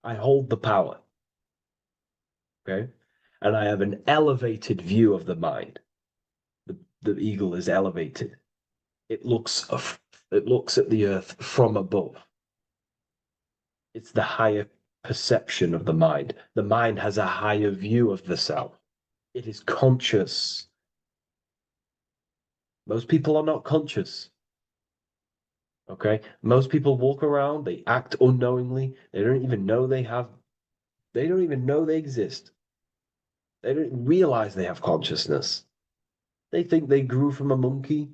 Speaker 11: I hold the power. Okay? And I have an elevated view of the mind. The eagle is elevated. It looks at the earth from above. It's the higher perception of the mind. The mind has a higher view of the self. It is conscious. Most people are not conscious. Okay? Most people walk around, they act unknowingly, they don't even know they exist. They don't realize they have consciousness. They think they grew from a monkey.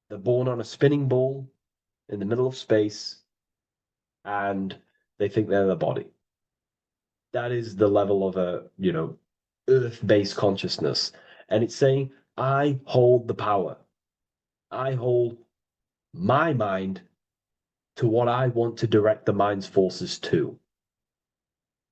Speaker 11: They're born on a spinning ball in the middle of space, and they think they're the body. That is the level of a, earth-based consciousness. And it's saying, I hold the power. I hold my mind to what I want to direct the mind's forces to.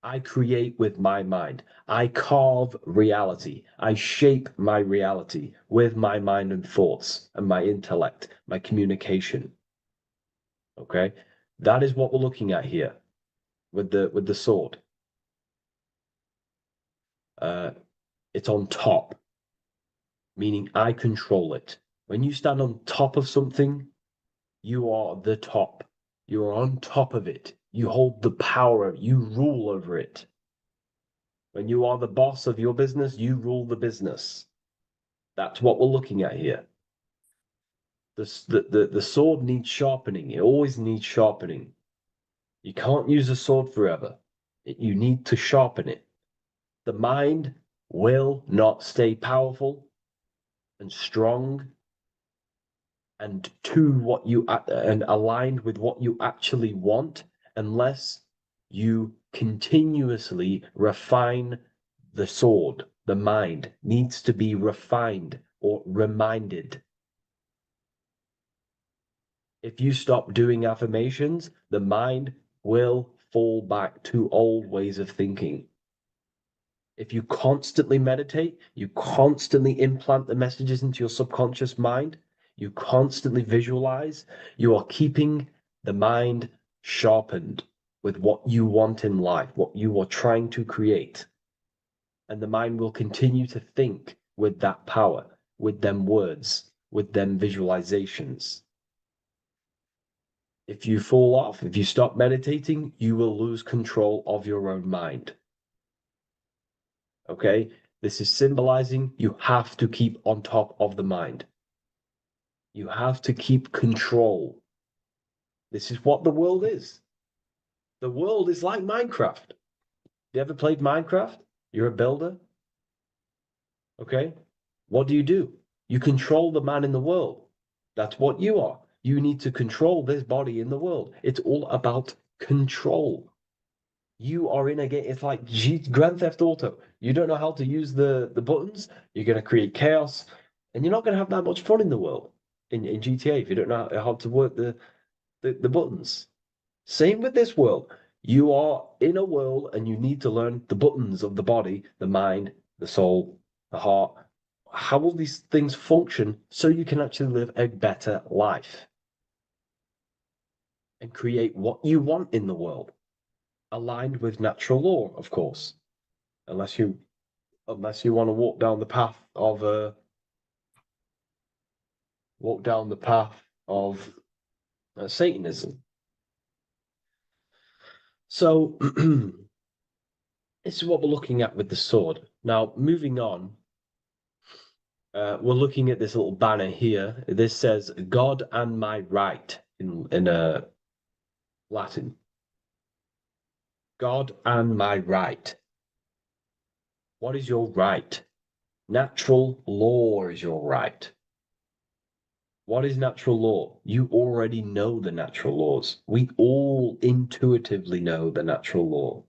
Speaker 11: I create with my mind. I carve reality. I shape my reality with my mind and thoughts and my intellect, my communication. Okay? That is what we're looking at here with the sword. It's on top, meaning I control it. When you stand on top of something, you are the top. You are on top of it. You hold the power. You rule over it. When you are the boss of your business, you rule the business. That's what we're looking at here. The sword needs sharpening. It always needs sharpening. You can't use a sword forever. You need to sharpen it. The mind will not stay powerful and strong and and aligned with what you actually want unless you continuously refine the sword. The mind needs to be refined or reminded. If you stop doing affirmations, the mind will fall back to old ways of thinking. If you constantly meditate, you constantly implant the messages into your subconscious mind, you constantly visualize, you are keeping the mind sharpened with what you want in life, what you are trying to create. And the mind will continue to think with that power, with them words, with them visualizations. If you fall off, if you stop meditating, you will lose control of your own mind. Okay? This is symbolizing you have to keep on top of the mind. You have to keep control. This is what the world is. The world is like Minecraft. You ever played Minecraft? You're a builder. Okay? What do? You control the man in the world. That's what you are. You need to control this body in the world. It's all about control. You are in a game. It's like Grand Theft Auto. You don't know how to use the buttons. You're going to create chaos, and you're not going to have that much fun in the world in GTA if you don't know how to work the buttons. Same with this world. You are in a world, and you need to learn the buttons of the body, the mind, the soul, the heart. How will these things function so you can actually live a better life and create what you want in the world? Aligned with natural law, of course, unless you want to walk down the path of Satanism. So this is what we're looking at with the sword. Now, moving on, we're looking at this little banner here. This says "God and my right" in Latin. God and my right. What is your right? Natural law is your right. What is natural law? You already know the natural laws. We all intuitively know the natural law.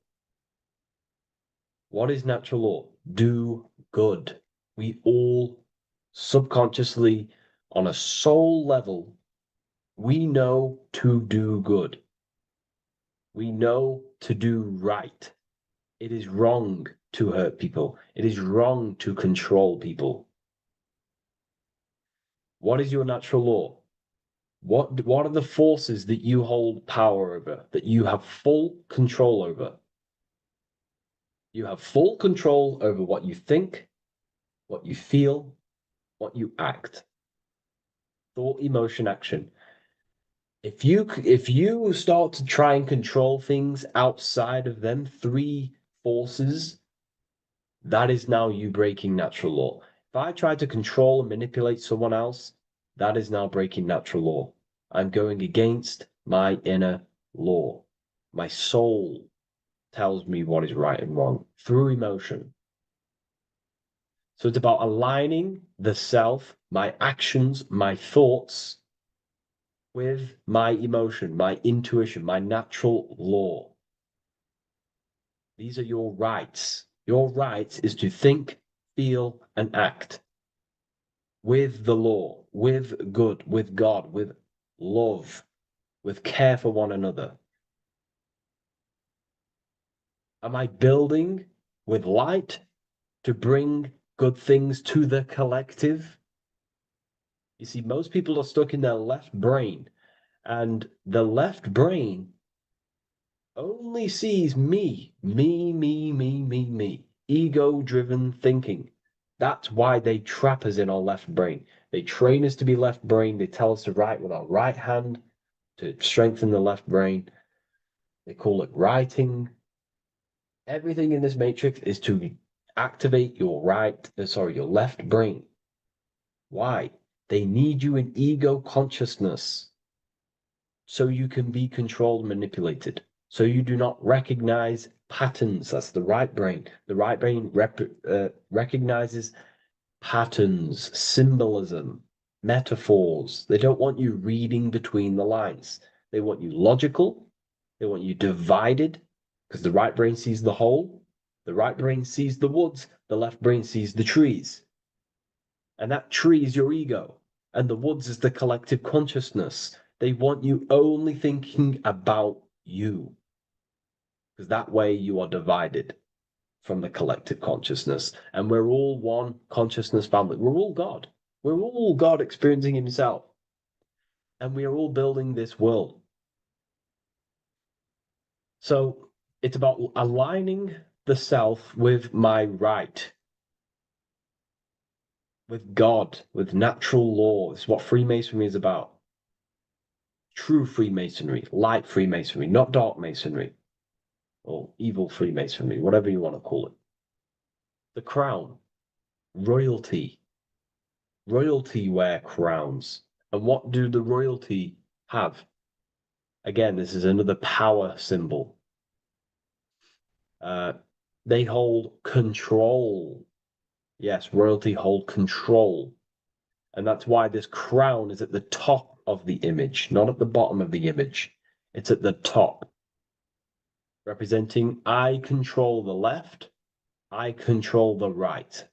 Speaker 11: What is natural law? Do good. We all subconsciously, on a soul level, we know to do good. We know to do right. It is wrong to hurt people. It is wrong to control people. What is your natural law? What are the forces that you hold power over, that you have full control over? You have full control over what you think, what you feel, what you act. Thought, emotion, action. If you start to try and control things outside of them three forces, that is now you breaking natural law. If I try to control and manipulate someone else, that is now breaking natural law. I'm going against my inner law. My soul tells me what is right and wrong through emotion. So it's about aligning the self, my actions, my thoughts with my emotion, my intuition, my natural law. These are your rights. Your rights is to think, feel, and act with the law, with good, with God, with love, with care for one another. Am I building with light to bring good things to the collective? You see, most people are stuck in their left brain, and the left brain only sees me, me, ego-driven thinking. That's why they trap us in our left brain. They train us to be left brain. They tell us to write with our right hand to strengthen the left brain. They call it writing. Everything in this matrix is to activate your your left brain. Why? They need you in ego consciousness so you can be controlled and manipulated. So you do not recognize patterns. That's the right brain. The right brain recognizes patterns, symbolism, metaphors. They don't want you reading between the lines. They want you logical. They want you divided because the right brain sees the whole. The right brain sees the woods. The left brain sees the trees. And that tree is your ego. And the woods is the collective consciousness. They want you only thinking about you. Because that way you are divided from the collective consciousness. And we're all one consciousness family. We're all God. We're all God experiencing himself. And we are all building this world. So it's about aligning the self with my right, with God, with natural law. It's what Freemasonry is about. True Freemasonry, light Freemasonry, not dark Masonry or evil Freemasonry, whatever you want to call it. The crown, royalty. Royalty wear crowns. And what do the royalty have? Again, this is another power symbol. They hold control. Yes, royalty hold control. And that's why this crown is at the top of the image, not at the bottom of the image. It's at the top, representing I control the left, I control the right.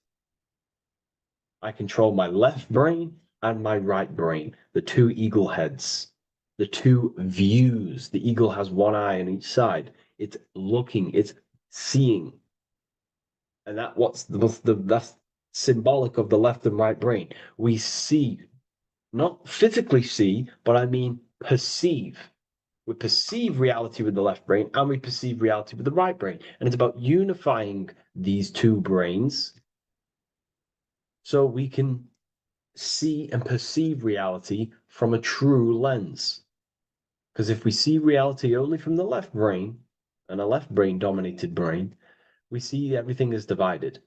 Speaker 11: I control my left brain and my right brain, the two eagle heads, the two views. The eagle has one eye on each side. It's looking, it's seeing. And that's symbolic of the left and right brain. We see, not physically see, but I mean perceive. We perceive reality with the left brain and we perceive reality with the right brain. And it's about unifying these two brains so we can see and perceive reality from a true lens. Because if we see reality only from the left brain, and a left brain dominated brain, we see everything as divided.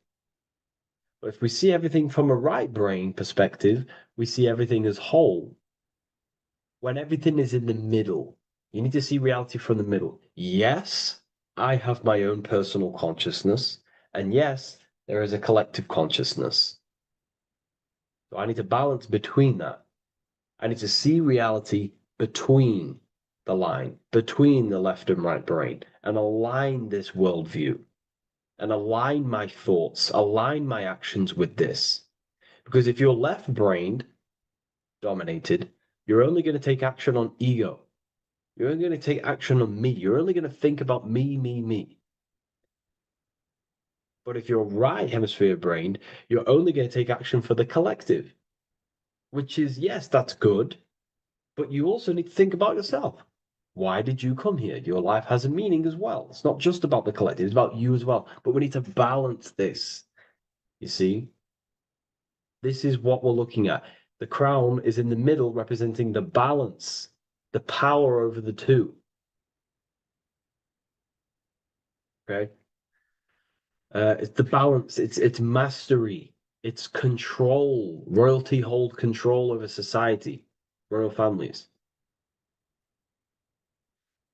Speaker 11: But if we see everything from a right brain perspective, we see everything as whole. When everything is in the middle, you need to see reality from the middle. Yes, I have my own personal consciousness, and yes, there is a collective consciousness. So I need to balance between that. I need to see reality between the line, between the left and right brain, and align this worldview, and align my thoughts, align my actions with this. Because if you're left-brained dominated, you're only going to take action on ego. You're only going to take action on me. You're only going to think about me. But if you're right hemisphere brained, you're only going to take action for the collective, which is, yes, that's good, but you also need to think about yourself. Why did you come here? Your life has a meaning as well. It's not just about the collective, it's about you as well. But we need to balance this. You see? This is what we're looking at. The crown is in the middle, representing the balance, the power over the two. Okay? It's the balance, it's mastery, it's control. Royalty hold control over society, royal families.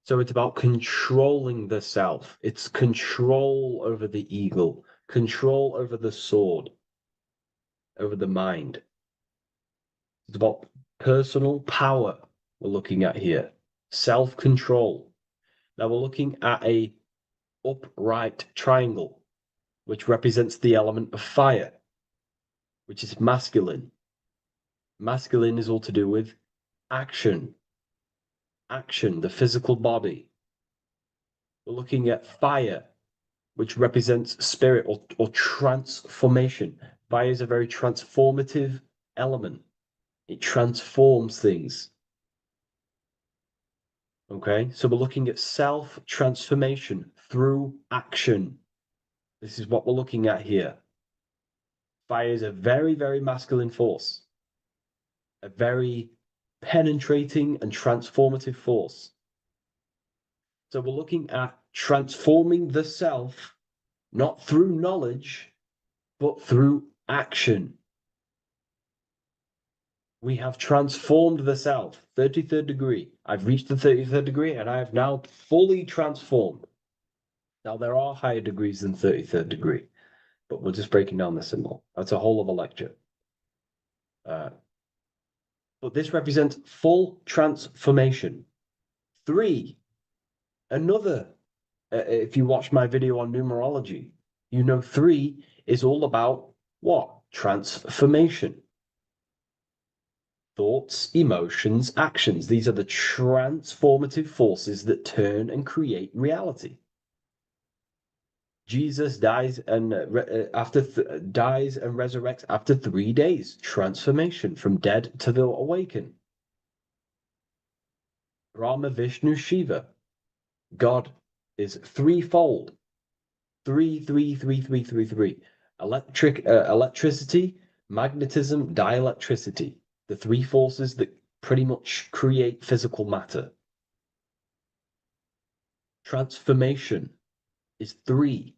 Speaker 11: So it's about controlling the self. It's control over the eagle, control over the sword, over the mind. It's about personal power we're looking at here, self-control. Now we're looking at a upright triangle, which represents the element of fire, which is masculine. Masculine is all to do with action, the physical body. We're looking at fire, which represents spirit or transformation. Fire is a very transformative element. It transforms things. Okay, so we're looking at self-transformation through action. This is what we're looking at here. Fire is a very, very masculine force, a very penetrating and transformative force. So we're looking at transforming the self, not through knowledge, but through action. We have transformed the self, 33rd degree. I've reached the 33rd degree and I have now fully transformed. Now, there are higher degrees than 33rd degree, but we're just breaking down the symbol. That's a whole of a lecture. But this represents full transformation. 3, another, if you watch my video on numerology, you know 3 is all about what? Transformation. Thoughts, emotions, actions. These are the transformative forces that turn and create reality. Jesus dies and dies and resurrects after 3 days. Transformation from dead to the awakened. Brahma, Vishnu, Shiva. God is threefold. 3, 3, 3, 3, 3, 3. Electricity, magnetism, dielectricity. The 3 forces that pretty much create physical matter. Transformation is 3.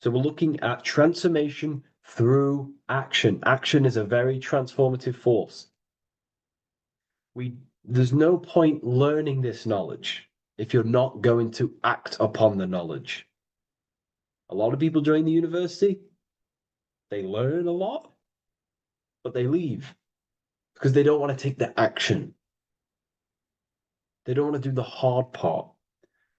Speaker 11: So we're looking at transformation through action. Action is a very transformative force. There's no point learning this knowledge if you're not going to act upon the knowledge. A lot of people join the university, they learn a lot, but they leave because they don't want to take the action. They don't want to do the hard part.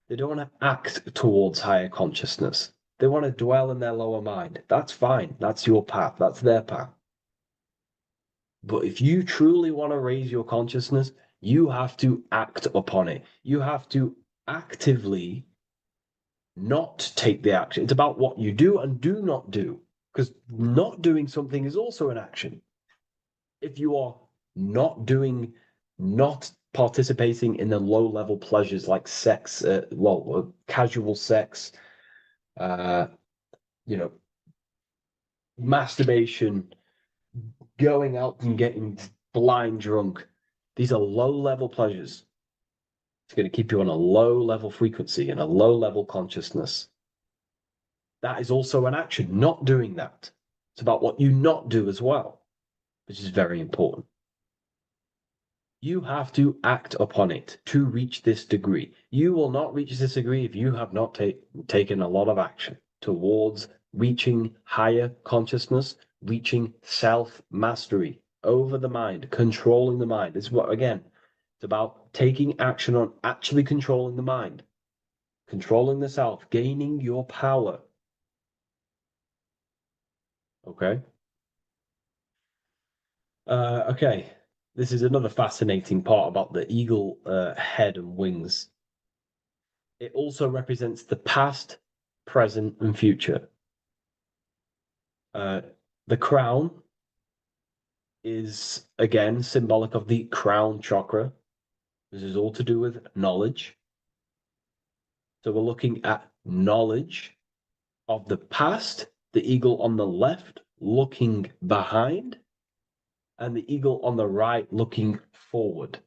Speaker 11: They don't want to act towards higher consciousness. They want to dwell in their lower mind. That's fine. That's your path. That's their path. But if you truly want to raise your consciousness, you have to act upon it. You have to actively not take the action. It's about what you do and do not do, because not doing something is also an action. If you are not participating in the low-level pleasures like sex, casual sex, masturbation, going out and getting blind drunk. These are low-level pleasures. It's going to keep you on a low-level frequency and a low-level consciousness. That is also an action, not doing that. It's about what you not do as well, which is very important. You have to act upon it to reach this degree. You will not reach this degree if you have not taken a lot of action towards reaching higher consciousness, reaching self-mastery over the mind, controlling the mind. This is what, again, it's about taking action on actually controlling the mind, controlling the self, gaining your power. Okay? Okay. This is another fascinating part about the eagle head and wings. It also represents the past, present, and future. The crown is, again, symbolic of the crown chakra. This is all to do with knowledge. So we're looking at knowledge of the past, the eagle on the left looking behind, and the eagle on the right looking forward.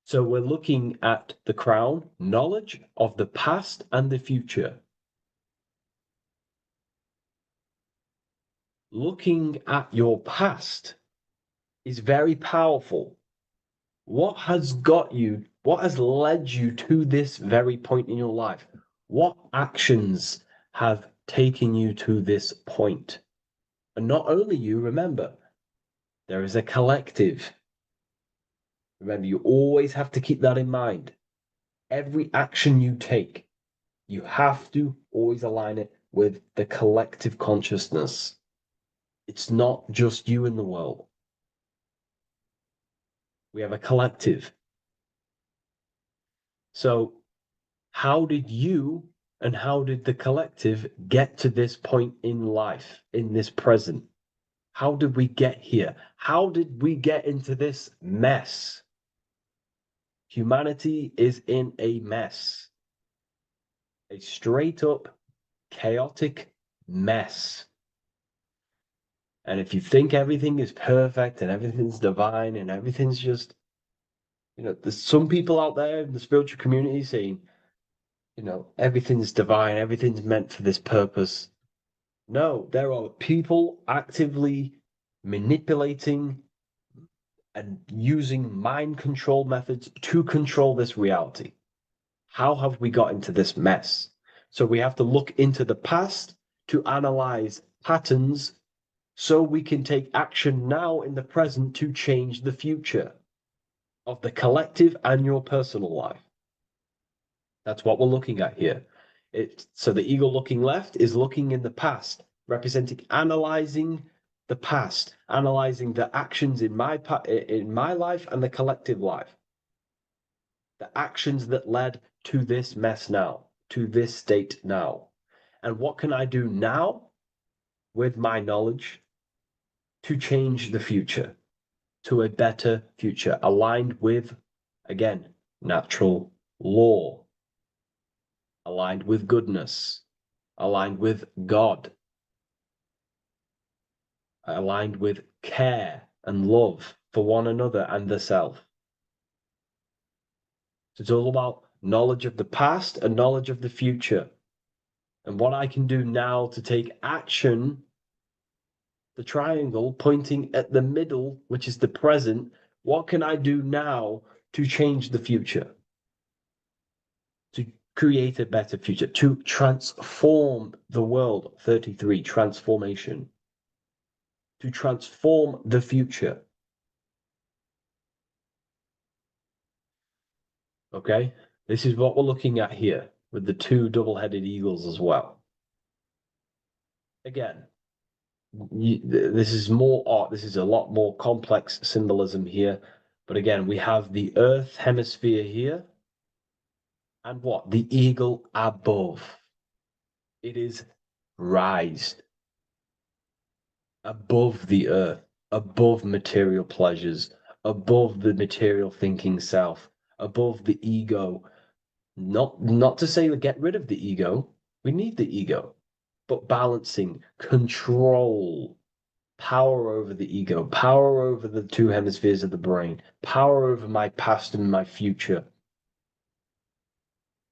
Speaker 11: So we're looking at the crown, knowledge of the past and the future. Looking at your past is very powerful. What has led you to this very point in your life? What actions have taken you to this point? And not only you, remember, there is a collective. Remember, you always have to keep that in mind. Every action you take You have to always align it with the collective consciousness. It's not just you in the world. We have a collective. So, how did you and how did the collective get to this point in life, in this present? How did we get here? How did we get into this mess? Humanity is in a mess. A straight up chaotic mess. And if you think everything is perfect and everything's divine and everything's just, there's some people out there in the spiritual community saying, everything's divine, everything's meant for this purpose. No, there are people actively manipulating and using mind control methods to control this reality. How have we got into this mess? So we have to look into the past to analyze patterns so we can take action now in the present to change the future of the collective and your personal life. That's what we're looking at here. So the eagle looking left is looking in the past, representing analyzing the past, analyzing the actions in my life and the collective life. The actions that led to this mess now, to this state now. And what can I do now with my knowledge to change the future to a better future, aligned with, again, natural law, aligned with goodness, aligned with God, aligned with care and love for one another and the self. So it's all about knowledge of the past and knowledge of the future. And what I can do now to take action, the triangle pointing at the middle, which is the present, what can I do now to change the future? To create a better future, to transform the world. 33, transformation. To transform the future. Okay, this is what we're looking at here with the two double-headed eagles as well. Again, this is more art. This is a lot more complex symbolism here. But again, we have the Earth hemisphere here. And what? The eagle above. It is raised above the earth, above material pleasures, above the material thinking self, above the ego. Not to say get rid of the ego. We need the ego, but balancing, control, power over the ego, power over the two hemispheres of the brain, power over my past and my future,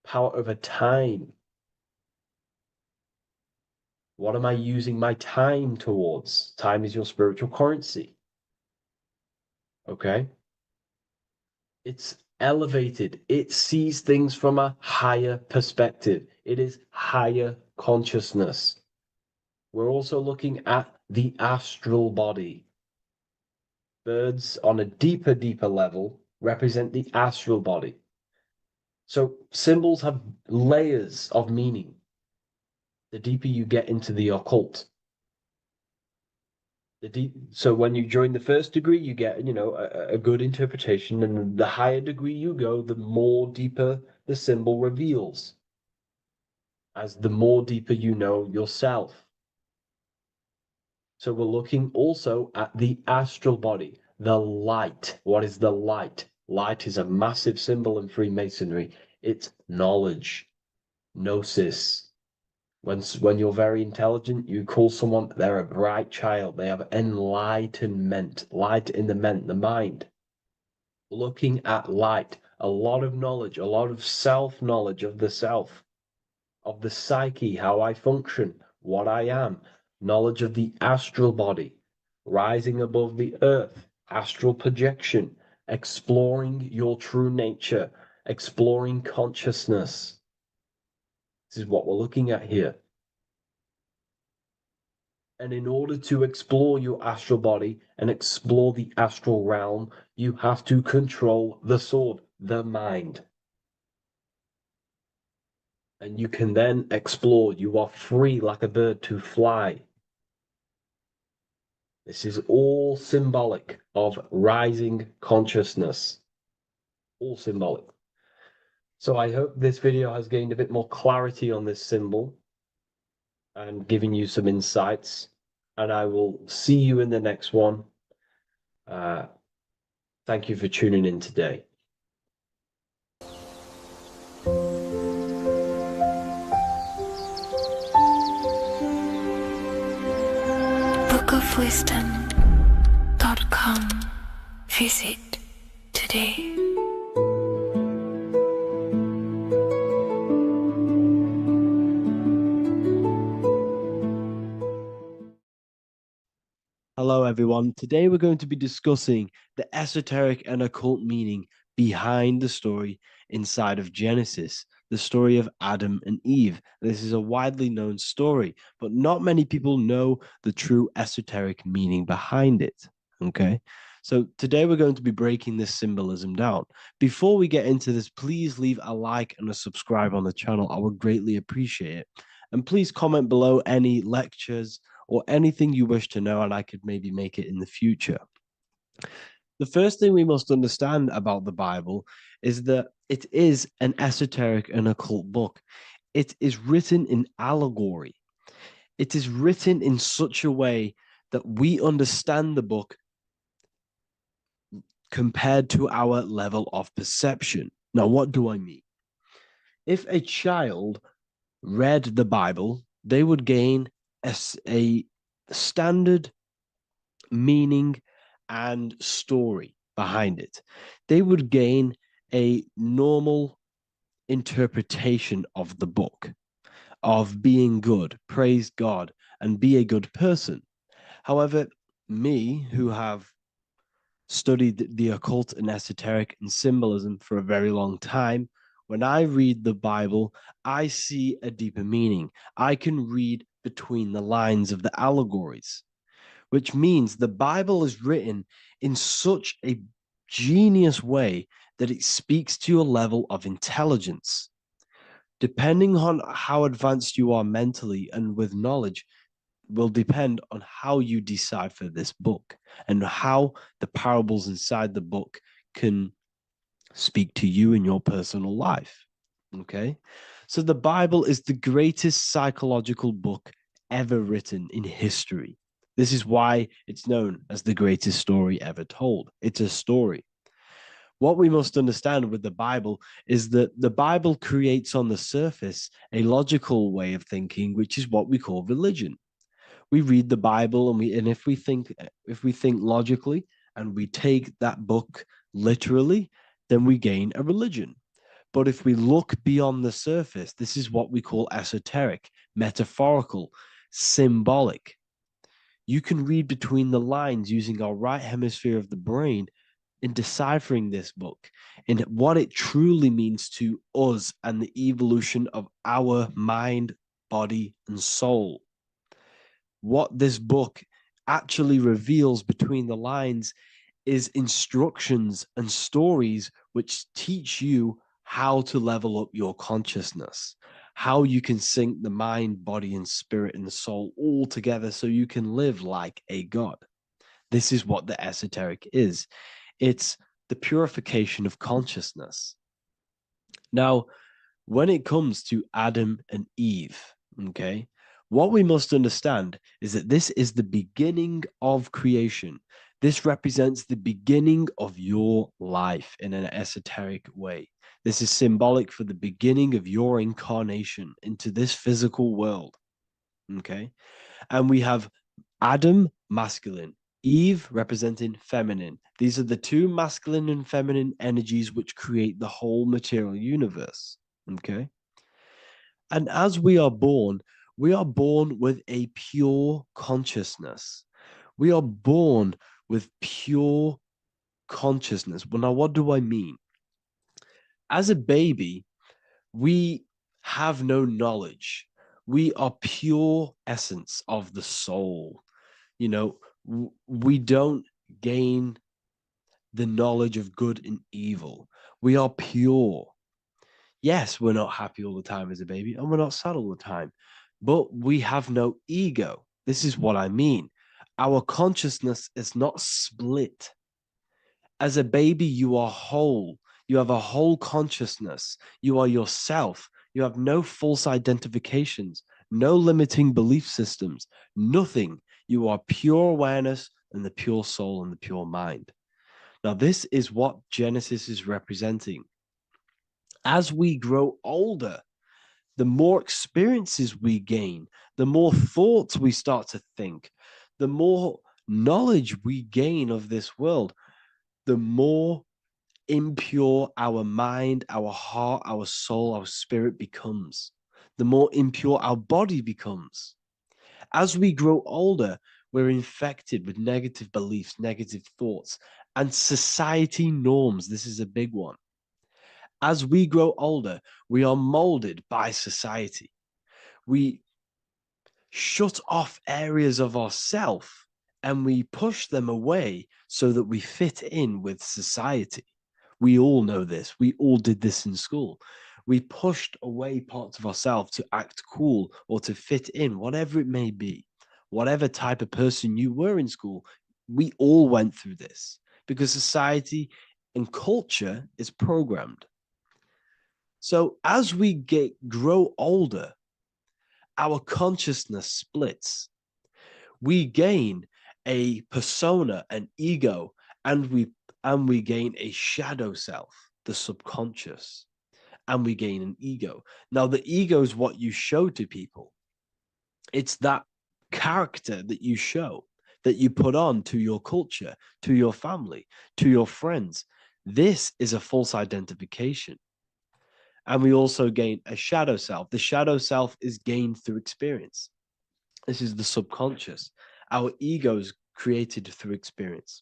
Speaker 11: power over time. What am I using my time towards? Time is your spiritual currency. Okay? It's elevated. It sees things from a higher perspective. It is higher consciousness. We're also looking at the astral body. Birds on a deeper level represent the astral body. So symbols have layers of meaning. The deeper you get into the occult. So when you join the first degree, you get, a good interpretation, and the higher degree you go, the more deeper the symbol reveals, as the more deeper you know yourself. So we're looking also at the astral body, the light. What is the light? Light is a massive symbol in Freemasonry. It's knowledge, gnosis. When you're very intelligent, you call someone, they're a bright child. They have enlightenment, light in the mind. Looking at light, a lot of knowledge, a lot of self-knowledge of the self, of the psyche, how I function, what I am, knowledge of the astral body, rising above the earth, astral projection, exploring your true nature, exploring consciousness. This is what we're looking at here. And in order to explore your astral body and explore the astral realm, you have to control the sword, the mind. and you can then explore. You are free like a bird to fly. This is all symbolic of rising consciousness. All symbolic. So I hope this video has gained a bit more clarity on this symbol and given you some insights. And I will see you in the next one. Thank you for tuning in today.
Speaker 2: bookofwisdom.com. Visit today.
Speaker 6: Hello, everyone. Today we're going to be discussing the esoteric and occult meaning behind the story inside of Genesis, the story of Adam and Eve. This is a widely known story, but not many people know the true esoteric meaning behind it. Okay, so today we're going to be breaking this symbolism down. Before we get into this, please leave a like and a subscribe on the channel. I would greatly appreciate it. And please comment below any lectures or anything you wish to know, and I could maybe make it in the future. The first thing we must understand about the Bible is that it is an esoteric and occult book. It is written in allegory. It is written in such a way that we understand the book compared to our level of perception. Now, what do I mean? If a child read the Bible, they would gain a standard meaning and story behind it. They would gain a normal interpretation of the book, of being good, praise God, and be a good person. However, me, who have studied the occult and esoteric and symbolism for a very long time, when I read the Bible, I see a deeper meaning. I can read between the lines of the allegories, which means the Bible is written in such a genius way that it speaks to your level of intelligence. Depending on how advanced you are mentally and with knowledge, will depend on how you decipher this book and how the parables inside the book can speak to you in your personal life. Okay, so the Bible is the greatest psychological book ever written in history. This is why it's known as the greatest story ever told. It's a story. What we must understand with the Bible is that the Bible creates on the surface a logical way of thinking, which is what we call religion. We read the Bible and if we think logically and we take that book literally, then we gain a religion. But if we look beyond the surface, this is what we call esoteric, metaphorical, symbolic. You can read between the lines using our right hemisphere of the brain in deciphering this book and what it truly means to us and the evolution of our mind, body, and soul. What this book actually reveals between the lines is instructions and stories which teach you how to level up your consciousness, how you can sync the mind, body, and spirit and the soul all together so you can live like a god. This is what the esoteric is. It's the purification of consciousness. Now, when it comes to Adam and Eve, okay, what we must understand is that this is the beginning of creation. This represents the beginning of your life in an esoteric way. This is symbolic for the beginning of your incarnation into this physical world. Okay. And we have Adam, masculine, Eve representing feminine. These are the two masculine and feminine energies which create the whole material universe. Okay. And as we are born with a pure consciousness. We are born with pure consciousness. Well, now, what do I mean? As a baby, we have no knowledge. We are pure essence of the soul. You know, we don't gain the knowledge of good and evil. We are pure. Yes, we're not happy all the time as a baby, and we're not sad all the time, but we have no ego. This is what I mean. Our consciousness is not split. As a baby, you are whole. You have a whole consciousness. You are yourself. You have no false identifications, no limiting belief systems, nothing. You are pure awareness and the pure soul and the pure mind. Now, this is what Genesis is representing. As we grow older, the more experiences we gain, the more thoughts we start to think, the more knowledge we gain of this world, the more impure our mind, our heart, our soul, our spirit becomes, the more impure our body becomes. As we grow older, we're infected with negative beliefs, negative thoughts, and society norms. This is a big one. As we grow older, we are molded by society. We shut off areas of ourself and we push them away so that we fit in with society. We all know this. We all did this in school. We pushed away parts of ourselves to act cool or to fit in, whatever it may be. Whatever type of person you were in school, we all went through this because society and culture is programmed. So as we grow older, our consciousness splits. We gain a persona, an ego, and we gain a shadow self, the subconscious, and we gain an ego. Now, the ego is what you show to people. It's that character that you show, that you put on to your culture, to your family, to your friends. This is a false identification. And we also gain a shadow self. The shadow self is gained through experience. This is the subconscious. Our ego is created through experience.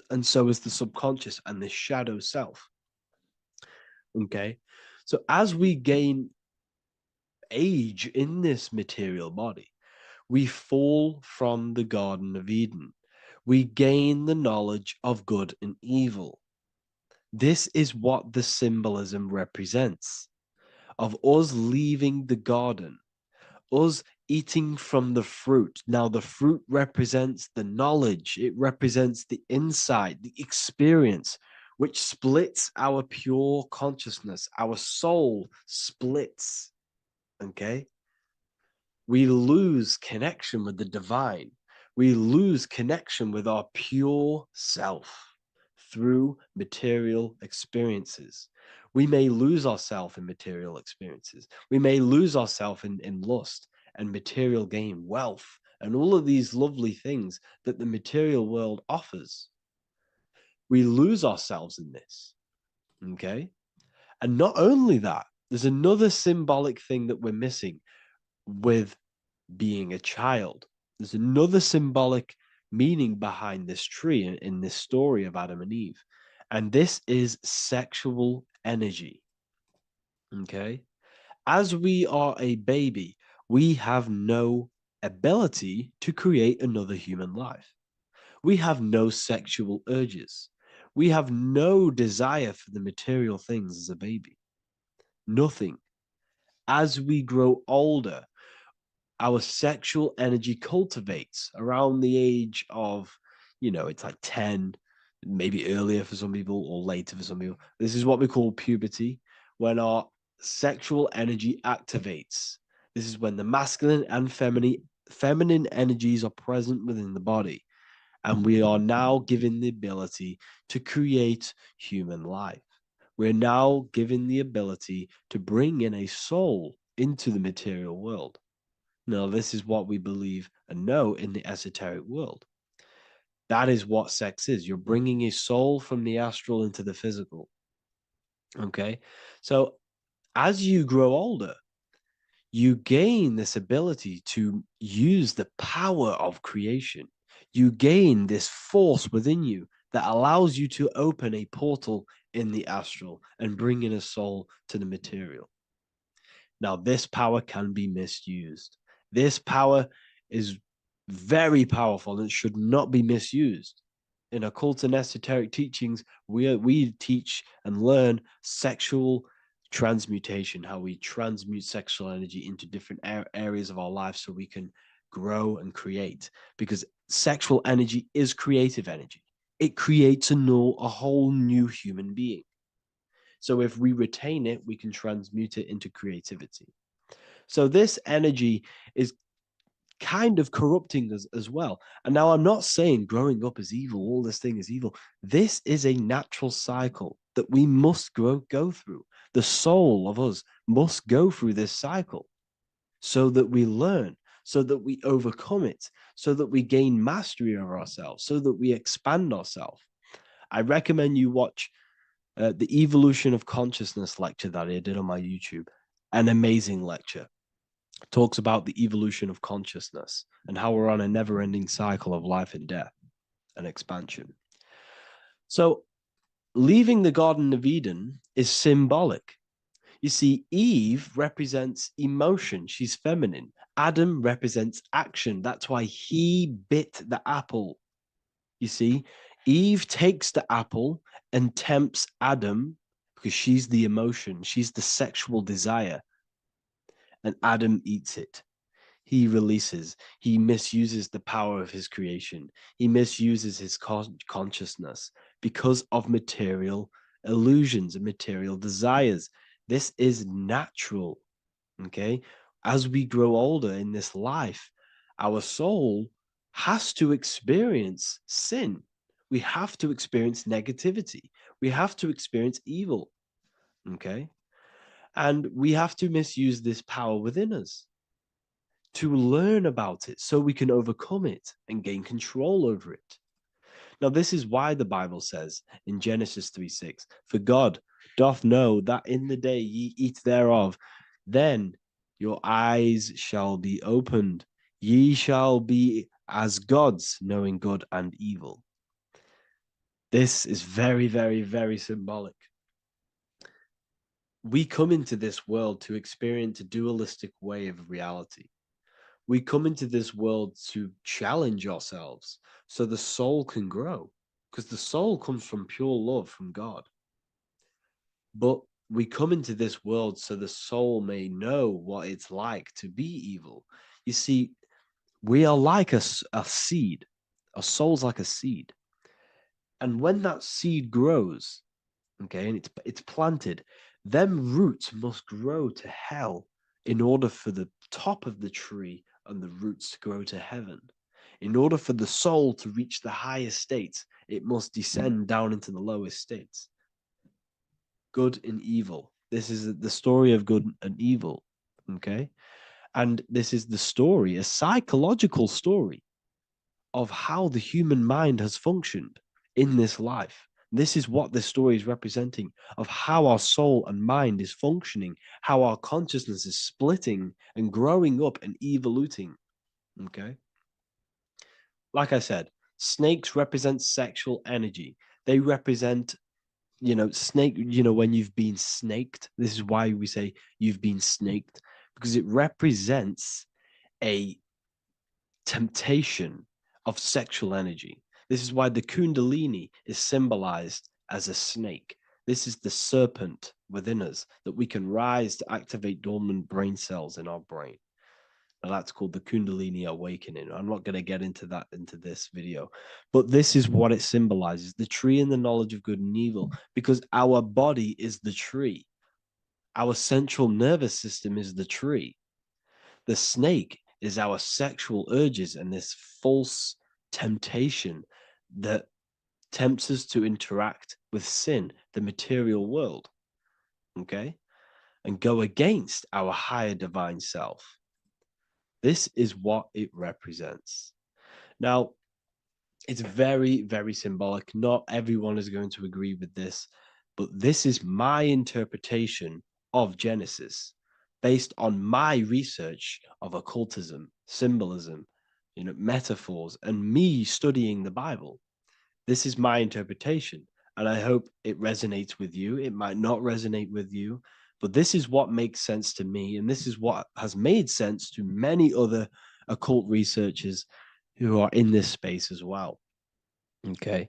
Speaker 6: And so is the subconscious and the shadow self. Okay. So as we gain age in this material body, we fall from the Garden of Eden. We gain the knowledge of good and evil. This is what the symbolism represents of us leaving the garden, us eating from the fruit. Now, the fruit represents the knowledge, it represents the insight, the experience, which splits our pure consciousness. Our soul splits. Okay? We lose connection with the divine. We lose connection with our pure self through material experiences. We may lose ourselves in material experiences. We may lose ourselves in lust and material gain, wealth, and all of these lovely things that the material world offers. We lose ourselves in this. Okay? And not only that, there's another symbolic thing that we're missing with being a child. There's another symbolic meaning behind this tree in this story of Adam and Eve. And this is sexual energy. Okay? As we are a baby, we have no ability to create another human life. We have no sexual urges. We have no desire for the material things as a baby. Nothing. As we grow older, our sexual energy cultivates around the age of, it's like 10, maybe earlier for some people or later for some people. This is what we call puberty, when our sexual energy activates. This is when the masculine and feminine energies are present within the body. And we are now given the ability to create human life. We're now given the ability to bring in a soul into the material world. Now, this is what we believe and know in the esoteric world. That is what sex is. You're bringing a soul from the astral into the physical. Okay? So as you grow older, you gain this ability to use the power of creation. You gain this force within you that allows you to open a portal in the astral and bring in a soul to the material. Now, this power can be misused. This power is very powerful and it should not be misused. In occult and esoteric teachings, we teach and learn sexual transmutation, how we transmute sexual energy into different areas of our life so we can grow and create. Because sexual energy is creative energy. It creates a whole new human being. So if we retain it, we can transmute it into creativity. So this energy is kind of corrupting us as well. And now I'm not saying growing up is evil, all this thing is evil. This is a natural cycle that we must go through. The soul of us must go through this cycle so that we learn, so that we overcome it, so that we gain mastery of ourselves, so that we expand ourselves. I recommend you watch the Evolution of Consciousness lecture that I did on my YouTube. An amazing lecture. Talks about the evolution of consciousness and how we're on a never-ending cycle of life and death and expansion. So leaving the Garden of Eden is symbolic. You see, Eve represents emotion. She's feminine. Adam represents action. That's why he bit the apple. You see, Eve takes the apple and tempts Adam because she's the emotion. She's the sexual desire. And Adam eats it. He releases, he misuses the power of his creation. He misuses his consciousness because of material illusions and material desires. This is natural, okay? As we grow older in this life, our soul has to experience sin. We have to experience negativity. We have to experience evil, okay? And we have to misuse this power within us to learn about it so we can overcome it and gain control over it. Now, this is why the Bible says in Genesis 3:6, for God doth know that in the day ye eat thereof, then your eyes shall be opened. Ye shall be as gods, knowing good and evil. This is very, very, very symbolic. We come into this world to experience a dualistic way of reality. We come into this world to challenge ourselves so the soul can grow, because the soul comes from pure love from God. But we come into this world so the soul may know what it's like to be evil. You see, we are like a seed. Our soul's like a seed. And when that seed grows, okay, and it's planted, them roots must grow to hell in order for the top of the tree and the roots to grow to heaven. In order for the soul to reach the highest states, it must descend down into the lowest states. Good and evil. This is the story of good and evil, okay? And this is the story, a psychological story of how the human mind has functioned in this life. This is what this story is representing of how our soul and mind is functioning, how our consciousness is splitting and growing up and evoluting. Okay. Like I said, snakes represent sexual energy. They represent, snake, when you've been snaked. This is why we say you've been snaked, because it represents a temptation of sexual energy. This is why the Kundalini is symbolized as a snake. This is the serpent within us that we can rise to activate dormant brain cells in our brain. Now that's called the Kundalini awakening. I'm not going to get into that into this video, but this is what it symbolizes, the tree and the knowledge of good and evil, because our body is the tree. Our central nervous system is the tree. The snake is our sexual urges and this false temptation that tempts us to interact with sin, the material world, okay, and go against our higher divine self. This is what it represents. Now, it's very, very symbolic. Not everyone is going to agree with this, but this is my interpretation of Genesis based on my research of occultism, symbolism, metaphors, and me studying the Bible. This is my interpretation, and I hope it resonates with you. It might not resonate with you, but this is what makes sense to me, and this is what has made sense to many other occult researchers who are in this space as well. Okay,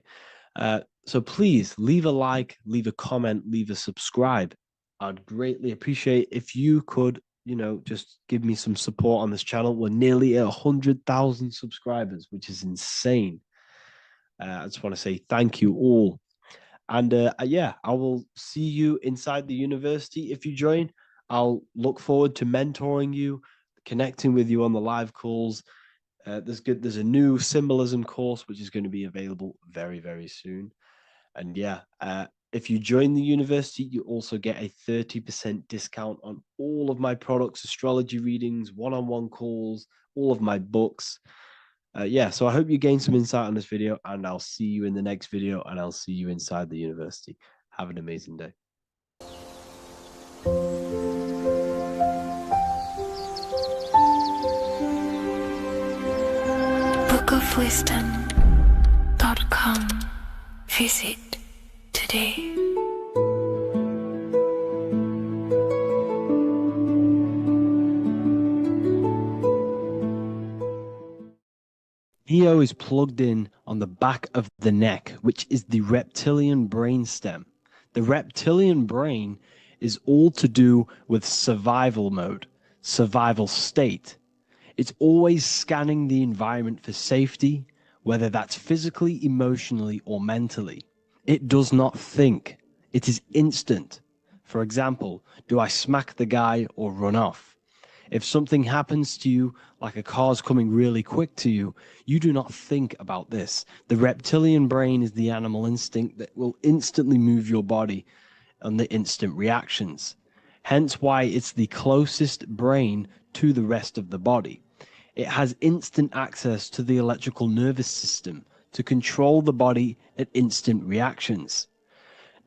Speaker 6: so please leave a like, leave a comment, leave a subscribe, I'd greatly appreciate if you could, just give me some support on this channel. We're nearly at 100,000 subscribers, which is insane. I just want to say thank you all. And yeah, I will see you inside the university if you join. I'll look forward to mentoring you, connecting with you on the live calls. There's a new symbolism course which is going to be available very, very soon. And yeah, if you join the university, you also get a 30% discount on all of my products, astrology readings, one-on-one calls, all of my books. Yeah, so I hope you gain some insight on this video, and I'll see you in the next video, and I'll see you inside the university. Have an amazing day.
Speaker 2: bookofwisdom.com. Visit today.
Speaker 6: Neo is plugged in on the back of the neck, which is the reptilian brain stem. The reptilian brain is all to do with survival mode, survival state. It's always scanning the environment for safety, whether that's physically, emotionally, or mentally. It does not think. It is instant. For example, do I smack the guy or run off? If something happens to you, like a car's coming really quick to you, you do not think about this. The reptilian brain is the animal instinct that will instantly move your body on the instant reactions. Hence why it's the closest brain to the rest of the body. It has instant access to the electrical nervous system to control the body at instant reactions.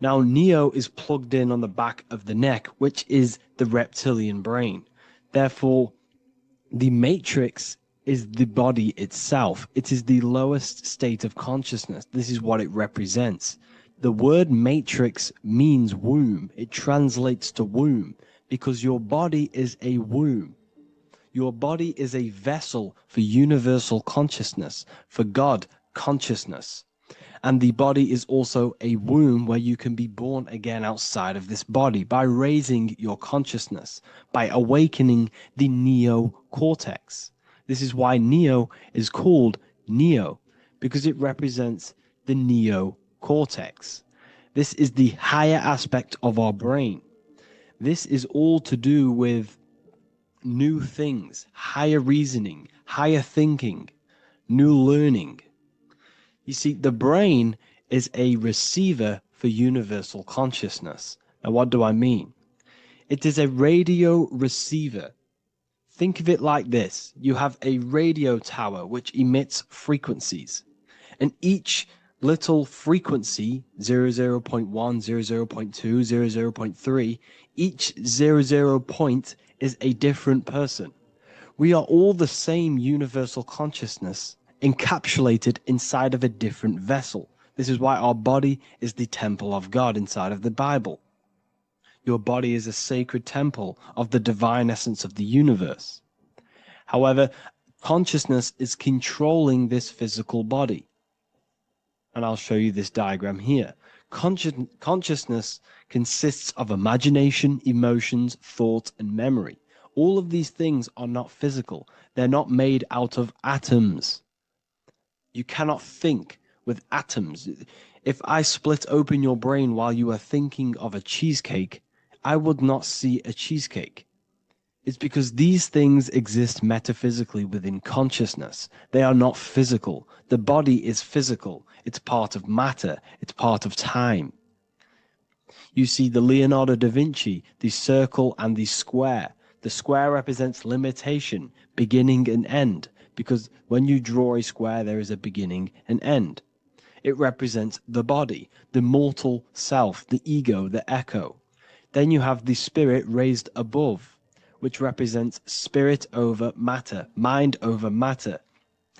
Speaker 6: Now, Neo is plugged in on the back of the neck, which is the reptilian brain. Therefore, the matrix is the body itself. It is the lowest state of consciousness. This is what it represents. The word matrix means womb. It translates to womb because your body is a womb. Your body is a vessel for universal consciousness, for God consciousness. And the body is also a womb where you can be born again outside of this body by raising your consciousness, by awakening the neocortex. This is why Neo is called Neo, because it represents the neocortex. This is the higher aspect of our brain. This is all to do with new things, higher reasoning, higher thinking, new learning. You see, the brain is a receiver for universal consciousness. Now, what do I mean? It is a radio receiver. Think of it like this. You have a radio tower which emits frequencies, and each little frequency, 00.1, 00.2, 00.3, each 00 point is a different person. We are all the same universal consciousness encapsulated inside of a different vessel. This is why our body is the temple of God inside of the Bible. Your body is a sacred temple of the divine essence of the universe. However, consciousness is controlling this physical body. And I'll show you this diagram here. Consciousness consists of imagination, emotions, thought, and memory. All of these things are not physical. They're not made out of atoms. You cannot think with atoms. If I split open your brain while you are thinking of a cheesecake, I would not see a cheesecake. It's because these things exist metaphysically within consciousness. They are not physical. The body is physical. It's part of matter. It's part of time. You see the Leonardo da Vinci, the circle and the square. The square represents limitation, beginning and end, because when you draw a square, there is a beginning and end. It represents the body, the mortal self, the ego, the echo. Then you have the spirit raised above, which represents spirit over matter, mind over matter.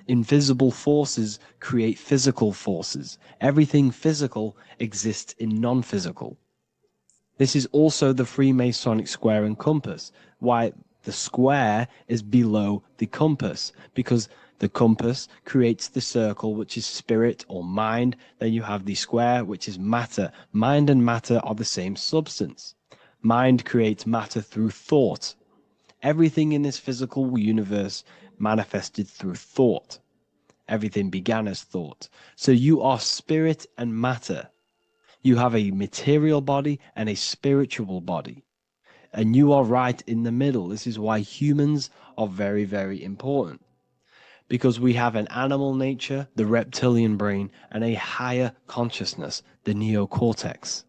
Speaker 6: Invisible forces create physical forces. Everything physical exists in non-physical. This is also the Freemasonic square and compass, why the square is below the compass, because the compass creates the circle, which is spirit or mind. Then you have the square, which is matter. Mind and matter are the same substance. Mind creates matter through thought. Everything in this physical universe manifested through thought. Everything began as thought. So you are spirit and matter. You have a material body and a spiritual body. And you are right in the middle. This is why humans are very, very important. Because we have an animal nature, the reptilian brain, and a higher consciousness, the neocortex.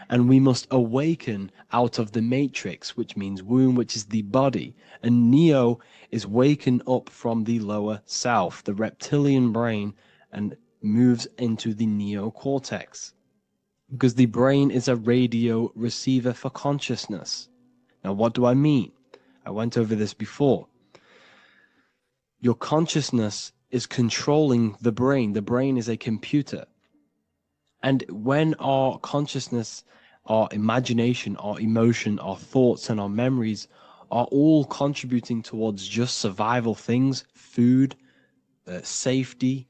Speaker 6: And we must awaken out of the matrix, which means womb, which is the body. And neo is waken up from the lower self, the reptilian brain, and moves into the neocortex. Because the brain is a radio receiver for consciousness. Now, what do I mean? I went over this before. Your consciousness is controlling the brain. The brain is a computer. And when our consciousness, our imagination, our emotion, our thoughts, and our memories are all contributing towards just survival things, food, safety,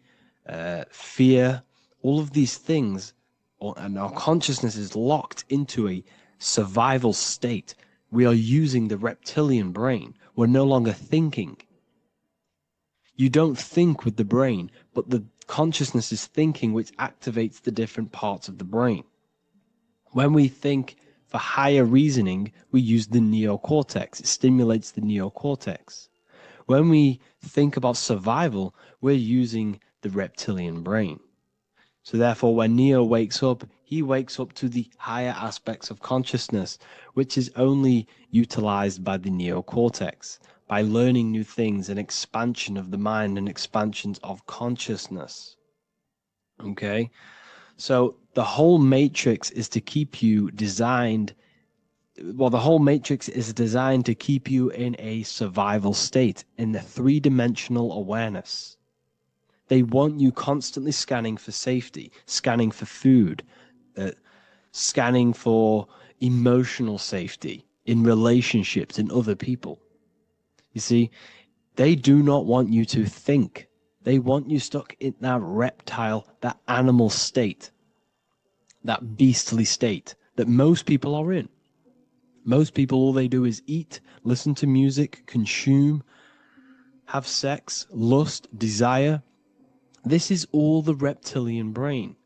Speaker 6: fear, all of these things, and our consciousness is locked into a survival state, we are using the reptilian brain. We're no longer thinking. You don't think with the brain, but the consciousness is thinking, which activates the different parts of the brain. When we think for higher reasoning, we use the neocortex. It stimulates the neocortex. When we think about survival, we're using the reptilian brain. So therefore, when Neo wakes up, he wakes up to the higher aspects of consciousness, which is only utilized by the neocortex, by learning new things and expansion of the mind and expansions of consciousness. Okay? So the whole matrix is to keep you designed, well, the whole matrix is designed to keep you in a survival state, in the three-dimensional awareness. They want you constantly scanning for safety, scanning for food, scanning for emotional safety in relationships in other people. You see, they do not want you to think. They want you stuck in that reptile, that animal state, that beastly state that most people are in. Most people, all they do is eat, listen to music, consume, have sex, lust, desire. This is all the reptilian brain.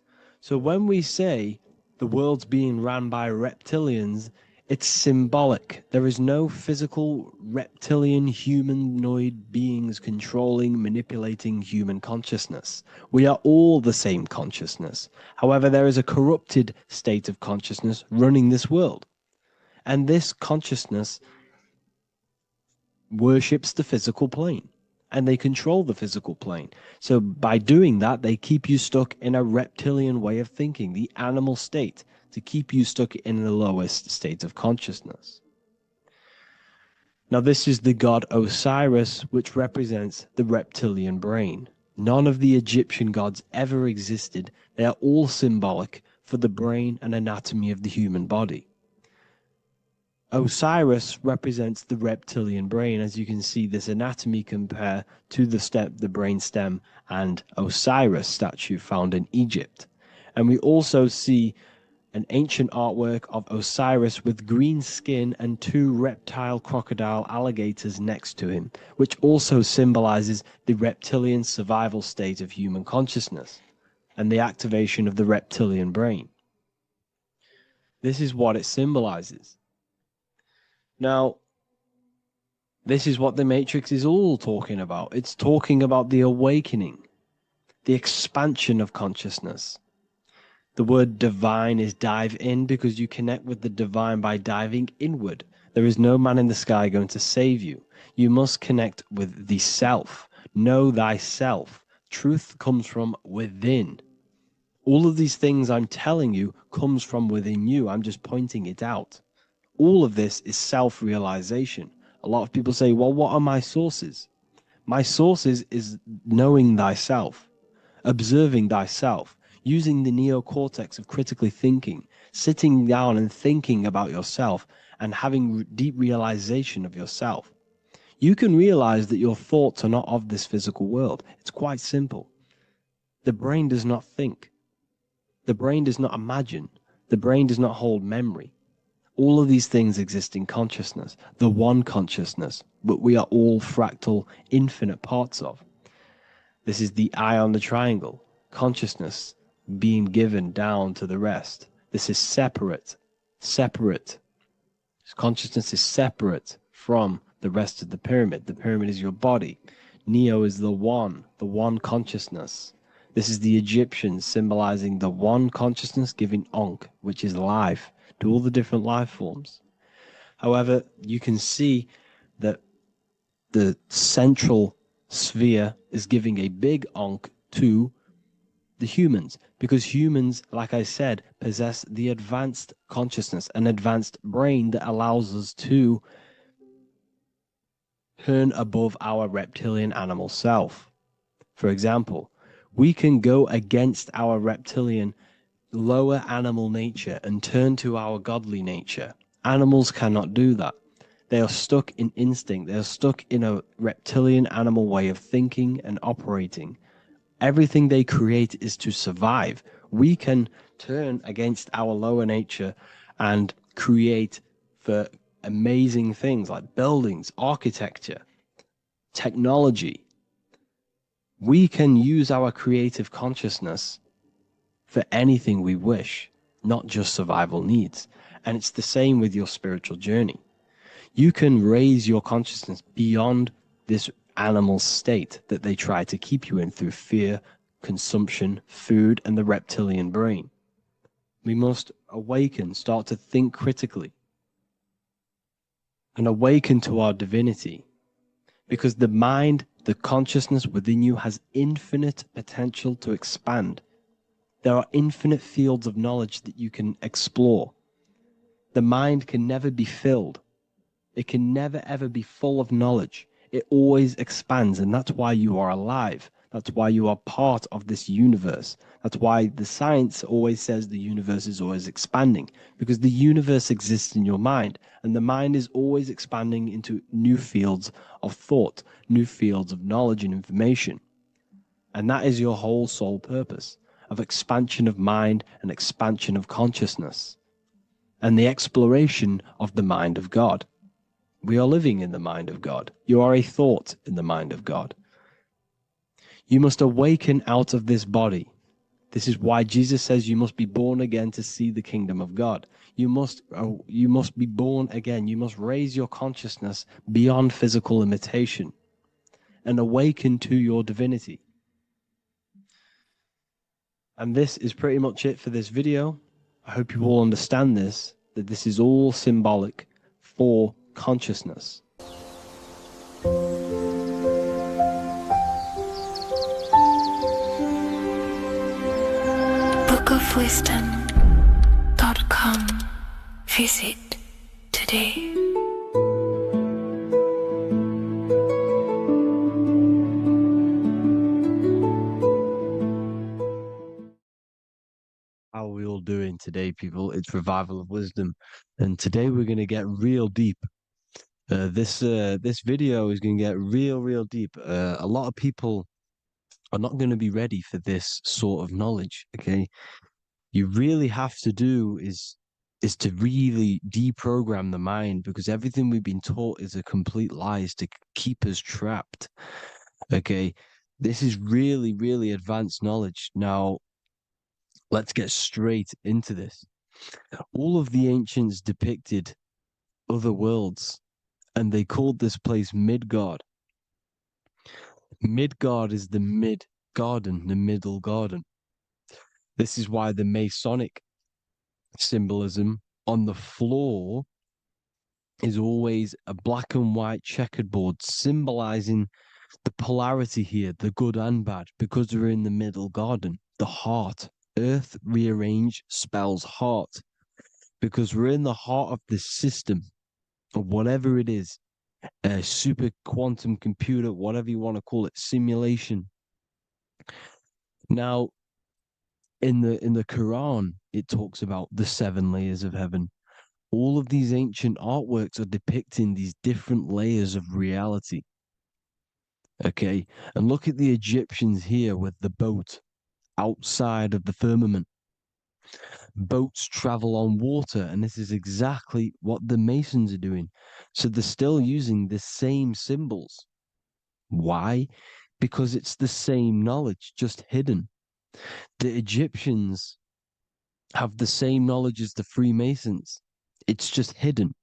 Speaker 6: So when we say the world's being ran by reptilians, it's symbolic. There is no physical reptilian humanoid beings controlling, manipulating human consciousness. We are all the same consciousness. However, there is a corrupted state of consciousness running this world. And this consciousness worships the physical plane. And they control the physical plane. So by doing that, they keep you stuck in a reptilian way of thinking, the animal state, to keep you stuck in the lowest state of consciousness. Now, this is the god Osiris, which represents the reptilian brain. None of the Egyptian gods ever existed. They are all symbolic for the brain and anatomy of the human body. Osiris represents the reptilian brain. As you can see, this anatomy compare to the brain stem and Osiris statue found in Egypt. And we also see an ancient artwork of Osiris with green skin and two reptile crocodile alligators next to him, which also symbolizes the reptilian survival state of human consciousness and the activation of the reptilian brain. This is what it symbolizes. Now, this is what the Matrix is all talking about. It's talking about the awakening, the expansion of consciousness. The word divine is dive in because you connect with the divine by diving inward. There is no man in the sky going to save you. You must connect with the self. Know thyself. Truth comes from within. All of these things I'm telling you comes from within you. I'm just pointing it out. All of this is self-realization. A lot of people say, well, what are my sources? My sources is knowing thyself, observing thyself, using the neocortex of critically thinking, sitting down and thinking about yourself and having deep realization of yourself. You can realize that your thoughts are not of this physical world. It's quite simple. The brain does not think. The brain does not imagine. The brain does not hold memory. All of these things exist in consciousness, the one consciousness, but we are all fractal, infinite parts of. This is the eye on the triangle, consciousness being given down to the rest. This is separate. Consciousness is separate from the rest of the pyramid. The pyramid is your body. Neo is the one consciousness. This is the Egyptians symbolizing the one consciousness giving Ankh, which is life, to all the different life forms. However, you can see that the central sphere is giving a big Ankh to the humans, because humans, like I said, possess the advanced consciousness, an advanced brain that allows us to turn above our reptilian animal self. For example, we can go against our reptilian lower animal nature and turn to our godly nature. Animals cannot do that. They are stuck in instinct. They are stuck in a reptilian animal way of thinking and operating. Everything they create is to survive. We can turn against our lower nature and create for amazing things like buildings, architecture, technology. We can use our creative consciousness for anything we wish, not just survival needs. And it's the same with your spiritual journey. You can raise your consciousness beyond this animal state that they try to keep you in through fear, consumption, food, and the reptilian brain. We must awaken, start to think critically, and awaken to our divinity, because the mind, the consciousness within you has infinite potential to expand. There are infinite fields of knowledge that you can explore. The mind can never be filled. It can never ever be full of knowledge. It always expands, and that's why you are alive. That's why you are part of this universe. That's why the science always says the universe is always expanding, because the universe exists in your mind, and the mind is always expanding into new fields of thought, new fields of knowledge and information. And that is your whole sole purpose, of expansion of mind and expansion of consciousness, and the exploration of the mind of God. We are living in the mind of God. You are a thought in the mind of God. You must awaken out of this body. This is why Jesus says you must be born again to see the kingdom of God. You must be born again. You must raise your consciousness beyond physical limitation and awaken to your divinity. And this is pretty much it for this video. I hope you all understand this, that this is all symbolic for consciousness.
Speaker 2: bookofwisdom.com. Visit today.
Speaker 6: How are we all doing today, people? It's Revival of Wisdom, and today we're going to get real deep. This video is going to get real deep. A lot of people are not going to be ready for this sort of knowledge. Okay, you really have to do is to really deprogram the mind, because everything we've been taught is a complete lies to keep us trapped. Okay, this is really advanced knowledge. Now, let's get straight into this. All of the ancients depicted other worlds, and they called this place Midgard. Midgard is the mid-garden, the middle garden. This is why the Masonic symbolism on the floor is always a black and white checkered board, symbolizing the polarity here, the good and bad, because we're in the middle garden, the heart. Earth rearranged spells heart, because we're in the heart of this system, of whatever it is, a super quantum computer, whatever you want to call it, simulation. Now, in the Quran, it talks about the 7 layers of heaven. All of these ancient artworks are depicting these different layers of reality. Okay, and look at the Egyptians here with the boat outside of the firmament. Boats travel on water, and this is exactly what the Masons are doing. So they're still using the same symbols. Why? Because it's the same knowledge, just hidden. The Egyptians have the same knowledge as the Freemasons. It's just hidden.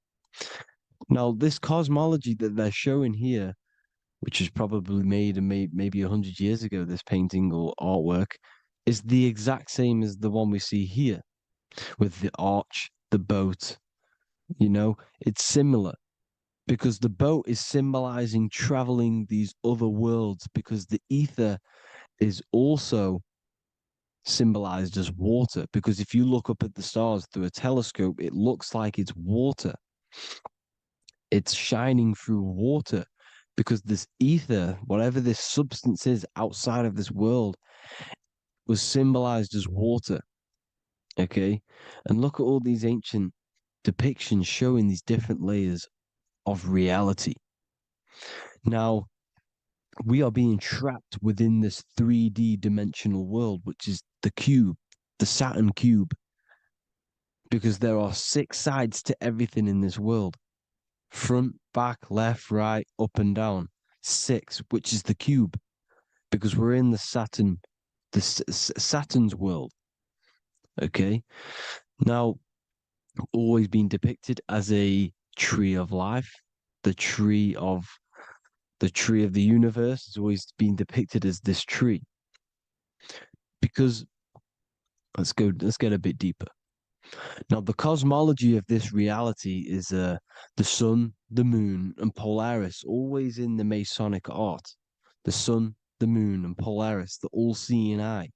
Speaker 6: Now, this cosmology that they're showing here, which was probably made maybe 100 years ago, this painting or artwork, is the exact same as the one we see here with the arch, the boat. You know, it's similar because the boat is symbolizing traveling these other worlds, because the ether is also symbolized as water. Because if you look up at the stars through a telescope, it looks like it's water. It's shining through water because this ether, whatever this substance is outside of this world, was symbolized as water. Okay. And look at all these ancient depictions showing these different layers of reality. Now, we are being trapped within this 3D dimensional world, which is the cube, the Saturn cube, because there are 6 sides to everything in this world: front, back, left, right, up, and down. 6, which is the cube, because we're in the Saturn, Saturn's world. Okay. Now, always been depicted as a tree of life, the tree of the universe has always been depicted as this tree. Because let's get a bit deeper. Now, the cosmology of this reality is the sun, the moon, and Polaris, always in the Masonic art. The sun, the moon, and Polaris, the all-seeing eye.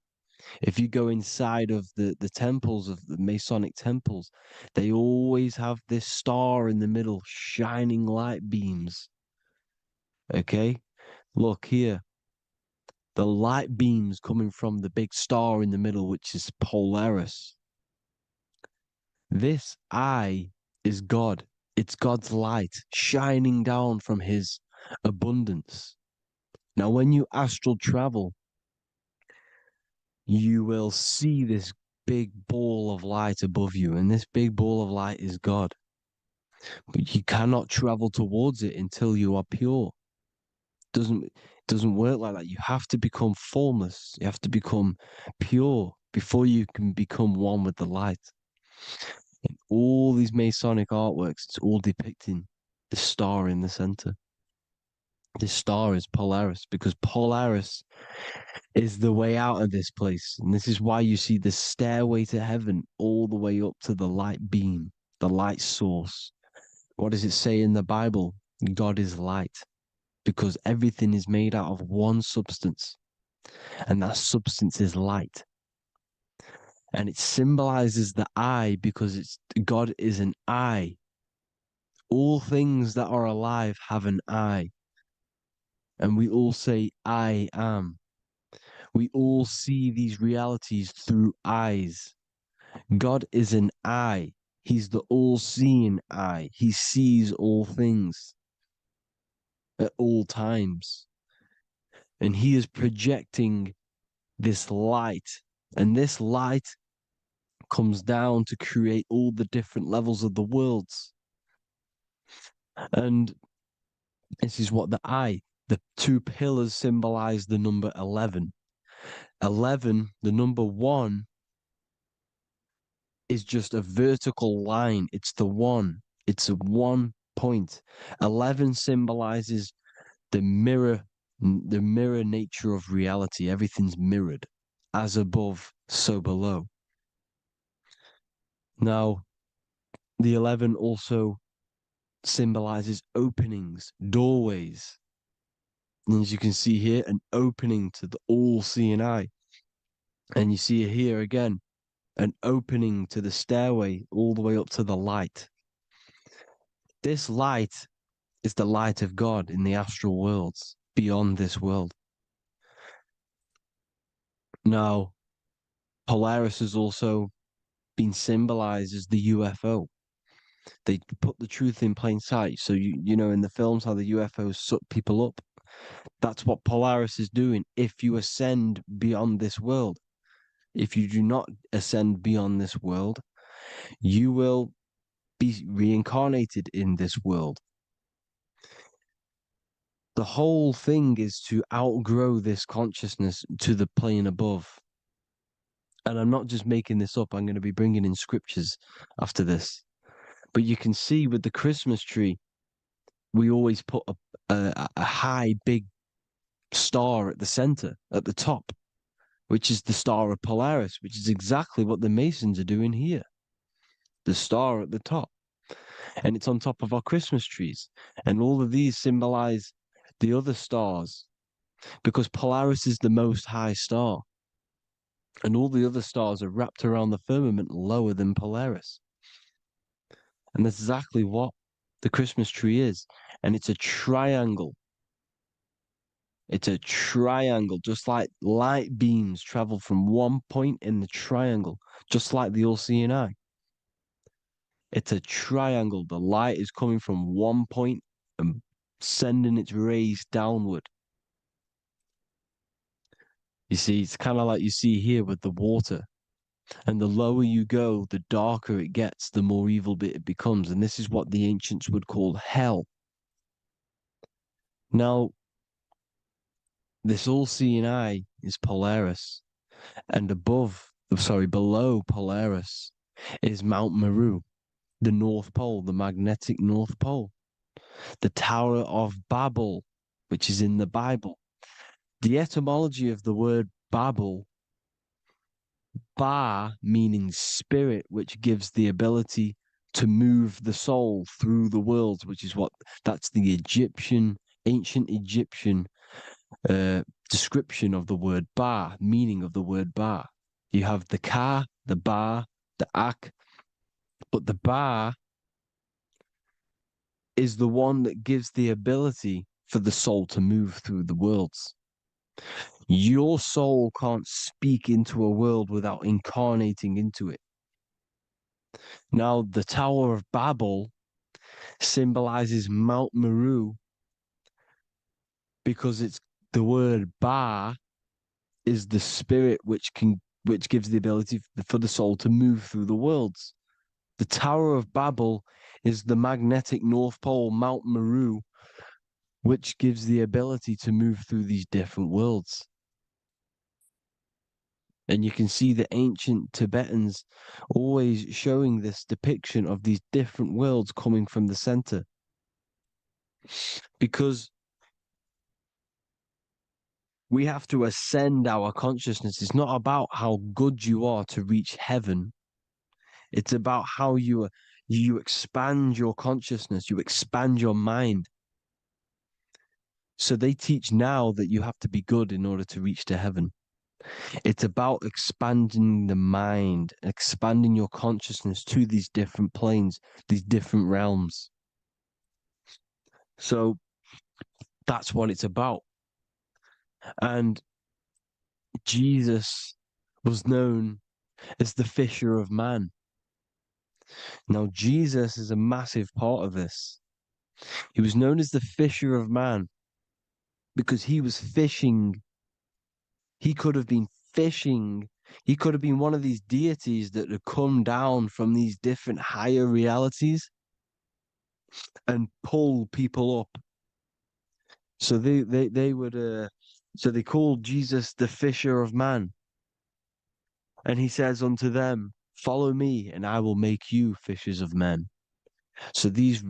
Speaker 6: If you go inside of the temples, of the Masonic temples, they always have this star in the middle, shining light beams. Okay? Look here. The light beams coming from the big star in the middle, which is Polaris. This eye is God. It's God's light shining down from his abundance. Now, when you astral travel, you will see this big ball of light above you, and this big ball of light is God. But you cannot travel towards it until you are pure. It doesn't work like that. You have to become formless. You have to become pure before you can become one with the light. In all these Masonic artworks, it's all depicting the star in the center. This star is Polaris, because Polaris is the way out of this place. And this is why you see the stairway to heaven all the way up to the light beam, the light source. What does it say in the Bible? God is light, because everything is made out of one substance, and that substance is light. And it symbolizes the eye because God is an eye. All things that are alive have an eye. And we all say, I am. We all see these realities through eyes. God is an eye. He's the all-seeing eye. He sees all things at all times. And he is projecting this light. And this light comes down to create all the different levels of the worlds. And this is what the 2 pillars symbolize the number 11. 11, the number 1, is just a vertical line. It's the 1. It's a 1 point. 11 symbolizes the mirror nature of reality. Everything's mirrored. As above, so below. Now, the 11 also symbolizes openings, doorways. And as you can see here, an opening to the all-seeing eye. And you see here again, an opening to the stairway all the way up to the light. This light is the light of God in the astral worlds, beyond this world. Now, Polaris has also been symbolized as the UFO. They put the truth in plain sight. So, you know, in the films, how the UFOs suck people up. That's what Polaris is doing. If you ascend beyond this world, if you do not ascend beyond this world, you will be reincarnated in this world. The whole thing is to outgrow this consciousness to the plane above. And I'm not just making this up, I'm going to be bringing in scriptures after this. But you can see with the Christmas tree, we always put a high, big star at the center, at the top, which is the star of Polaris, which is exactly what the Masons are doing here. The star at the top. And it's on top of our Christmas trees. And all of these symbolize the other stars, because Polaris is the most high star. And all the other stars are wrapped around the firmament lower than Polaris. And that's exactly what the Christmas tree is. And it's a triangle. It's a triangle, just like light beams travel from one point in the triangle, just like the all-seeing eye. It's a triangle. The light is coming from one point and sending its rays downward. You see, it's kind of like you see here with the water. And the lower you go, the darker it gets, the more evil it becomes. And this is what the ancients would call hell. Now, this all-seeing eye is Polaris. And below Polaris is Mount Meru, the North Pole, the magnetic North Pole. The Tower of Babel, which is in the Bible. The etymology of the word Babel, Ba meaning spirit, which gives the ability to move the soul through the worlds, which is that's the ancient Egyptian description of the word Ba, meaning of the word Ba. You have the Ka, the Ba, the Ak, but the Ba is the one that gives the ability for the soul to move through the worlds. Your soul can't speak into a world without incarnating into it. Now, the Tower of Babel symbolizes Mount Meru because it's the word Ba is the spirit which gives the ability for the soul to move through the worlds. The Tower of Babel is the magnetic North Pole, Mount Meru, which gives the ability to move through these different worlds. And you can see the ancient Tibetans always showing this depiction of these different worlds coming from the center. Because we have to ascend our consciousness. It's not about how good you are to reach heaven. It's about how you expand your consciousness, you expand your mind. So they teach now that you have to be good in order to reach to heaven. It's about expanding the mind, expanding your consciousness to these different planes, these different realms. So that's what it's about. And Jesus was known as the fisher of man. Now, Jesus is a massive part of this. He was known as the fisher of man because he was fishing. He could have been fishing. He could have been one of these deities that had come down from these different higher realities and pull people up. So they would so they called Jesus the fisher of man. And he says unto them, follow me and I will make you fishers of men. So these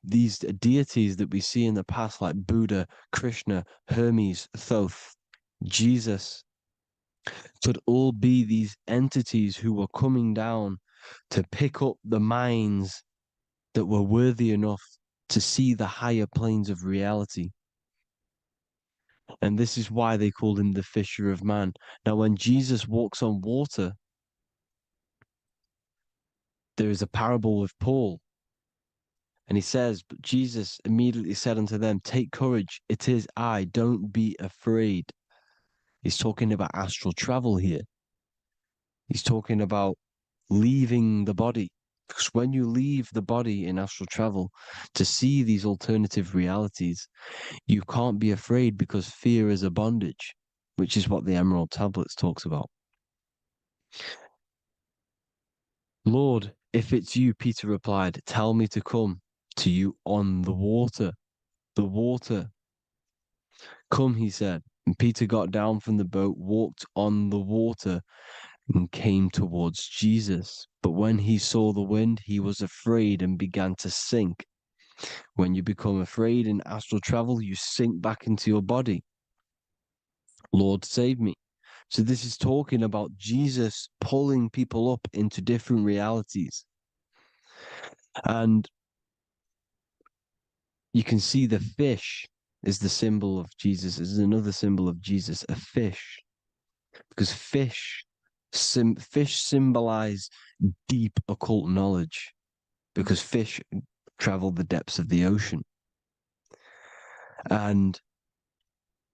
Speaker 6: deities that we see in the past, like Buddha, Krishna, Hermes, Thoth, Jesus, could all be these entities who were coming down to pick up the minds that were worthy enough to see the higher planes of reality. And this is why they called him the fisher of man. Now, when Jesus walks on water, there is a parable with Paul. And he says, but Jesus immediately said unto them, take courage, it is I, don't be afraid. He's talking about astral travel here. He's talking about leaving the body. Because when you leave the body in astral travel to see these alternative realities, you can't be afraid because fear is a bondage, which is what the Emerald Tablets talks about. Lord, if it's you, Peter replied, tell me to come to you on the water. The water. Come, he said. And Peter got down from the boat, walked on the water, and came towards Jesus. But when he saw the wind, he was afraid and began to sink. When you become afraid in astral travel, you sink back into your body. Lord, save me. So this is talking about Jesus pulling people up into different realities. And you can see the fish is the symbol of Jesus. Is another symbol of Jesus, a fish. Because fish symbolize deep occult knowledge. Because fish travel the depths of the ocean. And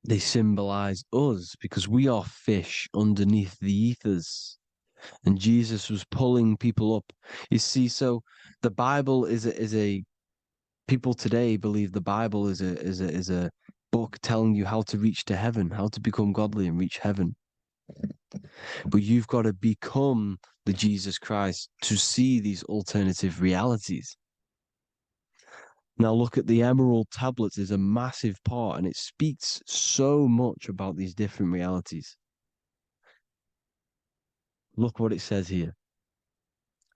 Speaker 6: they symbolize us because we are fish underneath the ethers. And Jesus was pulling people up. You see, so the Bible is a people today believe the Bible is a book telling you how to reach to heaven, how to become godly and reach heaven. But you've got to become the Jesus Christ to see these alternative realities. Now look at the Emerald tablets is a massive part, and it speaks so much about these different realities. Look what it says here.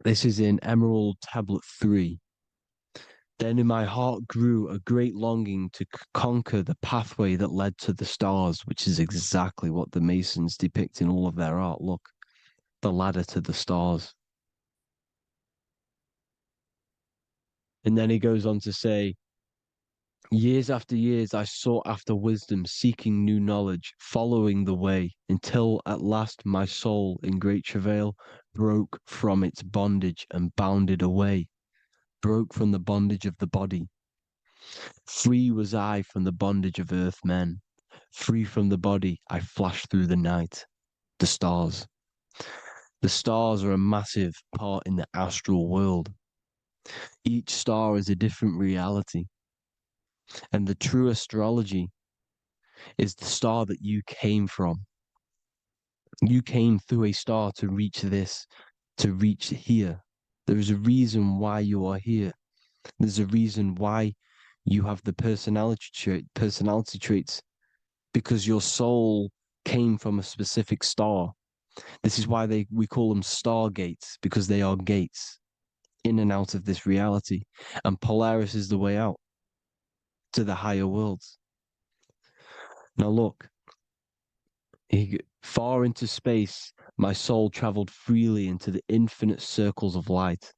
Speaker 6: This is in Emerald Tablet 3. Then in my heart grew a great longing to conquer the pathway that led to the stars, which is exactly what the Masons depict in all of their art. Look, the ladder to the stars. And then he goes on to say, years after years, I sought after wisdom, seeking new knowledge, following the way, until at last my soul, in great travail, broke from its bondage and bounded away, broke from the bondage of the body. Free was I from the bondage of earth men. Free from the body, I flashed through the night. The stars. The stars are a massive part in the astral world. Each star is a different reality. And the true astrology is the star that you came from. You came through a star to reach this, to reach here. There is a reason why you are here. There's a reason why you have the personality traits, because your soul came from a specific star. This is why we call them stargates, because they are gates in and out of this reality. And Polaris is the way out to the higher worlds. Now look, far into space, my soul traveled freely into the infinite circles of light.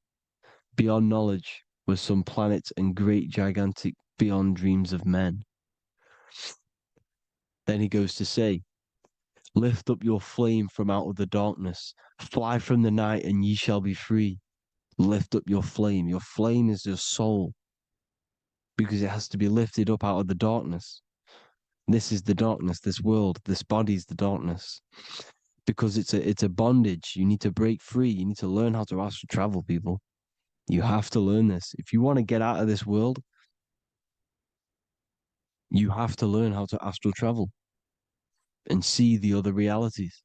Speaker 6: Beyond knowledge were some planets and great gigantic beyond dreams of men. Then he goes to say, lift up your flame from out of the darkness, fly from the night and ye shall be free. Lift up your flame. Your flame is your soul, because it has to be lifted up out of the darkness. This is the darkness, this world, this body is the darkness. Because it's a bondage. You need to break free. You need to learn how to astral travel, people. You have to learn this. If you want to get out of this world, you have to learn how to astral travel and see the other realities.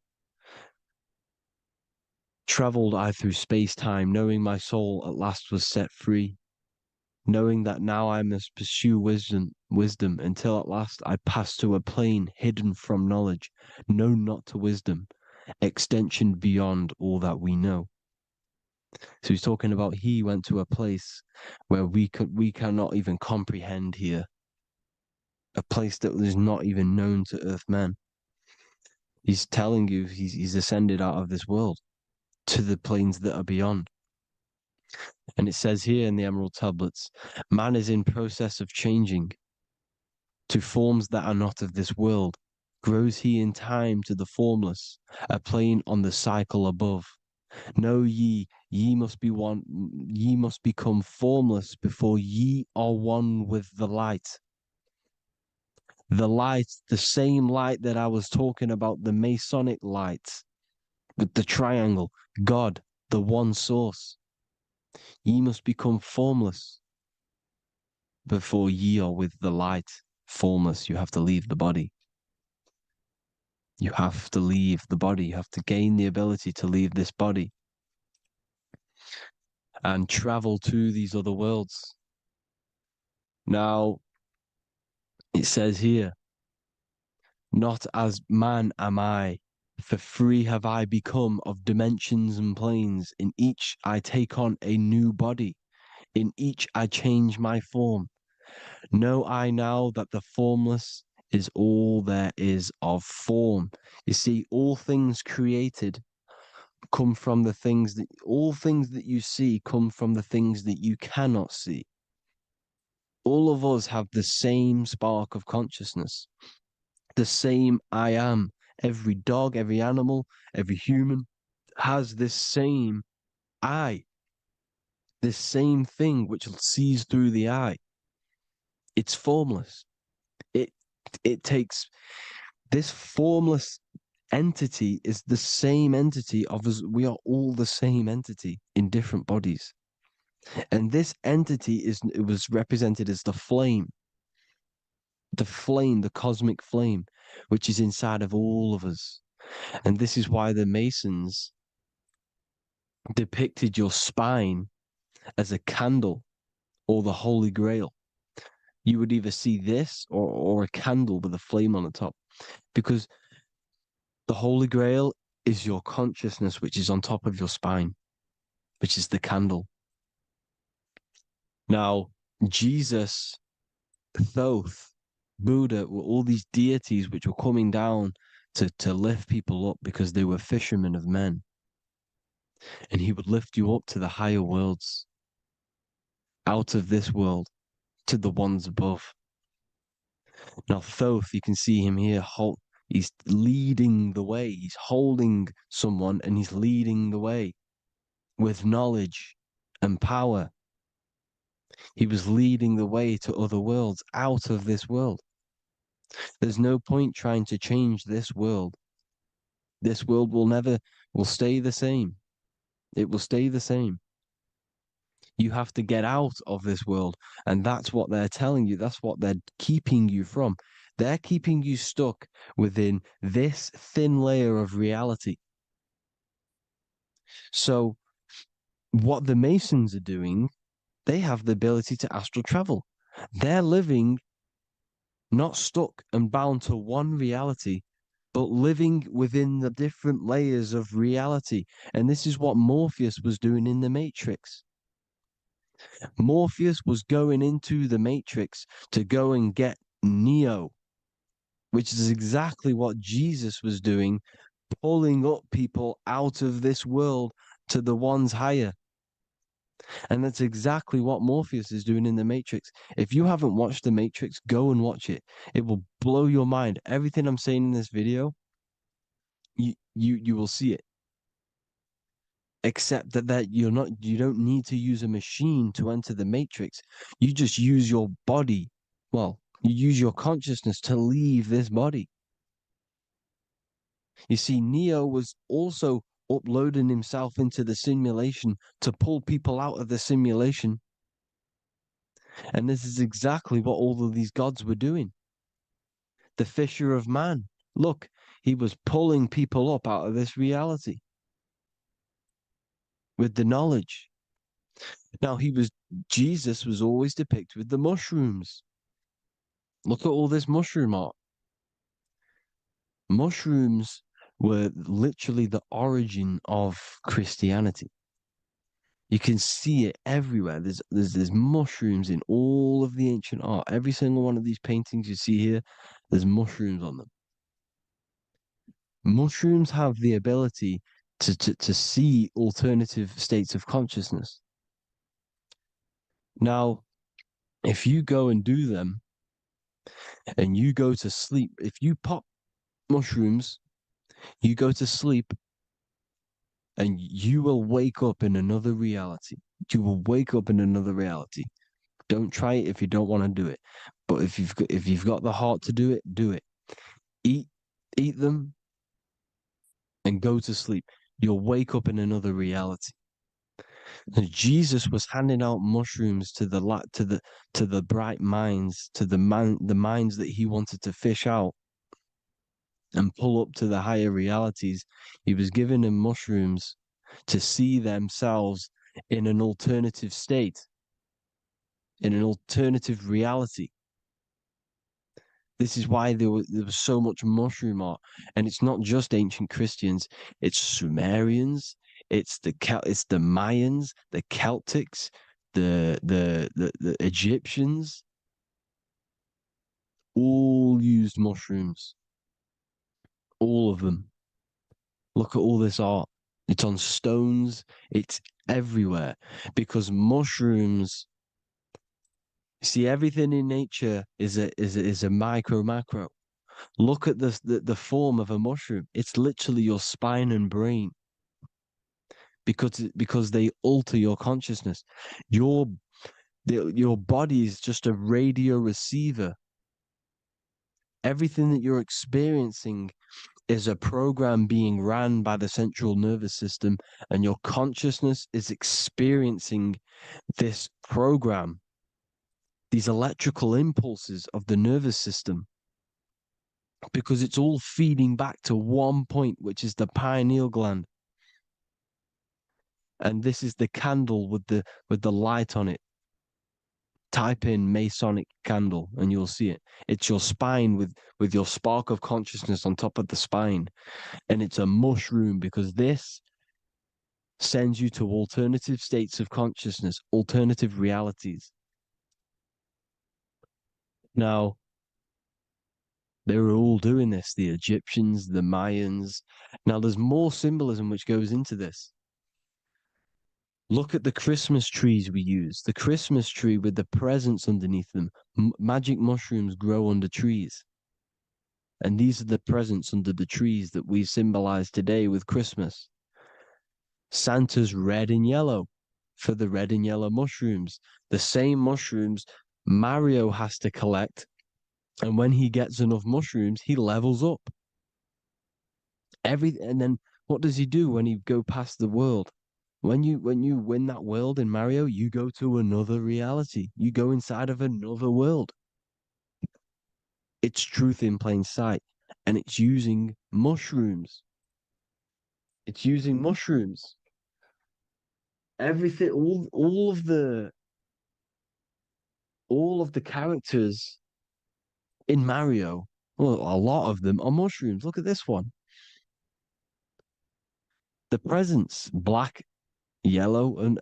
Speaker 6: Traveled I through space-time, knowing my soul at last was set free, knowing that now I must pursue wisdom until at last I pass to a plane hidden from knowledge, known not to wisdom, extension beyond all that we know. So he's talking about he went to a place where we cannot even comprehend here, a place that is not even known to earthmen. He's telling you he's ascended out of this world to the planes that are beyond. And it says here in the Emerald Tablets, man is in process of changing to forms that are not of this world. Grows he in time to the formless, a plane on the cycle above. Know ye must be one, ye must become formless before ye are one with the light. The light, the same light that I was talking about, the Masonic light, with the triangle, God, the one source. Ye must become formless before ye are with the light. Formless, you have to leave the body. You have to leave the body. You have to gain the ability to leave this body and travel to these other worlds. Now, it says here, not as man am I, for free have I become of dimensions and planes. In each I take on a new body. In each I change my form. Know I now that the formless is all there is of form. You see, all things created come from the things that, all things that you see come from the things that you cannot see. All of us have the same spark of consciousness, the same I am. Every dog, every animal, every human has this same I, this same thing which sees through the eye. It's formless. It takes this formless entity is the same entity of us. We are all the same entity in different bodies. And this entity it was represented as the flame, the cosmic flame, which is inside of all of us. And this is why the Masons depicted your spine as a candle or the Holy Grail. You would either see this or a candle with a flame on the top, because the Holy Grail is your consciousness, which is on top of your spine, which is the candle. Now, Jesus, Thoth, Buddha were all these deities which were coming down to lift people up because they were fishermen of men. And he would lift you up to the higher worlds, out of this world, to the ones above. Now, Thoth, you can see him here, he's leading the way. He's holding someone and he's leading the way with knowledge and power. He was leading the way to other worlds, out of this world. There's no point trying to change this world. This world will stay the same. It will stay the same. You have to get out of this world. And that's what they're telling you. That's what they're keeping you from. They're keeping you stuck within this thin layer of reality. So what the Masons are doing, they have the ability to astral travel. They're living not stuck and bound to one reality, but living within the different layers of reality. And this is what Morpheus was doing in the Matrix. Morpheus was going into the Matrix to go and get Neo, which is exactly what Jesus was doing, pulling up people out of this world to the ones higher. And that's exactly what Morpheus is doing in the Matrix. If you haven't watched the Matrix, go and watch it. It will blow your mind. Everything I'm saying in this video, you will see it. Except that you don't need to use a machine to enter the Matrix. You just use your body. Well, you use your consciousness to leave this body. You see, Neo was also uploading himself into the simulation to pull people out of the simulation. And this is exactly what all of these gods were doing. The fisher of man. Look, he was pulling people up out of this reality with the knowledge. Now, Jesus was always depicted with the mushrooms. Look at all this mushroom art. Mushrooms were literally the origin of Christianity. You can see it everywhere. There's mushrooms in all of the ancient art. Every single one of these paintings you see here, there's mushrooms on them. Mushrooms have the ability to see alternative states of consciousness. Now, if you go and do them and you go to sleep, if you pop mushrooms, you go to sleep and you will wake up in another reality. You will wake up in another reality. Don't try it if you don't want to do it. But if you've got the heart to do it, do it. Eat them and go to sleep. You'll wake up in another reality. And Jesus was handing out mushrooms to the bright minds, to the minds that he wanted to fish out and pull up to the higher realities, he was giving them mushrooms to see themselves in an alternative state, in an alternative reality. This is why there was so much mushroom art, and it's not just ancient Christians; it's Sumerians, it's the Mayans, the Celtics, the Egyptians, all used mushrooms, all of them. Look at all this art; it's on stones, it's everywhere, because mushrooms. See, everything in nature is a micro macro. Look at the form of a mushroom. It's literally your spine and brain, because they alter your consciousness. Your body is just a radio receiver. Everything that you're experiencing is a program being ran by the central nervous system, and your consciousness is experiencing this program, these electrical impulses of the nervous system, because it's all feeding back to one point, which is the pineal gland. And this is the candle with the light on it. Type in Masonic candle and you'll see it. It's your spine with your spark of consciousness on top of the spine. And it's a mushroom, because this sends you to alternative states of consciousness, alternative realities. Now, they were all doing this, the Egyptians, the Mayans. Now, there's more symbolism which goes into this. Look at the Christmas trees we use. The Christmas tree with the presents underneath them. Magic mushrooms grow under trees. And these are the presents under the trees that we symbolize today with Christmas. Santa's red and yellow for the red and yellow mushrooms. The same mushrooms Mario has to collect. And when he gets enough mushrooms, he levels up. And then what does he do when he go past the world? When you win that world in Mario, you go to another reality. You go inside of another world. It's truth in plain sight. And it's using mushrooms. It's using mushrooms. Everything, all of the characters in Mario, well, a lot of them are mushrooms. Look at this one. The presents, black, yellow, and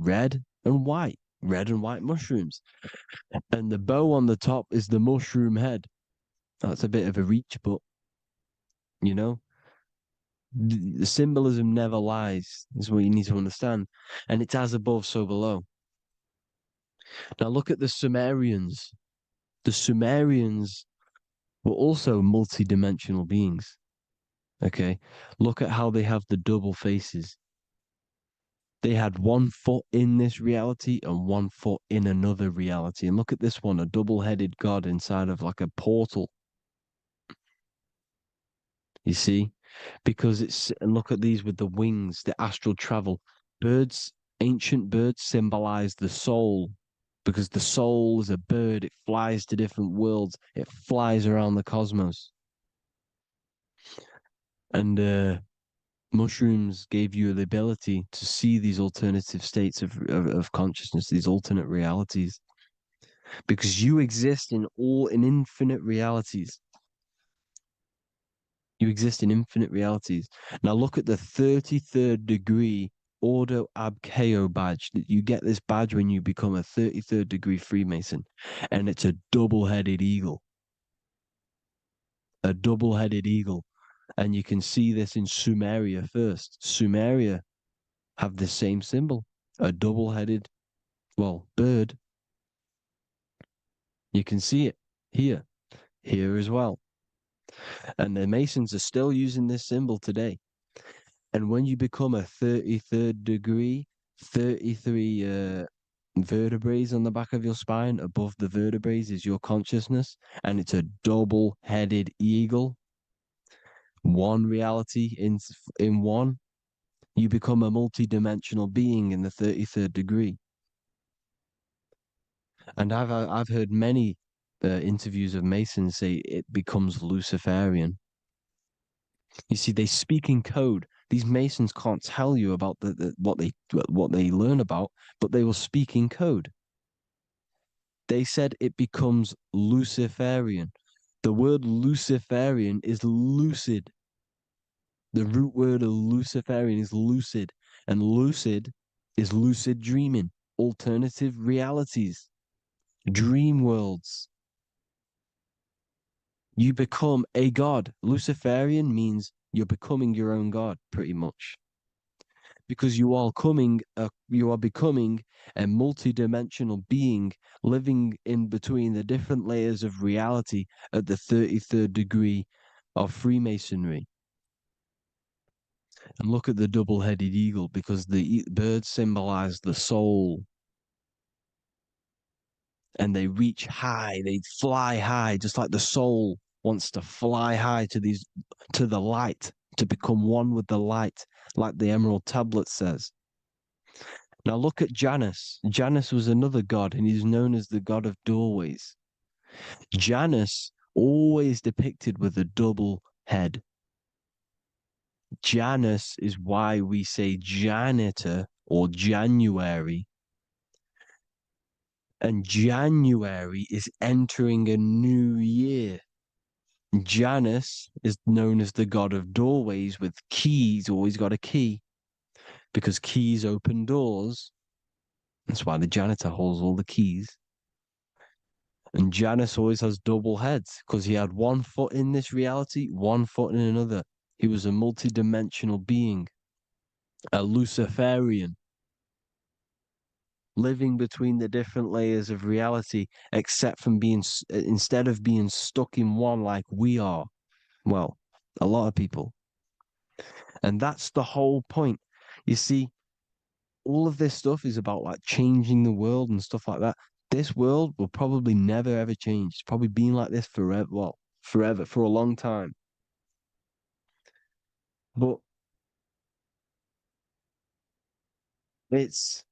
Speaker 6: red and white. Red and white mushrooms. And the bow on the top is the mushroom head. That's a bit of a reach, but you know, the symbolism never lies, is what you need to understand. And it's as above, so below. Now look at the Sumerians. The Sumerians were also multi-dimensional beings. Okay, look at how they have the double faces. They had 1 foot in this reality and 1 foot in another reality. And look at this one, a double-headed god inside of like a portal. You see? Because and look at these with the wings, the astral travel. Birds, ancient birds symbolize the soul, because the soul is a bird. It flies to different worlds. It flies around the cosmos. And mushrooms gave you the ability to see these alternative states of consciousness, these alternate realities, because you exist in infinite realities. You exist in infinite realities. Now look at the 33rd degree Ordo Ab Chao badge. You get this badge when you become a 33rd degree Freemason, and it's a double-headed eagle. A double-headed eagle. And you can see this in Sumeria first. Sumeria have the same symbol, a double-headed, bird. You can see it here as well. And the Masons are still using this symbol today. And when you become a 33rd degree, 33 vertebrae on the back of your spine, above the vertebrae is your consciousness, and it's a double-headed eagle. One reality in one. You become a multi-dimensional being in the 33rd degree. And I've heard many interviews of Masons say it becomes Luciferian. You see, they speak in code. These Masons can't tell you about what they learn about, but they will speak in code. They said it becomes Luciferian. The word Luciferian is lucid. The root word of Luciferian is lucid, and lucid is lucid dreaming, alternative realities, dream worlds. You become a god. Luciferian means you're becoming your own god, pretty much, because you are becoming a multi-dimensional being living in between the different layers of reality at the 33rd degree of Freemasonry. And look at the double-headed eagle, because the birds symbolize the soul. And they reach high, they fly high, just like the soul wants to fly high to the light, to become one with the light, like the Emerald Tablet says. Now look at Janus. Janus was another god, and he's known as the god of doorways. Janus always depicted with a double head. Janus is why we say janitor or January. And January is entering a new year. Janus is known as the god of doorways with keys, always got a key, because keys open doors. That's why the janitor holds all the keys. And Janus always has double heads, because he had one foot in this reality, one foot in another. He was a multi-dimensional being, a Luciferian, living between the different layers of reality, except from instead of being stuck in one like we are. Well, a lot of people. And that's the whole point. You see, all of this stuff is about like changing the world and stuff like that. This world will probably never ever change. It's probably been like this forever. Well, forever, for a long time. But it's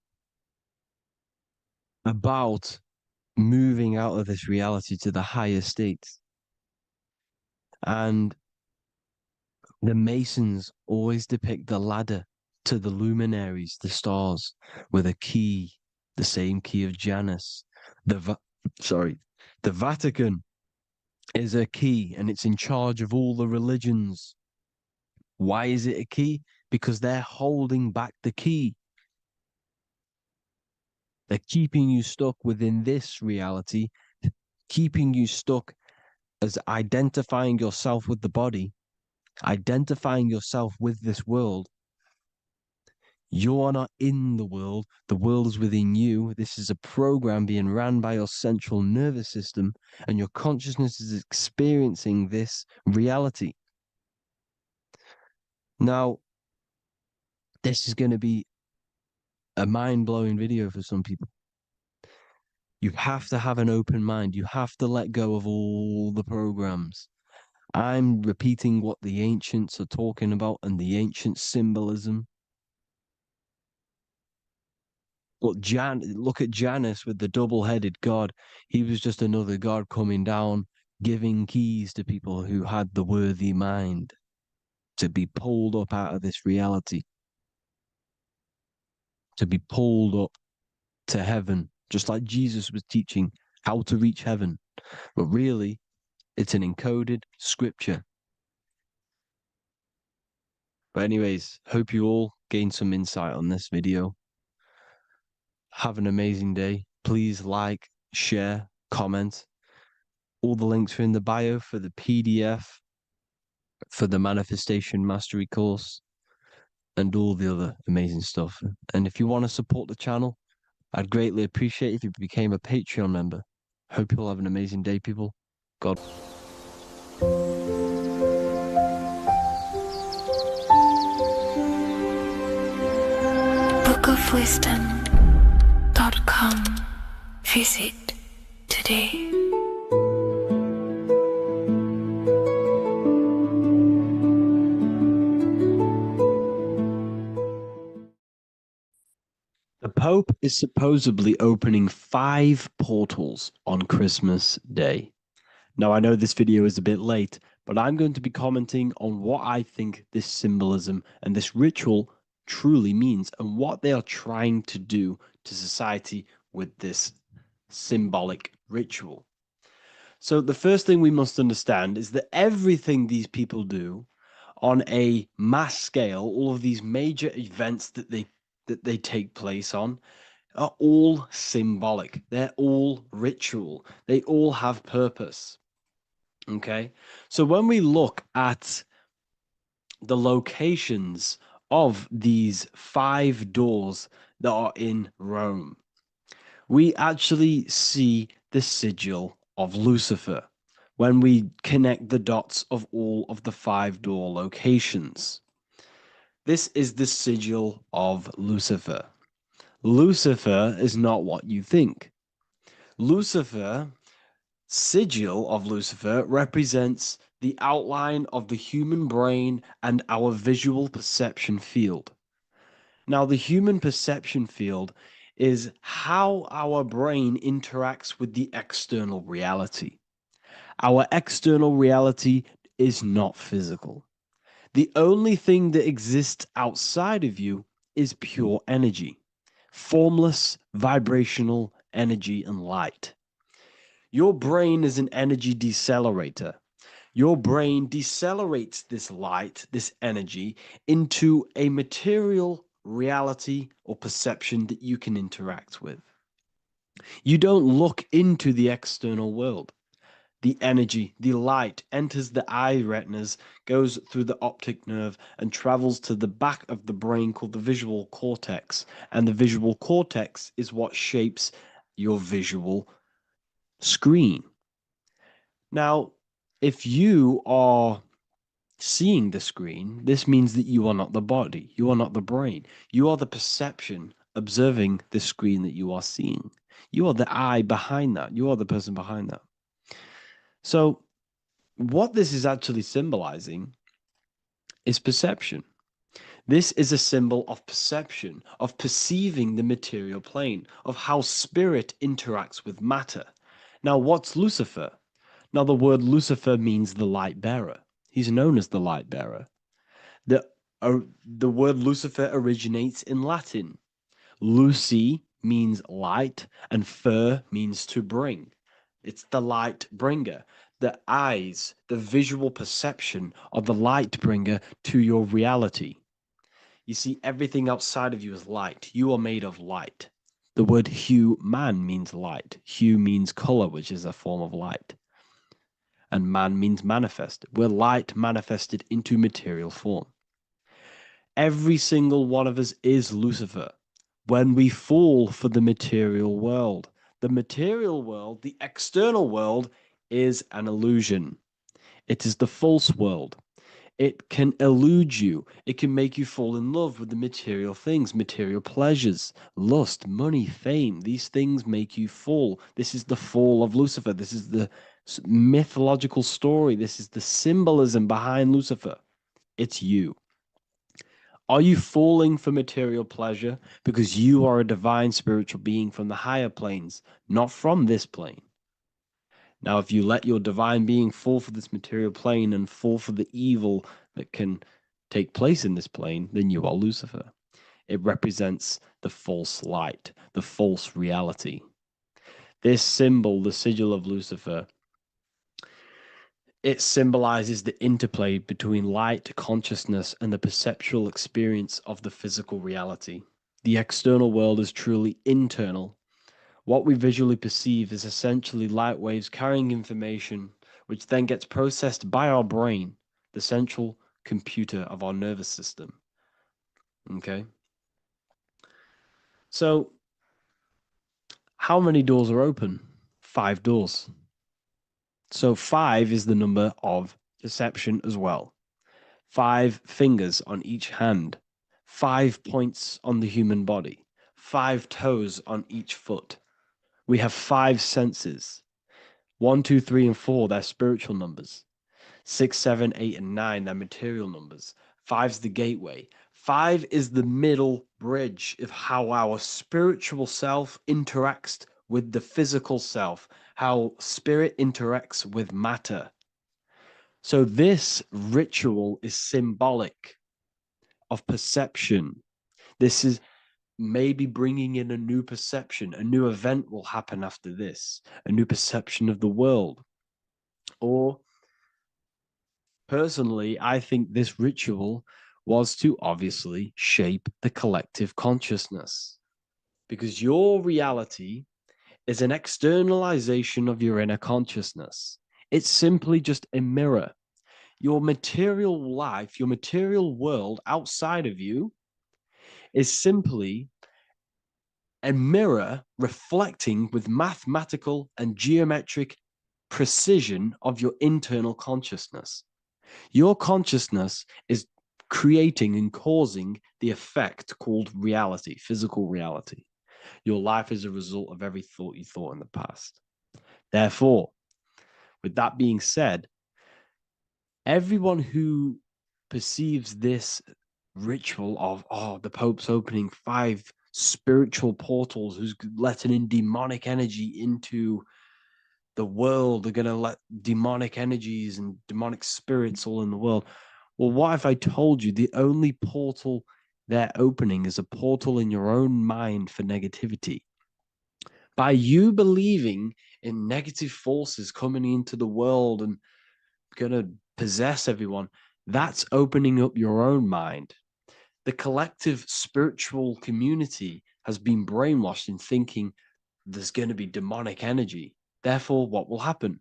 Speaker 6: about moving out of this reality to the higher states. And the Masons always depict the ladder to the luminaries, the stars, with a key, the same key of Janus. The Vatican is a key, and it's in charge of all the religions. Why is it a key? Because they're holding back the key. They're keeping you stuck within this reality, keeping you stuck as identifying yourself with the body, identifying yourself with this world. You are not in the world is within you. This is a program being ran by your central nervous system, and your consciousness is experiencing this reality. Now, this is going to be a mind-blowing video for some people. You have to have an open mind. You have to let go of all the programs. I'm repeating what the ancients are talking about and the ancient symbolism. Look at Janus with the double-headed god. He was just another god coming down, giving keys to people who had the worthy mind to be pulled up out of this reality, to be pulled up to heaven, just like Jesus was teaching how to reach heaven. But really, it's an encoded scripture. But anyways, hope you all gained some insight on this video. Have an amazing day. Please like, share, comment. All the links are in the bio for the PDF, for the Manifestation Mastery course, and all the other amazing stuff. And if you want to support the channel, I'd greatly appreciate if you became a Patreon member. Hope you'll have an amazing day, people. God.
Speaker 2: bookofwisdom.com. Visit today.
Speaker 6: The Pope is supposedly opening 5 portals on Christmas Day. Now, I know this video is a bit late, but I'm going to be commenting on what I think this symbolism and this ritual truly means and what they are trying to do to society with this symbolic ritual. So the first thing we must understand is that everything these people do on a mass scale, all of these major events that they take place on, are all symbolic. They're all ritual. They all have purpose. Okay? So when we look at the locations of these 5 doors that are in Rome, we actually see the sigil of Lucifer when we connect the dots of all of the 5 door locations. This is the sigil of Lucifer. Lucifer is not what you think. Lucifer, sigil of Lucifer, represents the outline of the human brain and our visual perception field. Now, the human perception field is how our brain interacts with the external reality. Our external reality is not physical. The only thing that exists outside of you is pure energy, formless, vibrational energy and light. Your brain is an energy decelerator. Your brain decelerates this light, this energy, into a material reality or perception that you can interact with. You don't look into the external world. The energy, the light enters the eye retinas, goes through the optic nerve, and travels to the back of the brain called the visual cortex. And the visual cortex is what shapes your visual screen. Now, if you are seeing the screen, this means that you are not the body, you are not the brain, you are the perception observing the screen that you are seeing. You are the eye behind that, you are the person behind that. So, what this is actually symbolizing is perception. This is a symbol of perception, of perceiving the material plane, of how spirit interacts with matter. Now, what's Lucifer? Now, the word Lucifer means the light bearer. He's known as the light bearer. The word Lucifer originates in Latin. Luci means light, and fer means to bring. It's the light bringer. The eyes, the visual perception of the light bringer to your reality. You see, everything outside of you is light. You are made of light. The word hue man means light. Hue means color, which is a form of light. And man means manifest. We're light manifested into material form. Every single one of us is Lucifer. When we fall for the material world, the external world, is an illusion. It is the false world. It can elude you. It can make you fall in love with the material things, material pleasures, lust, money, fame. These things make you fall. This is the fall of Lucifer. This is the mythological story. This is the symbolism behind Lucifer. It's you. Are you falling for material pleasure because you are a divine spiritual being from the higher planes, not from this plane? Now, if you let your divine being fall for this material plane and fall for the evil that can take place in this plane, then you are Lucifer. It represents the false light, the false reality. This symbol, the sigil of Lucifer, it symbolizes the interplay between light, consciousness, and the perceptual experience of the physical reality. The external world is truly internal. What we visually perceive is essentially light waves carrying information, which then gets processed by our brain, the central computer of our nervous system. Okay? So, how many doors are open? 5 doors. So 5 is the number of perception as well. 5 fingers on each hand, 5 points on the human body, 5 toes on each foot. We have 5 senses. 1, 2, 3, and 4, they're spiritual numbers. 6, 7, 8, and 9, they're material numbers. 5's the gateway. 5 is the middle bridge of how our spiritual self interacts with the physical self, how spirit interacts with matter. So this ritual is symbolic of perception. This is maybe bringing in a new perception. A new event will happen after this, a new perception of the world. Or personally, I think this ritual was to obviously shape the collective consciousness, because your reality is an externalization of your inner consciousness. It's simply just a mirror. Your material life, your material world outside of you is simply a mirror reflecting with mathematical and geometric precision of your internal consciousness. Your consciousness is creating and causing the effect called reality, physical reality. Your life is a result of every thought you thought in the past. Therefore, with that being said, everyone who perceives this ritual of, oh, the Pope's opening 5 spiritual portals, who's letting in demonic energy into the world, they're going to let demonic energies and demonic spirits all in the world. Well, what if I told you the only portal they're opening is a portal in your own mind for negativity? By you believing in negative forces coming into the world and going to possess everyone, that's opening up your own mind. The collective spiritual community has been brainwashed in thinking there's going to be demonic energy. Therefore, what will happen?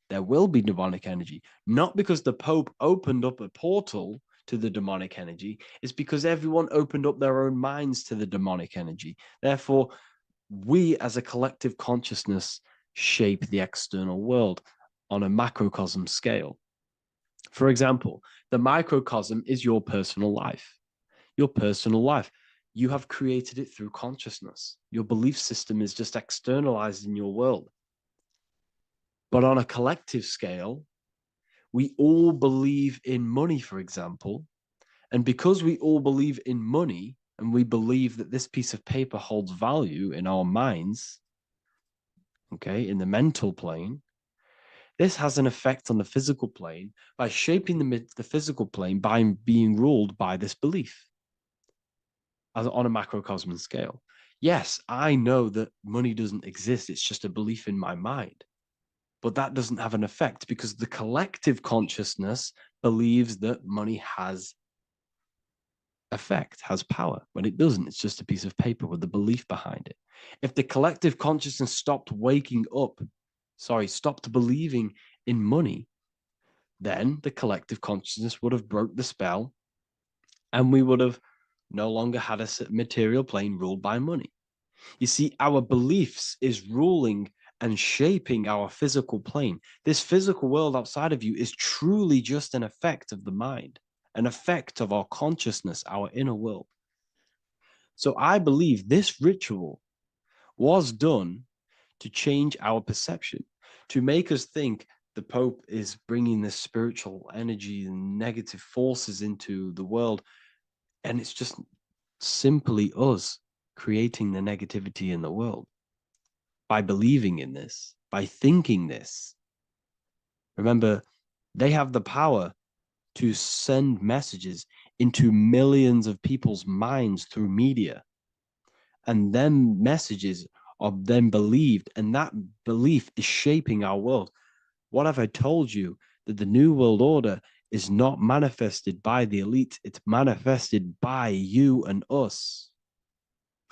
Speaker 6: There will be demonic energy. Not because the Pope opened up a portal to the demonic energy, it's because everyone opened up their own minds to the demonic energy. Therefore, we as a collective consciousness shape the external world on a macrocosm scale. For example, the microcosm is your personal life. Your personal life. You have created it through consciousness. Your belief system is just externalized in your world. But on a collective scale, we all believe in money, for example. And because we all believe in money, and we believe that this piece of paper holds value in our minds, okay, in the mental plane, this has an effect on the physical plane by shaping the physical plane by being ruled by this belief as on a macrocosm scale. Yes, I know that money doesn't exist. It's just a belief in my mind. But that doesn't have an effect because the collective consciousness believes that money has effect, has power. When it doesn't, it's just a piece of paper with the belief behind it. If the collective consciousness stopped stopped believing in money, then the collective consciousness would have broke the spell and we would have no longer had a material plane ruled by money. You see, our beliefs is ruling and shaping our physical plane. This physical world outside of you is truly just an effect of the mind, an effect of our consciousness, our inner world. So I believe this ritual was done to change our perception, to make us think the Pope is bringing this spiritual energy and negative forces into the world. And it's just simply us creating the negativity in the world by believing in this, by thinking this. Remember, they have the power to send messages into millions of people's minds through media. And then messages are then believed, and that belief is shaping our world. What have I told you? That the New World Order is not manifested by the elite, it's manifested by you and us.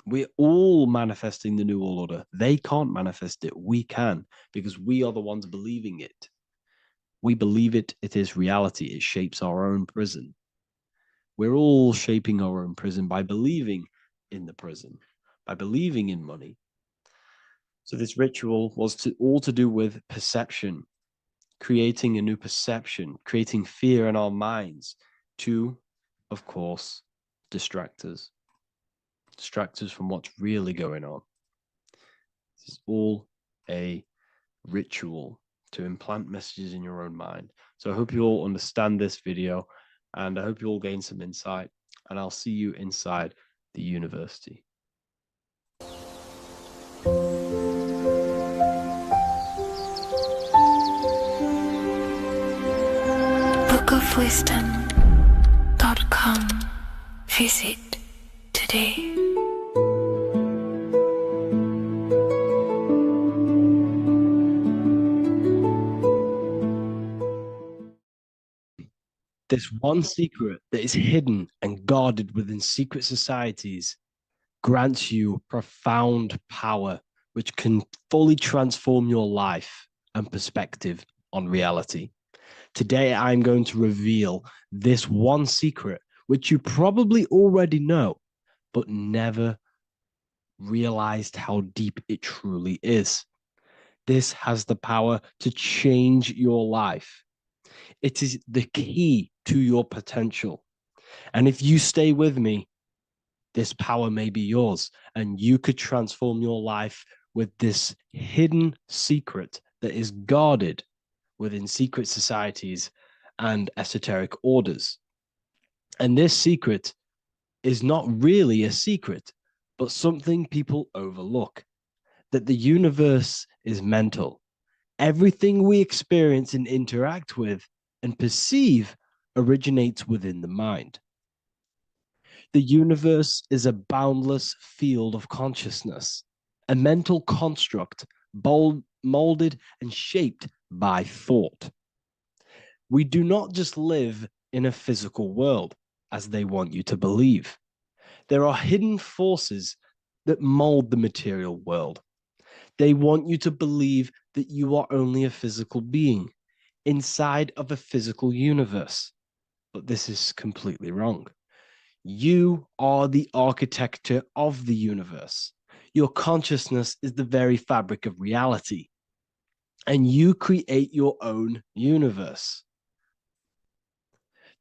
Speaker 6: We're all manifesting the New World Order. They can't manifest it. We can, because we are the ones believing it. We believe it. It is reality. It shapes our own prison. We're all shaping our own prison by believing in the prison, by believing in money. So this ritual was all to do with perception, creating a new perception, creating fear in our minds to, of course, distract us from what's really going on. This is all a ritual to implant messages in your own mind. So I hope you all understand this video, and I hope you all gain some insight, and I'll see you inside the university.
Speaker 2: wellofwisdom.com. Visit today.
Speaker 6: This one secret that is hidden and guarded within secret societies grants you profound power, which can fully transform your life and perspective on reality. Today, I'm going to reveal this one secret, which you probably already know, but never realized how deep it truly is. This has the power to change your life. It is the key to your potential. And if you stay with me, this power may be yours, and you could transform your life with this hidden secret that is guarded within secret societies and esoteric orders. And this secret is not really a secret, but something people overlook, that the universe is mental. Everything we experience and interact with and perceive originates within the mind. The universe is a boundless field of consciousness, a mental construct molded and shaped by thought. We do not just live in a physical world, as they want you to believe. There are hidden forces that mold the material world. They want you to believe that you are only a physical being inside of a physical universe. But this is completely wrong. You are the architecture of the universe. Your consciousness is the very fabric of reality, and you create your own universe.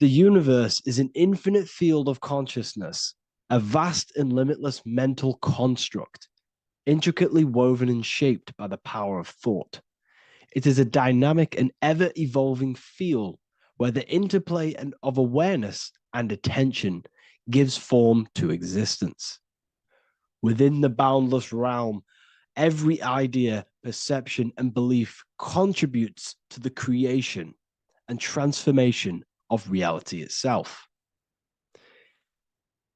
Speaker 6: The universe is an infinite field of consciousness, a vast and limitless mental construct, intricately woven and shaped by the power of thought. It is a dynamic and ever-evolving field where the interplay of awareness and attention gives form to existence. Within the boundless realm, every idea, perception, and belief contributes to the creation and transformation of reality itself.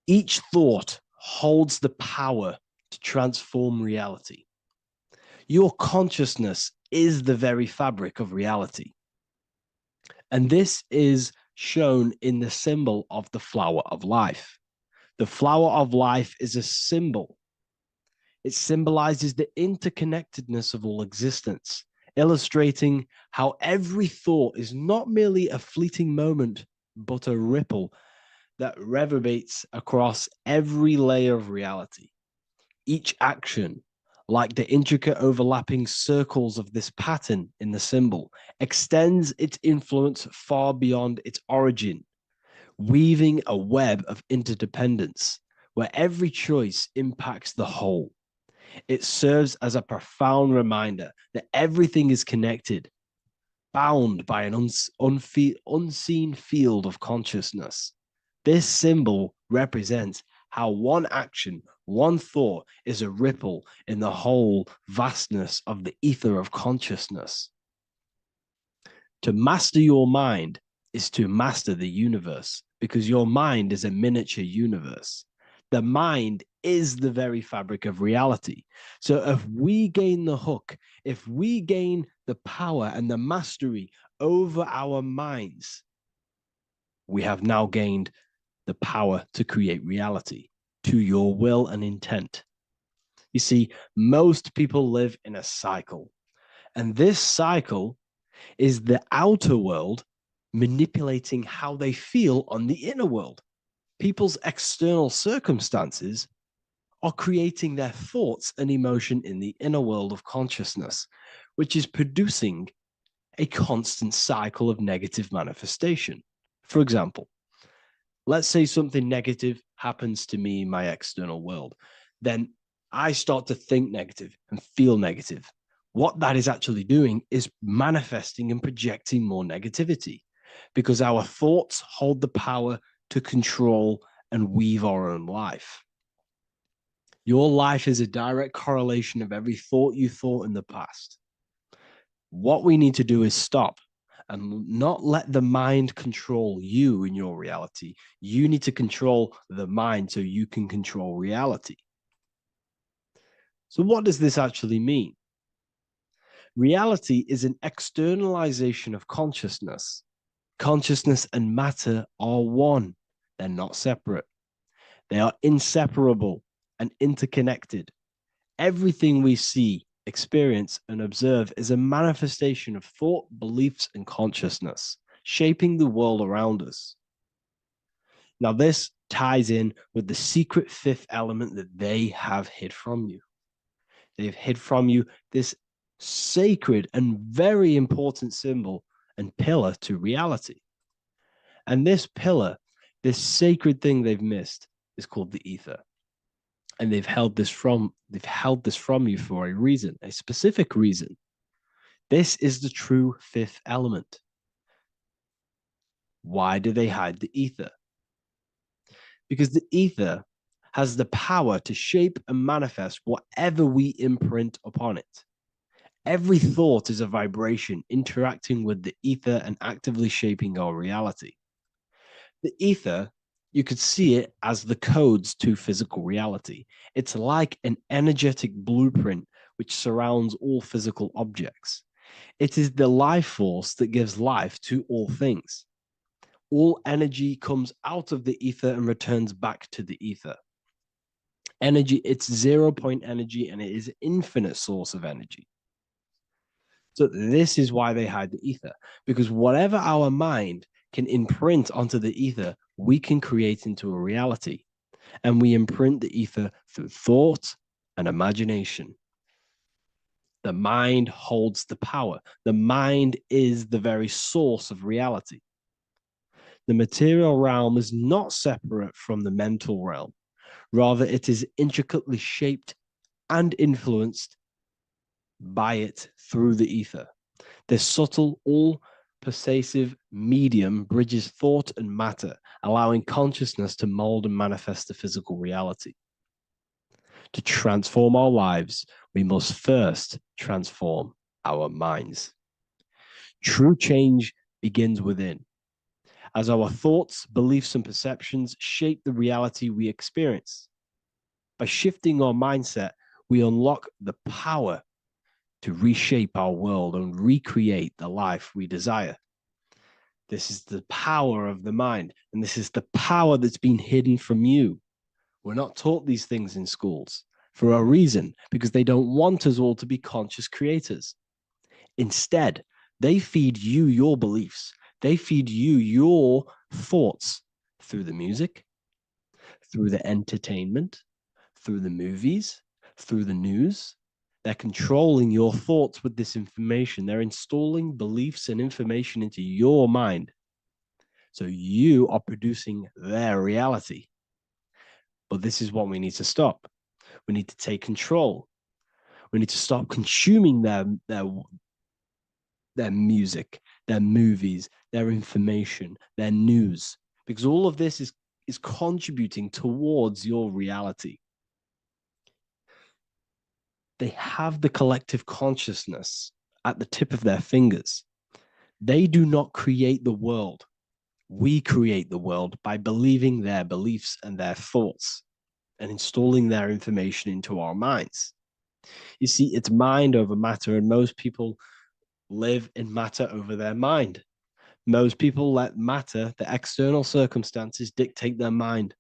Speaker 6: Each thought holds the power to transform reality. Your consciousness is the very fabric of reality. And this is shown in the symbol of the flower of life. The flower of life is a symbol. It symbolizes the interconnectedness of all existence, illustrating how every thought is not merely a fleeting moment, but a ripple that reverberates across every layer of reality. Each action, like the intricate overlapping circles of this pattern in the symbol, extends its influence far beyond its origin, weaving a web of interdependence where every choice impacts the whole. It serves as a profound reminder that everything is connected, bound by an unseen field of consciousness. This symbol represents how one action, one thought is a ripple in the whole vastness of the ether of consciousness. To master your mind is to master the universe, because your mind is a miniature universe. The mind is the very fabric of reality. So if we gain the hook, if we gain the power and the mastery over our minds, we have now gained the power to create reality to your will and intent. You see, most people live in a cycle, and this cycle is the outer world manipulating how they feel on the inner world. People's external circumstances are creating their thoughts and emotion in the inner world of consciousness, which is producing a constant cycle of negative manifestation. For example, let's say something negative happens to me in my external world. Then I start to think negative and feel negative. What that is actually doing is manifesting and projecting more negativity, because our thoughts hold the power to control and weave our own life. Your life is a direct correlation of every thought you thought in the past. What we need to do is stop and not let the mind control you in your reality. You need to control the mind so you can control reality. So, what does this actually mean? Reality is an externalization of consciousness. Consciousness and matter are one, they're not separate. They are inseparable and interconnected. Everything we see, experience, and observe is a manifestation of thought, beliefs, and consciousness, shaping the world around us. Now, this ties in with the secret fifth element that they have hid from you. They've hid from you this sacred and very important symbol and pillar to reality. And this pillar, this sacred thing they've missed, is called the ether. And they've held this from you for a reason, a specific reason. This is the true fifth element. Why do they hide the ether? Because the ether has the power to shape and manifest whatever we imprint upon it. Every thought is a vibration interacting with the ether and actively shaping our reality. The ether, you could see it as the codes to physical reality. It's like an energetic blueprint which surrounds all physical objects. It is the life force that gives life to all things. All energy comes out of the ether and returns back to the ether. Energy, it's 0 point energy, and it is an infinite source of energy. So this is why they hide the ether, because whatever our mind can imprint onto the ether, we can create into a reality. And we imprint the ether through thought and imagination. The mind holds the power. The mind is the very source of reality. The material realm is not separate from the mental realm. Rather, it is intricately shaped and influenced by it through the ether. This subtle, all-pervasive medium bridges thought and matter, allowing consciousness to mold and manifest the physical reality. To transform our lives, we must first transform our minds. True change begins within, as our thoughts, beliefs, and perceptions shape the reality we experience. By shifting our mindset, we unlock the power to reshape our world and recreate the life we desire. This is the power of the mind, and this is the power that's been hidden from you. We're not taught these things in schools for a reason, because they don't want us all to be conscious creators. Instead, they feed you your beliefs. They feed you your thoughts through the music, through the entertainment, through the movies, through the news. They're controlling your thoughts with this information. They're installing beliefs and information into your mind. So you are producing their reality. But this is what we need to stop. We need to take control. We need to stop consuming their music, their movies, their information, their news, because all of this is contributing towards your reality. They have the collective consciousness at the tip of their fingers. They do not create the world. We create the world by believing their beliefs and their thoughts and installing their information into our minds. You see, it's mind over matter, and most people live in matter over their mind. Most people let matter, the external circumstances, dictate their mind,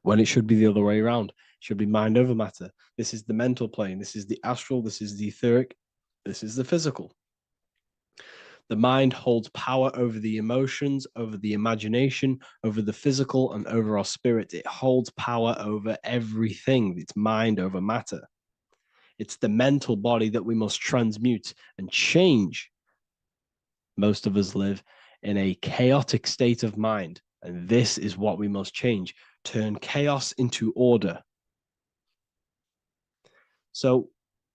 Speaker 6: when it should be the other way around. It should be mind over matter. This is the mental plane. This is the astral. This is the etheric. This is the physical. The mind holds power over the emotions, over the imagination, over the physical, and over our spirit. It holds power over everything. It's mind over matter. It's the mental body that we must transmute and change. Most of us live in a chaotic state of mind, and this is what we must change. Turn chaos into order. So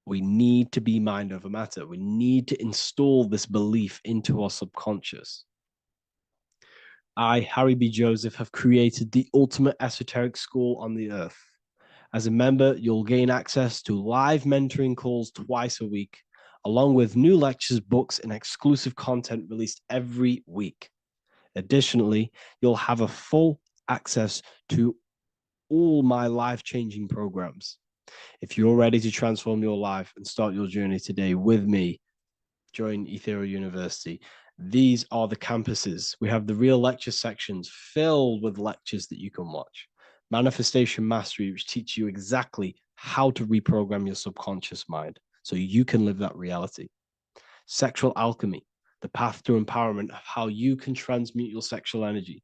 Speaker 6: we need to be mind over matter. We need to install this belief into our subconscious. I, Harry B. Joseph, have created the ultimate esoteric school on the earth. As a member, you'll gain access to live mentoring calls twice a week, along with new lectures, books, and exclusive content released every week. Additionally, you'll have a full access to all my life-changing programs. If you're ready to transform your life and start your journey today with me, join Ethereal University. These are the campuses. We have the real lecture sections filled with lectures that you can watch. Manifestation Mastery, which teach you exactly how to reprogram your subconscious mind so you can live that reality. Sexual Alchemy, the path to empowerment of how you can transmute your sexual energy.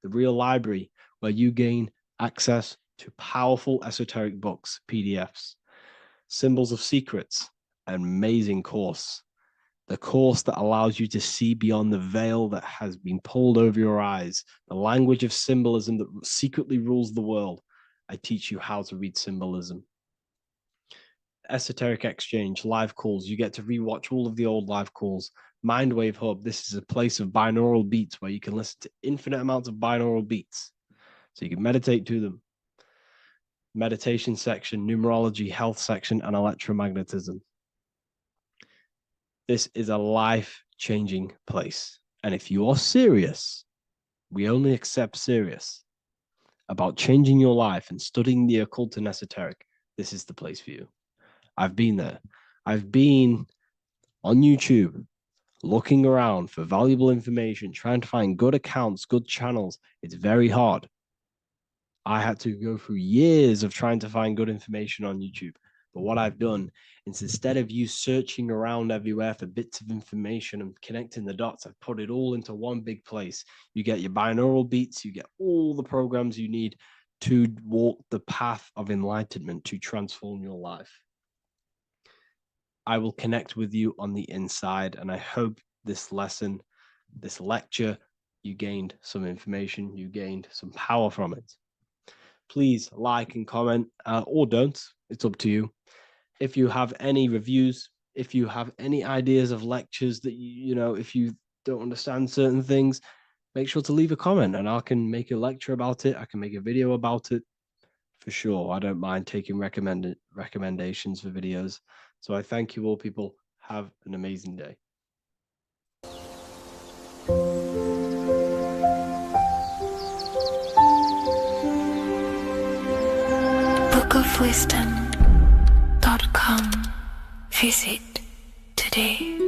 Speaker 6: The Real Library, where you gain access to powerful esoteric books, PDFs. Symbols of Secrets, an amazing course. The course that allows you to see beyond the veil that has been pulled over your eyes, the language of symbolism that secretly rules the world. I teach you how to read symbolism. Esoteric Exchange, live calls. You get to rewatch all of the old live calls. Mindwave Hub, this is a place of binaural beats where you can listen to infinite amounts of binaural beats. So you can meditate to them. Meditation section, numerology, health section, and electromagnetism. This is a life-changing place. And if you are serious, we only accept serious about changing your life and studying the occult and esoteric, this is the place for you. I've been there. I've been on YouTube looking around for valuable information, trying to find good accounts, good channels. It's very hard. I had to go through years of trying to find good information on YouTube. But what I've done is instead of you searching around everywhere for bits of information and connecting the dots, I've put it all into one big place. You get your binaural beats, you get all the programs you need to walk the path of enlightenment to transform your life. I will connect with you on the inside, and I hope this lesson, this lecture, you gained some information, you gained some power from it. Please like and comment, or don't. It's up to you. If you have any reviews, if you have any ideas of lectures that you know, if you don't understand certain things, make sure to leave a comment and I can make a lecture about it. I can make a video about it for sure. I don't mind taking recommendations for videos. So I thank you all, people. Have an amazing day.
Speaker 2: bookofwisdom.com. Visit today.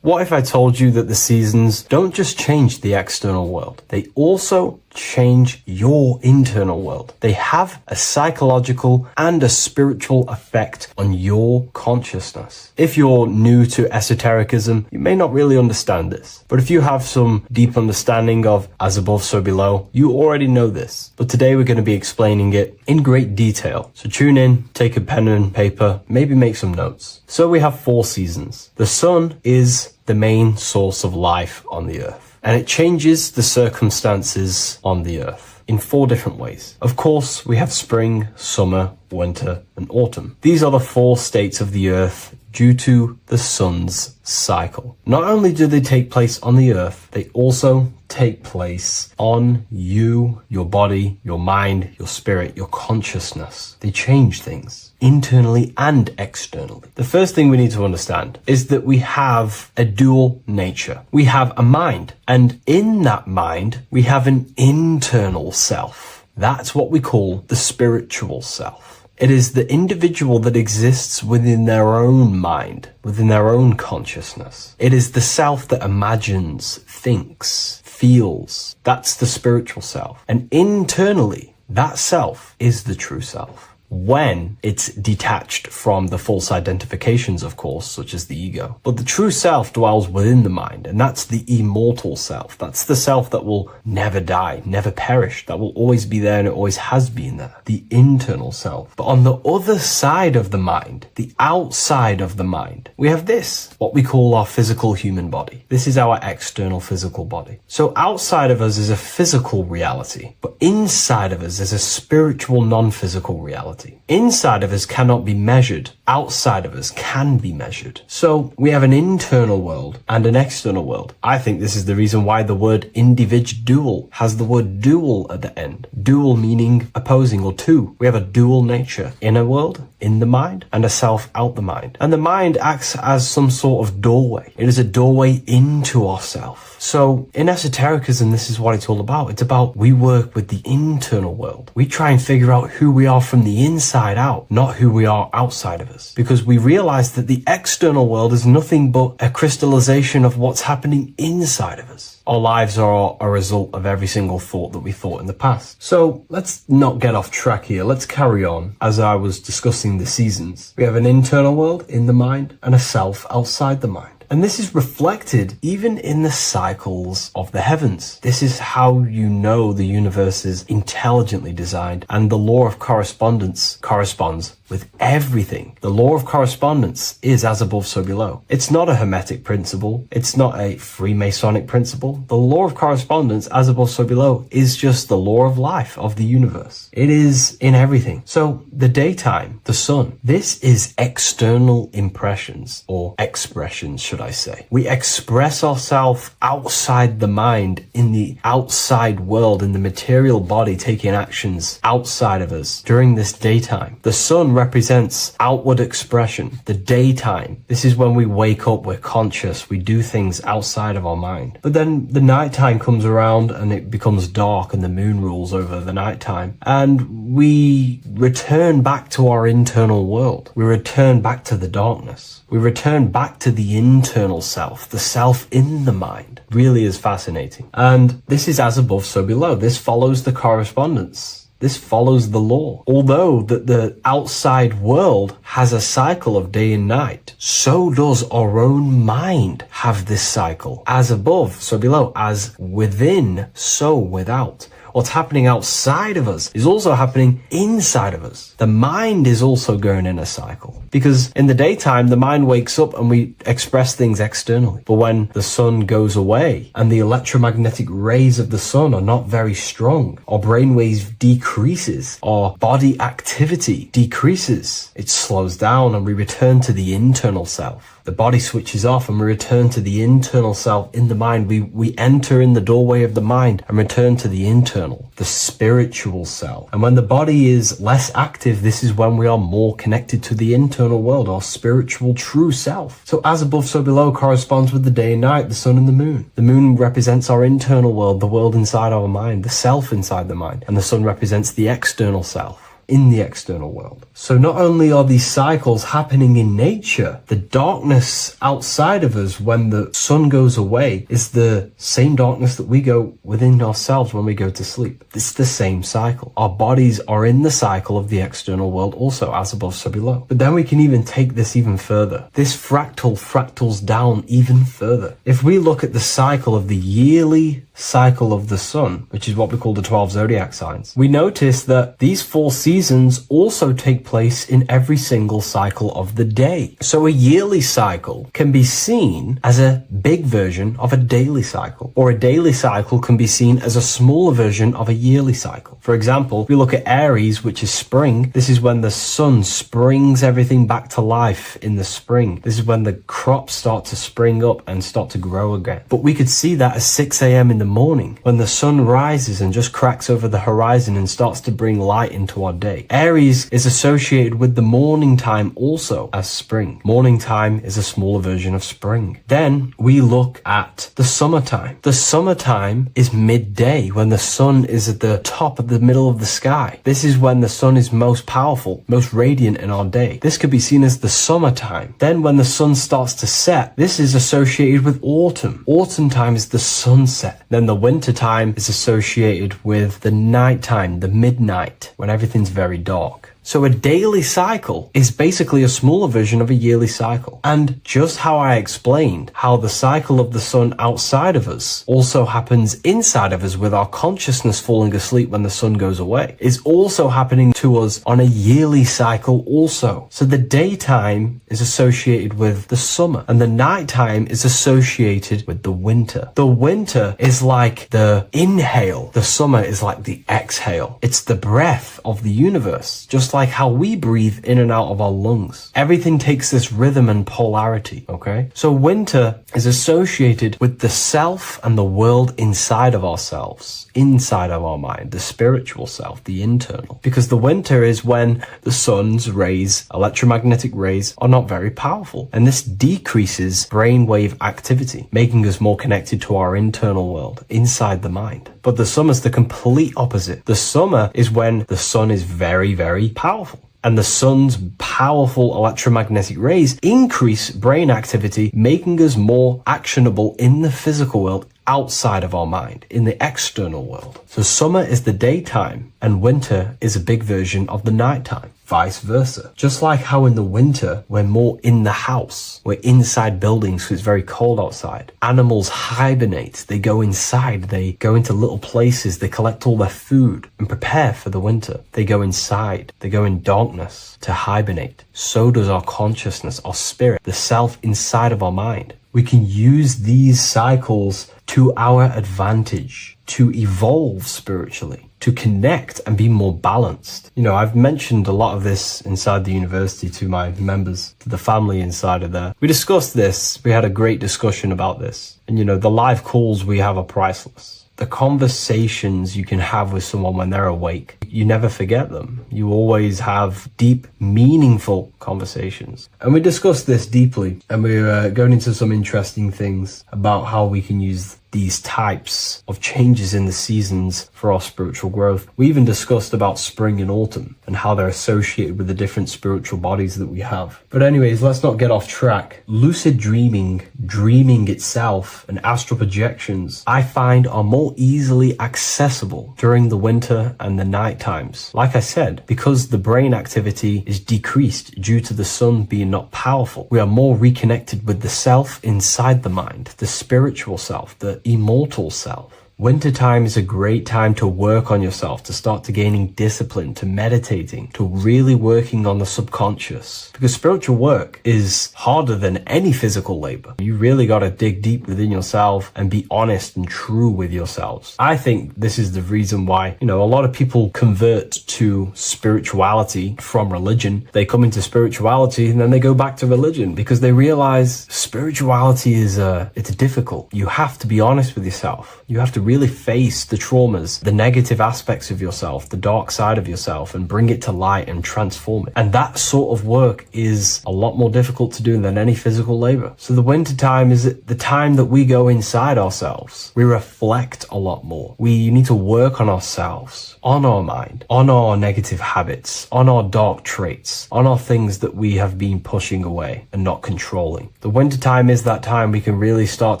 Speaker 8: What if I told you that the seasons don't just change the external world, they also change your internal world? They have a psychological and a spiritual effect on your consciousness. If you're new to esotericism, you may not really understand this. But if you have some deep understanding of as above, so below, you already know this. But today we're going to be explaining it in great detail. So tune in, take a pen and paper, maybe make some notes. So we have 4 seasons. The sun is the main source of life on the earth, and it changes the circumstances on the earth in 4 different ways. Of course, we have spring, summer, winter, and autumn. These are the 4 states of the earth due to the sun's cycle. Not only do they take place on the earth, they also take place on you, your body, your mind, your spirit, your consciousness. They change things internally and externally. The first thing we need to understand is that we have a dual nature. We have a mind, and in that mind, we have an internal self. That's what we call the spiritual self. It is the individual that exists within their own mind, within their own consciousness. It is the self that imagines, thinks, feels. That's the spiritual self. And internally, that self is the true self. When it's detached from the false identifications, of course, such as the ego. But the true self dwells within the mind, and that's the immortal self. That's the self that will never die, never perish, that will always be there and it always has been there. The internal self. But on the other side of the mind, the outside of the mind, we have this, what we call our physical human body. This is our external physical body. So outside of us is a physical reality, but inside of us is a spiritual non-physical reality. Inside of us cannot be measured, outside of us can be measured. So we have an internal world and an external world. I think this is the reason why the word individual has the word dual at the end. Dual meaning opposing or two. We have a dual nature. Inner world, in the mind, and a self out the mind. And the mind acts as some sort of doorway. It is a doorway into ourself. So in esotericism, this is what it's all about. It's about we work with the internal world. We try and figure out who we are from the inside out, not who we are outside of us. Because we realize that the external world is nothing but a crystallization of what's happening inside of us. Our lives are a result of every single thought that we thought in the past. So let's not get off track here. Let's carry on. As I was discussing the seasons, we have an internal world in the mind and a self outside the mind. And this is reflected even in the cycles of the heavens. This is how you know the universe is intelligently designed, and the law of correspondence corresponds with everything. The law of correspondence is as above, so below. It's not a Hermetic principle. It's not a Freemasonic principle. The law of correspondence, as above, so below, is just the law of life of the universe. It is in everything. So the daytime, the sun, this is external impressions or expressions, should I say. We express ourselves outside the mind, in the outside world, in the material body, taking actions outside of us during this daytime. The sun represents outward expression, the daytime. This is when we wake up, we're conscious, we do things outside of our mind. But then the nighttime comes around and it becomes dark and the moon rules over the nighttime. And we return back to our internal world. We return back to the darkness. We return back to the internal self, the self in the mind. Really is fascinating. And this is as above, so below. This follows the correspondence. This follows the law. Although that the outside world has a cycle of day and night, so does our own mind have this cycle. As above, so below. As within, so without. What's happening outside of us is also happening inside of us. The mind is also going in a cycle. Because in the daytime, the mind wakes up and we express things externally. But when the sun goes away and the electromagnetic rays of the sun are not very strong, our brainwave decreases, our body activity decreases. It slows down and we return to the internal self. The body switches off and we return to the internal self in the mind. We enter in the doorway of the mind and return to the internal, the spiritual self. And when the body is less active, this is when we are more connected to the internal world, our spiritual true self. So as above, so below corresponds with the day and night, the sun and the moon. The moon represents our internal world, the world inside our mind, the self inside the mind. And the sun represents the external self in the external world. So not only are these cycles happening in nature, the darkness outside of us when the sun goes away is the same darkness that we go within ourselves when we go to sleep. It's the same cycle. Our bodies are in the cycle of the external world also, as above, so below. But then we can even take this even further. This fractals down even further. If we look at the cycle of the yearly cycle of the sun, which is what we call the 12 zodiac signs, we notice that these 4 seasons also take place in every single cycle of the day. So a yearly cycle can be seen as a big version of a daily cycle, or a daily cycle can be seen as a smaller version of a yearly cycle. For example, we look at Aries, which is spring. This is when the sun springs everything back to life in the spring. This is when the crops start to spring up and start to grow again. But we could see that at 6 a.m. in the morning, when the sun rises and just cracks over the horizon and starts to bring light into our day. Aries is associated with the morning time also as spring. Morning time is a smaller version of spring. Then we look at the summertime. The summertime is midday, when the sun is at the top of the middle of the sky. This is when the sun is most powerful, most radiant in our day. This could be seen as the summertime. Then when the sun starts to set, this is associated with autumn. Autumn time is the sunset. Then the winter time is associated with the nighttime, the midnight, when everything's very dark. So a daily cycle is basically a smaller version of a yearly cycle. And just how I explained how the cycle of the sun outside of us also happens inside of us with our consciousness falling asleep when the sun goes away, is also happening to us on a yearly cycle also. So the daytime is associated with the summer and the nighttime is associated with the winter. The winter is like the inhale. The summer is like the exhale. It's the breath of the universe, just just like how we breathe in and out of our lungs. Everything takes this rhythm and polarity, okay? So winter is associated with the self and the world inside of ourselves, inside of our mind, the spiritual self, the internal. Because the winter is when the sun's rays, electromagnetic rays, are not very powerful. And this decreases brainwave activity, making us more connected to our internal world, inside the mind. But the summer's the complete opposite. The summer is when the sun is very, very powerful. And the sun's powerful electromagnetic rays increase brain activity, making us more actionable in the physical world outside of our mind, in the external world. So summer is the daytime and winter is a big version of the nighttime. Vice versa. Just like how in the winter, we're more in the house. We're inside buildings because it's very cold outside. Animals hibernate. They go inside. They go into little places. They collect all their food and prepare for the winter. They go inside. They go in darkness to hibernate. So does our consciousness, our spirit, the self inside of our mind. We can use these cycles to our advantage, to evolve spiritually, to connect and be more balanced. You know, I've mentioned a lot of this inside the university to my members, to the family inside of there. We discussed this. We had a great discussion about this. And, you know, the live calls we have are priceless. The conversations you can have with someone when they're awake, you never forget them. You always have deep, meaningful conversations. And we discussed this deeply, and we were going into some interesting things about how we can use these types of changes in the seasons for our spiritual growth. We even discussed about spring and autumn and how they're associated with the different spiritual bodies that we have. But anyways, let's not get off track. Lucid dreaming, dreaming itself, and astral projections, I find are more easily accessible during the winter and the night times. Like I said, because the brain activity is decreased due to the sun being not powerful, we are more reconnected with the self inside the mind, the spiritual self, the immortal self. Wintertime is a great time to work on yourself, to start to gaining discipline, to meditating, to really working on the subconscious. Because spiritual work is harder than any physical labor. You really got to dig deep within yourself and be honest and true with yourselves. I think this is the reason why, you know, a lot of people convert to spirituality from religion. They come into spirituality and then they go back to religion because they realize spirituality is it's difficult. You have to be honest with yourself. You have to really face the traumas, the negative aspects of yourself, the dark side of yourself, and bring it to light and transform it. And that sort of work is a lot more difficult to do than any physical labor. So the winter time is the time that we go inside ourselves. We reflect a lot more. We need to work on ourselves, on our mind, on our negative habits, on our dark traits, on our things that we have been pushing away and not controlling. The winter time is that time we can really start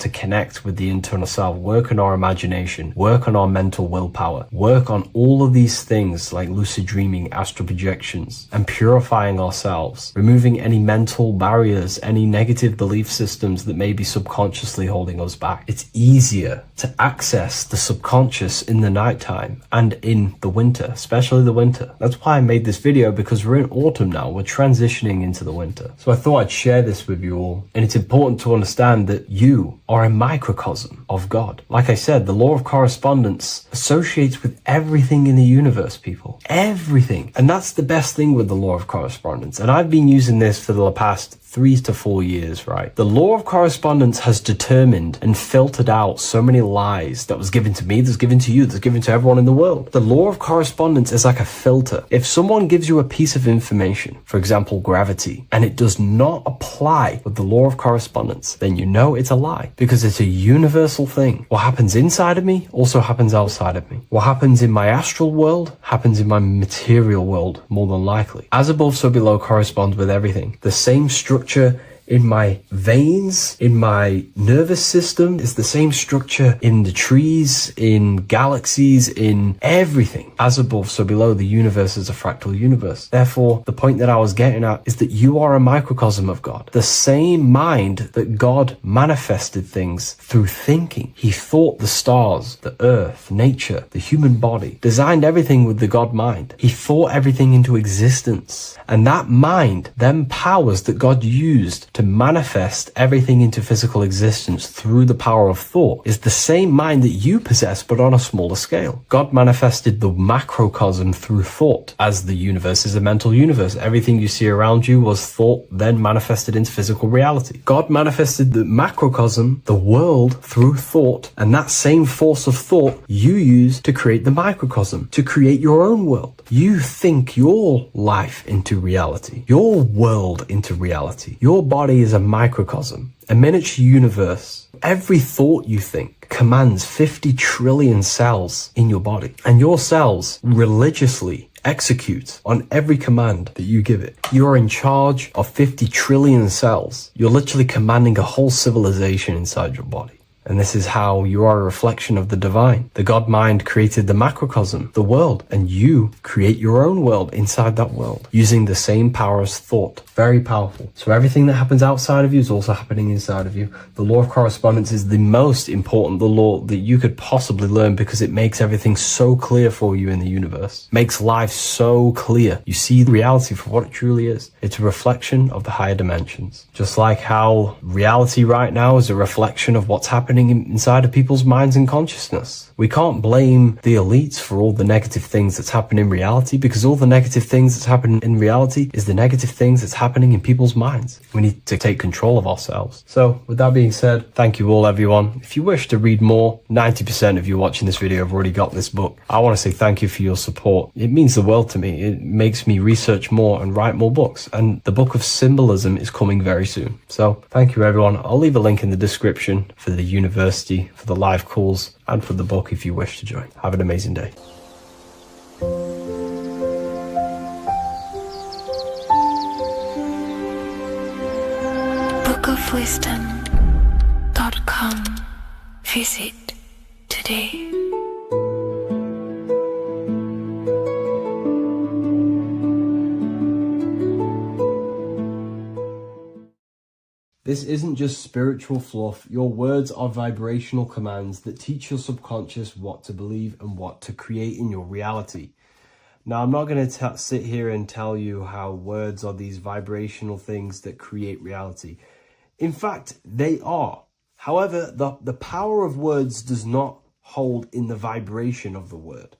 Speaker 8: to connect with the internal self, work on our imagination, work on our mental willpower, work on all of these things like lucid dreaming, astral projections, and purifying ourselves, removing any mental barriers, any negative belief systems that may be subconsciously holding us back. It's easier to access the subconscious in the nighttime and in the winter, especially the winter. That's why I made this video, because we're in autumn now. We're transitioning into the winter. So I thought I'd share this with you all. And it's important to understand that you are a microcosm of God. Like I said, the law of correspondence associates with everything in the universe, people. Everything. And that's the best thing with the law of correspondence. And I've been using this for the past 3 to 4 years, right? The law of correspondence has determined and filtered out so many lies that was given to me, that's given to you, that's given to everyone in the world. The law of correspondence is like a filter. If someone gives you a piece of information, for example, gravity, and it does not apply with the law of correspondence, then you know it's a lie, because it's a universal thing. What happens inside of me also happens outside of me. What happens in my astral world happens in my material world, more than likely. As above, so below corresponds with everything. The same structure in my veins, in my nervous system, is the same structure in the trees, in galaxies, in everything. As above, so below, the universe is a fractal universe. Therefore, the point that I was getting at is that you are a microcosm of God. The same mind that God manifested things through thinking. He thought the stars, the earth, nature, the human body, designed everything with the God mind. He thought everything into existence. And that mind, them powers that God used to manifest everything into physical existence through the power of thought is the same mind that you possess, but on a smaller scale. God manifested the macrocosm through thought, as the universe is a mental universe. Everything you see around you was thought, then manifested into physical reality. God manifested the macrocosm, the world, through thought, and that same force of thought you use to create the microcosm, to create your own world. You think your life into reality, your world into reality. Your body is a microcosm, a miniature universe. Every thought you think commands 50 trillion cells in your body, and your cells religiously execute on every command that you give it. You're in charge of 50 trillion cells. You're literally commanding a whole civilization inside your body. And this is how you are a reflection of the divine. The God mind created the macrocosm, the world, and you create your own world inside that world using the same power as thought. Very powerful. So everything that happens outside of you is also happening inside of you. The law of correspondence is the most important, the law that you could possibly learn, because it makes everything so clear for you in the universe. Makes life so clear. You see reality for what it truly is. It's a reflection of the higher dimensions. Just like how reality right now is a reflection of what's happening inside of people's minds and consciousness. We can't blame the elites for all the negative things that's happening in reality, because all the negative things that's happening in reality is the negative things that's happening in people's minds. We need to take control of ourselves. So with that being said, thank you all, everyone. If you wish to read more, 90% of you watching this video have already got this book. I want to say thank you for your support. It means the world to me. It makes me research more and write more books, and the book of symbolism is coming very soon. So thank you, everyone. I'll leave a link in the description for the university, for the live calls, and for the book if you wish to join. Have an amazing day.
Speaker 2: bookofwisdom.com. Visit today.
Speaker 8: This isn't just spiritual fluff. Your words are vibrational commands that teach your subconscious what to believe and what to create in your reality. Now, I'm not going to sit here and tell you how words are these vibrational things that create reality. In fact, they are. However, the power of words does not hold in the vibration of the word.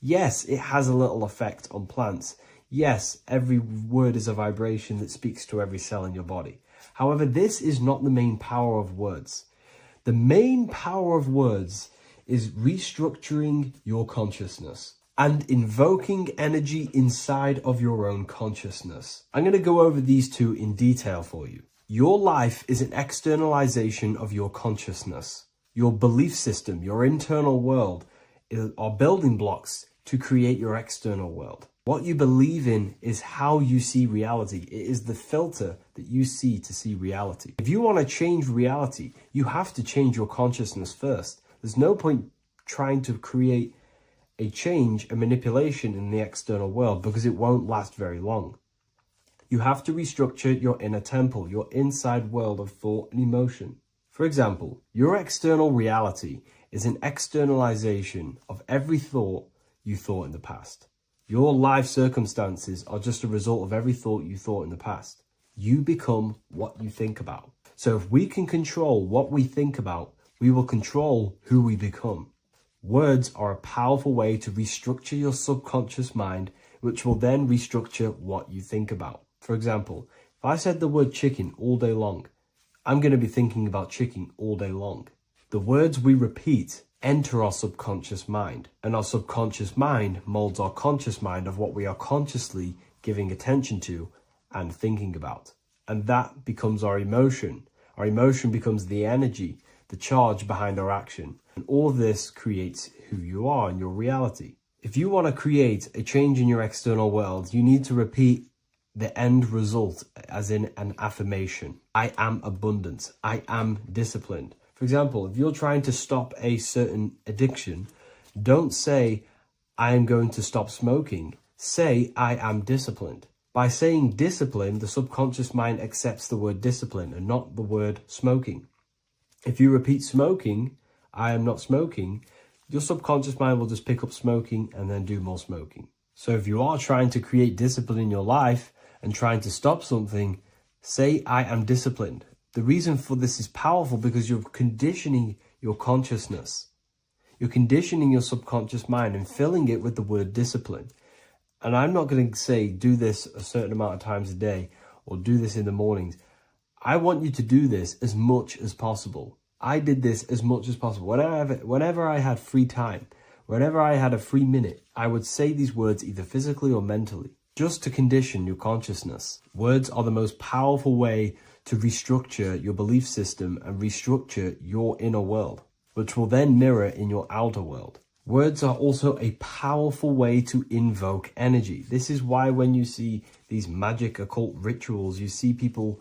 Speaker 8: Yes, it has a little effect on plants. Yes, every word is a vibration that speaks to every cell in your body. However, this is not the main power of words. The main power of words is restructuring your consciousness and invoking energy inside of your own consciousness. I'm going to go over these two in detail for you. Your life is an externalization of your consciousness. Your belief system, your internal world, are building blocks to create your external world. What you believe in is how you see reality. It is the filter that you see to see reality. If you want to change reality, you have to change your consciousness first. There's no point trying to create a change, a manipulation in the external world, because it won't last very long. You have to restructure your inner temple, your inside world of thought and emotion. For example, your external reality is an externalization of every thought you thought in the past. Your life circumstances are just a result of every thought you thought in the past. You become what you think about. So if we can control what we think about, we will control who we become. Words are a powerful way to restructure your subconscious mind, which will then restructure what you think about. For example, if I said the word chicken all day long, I'm going to be thinking about chicken all day long. The words we repeat enter our subconscious mind, and our subconscious mind molds our conscious mind of what we are consciously giving attention to and thinking about. And that becomes our emotion. Our emotion becomes the energy, the charge behind our action. And all of this creates who you are and your reality. If you want to create a change in your external world, you need to repeat the end result as in an affirmation. I am abundant. I am disciplined. For example, if you're trying to stop a certain addiction, don't say, I am going to stop smoking. Say, I am disciplined. By saying discipline, the subconscious mind accepts the word discipline and not the word smoking. If you repeat smoking, I am not smoking, your subconscious mind will just pick up smoking and then do more smoking. So if you are trying to create discipline in your life and trying to stop something, Say, I am disciplined. The reason for this is powerful because you're conditioning your consciousness. You're conditioning your subconscious mind and filling it with the word discipline. And I'm not going to say do this a certain amount of times a day or do this in the mornings. I want you to do this as much as possible. I did this as much as possible. Whenever I had free time, whenever I had a free minute, I would say these words either physically or mentally, just to condition your consciousness. Words are the most powerful way to restructure your belief system and restructure your inner world, which will then mirror in your outer world. Words are also a powerful way to invoke energy. This is why when you see these magic occult rituals, you see people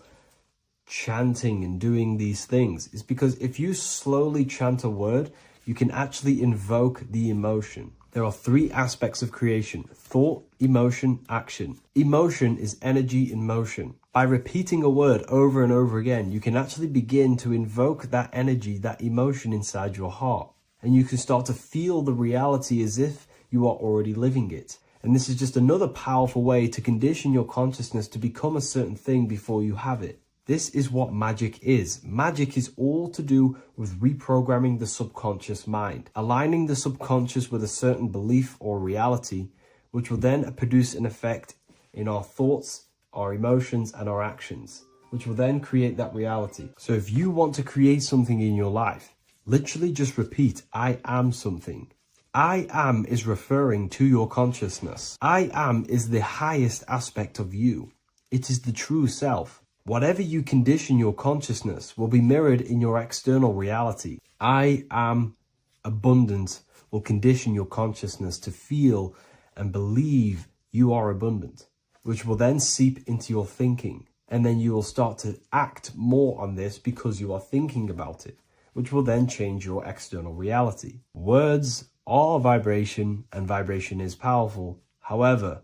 Speaker 8: chanting and doing these things. It's because if you slowly chant a word, you can actually invoke the emotion. There are three aspects of creation: thought, emotion, action. Emotion is energy in motion. By repeating a word over and over again, you can actually begin to invoke that energy, that emotion inside your heart. And you can start to feel the reality as if you are already living it. And this is just another powerful way to condition your consciousness to become a certain thing before you have it. This is what magic is. Magic is all to do with reprogramming the subconscious mind, aligning the subconscious with a certain belief or reality, which will then produce an effect in our thoughts, our emotions, and our actions, which will then create that reality. So if you want to create something in your life, literally just repeat, I am something. I am is referring to your consciousness. I am is the highest aspect of you. It is the true self. Whatever you condition your consciousness will be mirrored in your external reality. I am abundant will condition your consciousness to feel and believe you are abundant, which will then seep into your thinking. And then you will start to act more on this because you are thinking about it, which will then change your external reality. Words are vibration, and vibration is powerful. However,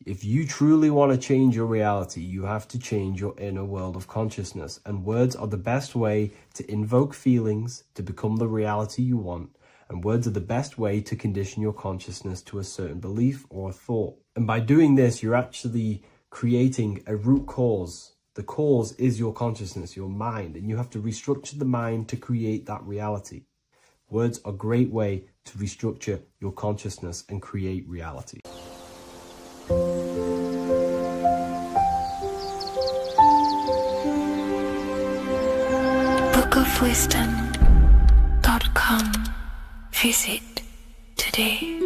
Speaker 8: if you truly want to change your reality, you have to change your inner world of consciousness. And words are the best way to invoke feelings to become the reality you want. And words are the best way to condition your consciousness to a certain belief or a thought. And by doing this, you're actually creating a root cause. The cause is your consciousness, your mind. And you have to restructure the mind to create that reality. Words are a great way to restructure your consciousness and create reality.
Speaker 2: bookofwisdom.com. Visit today.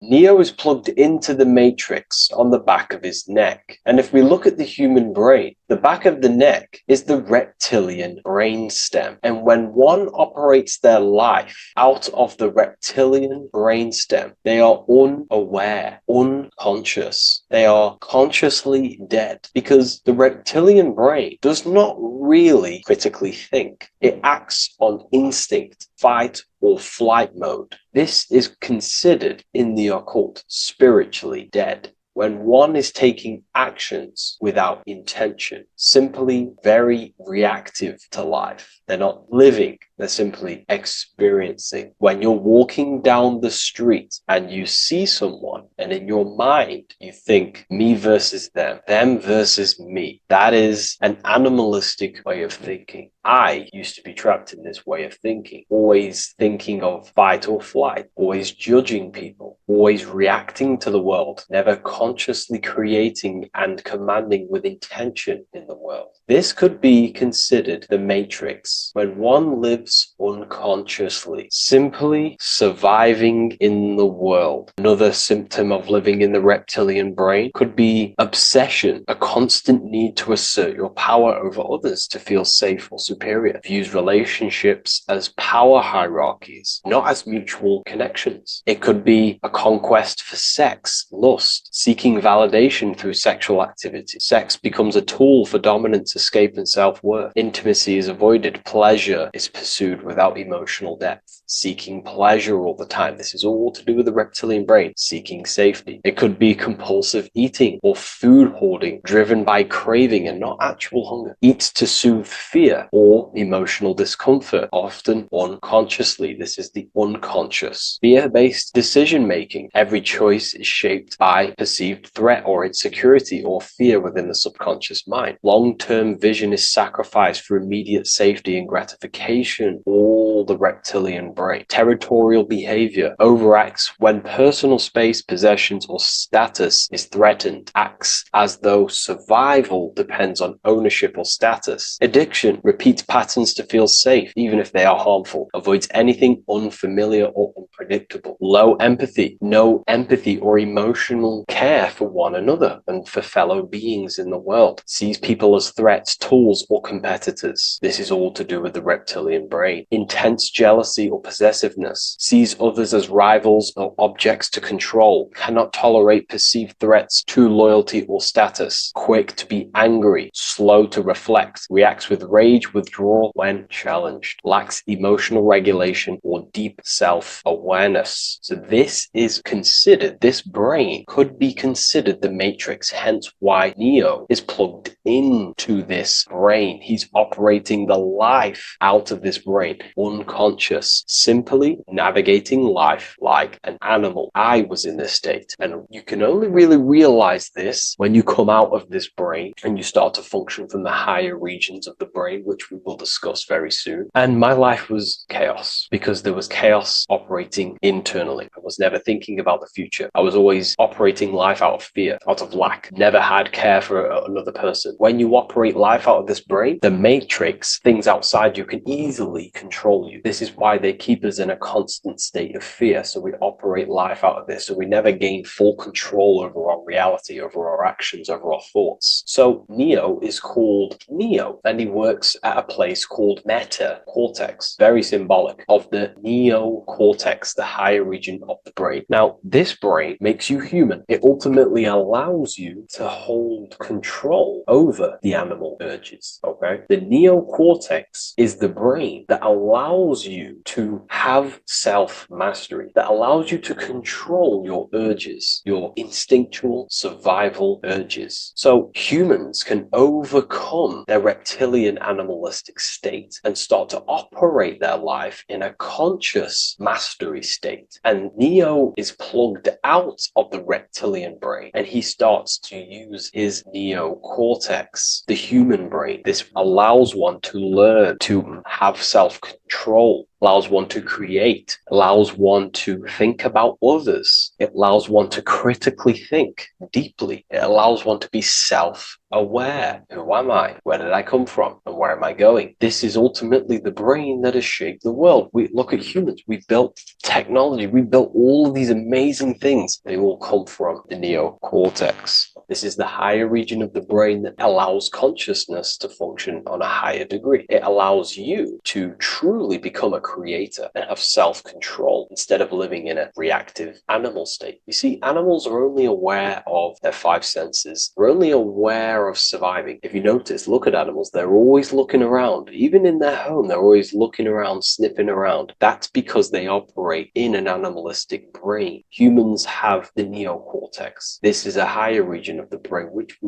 Speaker 7: Neo is plugged into the matrix on the back of his neck. And if we look at the human brain, the back of the neck is the reptilian brain stem. And when one operates their life out of the reptilian brain stem, they are unaware, unconscious. They are consciously dead because the reptilian brain does not really critically think. It acts on instinct, fight or flight mode. This is considered in the occult spiritually dead. When one is taking actions without intention, simply very reactive to life. They're not living, they're simply experiencing. When you're walking down the street and you see someone, and in your mind you think me versus them versus me. That is an animalistic way of thinking. I used to be trapped in this way of thinking, always thinking of fight or flight, always judging people, always reacting to the world, never consciously creating and commanding with intention in the world. This could be considered the matrix, when one lives unconsciously, simply surviving in the world. Another symptom of living in the reptilian brain could be obsession, a constant need to assert your power over others to feel safe or superior. Views relationships as power hierarchies, not as mutual connections. It could be a conquest for sex, lust, seeking validation through sexual activity. Sex becomes a tool for dominance, escape, and self-worth. Intimacy is avoided. Pleasure is pursued. pursued without emotional depth, seeking pleasure all the time. This is all to do with the reptilian brain, seeking safety. It could be compulsive eating or food hoarding, driven by craving and not actual hunger. Eats to soothe fear or emotional discomfort, often unconsciously. This is the unconscious. Fear-based decision making. Every choice is shaped by perceived threat or insecurity or fear within the subconscious mind. Long-term vision is sacrificed for immediate safety and gratification. All the reptilian brain. Territorial behavior overacts when personal space, possessions, or status is threatened. Acts as though survival depends on ownership or status. Addiction repeats patterns to feel safe, even if they are harmful. Avoids anything unfamiliar or unpredictable. Low empathy. No empathy or emotional care for one another and for fellow beings in the world. Sees people as threats, tools, or competitors. This is all to do with the reptilian brain. Intense jealousy or possessiveness. Sees others as rivals or objects to control. Cannot tolerate perceived threats to loyalty or status. Quick to be angry. Slow to reflect. Reacts with rage, withdrawal when challenged. Lacks emotional regulation or deep self-awareness. So this brain could be considered the matrix, hence why Neo is plugged into this brain. He's operating the life out of this brain, unconscious, simply navigating life like an animal. I was in this state, and you can only really realize this when you come out of this brain and you start to function from the higher regions of the brain, which we will discuss very soon. And my life was chaos because there was chaos operating internally. I was never thinking about the future. I was always operating life out of fear, out of lack, never had care for another person. When you operate life out of this brain, the matrix, things outside you, can easily control you. This is why they keep us in a constant state of fear. So we operate life out of this. So we never gain full control over our reality, over our actions, over our thoughts. So Neo is called Neo, and he works at a place called meta cortex, very symbolic of the neocortex, the higher region of the brain. Now, this brain makes you human. It ultimately allows you to hold control over the animal urges, okay? The neocortex is the brain that allows you to have self-mastery, that allows you to control your urges, your instinctual survival urges. So humans can overcome their reptilian animalistic state and start to operate their life in a conscious mastery state. And Neo is plugged out of the reptilian brain, and he starts to use his neocortex, the human brain. This allows one to learn to have self-control, allows one to create, allows one to think about others. It allows one to critically think deeply. It allows one to be self-aware. Who am I? Where did I come from? And where am I going? This is ultimately the brain that has shaped the world. We look at humans. We built technology. We built all of these amazing things. They all come from the neocortex. This is the higher region of the brain that allows consciousness to function on a higher degree. It allows you to truly become a creator and have self-control instead of living in a reactive animal state. You see, animals are only aware of their five senses. They're only aware of surviving. If you notice, look at animals, they're always looking around. Even in their home, they're always looking around, sniffing around. That's because they operate in an animalistic brain. Humans have the neocortex. This is a higher region of the brain, which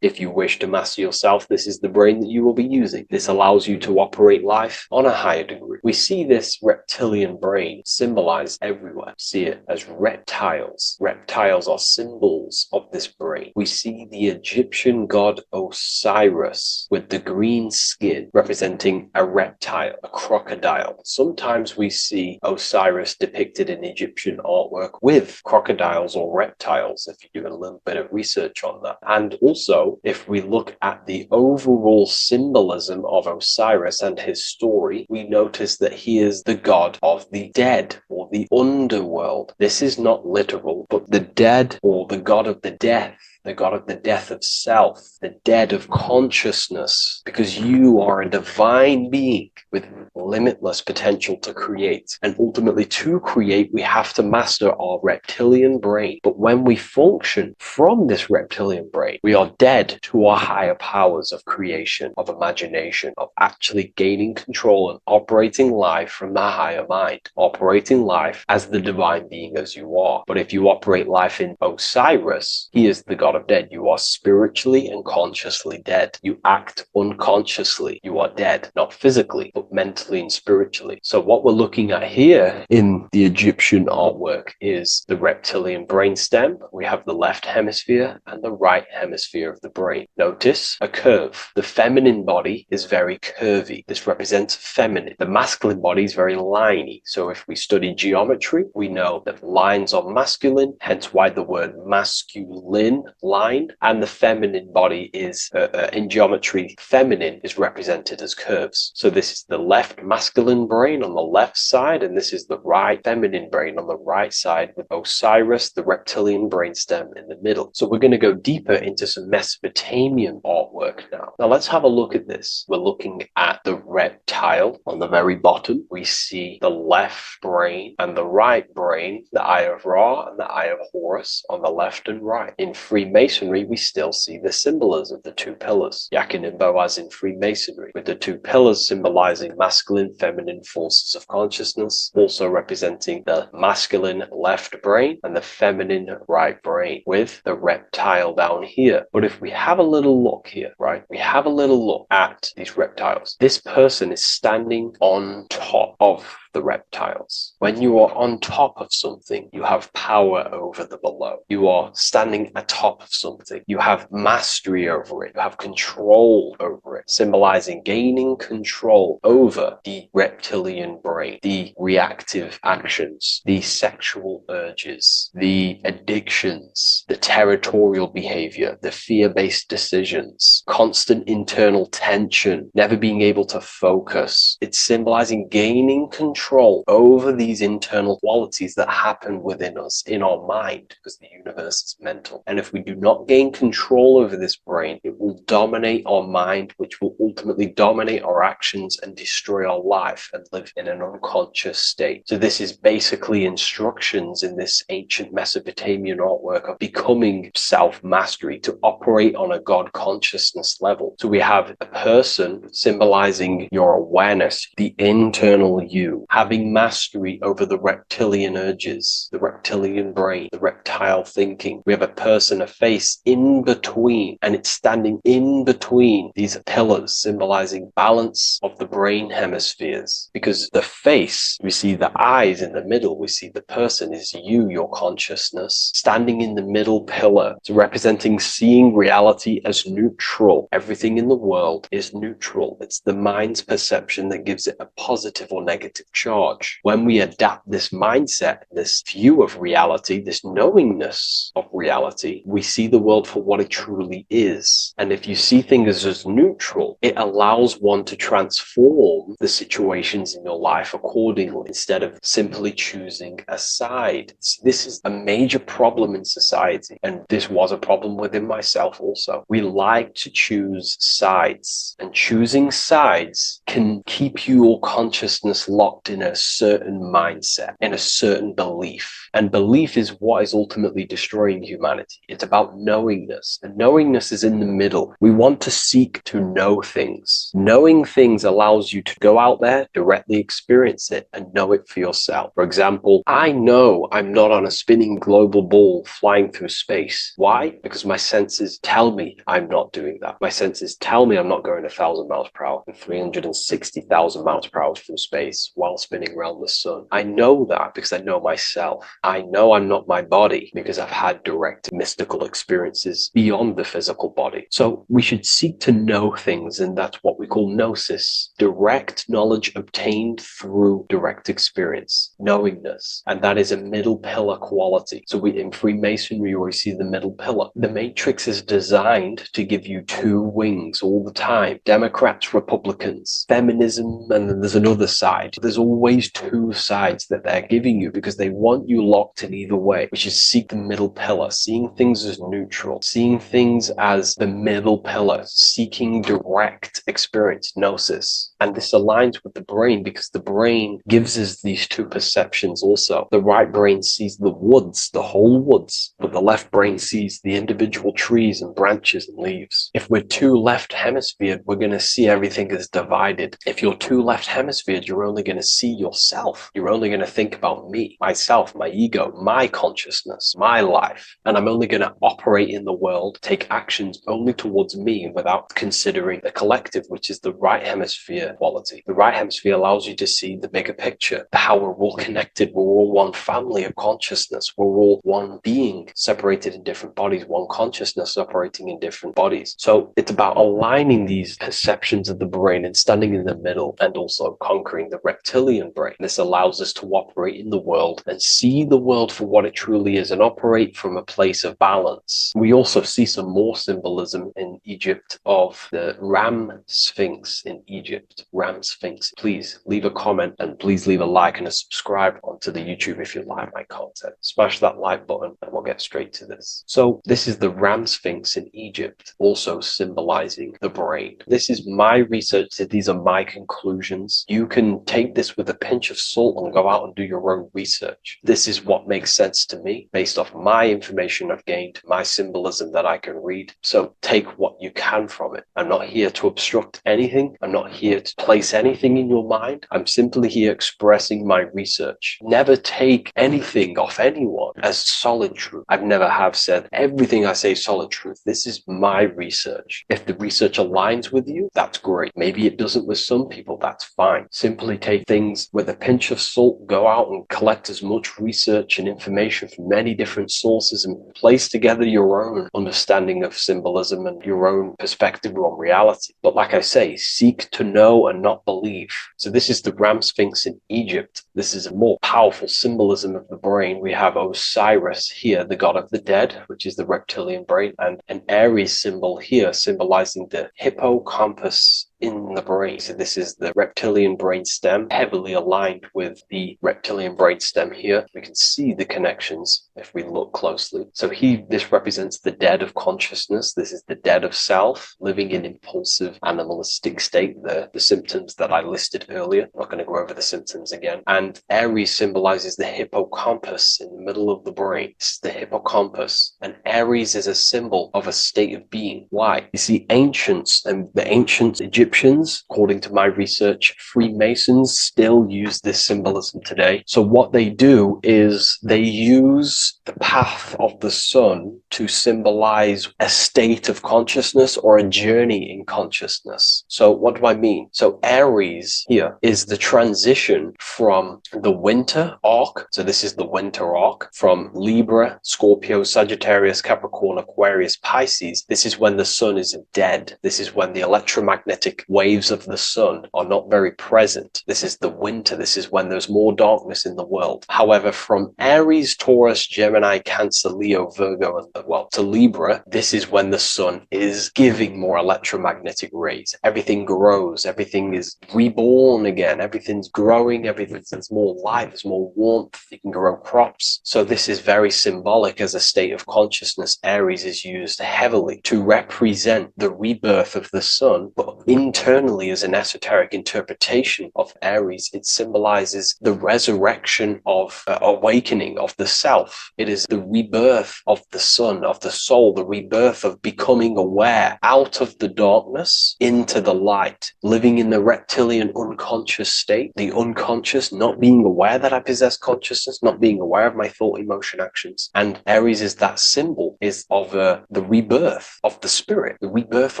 Speaker 7: if you wish to master yourself, this is the brain that you will be using. This allows you to operate life on a higher degree. We see this reptilian brain symbolized everywhere. See it as reptiles. Reptiles are symbols of this brain. We see the Egyptian god Osiris with the green skin representing a reptile, a crocodile. Sometimes we see Osiris depicted in Egyptian artwork with crocodiles or reptiles, if you do a little bit of research on that. And also, if we look at the overall symbolism of Osiris and his story, we notice that he is the god of the dead or the underworld. This is not literal, but the dead or the god of the death, the god of the death of self, the dead of consciousness, because you are a divine being with limitless potential to create. And ultimately, to create, we have to master our reptilian brain. But when we function from this reptilian brain, we are dead to our higher powers of creation, of imagination, of actually gaining control and operating life from the higher mind, operating life as the divine being as you are. But if you operate life in Osiris, he is the god of dead. You are spiritually and consciously dead. You act unconsciously. You are dead, not physically, but mentally and spiritually. So what we're looking at here in the Egyptian artwork is the reptilian brainstem. We have the left hemisphere and the right hemisphere of the brain. Notice a curve. The feminine body is very curvy. This represents feminine. The masculine body is very liney. So if we study geometry, we know that lines are masculine, hence why the word masculine, line, and the feminine body is, in geometry, feminine is represented as curves. So this is the left masculine brain on the left side, and this is the right feminine brain on the right side, with Osiris, the reptilian brainstem, in the middle. So we're going to go deeper into some Mesopotamian artwork now. Now let's have a look at this. We're looking at the reptile on the very bottom. We see the left brain and the right brain, the Eye of Ra and the Eye of Horus on the left and right. In Freemasonry, we still see the symbolism of the two pillars. Yakin and Boaz in Freemasonry, with the two pillars symbolizing masculine, feminine forces of consciousness, also representing the masculine left brain and the feminine right brain, with the reptile down here. But if we have a little look here, right, we have a little look at these reptiles. This person is standing on top of the reptiles. When you are on top of something, you have power over the below. You are standing atop of something. You have mastery over it. You have control over it, symbolizing gaining control over the reptilian brain, the reactive actions, the sexual urges, the addictions, the territorial behavior, the fear-based decisions, constant internal tension, never being able to focus. It's symbolizing gaining control over these internal qualities that happen within us, in our mind, because the universe is mental. And if we do not gain control over this brain, it will dominate our mind, which will ultimately dominate our actions and destroy our life and live in an unconscious state. So this is basically instructions in this ancient Mesopotamian artwork of becoming self-mastery, to operate on a God consciousness level. So we have a person symbolizing your awareness, the internal you, having mastery over the reptilian urges, the reptilian brain, the reptile thinking. We have a person, a face in between, and it's standing in between these pillars, symbolizing balance of the brain hemispheres. Because the face, we see the eyes in the middle, we see the person is you, your consciousness, standing in the middle pillar. So representing seeing reality as neutral. Everything in the world is neutral. It's the mind's perception that gives it a positive or negative charge. When we adapt this mindset, this view of reality, this knowingness of reality, we see the world for what it truly is. And if you see things as neutral, it allows one to transform the situations in your life accordingly, instead of simply choosing a side. This is a major problem in society, and this was a problem within myself also. We like to choose sides, and choosing sides can keep your consciousness locked in a certain mindset, in a certain belief. And belief is what is ultimately destroying humanity. It's about knowingness, and knowingness is in the middle. We want to seek to know things. Knowing things allows you to go out there, directly experience it, and know it for yourself. For example, I know I'm not on a spinning global ball flying through space. Why? Because my senses tell me I'm not doing that. My senses tell me I'm not going 1,000 miles per hour and 360,000 miles per hour through space while spinning around the sun. I know that because I know myself. I know I'm not my body because I've had direct mystical experiences beyond the physical body. So we should seek to know things, and that's what we call gnosis, direct knowledge obtained through direct experience, knowingness. And that is a middle pillar quality. So in Freemasonry, we see the middle pillar. The matrix is designed to give you two wings all the time. Democrats, Republicans, feminism, and then there's another side. There's always two sides that they're giving you because they want you locked in either way, which is seek the middle pillar, seeing things as neutral, seeing things as the middle pillar, seeking direct experience, gnosis. And this aligns with the brain because the brain gives us these two perceptions also. The right brain sees the woods, the whole woods, but the left brain sees the individual trees and branches and leaves. If we're too left hemisphered, we're going to see everything as divided. If you're too left hemisphered, you're only going to see yourself. You're only going to think about me, myself, my ego, my consciousness, my life. And I'm only going to operate in the world, take actions only towards me without considering the collective, which is the right hemisphere quality. The right hemisphere allows you to see the bigger picture, how we're all connected. We're all one family of consciousness. We're all one being separated in different bodies, one consciousness operating in different bodies. So it's about aligning these perceptions of the brain and standing in the middle and also conquering the reptilian brain. This allows us to operate in the world and see the world for what it truly is and operate from a place of balance. We also see some more symbolism in Egypt of the ram sphinx in Egypt. Ram sphinx. Please leave a comment and please leave a like and a subscribe onto the YouTube if you like my content. Smash that like button and we'll get straight to this. So this is the ram sphinx in Egypt, also symbolizing the brain. This is my research. These are my conclusions. You can take this with a pinch of salt and go out and do your own research. This is what makes sense to me based off my information I've gained, my symbolism that I can read. So take what you can from it. I'm not here to obstruct anything. I'm not here to place anything in your mind. I'm simply here expressing my research. Never take anything off anyone as solid truth. I've never have said everything I say is solid truth. This is my research. If the research aligns with you, that's great. Maybe it doesn't with some people, that's fine. Simply take things with a pinch of salt, go out and collect as much research and information from many different sources and place together your own understanding of symbolism and your own perspective on reality. But like I say, seek to know and not believe. So this is the ram sphinx in Egypt. This is a more powerful symbolism of the brain. We have Osiris here, the god of the dead, which is the reptilian brain, and an Aries symbol here symbolizing the hippocampus in the brain. So this is the reptilian brain stem, heavily aligned with the reptilian brain stem here. We can see the connections if we look closely. So this represents the dead of consciousness. This is the dead of self, living in impulsive animalistic state, the symptoms that I listed earlier. I'm not going to go over the symptoms again. And Aries symbolizes the hippocampus in the middle of the brain. This is the hippocampus. And Aries is a symbol of a state of being. Why? You see, ancients and the ancient Egyptians, according to my research, Freemasons still use this symbolism today. So what they do is they use the path of the sun to symbolize a state of consciousness or a journey in consciousness. So what do I mean? So Aries here is the transition from the winter arc. So this is the winter arc from Libra, Scorpio, Sagittarius, Capricorn, Aquarius, Pisces. This is when the sun is dead. This is when the electromagnetic waves of the sun are not very present. This is the winter. This is when there's more darkness in the world. However, from Aries, Taurus, Gemini, Cancer, Leo, Virgo, and to Libra, this is when the sun is giving more electromagnetic rays. Everything grows. Everything is reborn again. Everything's growing. There's more light. There's more warmth. You can grow crops. So this is very symbolic as a state of consciousness. Aries is used heavily to represent the rebirth of the sun, but internally, as an esoteric interpretation of Aries, it symbolizes the resurrection of awakening of the self. It is the rebirth of the sun, of the soul, the rebirth of becoming aware out of the darkness into the light, living in the reptilian unconscious state, the unconscious, not being aware that I possess consciousness, not being aware of my thought, emotion, actions. And Aries is that symbol, is of the rebirth of the spirit, the rebirth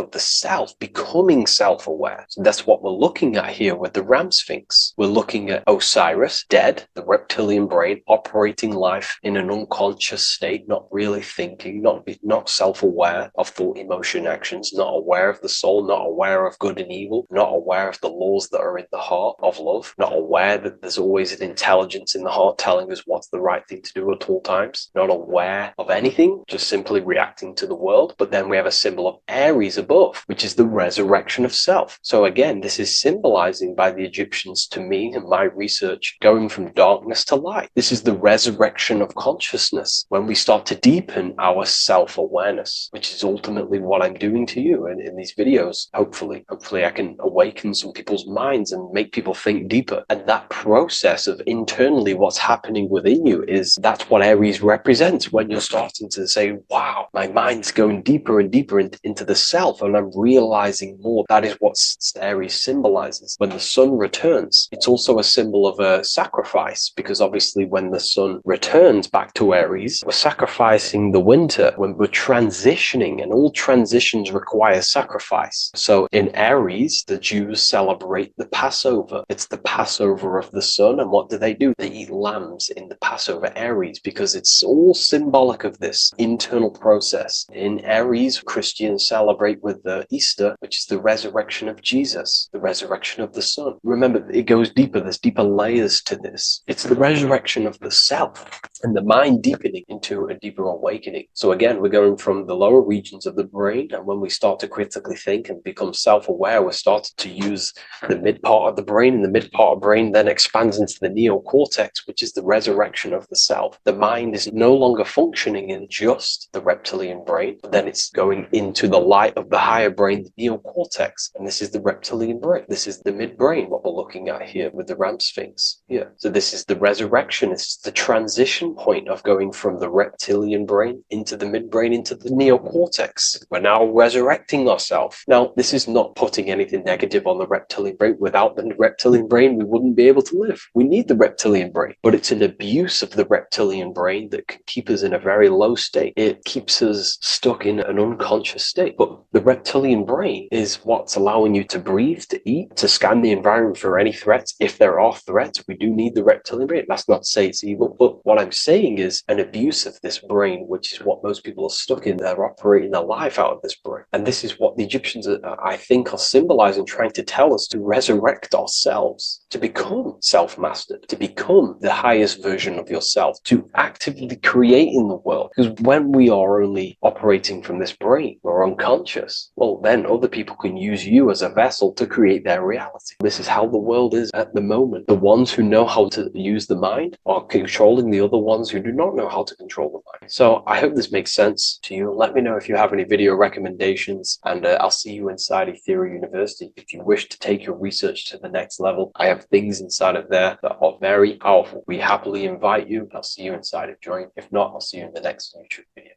Speaker 7: of the self, becoming self-aware. So that's what we're looking at here with the ram sphinx. We're looking at Osiris, dead, the reptilian brain, operating life in an unconscious state, not really thinking, not self-aware of thought, emotion, actions, not aware of the soul, not aware of good and evil, not aware of the laws that are in the heart of love, not aware that there's always an intelligence in the heart telling us what's the right thing to do at all times, not aware of anything, just simply reacting to the world. But then we have a symbol of Aries above, which is the resurrection of yourself. So again, this is symbolizing by the Egyptians to me and my research going from darkness to light. This is the resurrection of consciousness when we start to deepen our self-awareness, which is ultimately what I'm doing to you in these videos. Hopefully I can awaken some people's minds and make people think deeper. And that process of internally what's happening within you that's what Aries represents when you're starting to say, wow, my mind's going deeper and deeper into the self, and I'm realizing more. That is what Aries symbolizes. When the sun returns, it's also a symbol of a sacrifice, because obviously when the sun returns back to Aries, we're sacrificing the winter, when we're transitioning, and all transitions require sacrifice. So in Aries, the Jews celebrate the Passover. It's the Passover of the sun, and what do? They eat lambs in the Passover Aries, because it's all symbolic of this internal process. In Aries, Christians celebrate with the Easter, which is the resurrection of Jesus, the resurrection of the sun. Remember, it goes deeper. There's deeper layers to this. It's the resurrection of the self and the mind deepening into a deeper awakening. So again, we're going from the lower regions of the brain, and when we start to critically think and become self-aware, we're starting to use the mid part of the brain, and the mid part of the brain then expands into the neocortex, which is the resurrection of the self. The mind is no longer functioning in just the reptilian brain, but then it's going into the light of the higher brain, the neocortex, and this is the reptilian brain. This is the midbrain, what we're looking at here with the Ram Sphinx. Yeah. So this is the resurrection. It's the transition point of going from the reptilian brain into the midbrain, into the neocortex. We're now resurrecting ourselves. Now, this is not putting anything negative on the reptilian brain. Without the reptilian brain, we wouldn't be able to live. We need the reptilian brain, but it's an abuse of the reptilian brain that can keep us in a very low state. It keeps us stuck in an unconscious state. But the reptilian brain is what's allowing you to breathe, to eat, to scan the environment for any threats. If there are threats, we do need the reptilian brain. That's not to say it's evil, but what I'm saying is an abuse of this brain, which is what most people are stuck in. They're operating their life out of this brain. And this is what the Egyptians, I think, are symbolizing, trying to tell us to resurrect ourselves, to become self-mastered, to become the highest version of yourself, to actively create in the world. Because when we are only operating from this brain, we're unconscious, well, then other people can use you as a vessel to create their reality. This is how the world is at the moment. The ones who know how to use the mind are controlling the other ones who do not know how to control the mind. So I hope this makes sense to you. Let me know if you have any video recommendations, and I'll see you inside Ethereal University. If you wish to take your research to the next level, I have things inside of there that are very powerful. We happily invite you. I'll see you inside of Join. If not, I'll see you in the next YouTube video.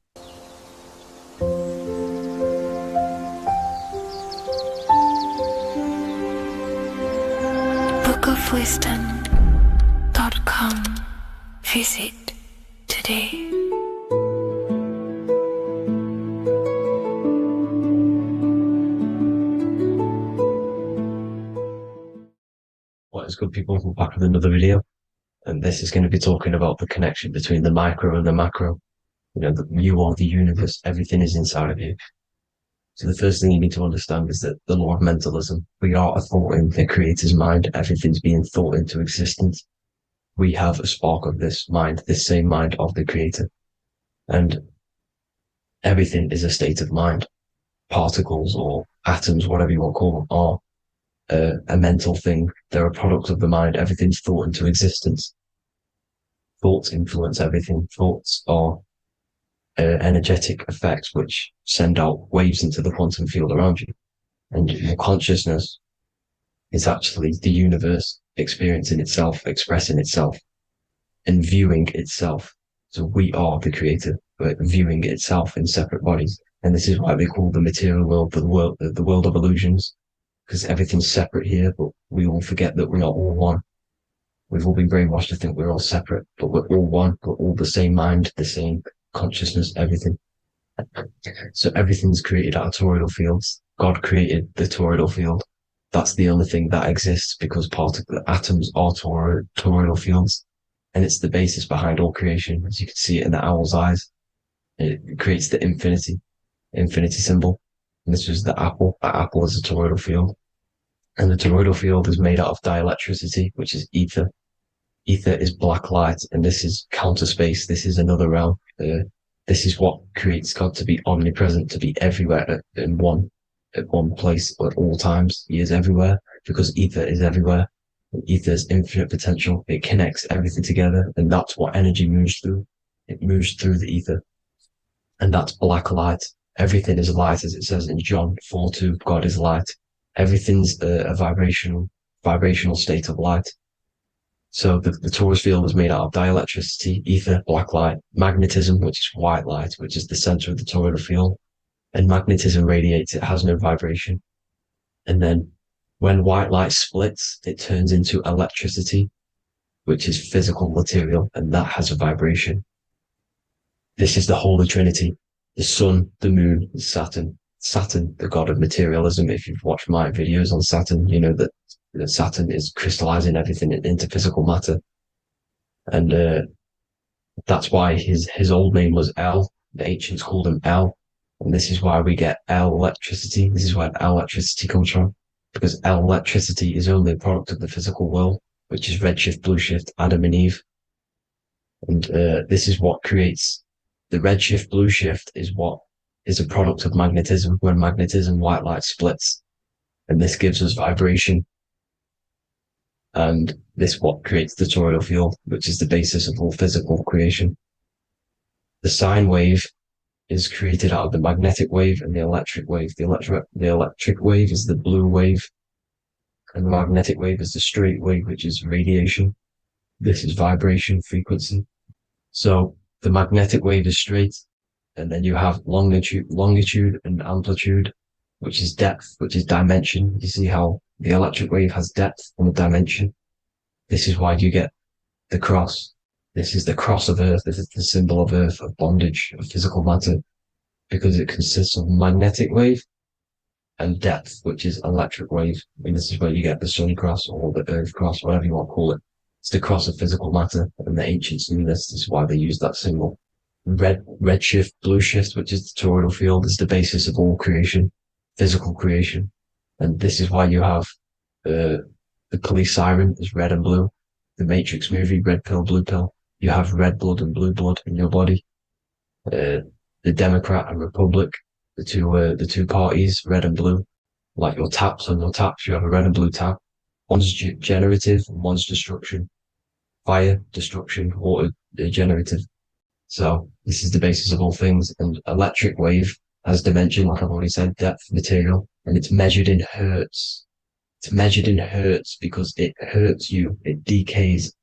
Speaker 2: bookofwisdom.com. Visit today.
Speaker 1: What is good, people? We're back with another video, and this is going to be talking about the connection between the micro and the macro. You know, you are the universe. Everything is inside of you. So the first thing you need to understand is that the law of mentalism, we are a thought in the creator's mind. Everything's being thought into existence. We have a spark of this mind, this same mind of the creator. And everything is a state of mind. Particles or atoms, whatever you want to call them, are a mental thing. They're a product of the mind. Everything's thought into existence. Thoughts influence everything. Thoughts are energetic effects which send out waves into the quantum field around you. And your consciousness is actually the universe experiencing itself, expressing itself, and viewing itself. So we are the creator, but viewing itself in separate bodies. And this is why they call the material world the world of illusions, because everything's separate here, but we all forget that we're not all one. We've all been brainwashed to think we're all separate, but we're all one. We're all the same mind, the same consciousness, everything. So everything's created out of toroidal fields. God created the toroidal field. That's the only thing that exists, because atoms are toroidal fields, and it's the basis behind all creation. As you can see it in the owl's eyes, it creates the infinity symbol. And this was the apple. That apple is a toroidal field, and the toroidal field is made out of dielectricity, which is ether. Ether is black light, and this is counter space. This is another realm. This is what creates God to be omnipresent, to be everywhere in one. at one place at all times. He is everywhere because ether is everywhere. Ether is infinite potential. It connects everything together, and that's what energy moves through. It moves through the ether, and that's black light. Everything is light, as it says in John 4:2. God is light. Everything's a vibrational state of light. So the torus field is made out of dielectricity, ether, black light, magnetism, which is white light, which is the center of the toroidal field. And magnetism radiates, it has no vibration. And then when white light splits, it turns into electricity, which is physical material, and that has a vibration. This is the Holy Trinity, the sun, the moon, Saturn. Saturn, the god of materialism. If you've watched my videos on Saturn, you know that Saturn is crystallizing everything into physical matter. And that's why his old name was El. The ancients called him El. And this is why we get L electricity. This is where L electricity comes from. Because L electricity is only a product of the physical world, which is redshift, blueshift, Adam and Eve. And this is what creates the redshift, blueshift is what is a product of magnetism. When magnetism, white light splits. And this gives us vibration. And this what creates the toroidal field, which is the basis of all physical creation. The sine wave is created out of the magnetic wave and the electric wave. The electric wave is the blue wave, and the magnetic wave is the straight wave, which is radiation. This is vibration frequency. So the magnetic wave is straight, and then you have longitude and amplitude, which is depth, which is dimension. You see how the electric wave has depth and a dimension. This is why you get the cross. This is the cross of Earth. This is the symbol of Earth, of bondage, of physical matter, because it consists of magnetic wave and depth, which is electric wave. And this is where you get the sun cross or the earth cross, whatever you want to call it. It's the cross of physical matter, and the ancients knew this. This is why they used that symbol. Redshift, blueshift, which is the toroidal field, is the basis of all creation, physical creation. And this is why you have the police siren is red and blue. The Matrix movie, red pill, blue pill. You have red blood and blue blood in your body. The Democrat and Republic, the two parties, red and blue. Like your taps on your taps, you have a red and blue tap. One's generative and one's destruction. Fire, destruction, water, generative. So this is the basis of all things. And electric wave has dimension, like I've already said, depth, material, and it's measured in hertz. It's measured in hertz because it hurts you. It decays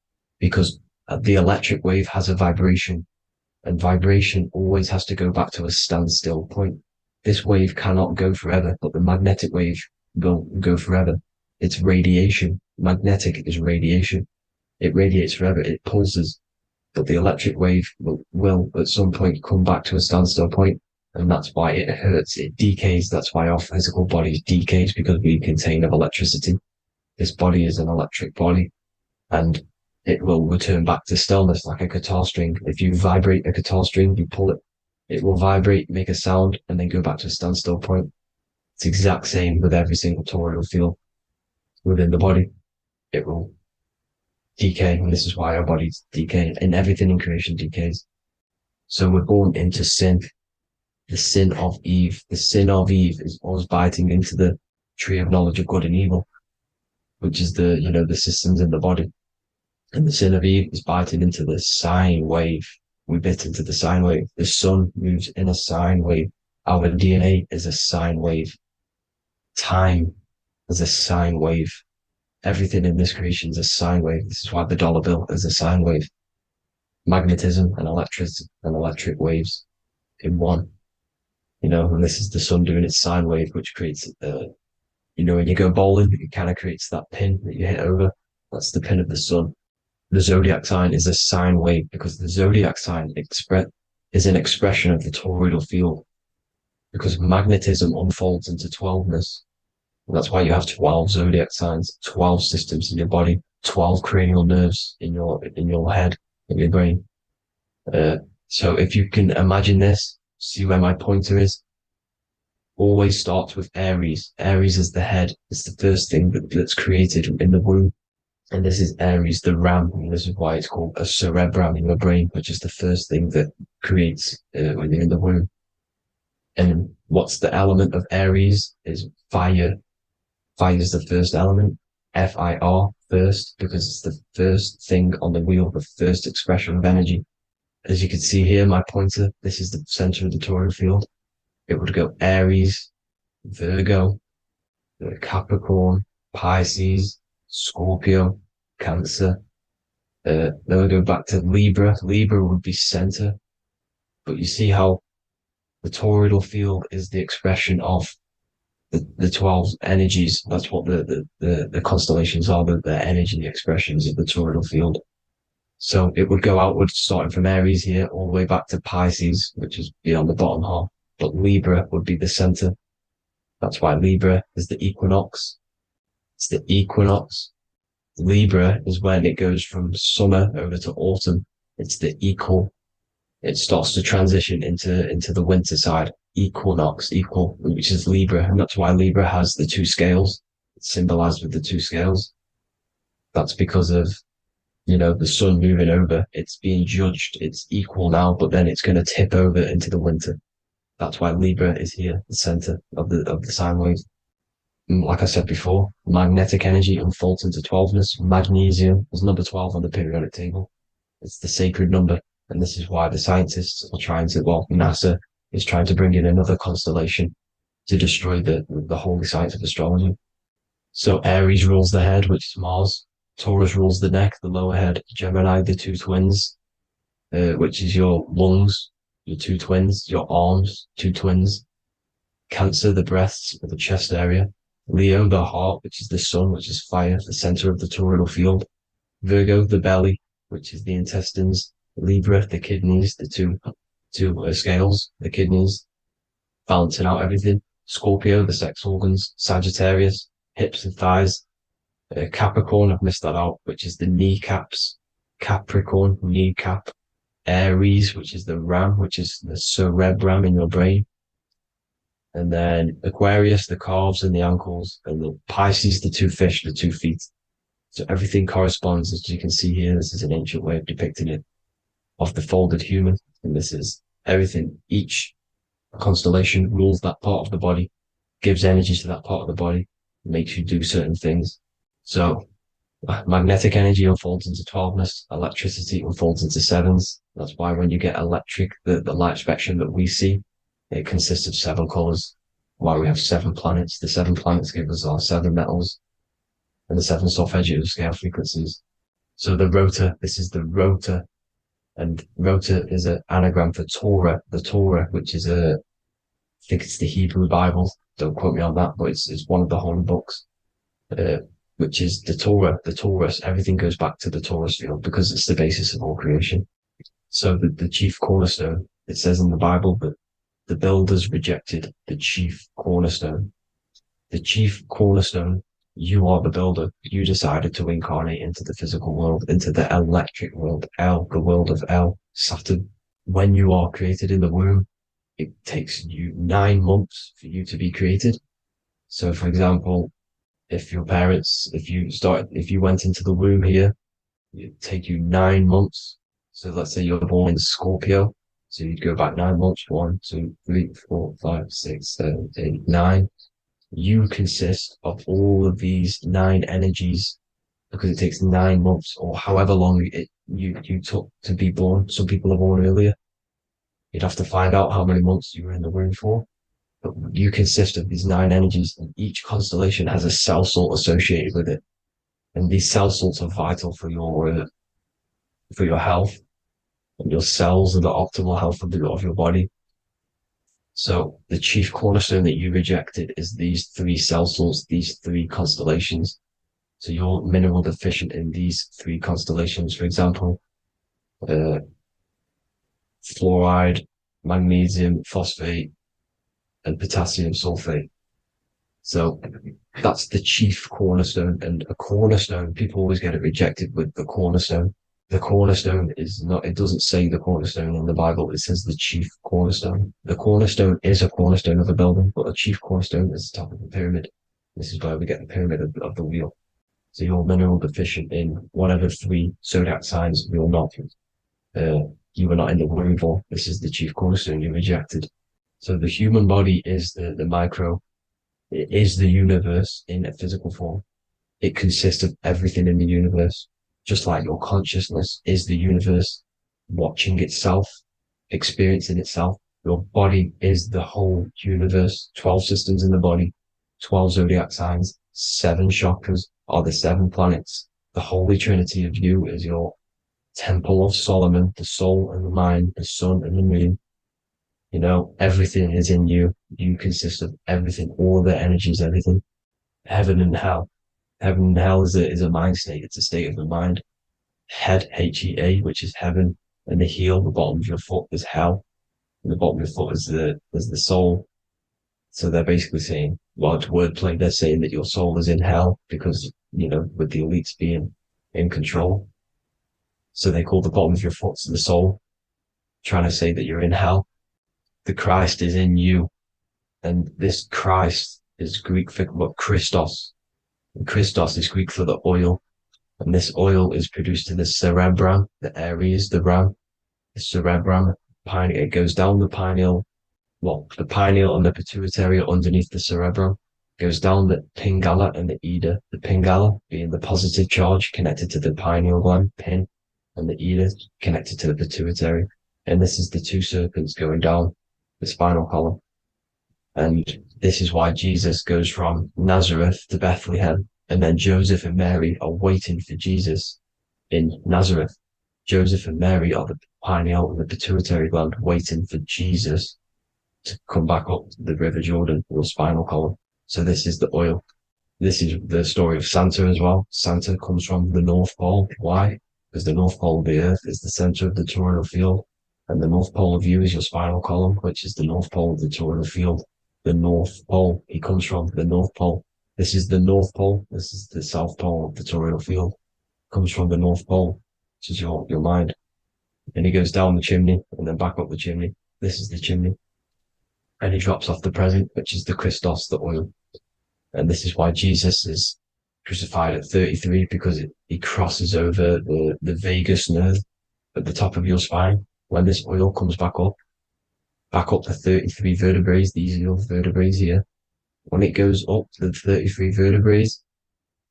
Speaker 1: because the electric wave has a vibration, and vibration always has to go back to a standstill point. This wave cannot go forever, but the magnetic wave will go forever. It's radiation. Magnetic is radiation. It radiates forever. It pulses, but the electric wave will at some point come back to a standstill point, and that's why it hurts. It decays. That's why our physical body decays, because we contain of electricity. This body is an electric body, and it will return back to stillness like a guitar string. If you vibrate a guitar string, you pull it, it will vibrate, make a sound, and then go back to a standstill point. It's the exact same with every single toroidal field within the body. It will decay, and this is why our bodies decay, and everything in creation decays. So we're born into sin. The sin of Eve. The sin of Eve is us biting into the tree of knowledge of good and evil, which is the systems in the body. And the sin of Eve is biting into the sine wave. We bit into the sine wave. The sun moves in a sine wave. Our DNA is a sine wave. Time is a sine wave. Everything in this creation is a sine wave. This is why the dollar bill is a sine wave. Magnetism and electric waves in one. And this is the sun doing its sine wave, which creates, when you go bowling, it kind of creates that pin that you hit over. That's the pin of the sun. The zodiac sign is a sine wave because the zodiac sign is an expression of the toroidal field, because magnetism unfolds into 12ness. And that's why you have 12 zodiac signs, 12 systems in your body, 12 cranial nerves in your head, in your brain. So if you can imagine this, see where my pointer is. Always starts with Aries. Aries is the head. It's the first thing that's created in the womb. And this is Aries, the ram. And this is why it's called a cerebrum in your brain, which is the first thing that creates when you're in the womb. And what's the element of Aries is fire. Fire is the first element, FIR, first, because it's the first thing on the wheel, the first expression of energy. As you can see here, my pointer, this is the center of the toroidal field. It would go Aries, Virgo, Capricorn, Pisces, Scorpio, Cancer. Then we go back to Libra. Libra would be center. But you see how the toroidal field is the expression of the 12 energies. That's what the constellations are, the energy expressions of the toroidal field. So it would go outward, starting from Aries here, all the way back to Pisces, which is beyond the bottom half. But Libra would be the center. That's why Libra is the equinox. It's the equinox. Libra is when it goes from summer over to autumn. It's the equal. It starts to transition into the winter side. Equinox, equal, which is Libra. And that's why Libra has the two scales. It's symbolized with the two scales. That's because of, the sun moving over. It's being judged. It's equal now, but then it's going to tip over into the winter. That's why Libra is here, the center of the sine wave. And like I said before, magnetic energy unfolds into 12ness. Magnesium is number 12 on the periodic table. It's the sacred number. And this is why the scientists are trying to, NASA is trying to bring in another constellation to destroy the holy science of astrology. So Aries rules the head, which is Mars. Taurus rules the neck, the lower head. Gemini, the two twins, which is your lungs, your two twins, your arms, two twins. Cancer, the breasts, or the chest area. Leo, the heart, which is the sun, which is fire, the center of the toroidal field. Virgo, the belly, which is the intestines. Libra, the kidneys, the two scales, the kidneys, balancing out everything. Scorpio, the sex organs. Sagittarius, hips and thighs. Capricorn, I've missed that out, which is the kneecaps. Capricorn, kneecap. Aries, which is the ram, which is the cerebrum in your brain. And then Aquarius, the calves and the ankles. And the Pisces, the two fish, the 2 feet. So everything corresponds, as you can see here. This is an ancient way of depicting it, of the folded human. And this is everything. Each constellation rules that part of the body, gives energy to that part of the body, makes you do certain things. So magnetic energy unfolds into 12ness, electricity unfolds into 7s. That's why when you get electric, the light spectrum that we see, it consists of 7 colors. Why we have 7 planets. The 7 planets give us our 7 metals and the 7 solfeggio scale frequencies. So the rotor, this is the rotor. And rotor is an anagram for Torah, the Torah, which is I think it's the Hebrew Bible. Don't quote me on that, but it's one of the holy books, which is the Torah, the Taurus. Everything goes back to the Taurus field because it's the basis of all creation. So the chief cornerstone, it says in the Bible that the builders rejected the chief cornerstone. The chief cornerstone, you are the builder. You decided to incarnate into the physical world, into the electric world, the world of Saturn. When you are created in the womb, it takes you 9 months for you to be created. So, for example, if you went into the womb here, it'd take you 9 months. So let's say you're born in Scorpio. So you'd go back 9 months, 1, 2, 3, 4, 5, 6, 7, 8, 9. You consist of all of these 9 energies because it takes 9 months or however long you took to be born. Some people are born earlier. You'd have to find out how many months you were in the womb for. But you consist of these 9 energies, and each constellation has a cell salt associated with it. And these cell salts are vital for your health, and your cells are the optimal health of your body. So the chief cornerstone that you rejected is these 3 cell salts, these 3 constellations. So you're mineral deficient in these 3 constellations. For example, fluoride, magnesium, phosphate, and potassium sulfate. So that's the chief cornerstone. And a cornerstone, people always get it rejected with the cornerstone. The cornerstone is not, it doesn't say the cornerstone in the Bible. It says the chief cornerstone. The cornerstone is a cornerstone of a building, but a chief cornerstone is the top of the pyramid. This is where we get the pyramid of the wheel. So you're mineral deficient in whatever 3 zodiac signs you're not. You were not in the womb for. This is the chief cornerstone you rejected. So the human body is the micro, it is the universe in a physical form. It consists of everything in the universe, just like your consciousness is the universe watching itself, experiencing itself. Your body is the whole universe, 12 systems in the body, 12 zodiac signs, 7 chakras are the 7 planets. The Holy Trinity of you is your Temple of Solomon, the soul and the mind, the sun and the moon. You know, everything is in you. You consist of everything, all the energies, everything. Heaven and hell. Heaven and hell is a mind state. It's a state of the mind. Head, Hea, which is heaven, and the heel, the bottom of your foot, is hell. And the bottom of your foot is the soul. So they're basically saying, well, it's wordplay. They're saying that your soul is in hell because, you know, with the elites being in control. So they call the bottom of your foot the soul, trying to say that you're in hell. The Christ is in you. And this Christ is Greek for what Christos. And Christos is Greek for the oil. And this oil is produced in the cerebrum, the Aries, the ram, the cerebrum, pineal. It goes down the pineal, the pineal and the pituitary are underneath the cerebrum. It goes down the pingala and the ida. The pingala being the positive charge connected to the pineal gland, pin, and the ida connected to the pituitary. And this is the 2 serpents going down the spinal column. And this is why Jesus goes from Nazareth to Bethlehem, and then Joseph and Mary are waiting for Jesus in Nazareth. Joseph and Mary are the pineal and the pituitary gland waiting for Jesus to come back up the River Jordan, or spinal column. So this is the oil. This is the story of Santa as well. Santa comes from the North Pole. Why? Because the North Pole of the Earth is the center of the toroidal field, and the North Pole of you is your spinal column, which is the North Pole of the toroidal field. The North Pole, he comes from the North Pole. This is the North Pole. This is the South Pole of the toroidal field. Comes from the North Pole, which is your mind. And he goes down the chimney and then back up the chimney. This is the chimney. And he drops off the present, which is the Christos, the oil. And this is why Jesus is crucified at 33, because he crosses over the vagus nerve at the top of your spine. When this oil comes back up the 33 vertebrae, these are your vertebrae here. When it goes up the 33 vertebrae,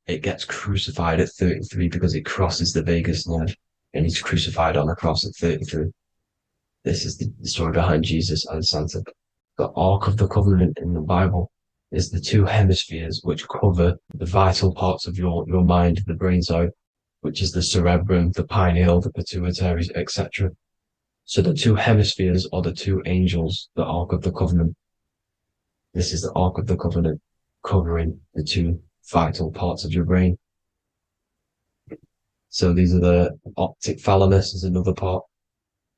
Speaker 1: it gets crucified at 33 because it crosses the vagus nerve, and he's crucified on a cross at 33. This is the story behind Jesus and Santa. The Ark of the Covenant in the Bible is the 2 hemispheres which cover the vital parts of your mind, the brain side, which is the cerebrum, the pineal, the pituitary, etc. So the 2 hemispheres are the 2 angels, the Ark of the Covenant. This is the Ark of the Covenant covering the 2 vital parts of your brain. So these are the optic thalamus is another part,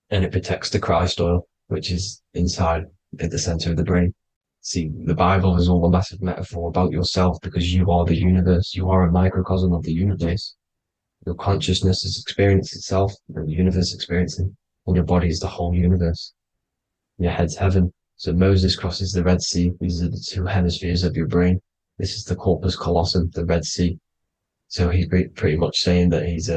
Speaker 1: and it protects the Christ oil, which is inside at the center of the brain. See, the Bible is all a massive metaphor about yourself because you are the universe. You are a microcosm of the universe. Your consciousness is experiencing itself, and the universe experiencing, and your body is the whole universe. Your head's heaven. So Moses crosses the Red Sea. These are the 2 hemispheres of your brain. This is the corpus callosum, the Red Sea. So he's pretty much saying that he's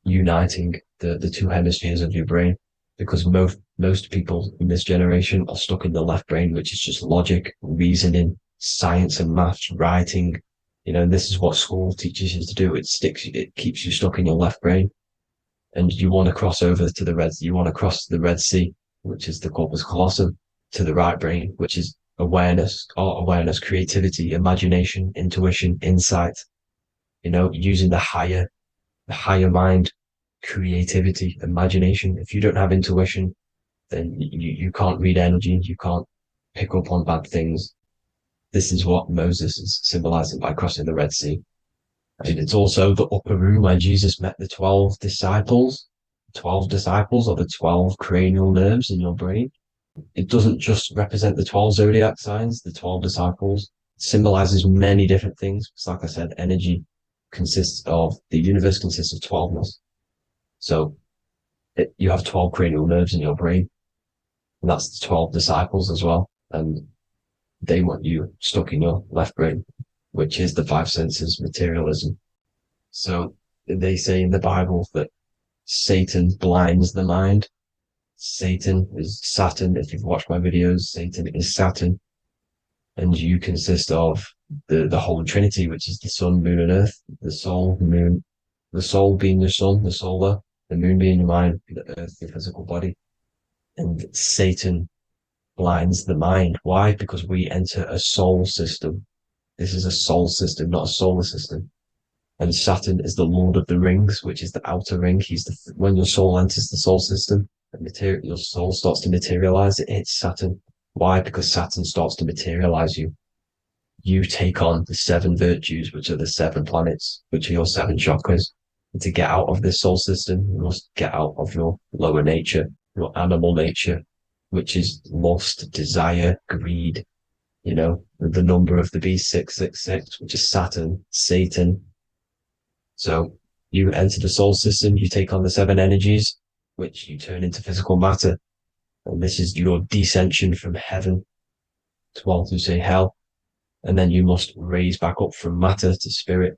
Speaker 1: uniting the 2 hemispheres of your brain, because most people in this generation are stuck in the left brain, which is just logic, reasoning, science and maths, writing. You know, this is what school teaches you to do. It keeps you stuck in your left brain. And you want to cross over to you want to cross the Red Sea, which is the corpus callosum, to the right brain, which is awareness, art awareness, creativity, imagination, intuition, insight, you know, using the higher mind, creativity, imagination. If you don't have intuition, then you can't read energy, you can't pick up on bad things. This is what Moses is symbolizing by crossing the Red Sea. And it's also the upper room where Jesus met the 12 disciples. 12 disciples are the 12 cranial nerves in your brain. It doesn't just represent the 12 zodiac signs, the 12 disciples. It symbolizes many different things. Because like I said, energy the universe consists of 12ness. So you have 12 cranial nerves in your brain. And that's the 12 disciples as well. And they want you stuck in your left brain, which is the 5 senses, materialism. So they say in the Bible that Satan blinds the mind. Satan is Saturn. If you've watched my videos, Satan is Saturn. And you consist of the Holy Trinity, which is the sun, moon, and earth. The soul, the moon, the soul being the sun, the solar, the moon being your mind, the earth, the physical body. And Satan blinds the mind. Why? Because we enter a soul system. This is a soul system, not a solar system. And Saturn is the Lord of the Rings, which is the outer ring. When your soul enters the soul system, your soul starts to materialize. It hits Saturn. Why? Because Saturn starts to materialize you. You take on the 7 virtues, which are the 7 planets, which are your 7 chakras. And to get out of this soul system, you must get out of your lower nature, your animal nature, which is lust, desire, greed. You know, the number of the beast 666, which is Saturn, Satan. So you enter the soul system, you take on the 7 energies, which you turn into physical matter. And this is your descension from heaven to, well, to say hell. And then you must raise back up from matter to spirit.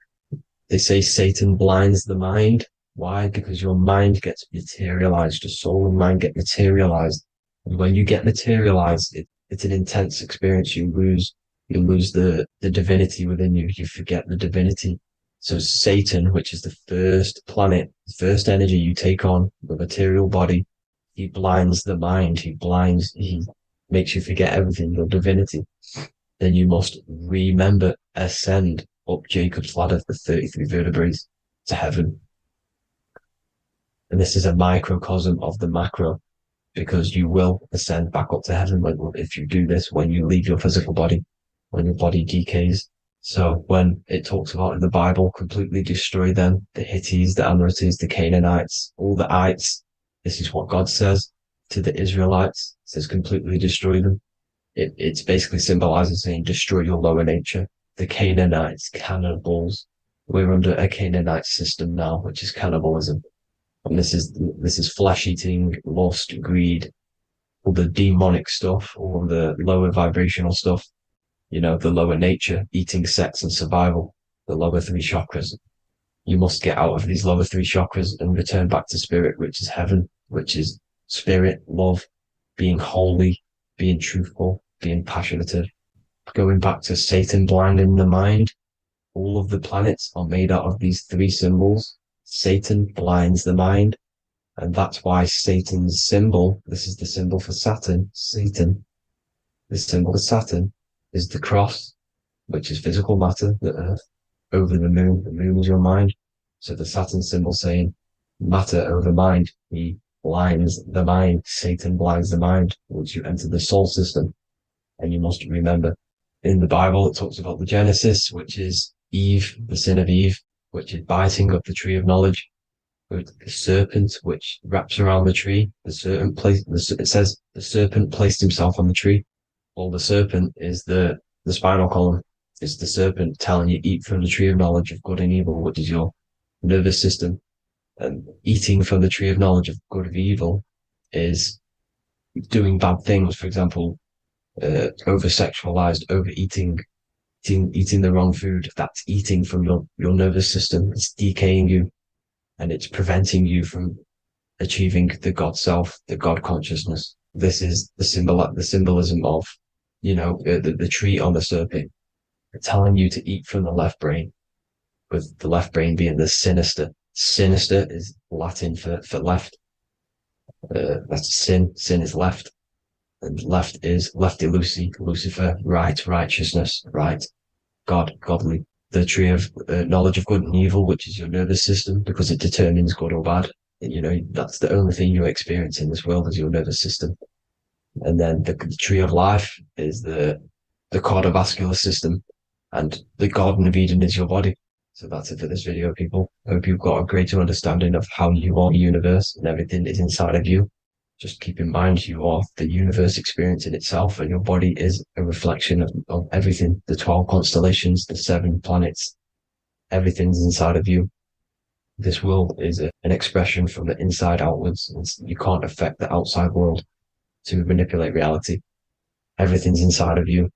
Speaker 1: They say Satan blinds the mind. Why? Because your mind gets materialized. Your soul and mind get materialized. And when you get materialized, it's an intense experience. You lose the divinity within you. You forget the divinity. So Satan, which is the first planet, the first energy you take on, the material body, he blinds the mind. He makes you forget everything, your divinity. Then you must remember, ascend up Jacob's ladder, the 33 vertebrae to heaven. And this is a microcosm of the macro, because you will ascend back up to heaven if you do this, when you leave your physical body, when your body decays. So when it talks about in the Bible, completely destroy them, the Hittites, the Amorites, the Canaanites, all the ites, this is what God says to the Israelites. It says completely destroy them. It's basically symbolizing saying destroy your lower nature. The Canaanites, cannibals. We're under a Canaanite system now, which is cannibalism. And this is flesh eating, lust, greed, all the demonic stuff, all the lower vibrational stuff, you know, the lower nature, eating, sex, and survival, the lower 3 chakras. You must get out of these lower 3 chakras and return back to spirit, which is heaven, which is spirit, love, being holy, being truthful, being passionate. Going back to Satan blinding the mind, all of the planets are made out of these 3 symbols. Satan blinds the mind, and that's why Satan's symbol, this is the symbol for Saturn, Satan, the symbol of Saturn is the cross, which is physical matter, the earth, over the moon is your mind. So the Saturn symbol saying matter over mind, he blinds the mind, Satan blinds the mind once you enter the soul system. And you must remember, in the Bible, it talks about the Genesis, which is Eve, the sin of Eve, which is biting of the tree of knowledge, with the serpent, which wraps around the tree. It says the serpent placed himself on the tree. Well, the serpent is the spinal column. It's the serpent telling you eat from the tree of knowledge of good and evil, which is your nervous system. And eating from the tree of knowledge of good and evil is doing bad things. For example, over-sexualized, overeating, eating the wrong food. That's eating from your nervous system. It's decaying you, and it's preventing you from achieving the God self, the God consciousness. This is the symbolism of, you know, the tree on the serpent, telling you to eat from the left brain, with the left brain being the sinister. Sinister is Latin for left. That's sin. Sin is left. And left is lefty Lucy, Lucifer, right, righteousness, right, God, godly. The tree of knowledge of good and evil, which is your nervous system, because it determines good or bad. And, you know, that's the only thing you experience in this world is your nervous system. And then the tree of life is the cardiovascular system, and the Garden of Eden is your body. So that's it for this video, people. I hope you've got a greater understanding of how you are the universe and everything is inside of you. Just keep in mind you are the universe experience in itself, and your body is a reflection of everything. The 12 constellations, the 7 planets, everything's inside of you. This world is an expression from the inside outwards. You can't affect the outside world to manipulate reality. Everything's inside of you.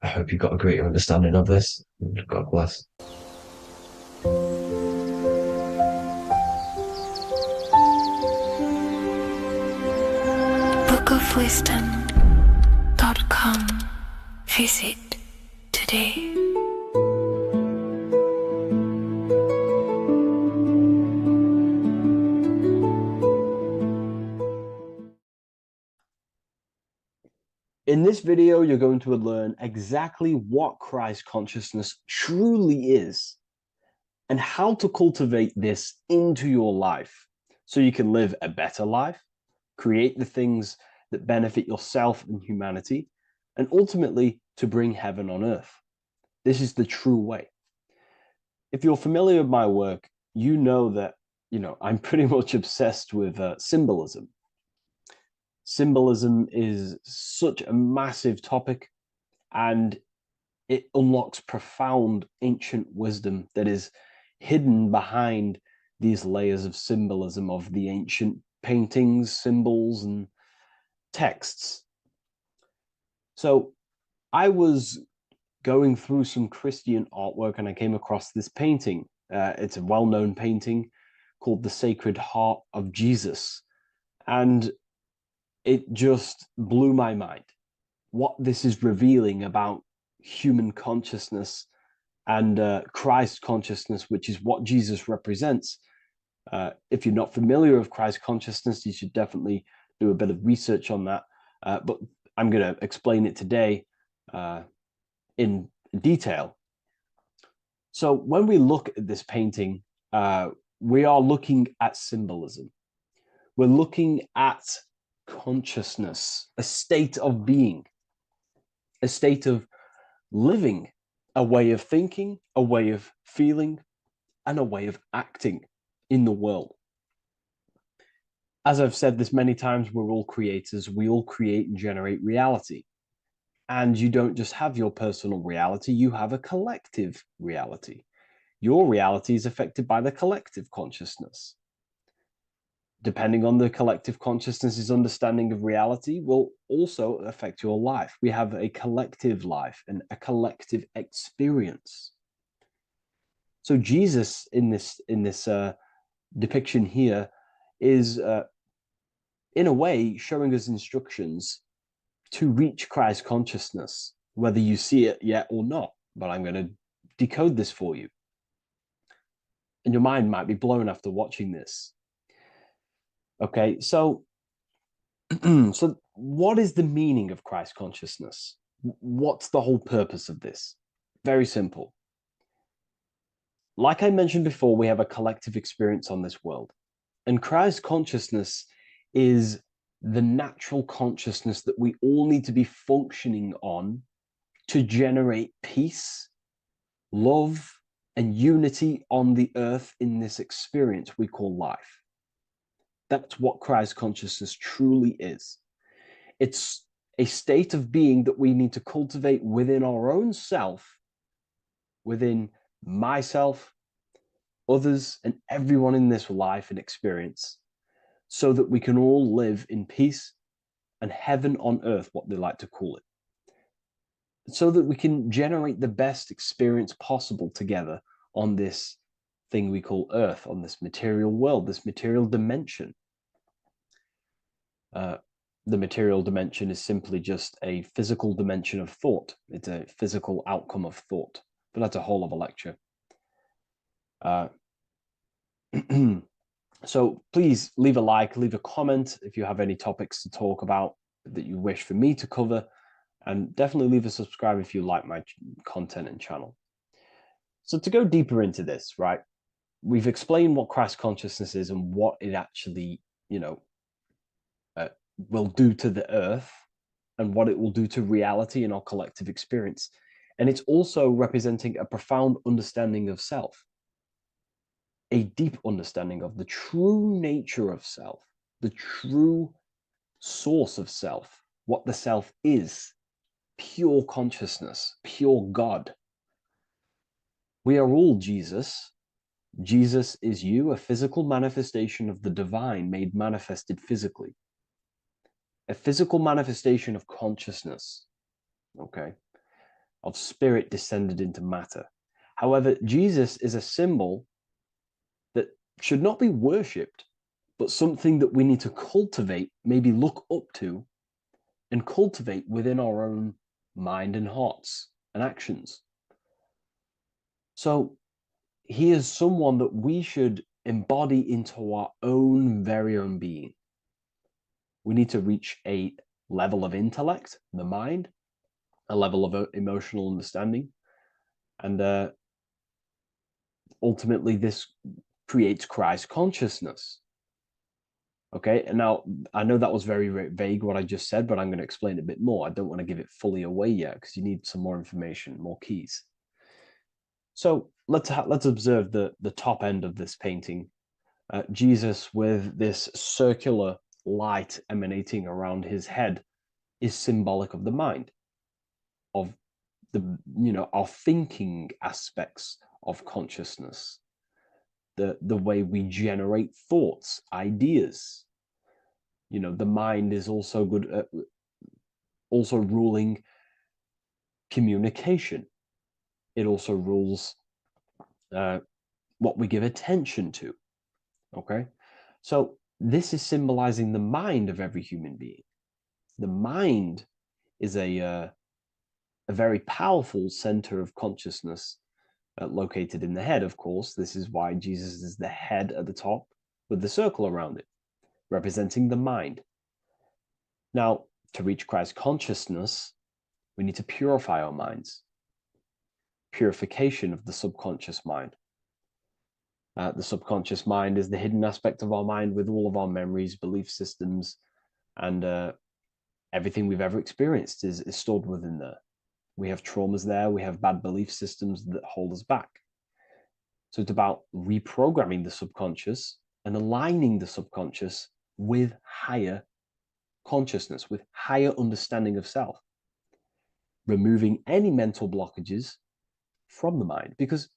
Speaker 1: I hope you got a greater understanding of this. God bless.
Speaker 2: bookofwisdom.com. Visit today.
Speaker 6: In this video, you're going to learn exactly what Christ consciousness truly is and how to cultivate this into your life so you can live a better life, create the things that benefit yourself and humanity, and ultimately to bring heaven on earth. This is the true way. If you're familiar with my work, you know that, I'm pretty much obsessed with symbolism. Symbolism is such a massive topic, and it unlocks profound ancient wisdom that is hidden behind these layers of symbolism of the ancient paintings, symbols, and texts. So I was going through some Christian artwork and I came across this painting. It's a well-known painting called The Sacred Heart of Jesus. And it just blew my mind what this is revealing about human consciousness and Christ consciousness, which is what Jesus represents. If you're not familiar with Christ consciousness, you should definitely do a bit of research on that. But I'm going to explain it today in detail. So when we look at this painting, we are looking at symbolism. We're looking at consciousness, a state of being, a state of living, a way of thinking, a way of feeling, and a way of acting in the world. As I've said this many times, we're all creators. We all create and generate reality. And you don't just have your personal reality, you have a collective reality. Your reality is affected by the collective consciousness. Depending on the collective consciousness's understanding of reality will also affect your life. We have a collective life and a collective experience. So Jesus in this depiction here is in a way showing us instructions to reach Christ consciousness, whether you see it yet or not. But I'm going to decode this for you. And your mind might be blown after watching this. Okay, so what is the meaning of Christ consciousness? What's the whole purpose of this? Very simple. Like I mentioned before, we have a collective experience on this world. And Christ consciousness is the natural consciousness that we all need to be functioning on to generate peace, love, and unity on the earth in this experience we call life. That's what Christ consciousness truly is. It's a state of being that we need to cultivate within our own self, within myself, others, and everyone in this life and experience, so that we can all live in peace and heaven on earth, what they like to call it, so that we can generate the best experience possible together on this thing we call earth, on this material world, this material dimension. The material dimension is simply just a physical dimension of thought. It's a physical outcome of thought, but that's a whole other lecture. So please leave a like, leave a comment if you have any topics to talk about that you wish for me to cover, and definitely leave a subscribe if you like my content and channel. So to go deeper into this, right, we've explained what Christ consciousness is and what it actually, will do to the earth and what it will do to reality in our collective experience. And it's also representing a profound understanding of self, a deep understanding of the true nature of self, the true source of self, what the self is, pure consciousness, pure God. We are all Jesus. Jesus is you, a physical manifestation of the divine made manifested physically. A physical manifestation of consciousness, okay, of spirit descended into matter. However, Jesus is a symbol that should not be worshipped, but something that we need to cultivate, maybe look up to, and cultivate within our own mind and hearts and actions. So he is someone that we should embody into our own very own being. We need to reach a level of intellect, the mind, a level of emotional understanding, and ultimately this creates Christ consciousness. Okay, and now I know that was very, very vague what I just said, but I'm going to explain it a bit more. I don't want to give it fully away yet because you need some more information, more keys. So let's observe the top end of this painting. Jesus with this circular light emanating around his head is symbolic of the mind, of our thinking aspects of consciousness, the way we generate thoughts, ideas. The mind is also good at also ruling communication. It also rules what we give attention to. Okay, so this is symbolizing the mind of every human being. The mind is a very powerful center of consciousness located in the head, of course. This is why Jesus is the head at the top with the circle around it, representing the mind. Now, to reach Christ consciousness, we need to purify our minds. Purification of the subconscious mind. The subconscious mind is the hidden aspect of our mind with all of our memories, belief systems, and everything we've ever experienced is stored within there. We have traumas there, we have bad belief systems that hold us back. So it's about reprogramming the subconscious and aligning the subconscious with higher consciousness, with higher understanding of self. Removing any mental blockages from the mind. Because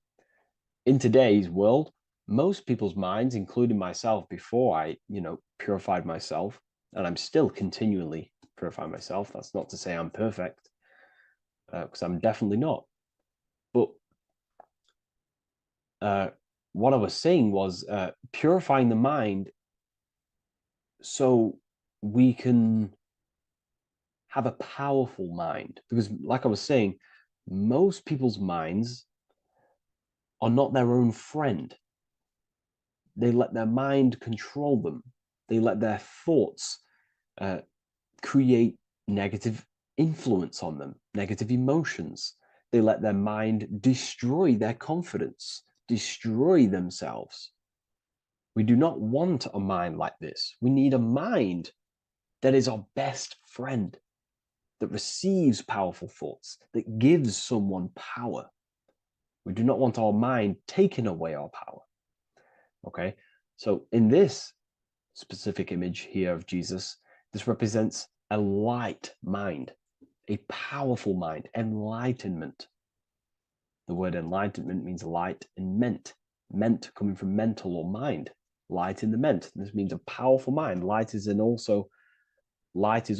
Speaker 6: in today's world, most people's minds, including myself before I, purified myself, and I'm still continually purifying myself. That's not to say I'm perfect, because I'm definitely not. But what I was saying was purifying the mind so we can have a powerful mind. Because like I was saying, most people's minds are not their own friend. They let their mind control them. They let their thoughts create negative influence on them, negative emotions. They let their mind destroy their confidence, destroy themselves. We do not want a mind like this. We need a mind that is our best friend, that receives powerful thoughts, that gives someone power. We do not want our mind taking away our power. Okay, so in this specific image here of Jesus, this represents a light mind, a powerful mind, enlightenment. The word enlightenment means light and ment coming from mental or mind, light in the ment. This means a powerful mind. Light is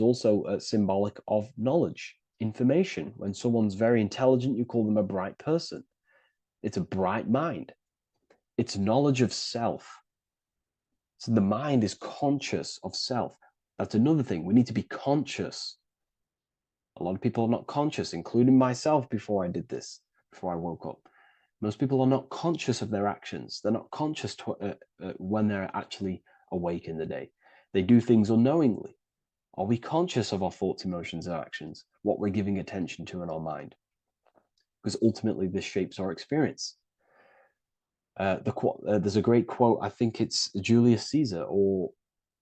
Speaker 6: also symbolic of knowledge, information. When someone's very intelligent, you call them a bright person. It's a bright mind. It's knowledge of self. So the mind is conscious of self. That's another thing. We need to be conscious. A lot of people are not conscious, including myself before I did this, before I woke up. Most people are not conscious of their actions. They're not conscious when they're actually awake in the day. They do things unknowingly. Are we conscious of our thoughts, emotions, and actions, what we're giving attention to in our mind? Because ultimately this shapes our experience. There's a great quote, I think it's Julius Caesar or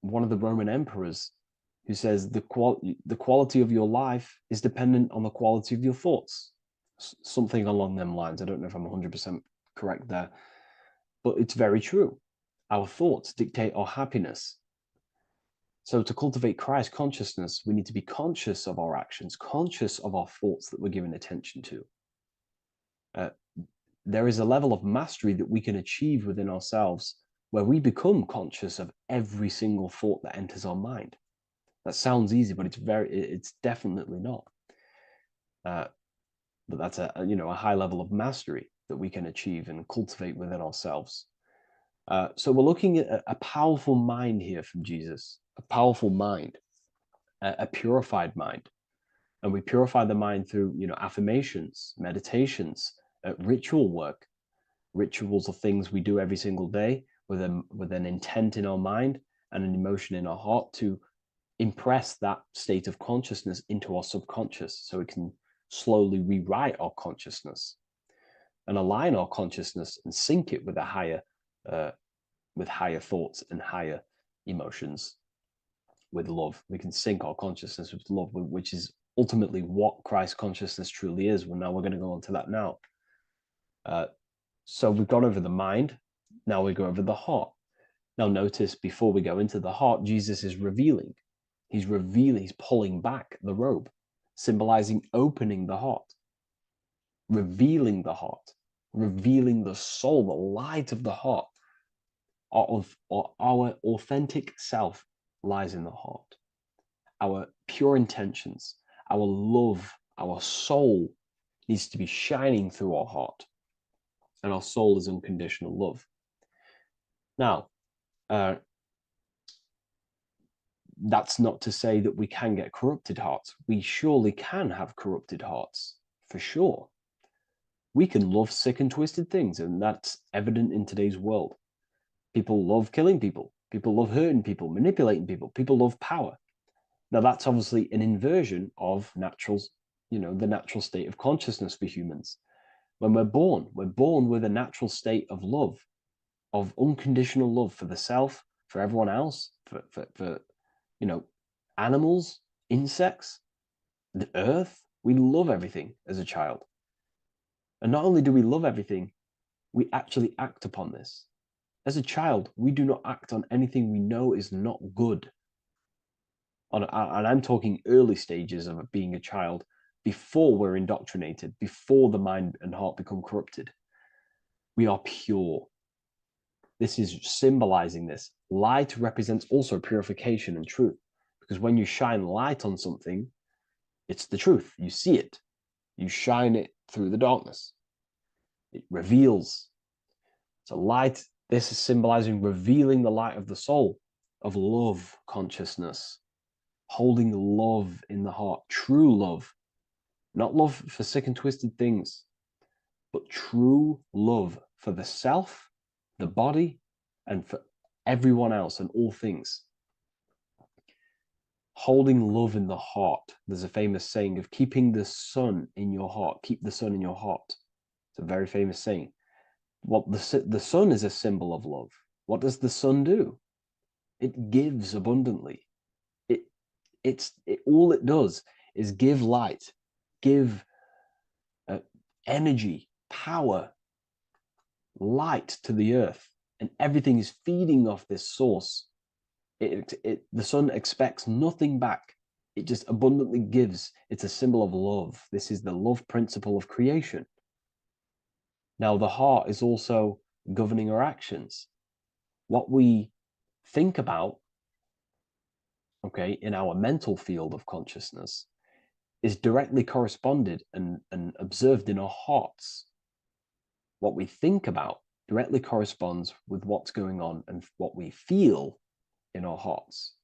Speaker 6: one of the Roman emperors, who says the quality of your life is dependent on the quality of your thoughts. Something along them lines. I don't know if I'm 100% correct there, but it's very true. Our thoughts dictate our happiness. So to cultivate Christ consciousness, we need to be conscious of our actions, conscious of our thoughts that we're giving attention to. There is a level of mastery that we can achieve within ourselves where we become conscious of every single thought that enters our mind. That sounds easy, but it's definitely not. But that's a high level of mastery that we can achieve and cultivate within ourselves. So we're looking at a powerful mind here from Jesus, a powerful mind.
Speaker 7: a purified mind. And we purify the mind through, affirmations, meditations, ritual work. Rituals are things we do every single day with an intent in our mind and an emotion in our heart to impress that state of consciousness into our subconscious, so it can slowly rewrite our consciousness and align our consciousness and sync it with higher thoughts and higher emotions with love. We can sync our consciousness with love, which is ultimately what Christ consciousness truly is. Well, now we're going to go on to that now. So we've gone over the mind. Now we go over the heart. Now notice, before we go into the heart, Jesus is revealing. He's pulling back the robe, symbolizing opening the heart, revealing the heart, revealing the soul, the light of the heart. Our authentic self lies in the heart. Our pure intentions, our love, our soul needs to be shining through our heart. And our soul is unconditional love. Now, that's not to say that we can get corrupted hearts. We surely can have corrupted hearts, for sure. We can love sick and twisted things, and that's evident in today's world. People love killing people. People love hurting people, manipulating people. People love power. Now, that's obviously an inversion of the natural state of consciousness for humans. When we're born with a natural state of love, of unconditional love for the self, for everyone else, for animals, insects, the earth. We love everything as a child. And not only do we love everything, we actually act upon this. As a child, we do not act on anything we know is not good. And I'm talking early stages of being a child, before we're indoctrinated, before the mind and heart become corrupted. We are pure. This is symbolizing this. Light represents also purification and truth, because when you shine light on something, it's the truth. You see it. You shine it through the darkness. It reveals. So light, this is symbolizing revealing the light of the soul, of love consciousness, holding love in the heart, true love, not love for sick and twisted things, but true love for the self, the body, and for everyone else and all things. Holding love in the heart. There's a famous saying of keeping the sun in your heart. Keep the sun in your heart. It's a very famous saying. Well, the sun is a symbol of love. What does the sun do? It gives abundantly. All it does is give light, give energy, power, light to the earth, and everything is feeding off this source. The sun expects nothing back. It just abundantly gives. It's a symbol of love. This is the love principle of creation. Now, the heart is also governing our actions. What we think about, in our mental field of consciousness, is directly corresponded and observed in our hearts. What we think about directly corresponds with what's going on and what we feel in our hearts.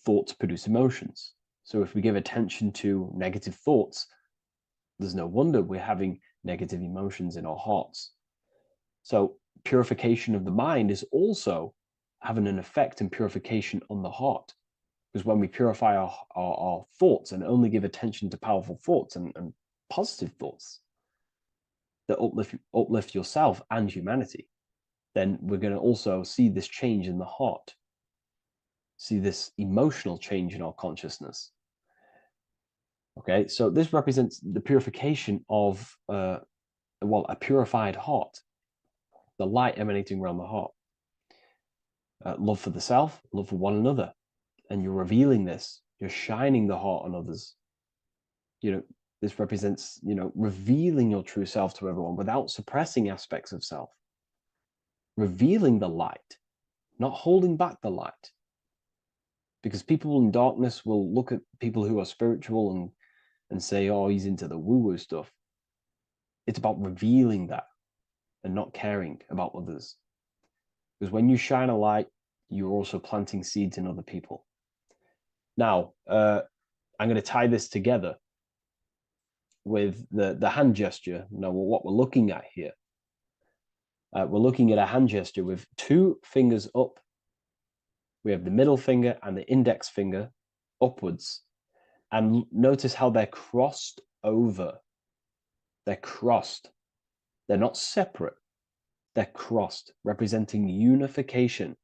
Speaker 7: Thoughts produce emotions. So if we give attention to negative thoughts, there's no wonder we're having negative emotions in our hearts. So purification of the mind is also having an effect in purification on the heart. Because when we purify our thoughts and only give attention to powerful thoughts and positive thoughts that uplift yourself and humanity, then we're going to also see this change in the heart, see this emotional change in our consciousness. So this represents the purification of a purified heart, the light emanating around the heart. Love for the self, love for one another. And you're revealing this, you're shining the heart on others. This represents, revealing your true self to everyone without suppressing aspects of self. Revealing the light, not holding back the light. Because people in darkness will look at people who are spiritual and say, oh, he's into the woo-woo stuff. It's about revealing that and not caring about others. Because when you shine a light,
Speaker 6: you're also planting seeds in other people. Now, I'm going to tie this together with the hand gesture. Now, what we're looking at here, we're looking at a hand gesture with two fingers up. We have the middle finger and the index finger upwards. And notice how they're crossed over. They're crossed. They're not separate. They're crossed, representing unification